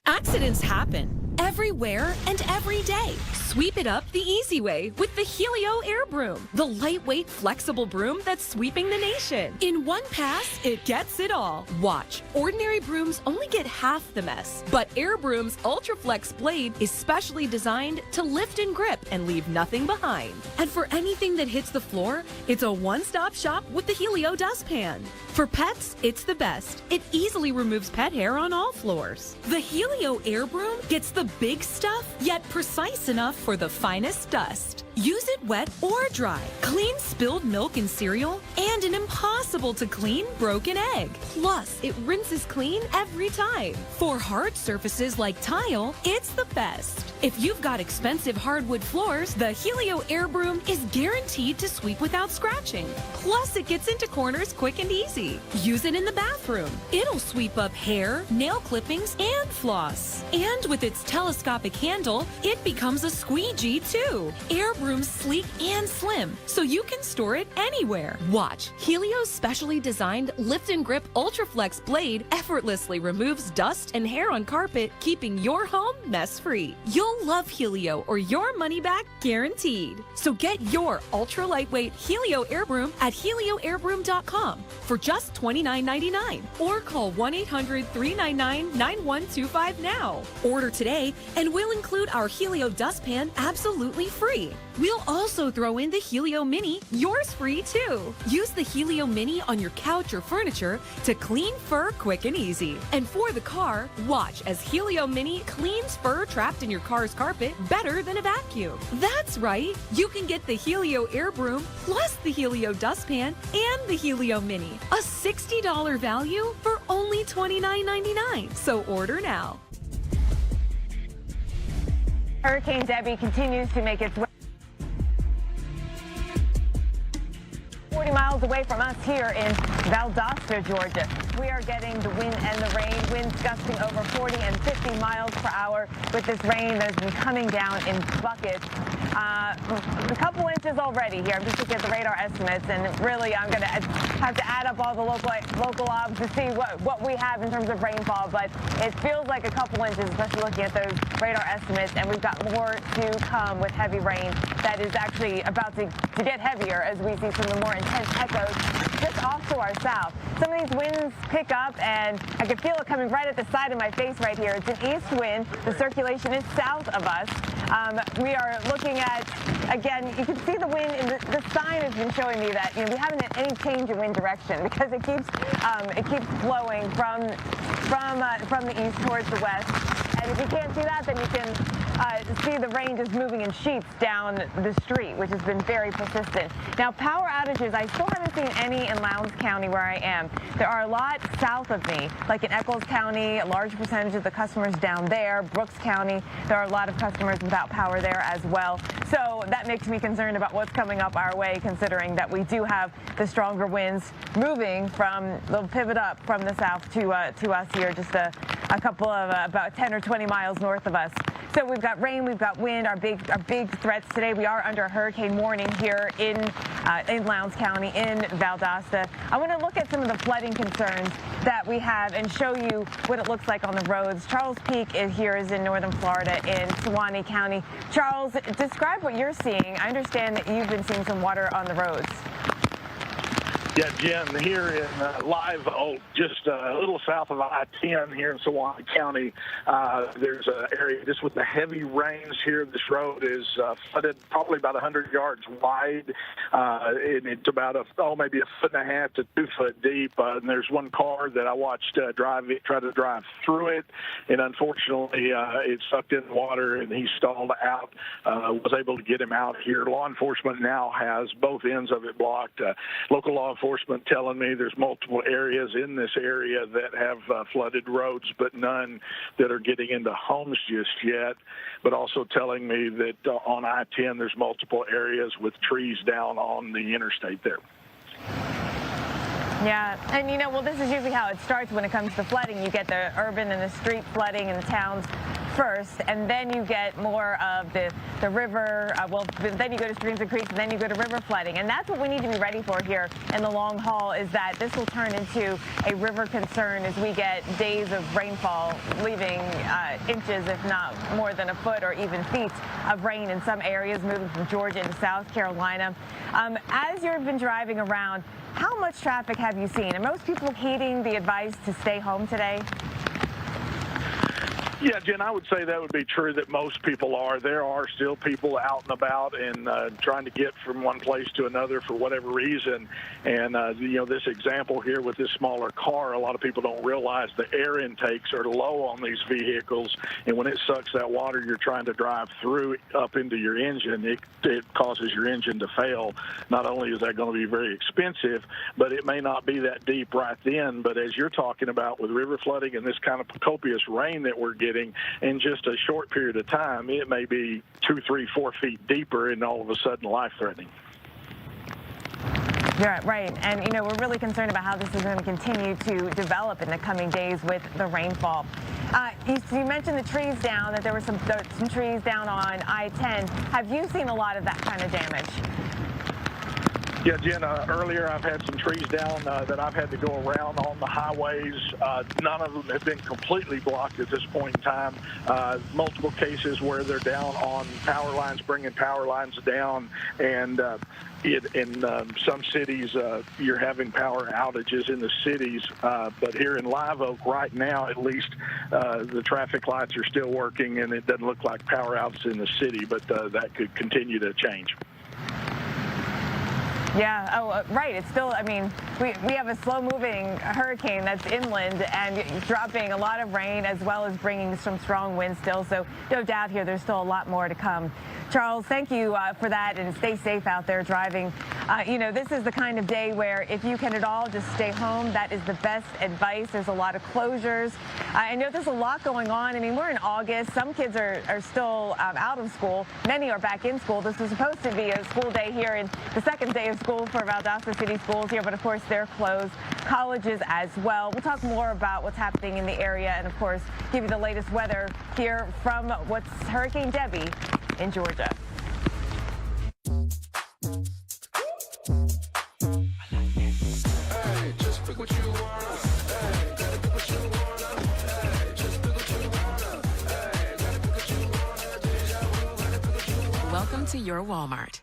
Accidents happen everywhere and every day. Sweep it up the easy way with the Helio Air Broom, the lightweight, flexible broom that's sweeping the nation. In one pass, it gets it all. Watch, ordinary brooms only get half the mess, but Air Broom's UltraFlex blade is specially designed to lift and grip and leave nothing behind. And for anything that hits the floor, it's a one-stop shop with the Helio dustpan. For pets, it's the best. It easily removes pet hair on all floors. The Helio Air Broom gets the big stuff, yet precise enough for the finest dust. Use it wet or dry. Clean spilled milk and cereal and and an impossible to clean broken egg. Plus, it rinses clean every time. For hard surfaces like tile, it's the best. If you've got expensive hardwood floors, the Helio Air Broom is guaranteed to sweep without scratching. Plus, it gets into corners quick and easy. Use it in the bathroom. It'll sweep up hair, nail clippings, and floss. And with its telescopic handle, it becomes a squeegee too. Air Broom's sleek and slim, so you can store it anywhere. Watch. Helio's specially designed lift and grip Ultraflex blade effortlessly removes dust and hair on carpet, keeping your home mess-free. You'll love Helio or your money back guaranteed. So get your ultra lightweight Helio Air Broom at helioairbroom.com for just $29.99 or call 1-800-399-9125 now. Order today and we'll include our Helio dustpan absolutely free. We'll also throw in the Helio Mini, yours free too. Use the Helio Mini on your couch or furniture to clean fur quick and easy. And for the car, watch as Helio Mini cleans fur trapped in your car's carpet better than a vacuum. That's right, you can get the Helio Air Broom plus the Helio dustpan and the Helio Mini. A $60 value for only $29.99. So order now. Hurricane Debby continues to make its way 40 miles away from us here in Valdosta, Georgia. We are getting the wind and the rain, winds gusting over 40 and 50 miles per hour with this rain that has been coming down in buckets. A couple inches already here. I'm just looking at the radar estimates, and really I'm going to have to add up all the local obs to see what we have in terms of rainfall, but it feels like a couple inches, especially looking at those radar estimates, and we've got more to come with heavy rain that is actually about to get heavier as we see some of the more intense echoes just off to our south. Some of these winds pick up, and I can feel it coming right at the side of my face right here. It's an east wind. The circulation is south of us. We are looking at, again, you can see the wind, and the sign has been showing me that we haven't had any change in wind direction because it keeps flowing from the east towards the west. And if you can't see that, then you can see the rain just moving in sheets down the street, which has been very persistent. Now, power outages, I still haven't seen any in Lowndes County where I am. There are a lot south of me, like in Eccles County, a large percentage of the customers down there. Brooks County, there are a lot of customers without power there as well. So that makes me concerned about what's coming up our way, considering that we do have the stronger winds moving from, they'll pivot up from the south to us here, just a couple of about 10 or 20 miles north of us. So we've got rain, we've got wind, our big threats today. We are under a hurricane warning here in Lowndes County, in Valdosta. I want to look at some of the flooding concerns that we have and show you what it looks like on the roads. Charles Peak is in northern Florida in Suwannee County. Charles, describe what you're seeing. I understand that you've been seeing some water on the roads. Yeah, Jen, here in Live Oak, just a little south of I-10 here in Suwannee County, there's an area just with the heavy rains here. This road is flooded probably about 100 yards wide, and it's about maybe a foot and a half to 2 foot deep. And there's one car that I watched try to drive through it, and unfortunately it sucked in water and he stalled out. Was able to get him out here. Law enforcement now has both ends of it blocked. Local law enforcement telling me there's multiple areas in this area that have flooded roads, but none that are getting into homes just yet. But also telling me that on I-10 there's multiple areas with trees down on the interstate there. Yeah, and well, this is usually how it starts when it comes to flooding. You get the urban and the street flooding in the towns first, and then you get more of the river, then you go to streams and creeks, and then you go to river flooding. And that's what we need to be ready for here in the long haul, is that this will turn into a river concern as we get days of rainfall, leaving inches, if not more than a foot or even feet of rain in some areas, moving from Georgia into South Carolina. As you've been driving around, how much traffic have you seen? Are most people heeding the advice to stay home today? Yeah, Jen, I would say that would be true that most people are. There are still people out and about and trying to get from one place to another for whatever reason. And, this example here with this smaller car, a lot of people don't realize the air intakes are low on these vehicles. And when it sucks that water you're trying to drive through up into your engine, it causes your engine to fail. Not only is that going to be very expensive, but it may not be that deep right then. But as you're talking about with river flooding and this kind of copious rain that we're getting in just a short period of time, it may be 2, 3, 4 feet deeper and all of a sudden life-threatening. Yeah, right. And, we're really concerned about how this is going to continue to develop in the coming days with the rainfall. You mentioned the trees down, that there were some trees down on I-10. Have you seen a lot of that kind of damage? Yeah, Jen, earlier I've had some trees down that I've had to go around on the highways. None of them have been completely blocked at this point in time. Multiple cases where they're down on power lines, bringing power lines down, and in some cities you're having power outages in the cities. But here in Live Oak right now, at least, the traffic lights are still working, and it doesn't look like power outs in the city, but that could continue to change. Yeah, right. It's still, we have a slow-moving hurricane that's inland and dropping a lot of rain as well as bringing some strong winds still. So no doubt here there's still a lot more to come. Charles, thank you for that, and stay safe out there driving. This is the kind of day where if you can at all just stay home, that is the best advice. There's a lot of closures. I know there's a lot going on. We're in August. Some kids are still out of school. Many are back in school. This is supposed to be a school day here, and the second day of school for Valdosta City schools here, but of course they're closed. Colleges as well. We'll talk more about what's happening in the area and of course give you the latest weather here from what's Hurricane Debby in Georgia. Welcome to your Walmart.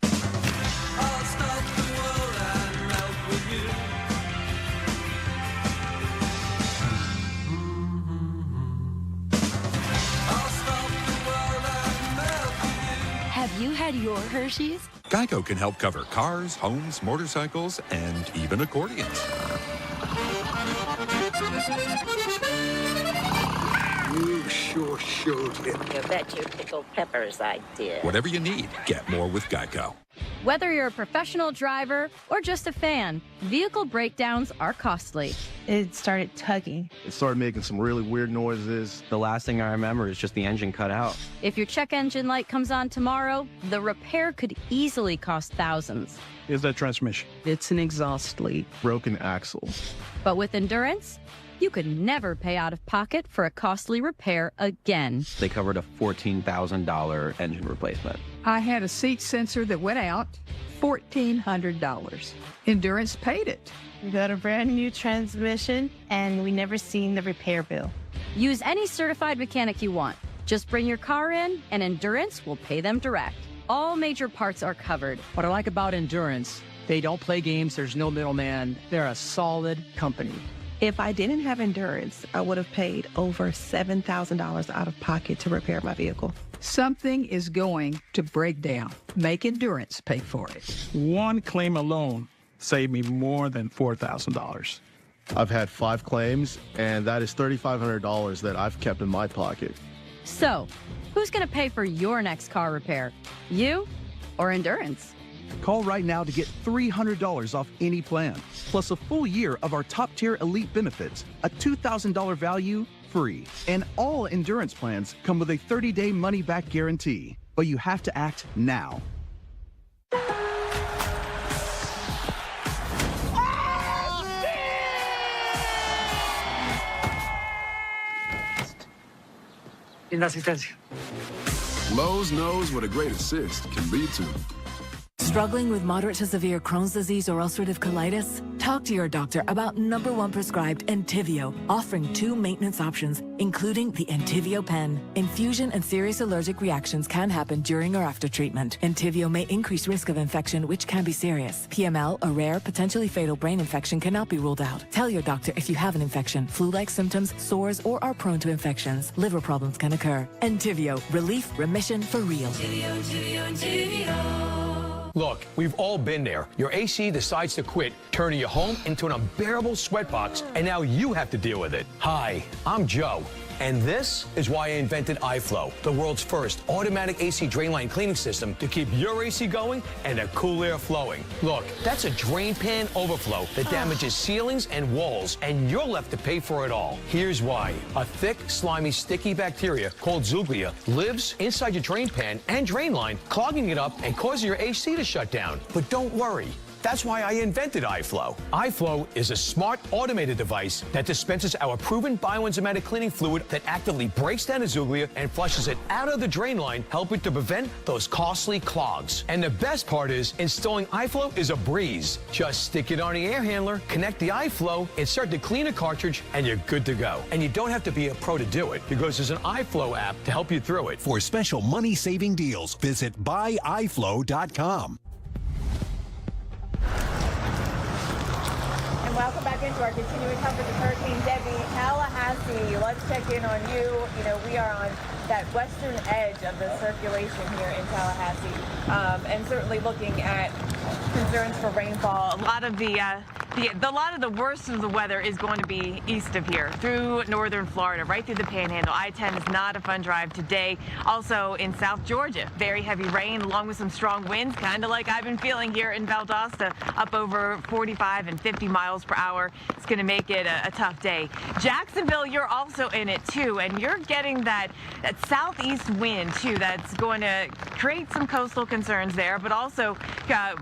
Have you had your Hershey's? Geico can help cover cars, homes, motorcycles, and even accordions. You sure showed him. You bet you pickled peppers I did. Whatever you need, get more with Geico. Whether you're a professional driver or just a fan, vehicle breakdowns are costly. It started tugging. It started making some really weird noises. The last thing I remember is just the engine cut out. If your check engine light comes on tomorrow, the repair could easily cost thousands. Is that transmission? It's an exhaust leak. Broken axle. But with Endurance, you could never pay out of pocket for a costly repair again. They covered a $14,000 engine replacement. I had a seat sensor that went out, $1,400. Endurance paid it. We got a brand new transmission, and we never seen the repair bill. Use any certified mechanic you want. Just bring your car in, and Endurance will pay them direct. All major parts are covered. What I like about Endurance, they don't play games, there's no middleman. They're a solid company. If I didn't have Endurance, I would have paid over $7,000 out of pocket to repair my vehicle. Something is going to break down. Make Endurance pay for it. One claim alone saved me more than $4,000. I've had 5 claims, and that is $3,500 that I've kept in my pocket. So, who's going to pay for your next car repair? You or Endurance? Call right now to get $300 off any plan, plus a full year of our top-tier elite benefits, a $2,000 value free. And all Endurance plans come with a 30-day money-back guarantee. But you have to act now. Lowe's knows what a great assist can lead to. Struggling with moderate to severe Crohn's disease or ulcerative colitis? Talk to your doctor about #1 prescribed Entyvio, offering 2 maintenance options, including the Entyvio pen. Infusion and serious allergic reactions can happen during or after treatment. Entyvio may increase risk of infection, which can be serious. PML, a rare, potentially fatal brain infection, cannot be ruled out. Tell your doctor if you have an infection, flu-like symptoms, sores, or are prone to infections. Liver problems can occur. Entyvio, relief, remission for real. Look, we've all been there. Your AC decides to quit, turning your home into an unbearable sweatbox, and now you have to deal with it. Hi, I'm Joe, and this is why I invented iFlow, the world's first automatic AC drain line cleaning system to keep your AC going and the cool air flowing. Look, that's a drain pan overflow that damages ceilings and walls, and you're left to pay for it all. Here's why. A thick, slimy, sticky bacteria called Zuglia lives inside your drain pan and drain line, clogging it up and causing your AC to shut down. But don't worry. That's why I invented iFlow. iFlow is a smart, automated device that dispenses our proven bioenzymatic cleaning fluid that actively breaks down the Zuglia and flushes it out of the drain line, helping to prevent those costly clogs. And the best part is, installing iFlow is a breeze. Just stick it on the air handler, connect the iFlow, insert the cleaner cartridge, and you're good to go. And you don't have to be a pro to do it, because there's an iFlow app to help you through it. For special money-saving deals, visit buyiflow.com. And welcome back into our continuing coverage of Hurricane Debby. Tallahassee, let's check in on you. You know, we are on that western edge of the circulation here in Tallahassee, and certainly looking at concerns for rainfall. A lot of the worst of the weather is going to be east of here, through northern Florida, right through the Panhandle. I-10 is not a fun drive today. Also in South Georgia, very heavy rain along with some strong winds, kind of like I've been feeling here in Valdosta, up over 45 and 50 miles per hour. It's going to make it a tough day. Jacksonville, you're also in it too, and you're getting that southeast wind too. That's going to create some coastal concerns there, but also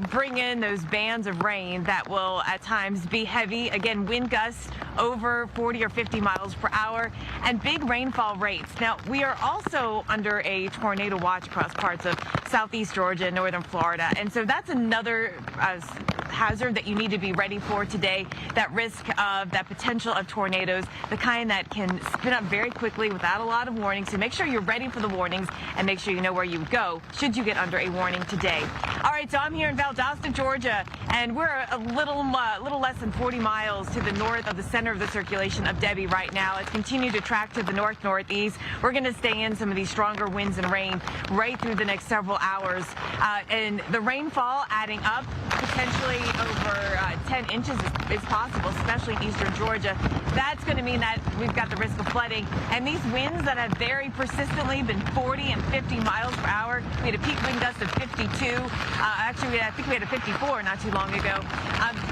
bring in those bands of rain that will at times be heavy. Again, wind gusts over 40 or 50 miles per hour and big rainfall rates. Now, we are also under a tornado watch across parts of southeast Georgia and northern Florida. And so that's another hazard that you need to be ready for today, that risk of that potential of tornadoes, the kind that can spin up very quickly without a lot of warning. So make sure you're ready for the warnings and make sure you know where you go should you get under a warning today. All right, so I'm here in Valdosta, Georgia, and we're a little less than 40 miles to the north of the center of the circulation of Debby right now. It's continued to track to the north-northeast. We're going to stay in some of these stronger winds and rain right through the next several hours. And the rainfall adding up, potentially over 10 inches is possible, especially in eastern Georgia. That's going to mean that we've got the risk of flooding. And these winds that have very persistently been 40 and 50 miles per hour. We had a peak wind gust of 52. Actually, I think we had a 54 not too long ago.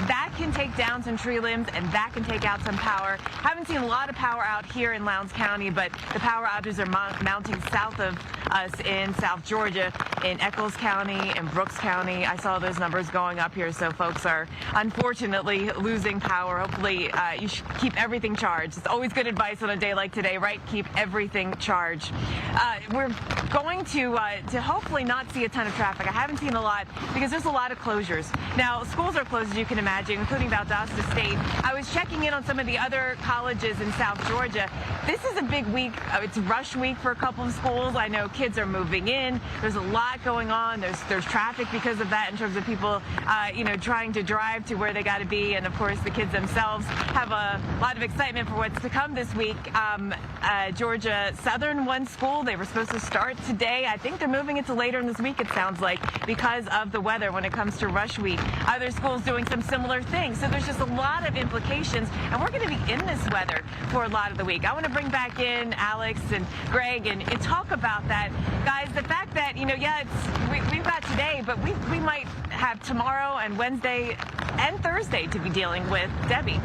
That can take down some tree limbs, and that can take out some power. Haven't seen a lot of power out here in Lowndes County, but the power outages are mounting south of us in South Georgia, in Eccles County and Brooks County. I saw those numbers going up here, so folks are unfortunately losing power. Hopefully you should keep everything charged. It's always good advice on a day like today, right? Keep everything charged. We're going to hopefully not see a ton of traffic. I haven't seen a lot because there's a lot of closures. Now, schools are closed, as you can imagine, including Valdosta State. I was checking in on some of the other colleges in South Georgia. This is a big week. It's rush week for a couple of schools. I know kids are moving in. There's a lot going on. There's traffic because of that in terms of people, trying to drive to where they got to be. And of course, the kids themselves have a lot of excitement for what's to come this week. Georgia Southern, one school, they were supposed to start today. I think they're moving it to later in this week, it sounds like, because of the weather when it comes to rush week. Other schools doing some similar things. So there's just a lot of implications, and we're going to be in this weather for a lot of the week. I want to bring back in Alex and Greg and talk about that. Guys, the fact that, we've got today, but we might have tomorrow and Wednesday and Thursday to be dealing with Debby.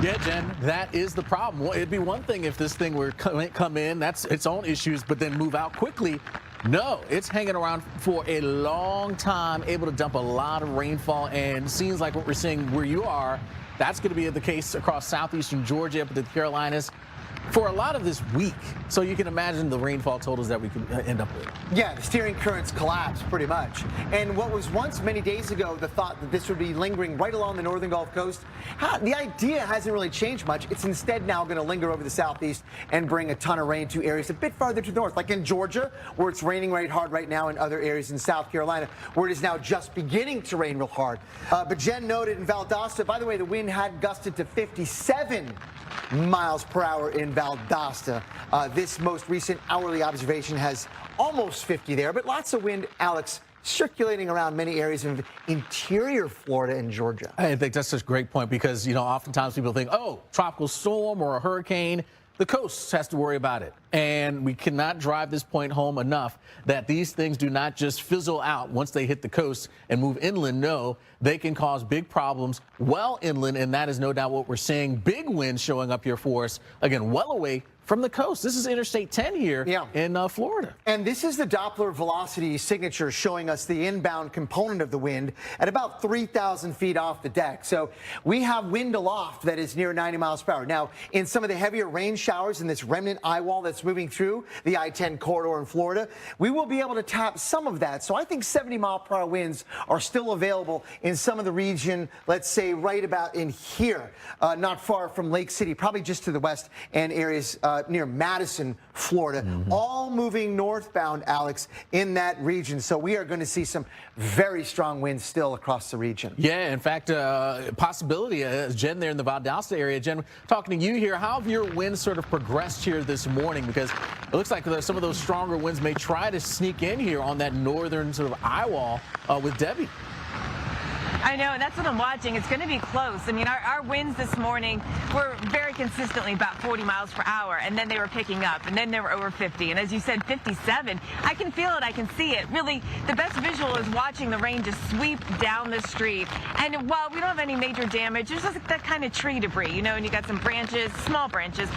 Yeah, Jen, that is the problem. Well, it'd be one thing if this thing were come in, that's its own issues, but then move out quickly. No, it's hanging around for a long time, able to dump a lot of rainfall, and seems like what we're seeing where you are, that's going to be the case across southeastern Georgia, up to the Carolinas. for a lot of this week. So you can imagine the rainfall totals that we could end up with. Yeah, the steering currents collapsed pretty much. And what was once many days ago the thought that this would be lingering right along the northern Gulf Coast, the idea hasn't really changed much. It's instead now going to linger over the southeast and bring a ton of rain to areas a bit farther to the north, like in Georgia, where it's raining right hard right now, and other areas in South Carolina, where it is now just beginning to rain real hard. But Jen noted in Valdosta, by the way, the wind had gusted to 57 miles per hour in Valdosta. This most recent hourly observation has almost 50 there, but lots of wind, Alex, circulating around many areas of interior Florida and Georgia. I think that's such a great point because, you know, oftentimes people think, oh, tropical storm or a hurricane. The coast has to worry about it. And we cannot drive this point home enough that these things do not just fizzle out once they hit the coast and move inland. No, they can cause big problems well inland, and that is no doubt what we're seeing. Big winds showing up here for us, again, well away from the coast. This is Interstate 10 here in Florida. And this is the Doppler velocity signature showing us the inbound component of the wind at about 3,000 feet off the deck. So we have wind aloft that is near 90 miles per hour. Now, in some of the heavier rain showers in this remnant eye wall that's moving through the I-10 corridor in Florida, we will be able to tap some of that. So I think 70-mile-per-hour winds are still available in some of the region, let's say right about in here, not far from Lake City, probably just to the west, and areas near Madison, Florida, all moving northbound, Alex, in that region. So we are going to see some very strong winds still across the region. Yeah, in fact, possibility, Jen there in the Valdosta area. Jen, talking to you here, how have your winds sort of progressed here this morning? Because it looks like some of those stronger winds may try to sneak in here on that northern sort of eye wall with Debby. I know, and that's what I'm watching. It's going to be close. I mean, our winds this morning were very consistently about 40 miles per hour, and then they were picking up, and then they were over 50. And as you said, 57. I can feel it. I can see it. Really, the best visual is watching the rain just sweep down the street. And while we don't have any major damage, there's just that kind of tree debris, you know, and you got some branches, small branches,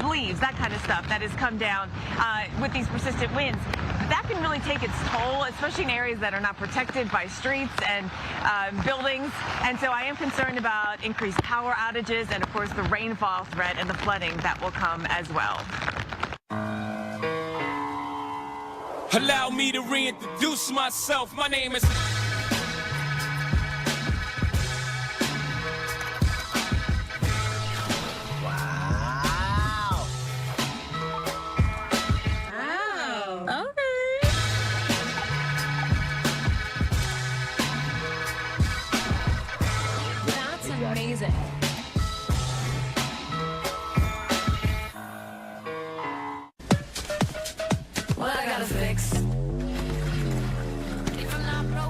leaves, that kind of stuff that has come down with these persistent winds. That can really take its toll, especially in areas that are not protected by streets and buildings. And so I am concerned about increased power outages and, of course, the rainfall threat and the flooding that will come as well. Allow me to reintroduce myself. My name is... Amazing. What I gotta fix? Oh,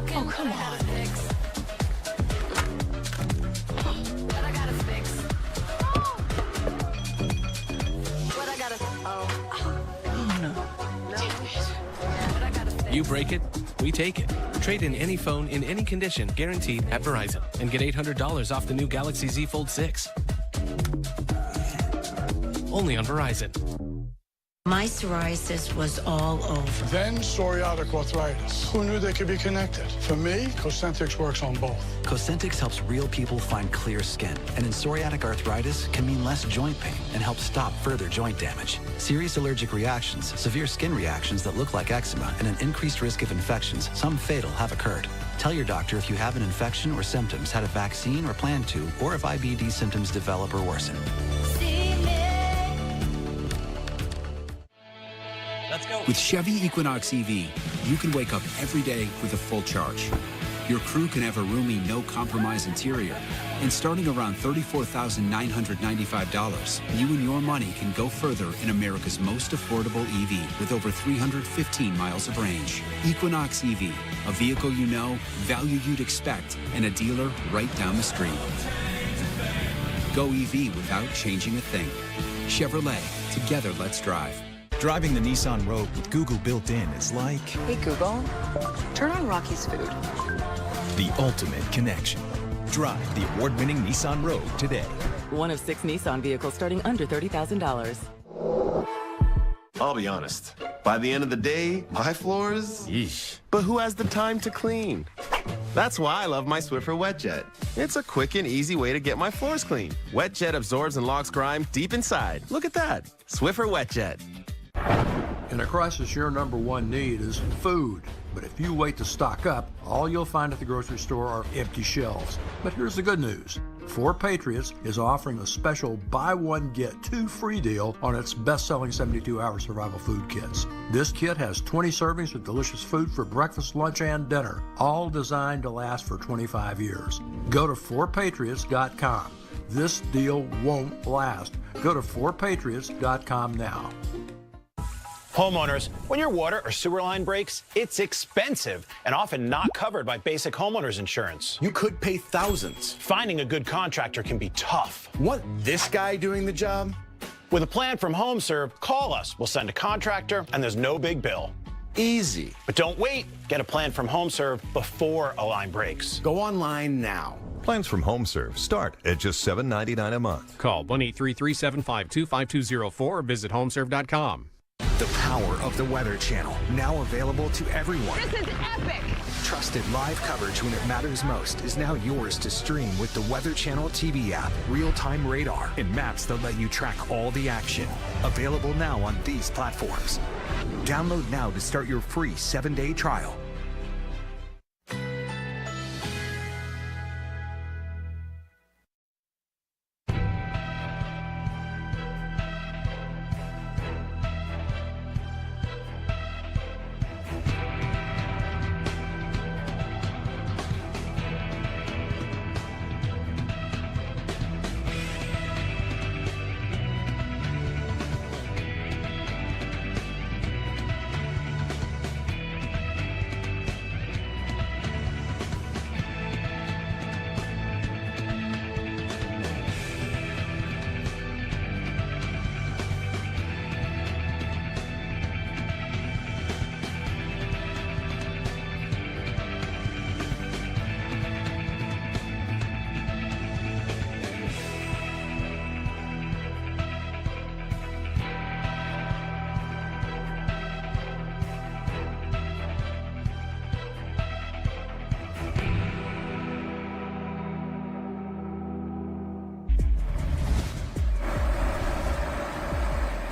come on. What I gotta fix? What I gotta... Oh, no. You break it, we take it. Trade in any phone in any condition, guaranteed at Verizon. And get $800 off the new Galaxy Z Fold 6. Only on Verizon. My psoriasis was all over. Then psoriatic arthritis. Who knew they could be connected? For me, Cosentix works on both. Cosentix helps real people find clear skin, and in psoriatic arthritis can mean less joint pain and help stop further joint damage. Serious allergic reactions, severe skin reactions that look like eczema, and an increased risk of infections, some fatal, have occurred. Tell your doctor if you have an infection or symptoms, had a vaccine or plan to, or if IBD symptoms develop or worsen. Let's go. With Chevy Equinox EV, you can wake up every day with a full charge. Your crew can have a roomy, no-compromise interior. And starting around $34,995, you and your money can go further in America's most affordable EV with over 315 miles of range. Equinox EV, a vehicle you know, value you'd expect, and a dealer right down the street. Go EV without changing a thing. Chevrolet, together let's drive. Driving the Nissan Rogue with Google built in is like... Hey Google, turn on Rocky's Food. The ultimate connection. Drive the award-winning Nissan Rogue today. One of 6 Nissan vehicles starting under $30,000. I'll be honest, By the end of the day, my floors? Yeesh. But who has the time to clean? That's why I love my Swiffer WetJet. It's a quick and easy way to get my floors clean. WetJet absorbs and locks grime deep inside. Look at that. Swiffer WetJet. In a crisis, your #1 need is food. But if you wait to stock up, all you'll find at the grocery store are empty shelves. But here's the good news. 4 Patriots is offering a special buy one, get 2 free deal on its best-selling 72-hour survival food kits. This kit has 20 servings of delicious food for breakfast, lunch, and dinner, all designed to last for 25 years. Go to 4patriots.com. This deal won't last. Go to 4patriots.com now. Homeowners, when your water or sewer line breaks, it's expensive and often not covered by basic homeowners insurance. You could pay thousands. Finding a good contractor can be tough. Want this guy doing the job? With a plan from HomeServe, call us. We'll send a contractor, and there's no big bill. Easy. But don't wait. Get a plan from HomeServe before a line breaks. Go online now. Plans from HomeServe start at just $7.99 a month. Call 1-833-752-5204 or visit homeserve.com. The power of the Weather Channel, now available to everyone. This is epic! Trusted live coverage when it matters most is now yours to stream with the Weather Channel TV app, real-time radar, and maps that let you track all the action. Available now on these platforms. Download now to start your free 7-day trial.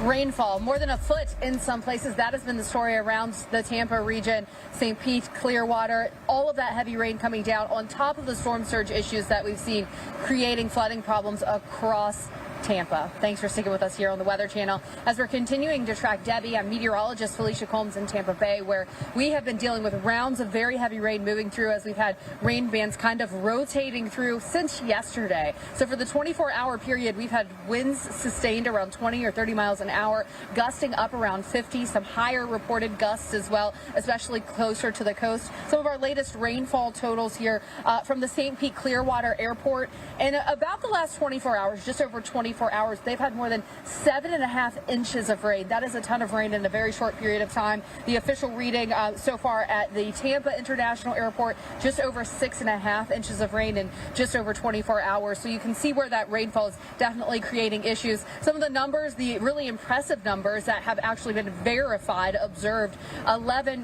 Rainfall, more than a foot in some places. That has been the story around the Tampa region, St. Pete, Clearwater. All of that heavy rain coming down on top of the storm surge issues that we've seen, creating flooding problems across Tampa. Thanks for sticking with us here on the Weather Channel. As we're continuing to track Debby, I'm meteorologist Felicia Combs in Tampa Bay, where we have been dealing with rounds of very heavy rain moving through as we've had rain bands kind of rotating through since yesterday. So for the 24-hour period, we've had winds sustained around 20 or 30 miles an hour, gusting up around 50, some higher reported gusts as well, especially closer to the coast. Some of our latest rainfall totals here from the St. Pete Clearwater Airport. And about the last 24 hours, just over 24 hours, they've had more than 7.5 inches of rain. That is a ton of rain in a very short period of time. The official reading so far at the Tampa International Airport, just over 6.5 inches of rain in just over 24 hours. So you can see where that rainfall is definitely creating issues. Some of the numbers, the really impressive numbers that have actually been verified, observed,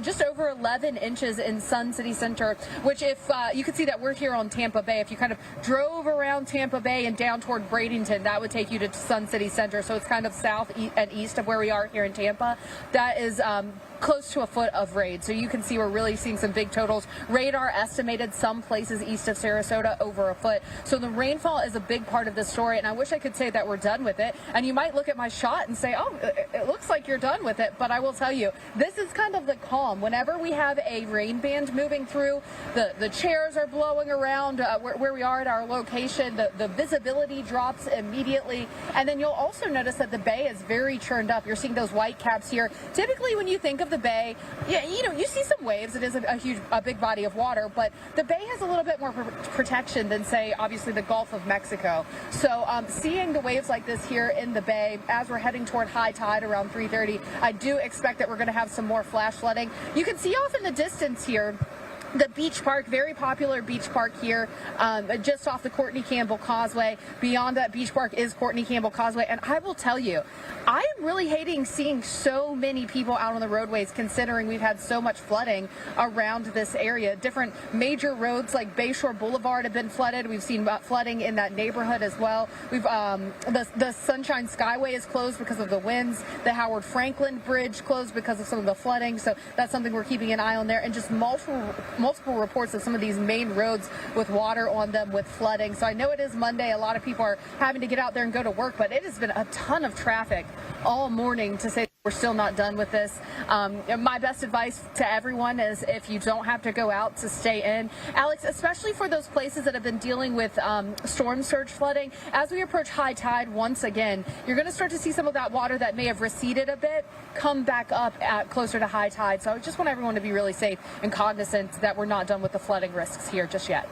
just over 11 inches in Sun City Center, which if you can see that we're here on Tampa Bay. If you kind of drove around Tampa Bay and down toward Bradenton, that would take you to Sun City Center. So it's kind of south and east of where we are here in Tampa. That is close to a foot of rain. So you can see we're really seeing some big totals. Radar estimated some places east of Sarasota over a foot. So the rainfall is a big part of this story, and I wish I could say that we're done with it. And you might look at my shot and say, oh, it looks like you're done with it. But I will tell you, this is kind of the calm. Whenever we have a rain band moving through, the chairs are blowing around where we are at our location. The visibility drops immediately. And then you'll also notice that the bay is very churned up. You're seeing those white caps here. Typically, when you think of the bay, you see some waves. It is a big body of water, but the bay has a little bit more protection than, say, obviously the Gulf of Mexico. So seeing the waves like this here in the bay as we're heading toward high tide around 3:30, I do expect that we're going to have some more flash flooding. You can see off in the distance here the beach park, very popular beach park here, just off the Courtney Campbell Causeway. Beyond that beach park is Courtney Campbell Causeway. And I will tell you, I am really hating seeing so many people out on the roadways, considering we've had so much flooding around this area. Different major roads like Bayshore Boulevard have been flooded. We've seen flooding in that neighborhood as well. We've the Sunshine Skyway is closed because of the winds. The Howard Franklin Bridge closed because of some of the flooding. So that's something we're keeping an eye on there. And just multiple reports of some of these main roads with water on them with flooding. So I know it is Monday. A lot of people are having to get out there and go to work, but it has been a ton of traffic all morning to say we're still not done with this. My best advice to everyone is, if you don't have to go out, to stay in. Alex, especially for those places that have been dealing with storm surge flooding, as we approach high tide once again, you're going to start to see some of that water that may have receded a bit come back up at closer to high tide. So I just want everyone to be really safe and cognizant that we're not done with the flooding risks here just yet.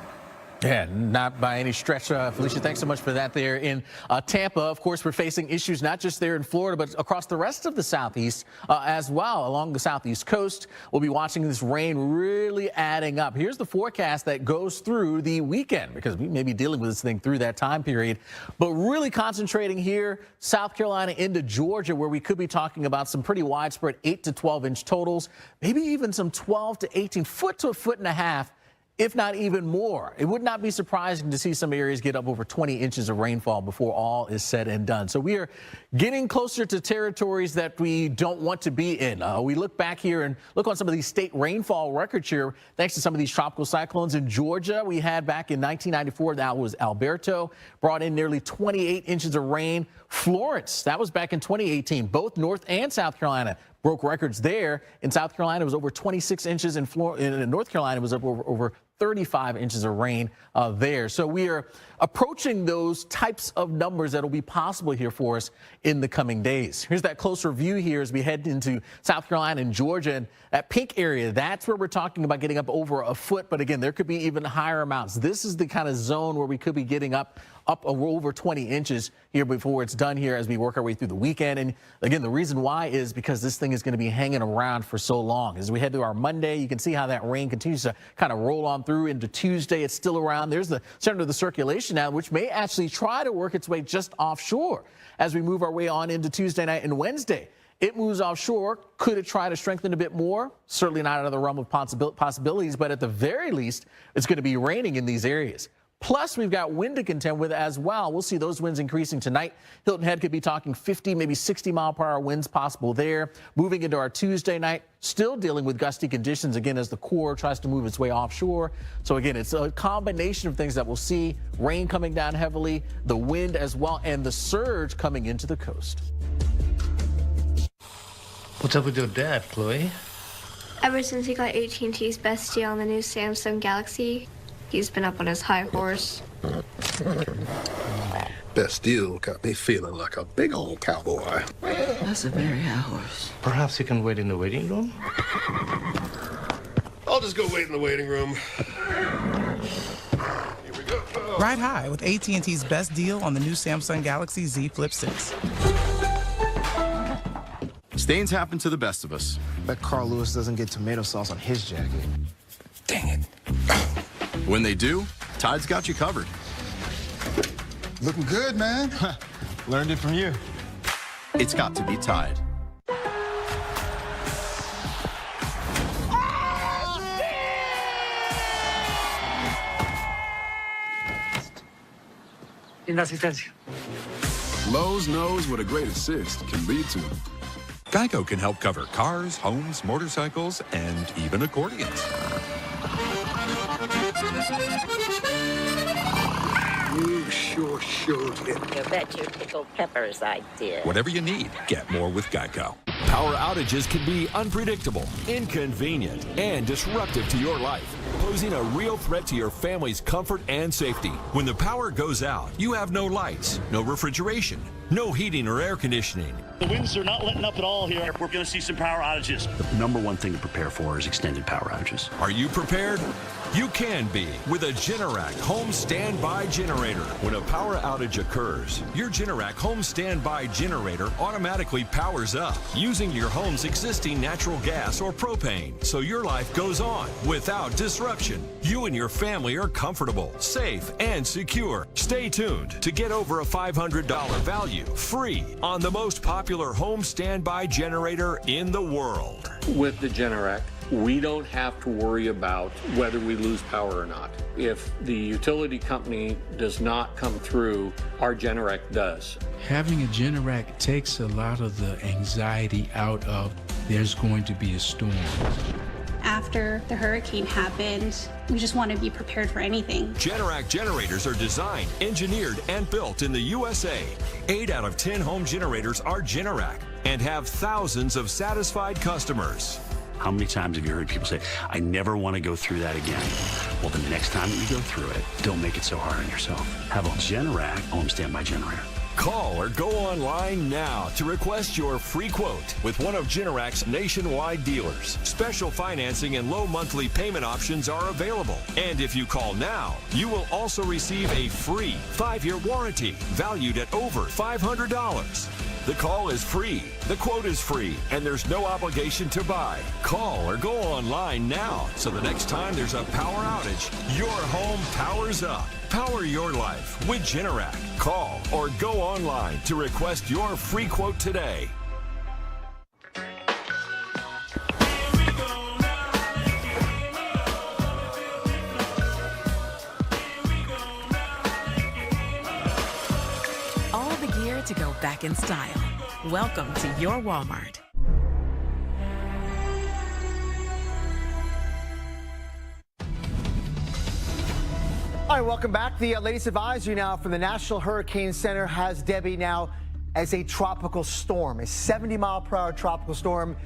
Yeah, not by any stretch. Felicia, thanks so much for that there in Tampa. Of course, we're facing issues not just there in Florida, but across the rest of the southeast as well. Along the southeast coast, we'll be watching this rain really adding up. Here's the forecast that goes through the weekend, because we may be dealing with this thing through that time period. But really concentrating here, South Carolina into Georgia, where we could be talking about some pretty widespread 8 to 12 inch totals, maybe even some 12 to 18 foot to a foot and a half, if not even more. It would not be surprising to see some areas get up over 20 inches of rainfall before all is said and done. So we are getting closer to territories that we don't want to be in. We look back here and look on some of these state rainfall records here, thanks to some of these tropical cyclones in Georgia. We had back in 1994, that was Alberto, brought in nearly 28 inches of rain. Florence, that was back in 2018. Both North and South Carolina broke records there. In South Carolina, it was over 26 inches. In North Carolina, it was up over 35 inches of rain there. So we are approaching those types of numbers that will be possible here for us in the coming days. Here's that closer view here as we head into South Carolina and Georgia. And that pink area, that's where we're talking about getting up over a foot. But again, there could be even higher amounts. This is the kind of zone where we could be getting up over 20 inches here before it's done here as we work our way through the weekend. And again, the reason why is because this thing is going to be hanging around for so long. As we head to our Monday, you can see how that rain continues to kind of roll on through into Tuesday. It's still around. There's the center of the circulation now, which may actually try to work its way just offshore as we move our way on into Tuesday night and Wednesday. It moves offshore. Could it try to strengthen a bit more? Certainly not out of the realm of possibilities, but at the very least, it's going to be raining in these areas. Plus, we've got wind to contend with as well. We'll see those winds increasing tonight. Hilton Head could be talking 50, maybe 60-mile-per-hour winds possible there. Moving into our Tuesday night, still dealing with gusty conditions, again, as the core tries to move its way offshore. So, again, it's a combination of things that we'll see. Rain coming down heavily, the wind as well, and the surge coming into the coast. What's up with your dad, Chloe? Ever since he got AT&T's best deal on the new Samsung Galaxy, he's been up on his high horse. Best deal got me feeling like a big old cowboy. That's a very high horse. Perhaps you can wait in the waiting room? I'll just go wait in the waiting room. Here we go. Ride high with AT&T's best deal on the new Samsung Galaxy Z Flip 6. Stains happen to the best of us. Bet Carl Lewis doesn't get tomato sauce on his jacket. Dang it. When they do, Tide's got you covered. Looking good, man. Learned it from you. It's got to be Tide. Lowe's knows what a great assist can be to them. Geico can help cover cars, homes, motorcycles, and even accordions. You sure showed it. You bet you pickled peppers I did. Whatever you need, get more with Geico. Power outages can be unpredictable, inconvenient, and disruptive to your life, posing a real threat to your family's comfort and safety. When the power goes out, you have no lights, no refrigeration, no heating or air conditioning. The winds are not letting up at all here. We're going to see some power outages. The number one thing to prepare for is extended power outages. Are you prepared? You can be with a Generac home standby generator. When a power outage occurs, your Generac home standby generator automatically powers up using your home's existing natural gas or propane, so your life goes on without disruption. You and your family are comfortable, safe, and secure. Stay tuned to get over a $500 value free on the most popular home standby generator in the world. With the Generac, we don't have to worry about whether we lose power or not. If the utility company does not come through, our Generac does. Having a Generac takes a lot of the anxiety out of there's going to be a storm. After the hurricane happened, we just want to be prepared for anything. Generac generators are designed, engineered, and built in the USA. 8 out of 10 home generators are Generac and have thousands of satisfied customers. How many times have you heard people say, I never want to go through that again? Well, the next time that you go through it, don't make it so hard on yourself. Have a Generac home standby generator. Call or go online now to request your free quote with one of Generac's nationwide dealers. Special financing and low monthly payment options are available. And if you call now, you will also receive a free 5-year warranty valued at over $500. The call is free, the quote is free, and there's no obligation to buy. Call or go online now so the next time there's a power outage, your home powers up. Power your life with Generac. Call or go online to request your free quote today. All the gear to go back in style. Welcome to your Walmart. All right, welcome back. The latest advisory now from the National Hurricane Center has Debby now as a tropical storm, a 70-mile-per-hour tropical storm.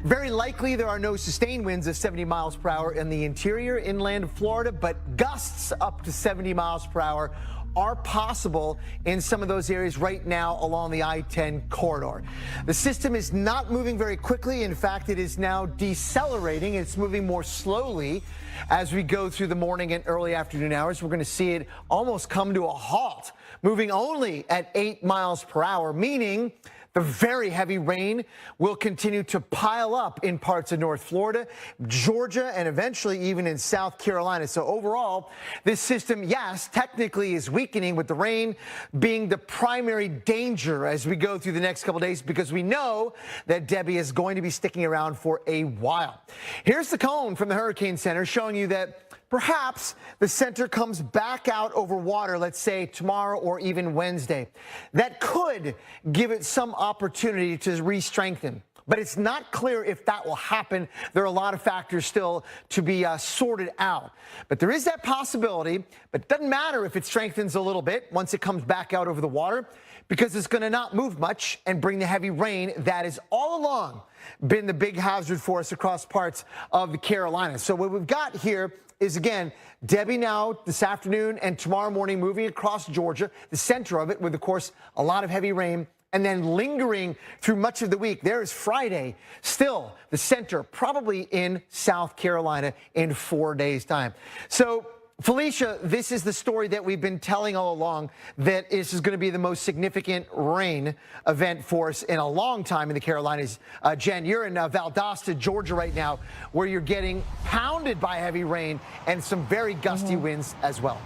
Very likely there are no sustained winds of 70 miles per hour in the interior inland of Florida, but gusts up to 70 miles per hour are possible in some of those areas right now along the I-10 corridor. The system is not moving very quickly. In fact, it is now decelerating. It's moving more slowly as we go through the morning and early afternoon hours. We're going to see it almost come to a halt, moving only at 8 miles per hour, meaning the very heavy rain will continue to pile up in parts of North Florida, Georgia, and eventually even in South Carolina. So overall, this system, yes, technically is weakening, with the rain being the primary danger as we go through the next couple days, because we know that Debby is going to be sticking around for a while. Here's the cone from the Hurricane Center showing you that perhaps the center comes back out over water, let's say tomorrow or even Wednesday. That could give it some opportunity to re-strengthen, but it's not clear if that will happen. There are a lot of factors still to be sorted out, but there is that possibility. But it doesn't matter if it strengthens a little bit once it comes back out over the water, because it's going to not move much and bring the heavy rain that is all along been the big hazard for us across parts of the Carolinas. So what we've got here is, again, Debby now this afternoon and tomorrow morning moving across Georgia, the center of it, with, of course, a lot of heavy rain, and then lingering through much of the week. There is Friday, still the center, probably in South Carolina in 4 days' time. So, Felicia, this is the story that we've been telling all along, that this is going to be the most significant rain event for us in a long time in the Carolinas. Jen, you're in Valdosta, Georgia right now, where you're getting pounded by heavy rain and some very gusty winds as well.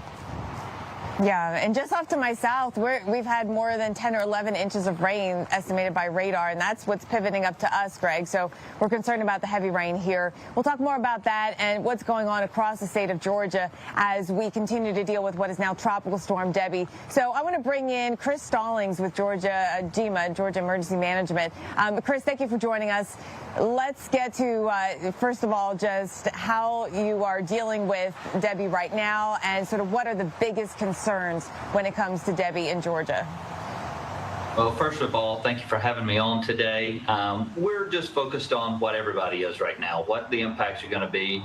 Yeah, and just off to my south, we've had more than 10 or 11 inches of rain estimated by radar, and that's what's pivoting up to us, Greg. So we're concerned about the heavy rain here. We'll talk more about that and what's going on across the state of Georgia as we continue to deal with what is now Tropical Storm Debby. So I want to bring in Chris Stallings with Georgia GEMA, Georgia Emergency Management. Chris, thank you for joining us. Let's get to, first of all, just how you are dealing with Debby right now, and sort of what are the biggest concerns when it comes to Debby in Georgia. Well, first of all, thank you for having me on today. We're just focused on what everybody is right now, what the impacts are going to be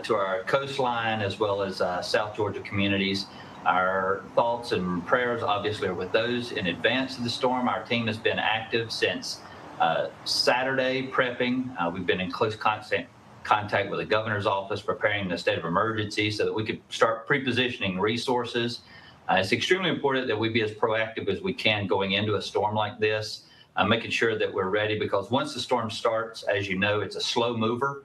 to our coastline as well as South Georgia communities. Our thoughts and prayers obviously are with those in advance of the storm. Our team has been active since Saturday prepping. We've been in close contact with the governor's office preparing the state of emergency so that we could start pre-positioning resources. It's extremely important that we be as proactive as we can going into a storm like this, making sure that we're ready, because once the storm starts, as you know, it's a slow mover.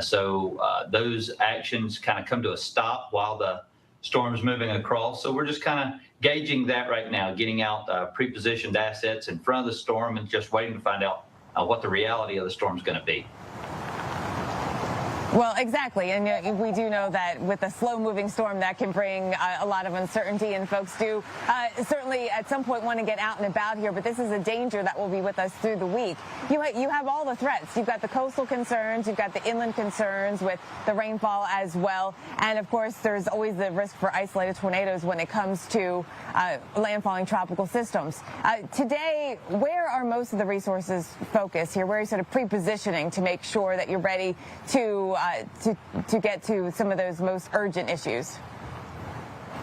So those actions kind of come to a stop while the storm's moving across. So we're just kind of gauging that right now, getting out pre-positioned assets in front of the storm and just waiting to find out what the reality of the storm is going to be. Well, exactly. And we do know that with a slow-moving storm, that can bring a lot of uncertainty, and folks do certainly at some point want to get out and about here. But this is a danger that will be with us through the week. You have all the threats. You've got the coastal concerns. You've got the inland concerns with the rainfall as well. And, of course, there's always the risk for isolated tornadoes when it comes to landfalling tropical systems. Today, where are most of the resources focused here? Where are you sort of pre-positioning to make sure that you're ready to get to some of those most urgent issues?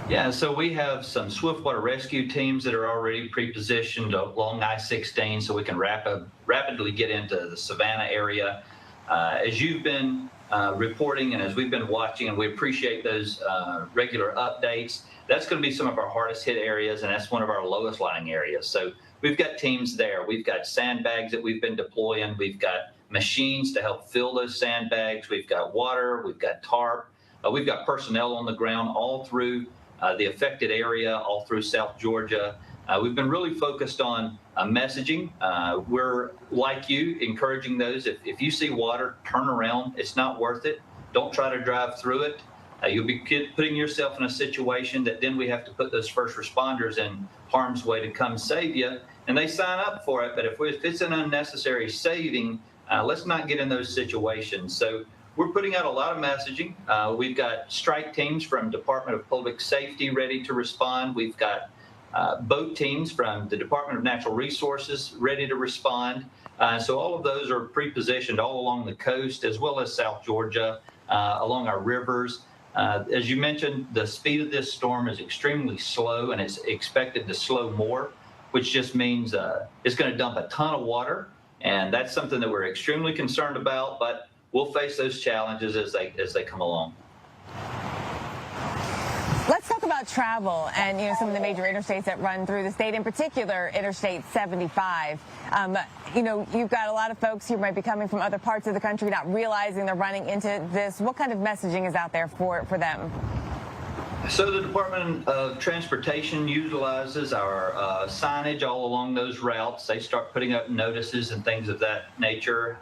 Yeah, so we have some swiftwater rescue teams that are already pre-positioned along I-16 so we can rapidly get into the Savannah area. As you've been reporting and as we've been watching, and we appreciate those regular updates, that's going to be some of our hardest hit areas, and that's one of our lowest lying areas. So we've got teams there. We've got sandbags that we've been deploying. We've got machines to help fill those sandbags. We've got water. We've got tarp. We've got personnel on the ground all through the affected area, all through South Georgia. We've been really focused on messaging. We're, like you, encouraging those. If you see water, turn around. It's not worth it. Don't try to drive through it. You'll be putting yourself in a situation that then we have to put those first responders in harm's way to come save you. And they sign up for it. But if it's an unnecessary saving, let's not get in those situations. So we're putting out a lot of messaging. We've got strike teams from Department of Public Safety ready to respond. We've got boat teams from the Department of Natural Resources ready to respond. So all of those are pre-positioned all along the coast, as well as South Georgia, along our rivers. As you mentioned, the speed of this storm is extremely slow, and it's expected to slow more, which just means it's going to dump a ton of water. And that's something that we're extremely concerned about, but we'll face those challenges as they come along. Let's talk about travel and some of the major interstates that run through the state, in particular Interstate 75. You've got a lot of folks who might be coming from other parts of the country not realizing they're running into this. What kind of messaging is out there for them? So the Department of Transportation utilizes our signage all along those routes. They start putting up notices and things of that nature.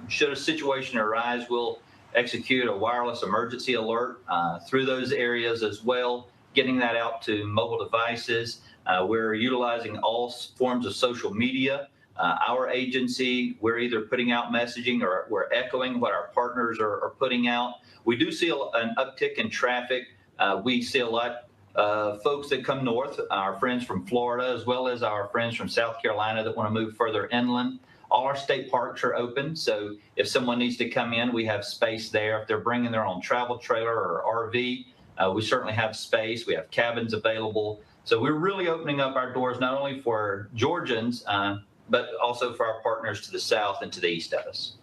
Should a situation arise, we'll execute a wireless emergency alert through those areas as well, getting that out to mobile devices. We're utilizing all forms of social media. Our agency, we're either putting out messaging or we're echoing what our partners are putting out. We do see an uptick in traffic. We see a lot of folks that come north, our friends from Florida, as well as our friends from South Carolina that want to move further inland. All our state parks are open, so if someone needs to come in, we have space there. If they're bringing their own travel trailer or RV, we certainly have space. We have cabins available. So we're really opening up our doors not only for Georgians, but also for our partners to the south and to the east of us.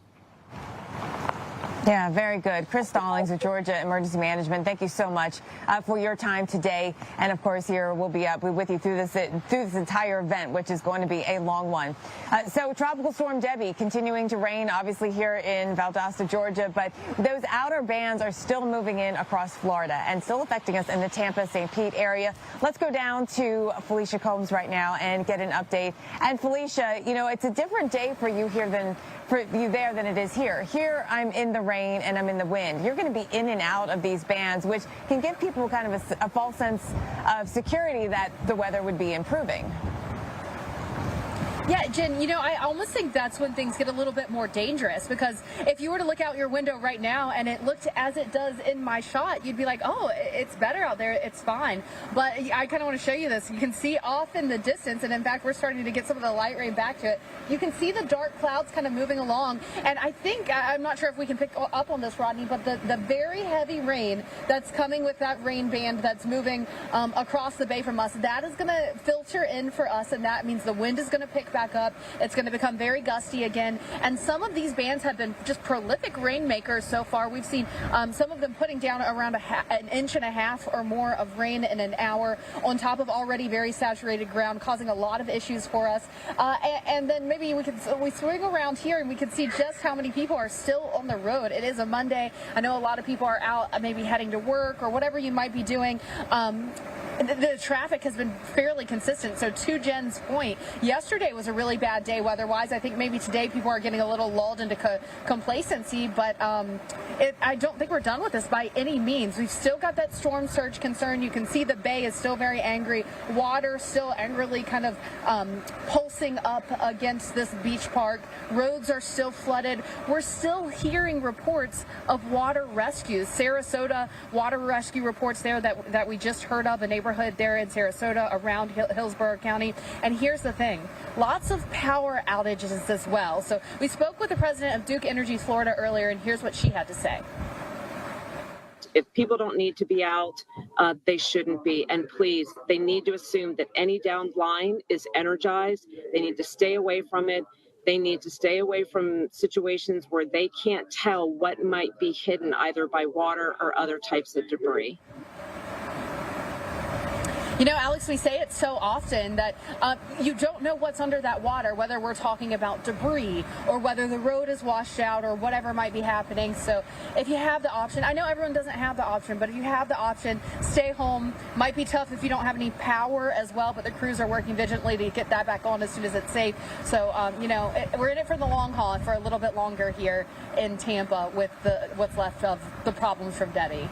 Yeah, very good. Chris Stallings with Georgia Emergency Management, thank you so much for your time today. And of course, here we'll be with you through this entire event, which is going to be a long one. So Tropical Storm Debby continuing to rain, obviously here in Valdosta, Georgia, but those outer bands are still moving in across Florida and still affecting us in the Tampa, St. Pete area. Let's go down to Felicia Combs right now and get an update. And Felicia, it's a different day for you here than it is here. Here, I'm in the rain and I'm in the wind. You're going to be in and out of these bands, which can give people kind of a false sense of security that the weather would be improving. Yeah, Jen, you know, I almost think that's when things get a little bit more dangerous, because if you were to look out your window right now and it looked as it does in my shot, you'd be like, oh, it's better out there, it's fine. But I kind of want to show you this. You can see off in the distance, and in fact, we're starting to get some of the light rain back to it. You can see the dark clouds kind of moving along, and I think, I'm not sure if we can pick up on this, Rodney, but the very heavy rain that's coming with that rain band that's moving across the bay from us, that is going to filter in for us, and that means the wind is going to pick back up. It's going to become very gusty again, and some of these bands have been just prolific rainmakers so far. We've seen some of them putting down around an inch and a half or more of rain in an hour on top of already very saturated ground, causing a lot of issues for us. And then maybe we swing around here and we can see just how many people are still on the road. It is a Monday. I know a lot of people are out maybe heading to work or whatever you might be doing. The traffic has been fairly consistent. So to Jen's point, yesterday was a really bad day weather-wise. I think maybe today people are getting a little lulled into complacency, but I don't think we're done with this by any means. We've still got that storm surge concern. You can see the bay is still very angry. Water still angrily kind of pulsing up against this beach park. Roads are still flooded. We're still hearing reports of water rescues. Sarasota water rescue reports there that we just heard of, a neighborhood there in Sarasota around Hillsborough County. And here's the thing, lots of power outages as well. So we spoke with the president of Duke Energy Florida earlier, and here's what she had to say. If people don't need to be out, they shouldn't be. And please, they need to assume that any downed line is energized. They need to stay away from it. They need to stay away from situations where they can't tell what might be hidden either by water or other types of debris. You know, Alex, we say it so often that you don't know what's under that water, whether we're talking about debris or whether the road is washed out or whatever might be happening. So if you have the option, I know everyone doesn't have the option, but if you have the option, stay home. Might be tough if you don't have any power as well, but the crews are working vigilantly to get that back on as soon as it's safe. So, you know, we're in it for the long haul for a little bit longer here in Tampa with what's left of the problems from Debby.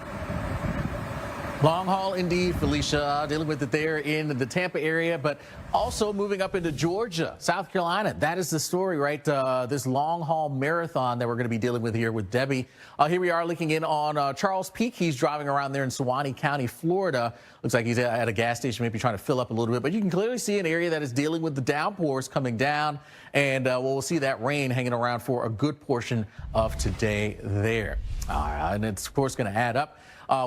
Long haul indeed, Felicia, dealing with it there in the Tampa area, but also moving up into Georgia, South Carolina. That is the story, right? This long haul marathon that we're going to be dealing with here with Debby. Here we are looking in on Charles Peak. He's driving around there in Suwannee County, Florida. Looks like he's at a gas station, maybe trying to fill up a little bit, but you can clearly see an area that is dealing with the downpours coming down, and we'll see that rain hanging around for a good portion of today there. And it's, of course, going to add up.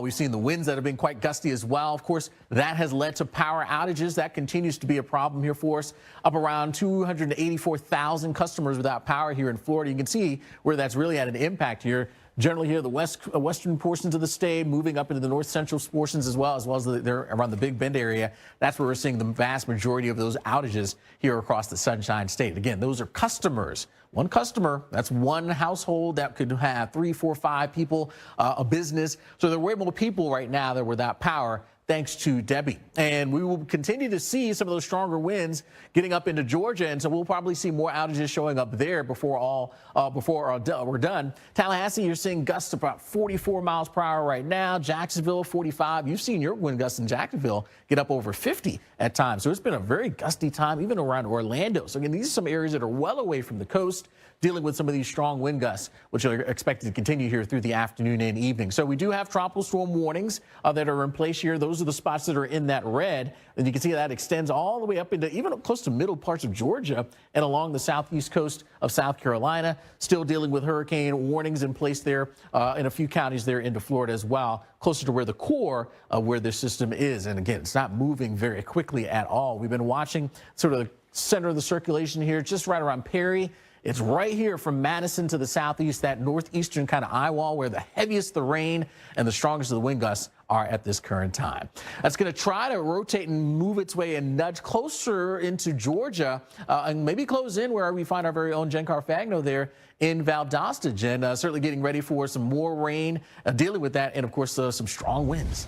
We've seen the winds that have been quite gusty as well. Of course, that has led to power outages. That continues to be a problem here for us. Up around 284,000 customers without power here in Florida. You can see where that's really had an impact here. Generally here, the western portions of the state, moving up into the north central portions as well as they're around the Big Bend area. That's where we're seeing the vast majority of those outages here across the Sunshine State. Again, those are customers. One customer, that's one household that could have 3, 4, 5 people, a business. So there are way more people right now that are without power, thanks to Debby. And we will continue to see some of those stronger winds getting up into Georgia, and so we'll probably see more outages showing up there before we're done. Tallahassee, you're seeing gusts about 44 miles per hour right now. Jacksonville, 45. You've seen your wind gusts in Jacksonville get up over 50 at times. So it's been a very gusty time, even around Orlando. So again, these are some areas that are well away from the coast, dealing with some of these strong wind gusts, which are expected to continue here through the afternoon and evening. So we do have tropical storm warnings that are in place here. Those are the spots that are in that red. And you can see that extends all the way up into even close to middle parts of Georgia and along the southeast coast of South Carolina. Still dealing with hurricane warnings in place there in a few counties there into Florida as well, closer to where the core of where this system is. And again, it's not moving very quickly at all. We've been watching sort of the center of the circulation here, just right around Perry. It's right here from Madison to the southeast, that northeastern kind of eye wall where the heaviest the rain and the strongest of the wind gusts are at this current time. That's going to try to rotate and move its way and nudge closer into Georgia and maybe close in where we find our very own Jen Carfagno there in Valdosta. Jen, certainly getting ready for some more rain, dealing with that, and of course some strong winds.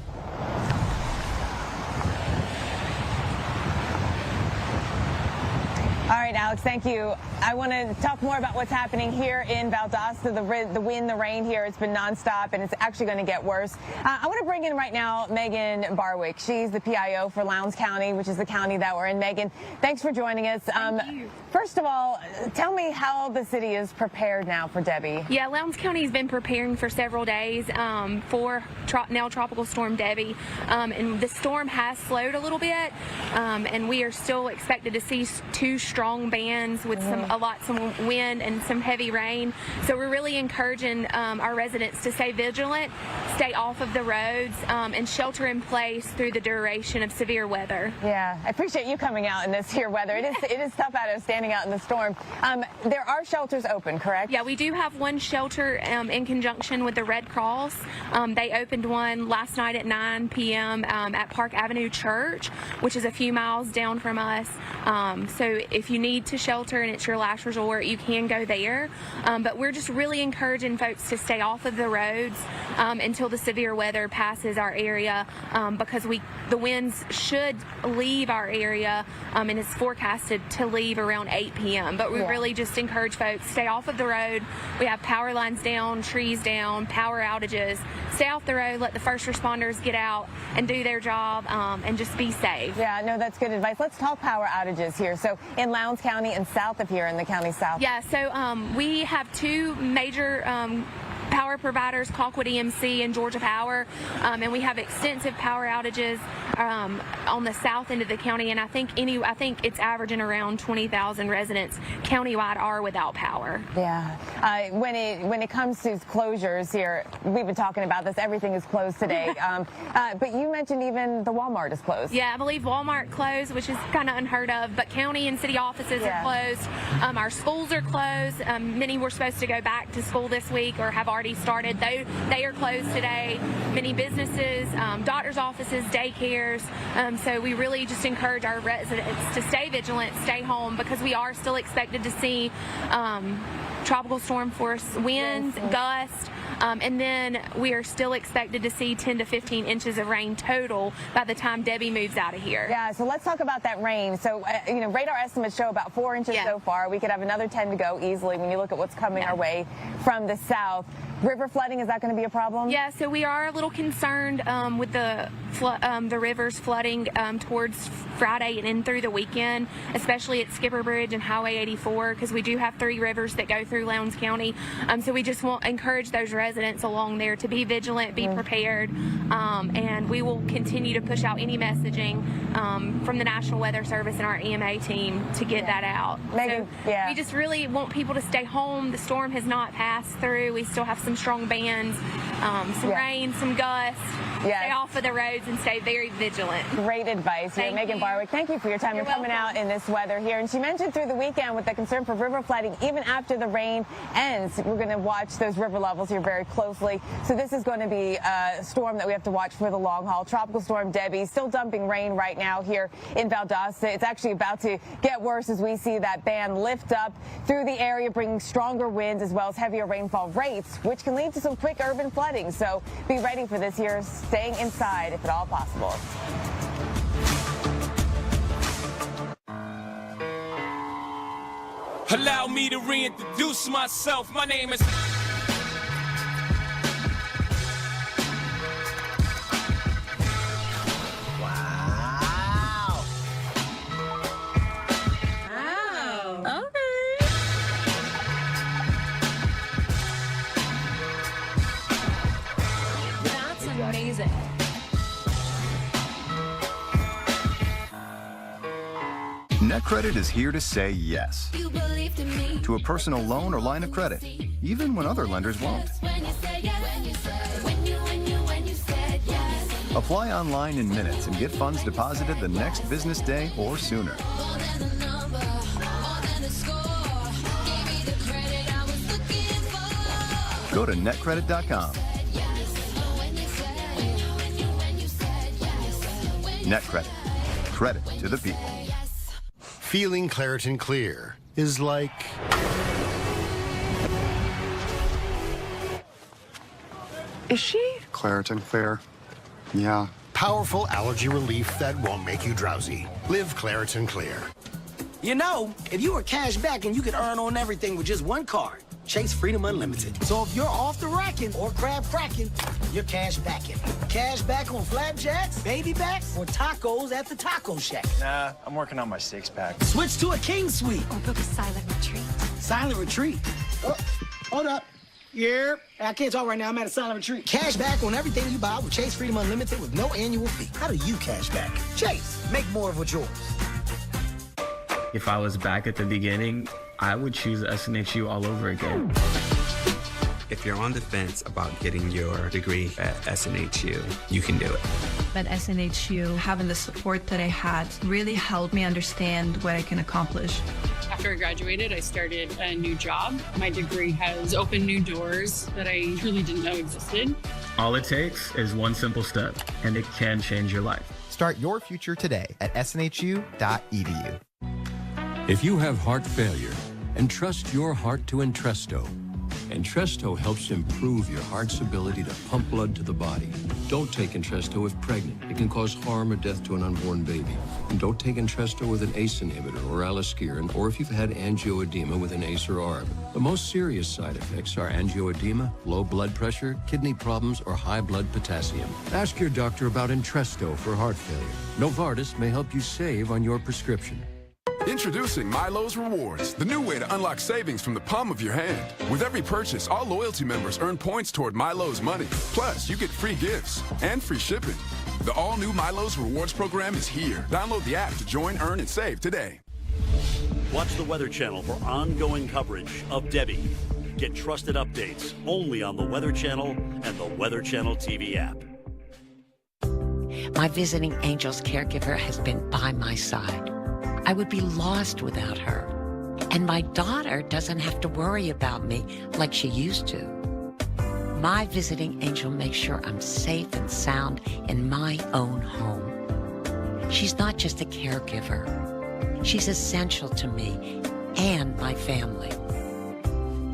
All right, Alex, thank you. I want to talk more about what's happening here in Valdosta. The wind, the rain here, it's been nonstop, and it's actually going to get worse. I want to bring in right now Megan Barwick. She's the PIO for Lowndes County, which is the county that we're in. Megan, thanks for joining us. Thank you. First of all, tell me how the city is prepared now for Debby. Yeah, Lowndes County has been preparing for several days for now Tropical Storm Debby, and the storm has slowed a little bit, and we are still expected to see 2 strong bands with some wind and some heavy rain. So we're really encouraging our residents to stay vigilant, stay off of the roads, and shelter in place through the duration of severe weather. Yeah, I appreciate you coming out in this here weather. It is tough out of standing out in the storm. There are shelters open, correct? Yeah, we do have one shelter in conjunction with the Red Cross. They opened one last night at 9 p.m. At Park Avenue Church, which is a few miles down from us. So if you need to shelter and it's your last resort, you can go there. But we're just really encouraging folks to stay off of the roads until the severe weather passes our area, because the winds should leave our area, and it's forecasted to leave around 8 p.m. But we really just encourage folks, stay off of the road. We have power lines down, trees down, power outages. Stay off the road, let the first responders get out and do their job, and just be safe. Yeah, no, that's good advice. Let's talk power outages here. So in Lowndes County and south of here in the county south. Yeah, so we have 2 major power providers, Colquitt EMC and Georgia Power, and we have extensive power outages on the south end of the county, and I think it's averaging around 20,000 residents countywide are without power. Yeah, when it comes to closures here, we've been talking about this. Everything is closed today, but you mentioned even the Walmart is closed. Yeah, I believe Walmart closed, which is kind of unheard of. But county and city offices are closed. Our schools are closed. Many were supposed to go back to school this week or have already started. They are closed today. Many businesses, doctors' offices, daycares. So we really just encourage our residents to stay vigilant, stay home, because we are still expected to see tropical storm force winds, gusts, and then we are still expected to see 10 to 15 inches of rain total by the time Debby moves out of here. Yeah, so let's talk about that rain. So, radar estimates show about 4 inches so far. We could have another 10 to go easily when you look at what's coming our way from the south. River flooding, is that going to be a problem? Yeah, so we are a little concerned with the rivers flooding towards Friday and in through the weekend, especially at Skipper Bridge and Highway 84, because we do have 3 rivers that go through Lowndes County. So we just want to encourage those residents along there to be vigilant, be prepared, and we will continue to push out any messaging from the National Weather Service and our EMA team to get that out. Megan, we just really want people to stay home. The storm has not passed through. We still have some strong bands, some rain, some gusts. Stay off of the roads and stay very vigilant. Great advice here. Megan Barwick, thank you for your time. You're coming out in this weather here. And she mentioned through the weekend with the concern for river flooding, even after the rain ends, we're going to watch those river levels here very closely. So this is going to be a storm that we have to watch for the long haul. Tropical Storm Debby still dumping rain right now here in Valdosta. It's actually about to get worse as we see that band lift up through the area, bringing stronger winds as well as heavier rainfall rates, which can lead to some quick urban flooding. So be ready for this here, staying inside if at all possible. Allow me to reintroduce myself. My name is... Amazing. NetCredit is here to say yes to a personal loan or line of credit, even when other lenders won't. Apply online in minutes and get funds deposited the next business day or sooner. Go to netcredit.com. NetCredit. Credit to the people. Feeling Claritin Clear is like... Is she? Claritin Clear. Yeah. Powerful allergy relief that won't make you drowsy. Live Claritin Clear. You know, if you were cash back and you could earn on everything with just one card, Chase Freedom Unlimited. So if you're off the racking or crab cracking, you're cash backing. Cash back on flapjacks, baby backs, or tacos at the Taco Shack. Nah, I'm working on my six-pack. Switch to a King Suite. Or book a silent retreat. Silent retreat? Oh, hold up. Yeah, I can't talk right now. I'm at a silent retreat. Cash back on everything you buy with Chase Freedom Unlimited with no annual fee. How do you cash back? Chase, make more of what's yours. If I was back at the beginning, I would choose SNHU all over again. If you're on the fence about getting your degree at SNHU, you can do it. At SNHU, having the support that I had really helped me understand what I can accomplish. After I graduated, I started a new job. My degree has opened new doors that I truly didn't know existed. All it takes is one simple step, and it can change your life. Start your future today at snhu.edu. If you have heart failure, entrust your heart to Entresto. Entresto helps improve your heart's ability to pump blood to the body. Don't take Entresto if pregnant. It can cause harm or death to an unborn baby. And don't take Entresto with an ACE inhibitor or aliskiren, or if you've had angioedema with an ACE or ARB. The most serious side effects are angioedema, low blood pressure, kidney problems, or high blood potassium. Ask your doctor about Entresto for heart failure. Novartis may help you save on your prescription. Introducing Milo's Rewards, the new way to unlock savings from the palm of your hand. With every purchase, all loyalty members earn points toward Milo's money. Plus, you get free gifts and free shipping. The all-new Milo's Rewards program is here. Download the app to join, earn, and save today. Watch the Weather Channel for ongoing coverage of Debby. Get trusted updates only on the Weather Channel and the Weather Channel TV app. My visiting angel's caregiver has been by my side. I would be lost without her. And my daughter doesn't have to worry about me like she used to. My visiting angel makes sure I'm safe and sound in my own home. She's not just a caregiver. She's essential to me and my family.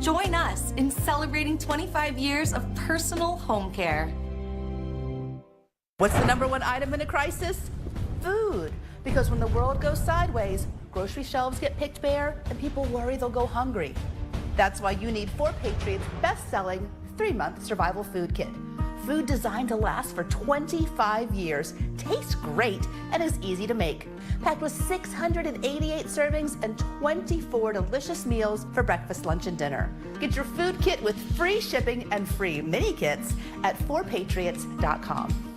Join us in celebrating 25 years of personal home care. What's the #1 item in a crisis? Food. Because when the world goes sideways, grocery shelves get picked bare and people worry they'll go hungry. That's why you need 4 Patriots' best-selling 3-month survival food kit. Food designed to last for 25 years, tastes great, and is easy to make. Packed with 688 servings and 24 delicious meals for breakfast, lunch, and dinner. Get your food kit with free shipping and free mini kits at 4patriots.com.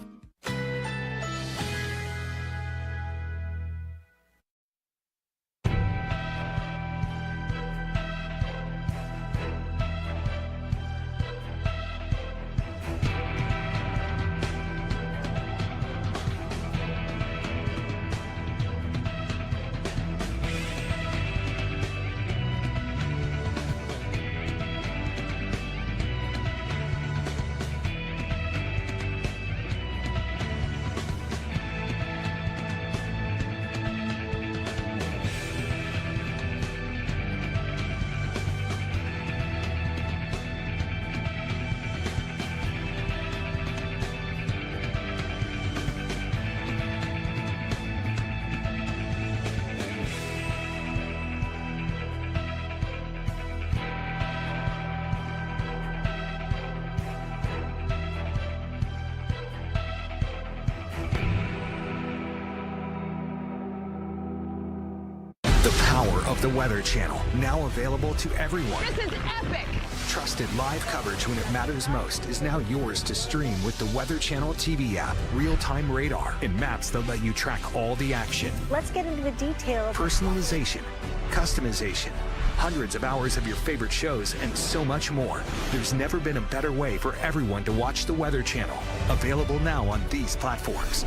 The power of the Weather Channel, now available to everyone. This is epic! Trusted live coverage when it matters most is now yours to stream with the Weather Channel TV app, real-time radar, and maps that let you track all the action. Let's get into the details. Personalization, customization, hundreds of hours of your favorite shows, and so much more. There's never been a better way for everyone to watch the Weather Channel. Available now on these platforms.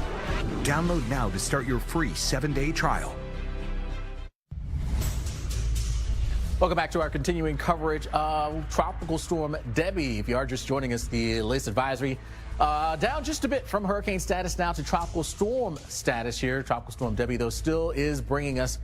Download now to start your free 7-day trial. Welcome back to our continuing coverage of Tropical Storm Debby. If you are just joining us, the latest advisory down just a bit from hurricane status now to tropical storm status here. Tropical Storm Debby, though, still is bringing us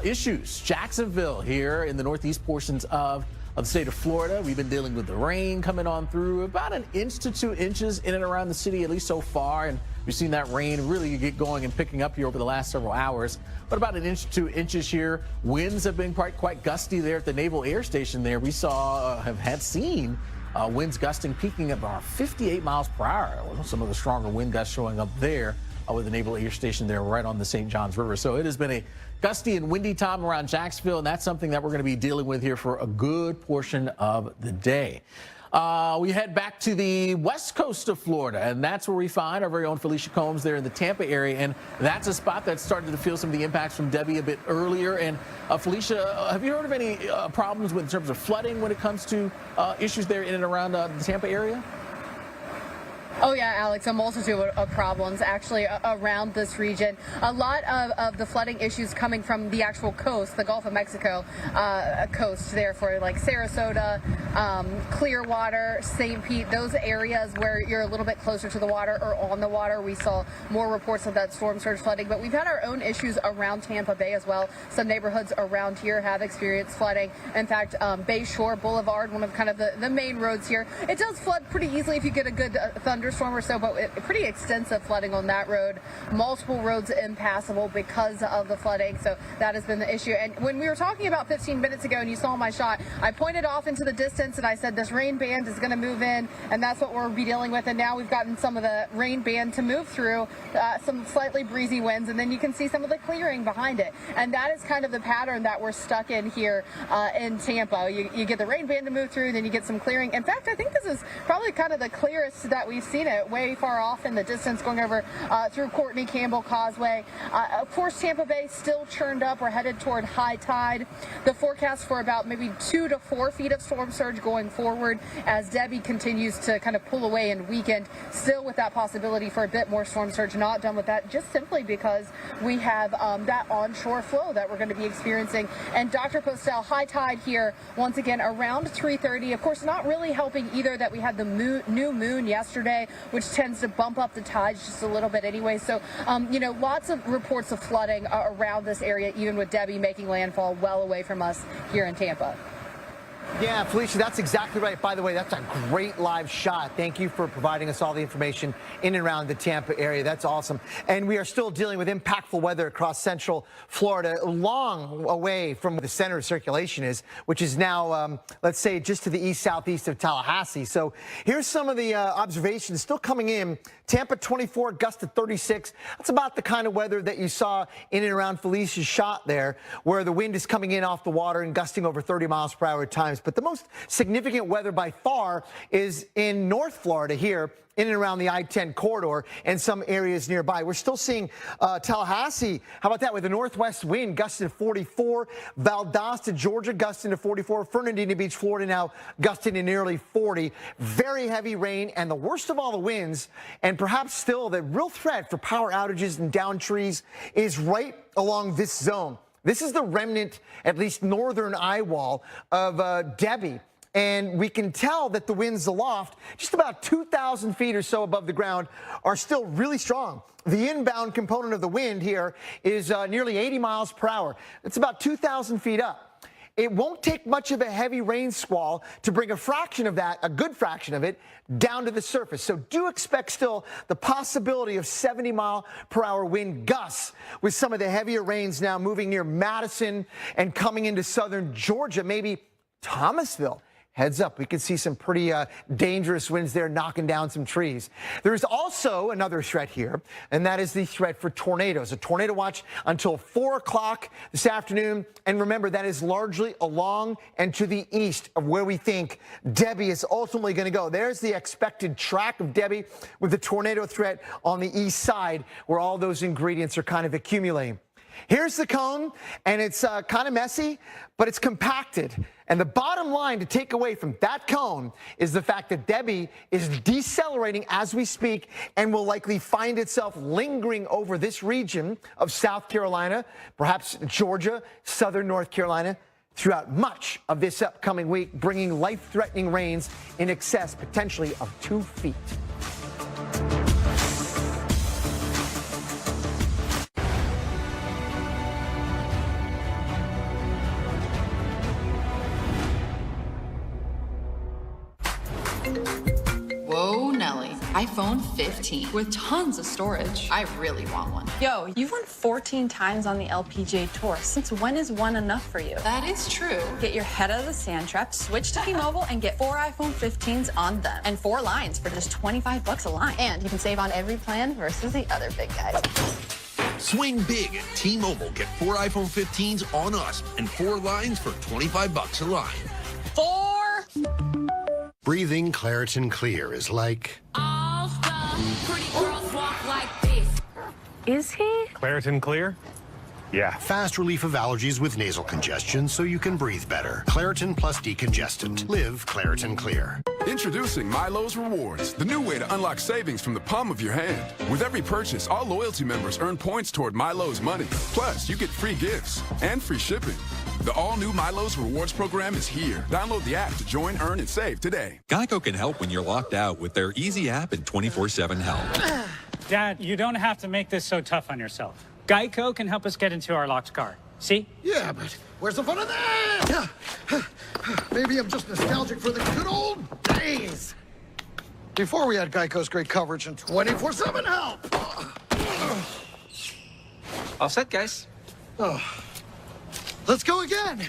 issues. Jacksonville here in the northeast portions of of the state of Florida. We've been dealing with the rain coming on through, about 1 inch to 2 inches in and around the city, at least so far. And we've seen that rain really get going and picking up here over the last several hours. But about 1 inch to 2 inches here. Winds have been quite gusty there at the Naval Air Station there. We had seen winds gusting, peaking at about 58 miles per hour. Some of the stronger wind gusts showing up there with the Naval Air Station there right on the St. Johns River. So it has been a gusty and windy time around Jacksonville, and that's something that we're going to be dealing with here for a good portion of the day. We head back to the west coast of Florida, and that's where we find our very own Felicia Combs there in the Tampa area, and that's a spot that started to feel some of the impacts from Debby a bit earlier. And Felicia, have you heard of any problems in terms of flooding when it comes to issues there in and around the Tampa area? Oh, yeah, Alex, a multitude of problems actually around this region. A lot of the flooding issues coming from the actual coast, the Gulf of Mexico coast there for like Sarasota, Clearwater, St. Pete, those areas where you're a little bit closer to the water or on the water. We saw more reports of that storm surge flooding, but we've had our own issues around Tampa Bay as well. Some neighborhoods around here have experienced flooding. In fact, Bay Shore Boulevard, one of kind of the main roads here, it does flood pretty easily if you get a good thunderstorm or so, but pretty extensive flooding on that road. Multiple roads impassable because of the flooding, so that has been the issue. And when we were talking about 15 minutes ago and you saw my shot, I pointed off into the distance and I said this rain band is going to move in, and that's what we'll be dealing with. And now we've gotten some of the rain band to move through, some slightly breezy winds, and then you can see some of the clearing behind it. And that is kind of the pattern that we're stuck in here in Tampa. You get the rain band to move through, then you get some clearing. In fact, I think this is probably kind of the clearest that we've seen it, way far off in the distance, going over through Courtney Campbell Causeway. Of course, Tampa Bay still churned up. We're headed toward high tide. The forecast for about maybe 2 to 4 feet of storm surge going forward as Debby continues to kind of pull away and weaken, still with that possibility for a bit more storm surge. Not done with that, just simply because we have that onshore flow that we're going to be experiencing. And Dr. Postel, high tide here once again around 3:30. Of course, not really helping either that we had the new moon yesterday, which tends to bump up the tides just a little bit anyway. So, lots of reports of flooding around this area, even with Debby making landfall well away from us here in Tampa. Yeah, Felicia, that's exactly right. By the way, that's a great live shot. Thank you for providing us all the information in and around the Tampa area. That's awesome. And we are still dealing with impactful weather across central Florida, long away from where the center of circulation is, which is now, let's say, just to the east-southeast of Tallahassee. So here's some of the observations still coming in. Tampa 24, gust to 36. That's about the kind of weather that you saw in and around Felicia's shot there, where the wind is coming in off the water and gusting over 30 miles per hour at times. But the most significant weather by far is in North Florida here, in and around the I-10 corridor and some areas nearby. We're still seeing Tallahassee, how about that, with a northwest wind gusting to 44, Valdosta, Georgia, gusting to 44, Fernandina Beach, Florida now gusting to nearly 40. Very heavy rain, and the worst of all the winds, and perhaps still the real threat for power outages and downed trees, is right along this zone. This is the remnant, at least northern eye wall of Debby. And we can tell that the winds aloft, just about 2,000 feet or so above the ground, are still really strong. The inbound component of the wind here is nearly 80 miles per hour. It's about 2,000 feet up. It won't take much of a heavy rain squall to bring a fraction of that, a good fraction of it, down to the surface. So do expect still the possibility of 70 mile per hour wind gusts, with some of the heavier rains now moving near Madison and coming into southern Georgia, maybe Thomasville. Heads up, we could see some pretty dangerous winds there knocking down some trees. There is also another threat here, and that is the threat for tornadoes. A tornado watch until 4 o'clock this afternoon. And remember, that is largely along and to the east of where we think Debby is ultimately going to go. There's the expected track of Debby, with the tornado threat on the east side, where all those ingredients are kind of accumulating. Here's the cone, and it's kind of messy, but it's compacted. And the bottom line to take away from that cone is the fact that Debby is decelerating as we speak and will likely find itself lingering over this region of South Carolina, perhaps Georgia, southern North Carolina, throughout much of this upcoming week, bringing life-threatening rains in excess potentially of 2 feet. Whoa, Nelly. iPhone 15 with tons of storage. I really want one. Yo, you've won 14 times on the LPGA Tour. Since when is one enough for you? That is true. Get your head out of the sand trap, switch to T-Mobile, and get 4 iPhone 15s on them. And 4 lines for just $25 a line. And you can save on every plan versus the other big guys. Swing big at T-Mobile. Get 4 iPhone 15s on us and 4 lines for $25 a line. 4. Breathing Claritin Clear is like... All the pretty girls walk like this. Is he? Claritin Clear? Yeah. Fast relief of allergies with nasal congestion so you can breathe better. Claritin plus decongestant. Live Claritin Clear. Introducing Milo's Rewards, the new way to unlock savings from the palm of your hand. With every purchase, all loyalty members earn points toward Milo's money. Plus, you get free gifts and free shipping. The all-new Milo's Rewards program is here. Download the app to join, earn, and save today. Geico can help when you're locked out with their easy app and 24/7 help. Dad, you don't have to make this so tough on yourself. Geico can help us get into our locked car. See? Yeah, but where's the fun of that? Maybe I'm just nostalgic for the good old days. Before we had Geico's great coverage and 24/7 help. All set, guys. Oh. Let's go again.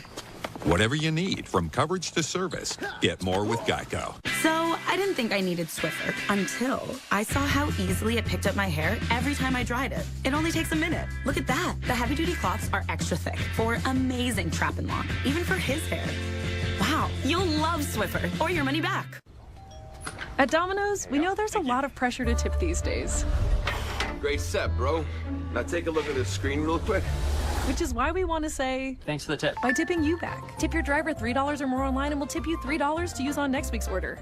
Whatever you need, from coverage to service, get more with Geico. So, I didn't think I needed Swiffer until I saw how easily it picked up my hair every time I dried it. It only takes a minute. Look at that. The heavy-duty cloths are extra thick for amazing trap and lock, even for his hair. Wow, you'll love Swiffer or your money back. At Domino's, we know there's a lot of pressure to tip these days. Great set, bro. Now take a look at this screen real quick. Which is why we want to say, thanks for the tip. By tipping you back. Tip your driver $3 or more online and we'll tip you $3 to use on next week's order.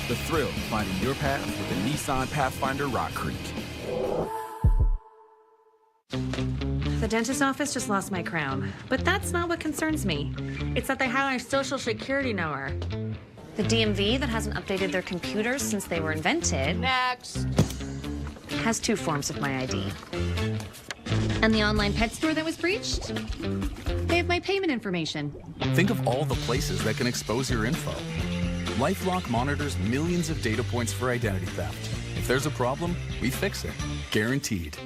The thrill of finding your path with the Nissan Pathfinder Rock Creek. The dentist's office just lost my crown, but that's not what concerns me. It's that they have my social security number. The DMV that hasn't updated their computers since they were invented. Next. Has 2 forms of my ID. And the online pet store that was breached? They have my payment information. Think of all the places that can expose your info. LifeLock monitors millions of data points for identity theft. If there's a problem, we fix it. Guaranteed.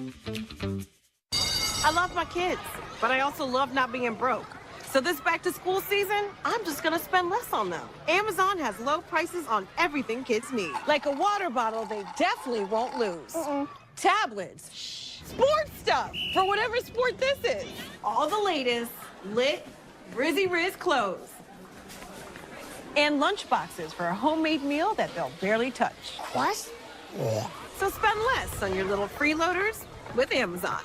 I love my kids, but I also love not being broke. So this back-to-school season, I'm just gonna spend less on them. Amazon has low prices on everything kids need. Like a water bottle they definitely won't lose. Tablets. Sports stuff, for whatever sport this is. All the latest, lit, Brizzy Riz clothes. And lunch boxes for a homemade meal that they'll barely touch. What? So spend less on your little freeloaders with Amazon.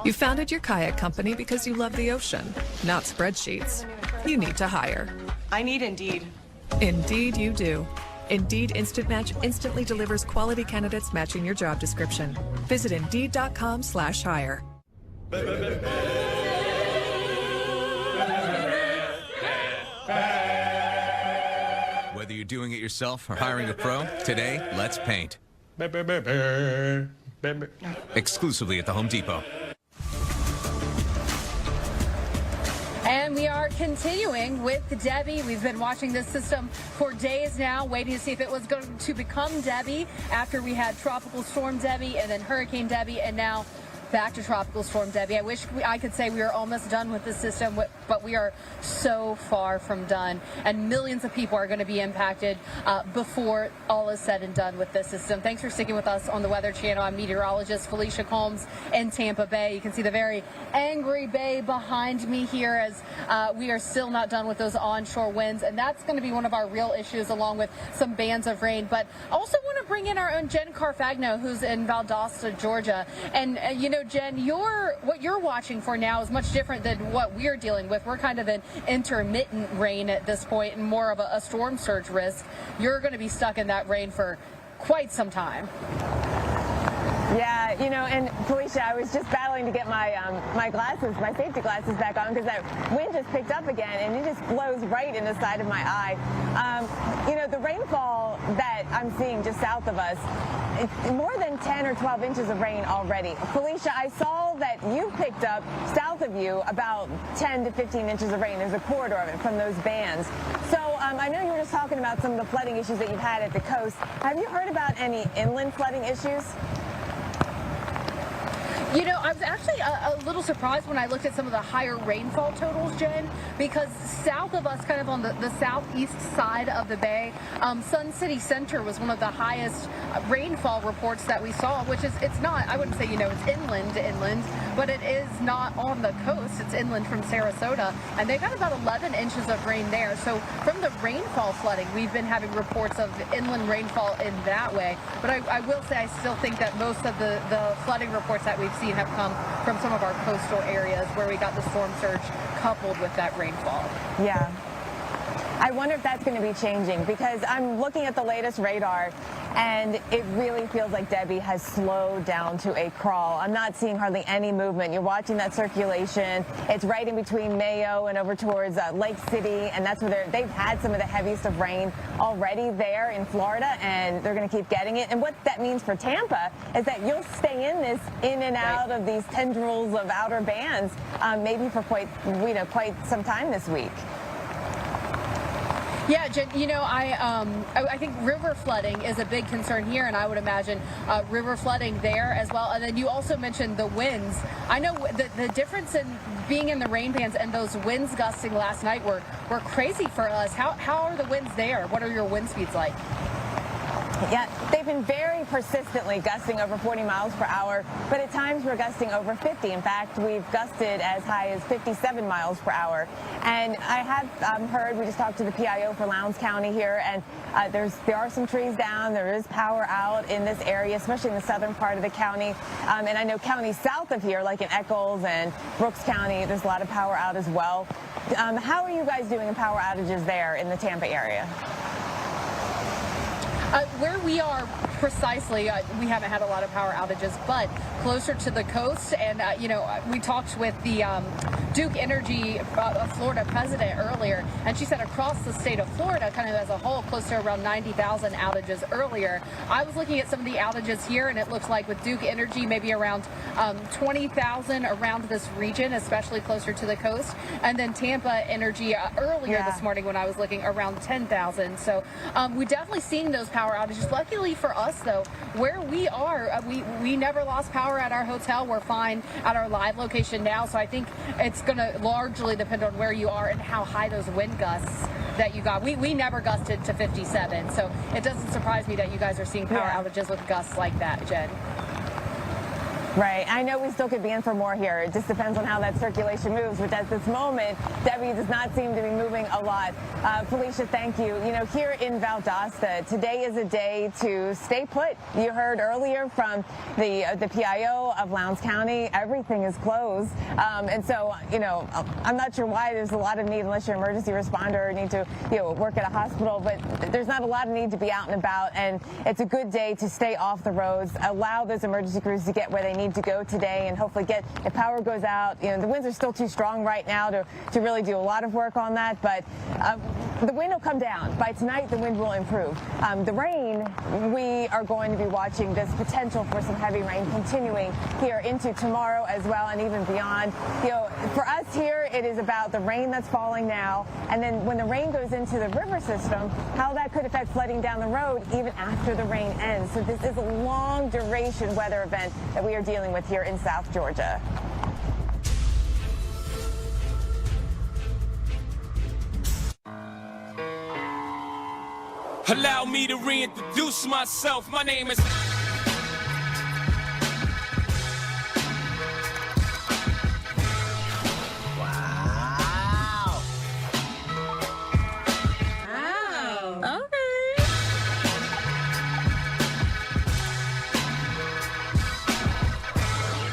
You founded your kayak company because you love the ocean, not spreadsheets. You need to hire. I need Indeed. Indeed you do. Indeed Instant Match instantly delivers quality candidates matching your job description. Visit Indeed.com/hire. Whether you're doing it yourself or hiring a pro, today, let's paint. Exclusively at the Home Depot. And we are continuing with Debby. We've been watching this system for days now, waiting to see if it was going to become Debby after we had Tropical Storm Debby and then Hurricane Debby and now back to Tropical Storm Debby. I wish I could say we are almost done with the system, but we are so far from done. And millions of people are going to be impacted before all is said and done with this system. Thanks for sticking with us on the Weather Channel. I'm meteorologist Felicia Combs in Tampa Bay. You can see the very angry bay behind me here as we are still not done with those onshore winds. And that's going to be one of our real issues, along with some bands of rain. But I also want to bring in our own Jen Carfagno, who's in Valdosta, Georgia. And, you know, Jen, what you're watching for now is much different than what we're dealing with. We're kind of in intermittent rain at this point and more of a storm surge risk. You're going to be stuck in that rain for quite some time. Yeah, you know, and Felicia, I was just battling to get my my glasses, my safety glasses back on because that wind just picked up again and it just blows right in the side of my eye. You know, the rainfall that I'm seeing just south of us, it's more than 10 or 12 inches of rain already. Felicia, I saw that you picked up south of you about 10 to 15 inches of rain. There's a corridor of it from those bands. So I know you were just talking about some of the flooding issues that you've had at the coast. Have you heard about any inland flooding issues? You know, I was actually a little surprised when I looked at some of the higher rainfall totals, Jen, because south of us, kind of on the southeast side of the bay, Sun City Center was one of the highest rainfall reports that we saw, which is, it's not, I wouldn't say, you know, it's inland, but it is not on the coast. It's inland from Sarasota, and they got about 11 inches of rain there. So from the rainfall flooding, we've been having reports of inland rainfall in that way. But I will say I still think that most of the flooding reports that we've seen have come from some of our coastal areas where we got the storm surge coupled with that rainfall. Yeah. I wonder if that's going to be changing because I'm looking at the latest radar and it really feels like Debby has slowed down to a crawl. I'm not seeing hardly any movement. You're watching that circulation. It's right in between Mayo and over towards Lake City, and that's where they've had some of the heaviest of rain already there in Florida, and they're going to keep getting it. And what that means for Tampa is that you'll stay in this in and out of these tendrils of outer bands maybe for quite some time this week. Yeah, Jen, you know, I think river flooding is a big concern here, and I would imagine river flooding there as well. And then you also mentioned the winds. I know the difference in being in the rain bands and those winds gusting last night were crazy for us. How are the winds there? What are your wind speeds like? Yeah, they've been very persistently gusting over 40 miles per hour, but at times we're gusting over 50. In fact, we've gusted as high as 57 miles per hour. And I have heard, we just talked to the PIO for Lowndes County here, and there are some trees down. There is power out in this area, especially in the southern part of the county. And I know counties south of here, like in Eccles and Brooks County, there's a lot of power out as well. How are you guys doing in power outages there in the Tampa area? Where we are precisely, we haven't had a lot of power outages, but closer to the coast. And, you know, we talked with the Duke Energy Florida president earlier, and she said across the state of Florida, kind of as a whole, close to around 90,000 outages earlier. I was looking at some of the outages here, and it looks like with Duke Energy, maybe around 20,000 around this region, especially closer to the coast. And then Tampa Energy earlier this morning when I was looking, around 10,000. So we're definitely seeing those power outages. Luckily for us, though, where we are, we never lost power at our hotel. We're fine at our live location now. So I think it's going to largely depend on where you are and how high those wind gusts that you got. We never gusted to 57, so it doesn't surprise me that you guys are seeing power outages with gusts like that, Jen. Right. I know we still could be in for more here. It just depends on how that circulation moves. But at this moment, Debby does not seem to be moving a lot. Felicia, thank you. You know, here in Valdosta, today is a day to stay put. You heard earlier from the PIO of Lowndes County, everything is closed. And so, you know, I'm not sure why there's a lot of need unless you're an emergency responder or need to, you know, work at a hospital. But there's not a lot of need to be out and about. And it's a good day to stay off the roads, allow those emergency crews to get where they need to go today, and hopefully if power goes out, you know, the winds are still too strong right now to really do a lot of work on that, but the wind will come down. By tonight, the wind will improve. The rain, we are going to be watching this potential for some heavy rain continuing here into tomorrow as well, and even beyond. You know, for us here, it is about the rain that's falling now, and then when the rain goes into the river system, how that could affect flooding down the road even after the rain ends. So this is a long duration weather event that we are dealing with here in South Georgia. Allow me to reintroduce myself. My name is... Wow. Wow. Okay.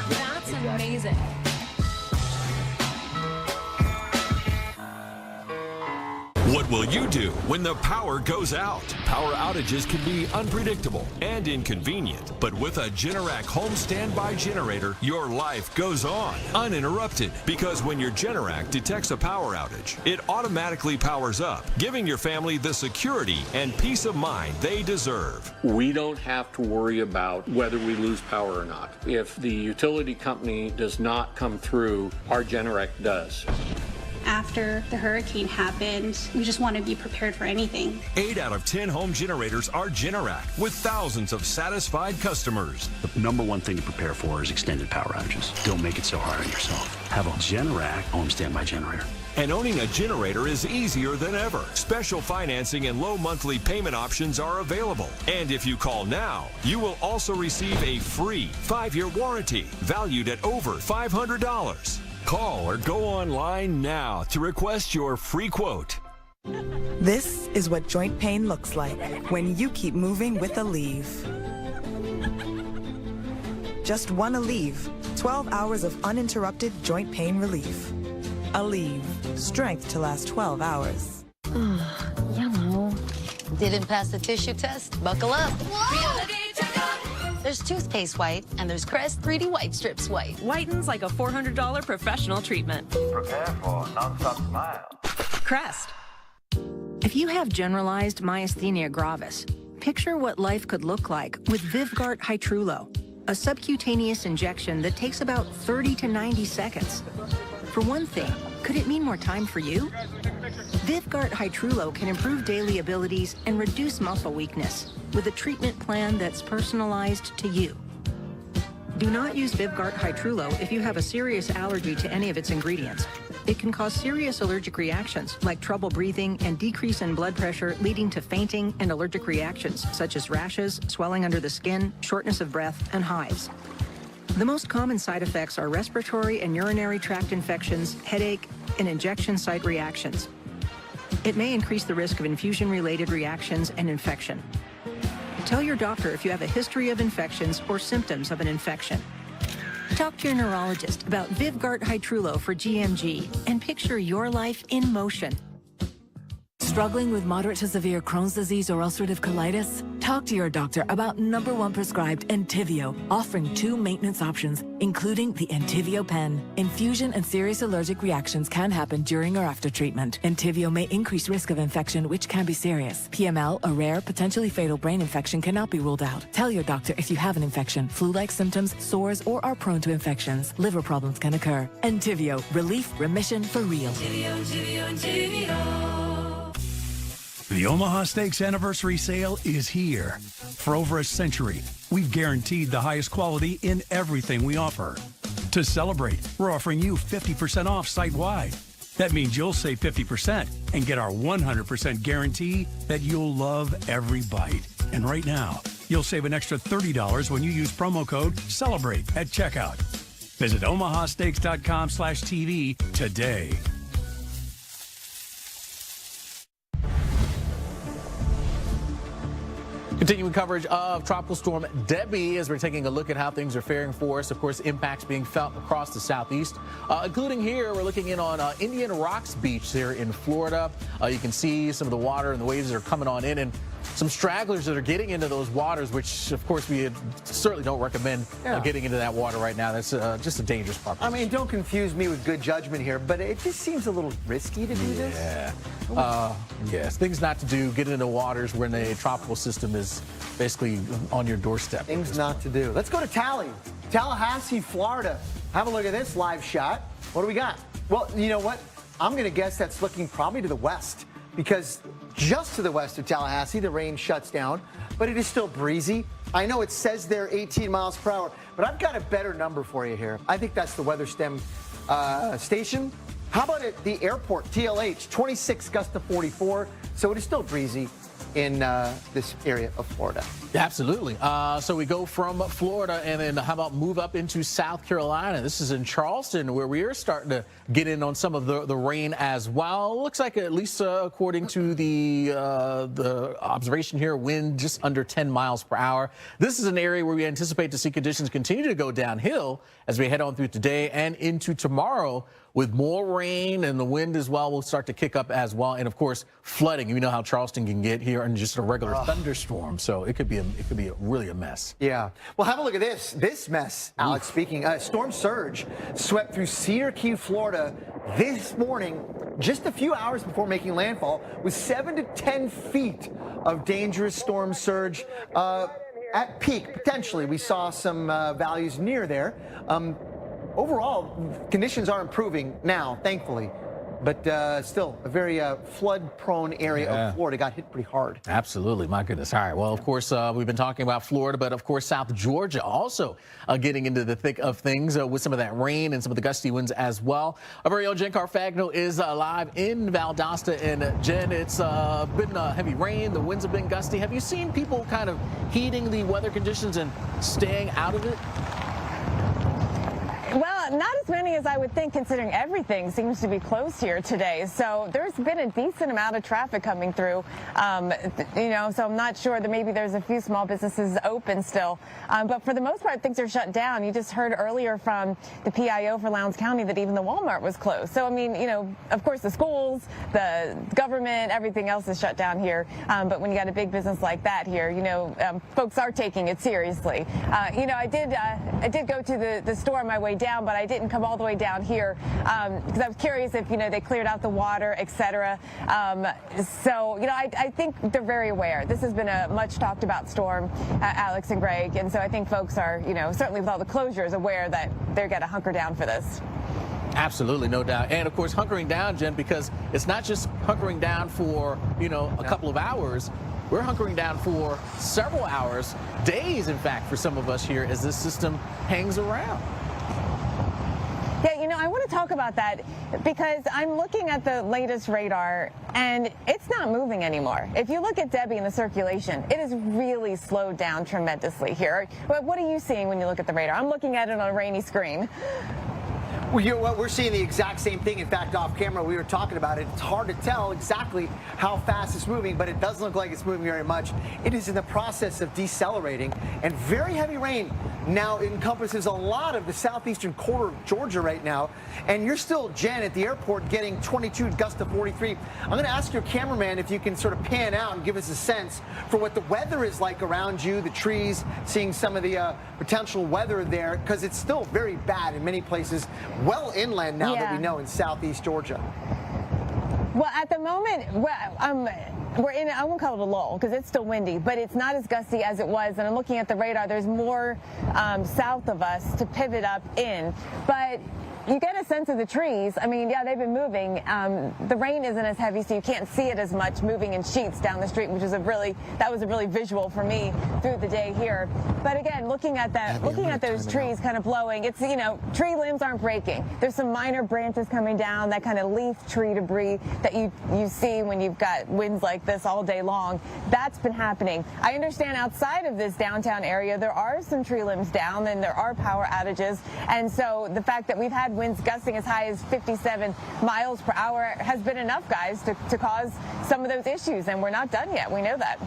That's amazing. What will you do when the power goes out? Power outages can be unpredictable and inconvenient, but with a Generac home standby generator, your life goes on uninterrupted, because when your Generac detects a power outage, it automatically powers up, giving your family the security and peace of mind they deserve. We don't have to worry about whether we lose power or not. If the utility company does not come through, our Generac does. After the hurricane happened, we just want to be prepared for anything. 8 out of 10 home generators are Generac, with thousands of satisfied customers. The number one thing to prepare for is extended power outages. Don't make it so hard on yourself. Have a Generac home standby generator. And owning a generator is easier than ever. Special financing and low monthly payment options are available. And if you call now, you will also receive a free 5-year warranty valued at over $500. Call or go online now to request your free quote. This is what joint pain looks like when you keep moving with Aleve. Just one Aleve, 12 hours of uninterrupted joint pain relief. Aleve, strength to last 12 hours. Yellow. Didn't pass the tissue test? Buckle up. There's toothpaste white, and there's Crest 3D White Strips white. Whitens like a $400 professional treatment. Prepare for a non-stop smile. Crest. If you have generalized myasthenia gravis, picture what life could look like with Vyvgart Hytrulo, a subcutaneous injection that takes about 30 to 90 seconds. For one thing, could it mean more time for you? Vyvgart Hytrulo can improve daily abilities and reduce muscle weakness with a treatment plan that's personalized to you. Do not use Vyvgart Hytrulo if you have a serious allergy to any of its ingredients. It can cause serious allergic reactions like trouble breathing and decrease in blood pressure, leading to fainting and allergic reactions such as rashes, swelling under the skin, shortness of breath, and hives. The most common side effects are respiratory and urinary tract infections, headache, and injection site reactions. It may increase the risk of infusion-related reactions and infection. Tell your doctor if you have a history of infections or symptoms of an infection. Talk to your neurologist about Vyvgart Hytrulo for GMG and picture your life in motion. Struggling with moderate to severe Crohn's disease or ulcerative colitis? Talk to your doctor about #1 prescribed Entyvio, offering 2 maintenance options, including the Entyvio pen. Infusion and serious allergic reactions can happen during or after treatment. Entyvio may increase risk of infection, which can be serious. PML, a rare, potentially fatal brain infection, cannot be ruled out. Tell your doctor if you have an infection, flu-like symptoms, sores, or are prone to infections. Liver problems can occur. Entyvio, relief, remission for real. The Omaha Steaks Anniversary Sale is here. For over a century, we've guaranteed the highest quality in everything we offer. To celebrate, we're offering you 50% off site-wide. That means you'll save 50% and get our 100% guarantee that you'll love every bite. And right now, you'll save an extra $30 when you use promo code CELEBRATE at checkout. Visit omahasteaks.com/TV today. Continuing coverage of Tropical Storm Debby as we're taking a look at how things are faring for us. Of course, impacts being felt across the southeast, including here. We're looking in on Indian Rocks Beach here in Florida. You can see some of the water and the waves that are coming on in, and some stragglers that are getting into those waters, which, of course, we certainly don't recommend getting into that water right now. That's just a dangerous proposition. I mean, don't confuse me with good judgment here, but it just seems a little risky to do this. Yes, things not to do. Get into waters when a tropical system is basically on your doorstep. Things not to do. Let's go to Tallahassee, Florida. Have a look at this live shot. What do we got? Well, you know what? I'm going to guess that's looking probably to the west, because just to the west of Tallahassee, the rain shuts down, but it is still breezy. I know it says there 18 miles per hour, but I've got a better number for you here. I think that's the weather stem station. How about at the airport, TLH, 26 gusts to 44, so it is still breezy in this area of Florida. Absolutely. So we go from Florida, and then how about move up into South Carolina? This is in Charleston, where we are starting to get in on some of the rain as well. Looks like, at least according to the observation here, wind just under 10 miles per hour. This is an area where we anticipate to see conditions continue to go downhill as we head on through today and into tomorrow, with more rain, and the wind as well will start to kick up as well. And of course, flooding. You know how Charleston can get here in just a regular thunderstorm. So it could be really a mess. Yeah. Well, have a look at this mess, Alex. Speaking, storm surge swept through Cedar Key, Florida this morning, just a few hours before making landfall, with 7 to 10 feet of dangerous storm surge. At peak, potentially, we saw some values near there. Overall, conditions are improving now, thankfully. But still, a very flood-prone area of Florida got hit pretty hard. Absolutely. My goodness. All right. Well, of course, we've been talking about Florida, but of course, South Georgia also getting into the thick of things with some of that rain and some of the gusty winds as well. Our very own Jen Carfagno is live in Valdosta. And Jen, it's been heavy rain. The winds have been gusty. Have you seen people kind of heeding the weather conditions and staying out of it? Well, not as many as I would think, considering everything seems to be closed here today. So there's been a decent amount of traffic coming through, so I'm not sure that maybe there's a few small businesses open still. But for the most part, things are shut down. You just heard earlier from the PIO for Lowndes County that even the Walmart was closed. So, I mean, of course, the schools, the government, everything else is shut down here. But when you got a big business like that here, folks are taking it seriously. I did go to the store on my way down, but I didn't come all the way down here because I was curious if, they cleared out the water, etc. I think they're very aware. This has been a much talked about storm, Alex and Greg. And so I think folks are, certainly with all the closures, aware that they're going to hunker down for this. Absolutely, no doubt. And of course, hunkering down, Jen, because it's not just hunkering down for, a couple of hours. We're hunkering down for several hours, days, in fact, for some of us here as this system hangs around. Yeah, I want to talk about that because I'm looking at the latest radar and it's not moving anymore. If you look at Debby and the circulation, it has really slowed down tremendously here. What are you seeing when you look at the radar? I'm looking at it on a rainy screen. Well, we're seeing the exact same thing. In fact, off camera, we were talking about it. It's hard to tell exactly how fast it's moving, but it doesn't look like it's moving very much. It is in the process of decelerating, and very heavy rain now encompasses a lot of the southeastern quarter of Georgia right now. And you're still, Jen, at the airport getting 22 gusts to 43. I'm going to ask your cameraman if you can sort of pan out and give us a sense for what the weather is like around you, the trees, seeing some of the potential weather there, because it's still very bad in many places. Well inland now that we know in southeast Georgia. Well, at the moment, we're in, I won't call it a lull because it's still windy, but it's not as gusty as it was. And I'm looking at the radar, there's more south of us to pivot up in. But you get a sense of the trees. I mean, yeah, they've been moving. The rain isn't as heavy, so you can't see it as much moving in sheets down the street, which is that was a really visual for me through the day here. But again, looking at those trees kind of blowing, it's, tree limbs aren't breaking. There's some minor branches coming down, that kind of leaf tree debris that you see when you've got winds like this all day long. That's been happening. I understand outside of this downtown area, there are some tree limbs down and there are power outages. And so the fact that we've had winds gusting as high as 57 miles per hour has been enough, guys, to cause some of those issues. And we're not done yet. We know that.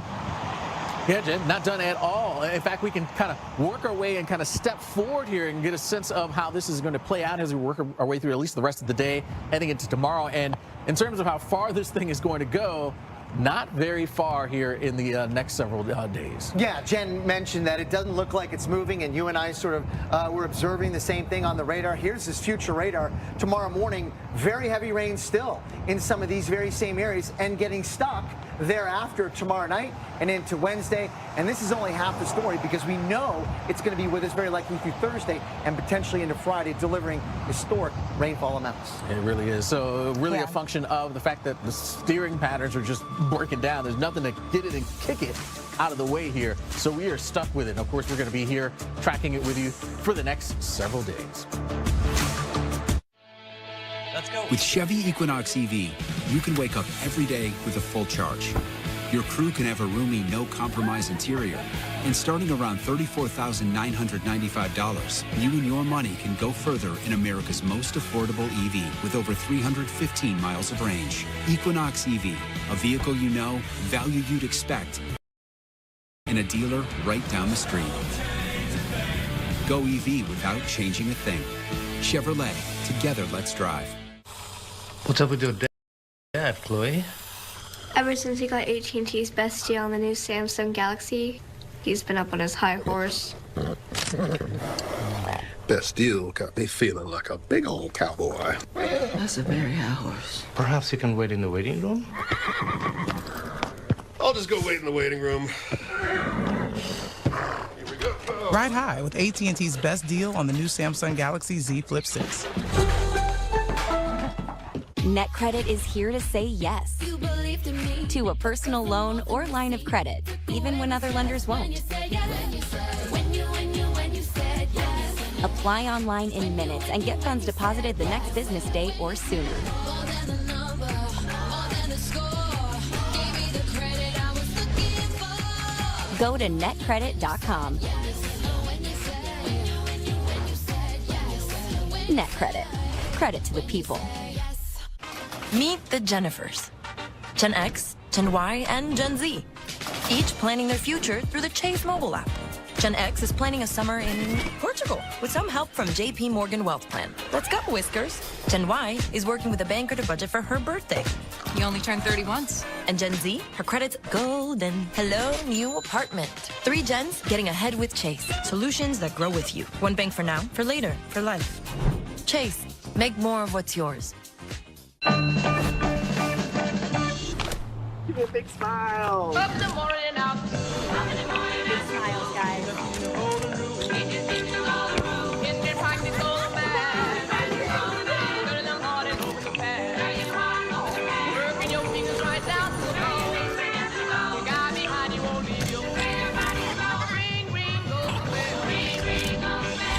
Yeah, Jen, not done at all. In fact, we can kind of work our way and kind of step forward here and get a sense of how this is going to play out as we work our way through at least the rest of the day, heading into tomorrow. And in terms of how far this thing is going to go, not very far here in the next several days. Yeah, Jen mentioned that it doesn't look like it's moving, and you and I sort of were observing the same thing on the radar. Here's this future radar. Tomorrow morning, very heavy rain still in some of these very same areas and getting stuck thereafter tomorrow night and into Wednesday. And this is only half the story because we know it's going to be with us very likely through Thursday and potentially into Friday, delivering historic rainfall amounts. It really is. So really a function of the fact that the steering patterns are just breaking down. There's nothing to get it and kick it out of the way here. So we are stuck with it. Of course, we're going to be here tracking it with you for the next several days. Let's go. With Chevy Equinox EV, you can wake up every day with a full charge. Your crew can have a roomy, no-compromise interior. And starting around $34,995, you and your money can go further in America's most affordable EV with over 315 miles of range. Equinox EV, a vehicle you know, value you'd expect, and a dealer right down the street. Go EV without changing a thing. Chevrolet, Together, let's drive. What's up with your dad, Chloe? Ever since he got AT&T's best deal on the new Samsung Galaxy, he's been up on his high horse. Best deal got me feeling like a big old cowboy. That's a very high horse. Perhaps you can wait in the waiting room? I'll just go wait in the waiting room. Ride high with AT&T's best deal on the new Samsung Galaxy Z Flip 6. NetCredit is here to say yes to a personal loan or line of credit, even when other lenders won't. Apply online in minutes and get funds deposited the next business day or sooner. Go to netcredit.com. NetCredit. Credit to the people. Meet the Jennifers. Gen X, Gen Y, and Gen Z. Each planning their future through the Chase mobile app. Gen X is planning a summer in Portugal with some help from JP Morgan Wealth Plan. Let's go, Whiskers. Gen Y is working with a banker to budget for her birthday. You only turned 30 once. And Gen Z, her credit's golden. Hello, new apartment. 3 gens getting ahead with Chase. Solutions that grow with you. One bank for now, for later, for life. Chase, make more of what's yours. Give me a big smile. Up the morning out. Big smiles, guys.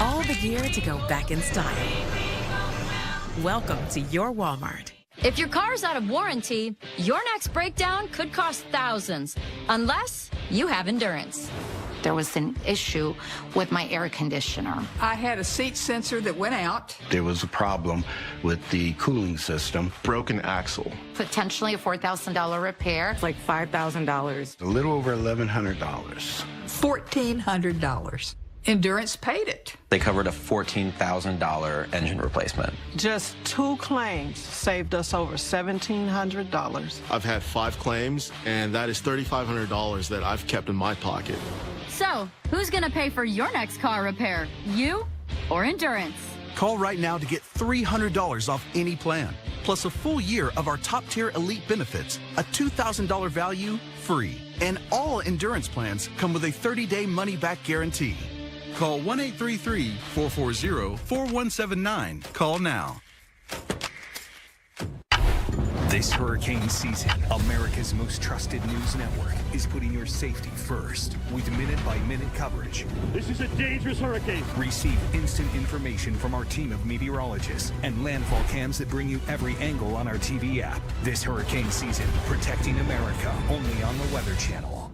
All the gear to go back in style. Welcome to your Walmart. If your car's out of warranty, your next breakdown could cost thousands, unless you have endurance. There was an issue with my air conditioner. I had a seat sensor that went out. There was a problem with the cooling system. Broken axle. Potentially a $4,000 repair. It's like $5,000. A little over $1,100. $1,400. Endurance paid it. They covered a $14,000 engine replacement. Just 2 claims saved us over $1,700. I've had 5 claims, and that is $3,500 that I've kept in my pocket. So, who's gonna pay for your next car repair? You or Endurance? Call right now to get $300 off any plan, plus a full year of our top-tier elite benefits, a $2,000 value free. And all Endurance plans come with a 30-day money-back guarantee. Call 1-833-440-4179. Call now. This hurricane season, America's most trusted news network is putting your safety first with minute-by-minute coverage. This is a dangerous hurricane. Receive instant information from our team of meteorologists and landfall cams that bring you every angle on our TV app. This hurricane season, protecting America only on the Weather Channel.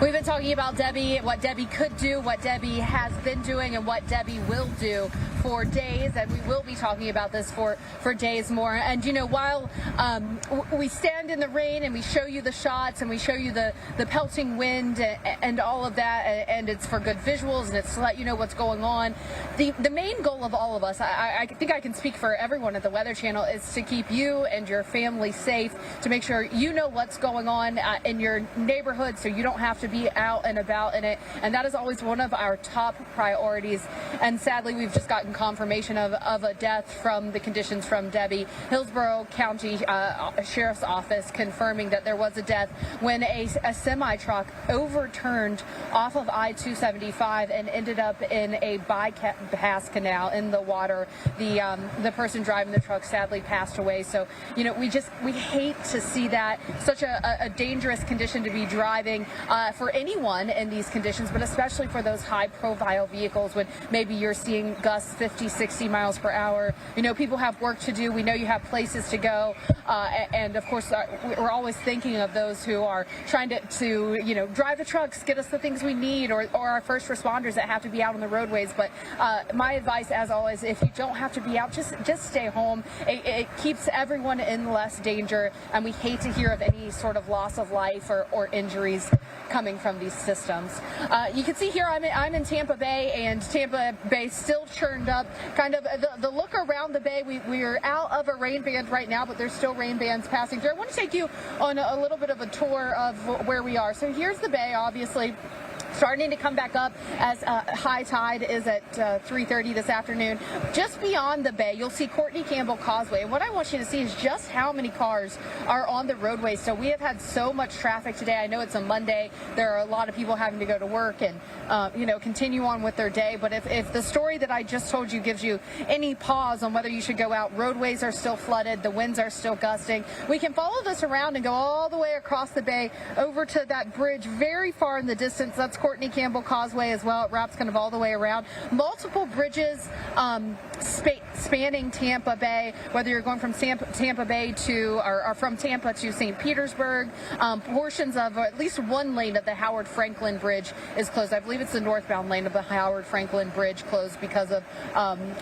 We've been talking about Debby, what Debby could do, what Debby has been doing, and what Debby will do for days, and we will be talking about this for days more. And you know, while we stand in the rain and we show you the shots and we show you the pelting wind and all of that, and it's for good visuals and it's to let you know what's going on, the main goal of all of us, I think I can speak for everyone at the Weather Channel, is to keep you and your family safe, to make sure you know what's going on in your neighborhood so you don't have to be out and about in it. And that is always one of our top priorities. And sadly, we've just gotten confirmation of a death from the conditions from Debby. Hillsborough County Sheriff's Office confirming that there was a death when a semi-truck overturned off of I-275 and ended up in a bypass canal in the water. The person driving the truck sadly passed away. So, you know, we hate to see that. Such a dangerous condition to be driving for anyone in these conditions, but especially for those high-profile vehicles when maybe you're seeing gusts 50, 60 miles per hour. You know, people have work to do. We know you have places to go. And of course, we're always thinking of those who are trying to you know, drive the trucks, get us the things we need, or our first responders that have to be out on the roadways. But my advice, as always, if you don't have to be out, just stay home. It keeps everyone in less danger, and we hate to hear of any sort of loss of life or injuries coming from these systems. You can see here I'm in Tampa Bay, and Tampa Bay still churned up. Kind of the look around the bay, we are out of a rain band right now, but there's still rain bands passing through. I want to take you on a little bit of a tour of where we are. So here's the bay, obviously starting to come back up as high tide is at 3:30 this afternoon. Just beyond the bay, you'll see Courtney Campbell Causeway. And what I want you to see is just how many cars are on the roadway. So we have had so much traffic today. I know it's a Monday. There are a lot of people having to go to work and, you know, continue on with their day. But if the story that I just told you gives you any pause on whether you should go out, roadways are still flooded. The winds are still gusting. We can follow this around and go all the way across the bay over to that bridge very far in the distance. That's Courtney Campbell Causeway as well. It wraps kind of all the way around. Multiple bridges spanning Tampa Bay, whether you're going from Tampa Bay to, or from Tampa to St. Petersburg. Portions of, or at least one lane of the Howard Franklin Bridge is closed. I believe it's the northbound lane of the Howard Franklin Bridge closed because of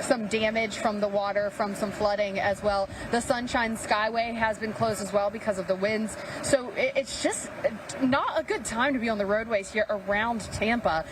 some damage from the water, from some flooding as well. The Sunshine Skyway has been closed as well because of the winds. So it's just not a good time to be on the roadways here around Tampa.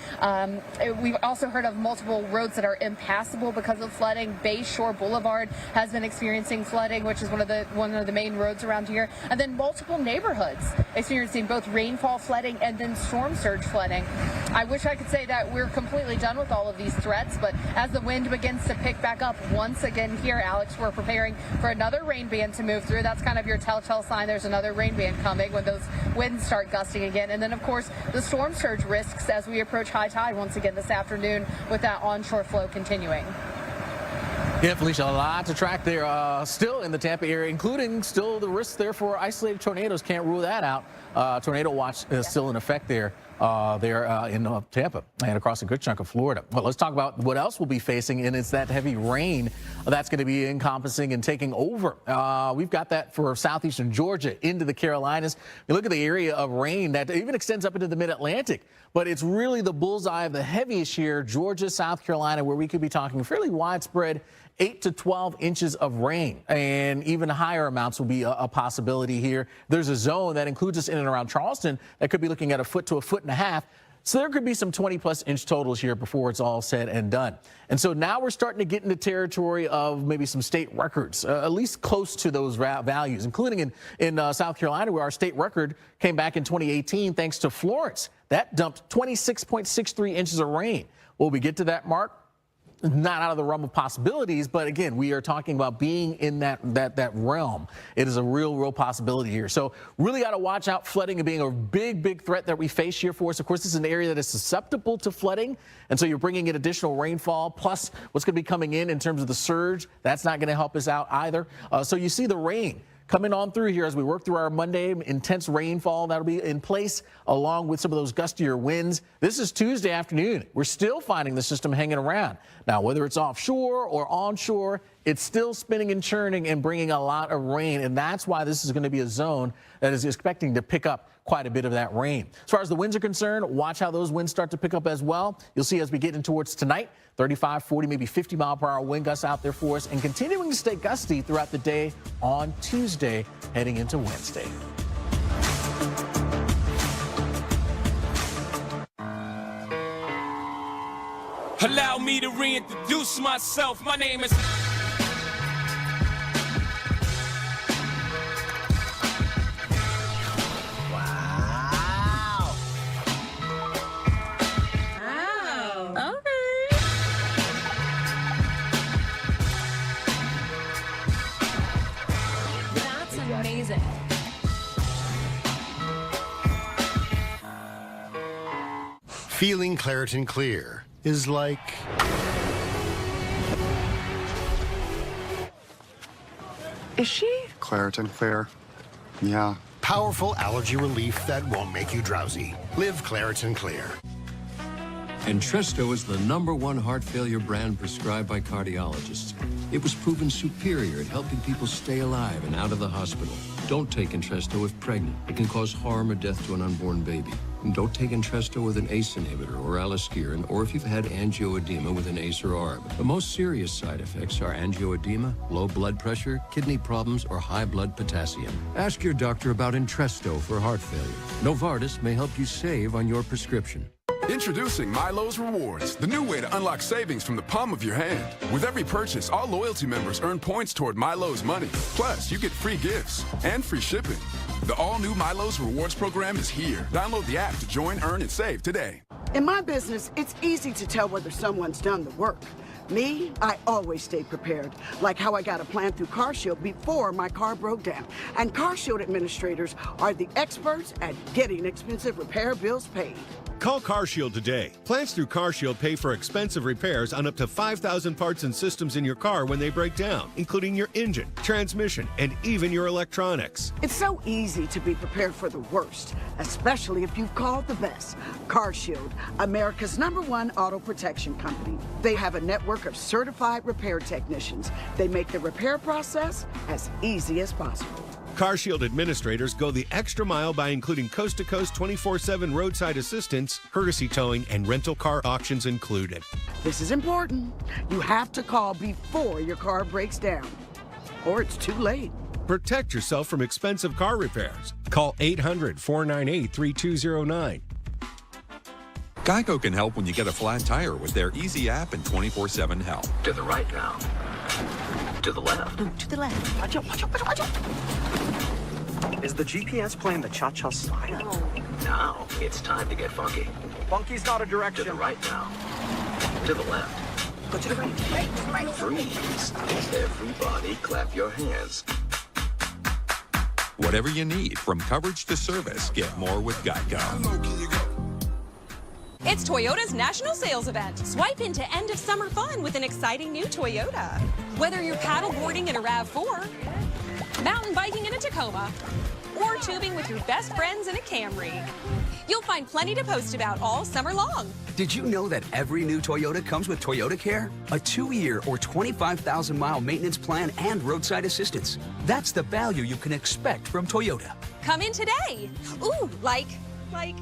We've also heard of multiple roads that are impassable because of flooding. Bay Shore Boulevard has been experiencing flooding, which is one of the main roads around here. And then multiple neighborhoods experiencing both rainfall flooding and then storm surge flooding. I wish I could say that we're completely done with all of these threats, but as the wind begins to pick back up once again here, Alex, we're preparing for another rain band to move through. That's kind of your telltale sign there's another rain band coming when those winds start gusting again. And then, of course, the storm surge risks as we approach high tide once again this afternoon with that onshore flow continuing. Yeah, Felicia, a lot to track there still in the Tampa area, including still the risks there for isolated tornadoes. Can't rule that out. Tornado watch is still in effect there. In Tampa and across a good chunk of Florida. Well, let's talk about what else we'll be facing, and it's that heavy rain that's going to be encompassing and taking over. We've got that for southeastern Georgia into the Carolinas. You look at the area of rain that even extends up into the mid-Atlantic, but it's really the bullseye of the heaviest here, Georgia, South Carolina, where we could be talking fairly widespread 8 to 12 inches of rain, and even higher amounts will be a possibility here. There's a zone that includes us in and around Charleston that could be looking at 1 foot to 1.5 feet. So there could be some 20-plus inch totals here before it's all said and done. And so now we're starting to get into territory of maybe some state records, at least close to those values, including in South Carolina, where our state record came back in 2018 thanks to Florence. That dumped 26.63 inches of rain. Will we get to that mark? Not out of the realm of possibilities, but again, we are talking about being in that realm. It is a real possibility here. So really got to watch out flooding and being a big threat that we face here for us. Of course, this is an area that is susceptible to flooding, and so you're bringing in additional rainfall, plus what's going to be coming in terms of the surge. That's not going to help us out either. So you see the rain coming on through here as we work through our Monday, intense rainfall that'll be in place along with some of those gustier winds. This is Tuesday afternoon. We're still finding the system hanging around. Now, whether it's offshore or onshore, it's still spinning and churning and bringing a lot of rain, and that's why this is going to be a zone that is expecting to pick up quite a bit of that rain. As far as the winds are concerned, watch how those winds start to pick up as well. You'll see as we get in towards tonight, 35, 40, maybe 50 mile per hour wind gusts out there for us, and continuing to stay gusty throughout the day on Tuesday heading into Wednesday. Allow me to reintroduce myself. My name is... Wow. Wow. Okay. That's amazing. Feeling Claritin Clear is like... Is she? Claritin Clear. Yeah. Powerful allergy relief that won't make you drowsy. Live Claritin Clear. Entresto is the #1 heart failure brand prescribed by cardiologists. It was proven superior at helping people stay alive and out of the hospital. Don't take Entresto if pregnant. It can cause harm or death to an unborn baby. And don't take Entresto with an ACE inhibitor or aliskiren, or if you've had angioedema with an ACE or ARB. The most serious side effects are angioedema, low blood pressure, kidney problems, or high blood potassium. Ask your doctor about Entresto for heart failure. Novartis may help you save on your prescription. Introducing Milo's Rewards, the new way to unlock savings from the palm of your hand. With every purchase, all loyalty members earn points toward Milo's money. Plus, you get free gifts and free shipping. The all-new Milo's Rewards program is here. Download the app to join, earn, and save today. In my business, it's easy to tell whether someone's done the work. Me, I always stay prepared, like how I got a plan through CarShield before my car broke down. And CarShield administrators are the experts at getting expensive repair bills paid. Call CarShield today. Plans through CarShield pay for expensive repairs on up to 5,000 parts and systems in your car when they break down, including your engine, transmission, and even your electronics. It's so easy to be prepared for the worst, especially if you've called the best. CarShield, America's #1 auto protection company. They have a network of certified repair technicians. They make the repair process as easy as possible. CarShield administrators go the extra mile by including coast-to-coast 24/7 roadside assistance, courtesy towing, and rental car auctions included. This is important. You have to call before your car breaks down, or it's too late. Protect yourself from expensive car repairs. Call 800-498-3209. Geico can help when you get a flat tire with their easy app and 24/7 help. To the right now. To the left. No, to the left. Watch out, watch out, watch out, watch out. Is the GPS playing the cha-cha slide? Now it's time to get funky. Funky's not a direction. To the right now. To the left. Go to the right. Right. Freeze. Everybody clap your hands. Whatever you need, from coverage to service, get more with Geico. It's Toyota's national sales event. Swipe into end of summer fun with an exciting new Toyota. Whether you're paddleboarding in a RAV4, mountain biking in a Tacoma, or tubing with your best friends in a Camry, you'll find plenty to post about all summer long. Did you know that every new Toyota comes with Toyota Care? A 2-year or 25,000-mile maintenance plan and roadside assistance. That's the value you can expect from Toyota. Come in today. Ooh, like...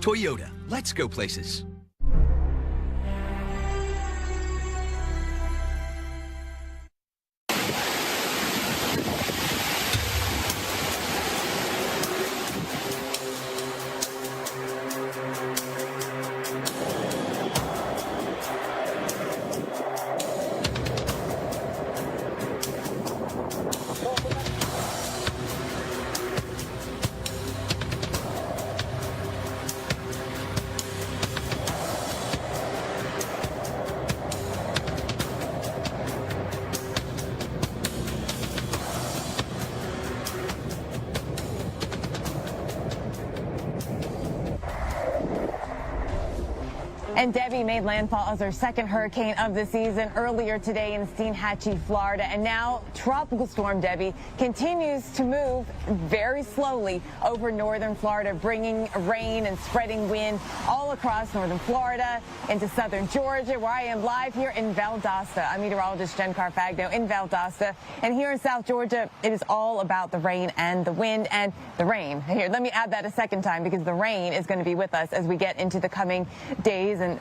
Toyota, let's go places. And Debby made landfall as her second hurricane of the season earlier today in Steinhatchee, Florida. And now Tropical Storm Debby continues to move very slowly over northern Florida, bringing rain and spreading wind all across northern Florida into southern Georgia, where I am live here in Valdosta. I'm meteorologist Jen Carfagno in Valdosta. And here in South Georgia, it is all about the rain and the wind and the rain. Here, let me add that a second time, because the rain is going to be with us as we get into the coming days. And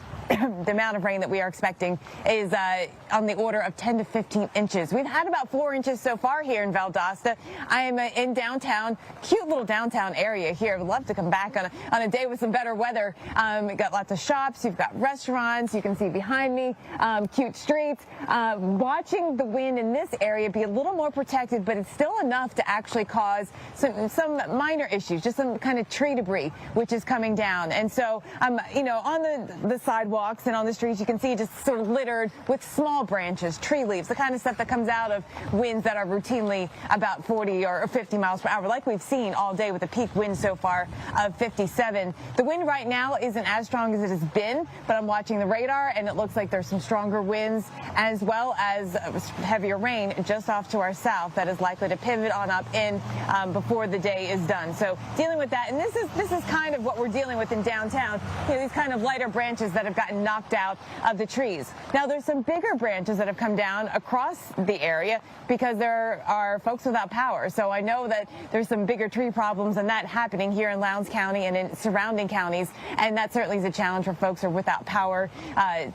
the amount of rain that we are expecting is on the order of 10 to 15 inches. We've had about 4 inches so far here in Valdosta. I am in downtown, cute little downtown area here. I'd love to come back on a day with some better weather. You've got lots of shops, you've got restaurants, you can see behind me, cute streets. Watching the wind in this area be a little more protected, but it's still enough to actually cause some minor issues, just some kind of tree debris, which is coming down. And so, you know, on the sidewalks and on the streets, you can see just sort of littered with small branches, tree leaves, the kind of stuff that comes out of winds that are routinely about 40 or 50 miles per hour, like we've seen all day with a peak wind so far of 57. The wind right now isn't as strong as it has been, but I'm watching the radar, and it looks like there's some stronger winds as well as heavier rain just off to our south that is likely to pivot on up in before the day is done. So dealing with that, and this is kind of what we're dealing with in downtown, you know, these kind of lighter branches that have gotten knocked out of the trees. Now there's some bigger branches that have come down across the area because there are folks without power. So I know that there's some bigger tree problems and that happening here in Lowndes County and in surrounding counties, and that certainly is a challenge for folks who are without power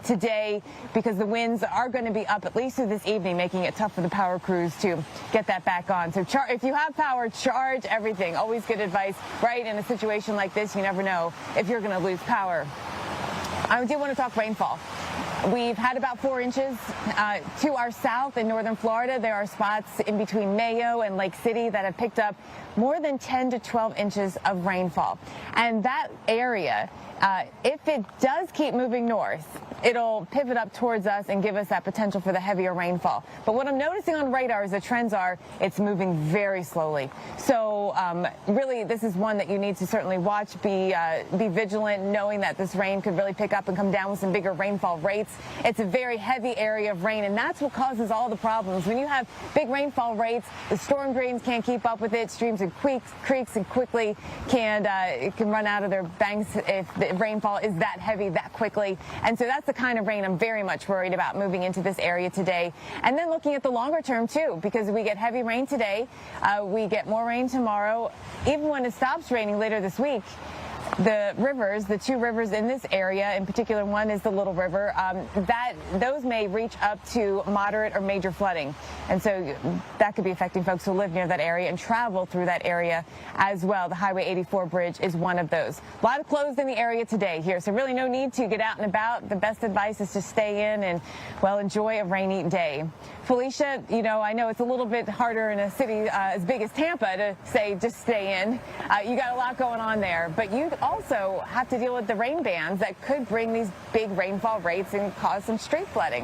today, because the winds are going to be up at least through this evening, making it tough for the power crews to get that back on. So if you have power, charge everything. Always good advice, right? In a situation like this, you never know if you're going to lose power. I do want to talk rainfall. We've had about 4 inches to our south in northern Florida. There are spots in between Mayo and Lake City that have picked up more than 10 to 12 inches of rainfall. And that area, if it does keep moving north, it'll pivot up towards us and give us that potential for the heavier rainfall. But what I'm noticing on radar is the trends are it's moving very slowly. So really, this is one that you need to certainly watch, be vigilant, knowing that this rain could really pick up and come down with some bigger rainfall rates. It's a very heavy area of rain, and that's what causes all the problems. When you have big rainfall rates, the storm drains can't keep up with it. Streams and creeks and quickly can run out of their banks if the rainfall is that heavy that quickly. And so that's the kind of rain I'm very much worried about moving into this area today. And then looking at the longer term too, because we get heavy rain today, we get more rain tomorrow. Even when it stops raining later this week, the rivers, the two rivers in this area, in particular one is the Little River, those may reach up to moderate or major flooding. And so that could be affecting folks who live near that area and travel through that area as well. The Highway 84 bridge is one of those. A lot of closed in the area today here, so really no need to get out and about. The best advice is to stay in and, well, enjoy a rainy day. Felicia, you know, I know it's a little bit harder in a city as big as Tampa to say just stay in. You got a lot going on there, but you also have to deal with the rain bands that could bring these big rainfall rates and cause some street flooding.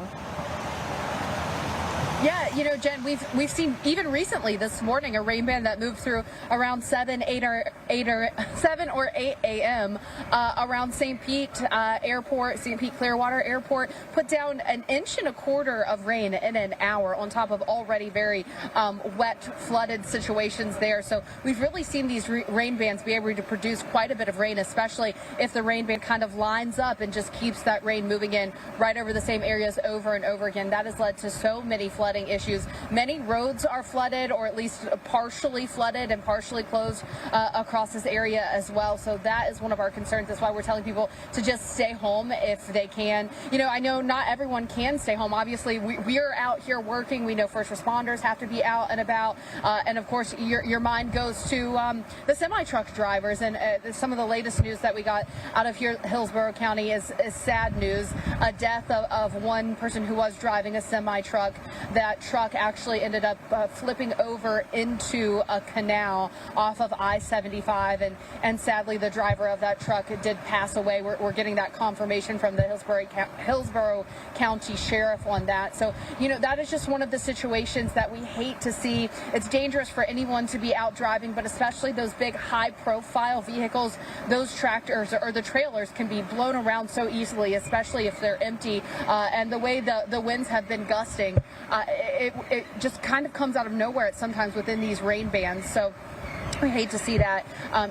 Yeah, you know, Jen, we've seen even recently this morning a rain band that moved through around 7 or 8 a.m. Around St. Pete Airport, St. Pete Clearwater Airport, put down 1.25 inches of rain in an hour on top of already very wet, flooded situations there. So we've really seen these rain bands be able to produce quite a bit of rain, especially if the rain band kind of lines up and just keeps that rain moving in right over the same areas over and over again. That has led to so many flooding issues. Many roads are flooded, or at least partially flooded and partially closed across this area as well. So that is one of our concerns. That's why we're telling people to just stay home if they can. You know, I know not everyone can stay home. Obviously, we are out here working. We know first responders have to be out and about. And of course, your mind goes to the semi-truck drivers. And some of the latest news that we got out of here, Hillsborough County is sad news. A death of one person who was driving a semi-truck that that truck actually ended up flipping over into a canal off of I-75, and sadly the driver of that truck did pass away. We're getting that confirmation from the Hillsborough County Sheriff on that. So, that is just one of the situations that we hate to see. It's dangerous for anyone to be out driving, but especially those big high-profile vehicles. Those tractors or the trailers can be blown around so easily, especially if they're empty. And the way the winds have been gusting, it just kind of comes out of nowhere sometimes within these rain bands. So we hate to see that.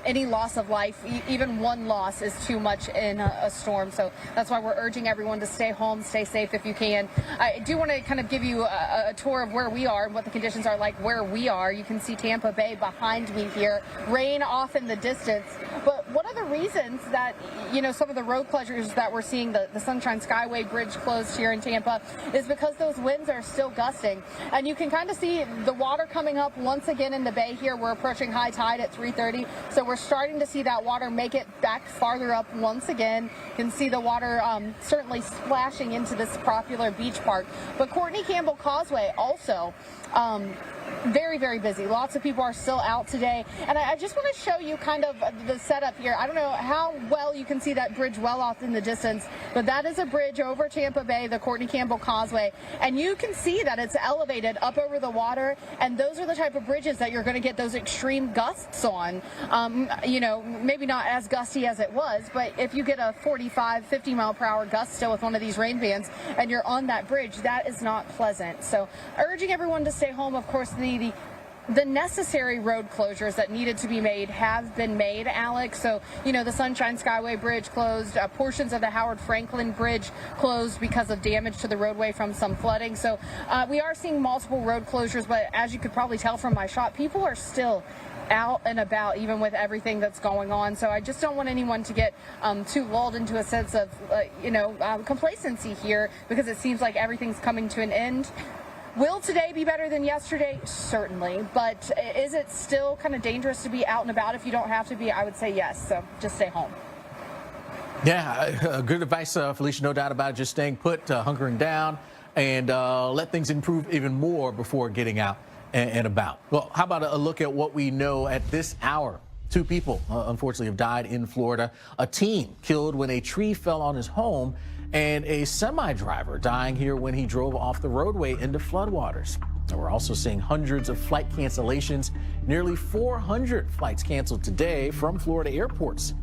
Any loss of life, even one loss, is too much in a storm. So that's why we're urging everyone to stay home, stay safe if you can. I do want to kind of give you a tour of where we are and what the conditions are like where we are. You can see Tampa Bay behind me here. Rain off in the distance. But one of the reasons that, some of the road closures that we're seeing, the Sunshine Skyway Bridge closed here in Tampa, is because those winds are still gusting. And you can kind of see the water coming up once again in the bay here. We're approaching high tide at 3:30, so we're starting to see that water make it back farther up once again. You can see the water certainly splashing into this popular beach park. But Courtney Campbell Causeway also very, very busy. Lots of people are still out today. And I just want to show you kind of the setup here. I don't know how well you can see that bridge well off in the distance, but that is a bridge over Tampa Bay, the Courtney Campbell Causeway. And you can see that it's elevated up over the water. And those are the type of bridges that you're going to get those extreme gusts on. Maybe not as gusty as it was, but if you get a 45, 50 mile per hour gust still with one of these rain bands and you're on that bridge, that is not pleasant. So urging everyone to stay home. Of course, the necessary road closures that needed to be made have been made, Alex. So, the Sunshine Skyway Bridge closed, portions of the Howard Franklin Bridge closed because of damage to the roadway from some flooding. So we are seeing multiple road closures, but as you could probably tell from my shot, people are still out and about even with everything that's going on. So I just don't want anyone to get too lulled into a sense of, complacency here, because it seems like everything's coming to an end. Will today be better than yesterday? Certainly. But is it still kind of dangerous to be out and about if you don't have to be? I would say yes. So just stay home. Yeah, good advice, Felicia, no doubt about it. Just staying put, hunkering down, and let things improve even more before getting out and about. Well, how about a look at what we know at this hour? 2 people, unfortunately, have died in Florida. A teen killed when a tree fell on his home, and a semi-driver dying here when he drove off the roadway into floodwaters. And we're also seeing hundreds of flight cancellations, nearly 400 flights canceled today from Florida airports.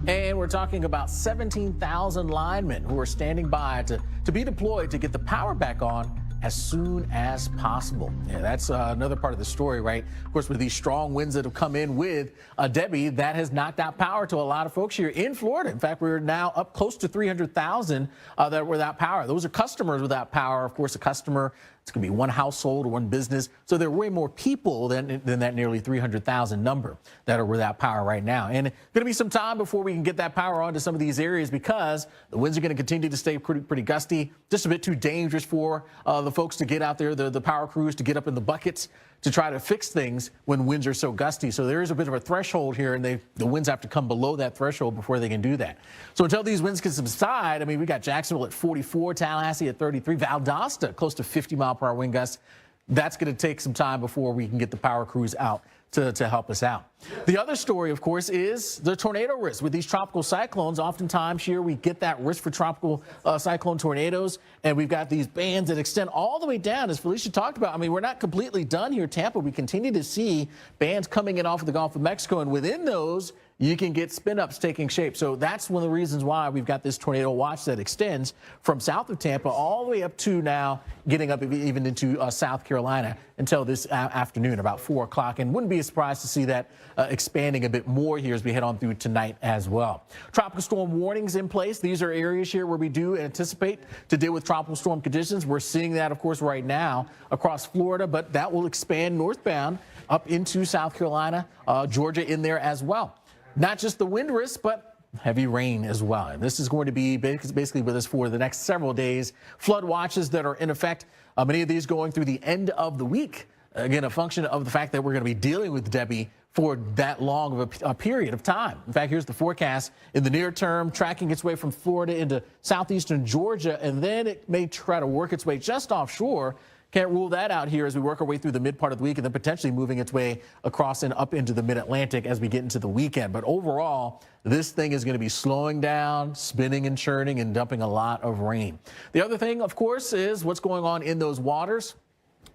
And we're talking about 17,000 linemen who are standing by to be deployed to get the power back on as soon as possible. Yeah, that's another part of the story, right? Of course, with these strong winds that have come in with Debby, that has knocked out power to a lot of folks here in Florida. In fact, we're now up close to 300,000 that are without power. Those are customers without power. Of course, a customer, it's going to be one household or one business. So there are way more people than that nearly 300,000 number that are without power right now. And it's going to be some time before we can get that power onto some of these areas, because the winds are going to continue to stay pretty gusty, just a bit too dangerous for the folks to get out there, the power crews to get up in the buckets to try to fix things when winds are so gusty. So there is a bit of a threshold here, and the winds have to come below that threshold before they can do that. So until these winds can subside, I mean, we got Jacksonville at 44, Tallahassee at 33, Valdosta close to 50 mile per hour wind gusts. That's going to take some time before we can get the power crews out to help us out. The other story, of course, is the tornado risk with these tropical cyclones. Oftentimes here we get that risk for tropical cyclone tornadoes, and we've got these bands that extend all the way down, as Felicia talked about. I mean, we're not completely done here, Tampa. We continue to see bands coming in off of the Gulf of Mexico, and within those, you can get spin-ups taking shape. So that's one of the reasons why we've got this tornado watch that extends from south of Tampa all the way up to now getting up even into South Carolina until this afternoon, about 4 o'clock. And wouldn't be surprised to see that expanding a bit more here as we head on through tonight as well. Tropical storm warnings in place. These are areas here where we do anticipate to deal with tropical storm conditions. We're seeing that, of course, right now across Florida, but that will expand northbound up into South Carolina, Georgia in there as well. Not just the wind risk, but heavy rain as well. And this is going to be basically with us for the next several days. Flood watches that are in effect, many of these going through the end of the week. Again, a function of the fact that we're going to be dealing with Debby for that long of a period of time. In fact, here's the forecast in the near term, tracking its way from Florida into southeastern Georgia, and then it may try to work its way just offshore, Can't rule that out here as we work our way through the mid part of the week and then potentially moving its way across and up into the mid-Atlantic as we get into the weekend. But overall, this thing is going to be slowing down, spinning and churning and dumping a lot of rain. The other thing, of course, is what's going on in those waters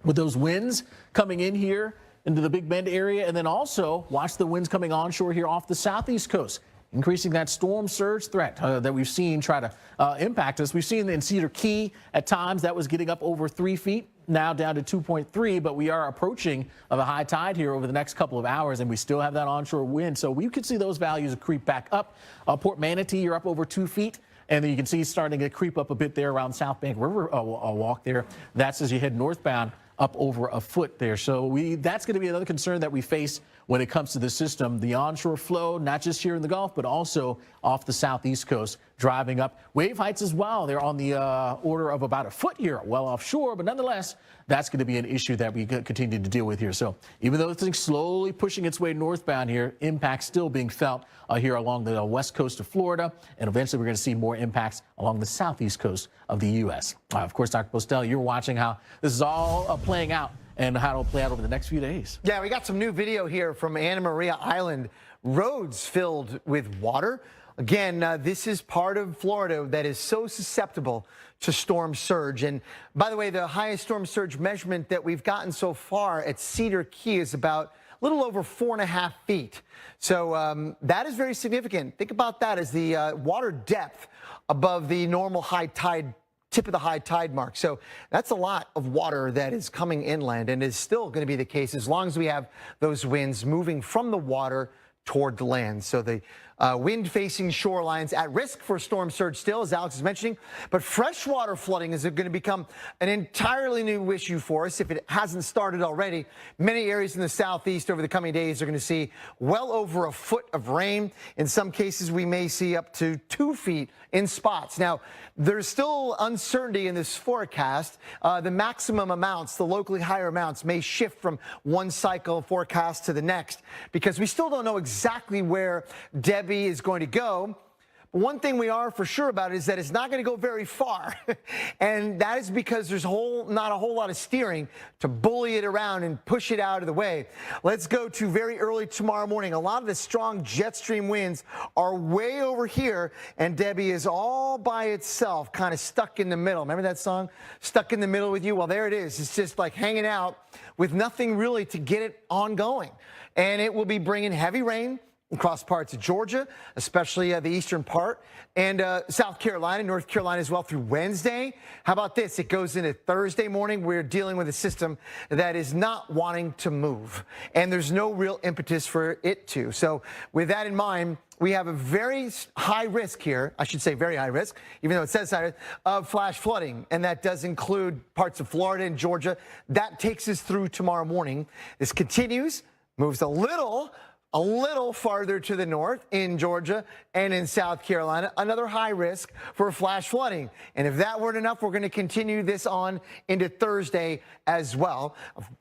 with those winds coming in here into the Big Bend area. And then also watch the winds coming onshore here off the southeast coast, increasing that storm surge threat that we've seen try to impact us. We've seen in Cedar Key at times that was getting up over 3 feet, now down to 2.3, but we are approaching the high tide here over the next couple of hours, and we still have that onshore wind. So we could see those values creep back up. Port Manatee, you're up over 2 feet. And then you can see starting to creep up a bit there around South Bank River walk there. That's as you head northbound up over a foot there. So that's going to be another concern that we face when it comes to the system. The onshore flow, not just here in the Gulf, but also off the southeast coast, driving up. Wave heights as well. They're on the order of about a foot here, well offshore. But nonetheless, that's going to be an issue that we continue to deal with here. So even though things slowly pushing its way northbound here, impacts still being felt here along the west coast of Florida. And eventually we're going to see more impacts along the southeast coast of the U.S. Of course, Dr. Postel, you're watching how this is all playing out and how it'll play out over the next few days. Yeah, we got some new video here from Anna Maria Island. Roads filled with water. Again, this is part of Florida that is so susceptible to storm surge. And by the way, the highest storm surge measurement that we've gotten so far at Cedar Key is about a little over 4.5 feet. So that is very significant. Think about that as the water depth above the normal high tide, tip of the high tide mark. So that's a lot of water that is coming inland and is still going to be the case as long as we have those winds moving from the water toward the land. So the wind-facing shorelines at risk for storm surge still, as Alex is mentioning. But freshwater flooding is going to become an entirely new issue for us if it hasn't started already. Many areas in the southeast over the coming days are going to see well over a foot of rain. In some cases, we may see up to 2 feet in spots. Now, there's still uncertainty in this forecast. The maximum amounts, the locally higher amounts, may shift from one cycle forecast to the next because we still don't know exactly where Debby is going to go. But one thing we are for sure about is that it's not going to go very far. And that is because there's not a whole lot of steering to bully it around and push it out of the way. Let's go to very early tomorrow morning. A lot of the strong jet stream winds are way over here, and Debby is all by itself, kind of stuck in the middle. Remember that song, Stuck in the Middle with You? Well, there it is. It's just like hanging out with nothing really to get it ongoing. And it will be bringing heavy rain across parts of Georgia, especially the eastern part, and South Carolina, North Carolina as well through Wednesday. How about this? It goes into Thursday morning. We're dealing with a system that is not wanting to move, and there's no real impetus for it to. So with that in mind, we have a very high risk here, I should say very high risk, even though it says high risk, of flash flooding, and that does include parts of Florida and Georgia. That takes us through tomorrow morning. This continues, moves a little farther to the north in Georgia and in South Carolina, another high risk for flash flooding. And if that weren't enough, we're going to continue this on into Thursday as well.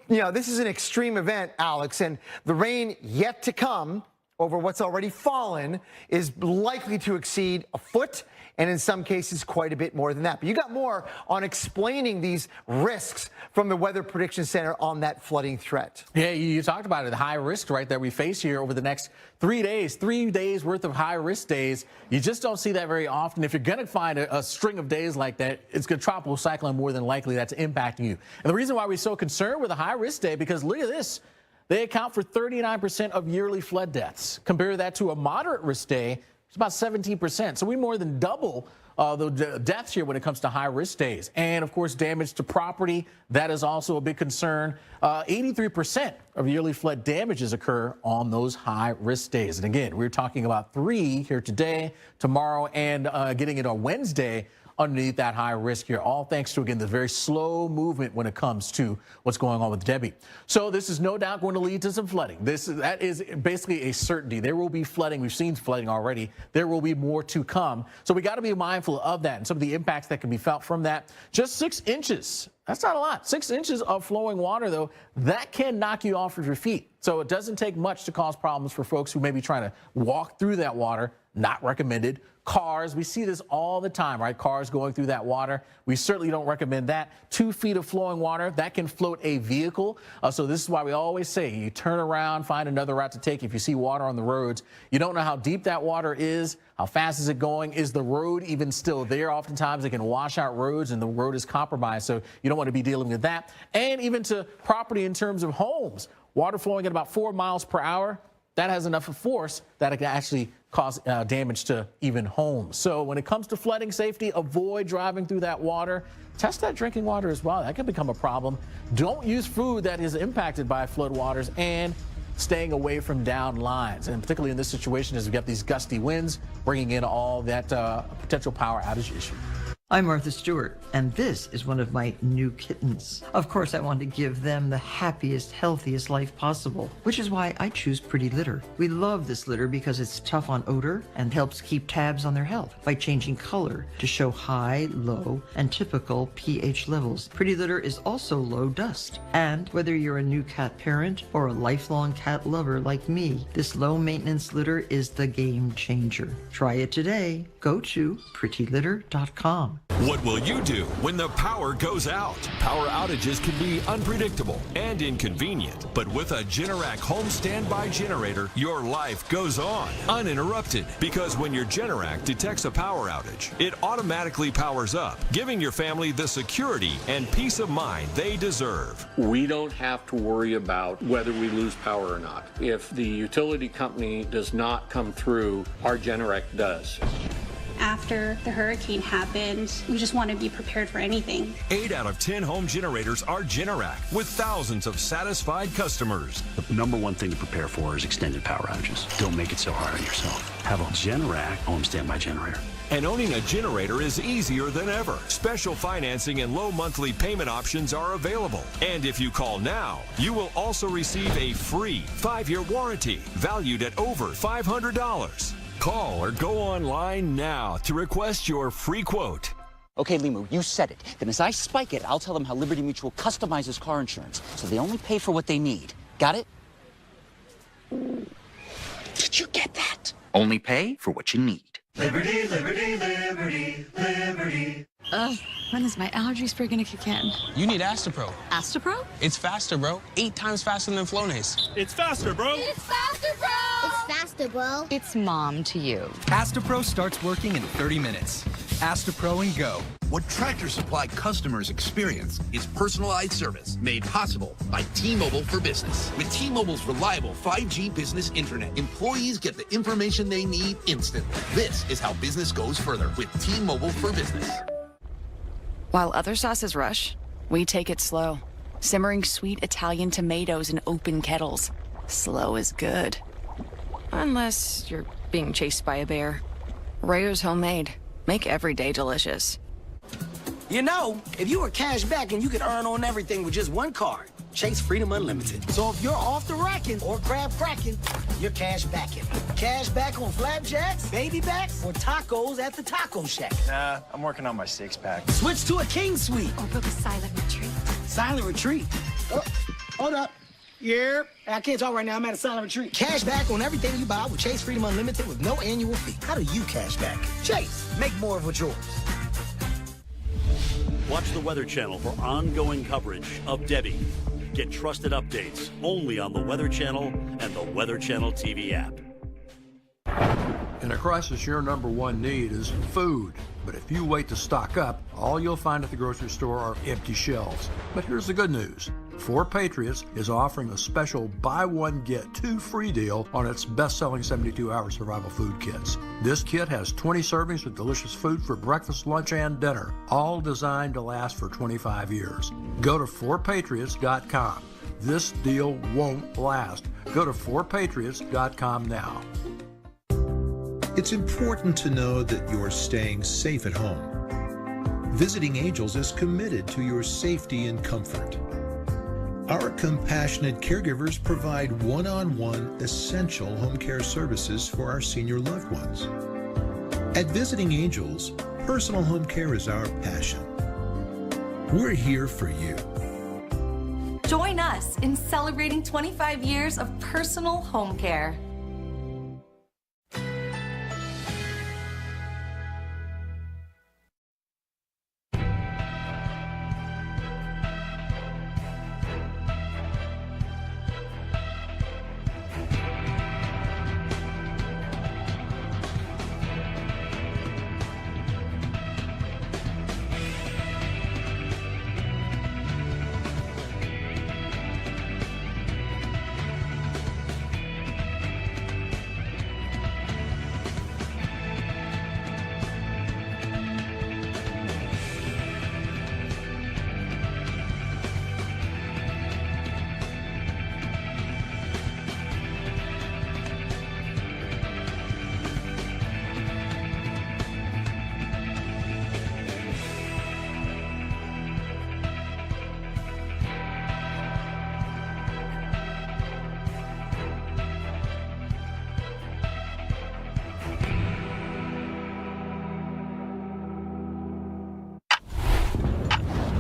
You know, this is an extreme event, Alex, and the rain yet to come over what's already fallen is likely to exceed a foot, and in some cases quite a bit more than that. But you got more on explaining these risks from the Weather Prediction Center on that flooding threat. Yeah, you talked about it, the high risk, right, that we face here over the next 3 days, 3 days worth of high risk days. You just don't see that very often. If you're going to find a string of days like that, it's a tropical cyclone more than likely that's impacting you. And the reason why we're so concerned with a high risk day, because look at this. They account for 39% of yearly flood deaths. Compare that to a moderate risk day, it's about 17%. So we more than double the deaths here when it comes to high-risk days. And, of course, damage to property, that is also a big concern. 83% of yearly flood damages occur on those high-risk days. And, again, we're talking about 3 here today, tomorrow, and getting into Wednesday underneath that high risk here, all thanks to, again, the very slow movement when it comes to what's going on with Debby. So this is no doubt going to lead to some flooding. That is basically a certainty. There will be flooding. We've seen flooding already. There will be more to come. So we got to be mindful of that and some of the impacts that can be felt from that. Just 6 inches. That's not a lot. 6 inches of flowing water, though, that can knock you off of your feet. So it doesn't take much to cause problems for folks who may be trying to walk through that water. Not recommended. cars. We see this all the time, right? Cars going through that water. We certainly don't recommend that. 2 feet of flowing water, that can float a vehicle. So this is why we always say you turn around, find another route to take. If you see water on the roads, you don't know how deep that water is. How fast is it going? Is the road even still there? Oftentimes it can wash out roads and the road is compromised. So you don't want to be dealing with that. And even to property in terms of homes, water flowing at about 4 miles per hour. That has enough of force that it can actually cause damage to even homes. So when it comes to flooding safety, avoid driving through that water. Test that drinking water as well. That can become a problem. Don't use food that is impacted by flood waters, and staying away from down lines. And particularly in this situation, as we've got these gusty winds bringing in all that potential power outage issue. I'm Martha Stewart, and this is one of my new kittens. Of course, I want to give them the happiest, healthiest life possible, which is why I choose Pretty Litter. We love this litter because it's tough on odor and helps keep tabs on their health by changing color to show high, low, and typical pH levels. Pretty Litter is also low dust. And whether you're a new cat parent or a lifelong cat lover like me, this low-maintenance litter is the game changer. Try it today. Go to prettylitter.com. What will you do when the power goes out? Power outages can be unpredictable and inconvenient, but with a Generac home standby generator, your life goes on uninterrupted, because when your Generac detects a power outage, it automatically powers up, giving your family the security and peace of mind they deserve. We don't have to worry about whether we lose power or not. If the utility company does not come through, our Generac does. After the hurricane happened, we just want to be prepared for anything. 8 out of 10 home generators are Generac, with thousands of satisfied customers. The number one thing to prepare for is extended power outages. Don't make it so hard on yourself. Have a Generac home standby generator. And owning a generator is easier than ever. Special financing and low monthly payment options are available. And if you call now, you will also receive a free 5-year warranty valued at over $500. Call or go online now to request your free quote. Okay, Limu, you said it. Then as I spike it, I'll tell them how Liberty Mutual customizes car insurance, so they only pay for what they need. Got it? Did you get that? Only pay for what you need. Liberty, liberty, liberty, liberty. When is my allergy spray gonna kick in? You need Astapro. Astapro? It's faster, bro. 8 times faster than Flonase. It's faster, bro. It's faster, bro. It's faster, bro. It's mom to you. Astapro starts working in 30 minutes. Astapro and Go. What Tractor Supply customers experience is personalized service made possible by T-Mobile for Business. With T-Mobile's reliable 5G business internet, employees get the information they need instantly. This is how business goes further with T-Mobile for Business. While other sauces rush, we take it slow. Simmering sweet Italian tomatoes in open kettles. Slow is good. Unless you're being chased by a bear. Rayo's homemade. Make every day delicious. You know, if you were cash back and you could earn on everything with just one card, Chase Freedom Unlimited. So if you're off the racking or crab cracking, you're cash backing. Cash back on flapjacks, baby backs, or tacos at the taco shack. Nah, I'm working on my 6-pack. Switch to a king suite. Or book a silent retreat. Silent retreat? Oh, hold up. Yeah, I can't talk right now. I'm at a silent retreat. Cash back on everything you buy with Chase Freedom Unlimited with no annual fee. How do you cash back? Chase, make more of what's yours. Watch the Weather Channel for ongoing coverage of Debby. Get trusted updates only on the Weather Channel and the Weather Channel TV app. In a crisis, your number one need is food. But if you wait to stock up, all you'll find at the grocery store are empty shelves. But here's the good news. 4 Patriots is offering a special buy one, get 2 free deal on its best-selling 72-hour survival food kits. This kit has 20 servings of delicious food for breakfast, lunch, and dinner, all designed to last for 25 years. Go to 4patriots.com. This deal won't last. Go to 4patriots.com now. It's important to know that you're staying safe at home. Visiting Angels is committed to your safety and comfort. Our compassionate caregivers provide one-on-one essential home care services for our senior loved ones. At Visiting Angels, personal home care is our passion. We're here for you. Join us in celebrating 25 years of personal home care.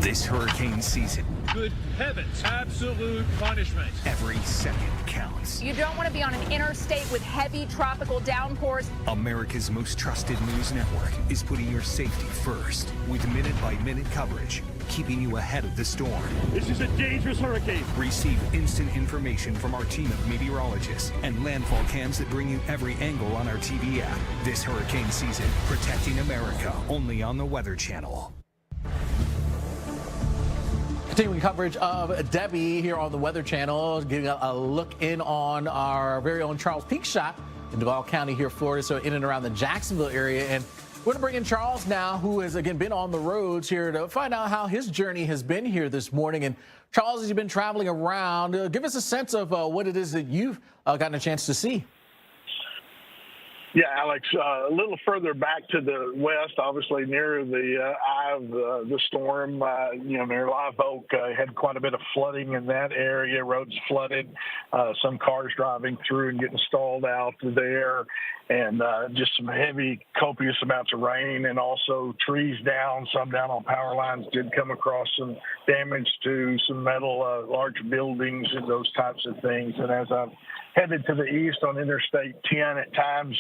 This hurricane season, Good heavens, absolute punishment. every second counts. You don't want to be on an interstate with heavy tropical downpours. America's most trusted news network is putting your safety first with minute-by-minute coverage, keeping you ahead of the storm. This is a dangerous hurricane. Receive instant information from our team of meteorologists and landfall cams that bring you every angle on our TV app. This hurricane season, protecting America, only on the Weather Channel. Continuing coverage of Debby here on the Weather Channel, getting a look in on our very own Charles Peak shot in Duval County here, Florida, so in and around the Jacksonville area. And we're going to bring in Charles now, who has, again, been on the roads here to find out how his journey has been here this morning. And Charles, as you've been traveling around, give us a sense of what it is that you've gotten a chance to see. Yeah, Alex, a little further back to the west, obviously near the eye of the storm, near Live Oak, had quite a bit of flooding in that area. Roads flooded, some cars driving through and getting stalled out there, and just some heavy, copious amounts of rain, and also trees down, some down on power lines. Did come across some damage to some metal, large buildings and those types of things. And as I've headed to the east on Interstate 10, at times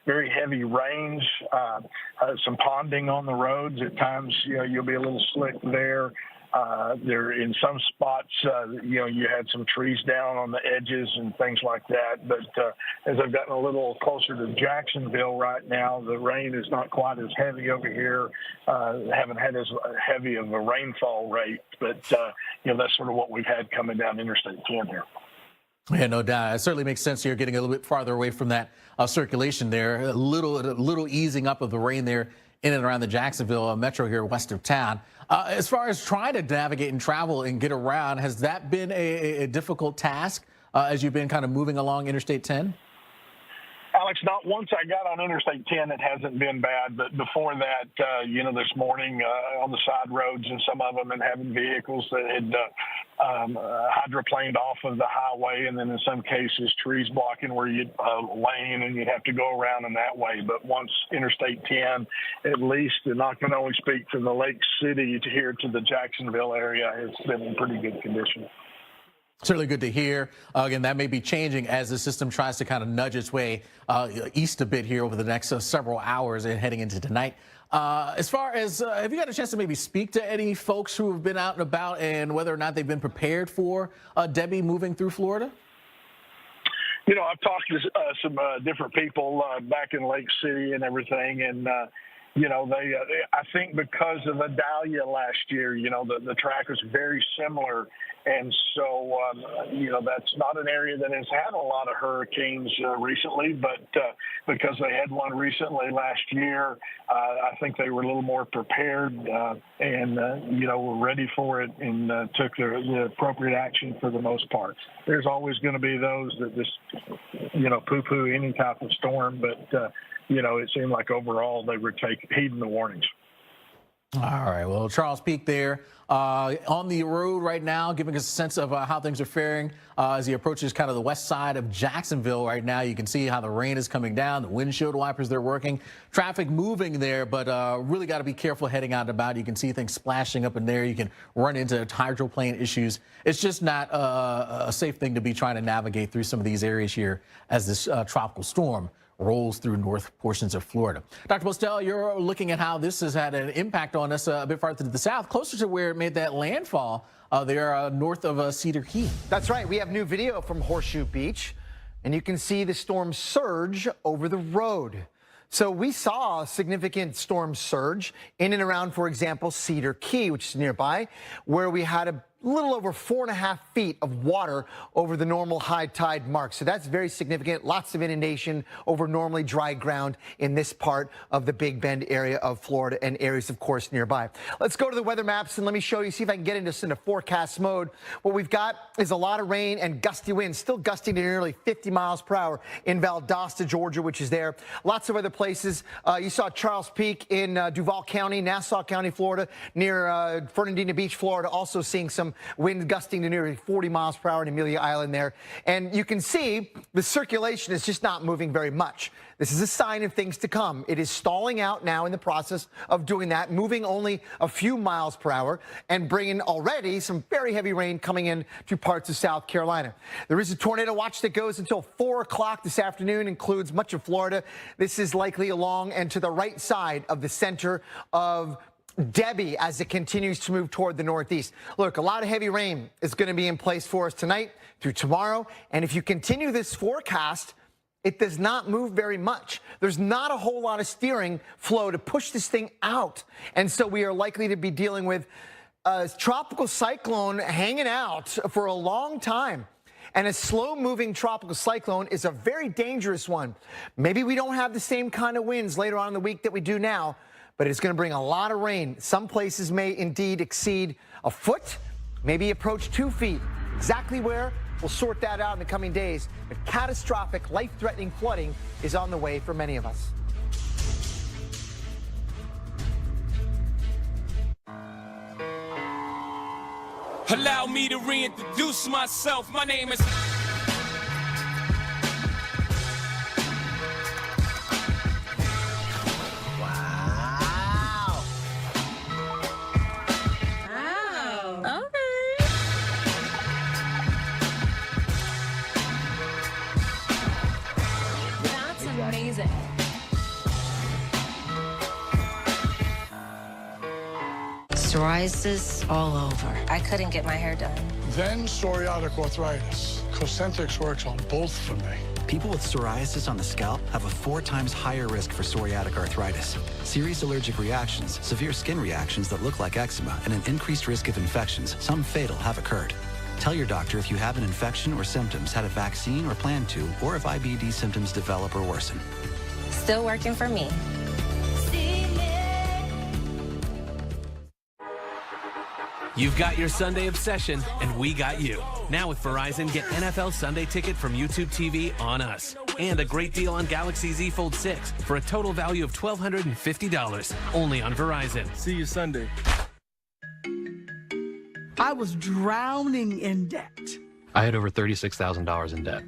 very heavy rains, some ponding on the roads. At times, you'll be a little slick there. There in some spots, you had some trees down on the edges and things like that. But as I've gotten a little closer to Jacksonville right now, the rain is not quite as heavy over here. Haven't had as heavy of a rainfall rate, but that's sort of what we've had coming down Interstate 10 here. Yeah, no doubt. It certainly makes sense. You're getting a little bit farther away from that circulation there. A little easing up of the rain there in and around the Jacksonville metro here west of town. As far as trying to navigate and travel and get around, has that been a difficult task as you've been kind of moving along Interstate 10? Alex, not once I got on Interstate 10, it hasn't been bad. But before that, this morning on the side roads and some of them, and having vehicles that had hydroplaned off of the highway, and then in some cases trees blocking where you'd lane and you'd have to go around in that way. But once Interstate 10, at least, and I can only speak from the Lake City to here to the Jacksonville area, it's been in pretty good condition. Certainly good to hear. Again, that may be changing as the system tries to kind of nudge its way east a bit here over the next several hours and heading into tonight. As far as, have you got a chance to maybe speak to any folks who have been out and about and whether or not they've been prepared for Debby moving through Florida? I've talked to some different people back in Lake City and everything, and I think because of Idalia last year, the track was very similar. And so, that's not an area that has had a lot of hurricanes recently, but because they had one recently last year, I think they were a little more prepared and were ready for it and took the appropriate action for the most part. There's always going to be those that just, poo-poo any type of storm, but it seemed like overall they were heeding the warnings. All right. Well, Charles Peak there on the road right now, giving us a sense of how things are faring as he approaches kind of the west side of Jacksonville right now. You can see how the rain is coming down. The windshield wipers, they're working. Traffic moving there, but really got to be careful heading out and about. You can see things splashing up in there. You can run into hydroplane issues. It's just not a safe thing to be trying to navigate through some of these areas here as this tropical storm rolls through north portions of Florida. Dr. Postel, you're looking at how this has had an impact on us a bit farther to the south, closer to where it made that landfall there north of Cedar Key. That's right. We have new video from Horseshoe Beach, and you can see the storm surge over the road. So we saw a significant storm surge in and around, for example, Cedar Key, which is nearby, where we had a little over 4.5 feet of water over the normal high tide mark. So that's very significant. Lots of inundation over normally dry ground in this part of the Big Bend area of Florida and areas, of course, nearby. Let's go to the weather maps and let me show you, see if I can get into forecast mode. What we've got is a lot of rain and gusty winds, still gusting to nearly 50 miles per hour in Valdosta, Georgia, which is there. Lots of other places. You saw Charles Peak in Duval County, Nassau County, Florida, near Fernandina Beach, Florida, also seeing some some wind gusting to nearly 40 miles per hour in Amelia Island there. And you can see the circulation is just not moving very much. This is a sign of things to come. It is stalling out now in the process of doing that, moving only a few miles per hour and bringing already some very heavy rain coming in to parts of South Carolina. There is a tornado watch that goes until 4 o'clock this afternoon, includes much of Florida. This is likely along and to the right side of the center of Debby as it continues to move toward the northeast. Look, a lot of heavy rain is going to be in place for us tonight through tomorrow. And if you continue this forecast, it does not move very much. There's not a whole lot of steering flow to push this thing out. And so we are likely to be dealing with a tropical cyclone hanging out for a long time. And a slow-moving tropical cyclone is a very dangerous one. Maybe we don't have the same kind of winds later on in the week that we do now, but it's going to bring a lot of rain. Some places may indeed exceed a foot, maybe approach 2 feet. Exactly where? We'll sort that out in the coming days. But catastrophic, life-threatening flooding is on the way for many of us. Allow me to reintroduce myself. My name is... Wow. Wow. Okay. That's amazing. Psoriasis all over. I couldn't get my hair done. Then psoriatic arthritis. Cosentyx works on both for me. People with psoriasis on the scalp have a 4 times higher risk for psoriatic arthritis. Serious allergic reactions, severe skin reactions that look like eczema, and an increased risk of infections, some fatal, have occurred. Tell your doctor if you have an infection or symptoms, had a vaccine or plan to, or if IBD symptoms develop or worsen. Still working for me. You've got your Sunday obsession, and we got you. Now with Verizon, get NFL Sunday Ticket from YouTube TV on us. And a great deal on Galaxy Z Fold 6 for a total value of $1,250. Only on Verizon. See you Sunday. I was drowning in debt. I had over $36,000 in debt.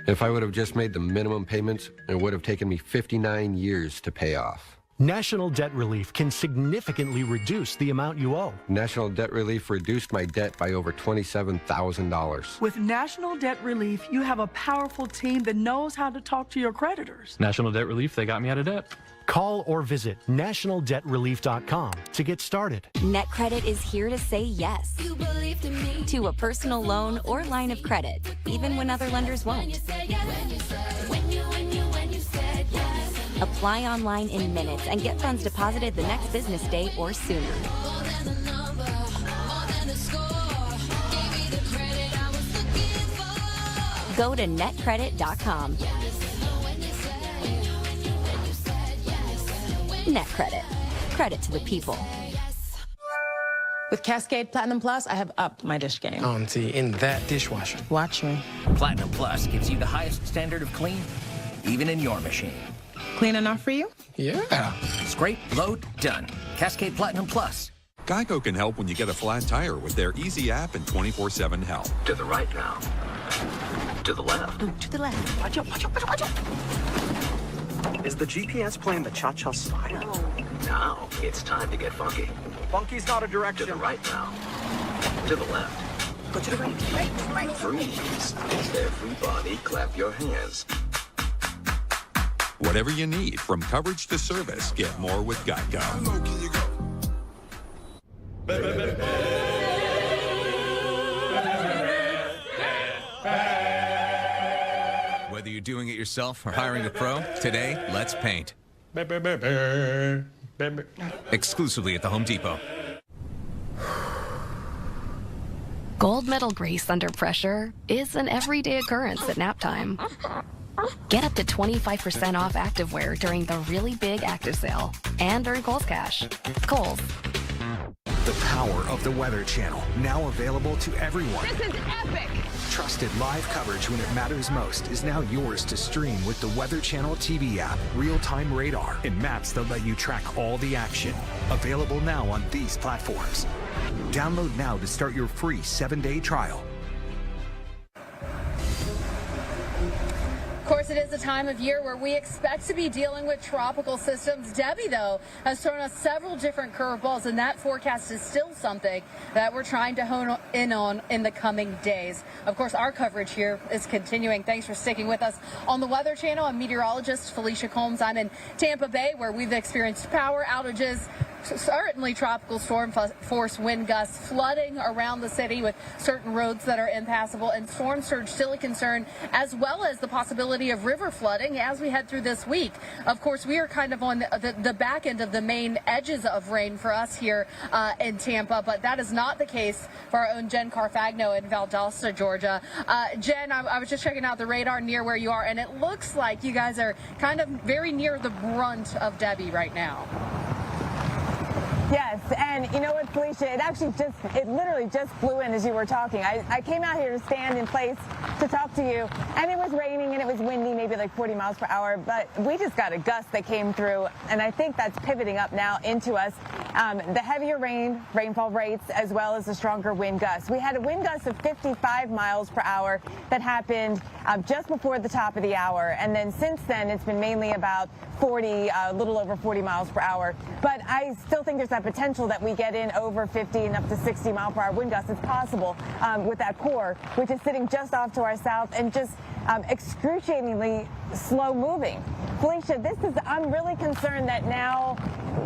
If I would have just made the minimum payments, it would have taken me 59 years to pay off. National Debt Relief can significantly reduce the amount you owe. National Debt Relief reduced my debt by over $27,000. With National Debt Relief, you have a powerful team that knows how to talk to your creditors. National Debt Relief, they got me out of debt. Call or visit nationaldebtrelief.com to get started. NetCredit is here to say yes to a personal loan or line of credit, even when other lenders won't. Apply online in minutes and get funds deposited the next business day or sooner. Go to netcredit.com. NetCredit. Credit to the people. With Cascade Platinum Plus, I have upped my dish game. Auntie, in that dishwasher. Watch me. Platinum Plus gives you the highest standard of clean, even in your machine. Clean enough for you? Yeah. Scrape, load, done. Cascade Platinum Plus. Geico can help when you get a flat tire with their easy app and 24/7 help. To the right now. To the left. Ooh, to the left. Watch out, watch out, watch out. Is the GPS playing the cha-cha slide? Now it's time to get funky. Funky's not a direction. To the right now. To the left. Go to the right. Right. Freeze. Everybody clap your hands. Whatever you need, from coverage to service, get more with Geico. How low can you go? Whether you're doing it yourself or hiring a pro, today, let's paint. Exclusively at the Home Depot. Gold medal grace under pressure is an everyday occurrence at nap time. Get up to 25% off activewear during the really big active sale and earn Kohl's Cash. Kohl's. The power of the Weather Channel, now available to everyone. This is epic! Trusted live coverage when it matters most is now yours to stream with the Weather Channel TV app, real-time radar, and maps that let you track all the action. Available now on these platforms. Download now to start your free 7-day trial. Of course, it is a time of year where we expect to be dealing with tropical systems. Debbie, though, has thrown us several different curveballs, and that forecast is still something that we're trying to hone in on in the coming days. Of course, our coverage here is continuing. Thanks for sticking with us on the Weather Channel. I'm meteorologist Felicia Combs. I'm in Tampa Bay, where we've experienced power outages, certainly tropical storm force wind gusts, flooding around the city with certain roads that are impassable, and storm surge still a concern, as well as the possibility of river flooding as we head through this week. Of course, we are kind of on the back end of the main edges of rain for us here in Tampa, but that is not the case for our own Jen Carfagno in Valdosta, Georgia. Jen, I was just checking out the radar near where you are, and it looks like you guys are kind of very near the brunt of Debbie right now. Yes, and you know what, Felicia, it literally just flew in as you were talking. I came out here to stand in place to talk to you, and it was raining and it was windy, maybe like 40 miles per hour, but we just got a gust that came through, and I think that's pivoting up now into us. The heavier rainfall rates, as well as the stronger wind gusts. We had a wind gust of 55 miles per hour that happened just before the top of the hour, and then since then it's been mainly about 40, a little over 40 miles per hour. But I still think there's that potential that we get in over 50 and up to 60 mile per hour wind gusts. It's possible with that core, which is sitting just off to our south and just excruciatingly slow moving. Felicia, I'm really concerned that now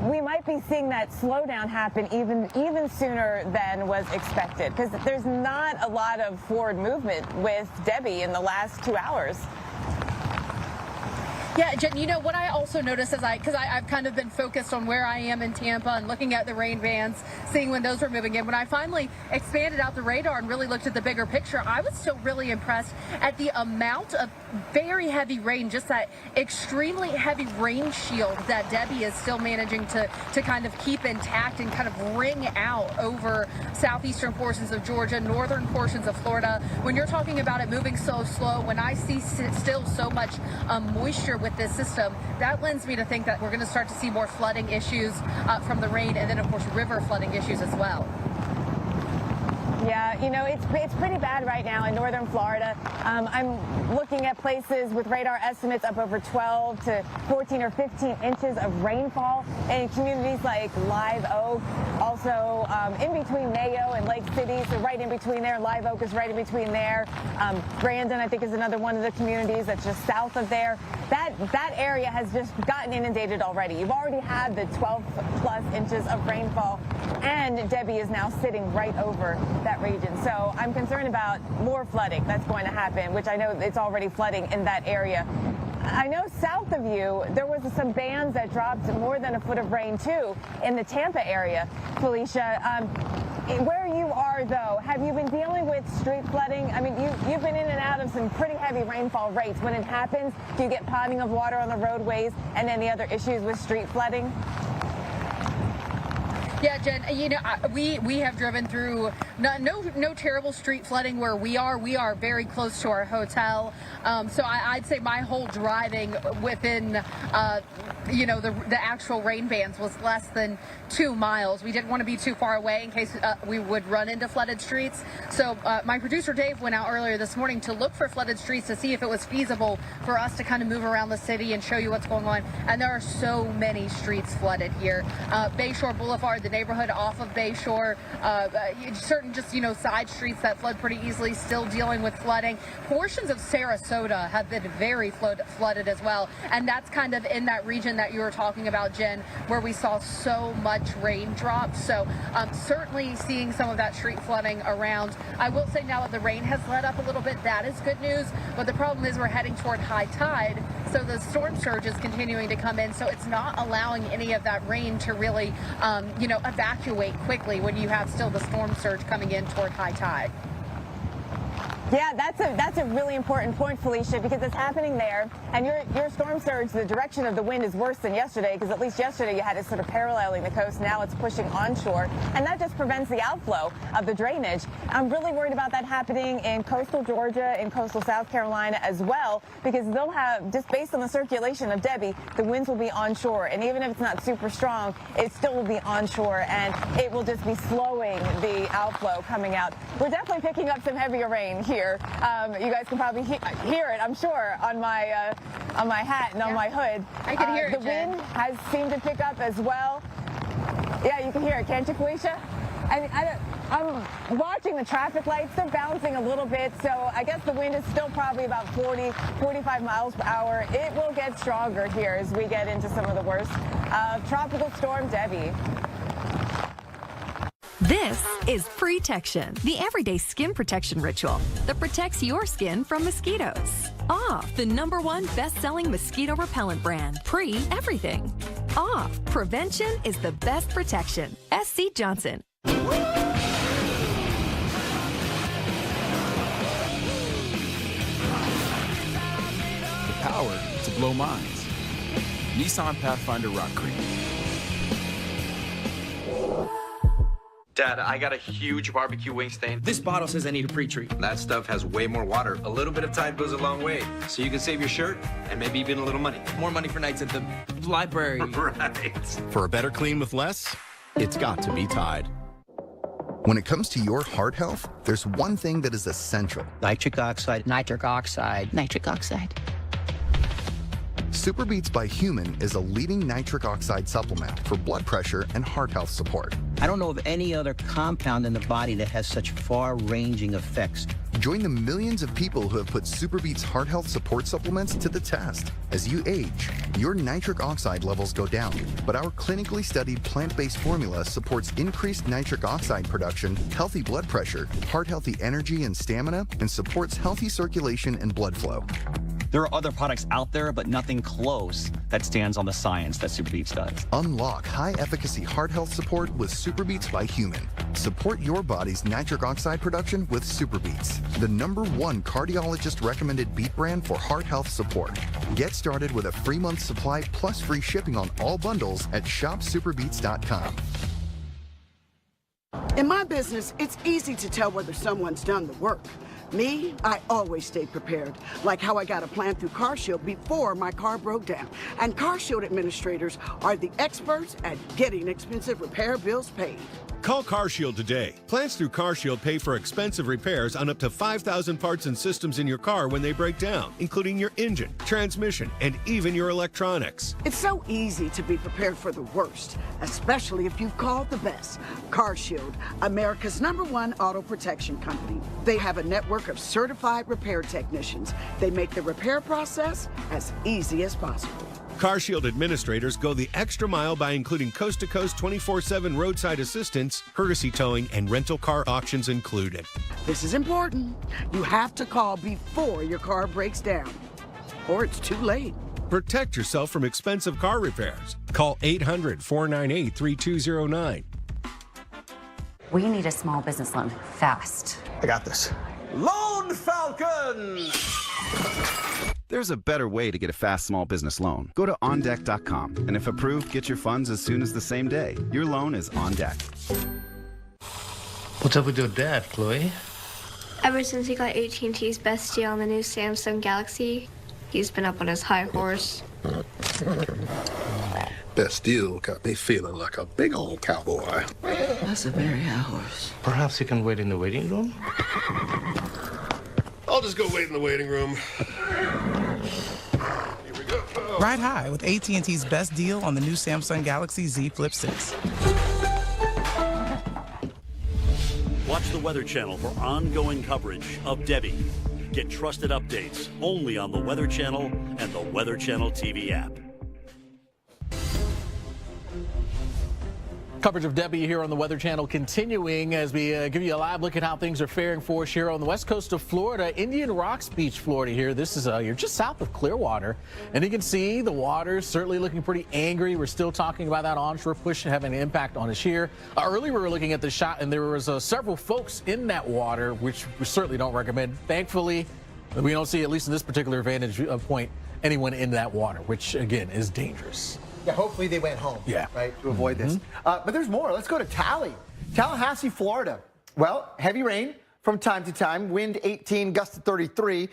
we might be seeing that slowdown happen even sooner than was expected, because there's not a lot of forward movement with Debbie in the last 2 hours. Yeah, Jen, you know what I also noticed because I've kind of been focused on where I am in Tampa and looking at the rain bands, seeing when those were moving in. When I finally expanded out the radar and really looked at the bigger picture, I was still really impressed at the amount of very heavy rain, just that extremely heavy rain shield that Debbie is still managing to kind of keep intact and kind of ring out over southeastern portions of Georgia, northern portions of Florida. When you're talking about it moving so slow, when I see still so much moisture with this system, that lends me to think that we're going to start to see more flooding issues from the rain, and then of course river flooding issues as well. Yeah, you know, it's pretty bad right now in northern Florida. I'm looking at places with radar estimates up over 12 to 14 or 15 inches of rainfall in communities like Live Oak, also in between Mayo and Lake City, so right in between there. Live Oak is right in between there. Brandon, I think, is another one of the communities that's just south of there. That area has just gotten inundated already. You've already had the 12 plus inches of rainfall, and Debbie is now sitting right over that region. So I'm concerned about more flooding that's going to happen, which I know it's already flooding in that area. I know south of you, there was some bands that dropped more than a foot of rain, too, in the Tampa area. Felicia, where you are, though, have you been dealing with street flooding? I mean, you've been in and out of some pretty heavy rainfall rates. When it happens, do you get ponding of water on the roadways and any other issues with street flooding? Yeah, Jen, you know, we have driven through no terrible street flooding where we are. We are very close to our hotel. So I'd say my whole driving within, you know, the actual rain bands was less than 2 miles. We didn't want to be too far away in case we would run into flooded streets. So my producer Dave went out earlier this morning to look for flooded streets to see if it was feasible for us to kind of move around the city and show you what's going on. And there are so many streets flooded here. Bayshore Boulevard, the neighborhood off of Bayshore, certain just, you know, side streets that flood pretty easily, still dealing with flooding. Portions of Sarasota have been very flooded as well, and that's kind of in that region that you were talking about, Jen, where we saw so much raindrops. So certainly seeing some of that street flooding around. I will say now that the rain has let up a little bit, that is good news, but the problem is we're heading toward high tide, so the storm surge is continuing to come in, so it's not allowing any of that rain to really, you know, evacuate quickly when you have still the storm surge coming in toward high tide. Yeah, that's a really important point, Felicia, because it's happening there. And your storm surge, the direction of the wind is worse than yesterday, because at least yesterday you had it sort of paralleling the coast. Now it's pushing onshore, and that just prevents the outflow of the drainage. I'm really worried about that happening in coastal Georgia, in coastal South Carolina as well, because they'll have, just based on the circulation of Debby, the winds will be onshore. And even if it's not super strong, it still will be onshore, and it will just be slowing the outflow coming out. We're definitely picking up some heavier rain here. You guys can probably hear it, I'm sure, on my hat and on my hood. I can hear it, The wind has seemed to pick up as well. Yeah, you can hear it, can't you, Felicia? I'm watching the traffic lights. They're bouncing a little bit, so I guess the wind is still probably about 40, 45 miles per hour. It will get stronger here as we get into some of the worst of Tropical Storm Debby. This is Protection, the everyday skin protection ritual that protects your skin from mosquitoes. Off, the #1 best-selling mosquito repellent brand, Everything. Off, prevention is the best protection. SC Johnson. The power to blow minds. Nissan Pathfinder Rock Cream. Dad, I got a huge barbecue wing stain. This bottle says I need a pre-treat. That stuff has way more water. A little bit of Tide goes a long way. So you can save your shirt and maybe even a little money. More money for nights at the library. Right. For a better clean with less, it's got to be Tide. When it comes to your heart health, there's one thing that is essential. Nitric oxide. Nitric oxide. Nitric oxide. Super Beats by Human is a leading nitric oxide supplement for blood pressure and heart health support. I don't know of any other compound in the body that has such far-ranging effects. Join the millions of people who have put Super Beats heart health support supplements to the test. As you age, your nitric oxide levels go down, but our clinically studied plant-based formula supports increased nitric oxide production, healthy blood pressure, heart-healthy energy and stamina, and supports healthy circulation and blood flow. There are other products out there, but nothing close that stands on the science that Super Beats does. Unlock high-efficacy heart health support with Super Beats by Human. Support your body's nitric oxide production with Super Beats, the #1 cardiologist-recommended beet brand for heart health support. Get started with a free month supply plus free shipping on all bundles at shopsuperbeats.com. In my business, it's easy to tell whether someone's done the work. Me, I always stay prepared, like how I got a plan through CarShield before my car broke down. And CarShield administrators are the experts at getting expensive repair bills paid. Call CarShield today. Plans through CarShield pay for expensive repairs on up to 5,000 parts and systems in your car when they break down, including your engine, transmission, and even your electronics. It's so easy to be prepared for the worst, especially if you've called the best. CarShield, America's #1 auto protection company. They have a network of certified repair technicians. They make the repair process as easy as possible. CarShield administrators go the extra mile by including coast-to-coast 24/7 roadside assistance, courtesy towing, and rental car auctions included. This is important. You have to call before your car breaks down, or it's too late. Protect yourself from expensive car repairs. Call 800-498-3209. We need a small business loan fast. I got this. Loan Falcon! There's a better way to get a fast small business loan. Go to OnDeck.com, and if approved, get your funds as soon as the same day. Your loan is on deck. What's up with your dad, Chloe? Ever since he got AT&T's best deal on the new Samsung Galaxy, he's been up on his high horse. Best deal got me feeling like a big old cowboy. That's a very high horse. Perhaps you can wait in the waiting room? I'll just go wait in the waiting room. Ride high with AT&T's best deal on the new Samsung Galaxy Z Flip 6. Watch the Weather Channel for ongoing coverage of Debby. Get trusted updates only on the Weather Channel and the Weather Channel TV app. Coverage of Debby here on the Weather Channel continuing as we give you a live look at how things are faring for us here on the west coast of Florida, Indian Rocks Beach, Florida here. This is, you're just south of Clearwater, and you can see the water is certainly looking pretty angry. We're still talking about that onshore push having an impact on us here. Earlier we were looking at the shot, and there was several folks in that water, which we certainly don't recommend. Thankfully, we don't see, at least in this particular vantage point, anyone in that water, which, again, is dangerous. Yeah, hopefully they went home, yeah, right, to avoid this. But there's more. Let's go to Tallahassee, Florida. Well, heavy rain from time to time, wind 18, gust to 33.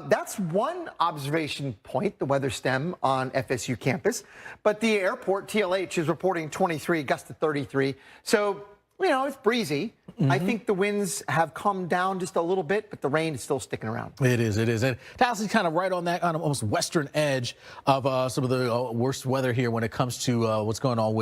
That's one observation point, the weather stem on FSU campus. But the airport, TLH, is reporting 23, gust to 33. So, you know, it's breezy. I think the winds have calmed down just a little bit, but the rain is still sticking around. It is. And Tallahassee's kind of right on that almost western edge of some of the worst weather here when it comes to what's going on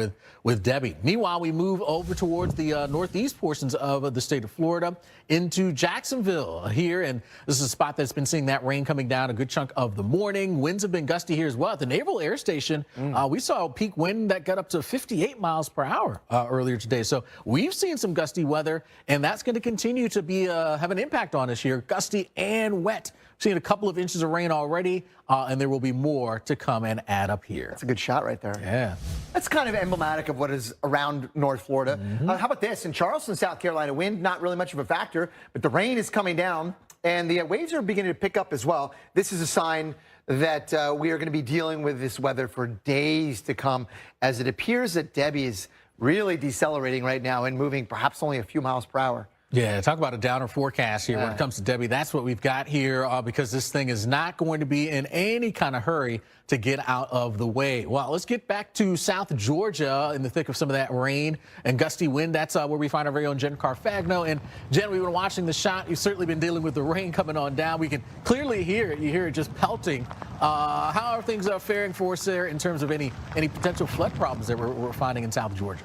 with Debby. Meanwhile, we move over towards the northeast portions of the state of Florida into Jacksonville here. And this is a spot that's been seeing that rain coming down a good chunk of the morning. Winds have been gusty here as well. At the Naval Air Station, we saw a peak wind that got up to 58 miles per hour earlier today. So we've seen some gusty weather, and that's going to continue to be have an impact on us here, gusty and wet. We've seen a couple of inches of rain already, and there will be more to come and add up here. That's a good shot right there. Yeah. That's kind of emblematic of what is around North Florida. How about this? In Charleston, South Carolina, wind, not really much of a factor, but the rain is coming down, and the waves are beginning to pick up as well. This is a sign that we are going to be dealing with this weather for days to come, as it appears that Debby is really decelerating right now and moving perhaps only a few miles per hour. Yeah, talk about a downer forecast here when it comes to Debby. That's what we've got here because this thing is not going to be in any kind of hurry to get out of the way. Well, let's get back to South Georgia in the thick of some of that rain and gusty wind. That's where we find our very own Jen Carfagno. And Jen, we've been watching the shot. You've certainly been dealing with the rain coming on down. We can clearly hear it. You hear it just pelting. How are things faring for us there in terms of any potential flood problems that we're finding in South Georgia?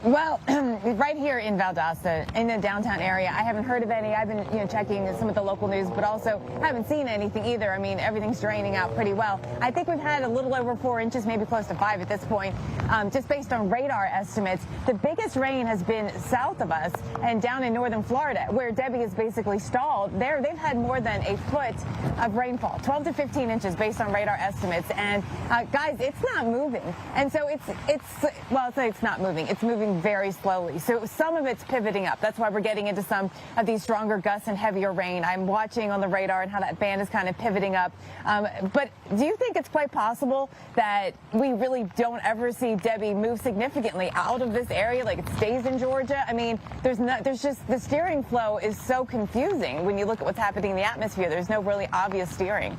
Well, right here in Valdosta, in the downtown area, I haven't heard of any. I've been, checking some of the local news, but also haven't seen anything either. I mean, everything's draining out pretty well. I think we've had a little over 4 inches, maybe close to 5 at this point, just based on radar estimates. The biggest rain has been south of us and down in northern Florida, where Debby is basically stalled. They've had more than a foot of rainfall, 12 to 15 inches based on radar estimates. And guys, it's not moving. And so it's not moving. It's moving very slowly. So some of it's pivoting up. That's why we're getting into some of these stronger gusts and heavier rain. I'm watching on the radar and how that band is kind of pivoting up. But do you think it's quite possible that we really don't ever see Debby move significantly out of this area, like it stays in Georgia? I mean, there's just the steering flow is so confusing when you look at what's happening in the atmosphere. There's no really obvious steering.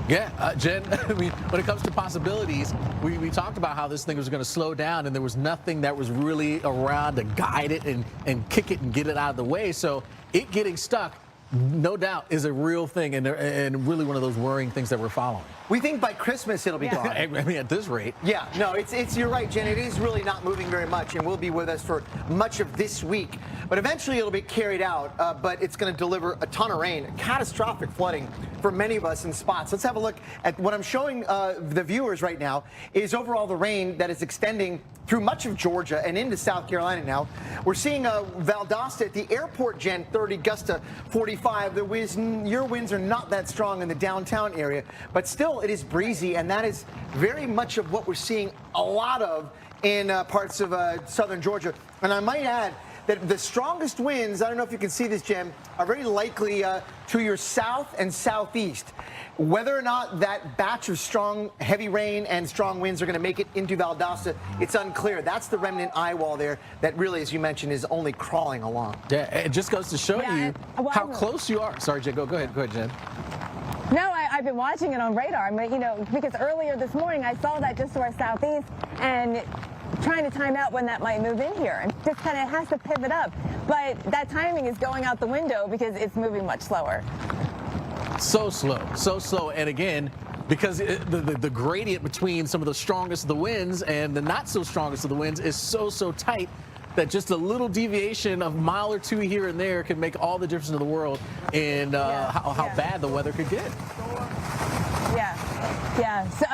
Yeah, Jen, I mean, when it comes to possibilities, we talked about how this thing was going to slow down, and there was nothing that was really around to guide it and kick it and get it out of the way. So it getting stuck, no doubt, is a real thing and really one of those worrying things that we're following. We think by Christmas it'll be gone. I mean, at this rate. Yeah, no, you're right, Jen. It is really not moving very much and will be with us for much of this week. But eventually it'll be carried out, but it's going to deliver a ton of rain, catastrophic flooding for many of us in spots. Let's have a look at what I'm showing the viewers right now is overall the rain that is extending through much of Georgia and into South Carolina now. We're seeing Valdosta at the airport, Jen, 30, gust to 45. Your winds are not that strong in the downtown area, but still it is breezy, and that is very much of what we're seeing a lot of in parts of southern Georgia. And I might add that the strongest winds, I don't know if you can see this, Jen, are very likely to your south and southeast. Whether or not that batch of strong, heavy rain and strong winds are going to make it into Valdosta, it's unclear. That's the remnant eye wall there that really, as you mentioned, is only crawling along. Yeah, it just goes to show you how close you are. Sorry, Jen, go ahead, Jen. No, I've been watching it on radar. I mean, because earlier this morning I saw that just to our southeast and trying to time out when that might move in here. And just kind of has to pivot up. But that timing is going out the window because it's moving much slower. So slow. And again, because the gradient between some of the strongest of the winds and the not so strongest of the winds is so tight that just a little deviation of a mile or two here and there can make all the difference in the world in how bad the weather could get. Yeah. So,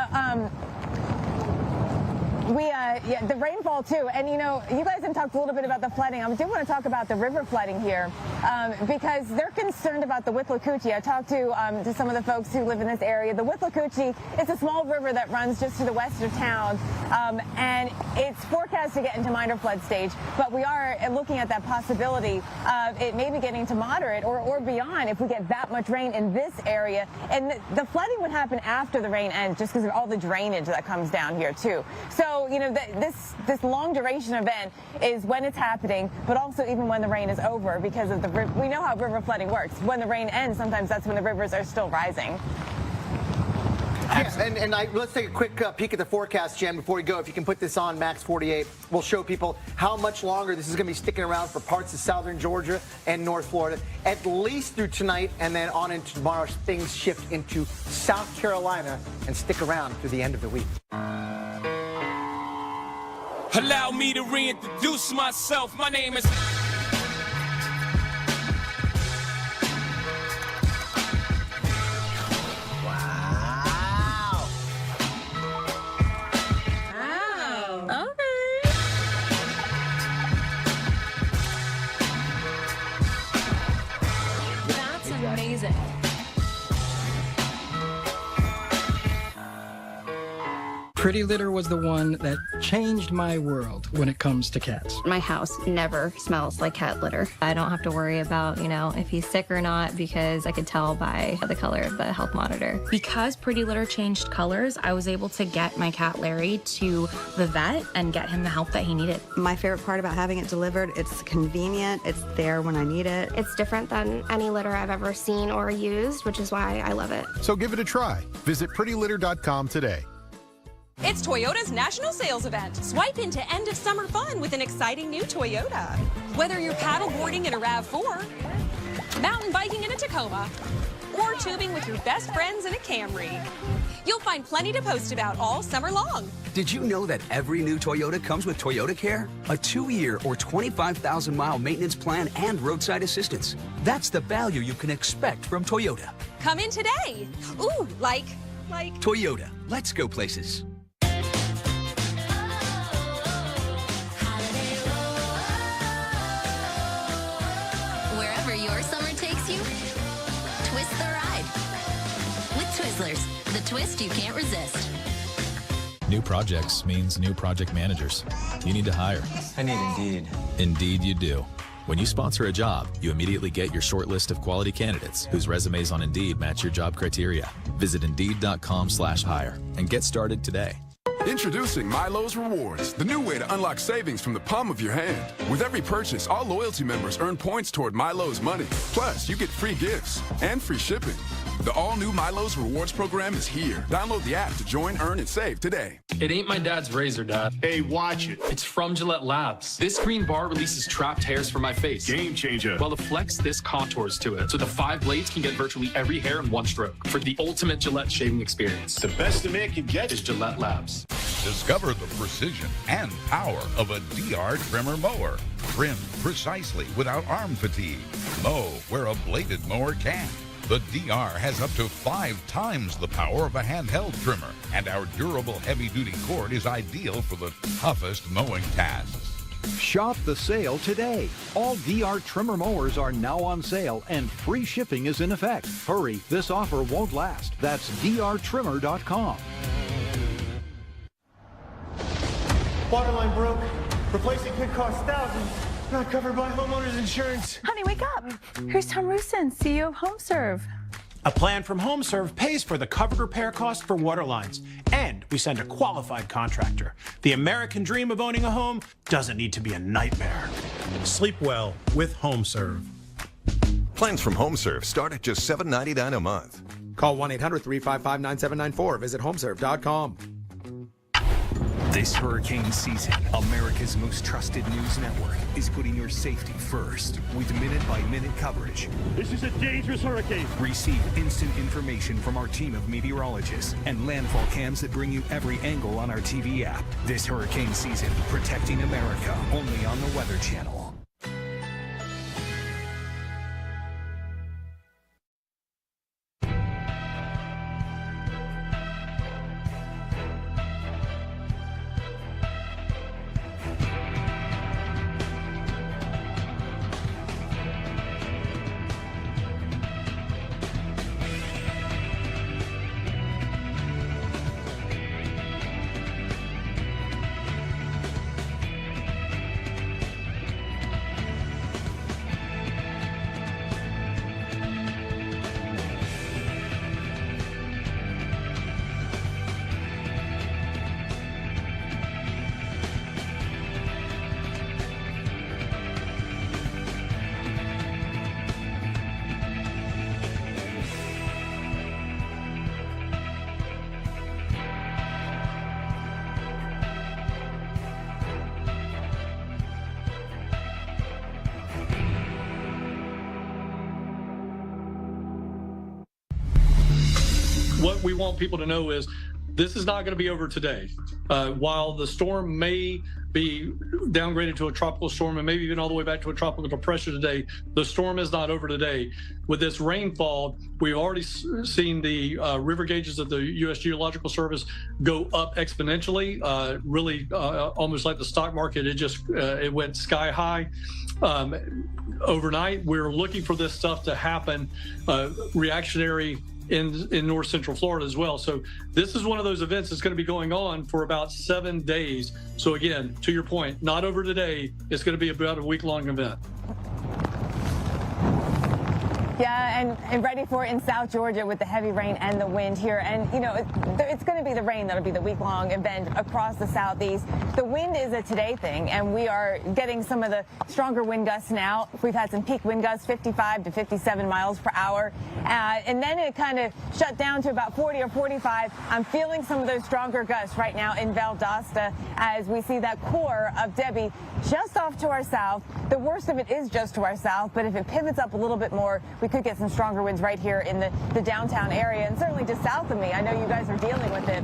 Yeah, the rainfall too. And you know, you guys have talked a little bit about the flooding. I do want to talk about the river flooding here because they're concerned about the Withlacoochee. I talked to some of the folks who live in this area. The Withlacoochee is a small river that runs just to the west of town, and it's forecast to get into minor flood stage. But we are looking at that possibility of it maybe getting to moderate or beyond if we get that much rain in this area. And the flooding would happen after the rain ends, just because of all the drainage that comes down here too. So, you know, this long duration event is when it's happening, but also even when the rain is over, because of we know how river flooding works. When the rain ends, sometimes that's when the rivers are still rising. Yeah, and let's take a quick peek at the forecast, Jen, before we go. If you can put this on Max 48, we'll show people how much longer this is going to be sticking around for parts of southern Georgia and North Florida, at least through tonight, and then on into tomorrow. Things shift into South Carolina and stick around through the end of the week. Allow me to reintroduce myself. My name is... Amazing. Pretty Litter was the one that changed my world when it comes to cats. My house never smells like cat litter. I don't have to worry about, you know, if he's sick or not because I could tell by the color of the health monitor. Because Pretty Litter changed colors, I was able to get my cat Larry to the vet and get him the help that he needed. My favorite part about having it delivered, it's convenient, it's there when I need it. It's different than any litter I've ever seen or used, which is why I love it. So give it a try. Visit prettylitter.com today. It's Toyota's national sales event. Swipe into end of summer fun with an exciting new Toyota. Whether you're paddleboarding in a RAV4, mountain biking in a Tacoma, or tubing with your best friends in a Camry, you'll find plenty to post about all summer long. Did you know that every new Toyota comes with Toyota Care? A 2-year or 25,000-mile maintenance plan and roadside assistance. That's the value you can expect from Toyota. Come in today. Ooh, like... Toyota. Let's go places. Wherever your summer takes you, twist the ride. With Twizzlers, the twist you can't resist. New projects means new project managers. You need to hire. I need Indeed. Indeed you do. When you sponsor a job, you immediately get your short list of quality candidates whose resumes on Indeed match your job criteria. Visit Indeed.com/hire and get started today. Introducing Milo's Rewards, the new way to unlock savings from the palm of your hand. With every purchase, all loyalty members earn points toward Milo's money. Plus, you get free gifts and free shipping. The all-new Milo's Rewards program is here. Download the app to join, earn, and save today. It ain't my dad's razor, Dad. Hey, watch it. It's from Gillette Labs. This green bar releases trapped hairs from my face. Game changer. While the Flex, this contours to it. So the 5 blades can get virtually every hair in one stroke. For the ultimate Gillette shaving experience. The best a man can get is Gillette Labs. Discover the precision and power of a DR trimmer mower. Trimmed precisely without arm fatigue. Mow where a bladed mower can. The DR has up to 5 times the power of a handheld trimmer, and our durable heavy-duty cord is ideal for the toughest mowing tasks. Shop the sale today. All DR trimmer mowers are now on sale, and free shipping is in effect. Hurry, this offer won't last. That's drtrimmer.com. Waterline broke. Replacing could cost thousands. Not covered by homeowners insurance. Honey, wake up. Here's Tom Rusin, CEO of HomeServe. A plan from HomeServe pays for the covered repair cost for water lines, and we send a qualified contractor. The American dream of owning a home doesn't need to be a nightmare. Sleep well with HomeServe. Plans from HomeServe start at just $7.99 a month. Call 1-800-355-9794. Visit homeserve.com. This hurricane season, America's most trusted news network is putting your safety first with minute-by-minute coverage. This is a dangerous hurricane. Receive instant information from our team of meteorologists and landfall cams that bring you every angle on our TV app. This hurricane season, protecting America, only on the Weather Channel. what we want people to know is this is not going to be over today. While the storm may be downgraded to a tropical storm and maybe even all the way back to a tropical depression today, the storm is not over today. With this rainfall, we've already seen the river gauges of the U.S. Geological Service go up exponentially, really almost like the stock market. It went sky high. Overnight, we're looking for this stuff to happen, reactionary in north central Florida as well. So this is one of those events that's going to be going on for about 7 days. So again, to your point, not over today. It's going to be about a week-long event. Yeah, and ready for it in South Georgia with the heavy rain and the wind here. And, you know, it's going to be the rain that'll be the week-long event across the southeast. The wind is a today thing, and we are getting some of the stronger wind gusts now. We've had some peak wind gusts, 55 to 57 miles per hour. And then it kind of shut down to about 40 or 45. I'm feeling some of those stronger gusts right now in Valdosta as we see that core of Debby just off to our south. The worst of it is just to our south, but if it pivots up a little bit more, we could get some stronger winds right here in the downtown area and certainly just south of me. I know you guys are dealing with it.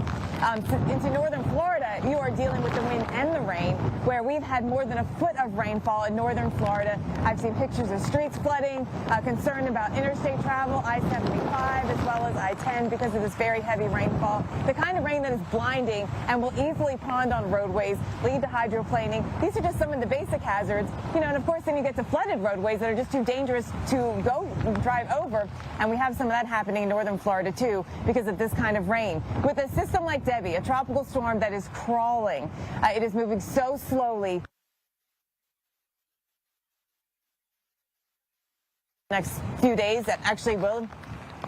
Into northern Florida, you are dealing with the wind and the rain, where we've had more than a foot of rainfall in northern Florida. I've seen pictures of streets flooding, concern about interstate travel, I-75 as well as I-10 because of this very heavy rainfall. The kind of rain that is blinding and will easily pond on roadways, lead to hydroplaning. These are just some of the basic hazards, you know, and of course then you get to flooded roadways that are just too dangerous to drive over, and we have some of that happening in northern Florida too because of this kind of rain. With a system like Debby, a tropical storm that is crawling, it is moving so slowly. Next few days that actually will,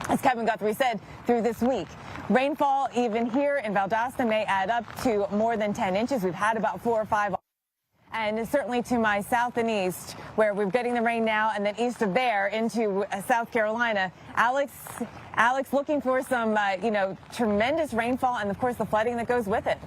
as Kevin Guthrie said, through this week. Rainfall even here in Valdosta may add up to more than 10 inches. We've had about 4 or 5. And certainly to my south and east, where we're getting the rain now, and then east of there into South Carolina. Alex, looking for some, you know, tremendous rainfall and, of course, the flooding that goes with it.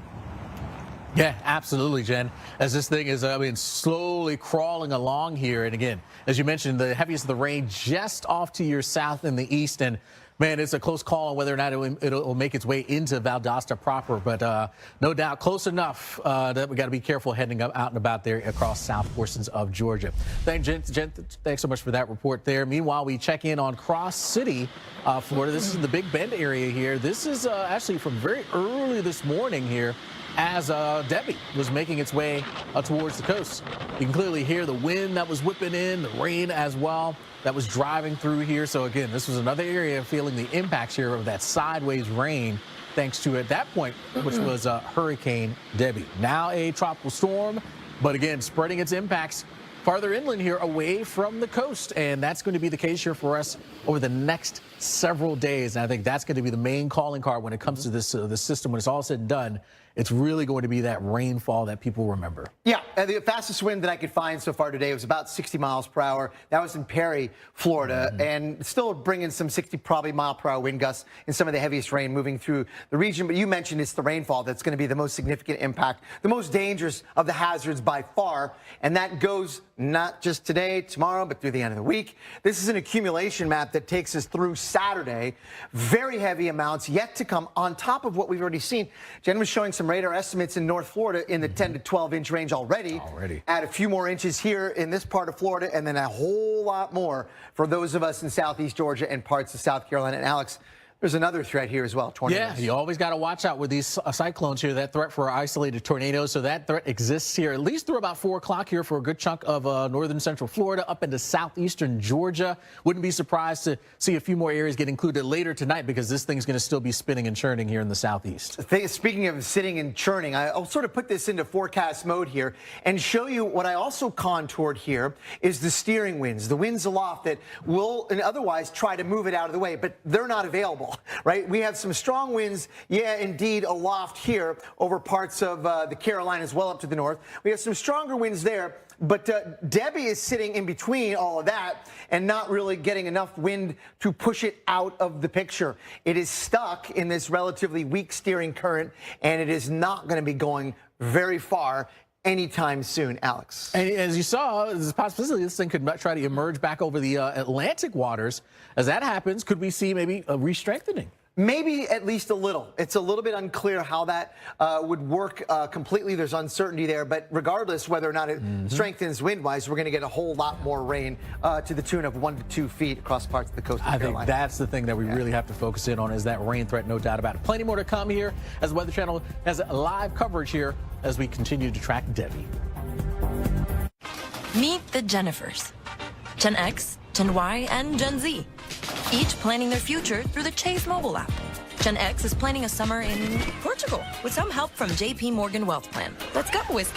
Yeah, absolutely, Jen. As this thing is, slowly crawling along here. And again, as you mentioned, the heaviest of the rain just off to your south and the east. And man, it's a close call on whether or not it'll make its way into Valdosta proper. But no doubt close enough that we got to be careful heading out and about there across south portions of Georgia. Jen, thanks so much for that report there. Meanwhile, we check in on Cross City, Florida. This is the Big Bend area here. This is actually from very early this morning here as Debby was making its way towards the coast. You can clearly hear the wind that was whipping in, the rain as well that was driving through here. So again, this was another area feeling the impacts here of that sideways rain, thanks to, at that point, which was Hurricane Debby. Now a tropical storm, but again, spreading its impacts farther inland here away from the coast. And that's going to be the case here for us over the next several days. And I think that's going to be the main calling card when it comes to this the system. When it's all said and done, it's really going to be that rainfall that people remember. Yeah, and the fastest wind that I could find so far today was about 60 miles per hour. That was in Perry, Florida, and still bringing some 60 probably mile per hour wind gusts and some of the heaviest rain moving through the region. But you mentioned it's the rainfall that's going to be the most significant impact, the most dangerous of the hazards by far, and that goes not just today, tomorrow, but through the end of the week. This is an accumulation map that takes us through Saturday. Very heavy amounts yet to come on top of what we've already seen. Jen was showing some radar estimates in North Florida in the 10 to 12 inch range already. Add a few more inches here in this part of Florida, and then a whole lot more for those of us in southeast Georgia and parts of South Carolina. And Alex, there's another threat here as well, tornadoes. Yeah, you always got to watch out with these cyclones here, that threat for isolated tornadoes. So that threat exists here at least through about 4 o'clock here for a good chunk of northern central Florida up into southeastern Georgia. Wouldn't be surprised to see a few more areas get included later tonight because this thing's going to still be spinning and churning here in the southeast. Speaking of sitting and churning, I'll sort of put this into forecast mode here and show you what I also contoured here is the steering winds, the winds aloft that will and otherwise try to move it out of the way, but they're not available. Right? We have some strong winds, yeah, indeed, aloft here over parts of the Carolinas well up to the north. We have some stronger winds there, but Debby is sitting in between all of that and not really getting enough wind to push it out of the picture. It is stuck in this relatively weak steering current, and it is not going to be going very far anytime soon, Alex. And as you saw, there's a possibility this thing could try to emerge back over the Atlantic waters. As that happens, could we see maybe a re-strengthening? Maybe at least a little. It's a little bit unclear how that would work completely. There's uncertainty there. But regardless whether or not it strengthens wind-wise, we're going to get a whole lot more rain to the tune of 1 to 2 feet across parts of the coast of Carolina. I think that's the thing that we really have to focus in on is that rain threat, no doubt about it. Plenty more to come here as the Weather Channel has live coverage here as we continue to track Debby. Meet the Jennifers. Gen X, Gen Y, and Gen Z. Each planning their future through the Chase mobile app. Gen X is planning a summer in Portugal with some help from JP Morgan Wealth Plan. Let's go, Whisker.